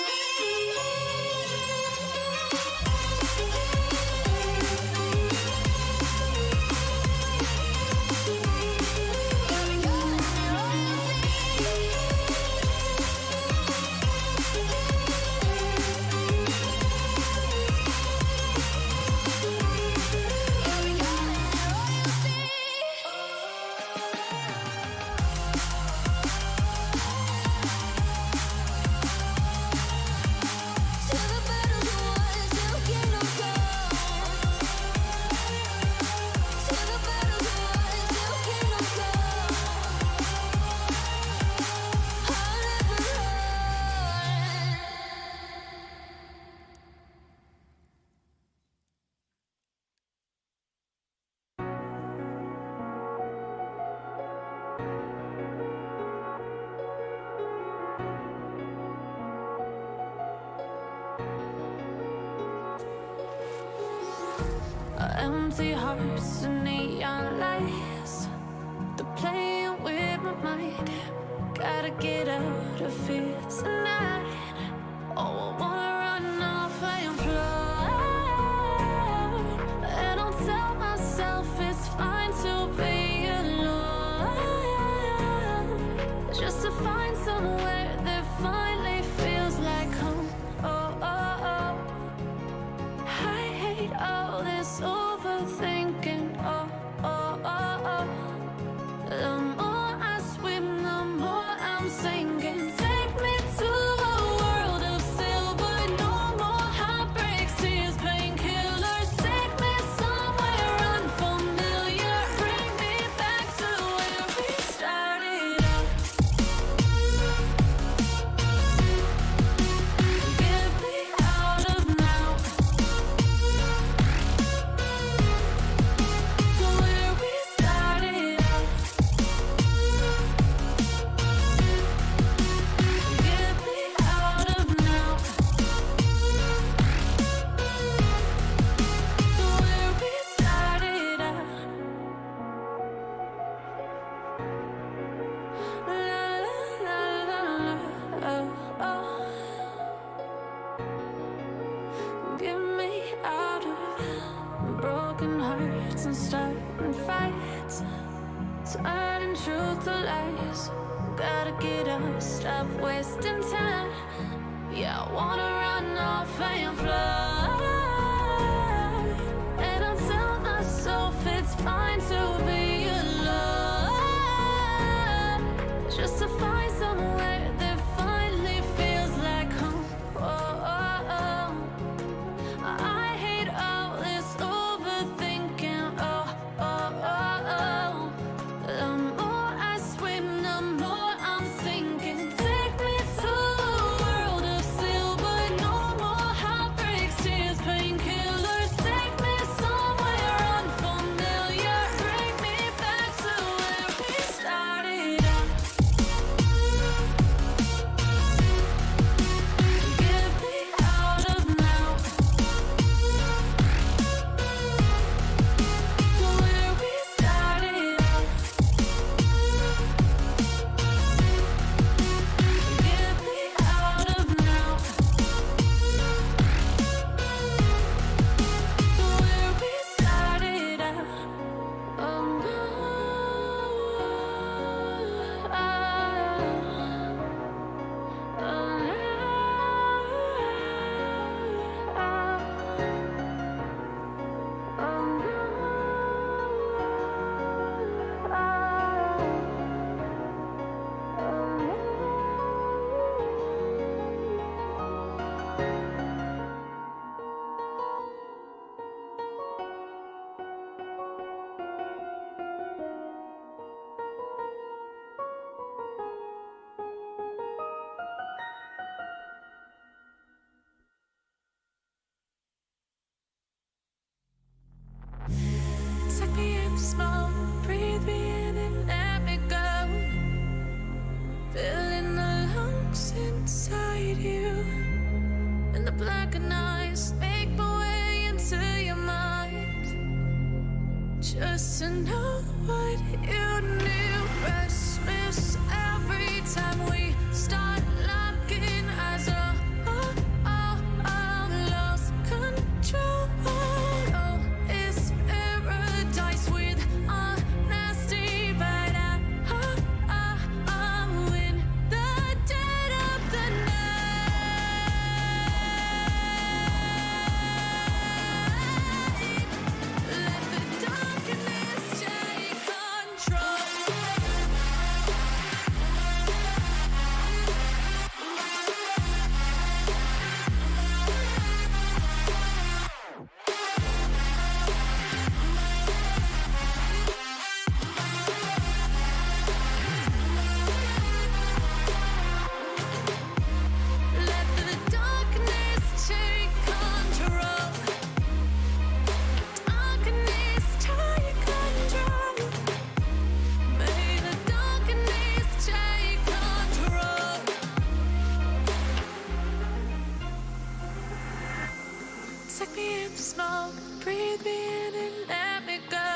Speaker 5: Empty hearts and neon lights, they're playing with my mind. Gotta get out of here tonight. Oh, I wanna run off and fly, and I'll tell myself it's fine to be alone, just to find somewhere that finally feels like home. Oh, oh, oh. I hate all this overthinking. Oh, oh, oh, oh. The more I swim, the more I'm sinking. Take me to a world of silver. No more heartbreaks, tears, painkillers. Take me somewhere unfamiliar. Bring me back to where we started out. Get me out of now. To where we started out. Get me out of now. To where we started out. La la la la la. Oh, oh. Get me out of broken hearts and starting fights, turning truth to lies. Gotta get up, stop wasting time. Yeah, I wanna run off and fly, and I'll tell myself it's fine to be alone, just to find somewhere that finally feels like home. Oh, oh, oh. I hate all this overthinking. Oh, oh, oh, oh. The more I swim, the more I'm sinking. Take me to a world of silver. No more heartbreaks, tears, pain. just to know what you knew. Restless every time we start locking eyes. Lost control. Oh, it's paradise with honesty, but I'm in the dead of the night. Let the darkness take control. Let the darkness take control. Darkness take control. May the darkness take control. Take me in the smoke, breathe me in and let me go.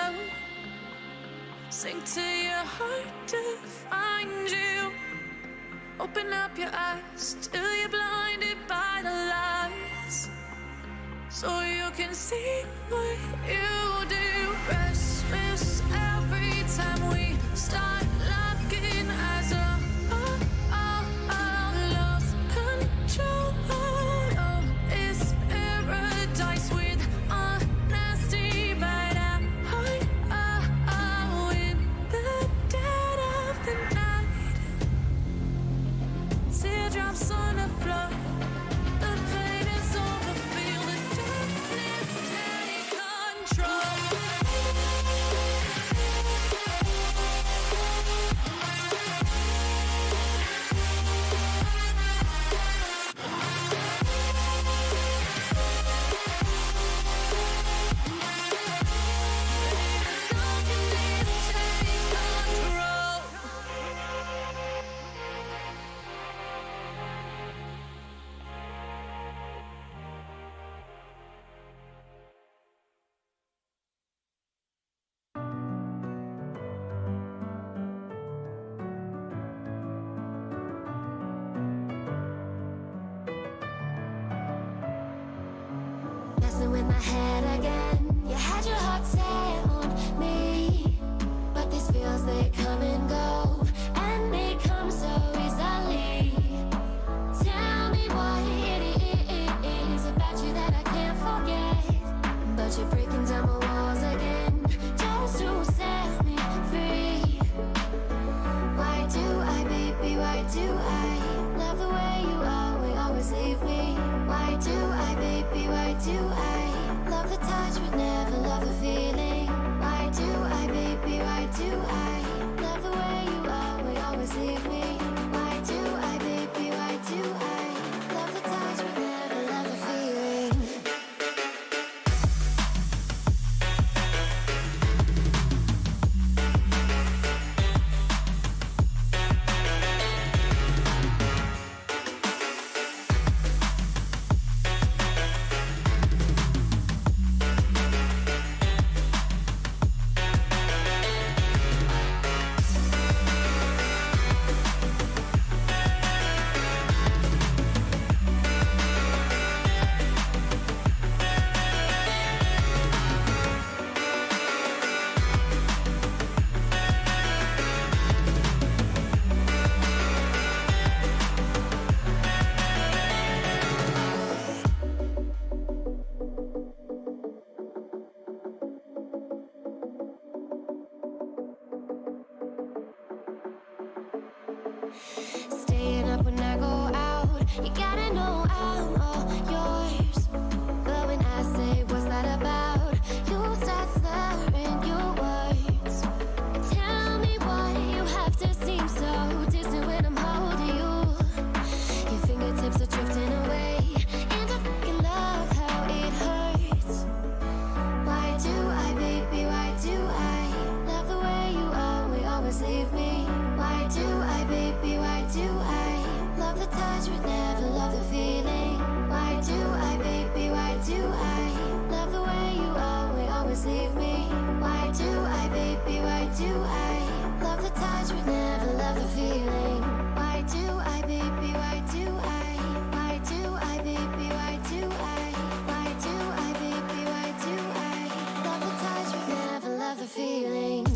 Speaker 5: Sink to your heart to find you. Open up your eyes till you're blinded by the lies, so you can see what you do. Restless every time we start locking eyes. Lost control. Oh, it's paradise with honesty, but I'm in the dead of the night. Teardrops on the floor. The pain is over. Feel the darkness take control.
Speaker 19: Messing with my head again. You had your heart set on me, but these feels, they come and go, and they come so easily. Tell me what it is about you that I can't forget, but you're breaking down my walls again just to set me free. Why do I, baby, why do I love the way you always leave me? Why do I, baby, why do I love the touch but never love the feeling? Why do I, baby, why do I love the way you always leave me? Why do I, baby, why do I love the touch but never love the feeling? Staying up when I go out, you gotta know I'm all yours. But when I say what's that about, you start slurring your words. Tell me why you have to seem so distant when I'm holding you. Your fingertips are drifting away into fucking love, how it hurts. Why do I, baby, why do I love the way you always leave me? Why do I, baby, why do I love the touch but never love the feeling? Why do I, baby, why do I love the way you always leave me? Why do I do I love the touch but never love the feeling? Why do I, baby, why do I? Why do I, baby, why do I? Why do I, baby, why do I love the touch but never love the feeling?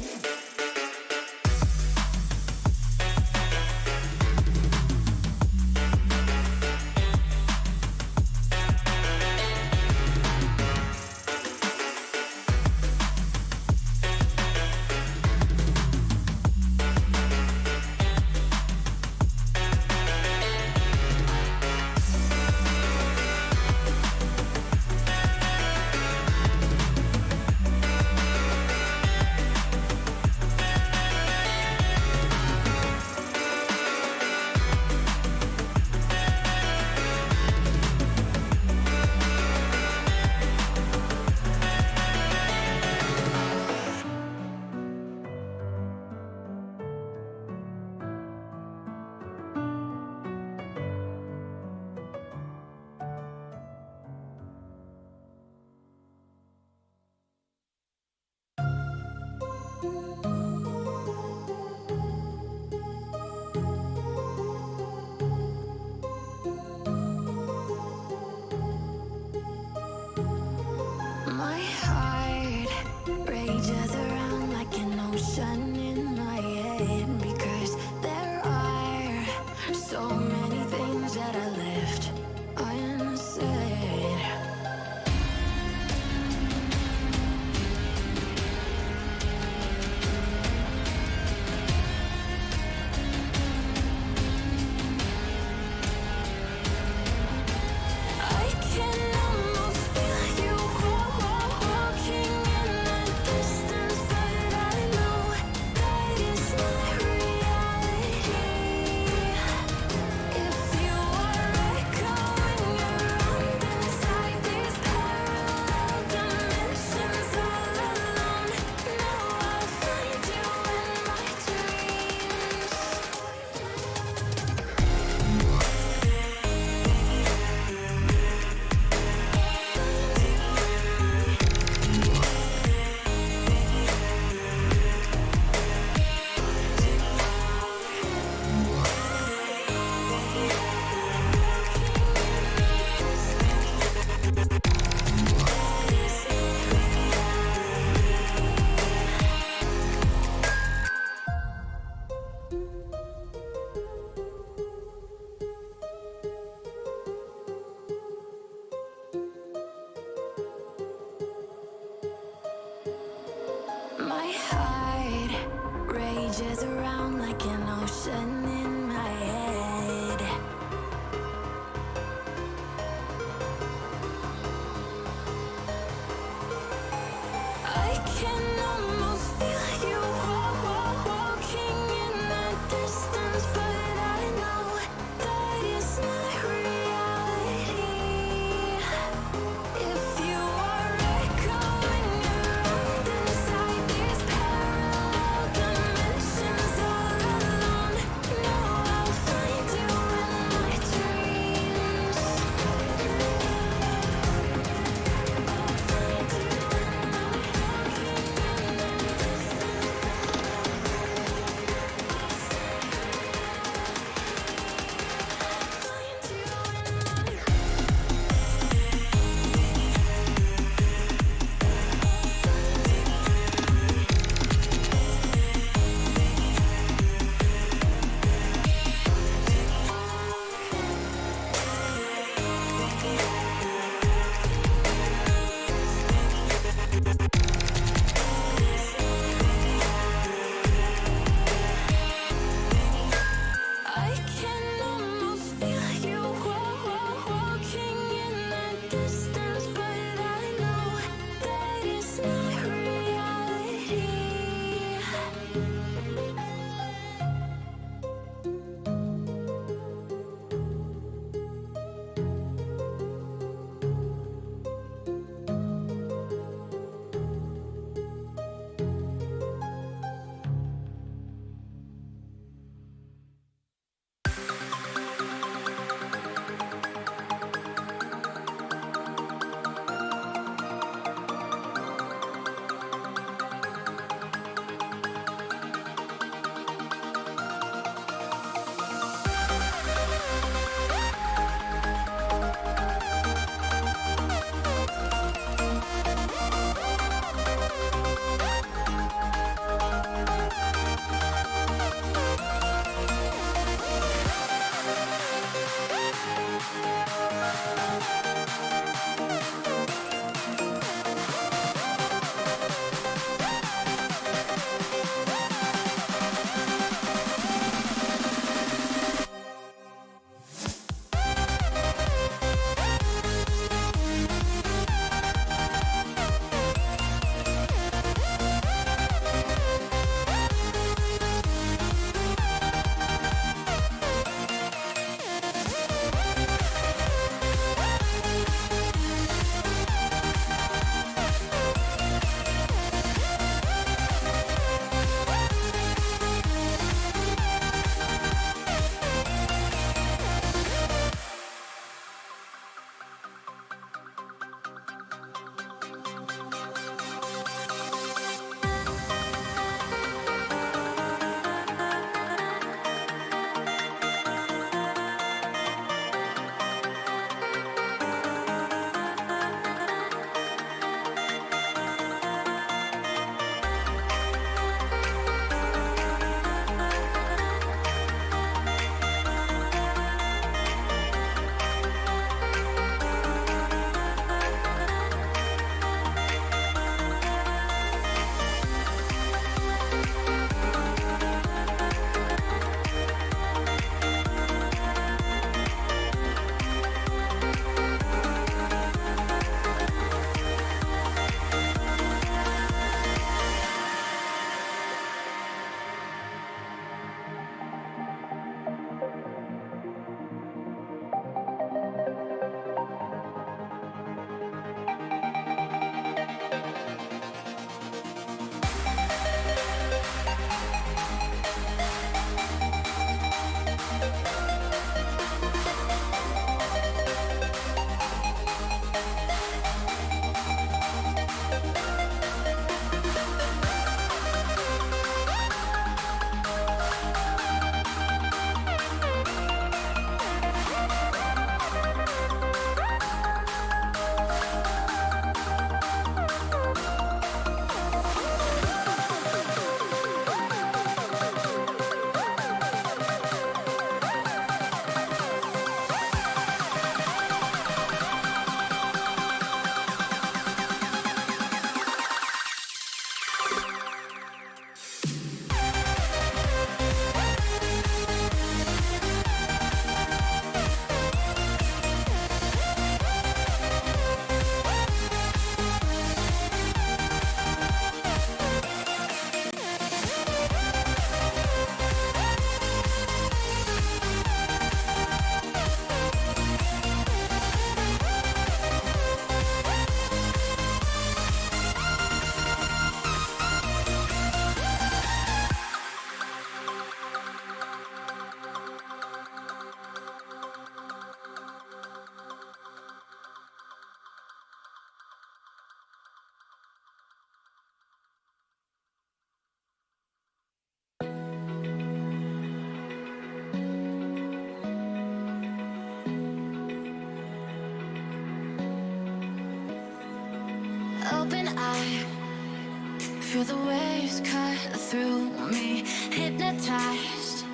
Speaker 19: Feel the waves cut through me, hypnotized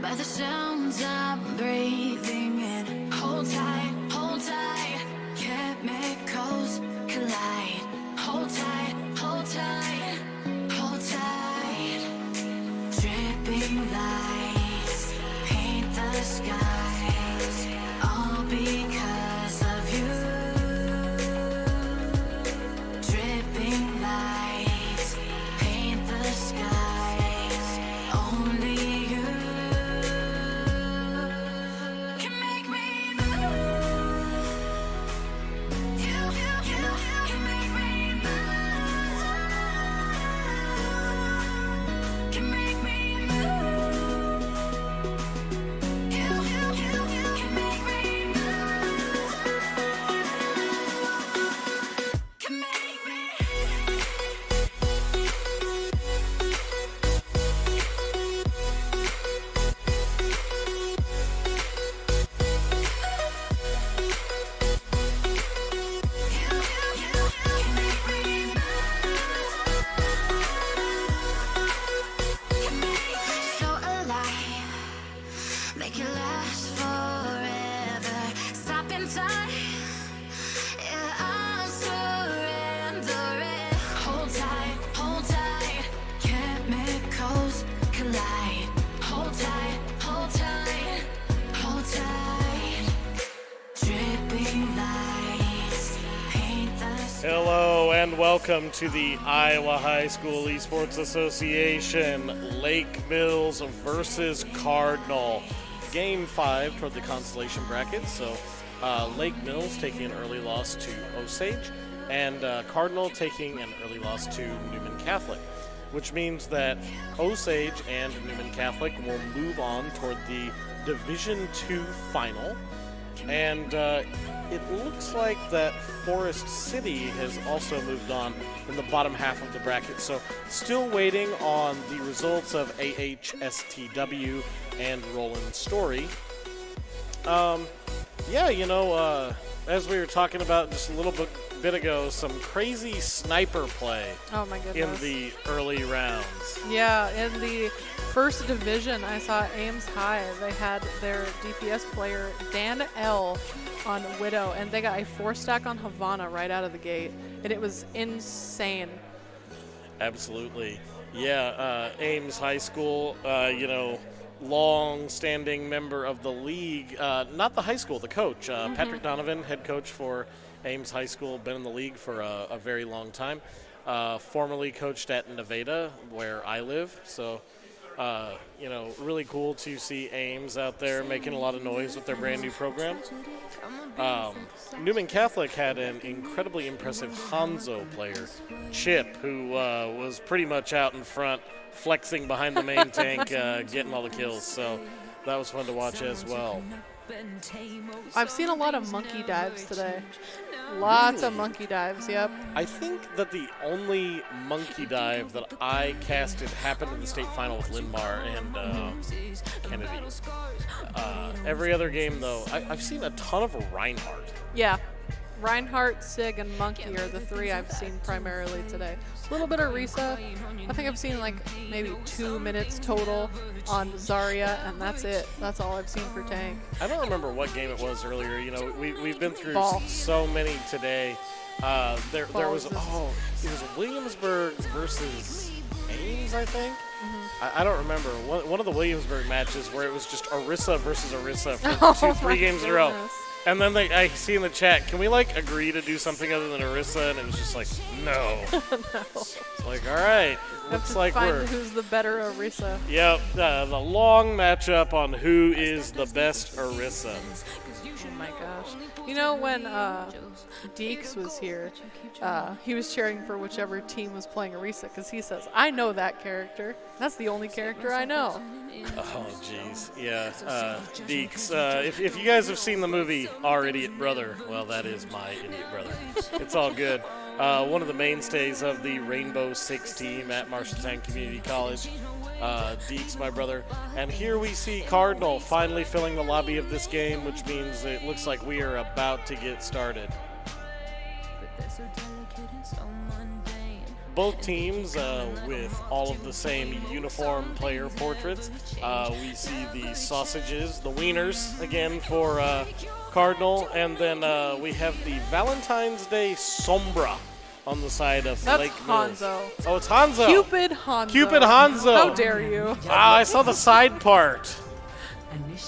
Speaker 19: by the sounds I'm breathing in. Hold tight, chemicals collide. Hold tight, hold tight, hold tight. Dripping lights paint the skies, all because of you. Dripping lights paint the skies, only you can make me move. You can make me move. Can make me move. You can make me move. Can make me. So alive, make it last forever. Stop in time, yeah, I'm surrendering. Hold tight, chemicals collide. Hold tight, hold tight, hold tight. Dripping lights paint the
Speaker 13: Hello and welcome to the Iowa High School Esports Association Lake Mills versus Cardinal. Game 5 toward the consolation bracket. So Lake Mills taking an early loss to Osage and Cardinal taking an early loss to Newman Catholic, which means that Osage and Newman Catholic will move on toward the Division II final. And it looks like that Forest City has also moved on in the bottom half of the bracket. So still waiting on the results of AHSTW and Roland Story. As we were talking about just a little bit ago, some crazy sniper play
Speaker 20: Oh my
Speaker 13: in
Speaker 20: goodness.
Speaker 13: the early rounds.
Speaker 20: Yeah, in the first division, I saw Ames High. They had their DPS player, Dan L., on Widow, and they got a 4-stack on Havana right out of the gate, and it was insane.
Speaker 13: Absolutely. Yeah, Ames High School, long-standing member of the league. Not the high school, the coach. Patrick Donovan, head coach for Ames High School, been in the league for a very long time. Formerly coached at Nevada, where I live. So, really cool to see Ames out there making a lot of noise with their brand new program. Newman Catholic had an incredibly impressive Hanzo player, Chip, who was pretty much out in front, flexing behind the main tank, getting all the kills. So that was fun to watch as well.
Speaker 20: I've seen a lot of monkey dives today. Lots of monkey dives, yep.
Speaker 13: I think that the only monkey dive that I casted happened in the state final with Linmar and Kennedy. Every other game, though, I've seen a ton of Reinhardt.
Speaker 20: Yeah. Reinhardt, Sig, and Monkey are the three I've seen primarily today. A little bit of Risa. I think I've seen like maybe 2 minutes total on Zarya, and that's it. That's all I've seen for Tank.
Speaker 13: I don't remember what game it was earlier. We've been through
Speaker 20: Ball.
Speaker 13: so many today. There was it was Williamsburg versus Ames, I think. I don't remember. One of the Williamsburg matches where it was just Orisa versus Orisa for 3 games in a row. And then I see in the chat, can we agree to do something other than Orisa? And it was just like, no. It's like, all right. Looks like we're
Speaker 20: who's the better Orisa.
Speaker 13: Yep, the long matchup on who is the best Orisa.
Speaker 20: Oh my gosh. You know, when Deeks was here, he was cheering for whichever team was playing Orisa because he says, I know that character. That's the only character I know.
Speaker 13: Oh, jeez. Yeah, Deeks. If you guys have seen the movie Our Idiot Brother, well, that is my idiot brother. It's all good. One of the mainstays of the Rainbow Six team at Marshalltown Community College. Deeks, my brother. And here we see Cardinal finally filling the lobby of this game, which means it looks like we are about to get started. both teams with all of the same uniform player portraits. We see the sausages, the wieners, again for Cardinal, and then we have the Valentine's Day Sombra on the side of
Speaker 20: That's
Speaker 13: Lake Mills.
Speaker 20: Hanzo.
Speaker 13: Oh, it's Hanzo.
Speaker 20: Cupid Hanzo.
Speaker 13: Cupid Hanzo.
Speaker 20: How dare you?
Speaker 13: I saw the side part.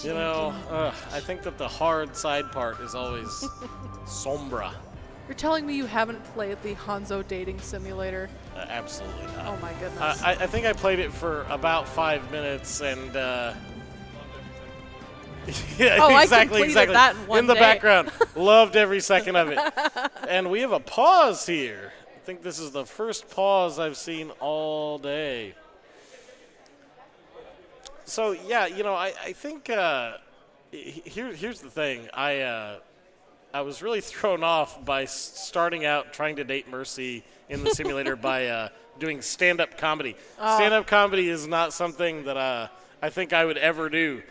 Speaker 13: You know, I think that the hard side part is always Sombra.
Speaker 20: You're telling me you haven't played the Hanzo dating simulator?
Speaker 13: Absolutely not.
Speaker 20: Oh my goodness.
Speaker 13: I think I played it for about 5 minutes and yeah,
Speaker 20: oh,
Speaker 13: exactly.
Speaker 20: That in one
Speaker 13: in the
Speaker 20: day.
Speaker 13: background. Loved every second of it. And we have a pause here. I think this is the first pause I've seen all day. So, yeah, you know, I think here's the thing. I was really thrown off by starting out trying to date Mercy in the simulator by doing stand-up comedy. Stand-up comedy is not something that I think I would ever do.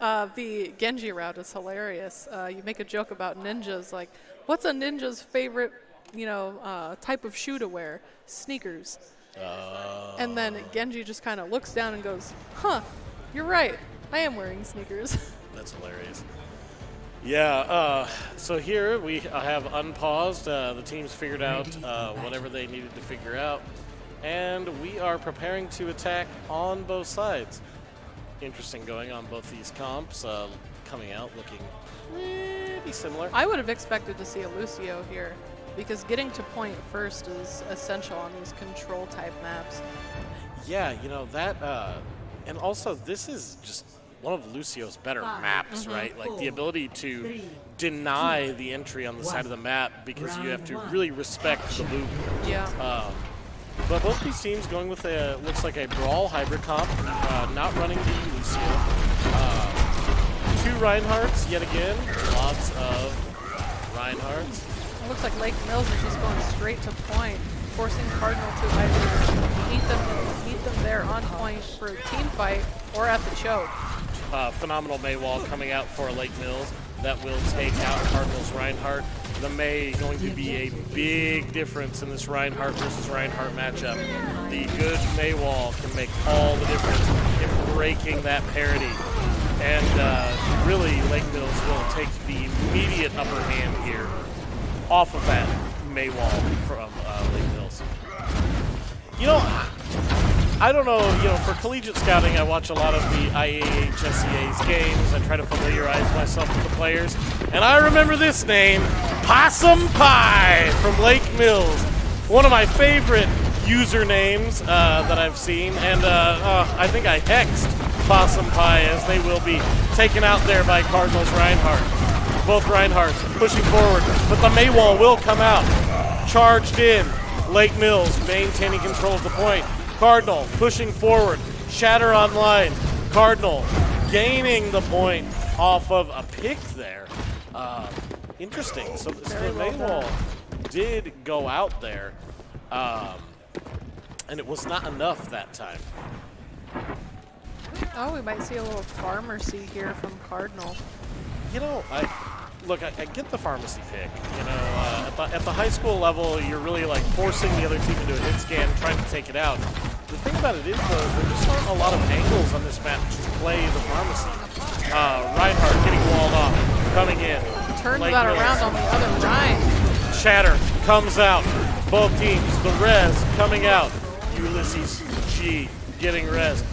Speaker 20: The Genji route is hilarious. You make a joke about ninjas, like, what's a ninja's favorite, type of shoe to wear? Sneakers. And then Genji just kind of looks down and goes, huh, you're right. I am wearing sneakers.
Speaker 13: That's hilarious. Yeah, so here we have unpaused. The teams figured out whatever they needed to figure out. And we are preparing to attack on both sides. Interesting going on both these comps, coming out looking pretty similar.
Speaker 20: I would have expected to see a Lucio here, because getting to point first is essential on these control type maps.
Speaker 13: Yeah, you know, that, and also this is just one of Lucio's better maps, right? Like the ability to deny the entry on the side of the map because you have to really respect the loop.
Speaker 20: Yeah.
Speaker 13: But both these teams going with a, looks like a Brawl hybrid comp, not running the Lucio. 2 Reinhardts yet again, lots of Reinhardts.
Speaker 20: It looks like Lake Mills is just going straight to point, forcing Cardinal to either meet them there on point for a team fight or at the choke.
Speaker 13: Phenomenal Mei wall coming out for Lake Mills. That will take out Cardinal's Reinhardt. The Mei going to be a big difference in this Reinhardt versus Reinhardt matchup. The good Mei wall can make all the difference in breaking that parity. And really, Lake Mills will take the immediate upper hand here off of that Mei wall from Lake Mills. You know, I don't know, for collegiate scouting, I watch a lot of the Iahsea's games. I try to familiarize myself with the players. And I remember this name, Possum Pie from Lake Mills. One of my favorite usernames that I've seen. And I think I hexed Possum Pie as they will be taken out there by Cardinals Reinhardt. Both Reinhardts pushing forward, but the Mei wall will come out. Charged in, Lake Mills maintaining control of the point. Cardinal pushing forward, Shatter online. Cardinal gaining the point off of a pick there. Interesting. So the Mei wall did go out there, and it was not enough that time.
Speaker 20: Oh, we might see a little pharmacy here from Cardinal.
Speaker 13: You know, I get the pharmacy pick. You know, at the high school level, you're really like forcing the other team into a hit scan, trying to take it out. The thing about it is, though, there just aren't a lot of angles on this map to play the pharmacy. Reinhardt getting walled off, coming in.
Speaker 20: Turns that around on the other Ryan.
Speaker 13: Shatter comes out. Both teams, the res coming out. Ulysses G getting res.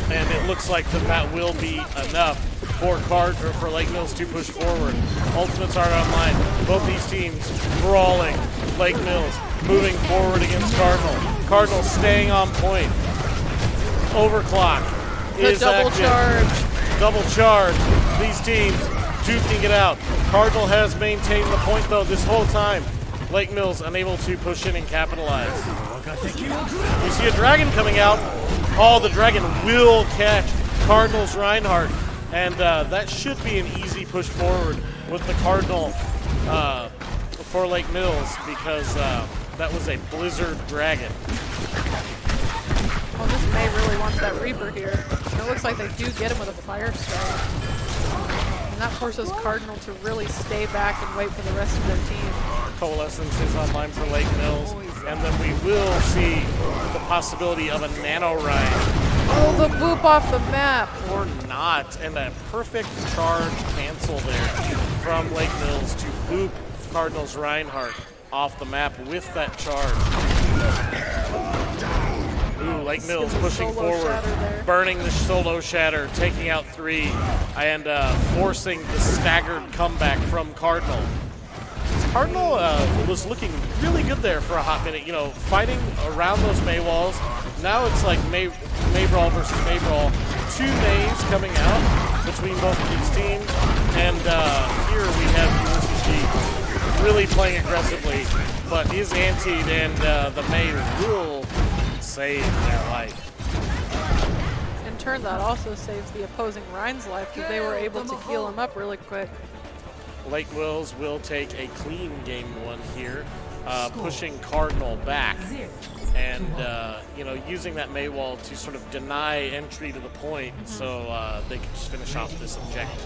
Speaker 13: And it looks like that will be enough for Lake Mills to push forward. Ultimates are online. Both these teams brawling. Lake Mills moving forward against Cardinal. Cardinal staying on point. Overclock is
Speaker 20: double
Speaker 13: active.
Speaker 20: Charge.
Speaker 13: Double charge. These teams duking it out. Cardinal has maintained the point though this whole time. Lake Mills unable to push in and capitalize. We see a dragon coming out. Oh, the dragon will catch Cardinal's Reinhardt. And that should be an easy push forward with the Cardinal for Lake Mills because that was a Blizzard Dragon.
Speaker 20: Well, this Mei really wants that Reaper here. And it looks like they do get him with a Fire Strike. And that forces Cardinal to really stay back and wait for the rest of their team.
Speaker 13: Coalescence is online for Lake Mills, and then we will see the possibility of a Nano Ride.
Speaker 20: Oh, the boop off the map.
Speaker 13: Or not, and a perfect charge cancel there from Lake Mills to boop Cardinals Reinhardt off the map with that charge. Ooh, Lake Mills pushing forward, burning the solo shatter, taking out 3, and forcing the staggered comeback from Cardinal. Cardinal was looking really good there for a hot minute, you know, fighting around those May walls. Now it's like May Brawl versus May Brawl. 2 Mays coming out between both of these teams, and here we have Ulysses G really playing aggressively, but is antied, and the May will save their life.
Speaker 20: In turn, that also saves the opposing Rhine's life because they were able to heal him up really quick.
Speaker 13: Lake Mills will take a clean game 1 here, pushing Cardinal back and you know, using that May wall to sort of deny entry to the point so they can just finish off this objective.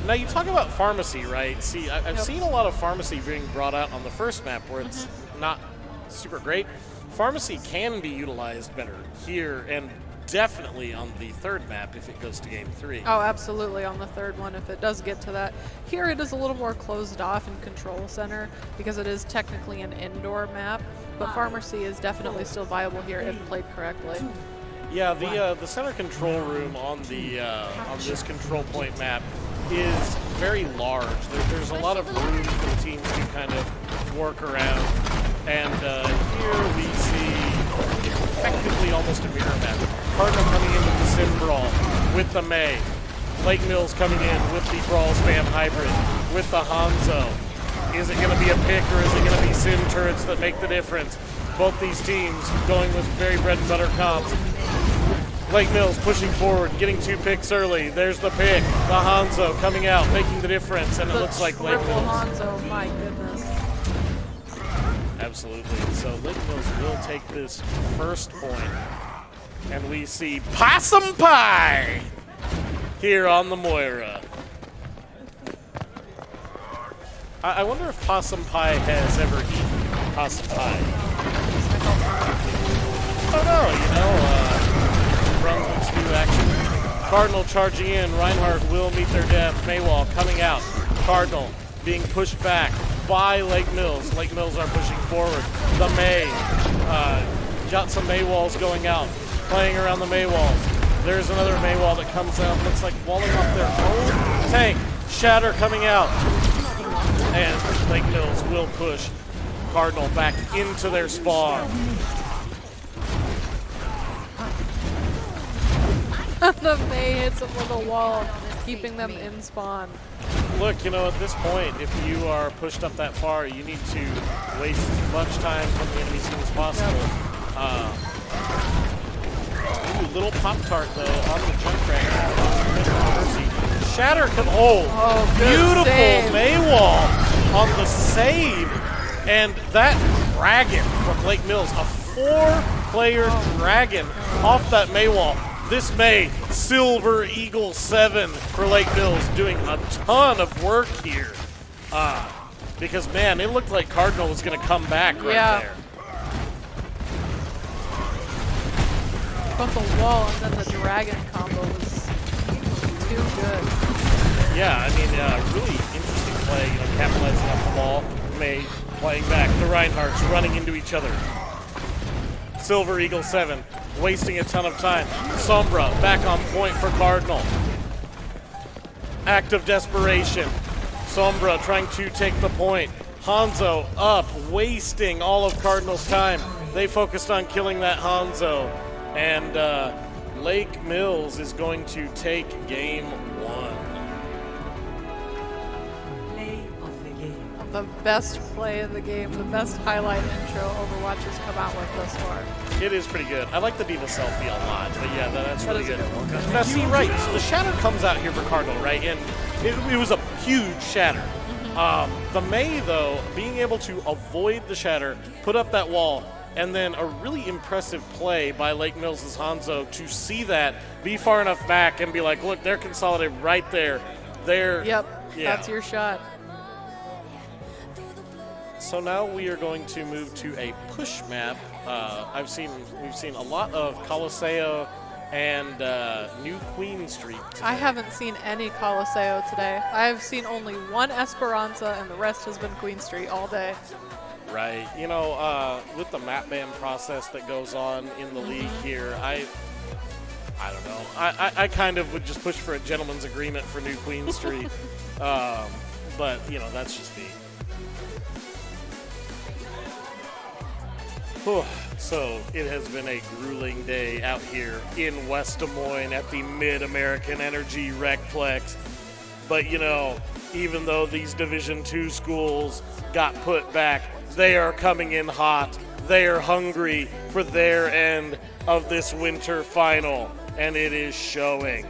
Speaker 13: Now you talk about pharmacy, right? See, I've seen a lot of pharmacy being brought out on the first map where it's not super great. Pharmacy can be utilized better here and definitely on the third map if it goes to game 3.
Speaker 20: Oh, absolutely on the third one if it does get to that. Here it is a little more closed off in Control Center because it is technically an indoor map, but Pharmacy is definitely still viable here if played correctly.
Speaker 13: Yeah, the center control room on the on this control point map is very large. There's a lot of room for the teams to kind of work around, and here we see effectively almost a mirror map. Cardinal coming in with the Sim Brawl with the May. Lake Mills coming in with the Brawl Spam Hybrid with the Hanzo. Is it going to be a pick or is it going to be Sim turrets that make the difference? Both these teams going with very bread and butter comps. Lake Mills pushing forward, getting 2 picks early. There's the pick. The Hanzo coming out, making the difference, and it looks like Lake Mills.
Speaker 20: Hanzo, my goodness.
Speaker 13: Absolutely. So Lake Mills will take this first point, and we see Possum Pie here on the Moira. I wonder if Possum Pie has ever eaten possum pie. Oh no, you know, runs with new action. Cardinal charging in. Reinhardt will meet their death. Maywall coming out. Cardinal being pushed back by Lake Mills. Lake Mills are pushing forward. The May. Got some May walls going out. Playing around the May walls. There's another May wall that comes out. Looks like walling off their own tank. Shatter coming out. And Lake Mills will push Cardinal back into their spawn.
Speaker 20: The May hits him with a wall, keeping them in spawn.
Speaker 13: Look, you know, at this point, if you are pushed up that far, you need to waste as much time from the enemy team as possible. Ooh, little Pop-Tart, though, on the Junkrat. Shatter can hold. Beautiful
Speaker 20: save.
Speaker 13: Maywall on the save. And that dragon from Lake Mills, a 4-player dragon off that Maywall. This May, Silver Eagle 7 for Lake Mills, doing a ton of work here. Because, man, it looked like Cardinal was going to come back right there.
Speaker 20: Both the wall and then the dragon combo was too good.
Speaker 13: Yeah, I mean, really interesting play, you know, capitalizing off the ball. May playing back. The Reinhardts running into each other. Silver Eagle 7 wasting a ton of time. Sombra back on point for Cardinal. Act of desperation. Sombra trying to take the point. Hanzo up, wasting all of Cardinal's time. They focused on killing that Hanzo. And Lake Mills is going to take game 1.
Speaker 20: The best play of the game, the best highlight intro Overwatch has come out with thus far.
Speaker 13: It is pretty good. I like the Diva selfie a lot, but yeah, that's really good. Now, see, right, so the Shatter comes out here for Cardinal, right? And it was a huge Shatter. The May, though, being able to avoid the Shatter, put up that wall, and then a really impressive play by Lake Mills' Hanzo to see that, be far enough back, and be like, look, they're consolidated right there. They're,
Speaker 20: Yep,
Speaker 13: yeah.
Speaker 20: that's your shot.
Speaker 13: So now we are going to move to a push map. We've seen a lot of Colosseo and New Queen Street today.
Speaker 20: I haven't seen any Colosseo today. I've seen only one Esperanza, and the rest has been Queen Street all day.
Speaker 13: Right. You know, with the map ban process that goes on in the league here, I don't know. I kind of would just push for a gentleman's agreement for New Queen Street. But, you know, that's just me. Whew. So it has been a grueling day out here in West Des Moines at the Mid-American Energy Recplex. But, you know, even though these Division II schools got put back, they are coming in hot. They are hungry for their end of this winter final, and it is showing.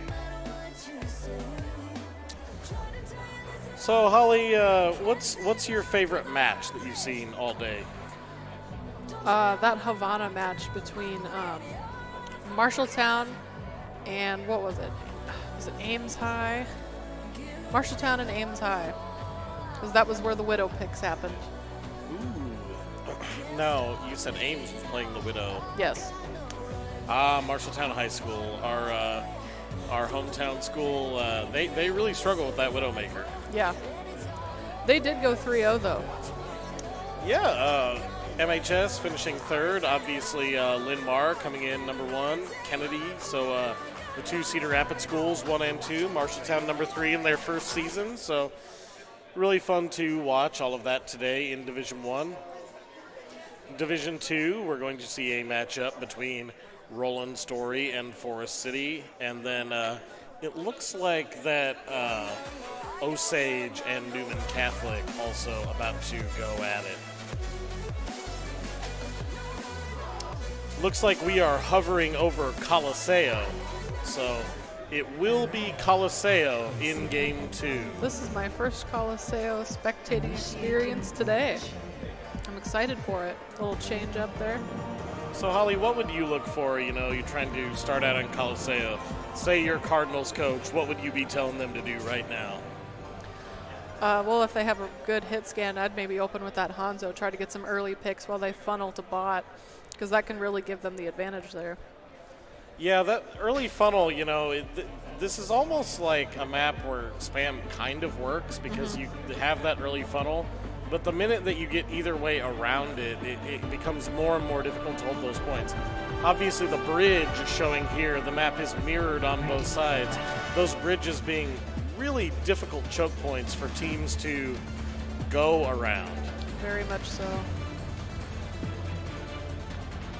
Speaker 13: So, Holly, what's your favorite match that you've seen all day?
Speaker 20: That Havana match between Marshalltown and what was it? Was it Ames High? Marshalltown and Ames High, because that was where the Widow picks happened.
Speaker 13: Ooh. No, you said Ames was playing the Widow.
Speaker 20: Yes.
Speaker 13: Marshalltown High School, our hometown school. They really struggle with that Widowmaker.
Speaker 20: Yeah. They did go 3-0 though.
Speaker 13: Yeah. MHS finishing third. Obviously, Linn-Mar coming in number 1. Kennedy. So the 2 Cedar Rapids schools, 1 and 2. Marshalltown number 3 in their first season. So really fun to watch all of that today in Division 1. Division 2, we're going to see a matchup between Roland Story and Forest City. And then it looks like that Osage and Newman Catholic also about to go at it. Looks like we are hovering over Colosseo, so it will be Colosseo in Game 2.
Speaker 20: This is my first Colosseo spectating experience today. I'm excited for it. A little change up there.
Speaker 13: So, Holly, what would you look for? You know, you're trying to start out on Colosseo. Say you're Cardinals coach. What would you be telling them to do right now?
Speaker 20: Well, if they have a good hit scan, I'd maybe open with that Hanzo, try to get some early picks while they funnel to bot, because that can really give them the advantage there.
Speaker 13: Yeah, that early funnel, you know, this is almost like a map where spam kind of works because you have that early funnel, but the minute that you get either way around it, it becomes more and more difficult to hold those points. Obviously, the bridge is showing here. The map is mirrored on both sides. Those bridges being really difficult choke points for teams to go around.
Speaker 20: Very much so.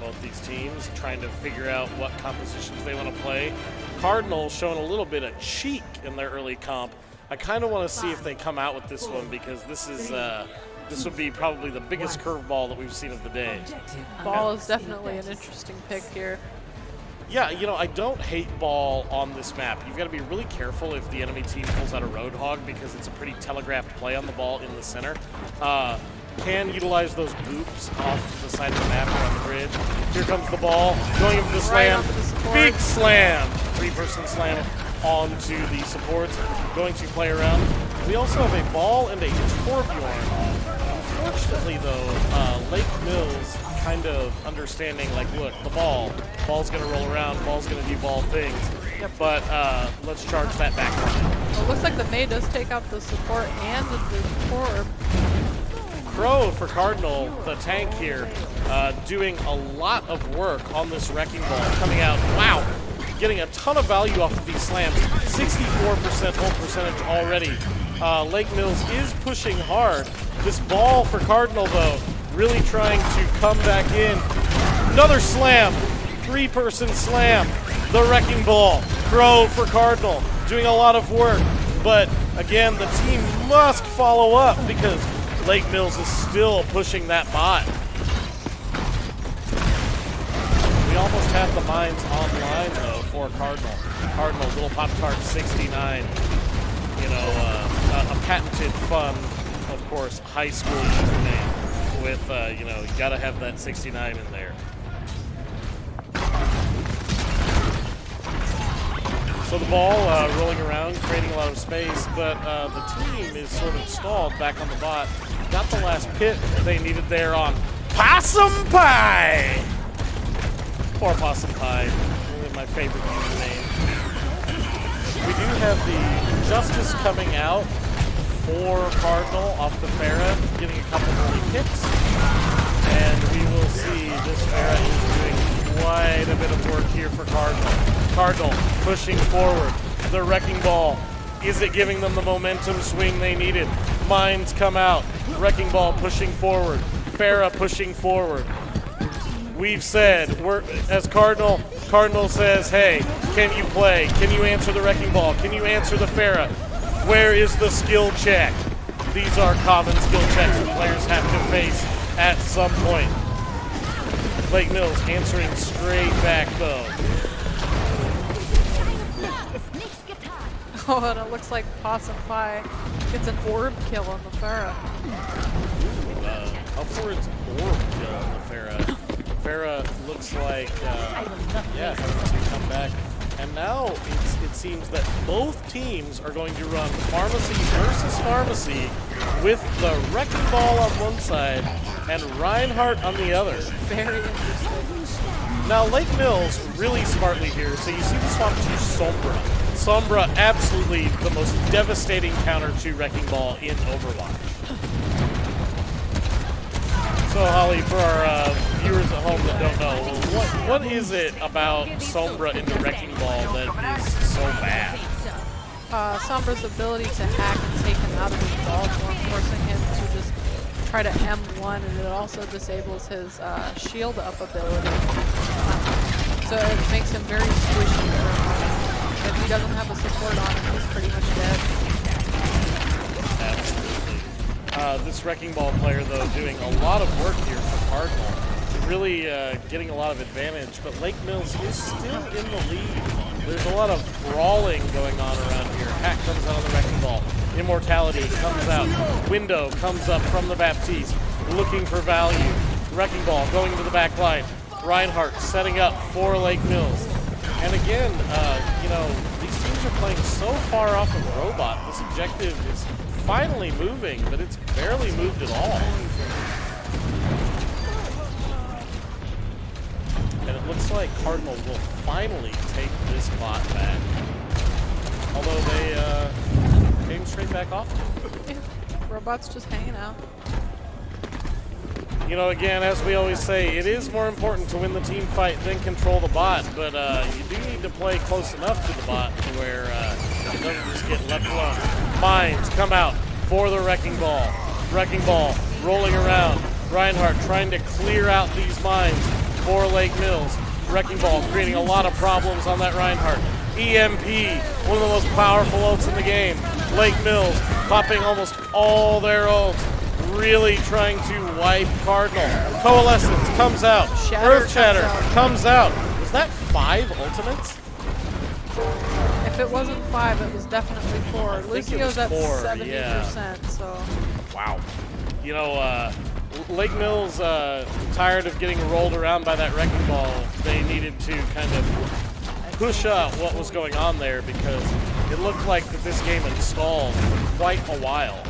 Speaker 13: Both these teams trying to figure out what compositions they want to play. Cardinals showing a little bit of cheek in their early comp. I kind of want to see if they come out with this one, because this would be probably the biggest curveball that we've seen of the day.
Speaker 20: Ball is definitely an interesting pick here.
Speaker 13: Yeah, you know, I don't hate ball on this map. You've got to be really careful if the enemy team pulls out a Roadhog, because it's a pretty telegraphed play on the ball in the center. Can utilize those boops off the side of the map or on the bridge. Here comes the ball, going in for the slam. Big slam! 3-person slam onto the supports. Going to play around. We also have a ball and a Torbjorn. Unfortunately, though, Lake Mills kind of understanding, like, look, the ball's going to roll around, ball's going to do ball things.
Speaker 20: Yep.
Speaker 13: But let's charge that back line.
Speaker 20: Well, it looks like the May does take out the support and the Torb.
Speaker 13: Crow for Cardinal, the tank here, doing a lot of work on this Wrecking Ball. Coming out, wow, getting a ton of value off of these slams. 64% hold percentage already. Lake Mills is pushing hard. This ball for Cardinal, though, really trying to come back in. Another slam, 3-person slam. The Wrecking Ball, Crow for Cardinal, doing a lot of work. But again, the team must follow up, because Lake Mills is still pushing that bot. We almost have the mines online, though, for Cardinal. Cardinal, Little Pop-Tart 69. You know, a patented fun, of course, high school username. with, you got to have that 69 in there. So the ball rolling around, creating a lot of space, but the team is sort of stalled back on the bot. Got the last pit they needed there on Possum Pie! Poor Possum Pie, really my favorite name. We do have the Justice coming out for Cardinal off the Pharah, getting a couple early picks. And we will see this Pharah is doing quite a bit of work here for Cardinal. Cardinal pushing forward. The Wrecking Ball. Is it giving them the momentum swing they needed? Mines come out. Wrecking Ball pushing forward. Pharah pushing forward. We've said, as Cardinal says, hey, can you play? Can you answer the Wrecking Ball? Can you answer the Pharah? Where is the skill check? These are common skill checks that players have to face at some point. Lake Mills answering straight back, though.
Speaker 20: Oh, and it looks like Possum Pie gets an orb kill on the Pharah.
Speaker 13: Upwards orb kill on the Pharah. Pharah looks like, has to come back. And now it seems that both teams are going to run Pharmacy versus Pharmacy with the Wrecking Ball on one side and Reinhardt on the other.
Speaker 20: Very interesting.
Speaker 13: Now, Lake Mills really smartly here. So you see the swap to Sombra. Sombra, absolutely the most devastating counter to Wrecking Ball in Overwatch. So, Holly, for our viewers at home that don't know, what is it about Sombra in the Wrecking Ball that is so bad?
Speaker 20: Sombra's ability to hack and take him out of his ball form, forcing him to just try to M1, and it also disables his shield up ability. So it makes him very squishy for a moment. If he doesn't have a support on him, he's pretty much dead.
Speaker 13: Absolutely. This Wrecking Ball player, though, doing a lot of work here for Cardinal. Really getting a lot of advantage, but Lake Mills is still in the lead. There's a lot of brawling going on around here. Hack comes out on the Wrecking Ball. Immortality comes out. Window comes up from the Baptiste, looking for value. Wrecking Ball going to the back line. Reinhardt setting up for Lake Mills. And again, these teams are playing so far off of Robot. This objective is finally moving, but it's barely moved at all. And it looks like Cardinal will finally take this bot back. Although they came straight back off.
Speaker 20: Robot's just hanging out.
Speaker 13: Again, as we always say, it is more important to win the team fight than control the bot, but you do need to play close enough to the bot to where it doesn't just get left alone. Mines come out for the Wrecking Ball. Wrecking Ball rolling around. Reinhardt trying to clear out these mines for Lake Mills. Wrecking Ball creating a lot of problems on that Reinhardt. EMP, one of the most powerful ults in the game. Lake Mills popping almost all their ults. Really trying to wipe Cardinal. Coalescence comes out. Earth Shatter comes out. Was that 5 ultimates?
Speaker 20: If it wasn't 5, it was definitely 4. Lucio's at 70%,
Speaker 13: yeah.
Speaker 20: so.
Speaker 13: Wow. Lake Mills, tired of getting rolled around by that Wrecking Ball, they needed to kind of push up what was going on there because it looked like that this game had stalled for quite a while.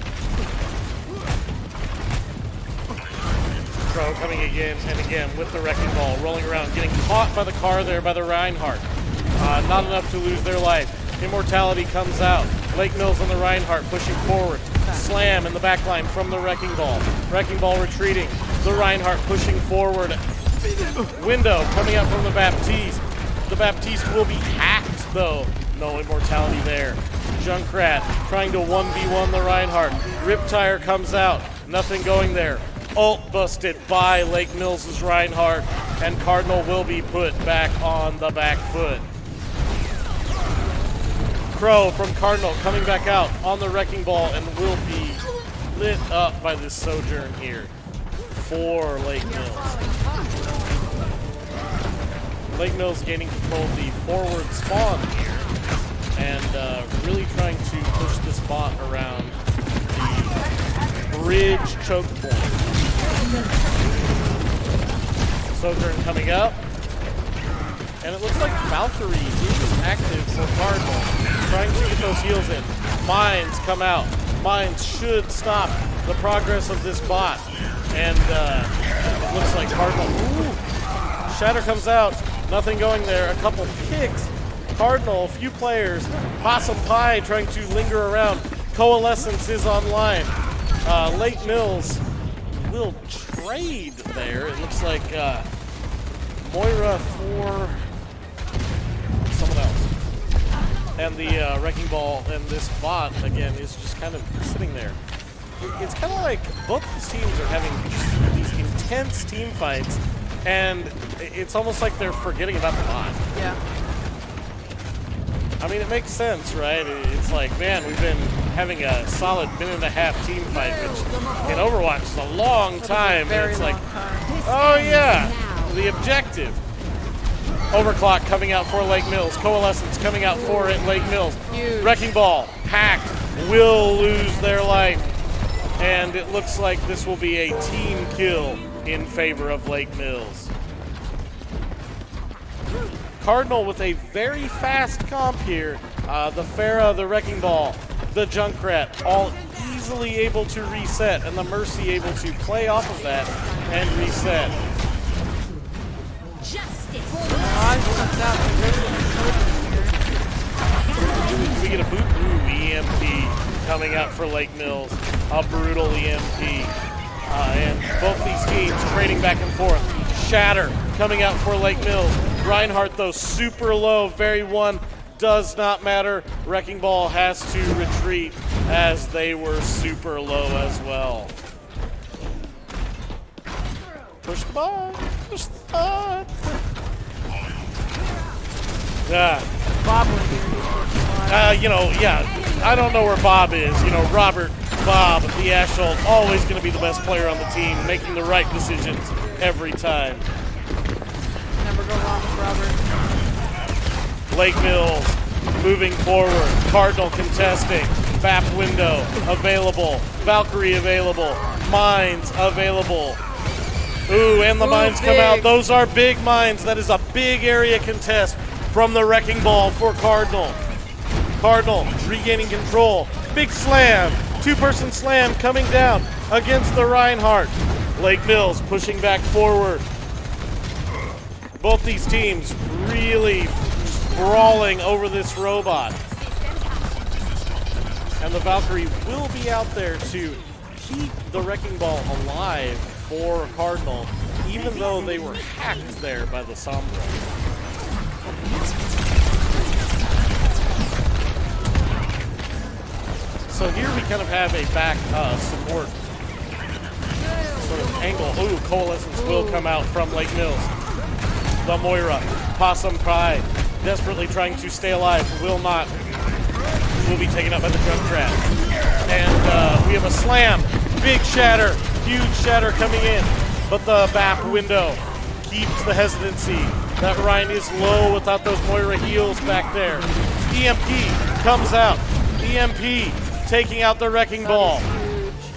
Speaker 13: Crow coming again and again with the Wrecking Ball, rolling around, getting caught by the car there by the Reinhardt. Not enough to lose their life. Immortality comes out. Lake Mills on the Reinhardt pushing forward. Slam in the back line from the Wrecking Ball. Wrecking Ball retreating. The Reinhardt pushing forward. Window coming out from the Baptiste. The Baptiste will be hacked, though. No immortality there. Junkrat trying to 1v1 the Reinhardt. Riptire comes out. Nothing going there. Ult busted by Lake Mills' Reinhardt, and Cardinal will be put back on the back foot. Crow from Cardinal coming back out on the Wrecking Ball and will be lit up by this Sojourn here for Lake Mills. Lake Mills gaining control of the forward spawn here and really trying to push this bot around the bridge choke point. Sojourn coming up. And it looks like Valkyrie is active for Cardinal, trying to get those heals in. Mines come out. Mines should stop the progress of this bot. And it looks like Cardinal. Ooh. Shatter comes out. Nothing going there. A couple picks. Cardinal, a few players. Possum Pie trying to linger around. Coalescence is online. Lake Mills will trade there. It looks like Moira for someone else. And the Wrecking Ball and this bot, again, is just kind of sitting there. It's kind of like both these teams are having these intense team fights, and it's almost like they're forgetting about the bot.
Speaker 20: Yeah.
Speaker 13: I mean, it makes sense, right? It's like, man, we've been having a solid minute-and-a-half team fight, which in Overwatch is a long time. And it's like, oh yeah, the objective. Overclock coming out for Lake Mills. Coalescence coming out for it, Lake Mills.
Speaker 20: Huge.
Speaker 13: Wrecking Ball, hacked, will lose their life. And it looks like this will be a team kill in favor of Lake Mills. Cardinal with a very fast comp here. The Pharah, the Wrecking Ball, the Junkrat, all easily able to reset, and the Mercy able to play off of that and reset. We get a boot. Ooh, EMP coming out for Lake Mills. A brutal EMP. And both these teams trading back and forth. Shatter coming out for Lake Mills. Reinhardt, though, super low. Very one. Does not matter. Wrecking Ball has to retreat as they were super low as well. Push the bot. Push the bot. Yeah.
Speaker 20: Bob would be
Speaker 13: I don't know where Bob is. Robert, Bob, the Iahsea, always going to be the best player on the team, making the right decisions every time.
Speaker 20: Never go wrong with Robert.
Speaker 13: Lake Mills moving forward. Cardinal contesting. Bap window available. Valkyrie available. Mines available. Ooh, and the mines come out. Those are big mines. That is a big area contest from the Wrecking Ball for Cardinal. Cardinal regaining control. Big slam. Two-person slam coming down against the Reinhardt. Lake Mills pushing back forward. Both these teams really brawling over this robot. And the Valkyrie will be out there to keep the Wrecking Ball alive for Cardinal, even though they were hacked there by the Sombra. So here we kind of have a back support sort of angle. Ooh, Coalescence will come out from Lake Mills. The Moira, Possum Pie, desperately trying to stay alive, will not. Will be taken up by the Junkrat. And we have a slam, big shatter, huge shatter coming in. But the BAP window keeps the hesitancy. That Ryan is low without those Moira heals back there. EMP comes out. EMP taking out the Wrecking Ball.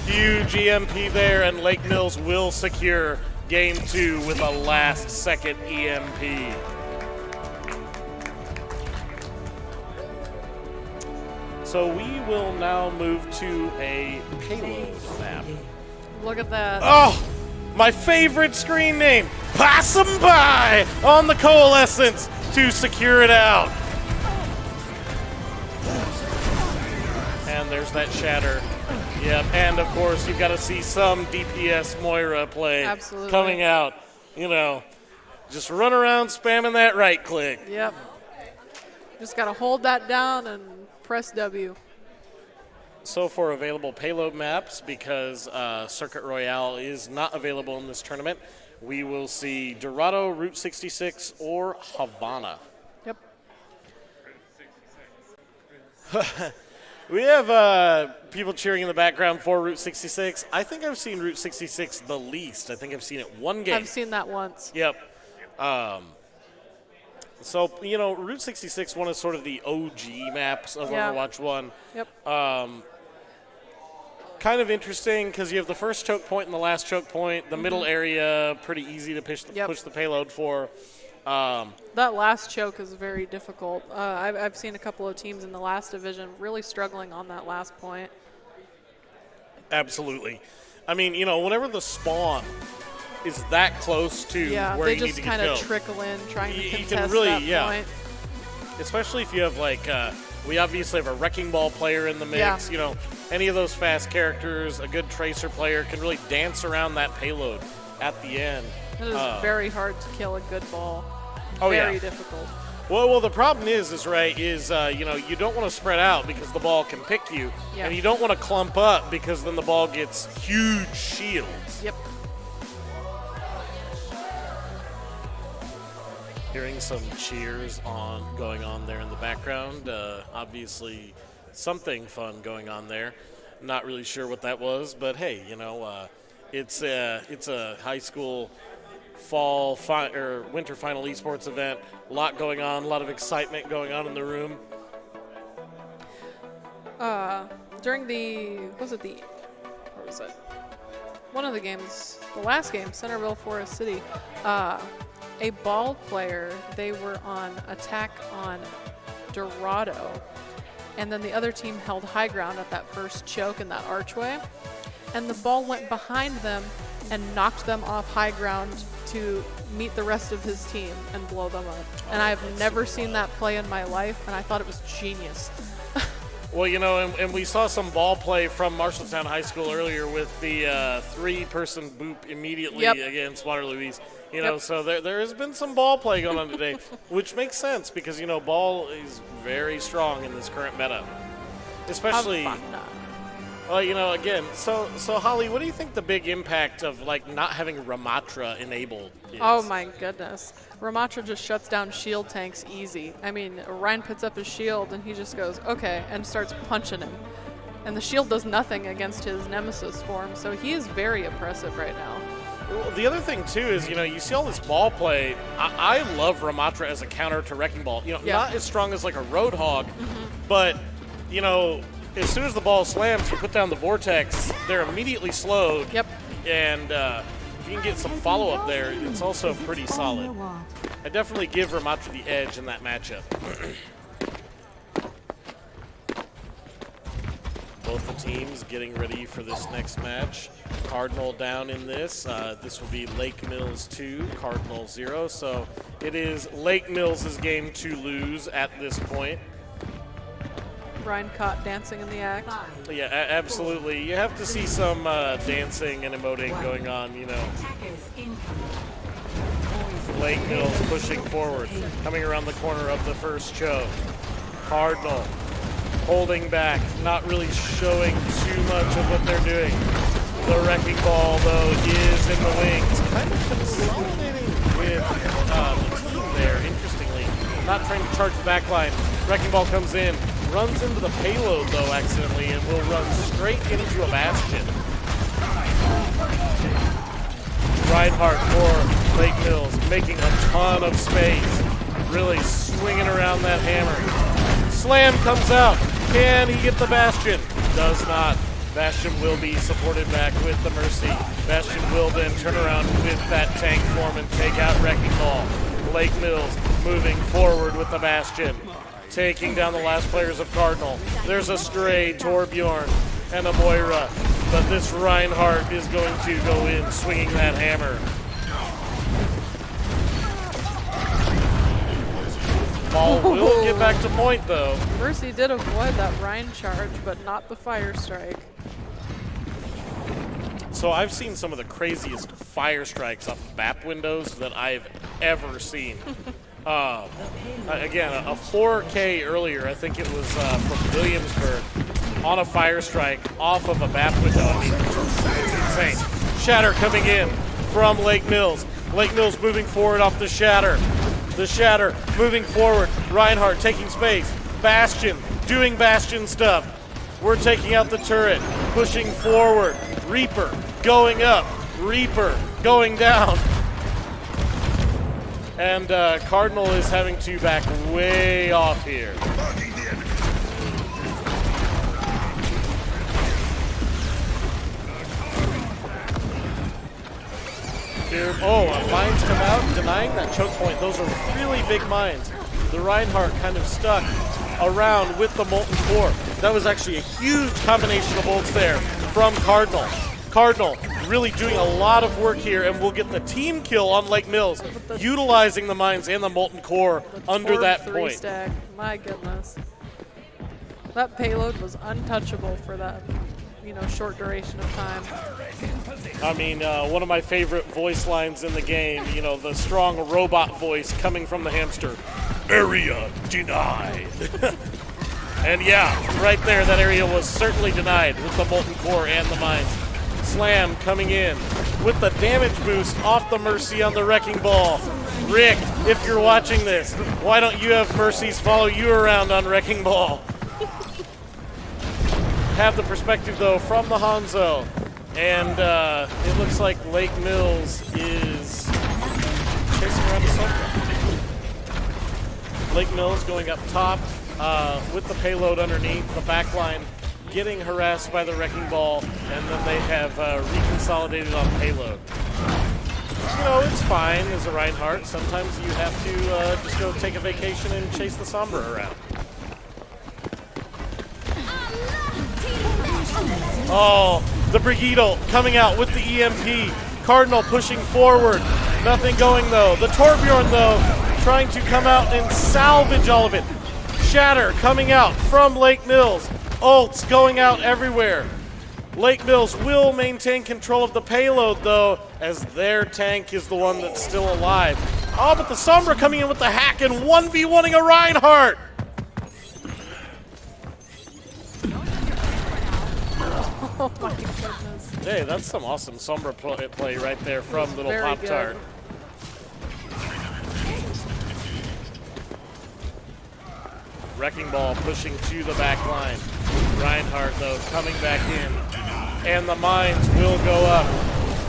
Speaker 13: Huge EMP there, and Lake Mills will secure Game 2 with a last-second EMP. So we will now move to a payload map.
Speaker 20: Look at that.
Speaker 13: Oh, my favorite screen name, Possum Pie, on the Coalescence to secure it out. And there's that shatter. Yep, and of course you've got to see some DPS Moira play.
Speaker 20: Absolutely.
Speaker 13: Coming out. Just run around spamming that right click.
Speaker 20: Yep. Just got to hold that down and press W.
Speaker 13: So for available payload maps, because Circuit Royale is not available in this tournament, we will see Dorado, Route 66, or Havana.
Speaker 20: Yep.
Speaker 13: We have people cheering in the background for Route 66. I think I've seen Route 66 the least. I think I've seen it one game.
Speaker 20: I've seen that once.
Speaker 13: Yep. So, Route 66, one is sort of the OG maps of Overwatch 1.
Speaker 20: Yep.
Speaker 13: kind of interesting because you have the first choke point and the last choke point. The middle area, pretty easy to push the payload for.
Speaker 20: That last choke is very difficult. I've seen a couple of teams in the last division really struggling on that last point.
Speaker 13: Absolutely. I mean, whenever the spawn is that close to where you need to get killed.
Speaker 20: they just kind of trickle in trying to contest
Speaker 13: can really,
Speaker 20: that point.
Speaker 13: Especially if you have, we obviously have a Wrecking Ball player in the mix.
Speaker 20: Yeah.
Speaker 13: Any of those fast characters, a good Tracer player can really dance around that payload at the end.
Speaker 20: It is very hard to kill a good ball.
Speaker 13: Oh,
Speaker 20: very difficult.
Speaker 13: Well, the problem is you don't want to spread out because the ball can pick you, and you don't want to clump up because then the ball gets huge shields.
Speaker 20: Yep.
Speaker 13: Hearing some cheers going on there in the background. Obviously, something fun going on there. Not really sure what that was, but hey, it's a high school fall or winter final esports event. A lot going on, a lot of excitement going on in the room.
Speaker 20: During one of the games, the last game, Centerville Forest City, a ball player, they were on attack on Dorado, and then the other team held high ground at that first choke in that archway, and the ball went behind them and knocked them off high ground to meet the rest of his team and blow them up. And I've never seen that play in my life, and I thought it was genius.
Speaker 13: Well, and we saw some ball play from Marshalltown High School earlier with the 3-person boop immediately against Waterloo East. So there has been some ball play going on today, which makes sense because, ball is very strong in this current meta. Especially, again, so Holly, what do you think the big impact of, not having Ramatra enabled is?
Speaker 20: Oh, my goodness. Ramatra just shuts down shield tanks easy. I mean, Ryan puts up his shield, and he just goes, okay, and starts punching him. And the shield does nothing against his nemesis form, so he is very oppressive right now.
Speaker 13: Well, the other thing, too, is, you see all this ball play. I love Ramatra as a counter to Wrecking Ball. Not as strong as, a Roadhog, but, as soon as the ball slams, you put down the Vortex, they're immediately slowed.
Speaker 20: Yep.
Speaker 13: And if you can get some follow-up there, it's also pretty solid. I definitely give Ramatra the edge in that matchup. Both the teams getting ready for this next match. Cardinal down in this. This will be Lake Mills 2, Cardinal 0. So it is Lake Mills' game to lose at this point.
Speaker 20: Ryan caught dancing in the act.
Speaker 13: Yeah, absolutely. You have to see some dancing and emoting going on, Lake Mills pushing forward, coming around the corner of the first choke. Cardinal holding back, not really showing too much of what they're doing. The Wrecking Ball, though, is in the wings. Kind of consolidating with the team there, interestingly. Not trying to charge the back line. Wrecking Ball comes in. Runs into the payload, though, accidentally, and will run straight into a Bastion. Reinhardt for Lake Mills, making a ton of space. Really swinging around that hammer. Slam comes out. Can he get the Bastion? Does not. Bastion will be supported back with the Mercy. Bastion will then turn around with that tank form and take out Wrecking Ball. Lake Mills moving forward with the Bastion. Taking down the last players of Cardinal. There's a stray Torbjorn and a Moira, but this Reinhardt is going to go in swinging that hammer. Ball will get back to point, though.
Speaker 20: Mercy did avoid that Ryan charge, but not the Fire Strike.
Speaker 13: So I've seen some of the craziest Fire Strikes off of BAP windows that I've ever seen. Again, a 4K earlier, I think it was from Williamsburg, on a Fire Strike off of a BAP window. I mean, it's insane. Shatter coming in from Lake Mills. Lake Mills moving forward off the Shatter. The Shatter moving forward. Reinhardt taking space. Bastion doing Bastion stuff. We're taking out the turret, pushing forward. Reaper going up. Reaper going down. And Cardinal is having to back way off here. Oh, mines come out, denying that choke point. Those are really big mines. The Reinhardt kind of stuck around with the Molten Core. That was actually a huge combination of ults there from Cardinal. Cardinal really doing a lot of work here, and will get the team kill on Lake Mills, utilizing the mines and the Molten Core under that point.
Speaker 20: Stack. My goodness. That payload was untouchable for that, short duration of time.
Speaker 13: I mean, one of my favorite voice lines in the game, the strong robot voice coming from the hamster. Area denied. And yeah, right there, that area was certainly denied with the Molten Core and the mines. Slam coming in with the damage boost off the Mercy on the Wrecking Ball. Rick, if you're watching this, why don't you have Mercies follow you around on Wrecking Ball? Have the perspective, though, from the Hanzo. And it looks like Lake Mills is chasing around the Sombra. Lake Mills going up top with the payload underneath, the backline getting harassed by the Wrecking Ball, and then they have reconsolidated on payload. It's fine as a Reinhardt. Sometimes you have to just go take a vacation and chase the Sombra around. Oh, the Brigido coming out with the EMP. Cardinal pushing forward. Nothing going, though. The Torbjorn, though, trying to come out and salvage all of it. Shatter coming out from Lake Mills. Ults going out everywhere. Lake Mills will maintain control of the payload, though, as their tank is the one that's still alive. Oh, but the Sombra coming in with the hack and 1v1ing a Reinhardt.
Speaker 20: Oh my goodness.
Speaker 13: Hey, that's some awesome Sombra play right there from little
Speaker 20: Very
Speaker 13: Pop-Tart. Wrecking Ball pushing to the back line. Reinhardt, though, coming back in. And the mines will go up,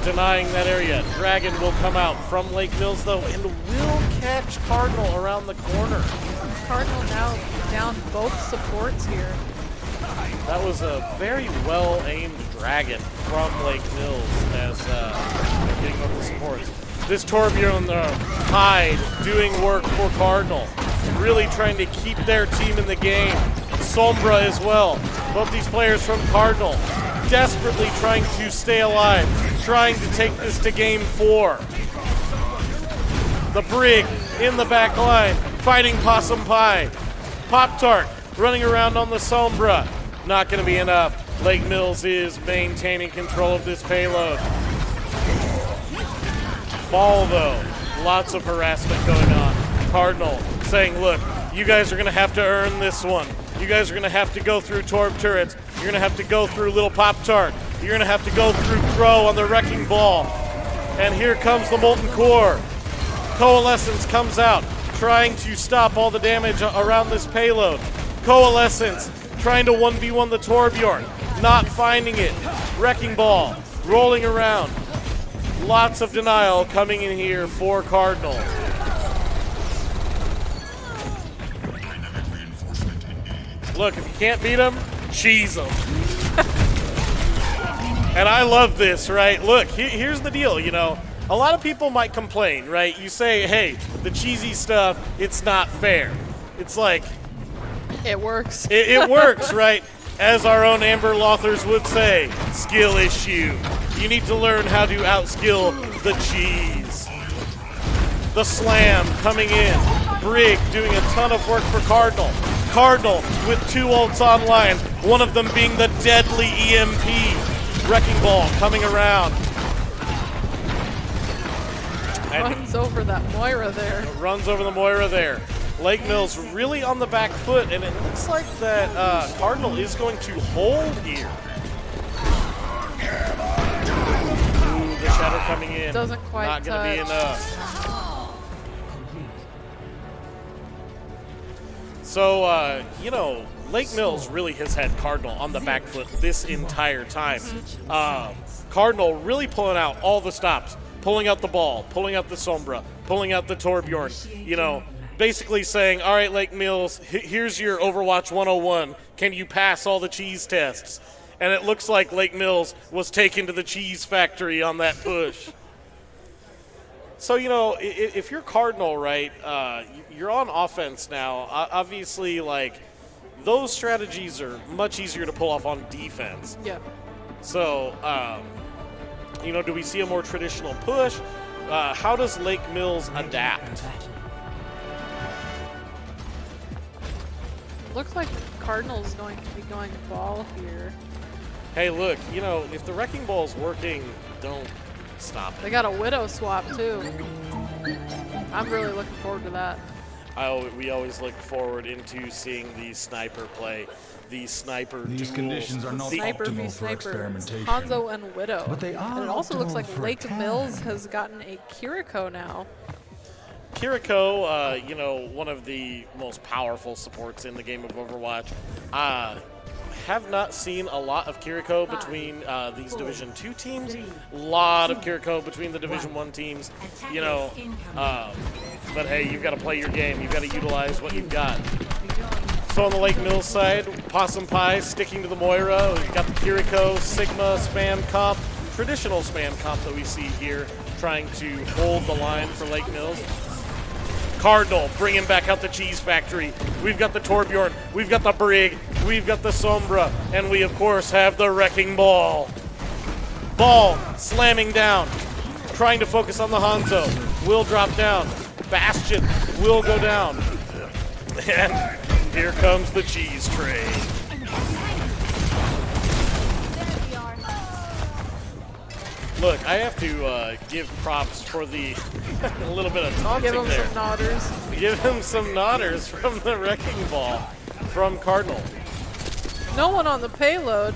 Speaker 13: denying that area. Dragon will come out from Lake Mills, though, and will catch Cardinal around the corner.
Speaker 20: Cardinal now down both supports here.
Speaker 13: That was a very well-aimed Dragon from Lake Mills as they're getting over the supports. This Torbjorn, the Hyde, doing work for Cardinal. Really trying to keep their team in the game. Sombra as well. Both these players from Cardinal desperately trying to stay alive, trying to take this to game 4. The Brig in the back line, fighting Possum Pie. Pop-Tart running around on the Sombra. Not going to be enough. Lake Mills is maintaining control of this payload. Ball, though, lots of harassment going on. Cardinal saying, look, you guys are going to have to earn this one. You guys are going to have to go through Torb turrets. You're going to have to go through Little Pop-Tart. You're going to have to go through Crow on the Wrecking Ball. And here comes the Molten Core. Coalescence comes out, trying to stop all the damage around this payload. Coalescence trying to 1v1 the Torbjorn, not finding it. Wrecking Ball rolling around. Lots of denial coming in here for Cardinal. Look, if you can't beat them, cheese them. And I love this, right? Look, here's the deal, A lot of people might complain, right? You say, hey, the cheesy stuff, it's not fair. It's like...
Speaker 20: It works.
Speaker 13: It works, right? As our own Amber Lothers would say, skill issue. You need to learn how to outskill the cheese. The Slam coming in. Brig doing a ton of work for Cardinal. Cardinal with 2 ults online, one of them being the deadly EMP. Wrecking Ball coming around.
Speaker 20: Runs over that Moira there.
Speaker 13: Runs over the Moira there. Lake Mills really on the back foot, and it looks like that Cardinal is going to hold here. Ooh, the Shadow coming in.
Speaker 20: Doesn't quite
Speaker 13: Not going to be enough. So, Lake Mills really has had Cardinal on the back foot this entire time. Cardinal really pulling out all the stops, pulling out the ball, pulling out the Sombra, pulling out the Torbjorn, basically saying, all right, Lake Mills, here's your Overwatch 101. Can you pass all the cheese tests? And it looks like Lake Mills was taken to the cheese factory on that push. So, you know, if you're Cardinal, right, you're on offense now. Obviously, like, those strategies are much easier to pull off on defense.
Speaker 20: Yeah.
Speaker 13: So, you know, do we see a more traditional push? How does Lake Mills adapt?
Speaker 20: Looks like Cardinal's going to be going ball here.
Speaker 13: Hey, look, you know, if the Wrecking Ball's working, don't stop it.
Speaker 20: They got a Widow swap, too. I'm really looking forward to that.
Speaker 13: We always look forward into seeing the sniper play, the sniper
Speaker 2: These
Speaker 13: duels.
Speaker 2: conditions are not optimal for experimentation.
Speaker 20: Hanzo and Widow.
Speaker 2: But they are
Speaker 20: and it also looks
Speaker 2: optimal
Speaker 20: like
Speaker 2: for
Speaker 20: Lake
Speaker 2: attack.
Speaker 20: Mills has gotten a Kiriko now.
Speaker 13: Kiriko, you know, one of the most powerful supports in the game of Overwatch. Have not seen a lot of Kiriko between these Division 2 teams. A lot of Kiriko between the Division 1 teams. You know, but hey, you've got to play your game. You've got to utilize what you've got. So on the Lake Mills side, Possum Pie sticking to the Moira. We've got the Kiriko, Sigma, spam comp, traditional spam comp that we see here, trying to hold the line for Lake Mills. Cardinal bringing back out the cheese factory. We've got the Torbjorn, we've got the Brig, we've got the Sombra, and we of course have the Wrecking Ball. Ball slamming down, trying to focus on the Hanzo. Will drop down. Bastion will go down. And here comes the cheese train. Look, I have to give props for the a little bit of taunting
Speaker 20: Give him
Speaker 13: there.
Speaker 20: some nodders.
Speaker 13: Give him some nodders from the Wrecking Ball from Cardinal.
Speaker 20: No one on the payload.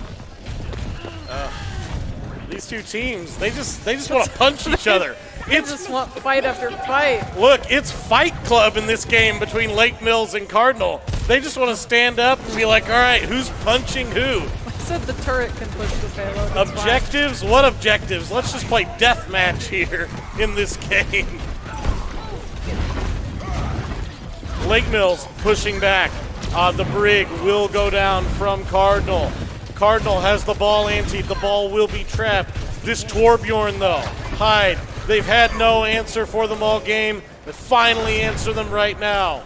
Speaker 13: These two teams, they just want to punch each other.
Speaker 20: They just want fight after fight.
Speaker 13: Look, it's Fight Club in this game between Lake Mills and Cardinal. They just want to stand up and be like, all right, who's punching who?
Speaker 20: I said the turret can push the payload. It's
Speaker 13: Objectives? What objectives? Let's just play deathmatch here in this game. Lake Mills pushing back. The Brig will go down from Cardinal. Cardinal has the ball anteed. The ball will be trapped. This Torbjorn, though, hide. They've had no answer for them all game. They finally answer them right now.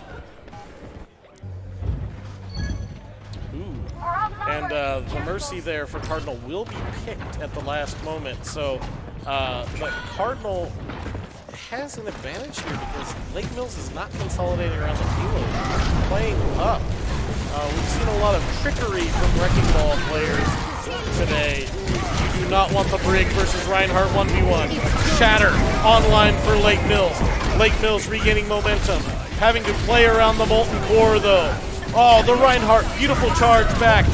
Speaker 13: And the Mercy there for Cardinal will be picked at the last moment. So, but Cardinal has an advantage here because Lake Mills is not consolidating around the field, playing up. We've seen a lot of trickery from Wrecking Ball players today. You do not want the Brig versus Reinhardt 1v1. Shatter online for Lake Mills. Lake Mills regaining momentum, having to play around the Molten Core though. Oh, the Reinhardt, beautiful charge back.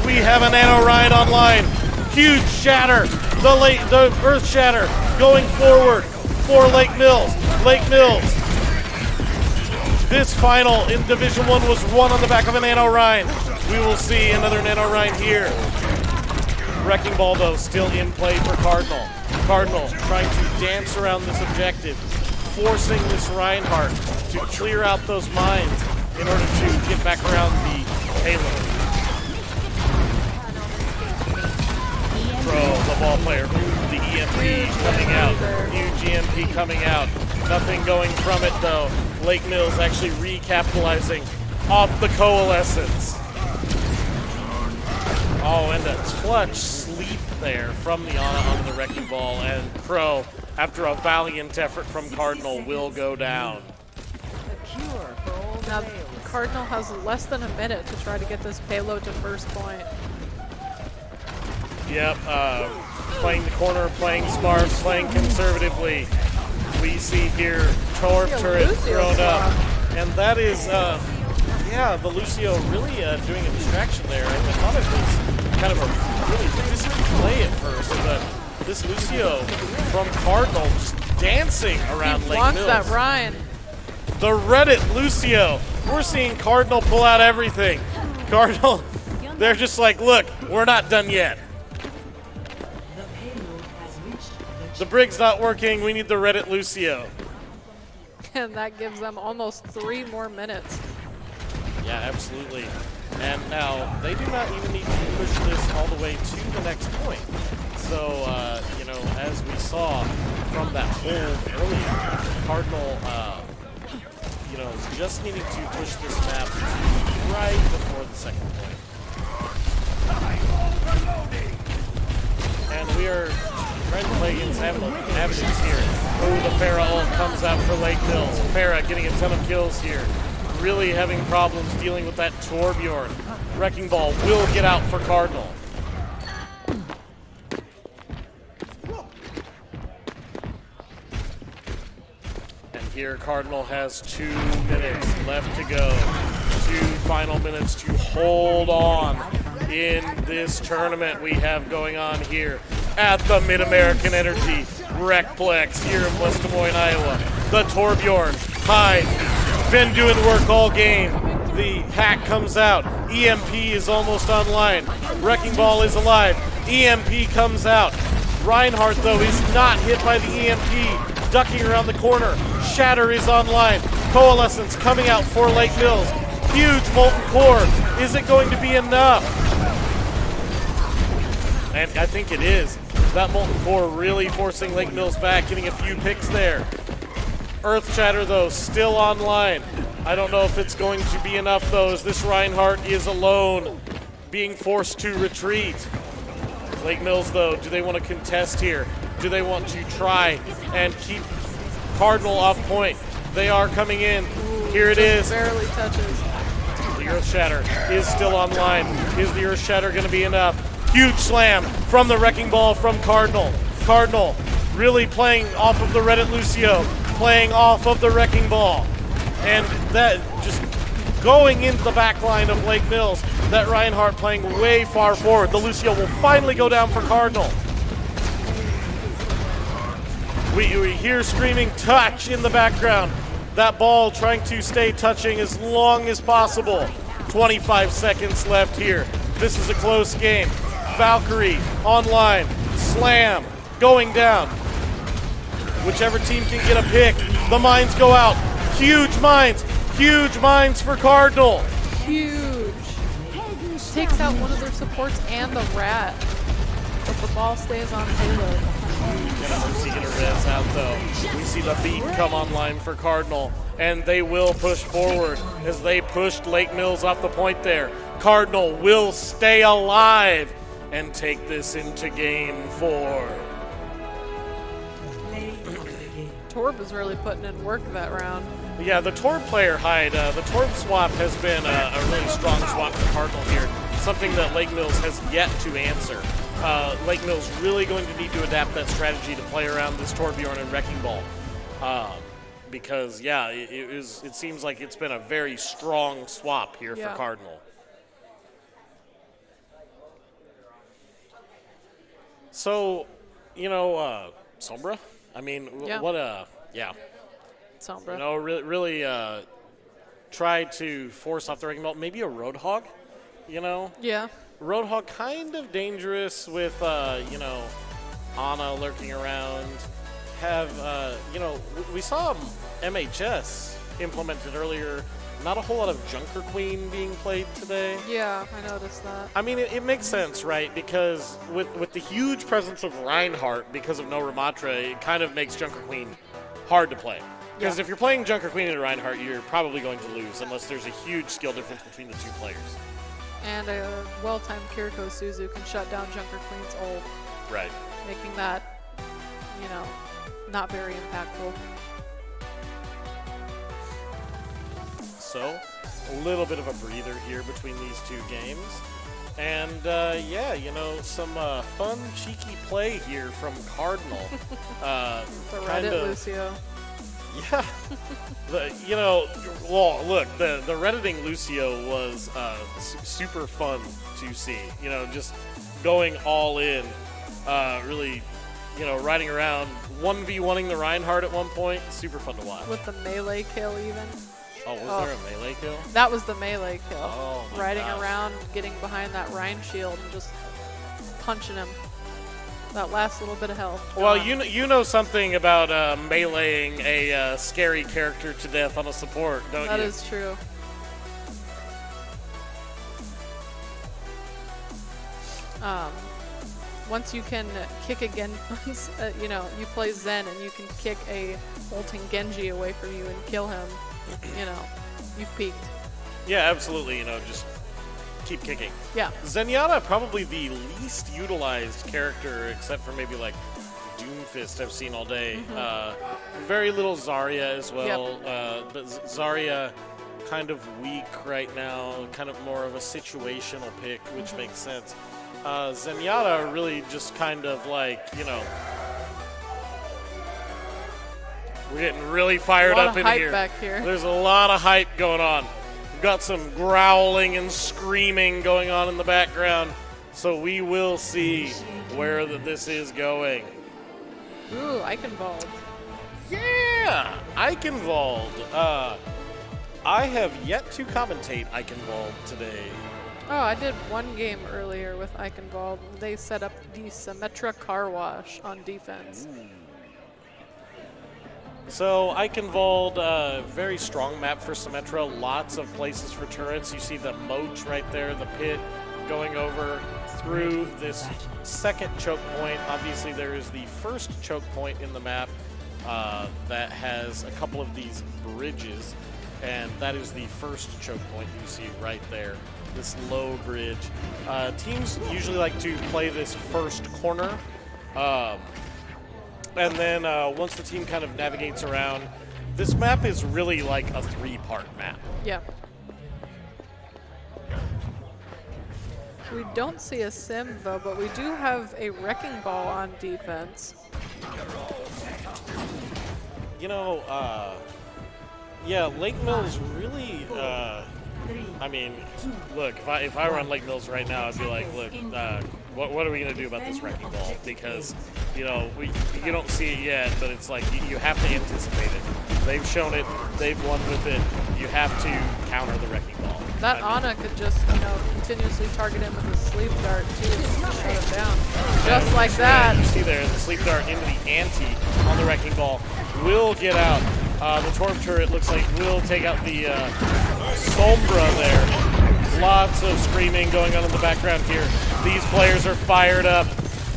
Speaker 13: We have a Nano Ryan online. Huge shatter. The Earth Shatter going forward for Lake Mills. Lake Mills. This final in Division 1 was won on the back of a Nano Ryan. We will see another Nano Ryan here. Wrecking Ball, though, still in play for Cardinal. Cardinal trying to dance around this objective, forcing this Reinhardt to clear out those mines in order to get back around the payload. Pro, the ball player, the EMP coming out, huge EMP coming out. Nothing going from it though. Lake Mills actually recapitalizing off the coalescence. Oh, and a clutch sleep there from the Ana on the Wrecking Ball, and Pro, after a valiant effort from Cardinal, will go down.
Speaker 20: Now, Cardinal has less than a minute to try to get this payload to first point.
Speaker 13: Yep, playing the corner, playing smart, playing conservatively. We see here Torb turret thrown up, and that is, yeah, the Lucio really doing a distraction there. I thought it was kind of a really risky play at first, but this Lucio from Cardinal just dancing around Lake
Speaker 20: Wants
Speaker 13: Mills.
Speaker 20: that Ryan.
Speaker 13: The Reddit Lucio. We're seeing Cardinal pull out everything. Cardinal, they're just like, look, we're not done yet. The Brig's not working. We need the Reddit Lucio.
Speaker 20: And that gives them almost 3 more minutes.
Speaker 13: Yeah, absolutely. And now, they do not even need to push this all the way to the next point. So, you know, as we saw from that hold earlier, Cardinal, you know, just needing to push this map right before the second point. And we are trying to play against Avenues here. Oh, the Pharah ult comes out for Lake Hills. Pharah getting a ton of kills here. Really having problems dealing with that Torbjorn. Wrecking Ball will get out for Cardinal. And here Cardinal has 2 minutes left to go. 2 final minutes to hold on in this tournament we have going on here at the Mid-American Energy Recplex here in West Des Moines, Iowa. The Torbjorn, Hyde, been doing work all game. The hack comes out. EMP is almost online. Wrecking Ball is alive. EMP comes out. Reinhardt, though, is not hit by the EMP. Ducking around the corner. Shatter is online. Coalescence coming out for Lake Mills. Huge Molten Core. Is it going to be enough? And I think it is. That Molten Core really forcing Lake Mills back, getting a few picks there. Earth Shatter, though, still online. I don't know if it's going to be enough, though, as this Reinhardt is alone, being forced to retreat. Lake Mills, though, do they want to contest here? Do they want to try and keep Cardinal off point? They are coming in. Here it is.
Speaker 20: Barely touches.
Speaker 13: The Earth Shatter is still online. Is the Earth Shatter going to be enough? Huge slam from the Wrecking Ball from Cardinal. Cardinal really playing off of the Reddit Lucio, playing off of the Wrecking Ball. And that just going into the back line of Lake Mills. That Reinhardt playing way far forward. The Lucio will finally go down for Cardinal. We hear screaming touch in the background. That ball trying to stay touching as long as possible. 25 seconds left here. This is a close game. Valkyrie online. Slam going down. Whichever team can get a pick. The mines go out. Huge mines. Huge mines for Cardinal.
Speaker 20: Huge. Takes out one of their supports and the rat. But the ball stays on payload.
Speaker 13: Mercy gonna res out though. We see the beat come online for Cardinal, and they will push forward as they pushed Lake Mills off the point there. Cardinal will stay alive and take this into game 4.
Speaker 20: Torb is really putting in work that round.
Speaker 13: Yeah, the Torb player, Hyde, the Torb swap has been a really strong swap for Cardinal here. Something that Lake Mills has yet to answer. Lake Mills really going to need to adapt that strategy to play around this Torbjorn and Wrecking Ball. Because, yeah, it seems like it's been a very strong swap here for Cardinal. So, you know, Sombra? I mean, what a,
Speaker 20: Sombra.
Speaker 13: You know, really try to force off the Wrecking Ball. Maybe a Roadhog, you know?
Speaker 20: Yeah.
Speaker 13: Roadhog kind of dangerous with, you know, Ana lurking around. You know, we saw MHS implemented earlier. Not a whole lot of Junker Queen being played today.
Speaker 20: Yeah, I noticed that.
Speaker 13: I mean, it makes sense, right? Because with the huge presence of Reinhardt because of no Ramatra, it kind of makes Junker Queen hard to play. Because if you're playing Junker Queen and Reinhardt, you're probably going to lose unless there's a huge skill difference between the two players.
Speaker 20: And a well-timed Kiriko Suzu can shut down Junker Queen's ult.
Speaker 13: Right.
Speaker 20: Making that, you know, not very impactful.
Speaker 13: So, a little bit of a breather here between these two games. And, yeah, you know, some fun, cheeky play here from Cardinal.
Speaker 20: The Reddit Lucio.
Speaker 13: Yeah. You know, well, look, the Redditing Lucio was super fun to see. You know, just going all in, really, you know, riding around, 1v1ing the Reinhardt at one point. Super fun to watch.
Speaker 20: With the melee kill even.
Speaker 13: Oh, was there a melee kill?
Speaker 20: That was the melee kill.
Speaker 13: Oh, my
Speaker 20: Riding
Speaker 13: gosh.
Speaker 20: around, getting behind that Rhine shield and just punching him. That last little bit of health.
Speaker 13: Well, you know something about meleeing a scary character to death on a support, don't you?
Speaker 20: That is true. Once you can kick again, you know, you play Zen and you can kick a ulting Genji away from you and kill him, you know, you've peaked.
Speaker 13: Yeah, absolutely. You know, just keep kicking.
Speaker 20: Yeah.
Speaker 13: Zenyatta, probably the least utilized character, except for maybe like Doomfist I've seen all day. Very little Zarya as well. But Zarya kind of weak right now, kind of more of a situational pick, which makes sense. Zenyatta really just kind of like, you know, we're getting really fired up in here.
Speaker 20: Back here.
Speaker 13: There's a lot of hype going on. We've got some growling and screaming going on in the background, so we will see where this is going.
Speaker 20: Ooh, Eichenwald.
Speaker 13: Yeah, Eichenwald. I have yet to commentate Eichenwald today.
Speaker 20: Oh, I did one game earlier with Eichenwald. They set up the Symmetra car wash on defense.
Speaker 13: So Eichenwald, very strong map for Symmetra. Lots of places for turrets. You see the moat right there, the pit going over through this second choke point. Obviously, there is the first choke point in the map that has a couple of these bridges, and that is the first choke point you see right there. This low bridge. Teams usually like to play this first corner, and then once the team kind of navigates around, this map is really like a 3-part map.
Speaker 20: Yeah. We don't see a sim though, but we do have a wrecking ball on defense.
Speaker 13: You know, yeah, Lake Mills really. I mean, look, if I run Lake Mills right now, I'd be like, look, what are we going to do about this wrecking ball? Because, you know, you don't see it yet, but it's like you have to anticipate it. They've shown it. They've won with it. You have to counter the wrecking ball.
Speaker 20: That Ana could just, you know, continuously target him with a sleep dart, too, and shut him down. Just like that.
Speaker 13: You see there, the sleep dart into the ante on the wrecking ball will get out. The Torb turret looks like will take out the Sombra there. Lots of screaming going on in the background here. These players are fired up.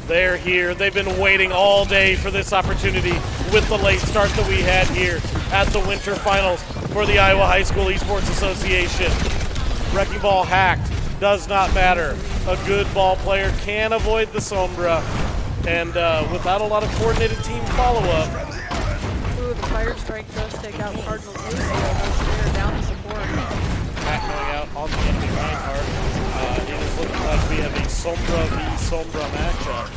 Speaker 13: They're here. They've been waiting all day for this opportunity with the late start that we had here at the Winter Finals for the Iowa High School Esports Association. Wrecking ball hacked. Does not matter. A good ball player can avoid the Sombra. And without a lot of coordinated team follow-up,
Speaker 20: ooh, the Fire Strike does take out Cardinal Lucio. They're down to support.
Speaker 13: Back going out on the enemy Reinhardt. It is looking like we have a Sombra v Sombra matchup.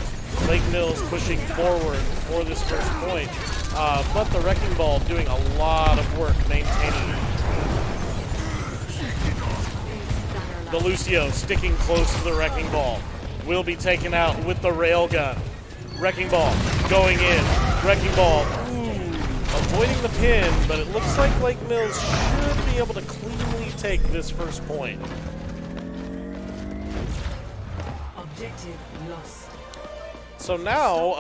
Speaker 13: Lake Mills pushing forward for this first point. But the Wrecking Ball doing a lot of work maintaining it. The Lucio sticking close to the Wrecking Ball. Will be taken out with the Railgun. Wrecking Ball going in. Wrecking Ball avoiding the pin, but it looks like Lake Mills should be able to cleanly take this first point.
Speaker 10: Objective lost.
Speaker 13: So now,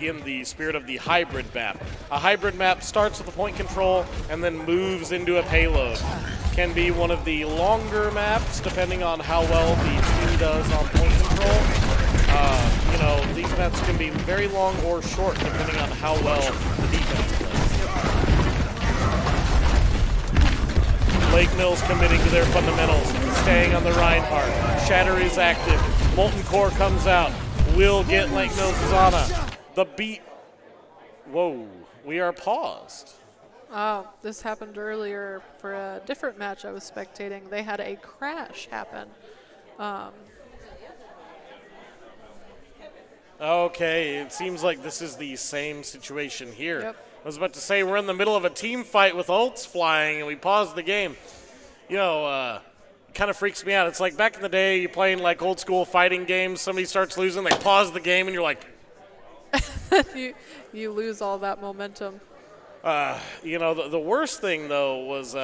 Speaker 13: in the spirit of the hybrid map, a hybrid map starts with a point control and then moves into a payload. Can be one of the longer maps, depending on how well the team does on point control. You know, these maps can be very long or short, depending on how well the defense plays. Lake Mills committing to their fundamentals, staying on the Reinhardt. Shatter is active. Molten Core comes out. Will get Lake Mills' Ana. The beat. Whoa, we are paused.
Speaker 20: Oh, this happened earlier for a different match I was spectating. They had a crash happen.
Speaker 13: Okay, it seems like this is the same situation here.
Speaker 20: Yep.
Speaker 13: I was about to say we're in the middle of a team fight with ults flying and we paused the game. You know, kind of freaks me out. It's like back in the day, you playing like old school fighting games, somebody starts losing, they pause the game and you're like...
Speaker 20: you lose all that momentum.
Speaker 13: You know, the worst thing though was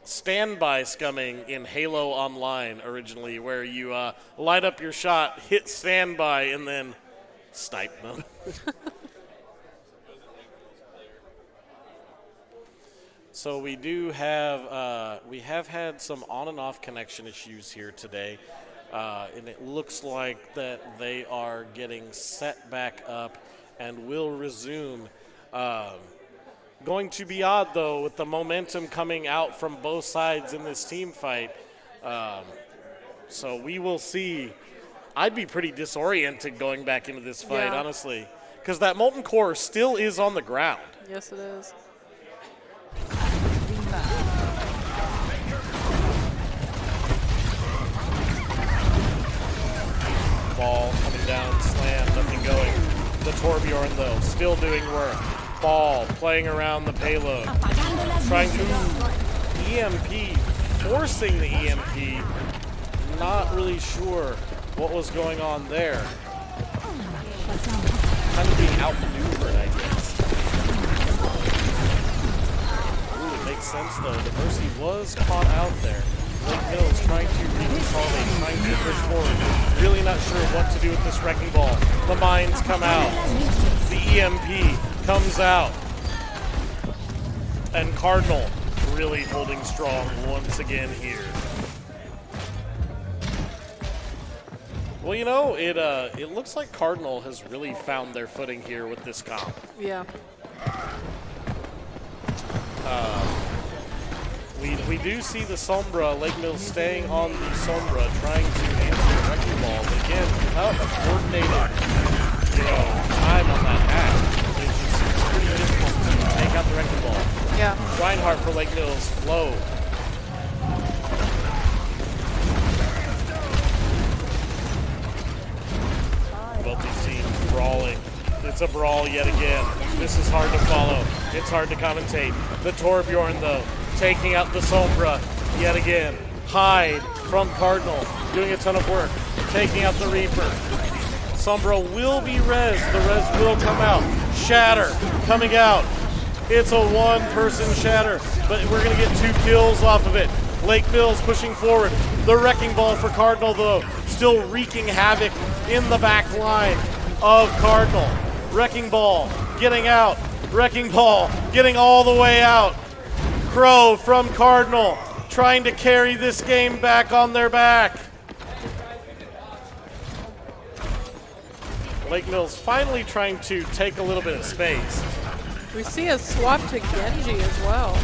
Speaker 13: standby scumming in Halo Online originally, where you light up your shot, hit standby, and then snipe them. So we do have we have had some on and off connection issues here today. And it looks like that they are getting set back up and will resume. Going to be odd, though, with the momentum coming out from both sides in this team fight. So we will see. I'd be pretty disoriented going back into this fight, honestly, because that molten core still is on the ground.
Speaker 20: Yes, it is.
Speaker 13: Ball coming down, slam, nothing going. The Torbjorn, though, still doing work. Ball playing around the payload. Trying to EMP, forcing the EMP. Not really sure what was going on there. Kind of being outmaneuvered, I guess. Ooh, it makes sense, though. The Mercy was caught out there. Lake Mills trying to reconsolidate, trying to push forward. Really not sure what to do with this wrecking ball. The mines come out. The EMP comes out. And Cardinal really holding strong once again here. Well, you know, it looks like Cardinal has really found their footing here with this comp.
Speaker 20: Yeah.
Speaker 13: We do see the Sombra, Lake Mills staying on the Sombra, trying to answer the wrecking ball. But again, without a coordinated, time on that hack, it's pretty difficult to take out the wrecking ball.
Speaker 20: Yeah.
Speaker 13: Reinhardt for Lake Mills, low. Both these teams brawling. It's a brawl yet again. This is hard to follow. It's hard to commentate. The Torbjorn, though, taking out the Sombra yet again. Hyde from Cardinal, doing a ton of work. Taking out the Reaper. Sombra will be res. The res will come out. Shatter coming out. It's a one-person shatter, but we're going to get 2 kills off of it. Lake Mills pushing forward. The wrecking ball for Cardinal, though, still wreaking havoc in the back line of Cardinal. Wrecking ball getting out. Wrecking ball getting all the way out. Crow from Cardinal trying to carry this game back on their back. Lake Mills finally trying to take a little bit of space.
Speaker 20: We see a swap to Genji as well.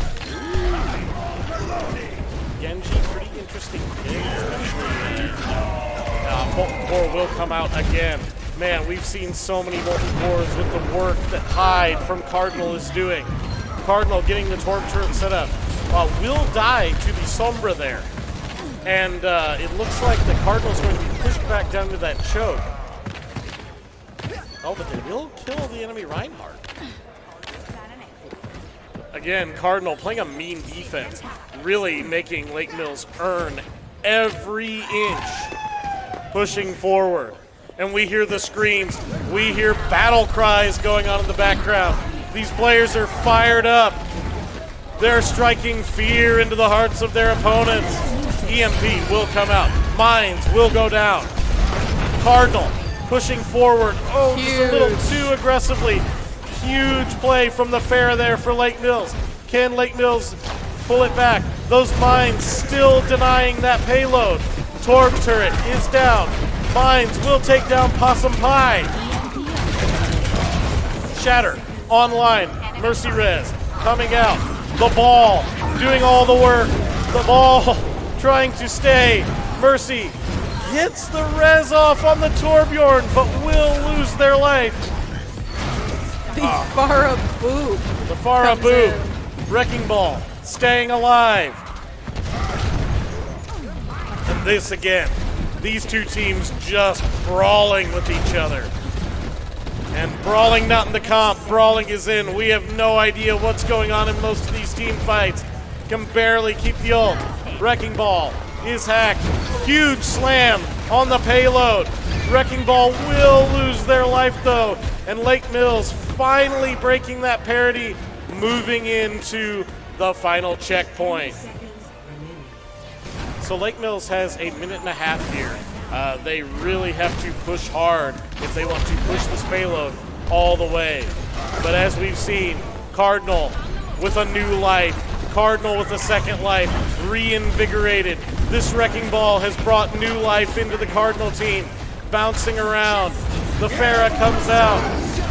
Speaker 13: Genji, pretty interesting pick, especially Molten Core will come out again. Man, we've seen so many Molten Cores with the work that Hyde from Cardinal is doing. Cardinal getting the Torb turret set up. Will die to the Sombra there. And it looks like the Cardinal's going to be pushed back down to that choke. Oh, but they will kill the enemy Reinhardt. Again, Cardinal playing a mean defense, really making Lake Mills earn every inch, pushing forward. And we hear the screams, we hear battle cries going on in the background. These players are fired up. They're striking fear into the hearts of their opponents. EMP will come out. Mines will go down. Cardinal pushing forward. Oh, just a little too aggressively. Huge play from the fair there for Lake Mills. Can Lake Mills pull it back? Those mines still denying that payload. Torb turret is down. Mines will take down Possum Pie. Shatter online. Mercy Res coming out. The ball doing all the work. The ball trying to stay. Mercy gets the res off on the Torbjorn, but will lose their life.
Speaker 20: The Farah Boob.
Speaker 13: The Farah Boob. Wrecking ball staying alive. And this again. These two teams just brawling with each other. And brawling not in the comp, brawling is in. We have no idea what's going on in most of these team fights. Can barely keep the ult. Wrecking ball is hacked. Huge slam on the payload. Wrecking ball will lose their life though. And Lake Mills finally breaking that parity, moving into the final checkpoint. So Lake Mills has a minute and a half here. They really have to push hard if they want to push this payload all the way. But as we've seen, Cardinal with a new life, Cardinal with a second life, reinvigorated, This wrecking ball has brought new life into the Cardinal team. Bouncing around. The Pharah comes out.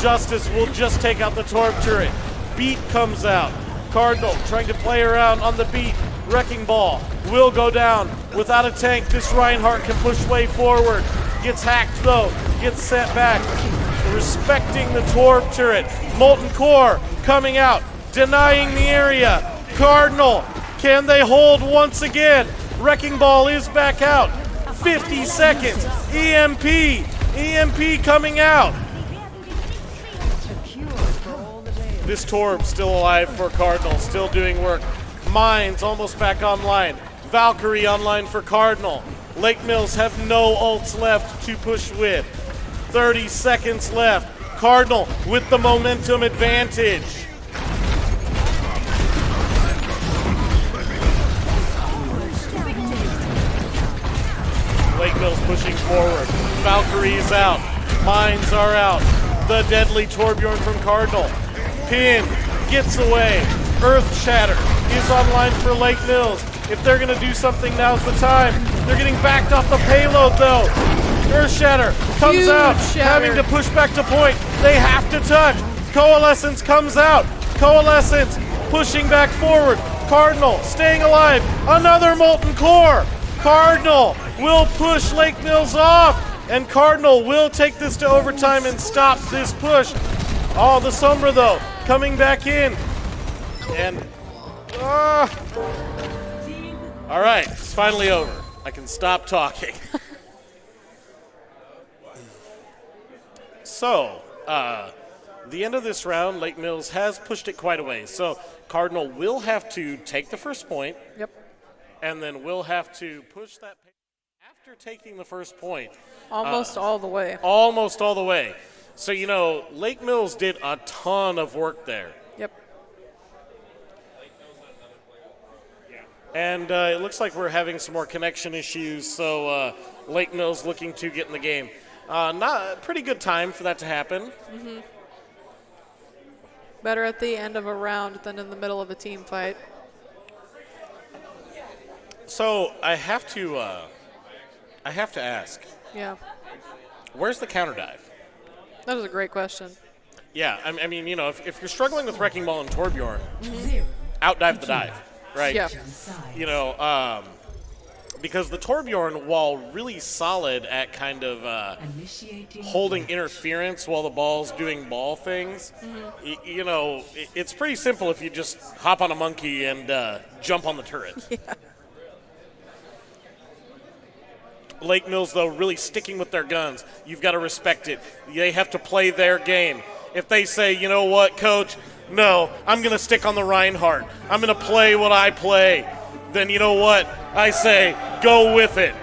Speaker 13: Justice will just take out the Torb turret. Beat comes out. Cardinal trying to play around on the beat. Wrecking ball will go down. Without a tank, this Reinhardt can push way forward. Gets hacked though. Gets sent back. Respecting the Torb turret. Molten Core coming out. Denying the area. Cardinal, can they hold once again? Wrecking ball is back out. 50 seconds. EMP coming out. This Torb still alive for Cardinal, still doing work. Mines almost back online. Valkyrie online for Cardinal. Lake Mills have no ults left to push with. 30 seconds left. Cardinal with the momentum advantage. Lake Mills pushing forward. Valkyrie's out. Mines are out. The deadly Torbjorn from Cardinal. Pin gets away. Earth Shatter is online for Lake Mills. If they're going to do something, now's the time. They're getting backed off the payload, though. Earth Shatter comes
Speaker 20: Huge
Speaker 13: out,
Speaker 20: shatter.
Speaker 13: having to push back to point. They have to touch. Coalescence comes out. Coalescence pushing back forward. Cardinal staying alive. Another Molten Core. Cardinal will push Lake Mills off. And Cardinal will take this to overtime and stop this push. Oh, the Sombra, though, coming back in. And, all right, it's finally over. I can stop talking. So, the end of this round, Lake Mills has pushed it quite a way. So, Cardinal will have to take the first point.
Speaker 20: Yep.
Speaker 13: And then we'll have to push that after taking the first point.
Speaker 20: Almost all the way.
Speaker 13: Almost all the way. So, you know, Lake Mills did a ton of work there.
Speaker 20: Yep.
Speaker 13: And it looks like we're having some more connection issues, so Lake Mills looking to get in the game. Not a pretty good time for that to happen.
Speaker 20: Mm-hmm. Better at the end of a round than in the middle of a team fight.
Speaker 13: So I have to ask.
Speaker 20: Yeah.
Speaker 13: Where's the counter dive?
Speaker 20: That is a great question.
Speaker 13: Yeah, I mean, you know, if you're struggling with Wrecking Ball and Torbjorn, outdive the dive, right?
Speaker 20: Yeah.
Speaker 13: You know, because the Torbjorn, while really solid at kind of holding interference while the ball's doing ball things, you know, it's pretty simple if you just hop on a monkey and jump on the turret.
Speaker 20: Yeah.
Speaker 13: Lake Mills, though, really sticking with their guns. You've got to respect it. They have to play their game. If they say, you know what, coach, no, I'm going to stick on the Reinhardt. I'm going to play what I play. Then you know what? I say, go with it.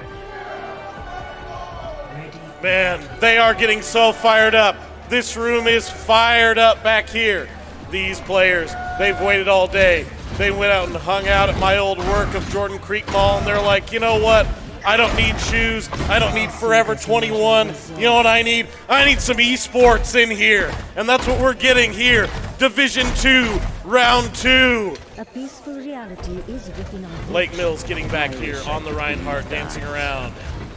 Speaker 13: Man, they are getting so fired up. This room is fired up back here. These players, they've waited all day. They went out and hung out at my old work of Jordan Creek Mall, and they're like, you know what? I don't need shoes. I don't need Forever 21. You know what I need? I need some esports in here. And that's what we're getting here. Division 2, Round 2.
Speaker 8: A peaceful reality is within our
Speaker 13: Lake Mills getting back here on the Reinhardt, dancing around.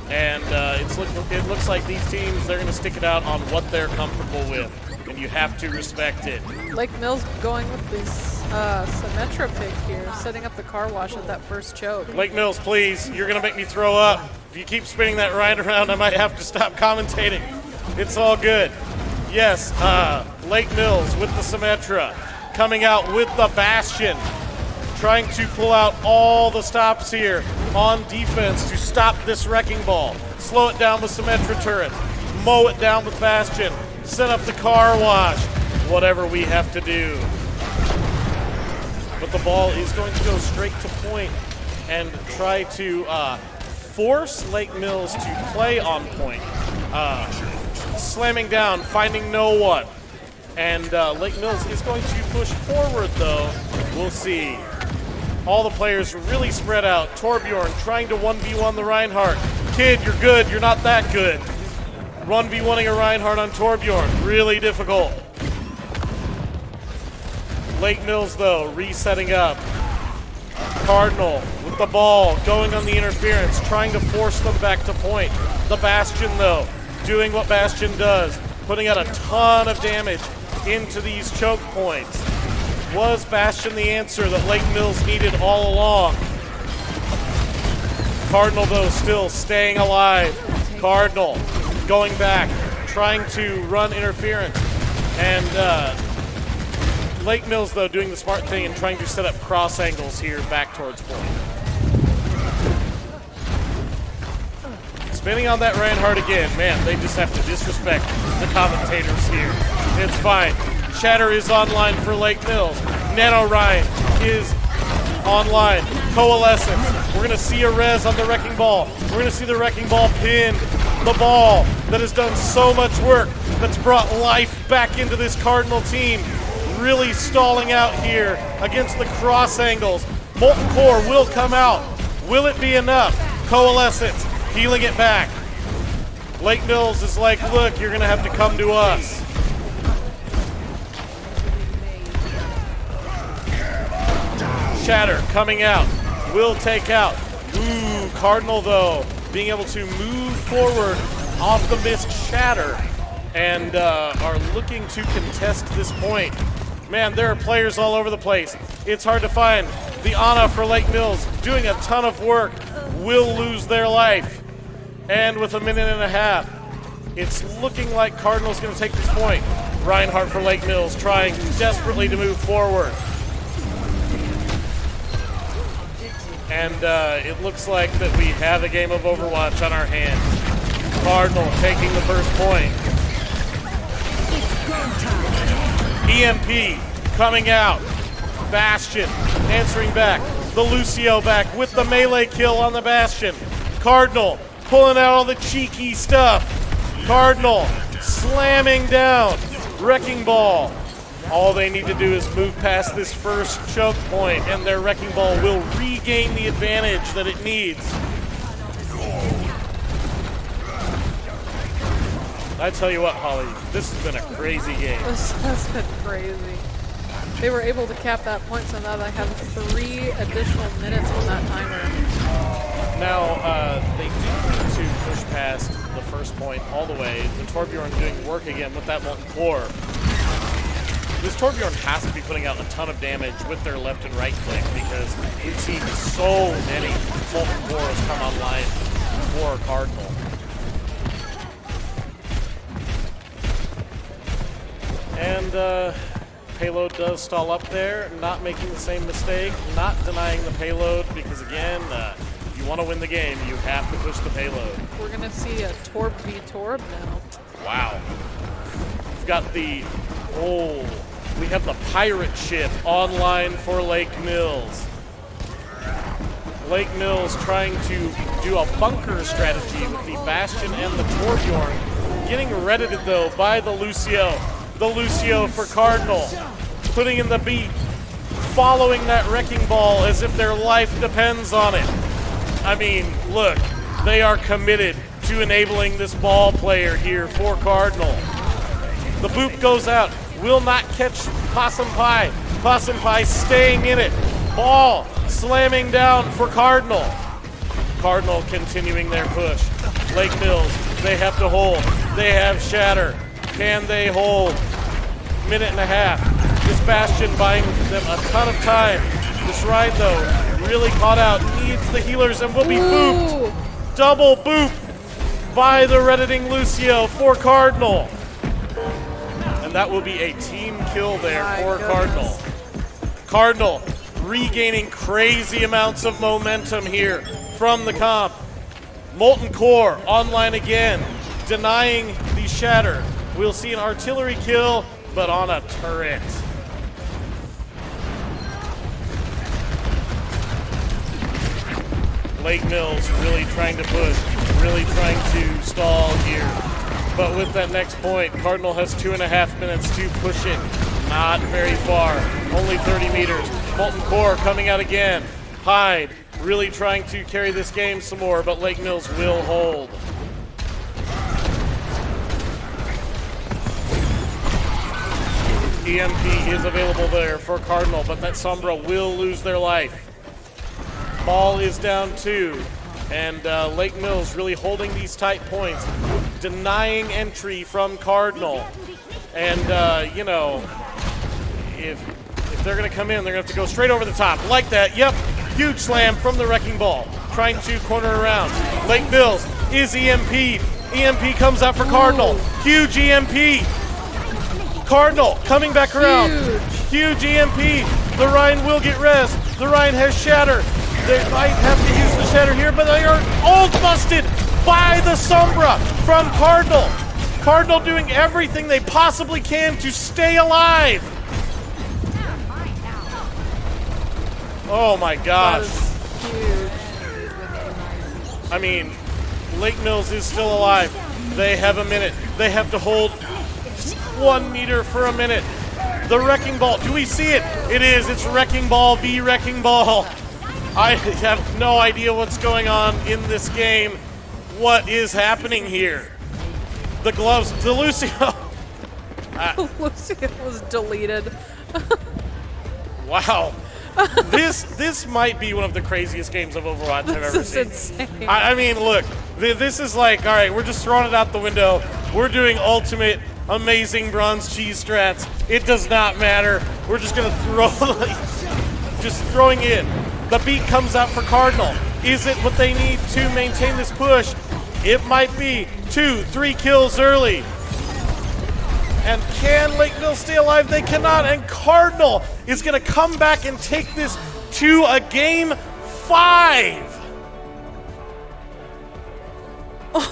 Speaker 13: And it looks like these teams, they're going to stick it out on what they're comfortable with. And you have to respect it.
Speaker 20: Lake Mills going with this Symmetra pick here, setting up the car wash at that first choke.
Speaker 13: Lake Mills, please, you're going to make me throw up. If you keep spinning that ride around, I might have to stop commentating. It's all good. Yes, Lake Mills with the Symmetra, coming out with the Bastion, trying to pull out all the stops here on defense to stop this Wrecking Ball. Slow it down with Symmetra turret, mow it down with Bastion, set up the car wash, whatever we have to do. But the ball is going to go straight to point and try to force Lake Mills to play on point. Slamming down, finding no one. And Lake Mills is going to push forward, though. We'll see. All the players really spread out. Torbjorn trying to 1v1 the Reinhardt. Kid, you're good. You're not that good. 1v1ing a Reinhardt on Torbjorn. Really difficult. Lake Mills, though, resetting up. Cardinal with with the ball, going on the interference, trying to force them back to point. The Bastion, though, doing what Bastion does, putting out a ton of damage into these choke points. Was Bastion the answer that Lake Mills needed all along? Cardinal, though, still staying alive. Cardinal going back, trying to run interference. And Lake Mills, though, doing the smart thing and trying to set up cross angles here back towards point. Spinning on that Reinhardt again. Man, they just have to disrespect the commentators here. It's fine. Shatter is online for Lake Mills. Nano Ryan is online. Coalescence. We're going to see a res on the Wrecking Ball. We're going to see the Wrecking Ball pin the ball that has done so much work, that's brought life back into this Cardinal team. Really stalling out here against the cross angles. Molten Core will come out. Will it be enough? Coalescence healing it back. Lake Mills is like, look, you're going to have to come to us. Shatter coming out. Will take out. Ooh, Cardinal, though, being able to move forward off the missed Shatter and are looking to contest this point. Man, there are players all over the place. It's hard to find. The Ana for Lake Mills doing a ton of work will lose their life. And with a minute and a half, it's looking like Cardinal's going to take this point. Reinhardt for Lake Mills trying desperately to move forward. And it looks like that we have a game of Overwatch on our hands. Cardinal taking the first point. EMP coming out. Bastion answering back. The Lucio back with the melee kill on the Bastion. Cardinal pulling out all the cheeky stuff. Cardinal slamming down. Wrecking Ball. All they need to do is move past this first choke point, and their Wrecking Ball will regain the advantage that it needs. I tell you what, Holly, this has been a crazy game.
Speaker 20: This has been crazy. They were able to cap that point, so now they have 3 additional minutes on that timer.
Speaker 13: Now, they do need to push past the first point all the way. The Torbjorn doing work again with that Molten Core. This Torbjorn has to be putting out a ton of damage with their left and right click because we've seen so many Molten Cores come online for Cardinal. And payload does stall up there, not making the same mistake, not denying the payload because again, if you want to win the game, you have to push the payload.
Speaker 20: We're going to see a Torb v Torb now.
Speaker 13: Wow. We've got the, we have the pirate ship online for Lake Mills. Lake Mills trying to do a bunker strategy with the Bastion and the Torbjorn. Getting reddited though by the Lucio. The Lucio for Cardinal. Putting in the beat. Following that Wrecking Ball as if their life depends on it. I mean, look, they are committed to enabling this ball player here for Cardinal. The boop goes out. Will not catch Possum Pie. Possum Pie staying in it. Ball slamming down for Cardinal. Cardinal continuing their push. Lake Mills, they have to hold. They have Shatter. Can they hold? Minute and a half. This Bastion buying them a ton of time. This Rhine, though, really caught out. Needs the healers and will be booped. Double boop by the redditing Lucio for Cardinal. And that will be a team kill there for Cardinal. Cardinal regaining crazy amounts of momentum here from the comp. Molten Core online again, denying the Shatter. We'll see an artillery kill, but on a turret. Lake Mills really trying to push, really trying to stall here. But with that next point, Cardinal has 2.5 minutes to push it. Not very far, only 30 meters. Molten Core coming out again. Hyde really trying to carry this game some more, but Lake Mills will hold. EMP is available there for Cardinal, but that Sombra will lose their life. Ball is down 2. And Lake Mills really holding these tight points, denying entry from Cardinal. And, you know, if they're going to come in, they're going to have to go straight over the top. Like that, yep, huge slam from the Wrecking Ball. Trying to corner around. Lake Mills is EMP'd. EMP comes out for Cardinal. Huge EMP. Cardinal coming back around. Huge EMP. The Rhine will get res. The Rhine has shatter. They might have to use the shatter here, but they are ult busted by the Sombra from Cardinal. Cardinal doing everything they possibly can to stay alive. Oh my gosh. I mean, Lake Mills is still alive. They have a minute. They have to hold 1 meter for a minute. The Wrecking Ball, do we see it? It is, it's Wrecking Ball v Wrecking Ball. I have no idea what's going on in this game. What is happening here? The gloves, the Lucio.
Speaker 20: Lucio was deleted.
Speaker 13: Wow. This might be one of the craziest games of Overwatch I've ever seen.
Speaker 20: This is insane.
Speaker 13: I mean, look, this is like, all right, we're just throwing it out the window. We're doing ultimate, amazing bronze cheese strats. It does not matter. We're just going to throw, just throwing in. The beat comes out for Cardinal. Is it what they need to maintain this push? It might be 2-3 kills early. And can Lake Mills stay alive? They cannot. And Cardinal is going to come back and take this to a game 5.
Speaker 20: Oh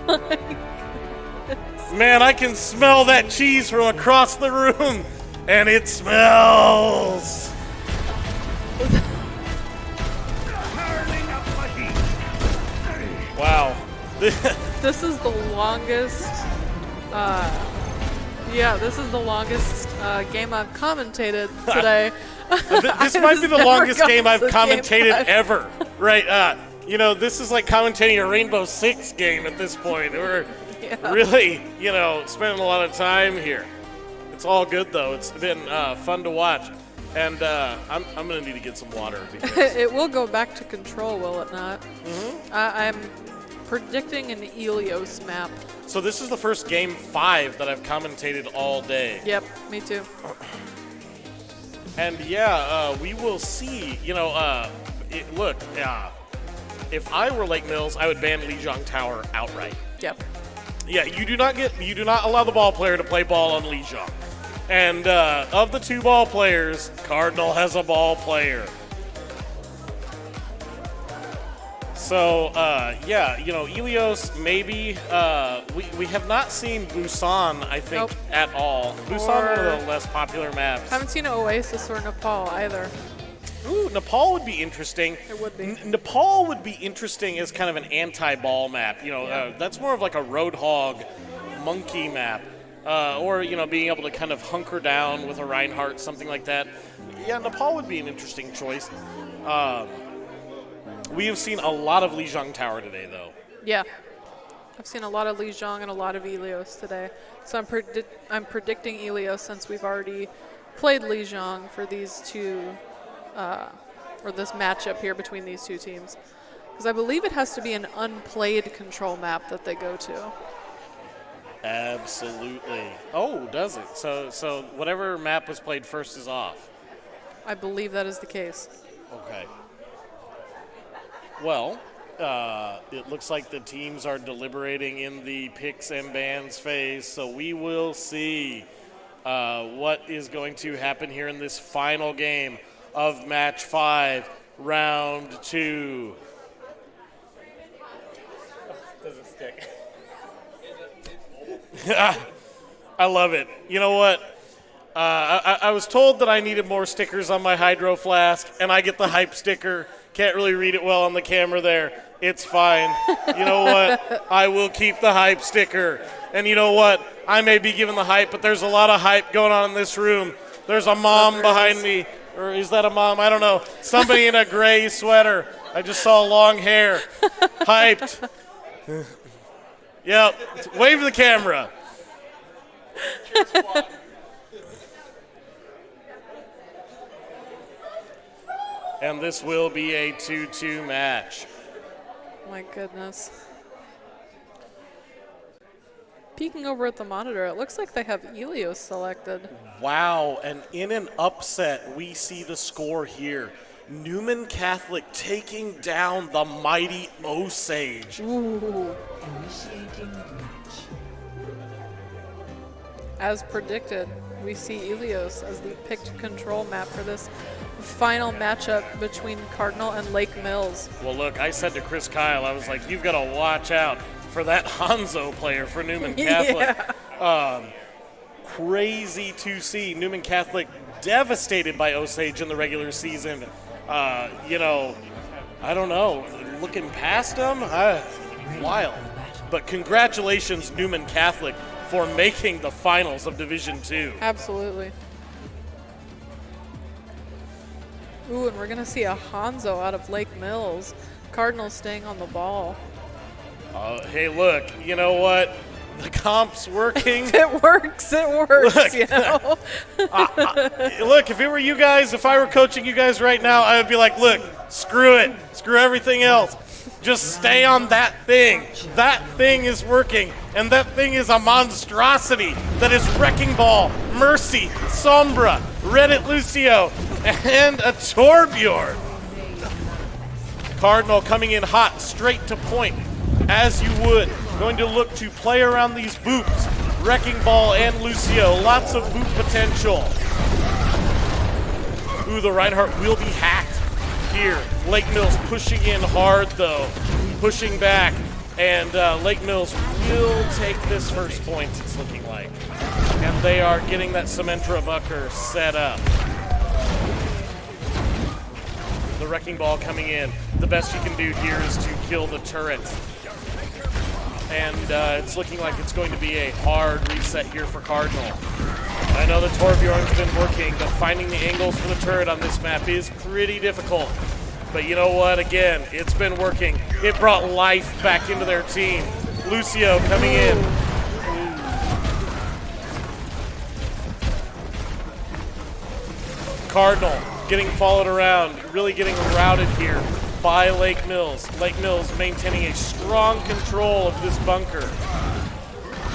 Speaker 20: my goodness.
Speaker 13: Man, I can smell that cheese from across the room. And it smells. Wow.
Speaker 20: This is the longest, this is the longest game I've commentated today.
Speaker 13: This might be the longest game I've commentated ever. Right, you know, this is like commentating a Rainbow Six game at this point. We're really, you know, spending a lot of time here. It's all good, though. It's been fun to watch. And I'm going to need to get some water. Because
Speaker 20: it will go back to control, will it not? Mm-hmm. I'm predicting an Ilios map.
Speaker 13: So this is the first game 5 that I've commentated all day.
Speaker 20: Yep, me too.
Speaker 13: And yeah, we will see. You know, look, if I were Lake Mills, I would ban Lijiang Tower outright.
Speaker 20: Yep.
Speaker 13: Yeah, you do not allow the ball player to play ball on Lijiang. And of the 2 ball players, Cardinal has a ball player. So, yeah, you know, Ilios, maybe. We have not seen Busan, I think, at all. Busan, one of the less popular maps.
Speaker 20: Haven't seen Oasis or Nepal either.
Speaker 13: Ooh, Nepal would be interesting.
Speaker 20: It would be.
Speaker 13: Nepal would be interesting as kind of an anti-ball map. You know, that's more of like a Roadhog monkey map. Or, you know, being able to kind of hunker down with a Reinhardt, something like that. Yeah, Nepal would be an interesting choice. We have seen a lot of Lijiang Tower today, though.
Speaker 20: Yeah. I've seen a lot of Lijiang and a lot of Ilios today. So I'm predicting Ilios since we've already played Lijiang for these two, or this matchup here between these two teams. Because I believe it has to be an unplayed control map that they go to.
Speaker 13: Absolutely. Oh, does it? So whatever map was played first is off.
Speaker 20: I believe that is the case.
Speaker 13: Okay. Well, it looks like the teams are deliberating in the picks and bans phase, so we will see what is going to happen here in this final game of Match 5, Round 2. Doesn't stick. I love it. You know what? I was told that I needed more stickers on my Hydro Flask, and I get the hype sticker. Can't really read it well on the camera there. It's fine. You know what? I will keep the hype sticker. And you know what? I may be giving the hype, but there's a lot of hype going on in this room. There's a mom behind me. Or is that a mom? I don't know. Somebody in a gray sweater. I just saw long hair. Hyped. Yep. Wave the camera. And this will be a 2-2 match.
Speaker 20: My goodness. Peeking over at the monitor, it looks like they have Iahsea selected.
Speaker 13: Wow, and in an upset, we see the score here. Newman Catholic taking down the mighty Osage.
Speaker 20: Ooh.
Speaker 10: Initiating match.
Speaker 20: As predicted, we see Iahsea as the picked control map for this final matchup between Cardinal and Lake Mills.
Speaker 13: Well, look, I said to Chris Kyle, I was like, you've got to watch out for that Hanzo player for Newman Catholic. Crazy to see Newman Catholic devastated by Osage in the regular season. You know, I don't know, looking past them, wild. But congratulations, Newman Catholic, for making the finals of Division II.
Speaker 20: Absolutely. Ooh, and we're going to see a Hanzo out of Lake Mills. Cardinals staying on the ball.
Speaker 13: Hey, look, you know what? The comp's working.
Speaker 20: It works,
Speaker 13: Look,
Speaker 20: you know?
Speaker 13: Look, if it were you guys, if I were coaching you guys right now, I would be like, look, screw it. Screw everything else. Just stay on that thing. That thing is working, and that thing is a monstrosity that is Wrecking Ball, Mercy, Sombra, Reddit Lucio, and a Torbjorn. Cardinal coming in hot, straight to point, as you would. Going to look to play around these boops. Wrecking Ball and Lucio, lots of boop potential. Ooh, the Reinhardt will be hacked here. Lake Mills pushing in hard though, pushing back, and Lake Mills will take this first point, it's looking like. And they are getting that Cementra Bucker set up. The Wrecking Ball coming in. The best you can do here is to kill the turret. And it's looking like it's going to be a hard reset here for Cardinal. I know that Torbjorn's been working, but finding the angles for the turret on this map is pretty difficult. But you know what? Again, it's been working. It brought life back into their team. Lucio coming in. Cardinal getting followed around, really getting routed here by Lake Mills. Lake Mills maintaining a strong control of this bunker.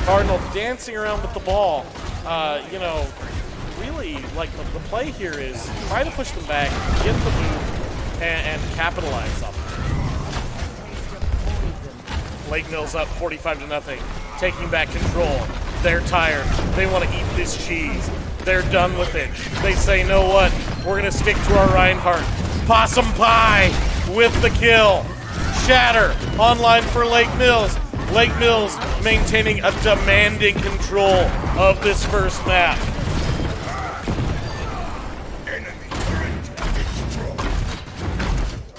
Speaker 13: Cardinal dancing around with the ball. You know, really, like the play here is try to push them back, get the move, and capitalize on them. Lake Mills up 45-0, taking back control. They're tired. They want to eat this cheese. They're done with it. They say, know what? We're going to stick to our Reinhardt. Possum Pie with the kill. Shatter online for Lake Mills. Lake Mills maintaining a demanding control of this first map.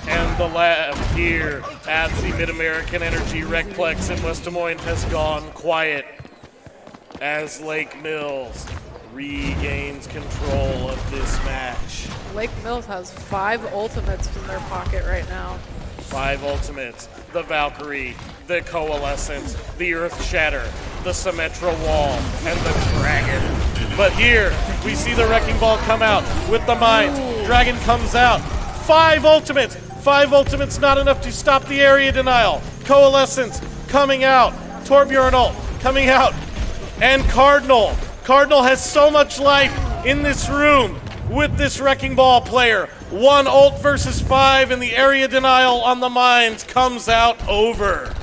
Speaker 13: And the lab here at the Mid-American Energy Recplex in West Des Moines has gone quiet as Lake Mills regains control of this match.
Speaker 20: Lake Mills has 5 ultimates in their pocket right now.
Speaker 13: 5 ultimates. The Valkyrie, the Coalescence, the Earth Shatter, the Symmetra Wall, and the Dragon. But here, we see the Wrecking Ball come out with the Mines. Dragon comes out. 5 ultimates. 5 ultimates not enough to stop the area denial. Coalescence coming out. Torbjorn ult coming out. And Cardinal. Cardinal has so much life in this room with this Wrecking Ball player. 1 ult versus 5, and the area denial on the Mines comes out over.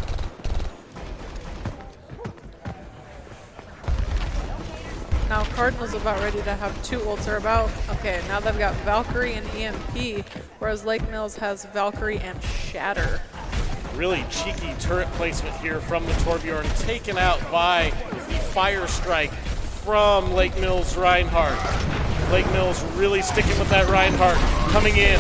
Speaker 20: Now Cardinal's about ready to have 2 ults. They're about, okay, now they've got Valkyrie and EMP, whereas Lake Mills has Valkyrie and Shatter.
Speaker 13: Really cheeky turret placement here from the Torbjorn, taken out by the Fire Strike from Lake Mills Reinhardt. Lake Mills really sticking with that Reinhardt. Coming in,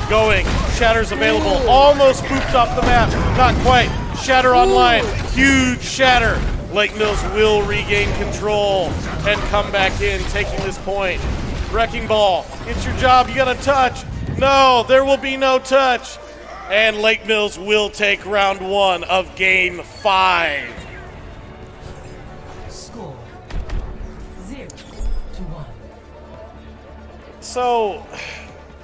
Speaker 13: going, Shatter's available, almost booped off the map, not quite. Shatter online, huge Shatter. Lake Mills will regain control and come back in, taking this point. Wrecking Ball, it's your job, you got to touch. No, there will be no touch. And Lake Mills will take round 1 of game 5.
Speaker 10: Score 0-1.
Speaker 13: So,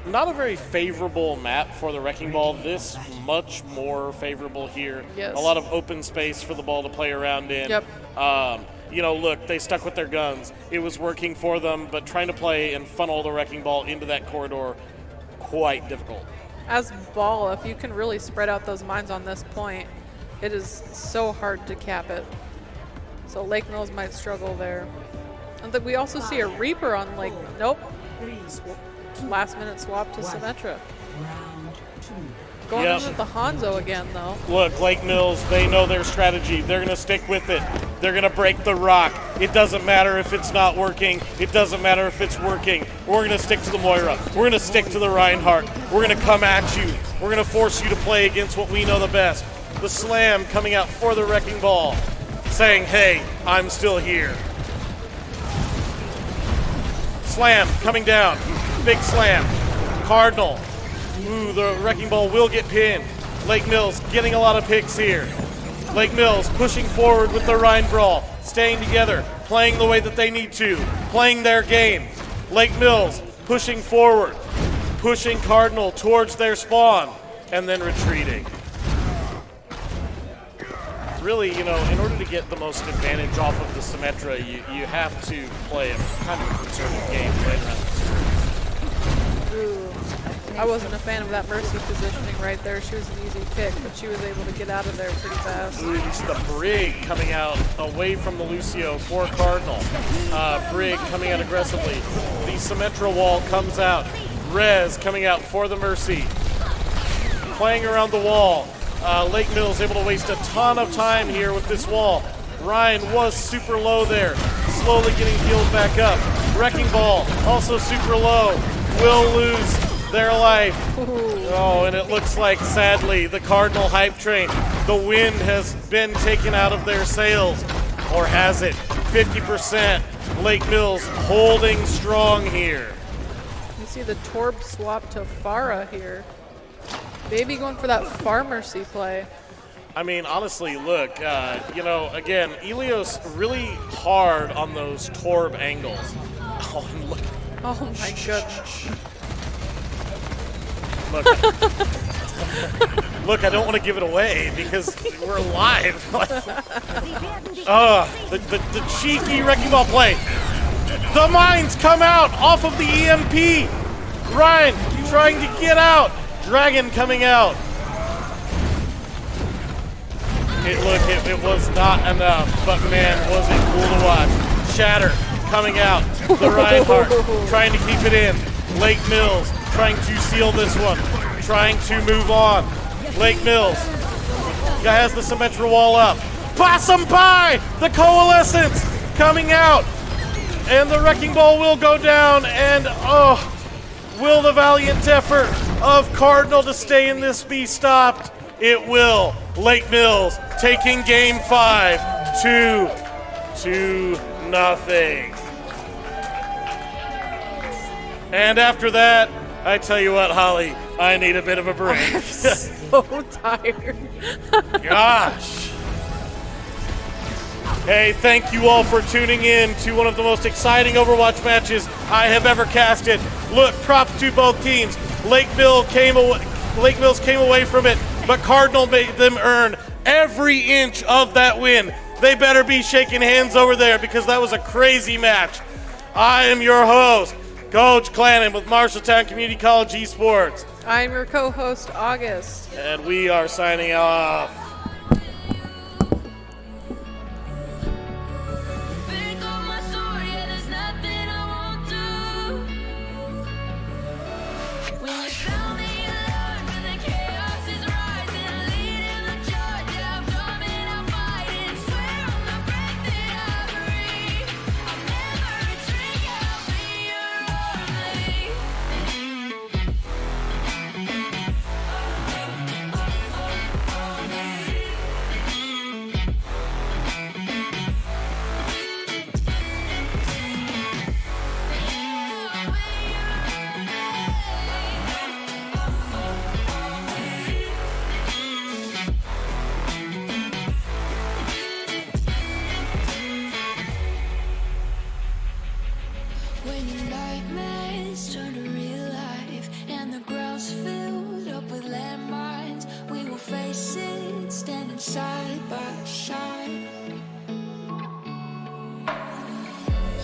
Speaker 13: not a very favorable map for the Wrecking Ball. This much more favorable here.
Speaker 20: Yes.
Speaker 13: A lot of open space for the ball to play around in.
Speaker 20: Yep.
Speaker 13: You know, look, they stuck with their guns. It was working for them, but trying to play and funnel the Wrecking Ball into that corridor, quite difficult.
Speaker 20: As ball, if you can really spread out those mines on this point, it is so hard to cap it. So Lake Mills might struggle there. And then we also see a Reaper on Lake. Nope. Last minute swap to Symmetra. Going in with the Hanzo again, though.
Speaker 13: Look, Lake Mills, they know their strategy. They're going to stick with it. They're going to break the rock. It doesn't matter if it's not working. It doesn't matter if it's working. We're going to stick to the Moira. We're going to stick to the Reinhardt. We're going to come at you. We're going to force you to play against what we know the best. The Slam coming out for the Wrecking Ball, saying, hey, I'm still here. Slam coming down. Big Slam. Cardinal. Ooh, the Wrecking Ball will get pinned. Lake Mills getting a lot of picks here. Lake Mills pushing forward with the Rhine Brawl, staying together, playing the way that they need to, playing their game. Lake Mills pushing forward, pushing Cardinal towards their spawn, and then retreating. Really, you know, in order to get the most advantage off of the Symmetra, you have to play a kind of conservative game right around the turret.
Speaker 20: Ooh. I wasn't a fan of that Mercy positioning right there. She was an easy pick, but she was able to get out of there pretty fast.
Speaker 13: Ooh, it's the Brig coming out away from the Lucio for Cardinal. Brig coming out aggressively. The Symmetra wall comes out. Rez coming out for the Mercy. Playing around the wall. Lake Mills able to waste a ton of time here with this wall. Ryan was super low there. Slowly getting healed back up. Wrecking Ball also super low. Will lose their life. Oh, and it looks like, sadly, the Cardinal hype train, the wind has been taken out of their sails. Or has it? 50%. Lake Mills holding strong here.
Speaker 20: You see the Torb swap to Farah here. Baby going for that Pharmacy play.
Speaker 13: I mean, honestly, look, you know, again, Ilios really hard on those Torb angles. Oh, and look.
Speaker 20: Oh my goodness.
Speaker 13: Look, look, I don't want to give it away because we're live. The cheeky Wrecking Ball play. The mines come out off of the EMP. Ryan trying to get out. Dragon coming out. It was not enough, but man, was it cool to watch. Shatter coming out. The Reinhardt trying to keep it in. Lake Mills trying to seal this one. Trying to move on. Lake Mills. Guy has the Symmetra wall up. Possum Pie! The Coalescence coming out. And the Wrecking Ball will go down. And will the valiant effort of Cardinal to stay in this be stopped? It will. Lake Mills taking game 5, 2-0. And after that, I tell you what, Holly, I need a bit of a break.
Speaker 20: I'm so tired.
Speaker 13: Gosh. Hey, thank you all for tuning in to one of the most exciting Overwatch matches I have ever casted. Look, props to both teams. Lake Mills came away from it, but Cardinal made them earn every inch of that win. They better be shaking hands over there because that was a crazy match. I am your host, Coach Clannon with Marshalltown Community College Esports.
Speaker 20: I'm your co-host, August.
Speaker 13: And we are signing off.
Speaker 17: side by side.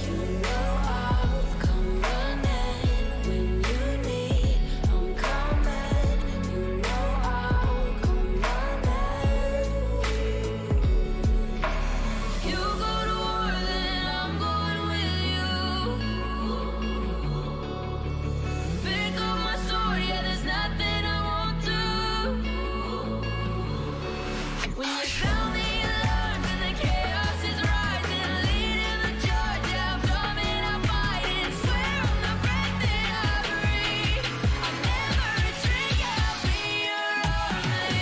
Speaker 17: You know I'll come running when you need. I'm coming. You know I'll come running. If you go to war, then I'm going with you. Pick up my sword, yeah, there's nothing I won't do. When you sound the alarm and the chaos is rising, leading the charge, yeah, I'm coming, I'm fighting. Swear on the breath that I breathe, I'll never retreat, yeah, I'll be your army.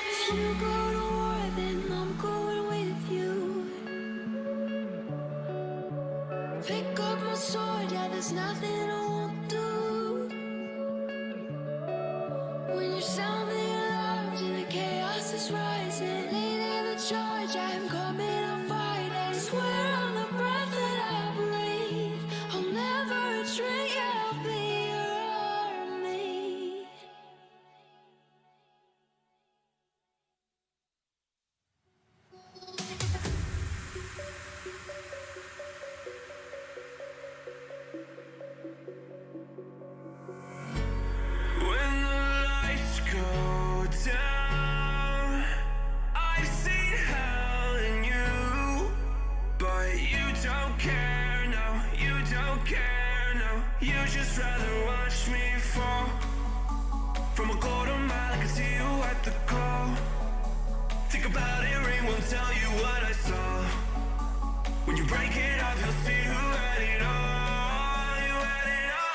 Speaker 17: If you go to war, then I'm going with you. Pick up my sword, yeah, there's nothing I won't do. When you sound the alarms and the chaos is rising, leading the charge, I'm coming, I'm fighting. Swear on the breath that I breathe, I'll never retreat, yeah, I'll be your army.
Speaker 9: When the lights go down, I've seen hell in you, but you don't care, no, you don't care, no. You just rather watch me fall. From a quarter mile, I can see you at the call. Think about it, rain won't tell you what I saw. When you break it off, you'll see who had it all. You had it all.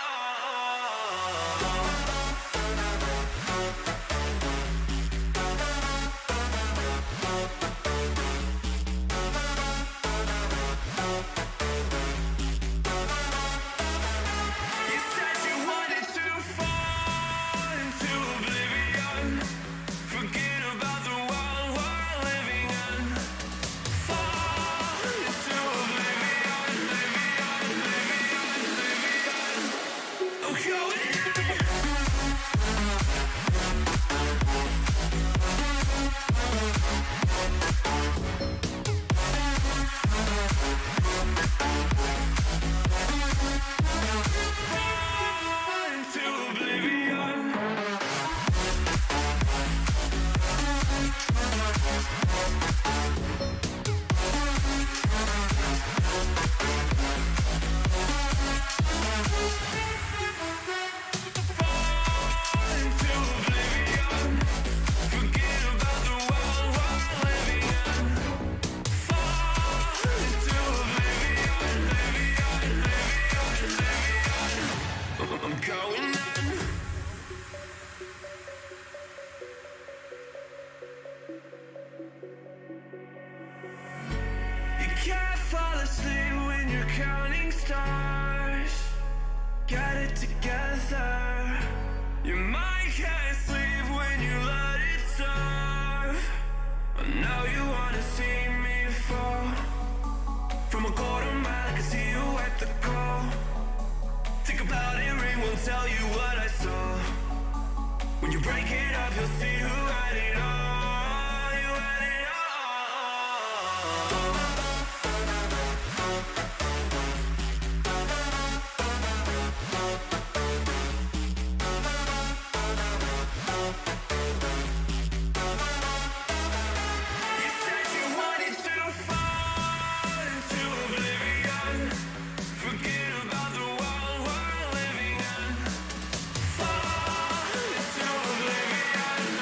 Speaker 9: You said you wanted to fall into oblivion. Forget about the world we're living in. Fall into oblivion, oblivion. Oh, going into oblivion. Into oblivion. Forget about the world we're living in. Fall into oblivion, I'm going in. You can't fall asleep when you're counting stars. Get it together. Your mind can't sleep when you let it serve. I know you wanna see me fall. From a quarter mile, I can see you at the call. Think about it, rain won't tell you what I saw. When you break it off, you'll see who had it all. You had it all. You said you wanted to fall into oblivion. Forget about the world we're living in. Fall into oblivion,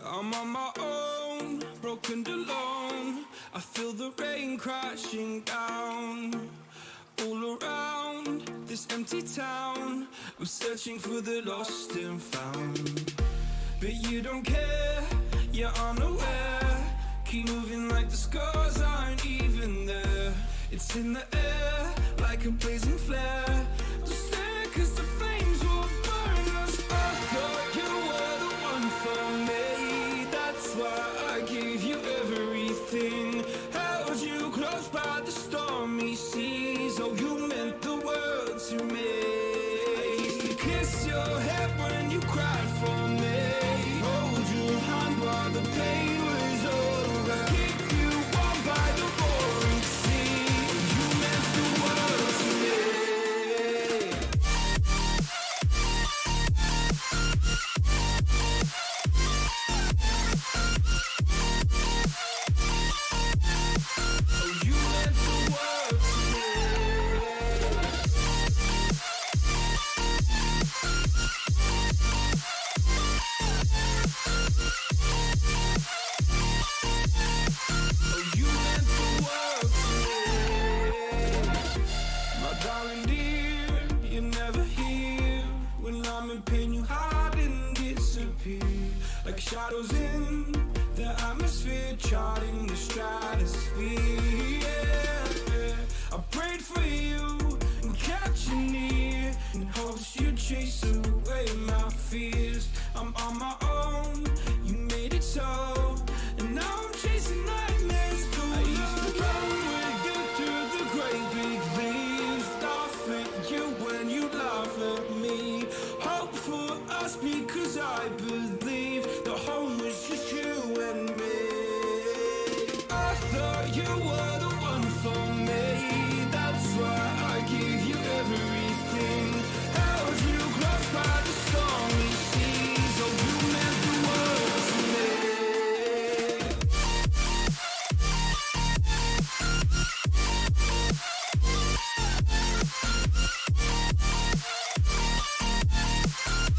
Speaker 9: I'm on my own, broken alone. I feel the rain crashing down all around this empty town. I'm searching for the lost and found, but you don't care, you're unaware. Keep moving like the scars aren't even there. It's in the air like a blazing flare. Don't stare 'cause the flames will burn us. I thought you were the one for me. That's why I gave you everything. Held you close by the stormy seas. Oh, you meant the world to me. I used to kiss your head when you cried for me. Hold your hand while the pain was over. Keep you warm by the roaring sea. You meant the world to me. Oh, you meant the world to me. Oh, you meant the world to me. My darling dear, you're never here. When I'm in pain, you hide and disappear. Like shadows in the atmosphere, charting the stratosphere. Yeah. I prayed for you and kept you near, in hopes you'd chase away my fears. I'm on my own, you made it so, and now I'm chasing nightmares through. I used to run with you through the great big leaves, laugh at you when you laugh at me. Hope for us because I believe the home was just you and me. I thought you were the one for me. That's why I gave you everything. Held you close by the stormy seas. Oh, you meant the world to me.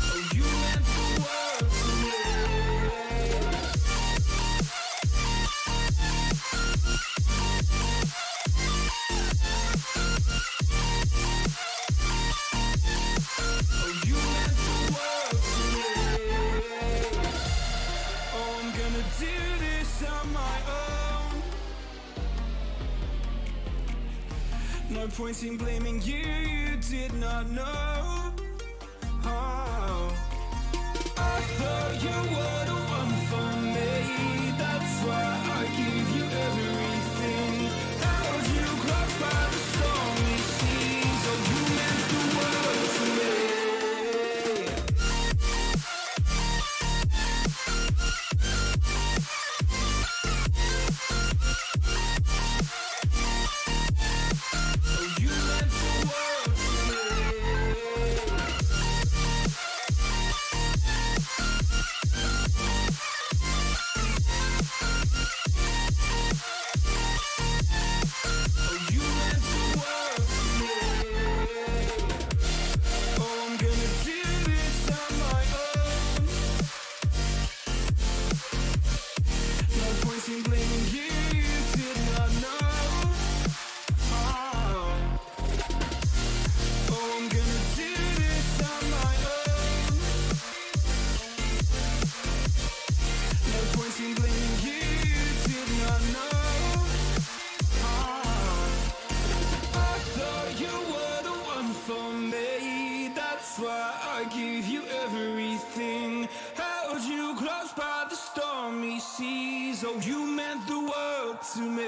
Speaker 9: Oh, you meant the world to me. Oh, you meant the world to me. Oh, I'm gonna do this on my own. No point in blaming you, you did not know. Oh, I thought you were the one for me. That's why I gave you everything. Held you close by the stormy seas. Oh, you meant the world to me. Oh, you meant the world to me. Oh, you meant the world to me. Oh, I'm gonna do this on my own. No point in blaming you, you did not know. Oh, I'm gonna do this on my own. No point in blaming you, you did not know. I thought you were the one for me. That's why I gave you everything. Held you close by the stormy seas. Oh, you meant the world to me.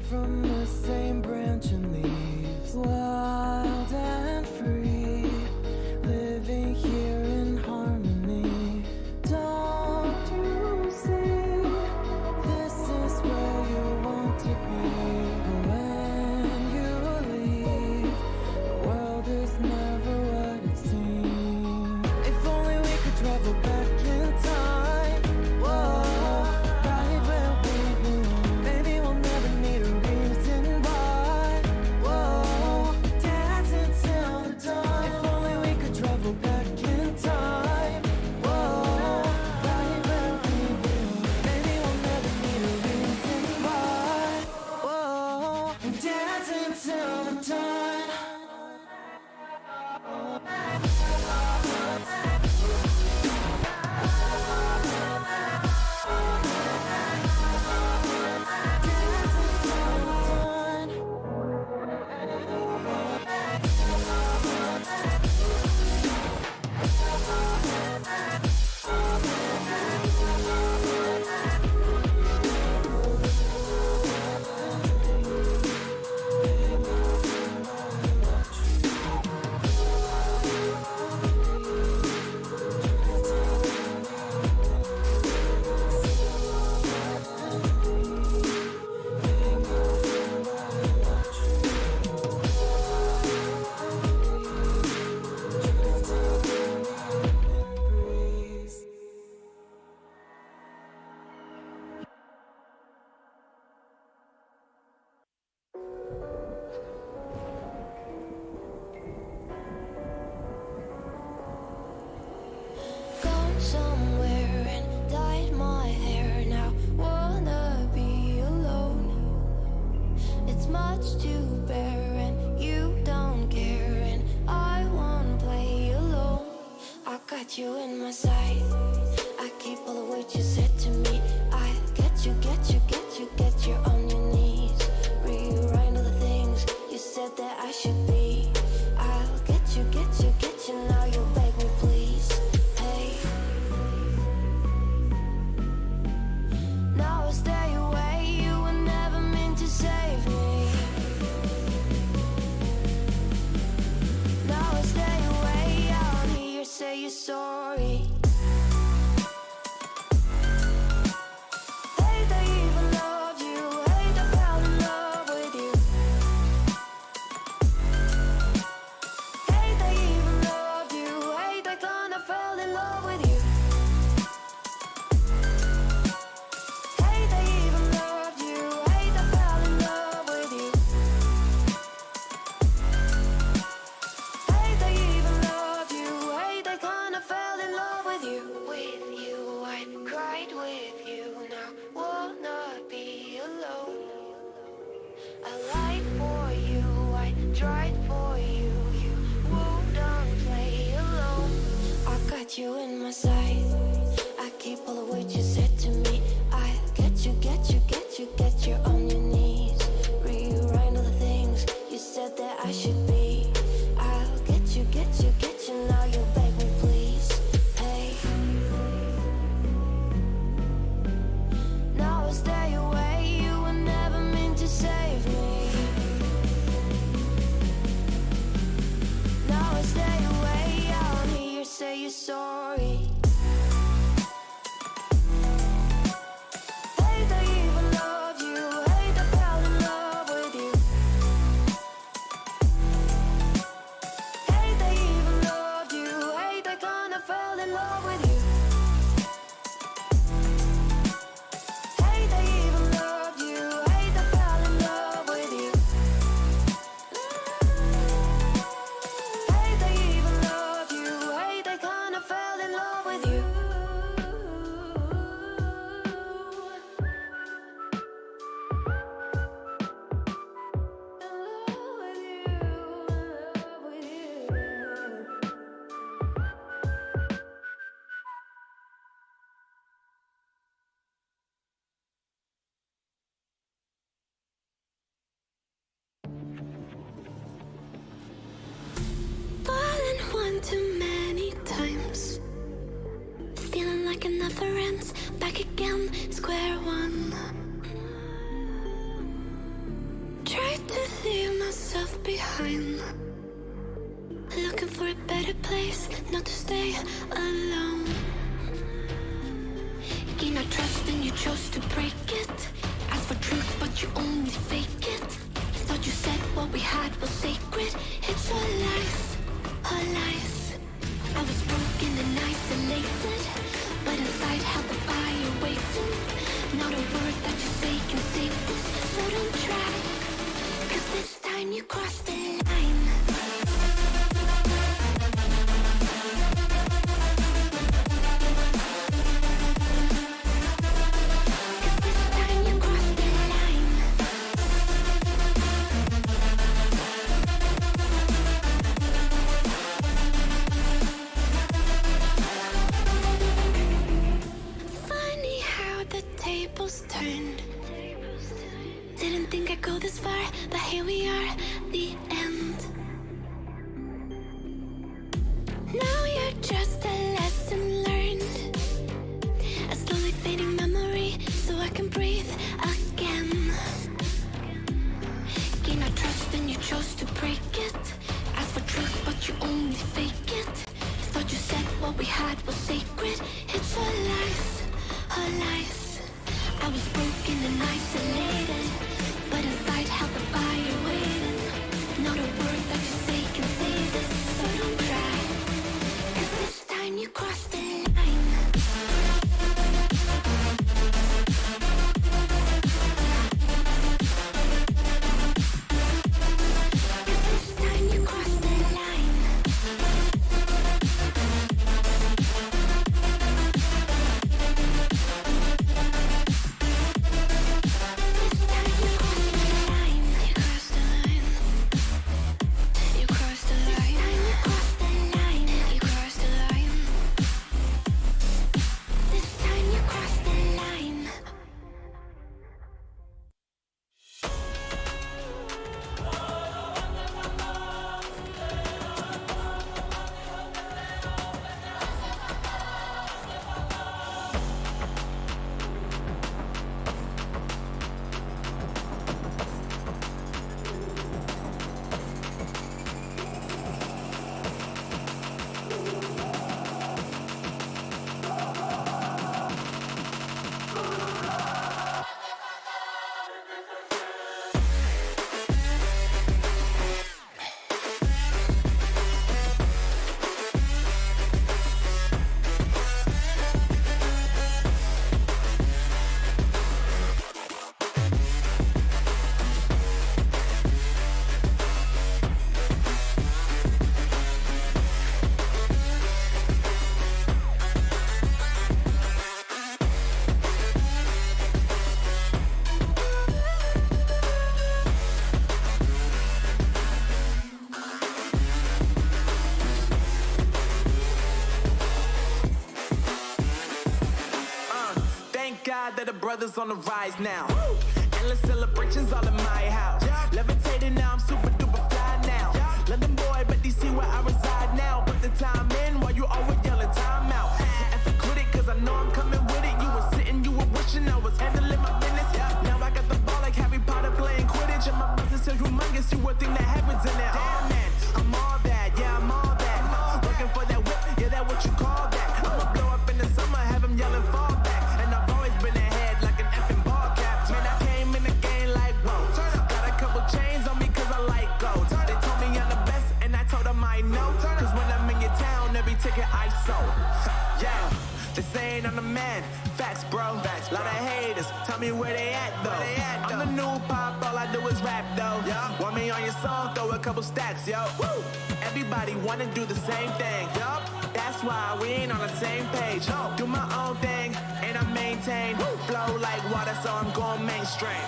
Speaker 9: from the same branch and leaves, wild and free, living here in harmony. Don't you see? This is where you want to be. When you leave, the world is never what it seems. If only we could travel back in time. Whoa, right where we belong. Maybe we'll never need a reason why. Whoa, dancing till the dawn. If only we could travel back in time. Whoa, right where we belong. Maybe we'll never need a reason why. Whoa, dancing till the dawn. Gone somewhere and dyed my hair now. Wanna be alone. It's much to bear and you don't care, and I won't play alone. I got you in my sight. I keep all the words you said to me. I get you, get you, get you, get you on your knees. Rewrite all the things you said that I should be. I'll get you, get you, get you. Now you'll beg me, please. Hey. Now I stay away. You were never meant to save me. Now I stay away. I'll hear you say you're sorry. Hate I even loved you. Hate I fell in love with you. Hate I even loved you. Hate I kinda fell in love with you. Hate I even loved you. Hate I fell in love with you. Hate I even loved you. Hate I kinda fell in love with you. With you, I cried with you. Now wanna
Speaker 19: behind. Looking for a better place, not to stay alone. Gain our trust and you chose to break it. Ask for truth but you only fake it. Thought you said what we had was sacred. It's all lies, all lies. I was broken and isolated, but inside held the fire waiting. Not a word that you say can save this, so don't try, 'cause this time you crossed the line. Turned. Didn't think I'd go this far, but here we are, the end. Now you're just a lesson learned, a slowly fading memory, so I can breathe again. Gain our trust and you chose to break it. Ask for truth but you only fake it. Thought you said what we had was sacred. It's all lies, all lies. I was broken and isolated, but inside held the fire waiting. Not a word that you say can save this, so don't try, 'cause this time you crossed the line.
Speaker 11: That the brothers on the rise now. Endless celebrations all in my house. Levitating now, I'm super duper fly now. London boy, but DC where I reside now. Put the time in while you always yelling time out. And for quit it, 'cause I know I'm coming with it. You were sitting, you were wishing I was handling my business. Now I got the ball like Harry Potter playing Quidditch. And my business is humongous, you would think that happens in there. Damn man, I'm all that, yeah I'm all that. Working for that whip, yeah that what you call that. I'ma blow up in the summer, have him yelling fall back. And I've always been ahead like an effing ball cap. Man, I came in the game like whoa. Got a couple chains on me 'cause I like gold. They told me I'm the best and I told them I know. 'Cause when I'm in your town, every ticket I sold. Yeah, they saying I'm the man. Facts, bro. Lot of haters, tell me where they at though. I'm the new pop, all I do is rap though. Want me on your song, throw a couple stacks, yo. Woo! Everybody wanna do the same thing. Yup, that's why we ain't on the same page. Do my own thing and I maintain. Flow like water, so I'm going mainstream.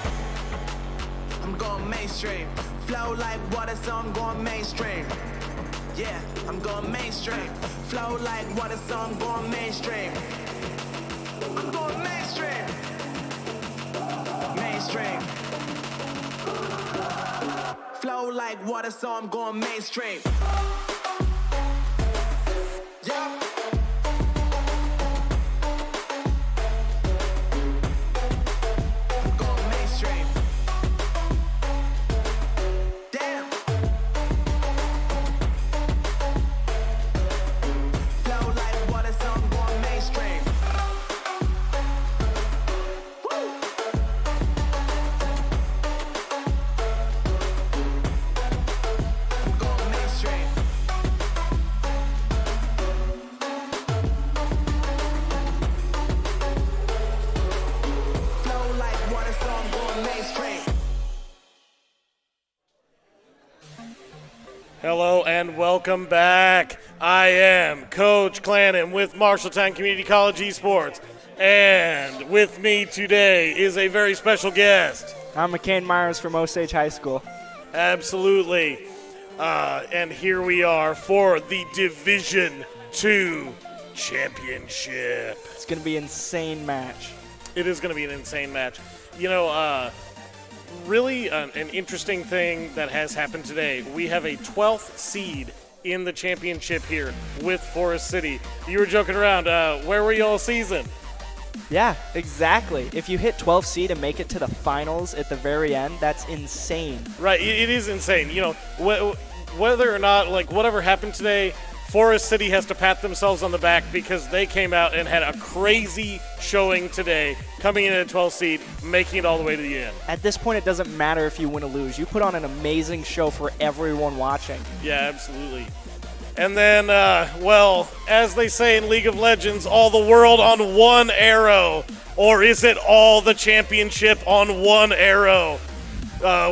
Speaker 11: I'm going mainstream. Flow like water, so I'm going mainstream. Yeah, I'm going mainstream. Flow like water, so I'm going mainstream. I'm going mainstream. Mainstream. Flow like water, so I'm going mainstream. Yeah. I'm going mainstream. Damn. mainstream.
Speaker 13: Hello and welcome back. I am Coach Clannon with Marshalltown Community College Esports. And with me today is a very special guest.
Speaker 21: I'm McCain Myers from Osage High School.
Speaker 13: Absolutely. And here we are for the Division II Championship.
Speaker 21: It's going to be an insane match.
Speaker 13: It is going to be an insane match. You know, really an interesting thing that has happened today. We have a 12th seed in the championship here with Forest City. You were joking around. Where were you all season?
Speaker 21: Yeah, exactly. If you hit 12 seed and make it to the finals at the very end, that's insane.
Speaker 13: Right, it is insane. You know, whether or not, like, whatever happened today, Forest City has to pat themselves on the back because they came out and had a crazy showing today, coming in at 12 seed, making it all the way to the end.
Speaker 21: At this point, it doesn't matter if you win or lose. You put on an amazing show for everyone watching.
Speaker 13: Yeah, absolutely. And then, well, as they say in League of Legends, all the world on one arrow. Or is it all the championship on one arrow?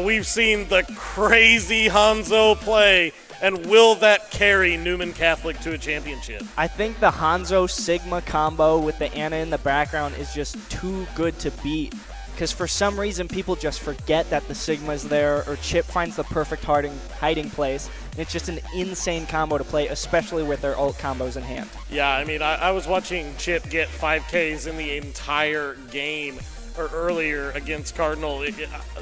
Speaker 13: We've seen the crazy Hanzo play. And will that carry Newman Catholic to a championship?
Speaker 21: I think the Hanzo Sigma combo with the Anna in the background is just too good to beat. Because for some reason, people just forget that the Sigma's there, or Chip finds the perfect hiding place. And it's just an insane combo to play, especially with their ult combos in hand.
Speaker 13: Yeah, I mean, I was watching Chip get 5Ks in the entire game or earlier against Cardinal.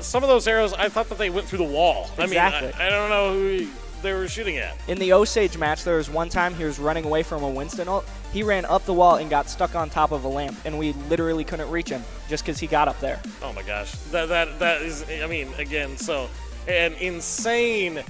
Speaker 13: Some of those arrows, I thought that they went through the wall.
Speaker 21: Exactly.
Speaker 13: I mean, I don't know who they were shooting at.
Speaker 21: In the Osage match, there was one time he was running away from a Winston ult. He ran up the wall and got stuck on top of a lamp, and we literally couldn't reach him just because he got up there.
Speaker 13: Oh my gosh, that is, I mean, again, so an insane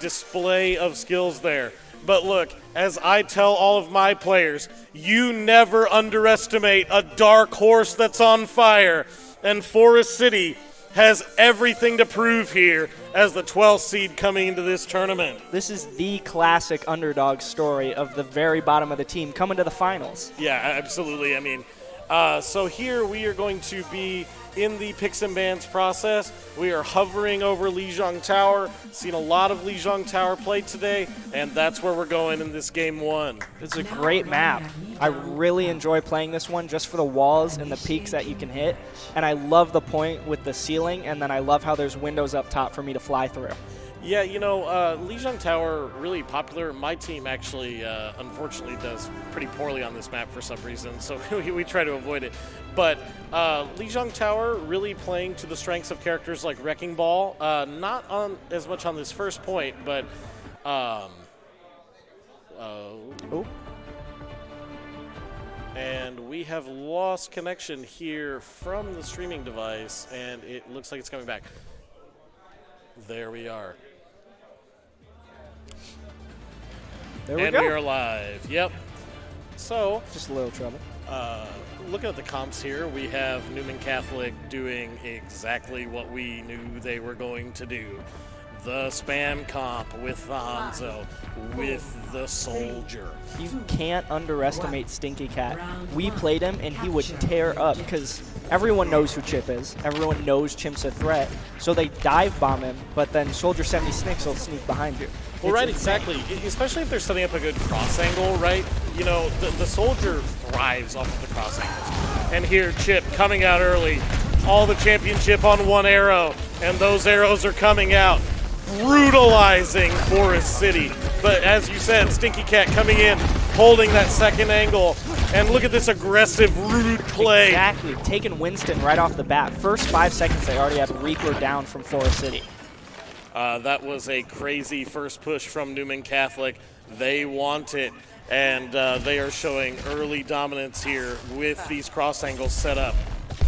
Speaker 13: display of skills there. But look, as I tell all of my players, you never underestimate a dark horse that's on fire, and Forest City has everything to prove here as the 12th seed coming into this tournament.
Speaker 21: This is the classic underdog story of the very bottom of the team coming to the finals.
Speaker 13: Yeah, absolutely. I mean, so here we are going to be in the picks and bans process. We are hovering over Lijiang Tower. Seen a lot of Lijiang Tower play today, and that's where we're going in this game one.
Speaker 21: It's a great map. I really enjoy playing this one just for the walls and the peaks that you can hit. And I love the point with the ceiling, and then I love how there's windows up top for me to fly through.
Speaker 13: Yeah, you know, Lijiang Tower, really popular. My team actually, unfortunately, does pretty poorly on this map for some reason, so we try to avoid it. But Lijiang Tower really playing to the strengths of characters like Wrecking Ball. Not on as much on this first point, but... And we have lost connection here from the streaming device, and it looks like it's coming back. There we are.
Speaker 21: There we
Speaker 13: and
Speaker 21: go.
Speaker 13: we are live. Yep. So,
Speaker 21: just a little trouble.
Speaker 13: Looking at the comps here, we have Newman Catholic doing exactly what we knew they were going to do. The spam comp with the Hanzo, with the Soldier.
Speaker 21: You can't underestimate Stinky Cat. We played him, and he would tear up because everyone knows who Chip is. Everyone knows Chip's a threat. So they dive bomb him, but then Soldier 70 Snicks will sneak behind you.
Speaker 13: Well, right, exactly. Especially if they're setting up a good cross angle, right? You know, the Soldier thrives off of the cross angle. And here, Chip coming out early. All the championship on one arrow, and those arrows are coming out, brutalizing Forest City. But as you said, Stinky Cat coming in, holding that second angle. And look at this aggressive, rude play.
Speaker 21: Exactly. Taking Winston right off the bat. First 5 seconds, they already had Reaper down from Forest City.
Speaker 13: That was a crazy first push from Newman Catholic. They want it, and they are showing early dominance here with these cross angles set up.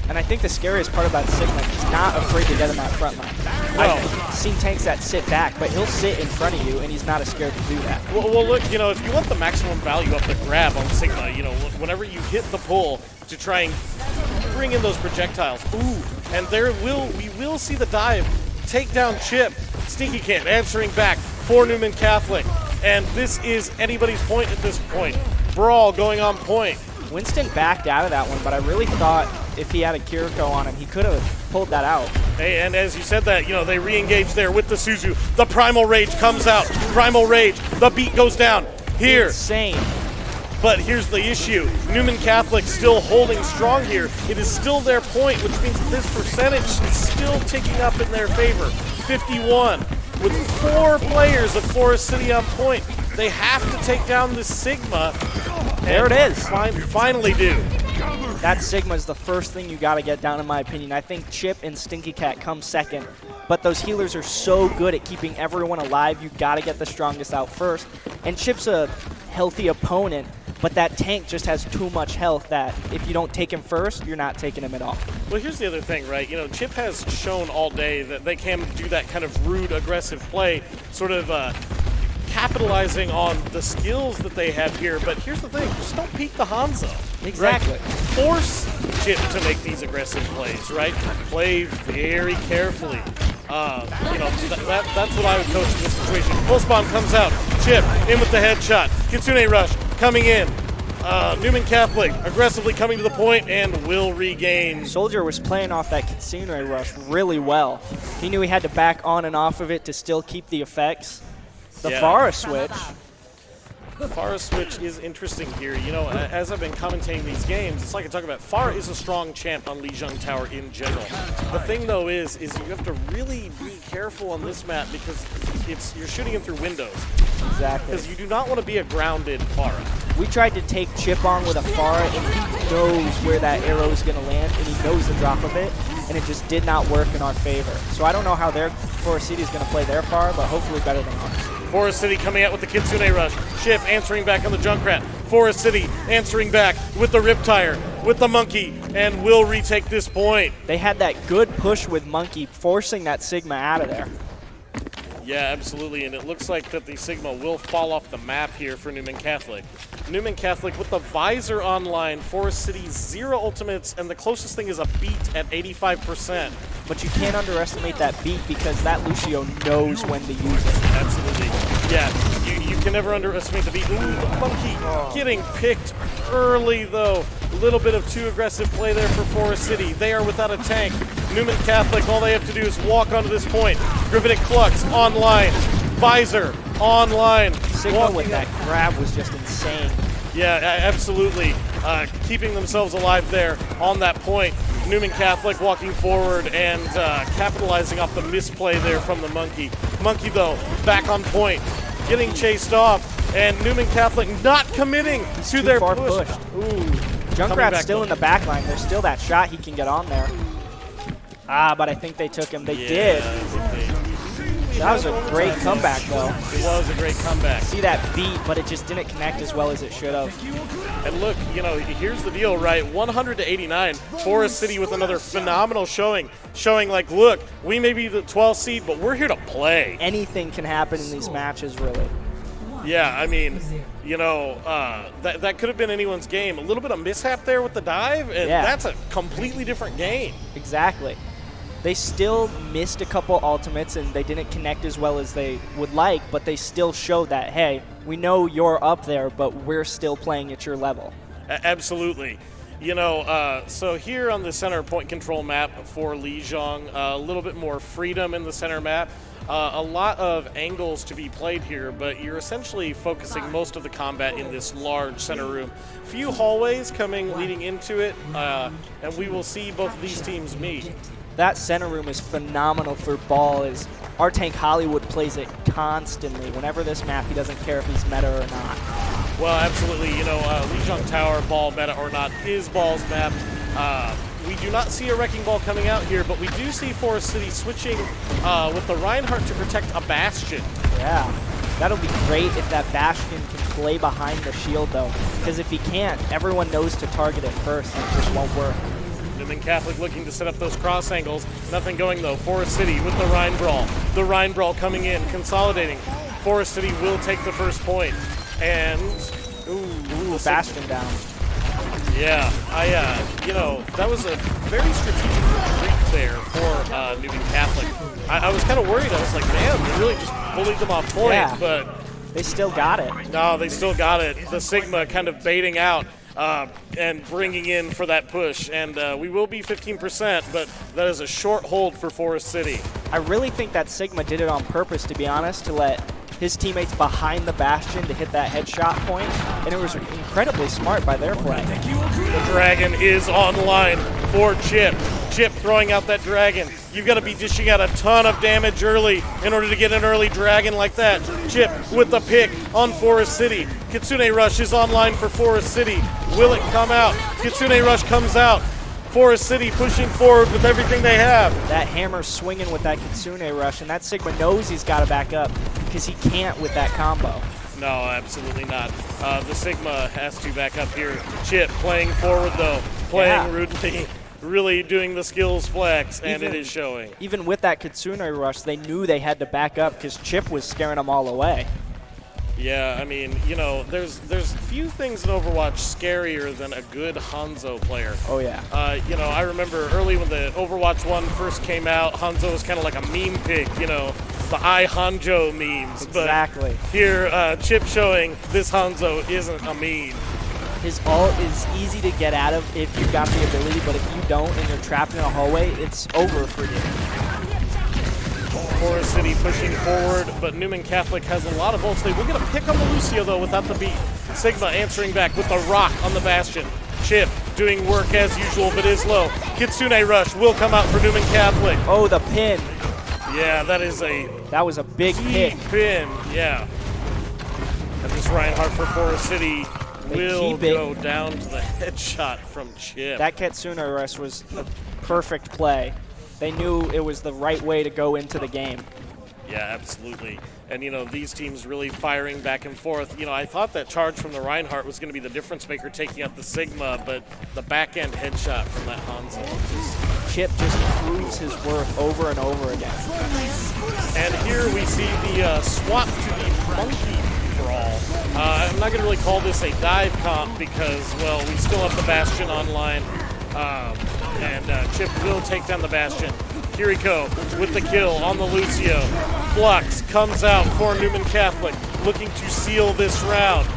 Speaker 21: And I think the scariest part about Sigma, he's not afraid to get in that front line. I've seen tanks that sit back, but he'll sit in front of you, and he's not as scared to do that.
Speaker 13: Well, look, you know, if you want the maximum value of the grab on Sigma, you know, whenever you hit the pull to try and bring in those projectiles, and we will see the dive, take down Chip, Stinky Cat answering back for Newman Catholic, and this is anybody's point at this point. Brawl going on point.
Speaker 21: Winston backed out of that one, but I really thought if he had a Kiriko on him. He could have pulled that out.
Speaker 13: Hey, and as you said that, they re-engage there with the Suzu. The Primal Rage comes out. Primal Rage. The beat goes down here.
Speaker 21: Insane.
Speaker 13: But here's the issue. Newman Catholic still holding strong here. It is still their point, which means that this percentage is still ticking up in their favor. 51. With 4 players of Forest City on point. They have to take down this Sigma.
Speaker 21: There it is.
Speaker 13: Finally do.
Speaker 21: That Sigma is the first thing you got to get down, in my opinion. I think Chip and Stinky Cat come second. But those healers are so good at keeping everyone alive. You got to get the strongest out first. And Chip's a healthy opponent, but that tank just has too much health that if you don't take him first, you're not taking him at all.
Speaker 13: Well, here's the other thing, right? Chip has shown all day that they can do that kind of rude, aggressive play, sort of capitalizing on the skills that they have here. But here's the thing, just don't peek the Hanzo.
Speaker 21: Exactly.
Speaker 13: Right? Force Chip to make these aggressive plays, right? Play very carefully. That's what I would coach in this situation. Full spawn comes out. Chip in with the headshot. Kitsune Rush coming in. Newman Catholic aggressively coming to the point and will regain.
Speaker 21: Soldier was playing off that Kitsune Rush really well. He knew he had to back on and off of it to still keep the effects. The Pharah switch.
Speaker 13: The Pharah switch is interesting here. As I've been commentating these games, it's like I talk about, Pharah is a strong champ on Lijiang Tower in general. The thing, though, is you have to really be careful on this map because you're shooting him through windows.
Speaker 21: Exactly.
Speaker 13: Because you do not want to be a grounded Pharah.
Speaker 21: We tried to take Chip on with a Pharah, and he knows where that arrow is going to land, and he knows the drop of it, and it just did not work in our favor. So I don't know how their Forest City is going to play their Pharah, but hopefully better than ours.
Speaker 13: Forest City coming out with the Kitsune Rush. Chip answering back on the Junkrat. Forest City answering back with the Riptire, with the Monkey, and will retake this point.
Speaker 21: They had that good push with Monkey, forcing that Sigma out of there.
Speaker 13: Yeah, absolutely, and it looks like that the Sigma will fall off the map here for Newman Catholic. Newman Catholic with the Visor online, Forest City 0 ultimates, and the closest thing is a beat at 85%.
Speaker 21: But you can't underestimate that beat because that Lucio knows when to use it.
Speaker 13: Absolutely. Yeah, you can never underestimate the beat. Ooh, the Monkey getting picked early, though. A little bit of too aggressive play there for Forest City. They are without a tank. Newman Catholic, all they have to do is walk onto this point. Gravitic Flux online. Visor online.
Speaker 21: Sigma with that grab was just insane.
Speaker 13: Yeah, absolutely. Keeping themselves alive there on that point. Newman Catholic walking forward and capitalizing off the misplay there from the Monkey. Monkey, though, back on point, getting chased off, and Newman Catholic not committing to their push.
Speaker 21: Pushed. Ooh. Junkrat's still in the back line. There's still that shot he can get on there. But I think they took him. They did. That was a great comeback, though.
Speaker 13: It was a great comeback.
Speaker 21: See that beat, but it just didn't connect as well as it should have.
Speaker 13: And look, here's the deal, right? 100 to 89. Forest City with another phenomenal showing like, look, we may be the 12th seed, but we're here to play.
Speaker 21: Anything can happen in these matches, really.
Speaker 13: Yeah, I mean, that could have been anyone's game. A little bit of mishap there with the dive, and that's a completely different game.
Speaker 21: Exactly. They still missed a couple ultimates, and they didn't connect as well as they would like, but they still showed that, hey, we know you're up there, but we're still playing at your level.
Speaker 13: Absolutely. So here on the center point control map for Lijiang, a little bit more freedom in the center map. A lot of angles to be played here, but you're essentially focusing most of the combat in this large center room. Few hallways leading into it, and we will see both of these teams meet.
Speaker 21: That center room is phenomenal for ball. Our tank Hollywood plays it constantly. Whenever this map, he doesn't care if he's meta or not.
Speaker 13: Well, absolutely. Lijiang Tower, ball meta or not, is ball's map. We do not see a Wrecking Ball coming out here, but we do see Forest City switching with the Reinhardt to protect a Bastion.
Speaker 21: Yeah, that'll be great if that Bastion can play behind the shield, though. Because if he can't, everyone knows to target it first, and it just won't work.
Speaker 13: Newman Catholic looking to set up those cross angles. Nothing going, though. Forest City with the Rhine Brawl. The Rhine Brawl coming in, consolidating. Forest City will take the first point. And,
Speaker 21: ooh, Bastion down.
Speaker 13: Yeah, that was a very strategic retreat there for Newman Catholic. I was kind of worried. I was like, man, they really just bullied them off point, but
Speaker 21: they still got it.
Speaker 13: No, they still got it. The Sigma kind of baiting out. and bringing in for that push. And we will be 15%, but that is a short hold for Forest City.
Speaker 21: I really think that Sigma did it on purpose, to be honest, to let his teammates behind the Bastion to hit that headshot point, and it was incredibly smart by their play.
Speaker 13: The Dragon is online for Chip. Chip throwing out that Dragon. You've got to be dishing out a ton of damage early in order to get an early Dragon like that. Chip with the pick on Forest City. Kitsune Rush is online for Forest City. Will it come out? Kitsune Rush comes out. Forest City pushing forward with everything they have.
Speaker 21: That hammer swinging with that Kitsune Rush, and that Sigma knows he's got to back up because he can't with that combo.
Speaker 13: No, absolutely not. The Sigma has to back up here. Chip playing forward, though. Playing rudely. Really doing the skills flex, and it is showing.
Speaker 21: Even with that Kitsune Rush, they knew they had to back up because Chip was scaring them all away.
Speaker 13: Yeah, I mean, you know, there's few things in Overwatch scarier than a good Hanzo player.
Speaker 21: Oh, yeah.
Speaker 13: You know, I remember early when the Overwatch 1 first came out, Hanzo was kind of like a meme pick, you know, the I Hanjo memes.
Speaker 21: Exactly.
Speaker 13: But here, Chip showing this Hanzo isn't a meme.
Speaker 21: His ult is easy to get out of if you've got the ability, but if you don't and you're trapped in a hallway, it's over for you.
Speaker 13: Forest City pushing forward, but Newman Catholic has a lot of ults. They will get a pick on the Lucio, though, without the beat. Sigma answering back with the rock on the Bastion. Chip doing work as usual, but is low. Kitsune Rush will come out for Newman Catholic.
Speaker 21: Oh, the pin.
Speaker 13: Yeah, that
Speaker 21: was a big pick.
Speaker 13: Pin, yeah. And this Reinhardt for Forest City will go down to the headshot from Chip.
Speaker 21: That Kitsune Rush was a perfect play. They knew it was the right way to go into the game.
Speaker 13: Yeah, absolutely. And, you know, these teams really firing back and forth. You know, I thought that charge from the Reinhardt was going to be the difference maker taking out the Sigma, but the back-end headshot from that Hanzo.
Speaker 21: Chip just proves his worth over and over again.
Speaker 13: And here we see the swap to the Monkey Brawl. I'm not going to really call this a dive comp because, well, we still have the Bastion online. And Chip will take down the Bastion. Kiriko with the kill on the Lucio. Flux comes out for Newman Catholic, looking to seal this round.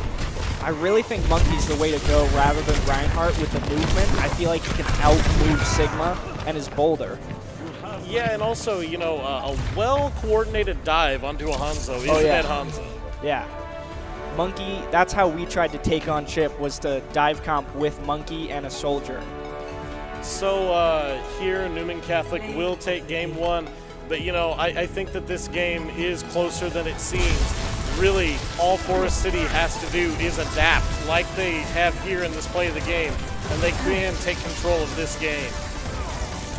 Speaker 21: I really think Monkey's the way to go rather than Reinhardt with the movement. I feel like he can outmove Sigma and his boulder.
Speaker 13: Yeah, and also, you know, a well-coordinated dive onto a Hanzo is that Hanzo.
Speaker 21: Yeah. Monkey, that's how we tried to take on Chip, was to dive comp with Monkey and a soldier.
Speaker 13: So here, Newman Catholic will take game one. But, you know, I think that this game is closer than it seems. Really, all Forest City has to do is adapt like they have here in this play of the game, and they can take control of this game.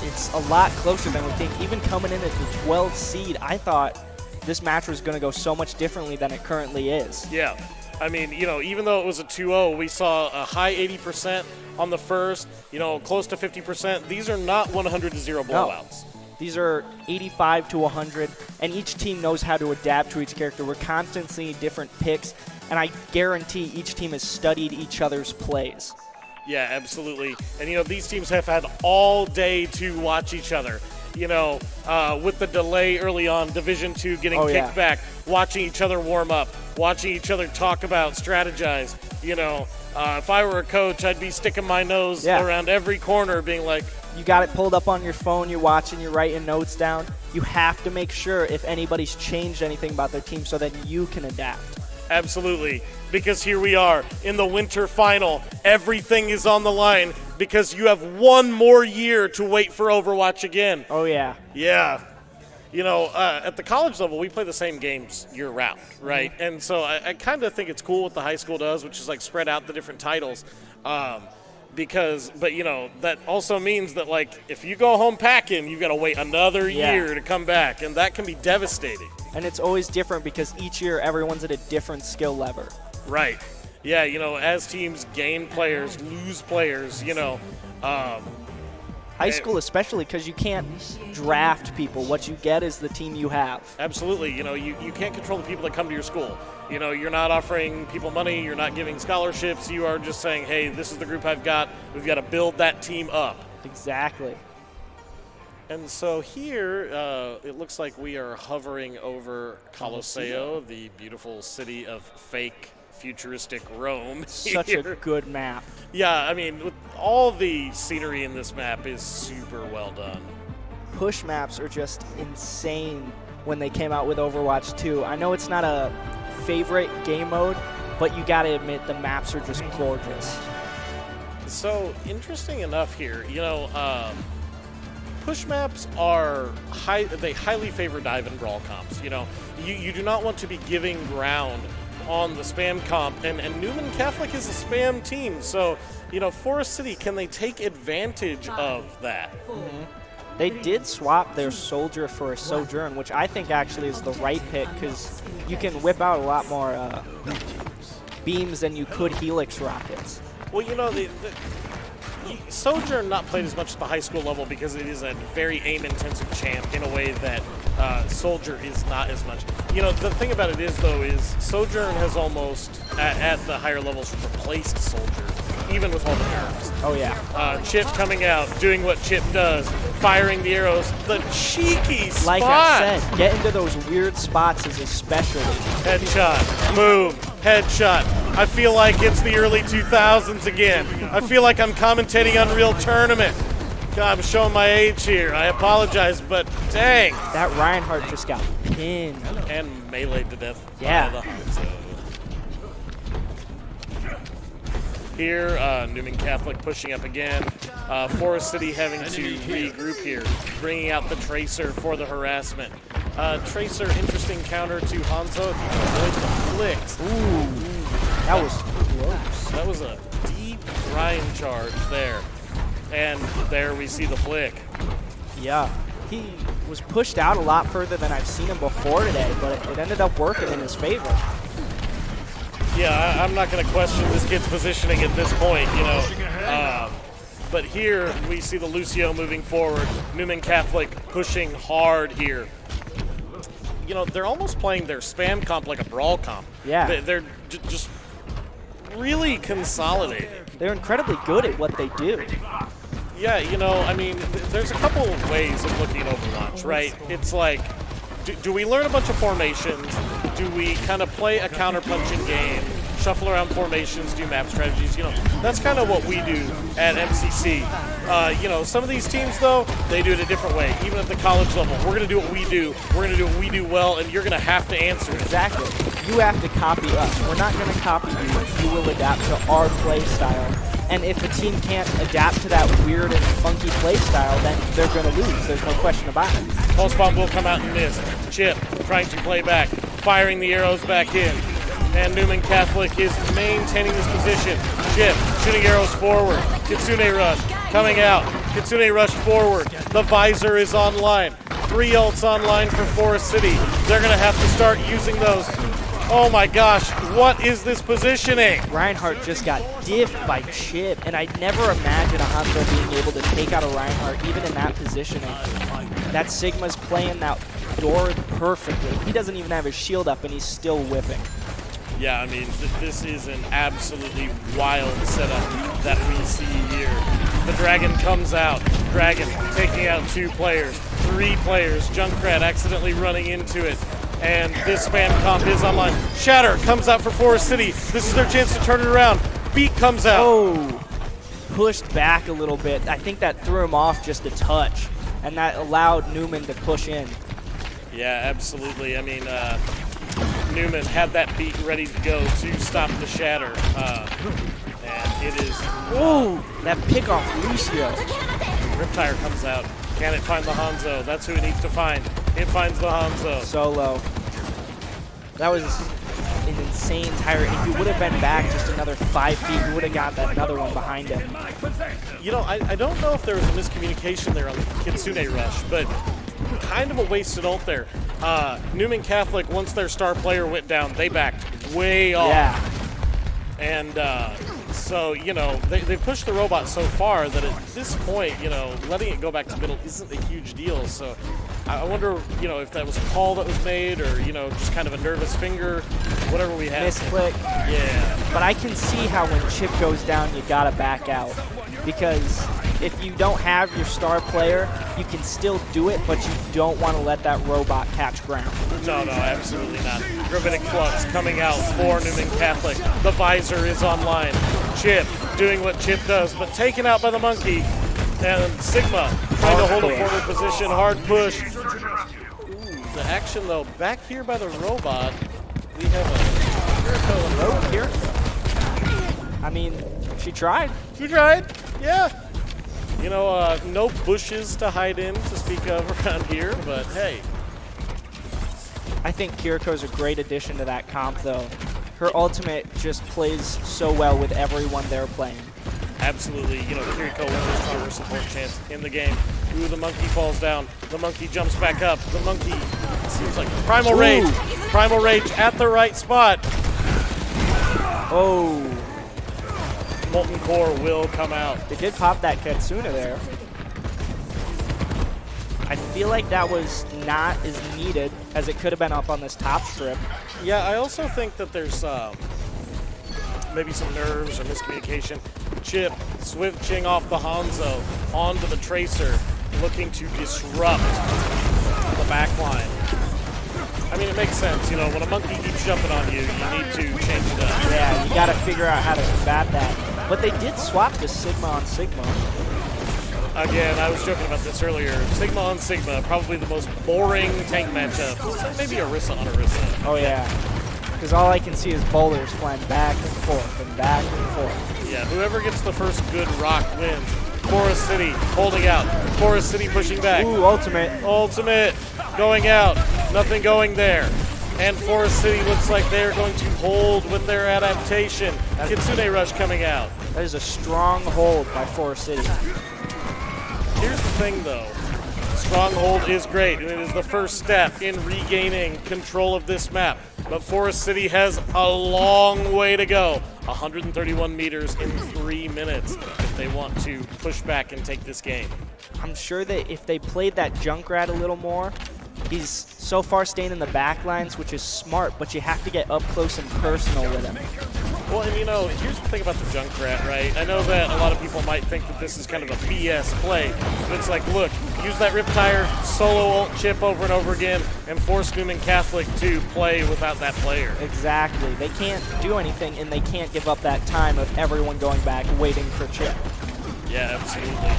Speaker 21: It's a lot closer than we think. Even coming in at the 12th seed, I thought this match was going to go so much differently than it currently is.
Speaker 13: Yeah. I mean, you know, even though it was a 2-0, we saw a high 80% on the first, you know, close to 50%. These are not 100-0 blowouts.
Speaker 21: No. These are 85 to 100, and each team knows how to adapt to each character. We're constantly seeing different picks, and I guarantee each team has studied each other's plays.
Speaker 13: Yeah, absolutely. And, you know, these teams have had all day to watch each other. You know, with the delay early on, Division II getting kicked back, watching each other warm up, watching each other talk about, strategize. You know, if I were a coach, I'd be sticking my nose around every corner being like,
Speaker 21: you got it pulled up on your phone, you're watching, you're writing notes down. You have to make sure if anybody's changed anything about their team so that you can adapt.
Speaker 13: Absolutely, because here we are in the winter final. Everything is on the line because you have one more year to wait for Overwatch again.
Speaker 21: Oh, yeah.
Speaker 13: Yeah. You know, at the college level, we play the same games year-round, right? Mm-hmm. And so I kind of think it's cool what the high school does, which is, like, spread out the different titles. But, you know, that also means that, like, if you go home packing, you've got to wait another year to come back, and that can be devastating.
Speaker 21: And it's always different because each year everyone's at a different skill level.
Speaker 13: Right. Yeah, you know, as teams gain players, lose players, you know.
Speaker 21: High school especially because you can't draft people. What you get is the team you have.
Speaker 13: Absolutely. You know, you can't control the people that come to your school. You know, you're not offering people money. You're not giving scholarships. You are just saying, hey, this is the group I've got. We've got to build that team up.
Speaker 21: Exactly.
Speaker 13: And so here, it looks like we are hovering over Colosseo, the beautiful city of fake futuristic Rome.
Speaker 21: Such
Speaker 13: here.
Speaker 21: a good map.
Speaker 13: Yeah, I mean, with all the scenery in this map is super well done.
Speaker 21: Push maps are just insane when they came out with Overwatch 2. I know it's not a favorite game mode, but you gotta admit the maps are just gorgeous.
Speaker 13: So, interesting enough here, push maps are they highly favor dive and brawl comps. You do not want to be giving ground on the spam comp, and Newman Catholic is a spam team, so Forest City, can they take advantage of that?
Speaker 21: They did swap their Soldier for a Sojourn, which I think actually is the right pick because you can whip out a lot more beams than you could Helix rockets.
Speaker 13: Well, the Sojourn not played as much at the high school level because it is a very aim-intensive champ in a way that Soldier is not as much. The thing about it is Sojourn has almost, at the higher levels, replaced Soldier, even with all the nerfs.
Speaker 21: Oh, yeah.
Speaker 13: Chip coming out, doing what Chip does, firing the arrows, the cheeky spot!
Speaker 21: Like I said, get into those weird spots is his specialty.
Speaker 13: Headshot, boom, headshot. I feel like it's the early 2000s again. I feel like I'm commentating Unreal Tournament. God, I'm showing my age here. I apologize, but dang.
Speaker 21: That Reinhardt just got pinned.
Speaker 13: And meleeed to death.
Speaker 21: Yeah.
Speaker 13: By the Hanzo. Here, Newman Catholic pushing up again. Forest City having to regroup here, bringing out the Tracer for the harassment. Tracer, interesting counter to Hanzo if you can avoid the flicks.
Speaker 21: Ooh, that was close.
Speaker 13: That was a deep grind charge there. And there we see the flick.
Speaker 21: Yeah, he was pushed out a lot further than I've seen him before today, but it ended up working in his favor.
Speaker 13: Yeah, I'm not going to question this kid's positioning at this point, but here we see the Lucio moving forward. Newman Catholic pushing hard here. They're almost playing their spam comp like a brawl comp.
Speaker 21: Yeah.
Speaker 13: They're just really consolidated.
Speaker 21: They're incredibly good at what they do.
Speaker 13: Yeah, there's a couple of ways of looking at Overwatch, right? It's like, do we learn a bunch of formations? Do we kind of play a counter-punching game, shuffle around formations, do map strategies? That's kind of what we do at MCC. Some of these teams, though, they do it a different way. Even at the college level, we're going to do what we do. We're going to do what we do well, and you're going to have to answer it.
Speaker 21: Exactly. You have to copy us. We're not going to copy you. You will adapt to our play style. And if a team can't adapt to that weird and funky play style, then they're going to lose. There's no question about it.
Speaker 13: Pulse bomb will come out and miss. Chip trying to play back, firing the arrows back in. And Newman Catholic is maintaining this position. Chip shooting arrows forward. Kitsune rush coming out. Kitsune rush forward. The visor is online. 3 ults online for Forest City. They're going to have to start using those. Oh my gosh, what is this positioning?
Speaker 21: Reinhardt just got diffed by Chip, and I'd never imagine a Hanzo being able to take out a Reinhardt even in that positioning. That Sigma's playing that door perfectly. He doesn't even have his shield up, and he's still whipping.
Speaker 13: Yeah, I mean, this is an absolutely wild setup that we see here. The Dragon comes out. Dragon taking out 2 players, 3 players. Junkrat accidentally running into it. And this spam comp is online. Shatter comes out for Forest City. This is their chance to turn it around. Beat comes out.
Speaker 21: Oh, pushed back a little bit. I think that threw him off just a touch, and that allowed Newman to push in.
Speaker 13: Yeah, absolutely. I mean, Newman had that beat ready to go to stop the Shatter. And it is...
Speaker 21: Ooh, that pick off Lucio.
Speaker 13: Riptire comes out. Can it find the Hanzo? That's who it needs to find. It finds the Hanzo.
Speaker 21: Solo. That was an insane tire. If he would have been back just another 5 feet, he would have got that another one behind him.
Speaker 13: I don't know if there was a miscommunication there on the Kitsune rush, but kind of a wasted ult there. Newman Catholic, once their star player went down, they backed way off.
Speaker 21: Yeah.
Speaker 13: And so, they pushed the robot so far that at this point, letting it go back to middle isn't a huge deal. So I wonder, if that was a call that was made or, just kind of a nervous finger, whatever we had.
Speaker 21: Misclick.
Speaker 13: Yeah.
Speaker 21: But I can see how when Chip goes down, you got to back out because if you don't have your star player, you can still do it, but you don't want to let that robot catch ground.
Speaker 13: No, absolutely not. Gravitic Flux coming out for Newman Catholic. The visor is online. Chip doing what Chip does, but taken out by the monkey. And Sigma trying to hold a forward position. Hard push. Ooh, the action, though, back here by the robot. We have a
Speaker 21: rogue here. I mean, she tried.
Speaker 13: She tried, yeah. You know, no bushes to hide in to speak of around here, but hey.
Speaker 21: I think Kiriko's a great addition to that comp, though. Her ultimate just plays so well with everyone they're playing.
Speaker 13: Absolutely, you know, Kiriko, one of the stronger support champs in the game. Ooh, the monkey falls down. The monkey jumps back up. The monkey, seems like Primal Rage. Primal Rage at the right spot.
Speaker 21: Oh.
Speaker 13: Molten Core will come out.
Speaker 21: They did pop that Katsuna there. I feel like that was not as needed as it could have been up on this top strip.
Speaker 13: Yeah, I also think that there's maybe some nerves or miscommunication. Chip switching off the Hanzo onto the Tracer, looking to disrupt the backline. I mean, it makes sense. You know, when a monkey keeps jumping on you, you need to change it up.
Speaker 21: Yeah, you got to figure out how to combat that. But they did swap to Sigma on Sigma.
Speaker 13: Again, I was joking about this earlier. Sigma on Sigma, probably the most boring tank matchup. Maybe Iahsea on Iahsea.
Speaker 21: Oh, yeah. Because all I can see is boulders flying back and forth and back and forth.
Speaker 13: Yeah, whoever gets the first good rock wins. Forest City holding out. Forest City pushing back.
Speaker 21: Ooh, ultimate.
Speaker 13: Ultimate going out. Nothing going there. And Forest City looks like they're going to hold with their adaptation. Kitsune Rush coming out.
Speaker 21: That is a strong hold by Forest City.
Speaker 13: Here's the thing, though. Stronghold is great, and it is the first step in regaining control of this map. But Forest City has a long way to go. 131 meters in 3 minutes if they want to push back and take this game.
Speaker 21: I'm sure that if they played that Junkrat a little more, he's so far staying in the back lines, which is smart, but you have to get up close and personal with him.
Speaker 13: Well, and you know, here's the thing about the Junkrat, right? I know that a lot of people might think that this is kind of a BS play, but it's like, look, use that Riptire, solo ult Chip over and over again, and force Newman Catholic to play without that player.
Speaker 21: Exactly. They can't do anything, and they can't give up that time of everyone going back waiting for Chip.
Speaker 13: Yeah, absolutely.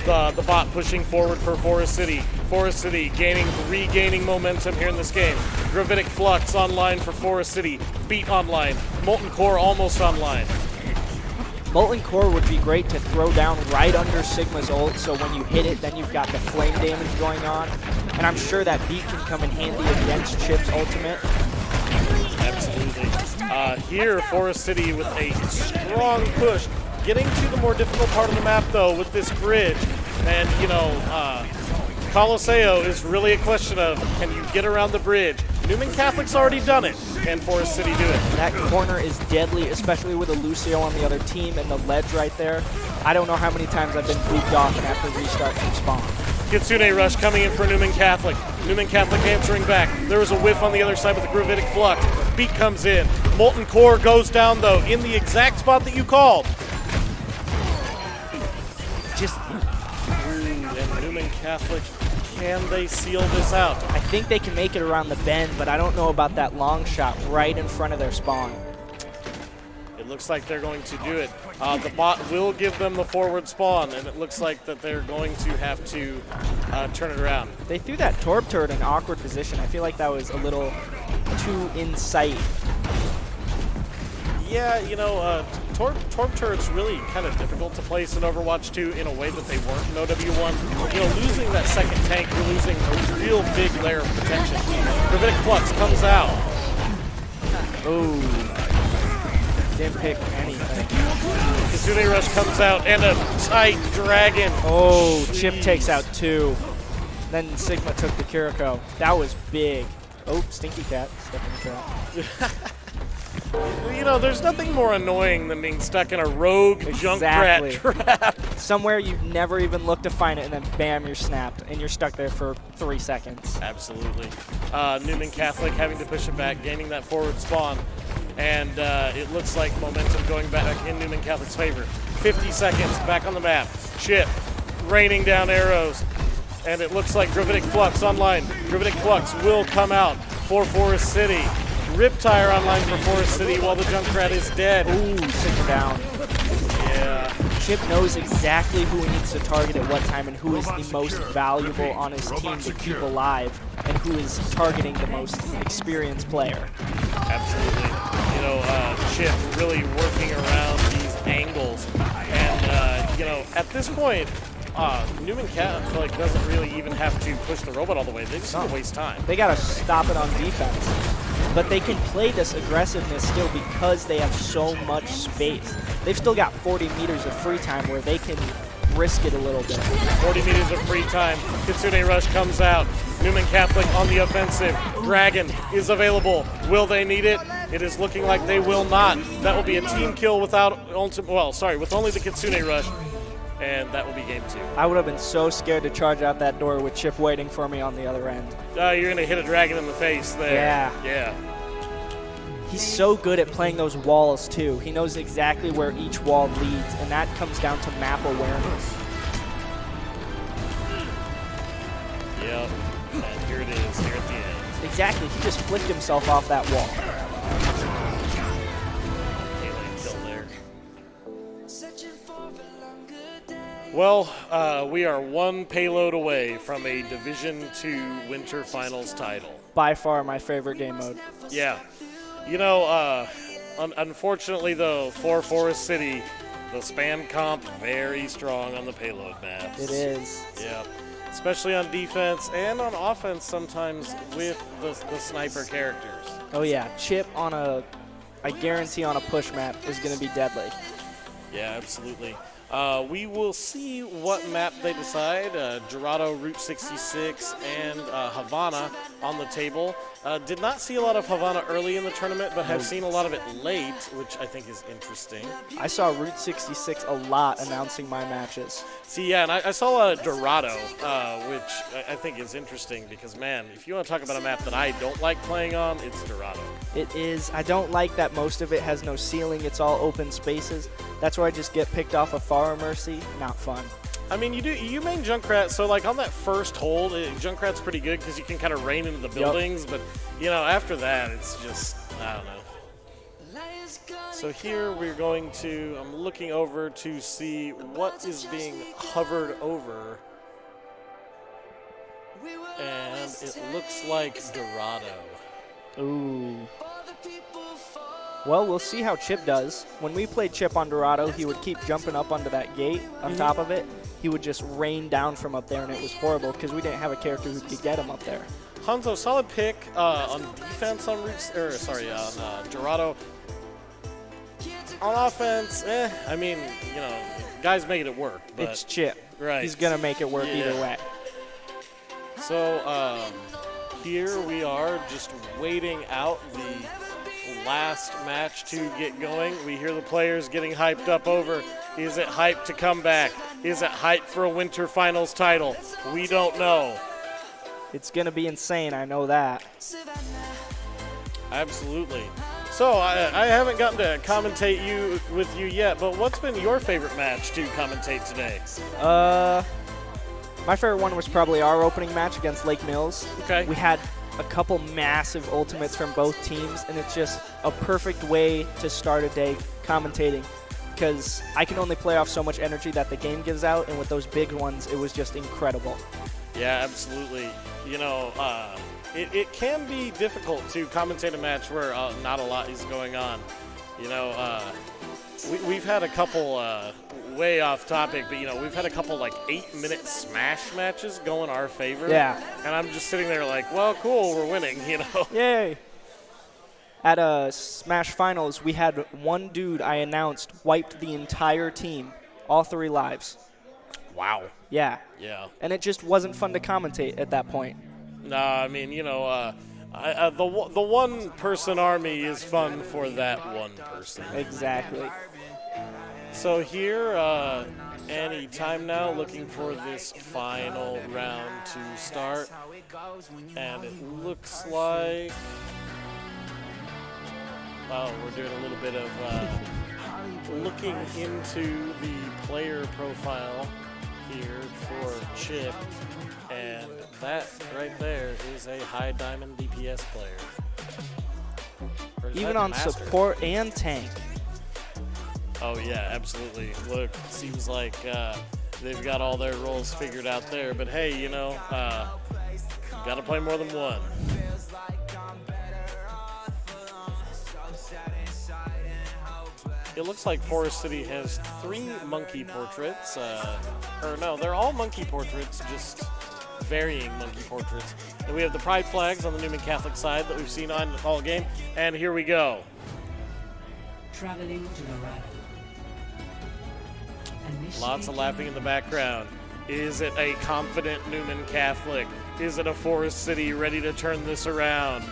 Speaker 13: The bot pushing forward for Forest City. Forest City regaining momentum here in this game. Gravitic Flux online for Forest City. Beat online. Molten Core almost online.
Speaker 21: Molten Core would be great to throw down right under Sigma's ult, so when you hit it, then you've got the flame damage going on. And I'm sure that beat can come in handy against Chip's ultimate.
Speaker 13: Absolutely. Here, Forest City with a strong push. Getting to the more difficult part of the map, though, with this bridge. And, you know, Colosseo is really a question of, can you get around the bridge? Newman Catholic's already done it. Can Forest City do it?
Speaker 21: That corner is deadly, especially with a Lucio on the other team and the ledge right there. I don't know how many times I've been booped off and have to restart from spawn.
Speaker 13: Kitsune Rush coming in for Newman Catholic. Newman Catholic answering back. There was a whiff on the other side with the Gravitic Flux. Beat comes in. Molten Core goes down, though, in the exact spot that you called. And Newman Catholic, can they seal this out?
Speaker 21: I think they can make it around the bend, but I don't know about that long shot right in front of their spawn.
Speaker 13: It looks like they're going to do it. The bot will give them the forward spawn, and it looks like that they're going to have to turn it around.
Speaker 21: They threw that Torb turret in an awkward position. I feel like that was a little too in sight.
Speaker 13: Yeah, you know, Torb turret's really kind of difficult to place in Overwatch 2 in a way that they weren't in OW1. You know, losing that second tank, you're losing a real big layer of protection. Gravitic Flux comes out.
Speaker 21: Ooh. Didn't pick anything.
Speaker 13: Kitsune Rush comes out, and a tight dragon.
Speaker 21: Oh, jeez. Chip takes out 2. Then Sigma took the Kiriko. That was big. Oh, Stinky Cat stuck in the trap.
Speaker 13: You know, there's nothing more annoying than being stuck in a rogue Junkrat trap.
Speaker 21: Somewhere you've never even looked to find it, and then bam, you're snapped, and you're stuck there for 3 seconds.
Speaker 13: Absolutely. Newman Catholic having to push it back, gaining that forward spawn. And it looks like momentum going back in Newman Catholic's favor. 50 seconds back on the map. Chip raining down arrows. And it looks like Gravitic Flux online. Gravitic Flux will come out for Forest City. Riptire online for Forest City while the Junkrat is dead.
Speaker 21: Ooh, took her down.
Speaker 13: Yeah.
Speaker 21: Chip knows exactly who he needs to target at what time and who is the most valuable on his team to keep alive and who is targeting the most experienced player.
Speaker 13: Absolutely. You know, Chip really working around these angles. And, you know, at this point, Newman Cat, I feel like, doesn't really even have to push the robot all the way. They just don't waste time.
Speaker 21: They got to stop it on defense. But they can play this aggressiveness still because they have so much space. They've still got 40 meters of free time where they can risk it a little bit.
Speaker 13: 40 meters of free time. Kitsune Rush comes out. Newman Catholic on the offensive. Dragon is available. Will they need it? It is looking like they will not. That will be a team kill without with only the Kitsune Rush. And that will be game 2.
Speaker 21: I would have been so scared to charge out that door with Chip waiting for me on the other end.
Speaker 13: You're going to hit a dragon in the face there.
Speaker 21: Yeah. He's so good at playing those walls, too. He knows exactly where each wall leads, and that comes down to map awareness.
Speaker 13: Yep. And here it is, here at the end.
Speaker 21: Exactly. He just flicked himself off that wall.
Speaker 13: Well, we are one payload away from a Division II Winter Finals title.
Speaker 21: By far my favorite game mode.
Speaker 13: Yeah. You know, unfortunately, though, for Forest City, the span comp very strong on the payload maps.
Speaker 21: It is.
Speaker 13: Yeah. Especially on defense and on offense sometimes with the sniper characters.
Speaker 21: Oh, yeah. Chip on I guarantee on a push map is going to be deadly.
Speaker 13: Yeah, absolutely. We will see what map they decide. Dorado, Route 66, and Havana on the table. Did not see a lot of Havana early in the tournament, but have seen a lot of it late, which I think is interesting.
Speaker 21: I saw Route 66 a lot announcing my matches.
Speaker 13: See, yeah, and I saw a lot of Dorado, which I think is interesting because, man, if you want to talk about a map that I don't like playing on, it's Dorado.
Speaker 21: It is. I don't like that most of it has no ceiling. It's all open spaces. That's where I just get picked off of Far Mercy. Not fun.
Speaker 13: I mean, you main Junkrat, so like on that first hold, Junkrat's pretty good because you can kind of rain into the buildings, but you know, after that, it's just, I don't know. So here we're going to, I'm looking over to see what is being hovered over, and it looks like Dorado.
Speaker 21: Ooh. Well, we'll see how Chip does. When we played Chip on Dorado, he would keep jumping up onto that gate on top of it. He would just rain down from up there, and it was horrible because we didn't have a character who could get him up there.
Speaker 13: Hanzo, solid pick on defense on Dorado. On offense, I mean, you know, guys making it work. But
Speaker 21: it's Chip.
Speaker 13: Right.
Speaker 21: He's going to make it work either way.
Speaker 13: So here we are just waiting out the last match to get going. We hear the players getting hyped up over, is it hype to come back? Is it hype for a Winter Finals title? We don't know.
Speaker 21: It's going to be insane, I know that.
Speaker 13: Absolutely. So I haven't gotten to commentate with you yet, but what's been your favorite match to commentate today?
Speaker 21: My favorite one was probably our opening match against Lake Mills.
Speaker 13: Okay.
Speaker 21: We had a couple massive ultimates from both teams, and it's just a perfect way to start a day commentating because I can only play off so much energy that the game gives out, and with those big ones, it was just incredible.
Speaker 13: Yeah, absolutely. You know, it can be difficult to commentate a match where not a lot is going on. You know, we've had a couple way off topic, but you know, we've had a couple like 8-minute smash matches going our favor.
Speaker 21: Yeah.
Speaker 13: And I'm just sitting there like, well, cool, we're winning, you know.
Speaker 21: Yay. At Smash Finals, we had one dude I announced wiped the entire team, all 3 lives.
Speaker 13: Wow.
Speaker 21: Yeah.
Speaker 13: Yeah.
Speaker 21: And it just wasn't fun to commentate at that point.
Speaker 13: Nah, I mean, you know, the one-person army is fun for that one person.
Speaker 21: Exactly.
Speaker 13: So here, any time now, looking for this final round to start. And it looks like, we're doing a little bit of looking into the player profile. here for Chip, and that right there is a high diamond DPS player. Or is
Speaker 21: Even
Speaker 13: that
Speaker 21: on
Speaker 13: Master?
Speaker 21: support and tank.
Speaker 13: Oh yeah, absolutely. Look, seems like they've got all their roles figured out there. But hey, you know, got to play more than one. It looks like Forest City has 3 monkey portraits. Or no, they're all monkey portraits, just varying monkey portraits. And we have the pride flags on the Newman Catholic side that we've seen on all game. And here we go.
Speaker 10: Traveling to Dorado.
Speaker 13: Lots of laughing in the background. Is it a confident Newman Catholic? Is it a Forest City ready to turn this around?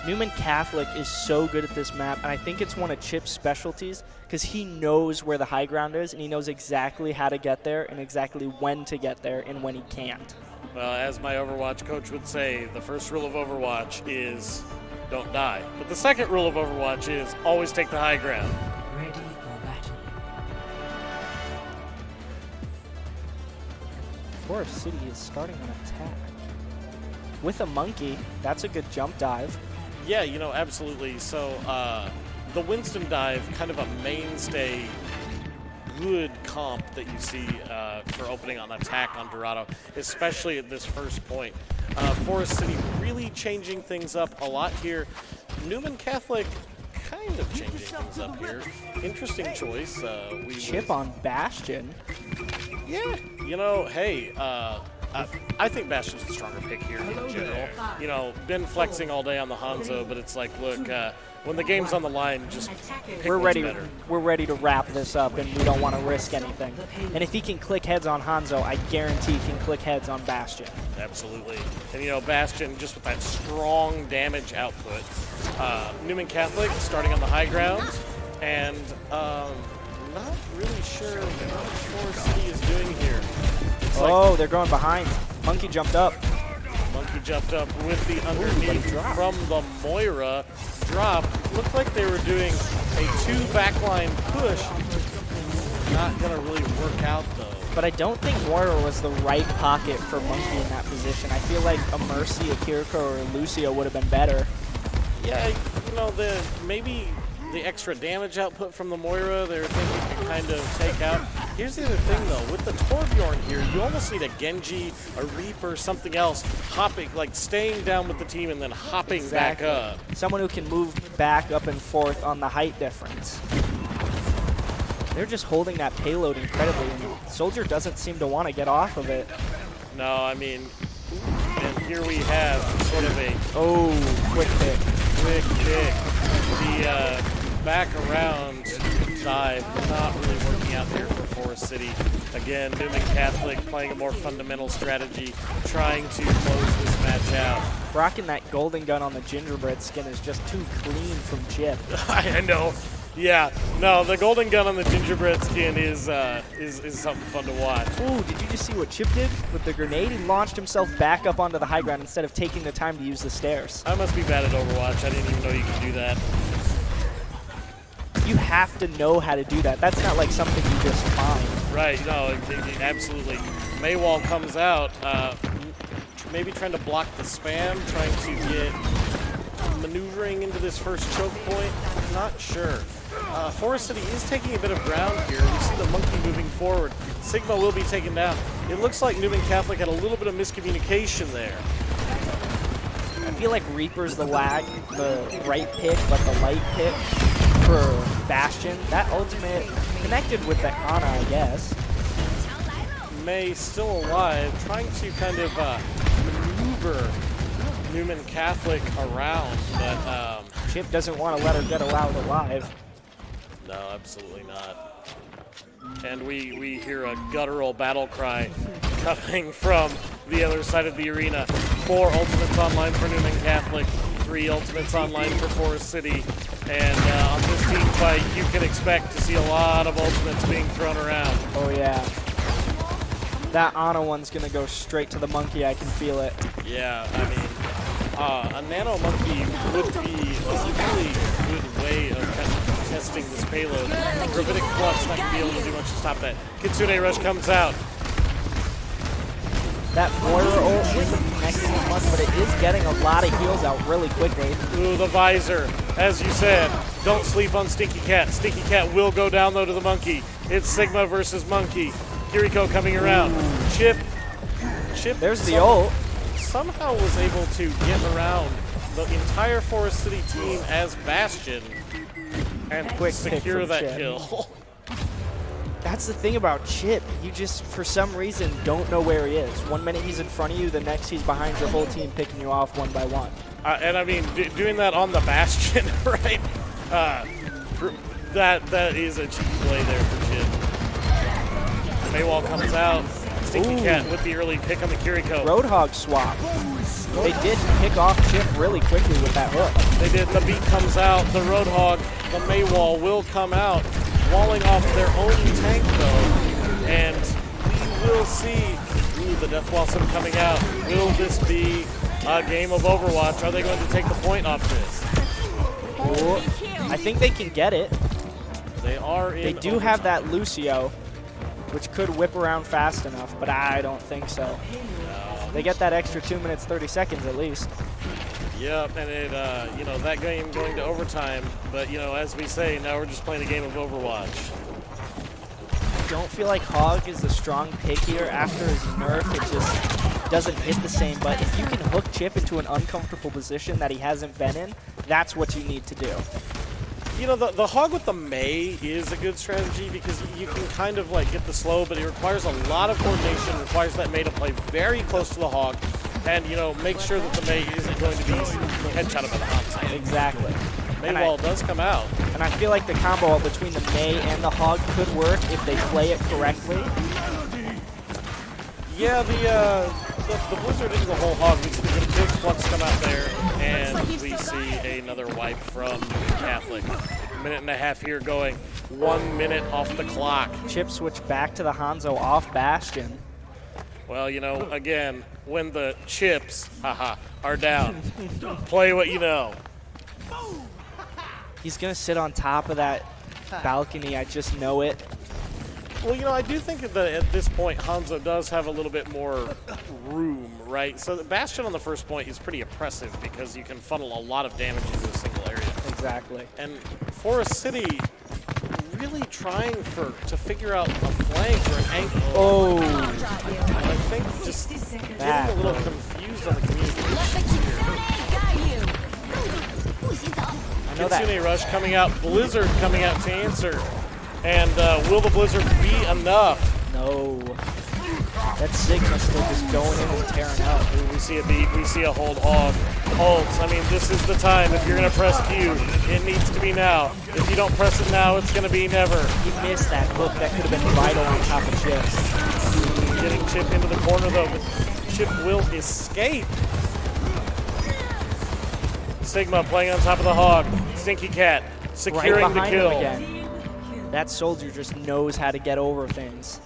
Speaker 21: Newman Catholic is so good at this map, and I think it's one of Chip's specialties because he knows where the high ground is, and he knows exactly how to get there and exactly when to get there and when he can't.
Speaker 13: Well, as my Overwatch coach would say, the first rule of Overwatch is don't die. But the second rule of Overwatch is always take the high ground.
Speaker 10: Ready for battle.
Speaker 21: Forest City is starting an attack. With a monkey, that's a good jump dive.
Speaker 13: Yeah, you know, absolutely. So the Winston dive, kind of a mainstay good comp that you see for opening on attack on Dorado, especially at this first point. Forest City really changing things up a lot here. Newman Catholic kind of changing things up here. Interesting choice.
Speaker 21: Chip on Bastion.
Speaker 13: Yeah, you know, hey, I think Bastion's the stronger pick here in general. You know, been flexing all day on the Hanzo, but it's like, look, when the game's on the line, just pick
Speaker 21: We're
Speaker 13: what's
Speaker 21: ready.
Speaker 13: better.
Speaker 21: We're ready to wrap this up, and we don't want to risk anything. And if he can click heads on Hanzo, I guarantee he can click heads on Bastion.
Speaker 13: Absolutely. And, you know, Bastion, just with that strong damage output. Newman Catholic starting on the high ground, and not really sure what Forest City is doing here. It's
Speaker 21: Oh, they're going behind. Monkey jumped up.
Speaker 13: Monkey jumped up with the underneath from the Moira drop. Looked like they were doing a 2 backline push. Not going to really work out, though.
Speaker 21: But I don't think Moira was the right pocket for Monkey in that position. I feel like a Mercy, a Kiriko, or a Lucio would have been better.
Speaker 13: Yeah, you know, maybe the extra damage output from the Moira, they were thinking to kind of take out. Here's the other thing, though. With the Torbjorn here, you almost need a Genji, a Reaper, something else, hopping, like staying down with the team and then hopping back up.
Speaker 21: Someone who can move back up and forth on the height difference. They're just holding that payload incredibly, and Soldier doesn't seem to want to get off of it.
Speaker 13: No, I mean, and here we have sort of a...
Speaker 21: Oh, quick pick.
Speaker 13: Quick pick. The back around dive not really working out there for Forest City. Again, Newman Catholic playing a more fundamental strategy, trying to close this match out.
Speaker 21: Rocking that golden gun on the gingerbread skin is just too clean from Chip.
Speaker 13: I know. Yeah, no, the golden gun on the gingerbread skin is something fun to watch.
Speaker 21: Ooh, did you just see what Chip did with the grenade? He launched himself back up onto the high ground instead of taking the time to use the stairs.
Speaker 13: I must be bad at Overwatch. I didn't even know you could do that.
Speaker 21: You have to know how to do that. That's not like something you just find.
Speaker 13: Right, no, absolutely. Maywall comes out, maybe trying to block the spam, trying to get maneuvering into this first choke point. Not sure. Forest City is taking a bit of ground here. We see the monkey moving forward. Sigma will be taken down. It looks like Newman Catholic had a little bit of miscommunication there.
Speaker 21: I feel like Reaper's the right pick, but the light pick for Bastion. That ultimate connected with the Ana, I guess.
Speaker 13: May still alive, trying to kind of maneuver Newman Catholic around, but
Speaker 21: Chip doesn't want to let her get allowed alive.
Speaker 13: No, absolutely not. And we hear a guttural battle cry coming from the other side of the arena. 4 ultimates online for Newman Catholic, 3 ultimates online for Forest City. And on this team fight, you can expect to see a lot of ultimates being thrown around.
Speaker 21: Oh, yeah. That Ana one's going to go straight to the monkey. I can feel it.
Speaker 13: Yeah, I mean, a nano monkey would be a really good way of kind of testing this payload. Gravitic Flux not going to be able to do much to stop that. Kitsune Rush comes out.
Speaker 21: That Moira ult isn't connecting as much, but it is getting a lot of heals out really quickly.
Speaker 13: Ooh, the visor. As you said, don't sleep on Stinky Cat. Stinky Cat will go down, though, to the Monkey. It's Sigma versus Monkey. Kiriko coming around. Chip.
Speaker 21: There's the ult.
Speaker 13: Somehow was able to get around the entire Forest City team as Bastion and
Speaker 21: Quick
Speaker 13: secure
Speaker 21: pick from
Speaker 13: that
Speaker 21: Chip.
Speaker 13: kill.
Speaker 21: That's the thing about Chip. You just, for some reason, don't know where he is. 1 minute he's in front of you, the next he's behind your whole team picking you off one by one.
Speaker 13: And I mean, doing that on the Bastion, right? That is a cheap play there for Chip. Maywall comes out. Stinky Cat with the early pick on the Kiriko.
Speaker 21: Roadhog swap. They did pick off Chip really quickly with that hook.
Speaker 13: They did. The beat comes out. The Roadhog, the Maywall will come out, walling off their own tank though. And we will see. Ooh, the Death Blossom coming out. Will this be a game of Overwatch? Are they going to take the point off this?
Speaker 21: Ooh, I think they can get it.
Speaker 13: They are in.
Speaker 21: They do
Speaker 13: overtime.
Speaker 21: have that Lucio, which could whip around fast enough, but I don't think so. They get that extra 2 minutes, 30 seconds at least.
Speaker 13: Yep, and it, that game going to overtime. But, as we say, now we're just playing a game of Overwatch.
Speaker 21: I don't feel like Hog is a strong pick here. After his nerf, it just doesn't hit the same. But if you can hook Chip into an uncomfortable position that he hasn't been in, that's what you need to do.
Speaker 13: The Hog with the Mei is a good strategy because you can kind of get the slow, but it requires a lot of coordination. It requires that Mei to play very close to the Hog and, make sure that the Mei isn't going to be headshotted by the Hanzo.
Speaker 21: Exactly.
Speaker 13: Maywall does come out.
Speaker 21: And I feel like the combo between the Mei and the Hog could work if they play it correctly.
Speaker 13: Yeah, the Blizzard into the whole Hog. We see the big Flux come out there, and we see another wipe from Catholic. A minute and a half here going. 1 minute off the clock.
Speaker 21: Chip switch back to the Hanzo off Bastion.
Speaker 13: Well, again, when the chips, are down, play what you know.
Speaker 21: He's going to sit on top of that balcony. I just know it.
Speaker 13: Well, I do think that at this point, Hanzo does have a little bit more room, right? So the Bastion on the first point is pretty oppressive because you can funnel a lot of damage into a single area.
Speaker 21: Exactly.
Speaker 13: And Forest City really trying to figure out a flank or an angle.
Speaker 21: Oh.
Speaker 13: I think just getting a little confused on the communications here. Kitsune Rush coming out, Blizzard coming out to answer. And will the Blizzard be enough?
Speaker 21: No. That Sigma still just going in and tearing up.
Speaker 13: Ooh, we see a beat, we see a hold Hog. Ults, I mean, this is the time. If you're going to press Q, it needs to be now. If you don't press it now, it's going to be never.
Speaker 21: He missed that hook. That could have been vital on top of Chip.
Speaker 13: Getting Chip into the corner, though, but Chip will escape. Sigma playing on top of the Hog. Stinky Cat securing
Speaker 21: right
Speaker 13: the
Speaker 21: behind
Speaker 13: kill.
Speaker 21: him again. That soldier just knows how to get over things.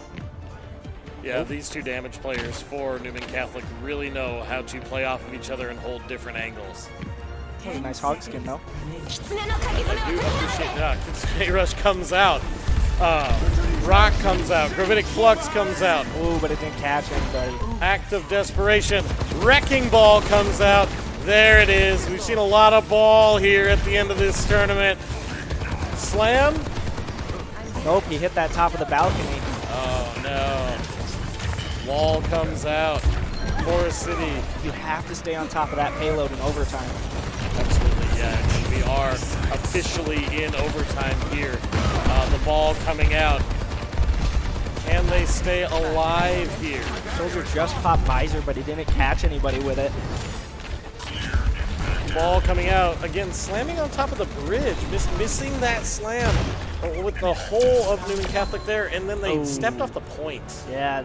Speaker 13: Yeah, these two damage players for Newman Catholic really know how to play off of each other and hold different angles.
Speaker 21: That was a nice Hog skin, though.
Speaker 13: I do appreciate that. Kitsune Rush comes out. Rock comes out. Gravitic Flux comes out.
Speaker 21: Ooh, but it didn't catch anybody.
Speaker 13: Act of Desperation. Wrecking Ball comes out. There it is. We've seen a lot of ball here at the end of this tournament. Slam?
Speaker 21: Nope, he hit that top of the balcony.
Speaker 13: Oh, no. Wall comes out. Forest City.
Speaker 21: You have to stay on top of that payload in overtime.
Speaker 13: Absolutely, yeah. And we are officially in overtime here. The ball coming out. Can they stay alive here?
Speaker 21: Soldier just popped Visor, but he didn't catch anybody with it.
Speaker 13: Ball coming out. Again, slamming on top of the bridge. Missing that slam with the whole of Newman Catholic there, and then they stepped off the point.
Speaker 21: Yeah,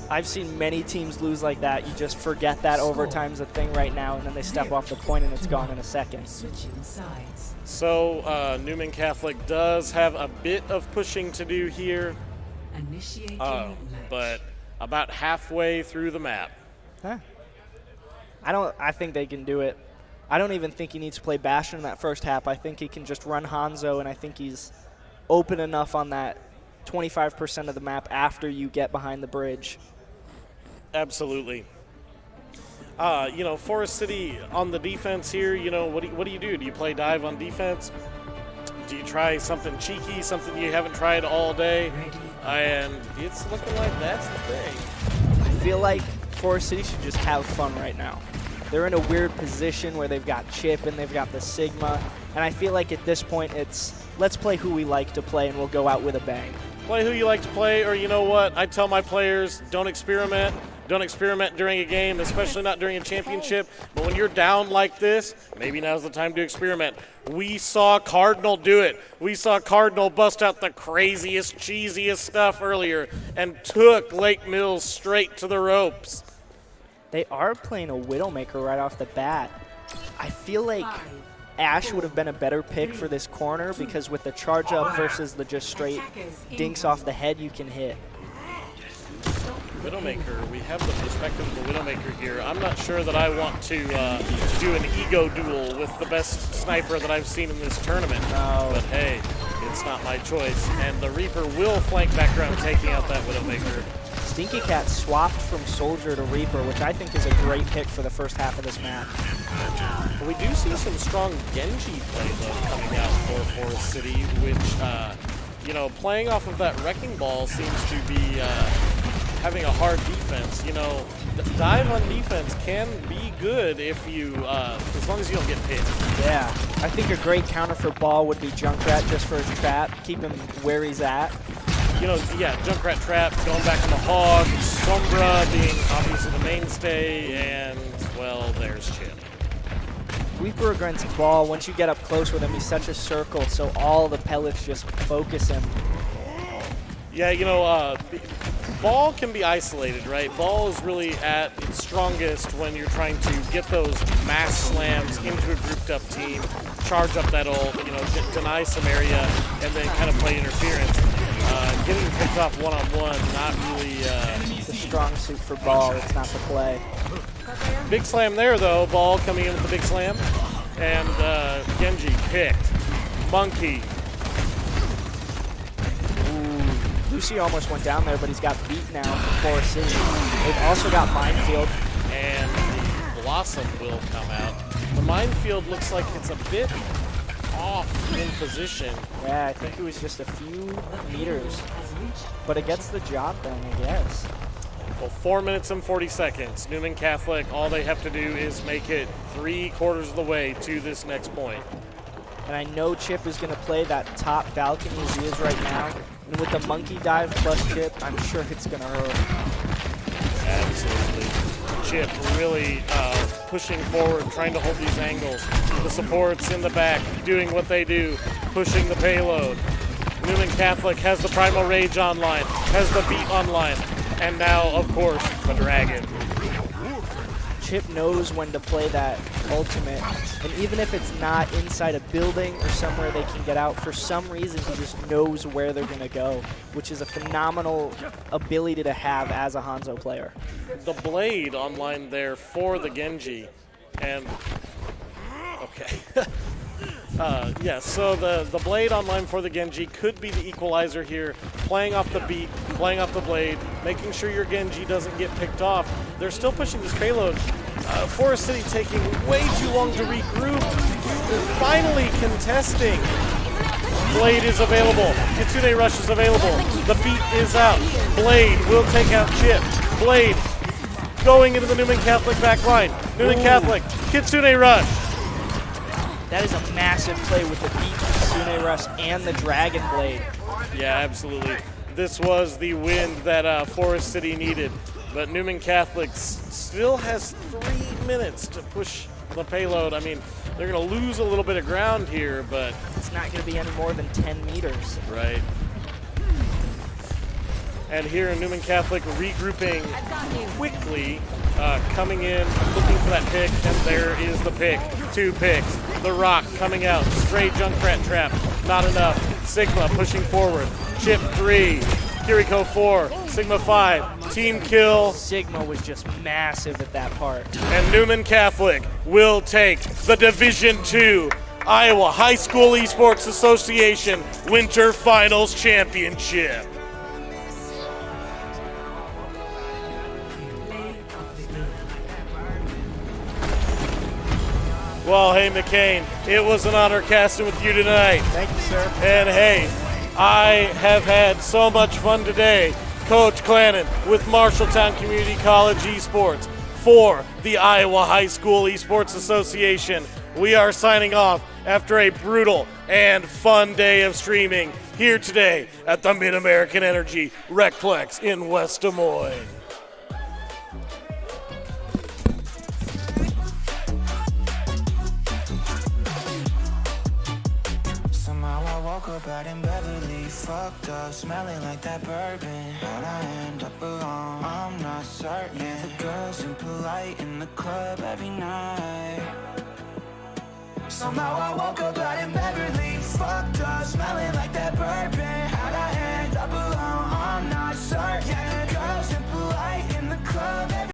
Speaker 21: I've seen many teams lose like that. You just forget that overtime's a thing right now, and then they step off the point and it's gone in a second.
Speaker 13: So Newman Catholic does have a bit of pushing to do here, but about halfway through the map.
Speaker 21: Huh. I think they can do it. I don't even think he needs to play Bastion in that first half. I think he can just run Hanzo, and I think he's open enough on that 25% of the map after you get behind the bridge.
Speaker 13: Absolutely. Forest City on the defense here, what do you do? Do you play dive on defense? Do you try something cheeky, something you haven't tried all day? And it's looking like that's the thing.
Speaker 21: I feel like Forest City should just have fun right now. They're in a weird position where they've got Chip and they've got the Sigma, and I feel like at this point it's let's play who we like to play and we'll go out with a bang.
Speaker 13: Play who you like to play, or you know what? I tell my players, don't experiment. Don't experiment during a game, especially not during a championship. But when you're down like this, maybe now's the time to experiment. We saw Cardinal do it. We saw Cardinal bust out the craziest, cheesiest stuff earlier and took Lake Mills straight to the ropes.
Speaker 21: They are playing a Widowmaker right off the bat. I feel like Ash would have been a better pick for this corner because with the charge up versus the just straight dinks off the head you can hit.
Speaker 13: Widowmaker, we have the perspective of the Widowmaker here. I'm not sure that I want to do an ego duel with the best sniper that I've seen in this tournament.
Speaker 21: No.
Speaker 13: But hey, it's not my choice. And the Reaper will flank back around taking out that Widowmaker.
Speaker 21: Stinky Cat swapped from Soldier to Reaper, which I think is a great pick for the first half of this match.
Speaker 13: We do see some strong Genji play, though, coming out for Forest City, which, playing off of that Wrecking Ball seems to be having a hard defense. Dive on defense can be good if you, as long as you don't get picked.
Speaker 21: Yeah, I think a great counter for Ball would be Junkrat just for his trap, keep him where he's at.
Speaker 13: Junkrat trap, going back on the Hog, Sombra being obviously the mainstay, and, well, there's Chip.
Speaker 21: Reaper against Ball, once you get up close with him, he's such a circle, so all the pellets just focus him.
Speaker 13: Yeah, Ball can be isolated, right? Ball is really at its strongest when you're trying to get those mass slams into a grouped up team, charge up that ult, deny some area, and then kind of play interference. Getting picked off one-on-one, not really
Speaker 21: the strong suit for Ball. It's not the play.
Speaker 13: Big slam there, though. Ball coming in with the big slam. And Genji picked. Monkey.
Speaker 21: Ooh, Lucy almost went down there, but he's got beat now for Forest City. They've also got Minefield.
Speaker 13: And the Blossom will come out. The Minefield looks like it's a bit off in position.
Speaker 21: Yeah, I think it was just a few meters, but it gets the job done, I guess.
Speaker 13: Well, 4 minutes and 40 seconds. Newman Catholic, all they have to do is make it 3/4 of the way to this next point.
Speaker 21: And I know Chip is going to play that top balcony as he is right now. And with the monkey dive plus Chip, I'm sure it's going to hurt.
Speaker 13: Absolutely. Chip really pushing forward, trying to hold these angles. The supports in the back doing what they do, pushing the payload. Newman Catholic has the Primal Rage online, has the beat online, and now, of course, the Dragon.
Speaker 21: Chip knows when to play that ultimate, and even if it's not inside a building or somewhere they can get out, for some reason he just knows where they're going to go, which is a phenomenal ability to have as a Hanzo player.
Speaker 13: The Blade online there for the Genji, and okay. So the Blade online for the Genji could be the equalizer here, playing off the beat, playing off the Blade, making sure your Genji doesn't get picked off. They're still pushing this payload. Forest City taking way too long to regroup. They're finally contesting. Blade is available. Kitsune Rush is available. The beat is out. Blade will take out Chip. Blade going into the Newman Catholic back line. Newman Catholic, Kitsune Rush.
Speaker 21: That is a massive play with the beat, Kitsune Rush, and the Dragon Blade.
Speaker 13: Yeah, absolutely. This was the wind that Forest City needed. But Newman Catholic still has 3 minutes to push the payload. I mean, they're going to lose a little bit of ground here, but
Speaker 21: it's not going to be any more than 10 meters.
Speaker 13: Right. And here in Newman Catholic regrouping quickly, coming in, looking for that pick, and there is the pick. 2 picks. The Rock coming out. Straight Junkrat trap. Not enough. Sigma pushing forward. Chip 3. Kiriko 4. Sigma 5. team kill.
Speaker 21: Sigma was just massive at that part.
Speaker 13: And Newman Catholic will take the Division II Iowa High School Esports Association Winter Finals Championship. Well, hey, McCain, it was an honor casting with you tonight.
Speaker 21: Thank you, sir.
Speaker 13: And hey, I have had so much fun today. Coach Clannon with Marshalltown Community College Esports for the Iowa High School Esports Association. We are signing off after a brutal and fun day of streaming here today at the Mid-American Energy Recplex in West Des Moines.
Speaker 2: Somehow I woke up out in Beverly, fucked up, smelling like that bourbon. How'd I end up alone? I'm not certain. Yeah, the girls impolite in the club every night. Somehow I woke up out in Beverly, fucked up, smelling like that bourbon. How'd I end up alone? I'm not certain. Yeah, the girls impolite in the club every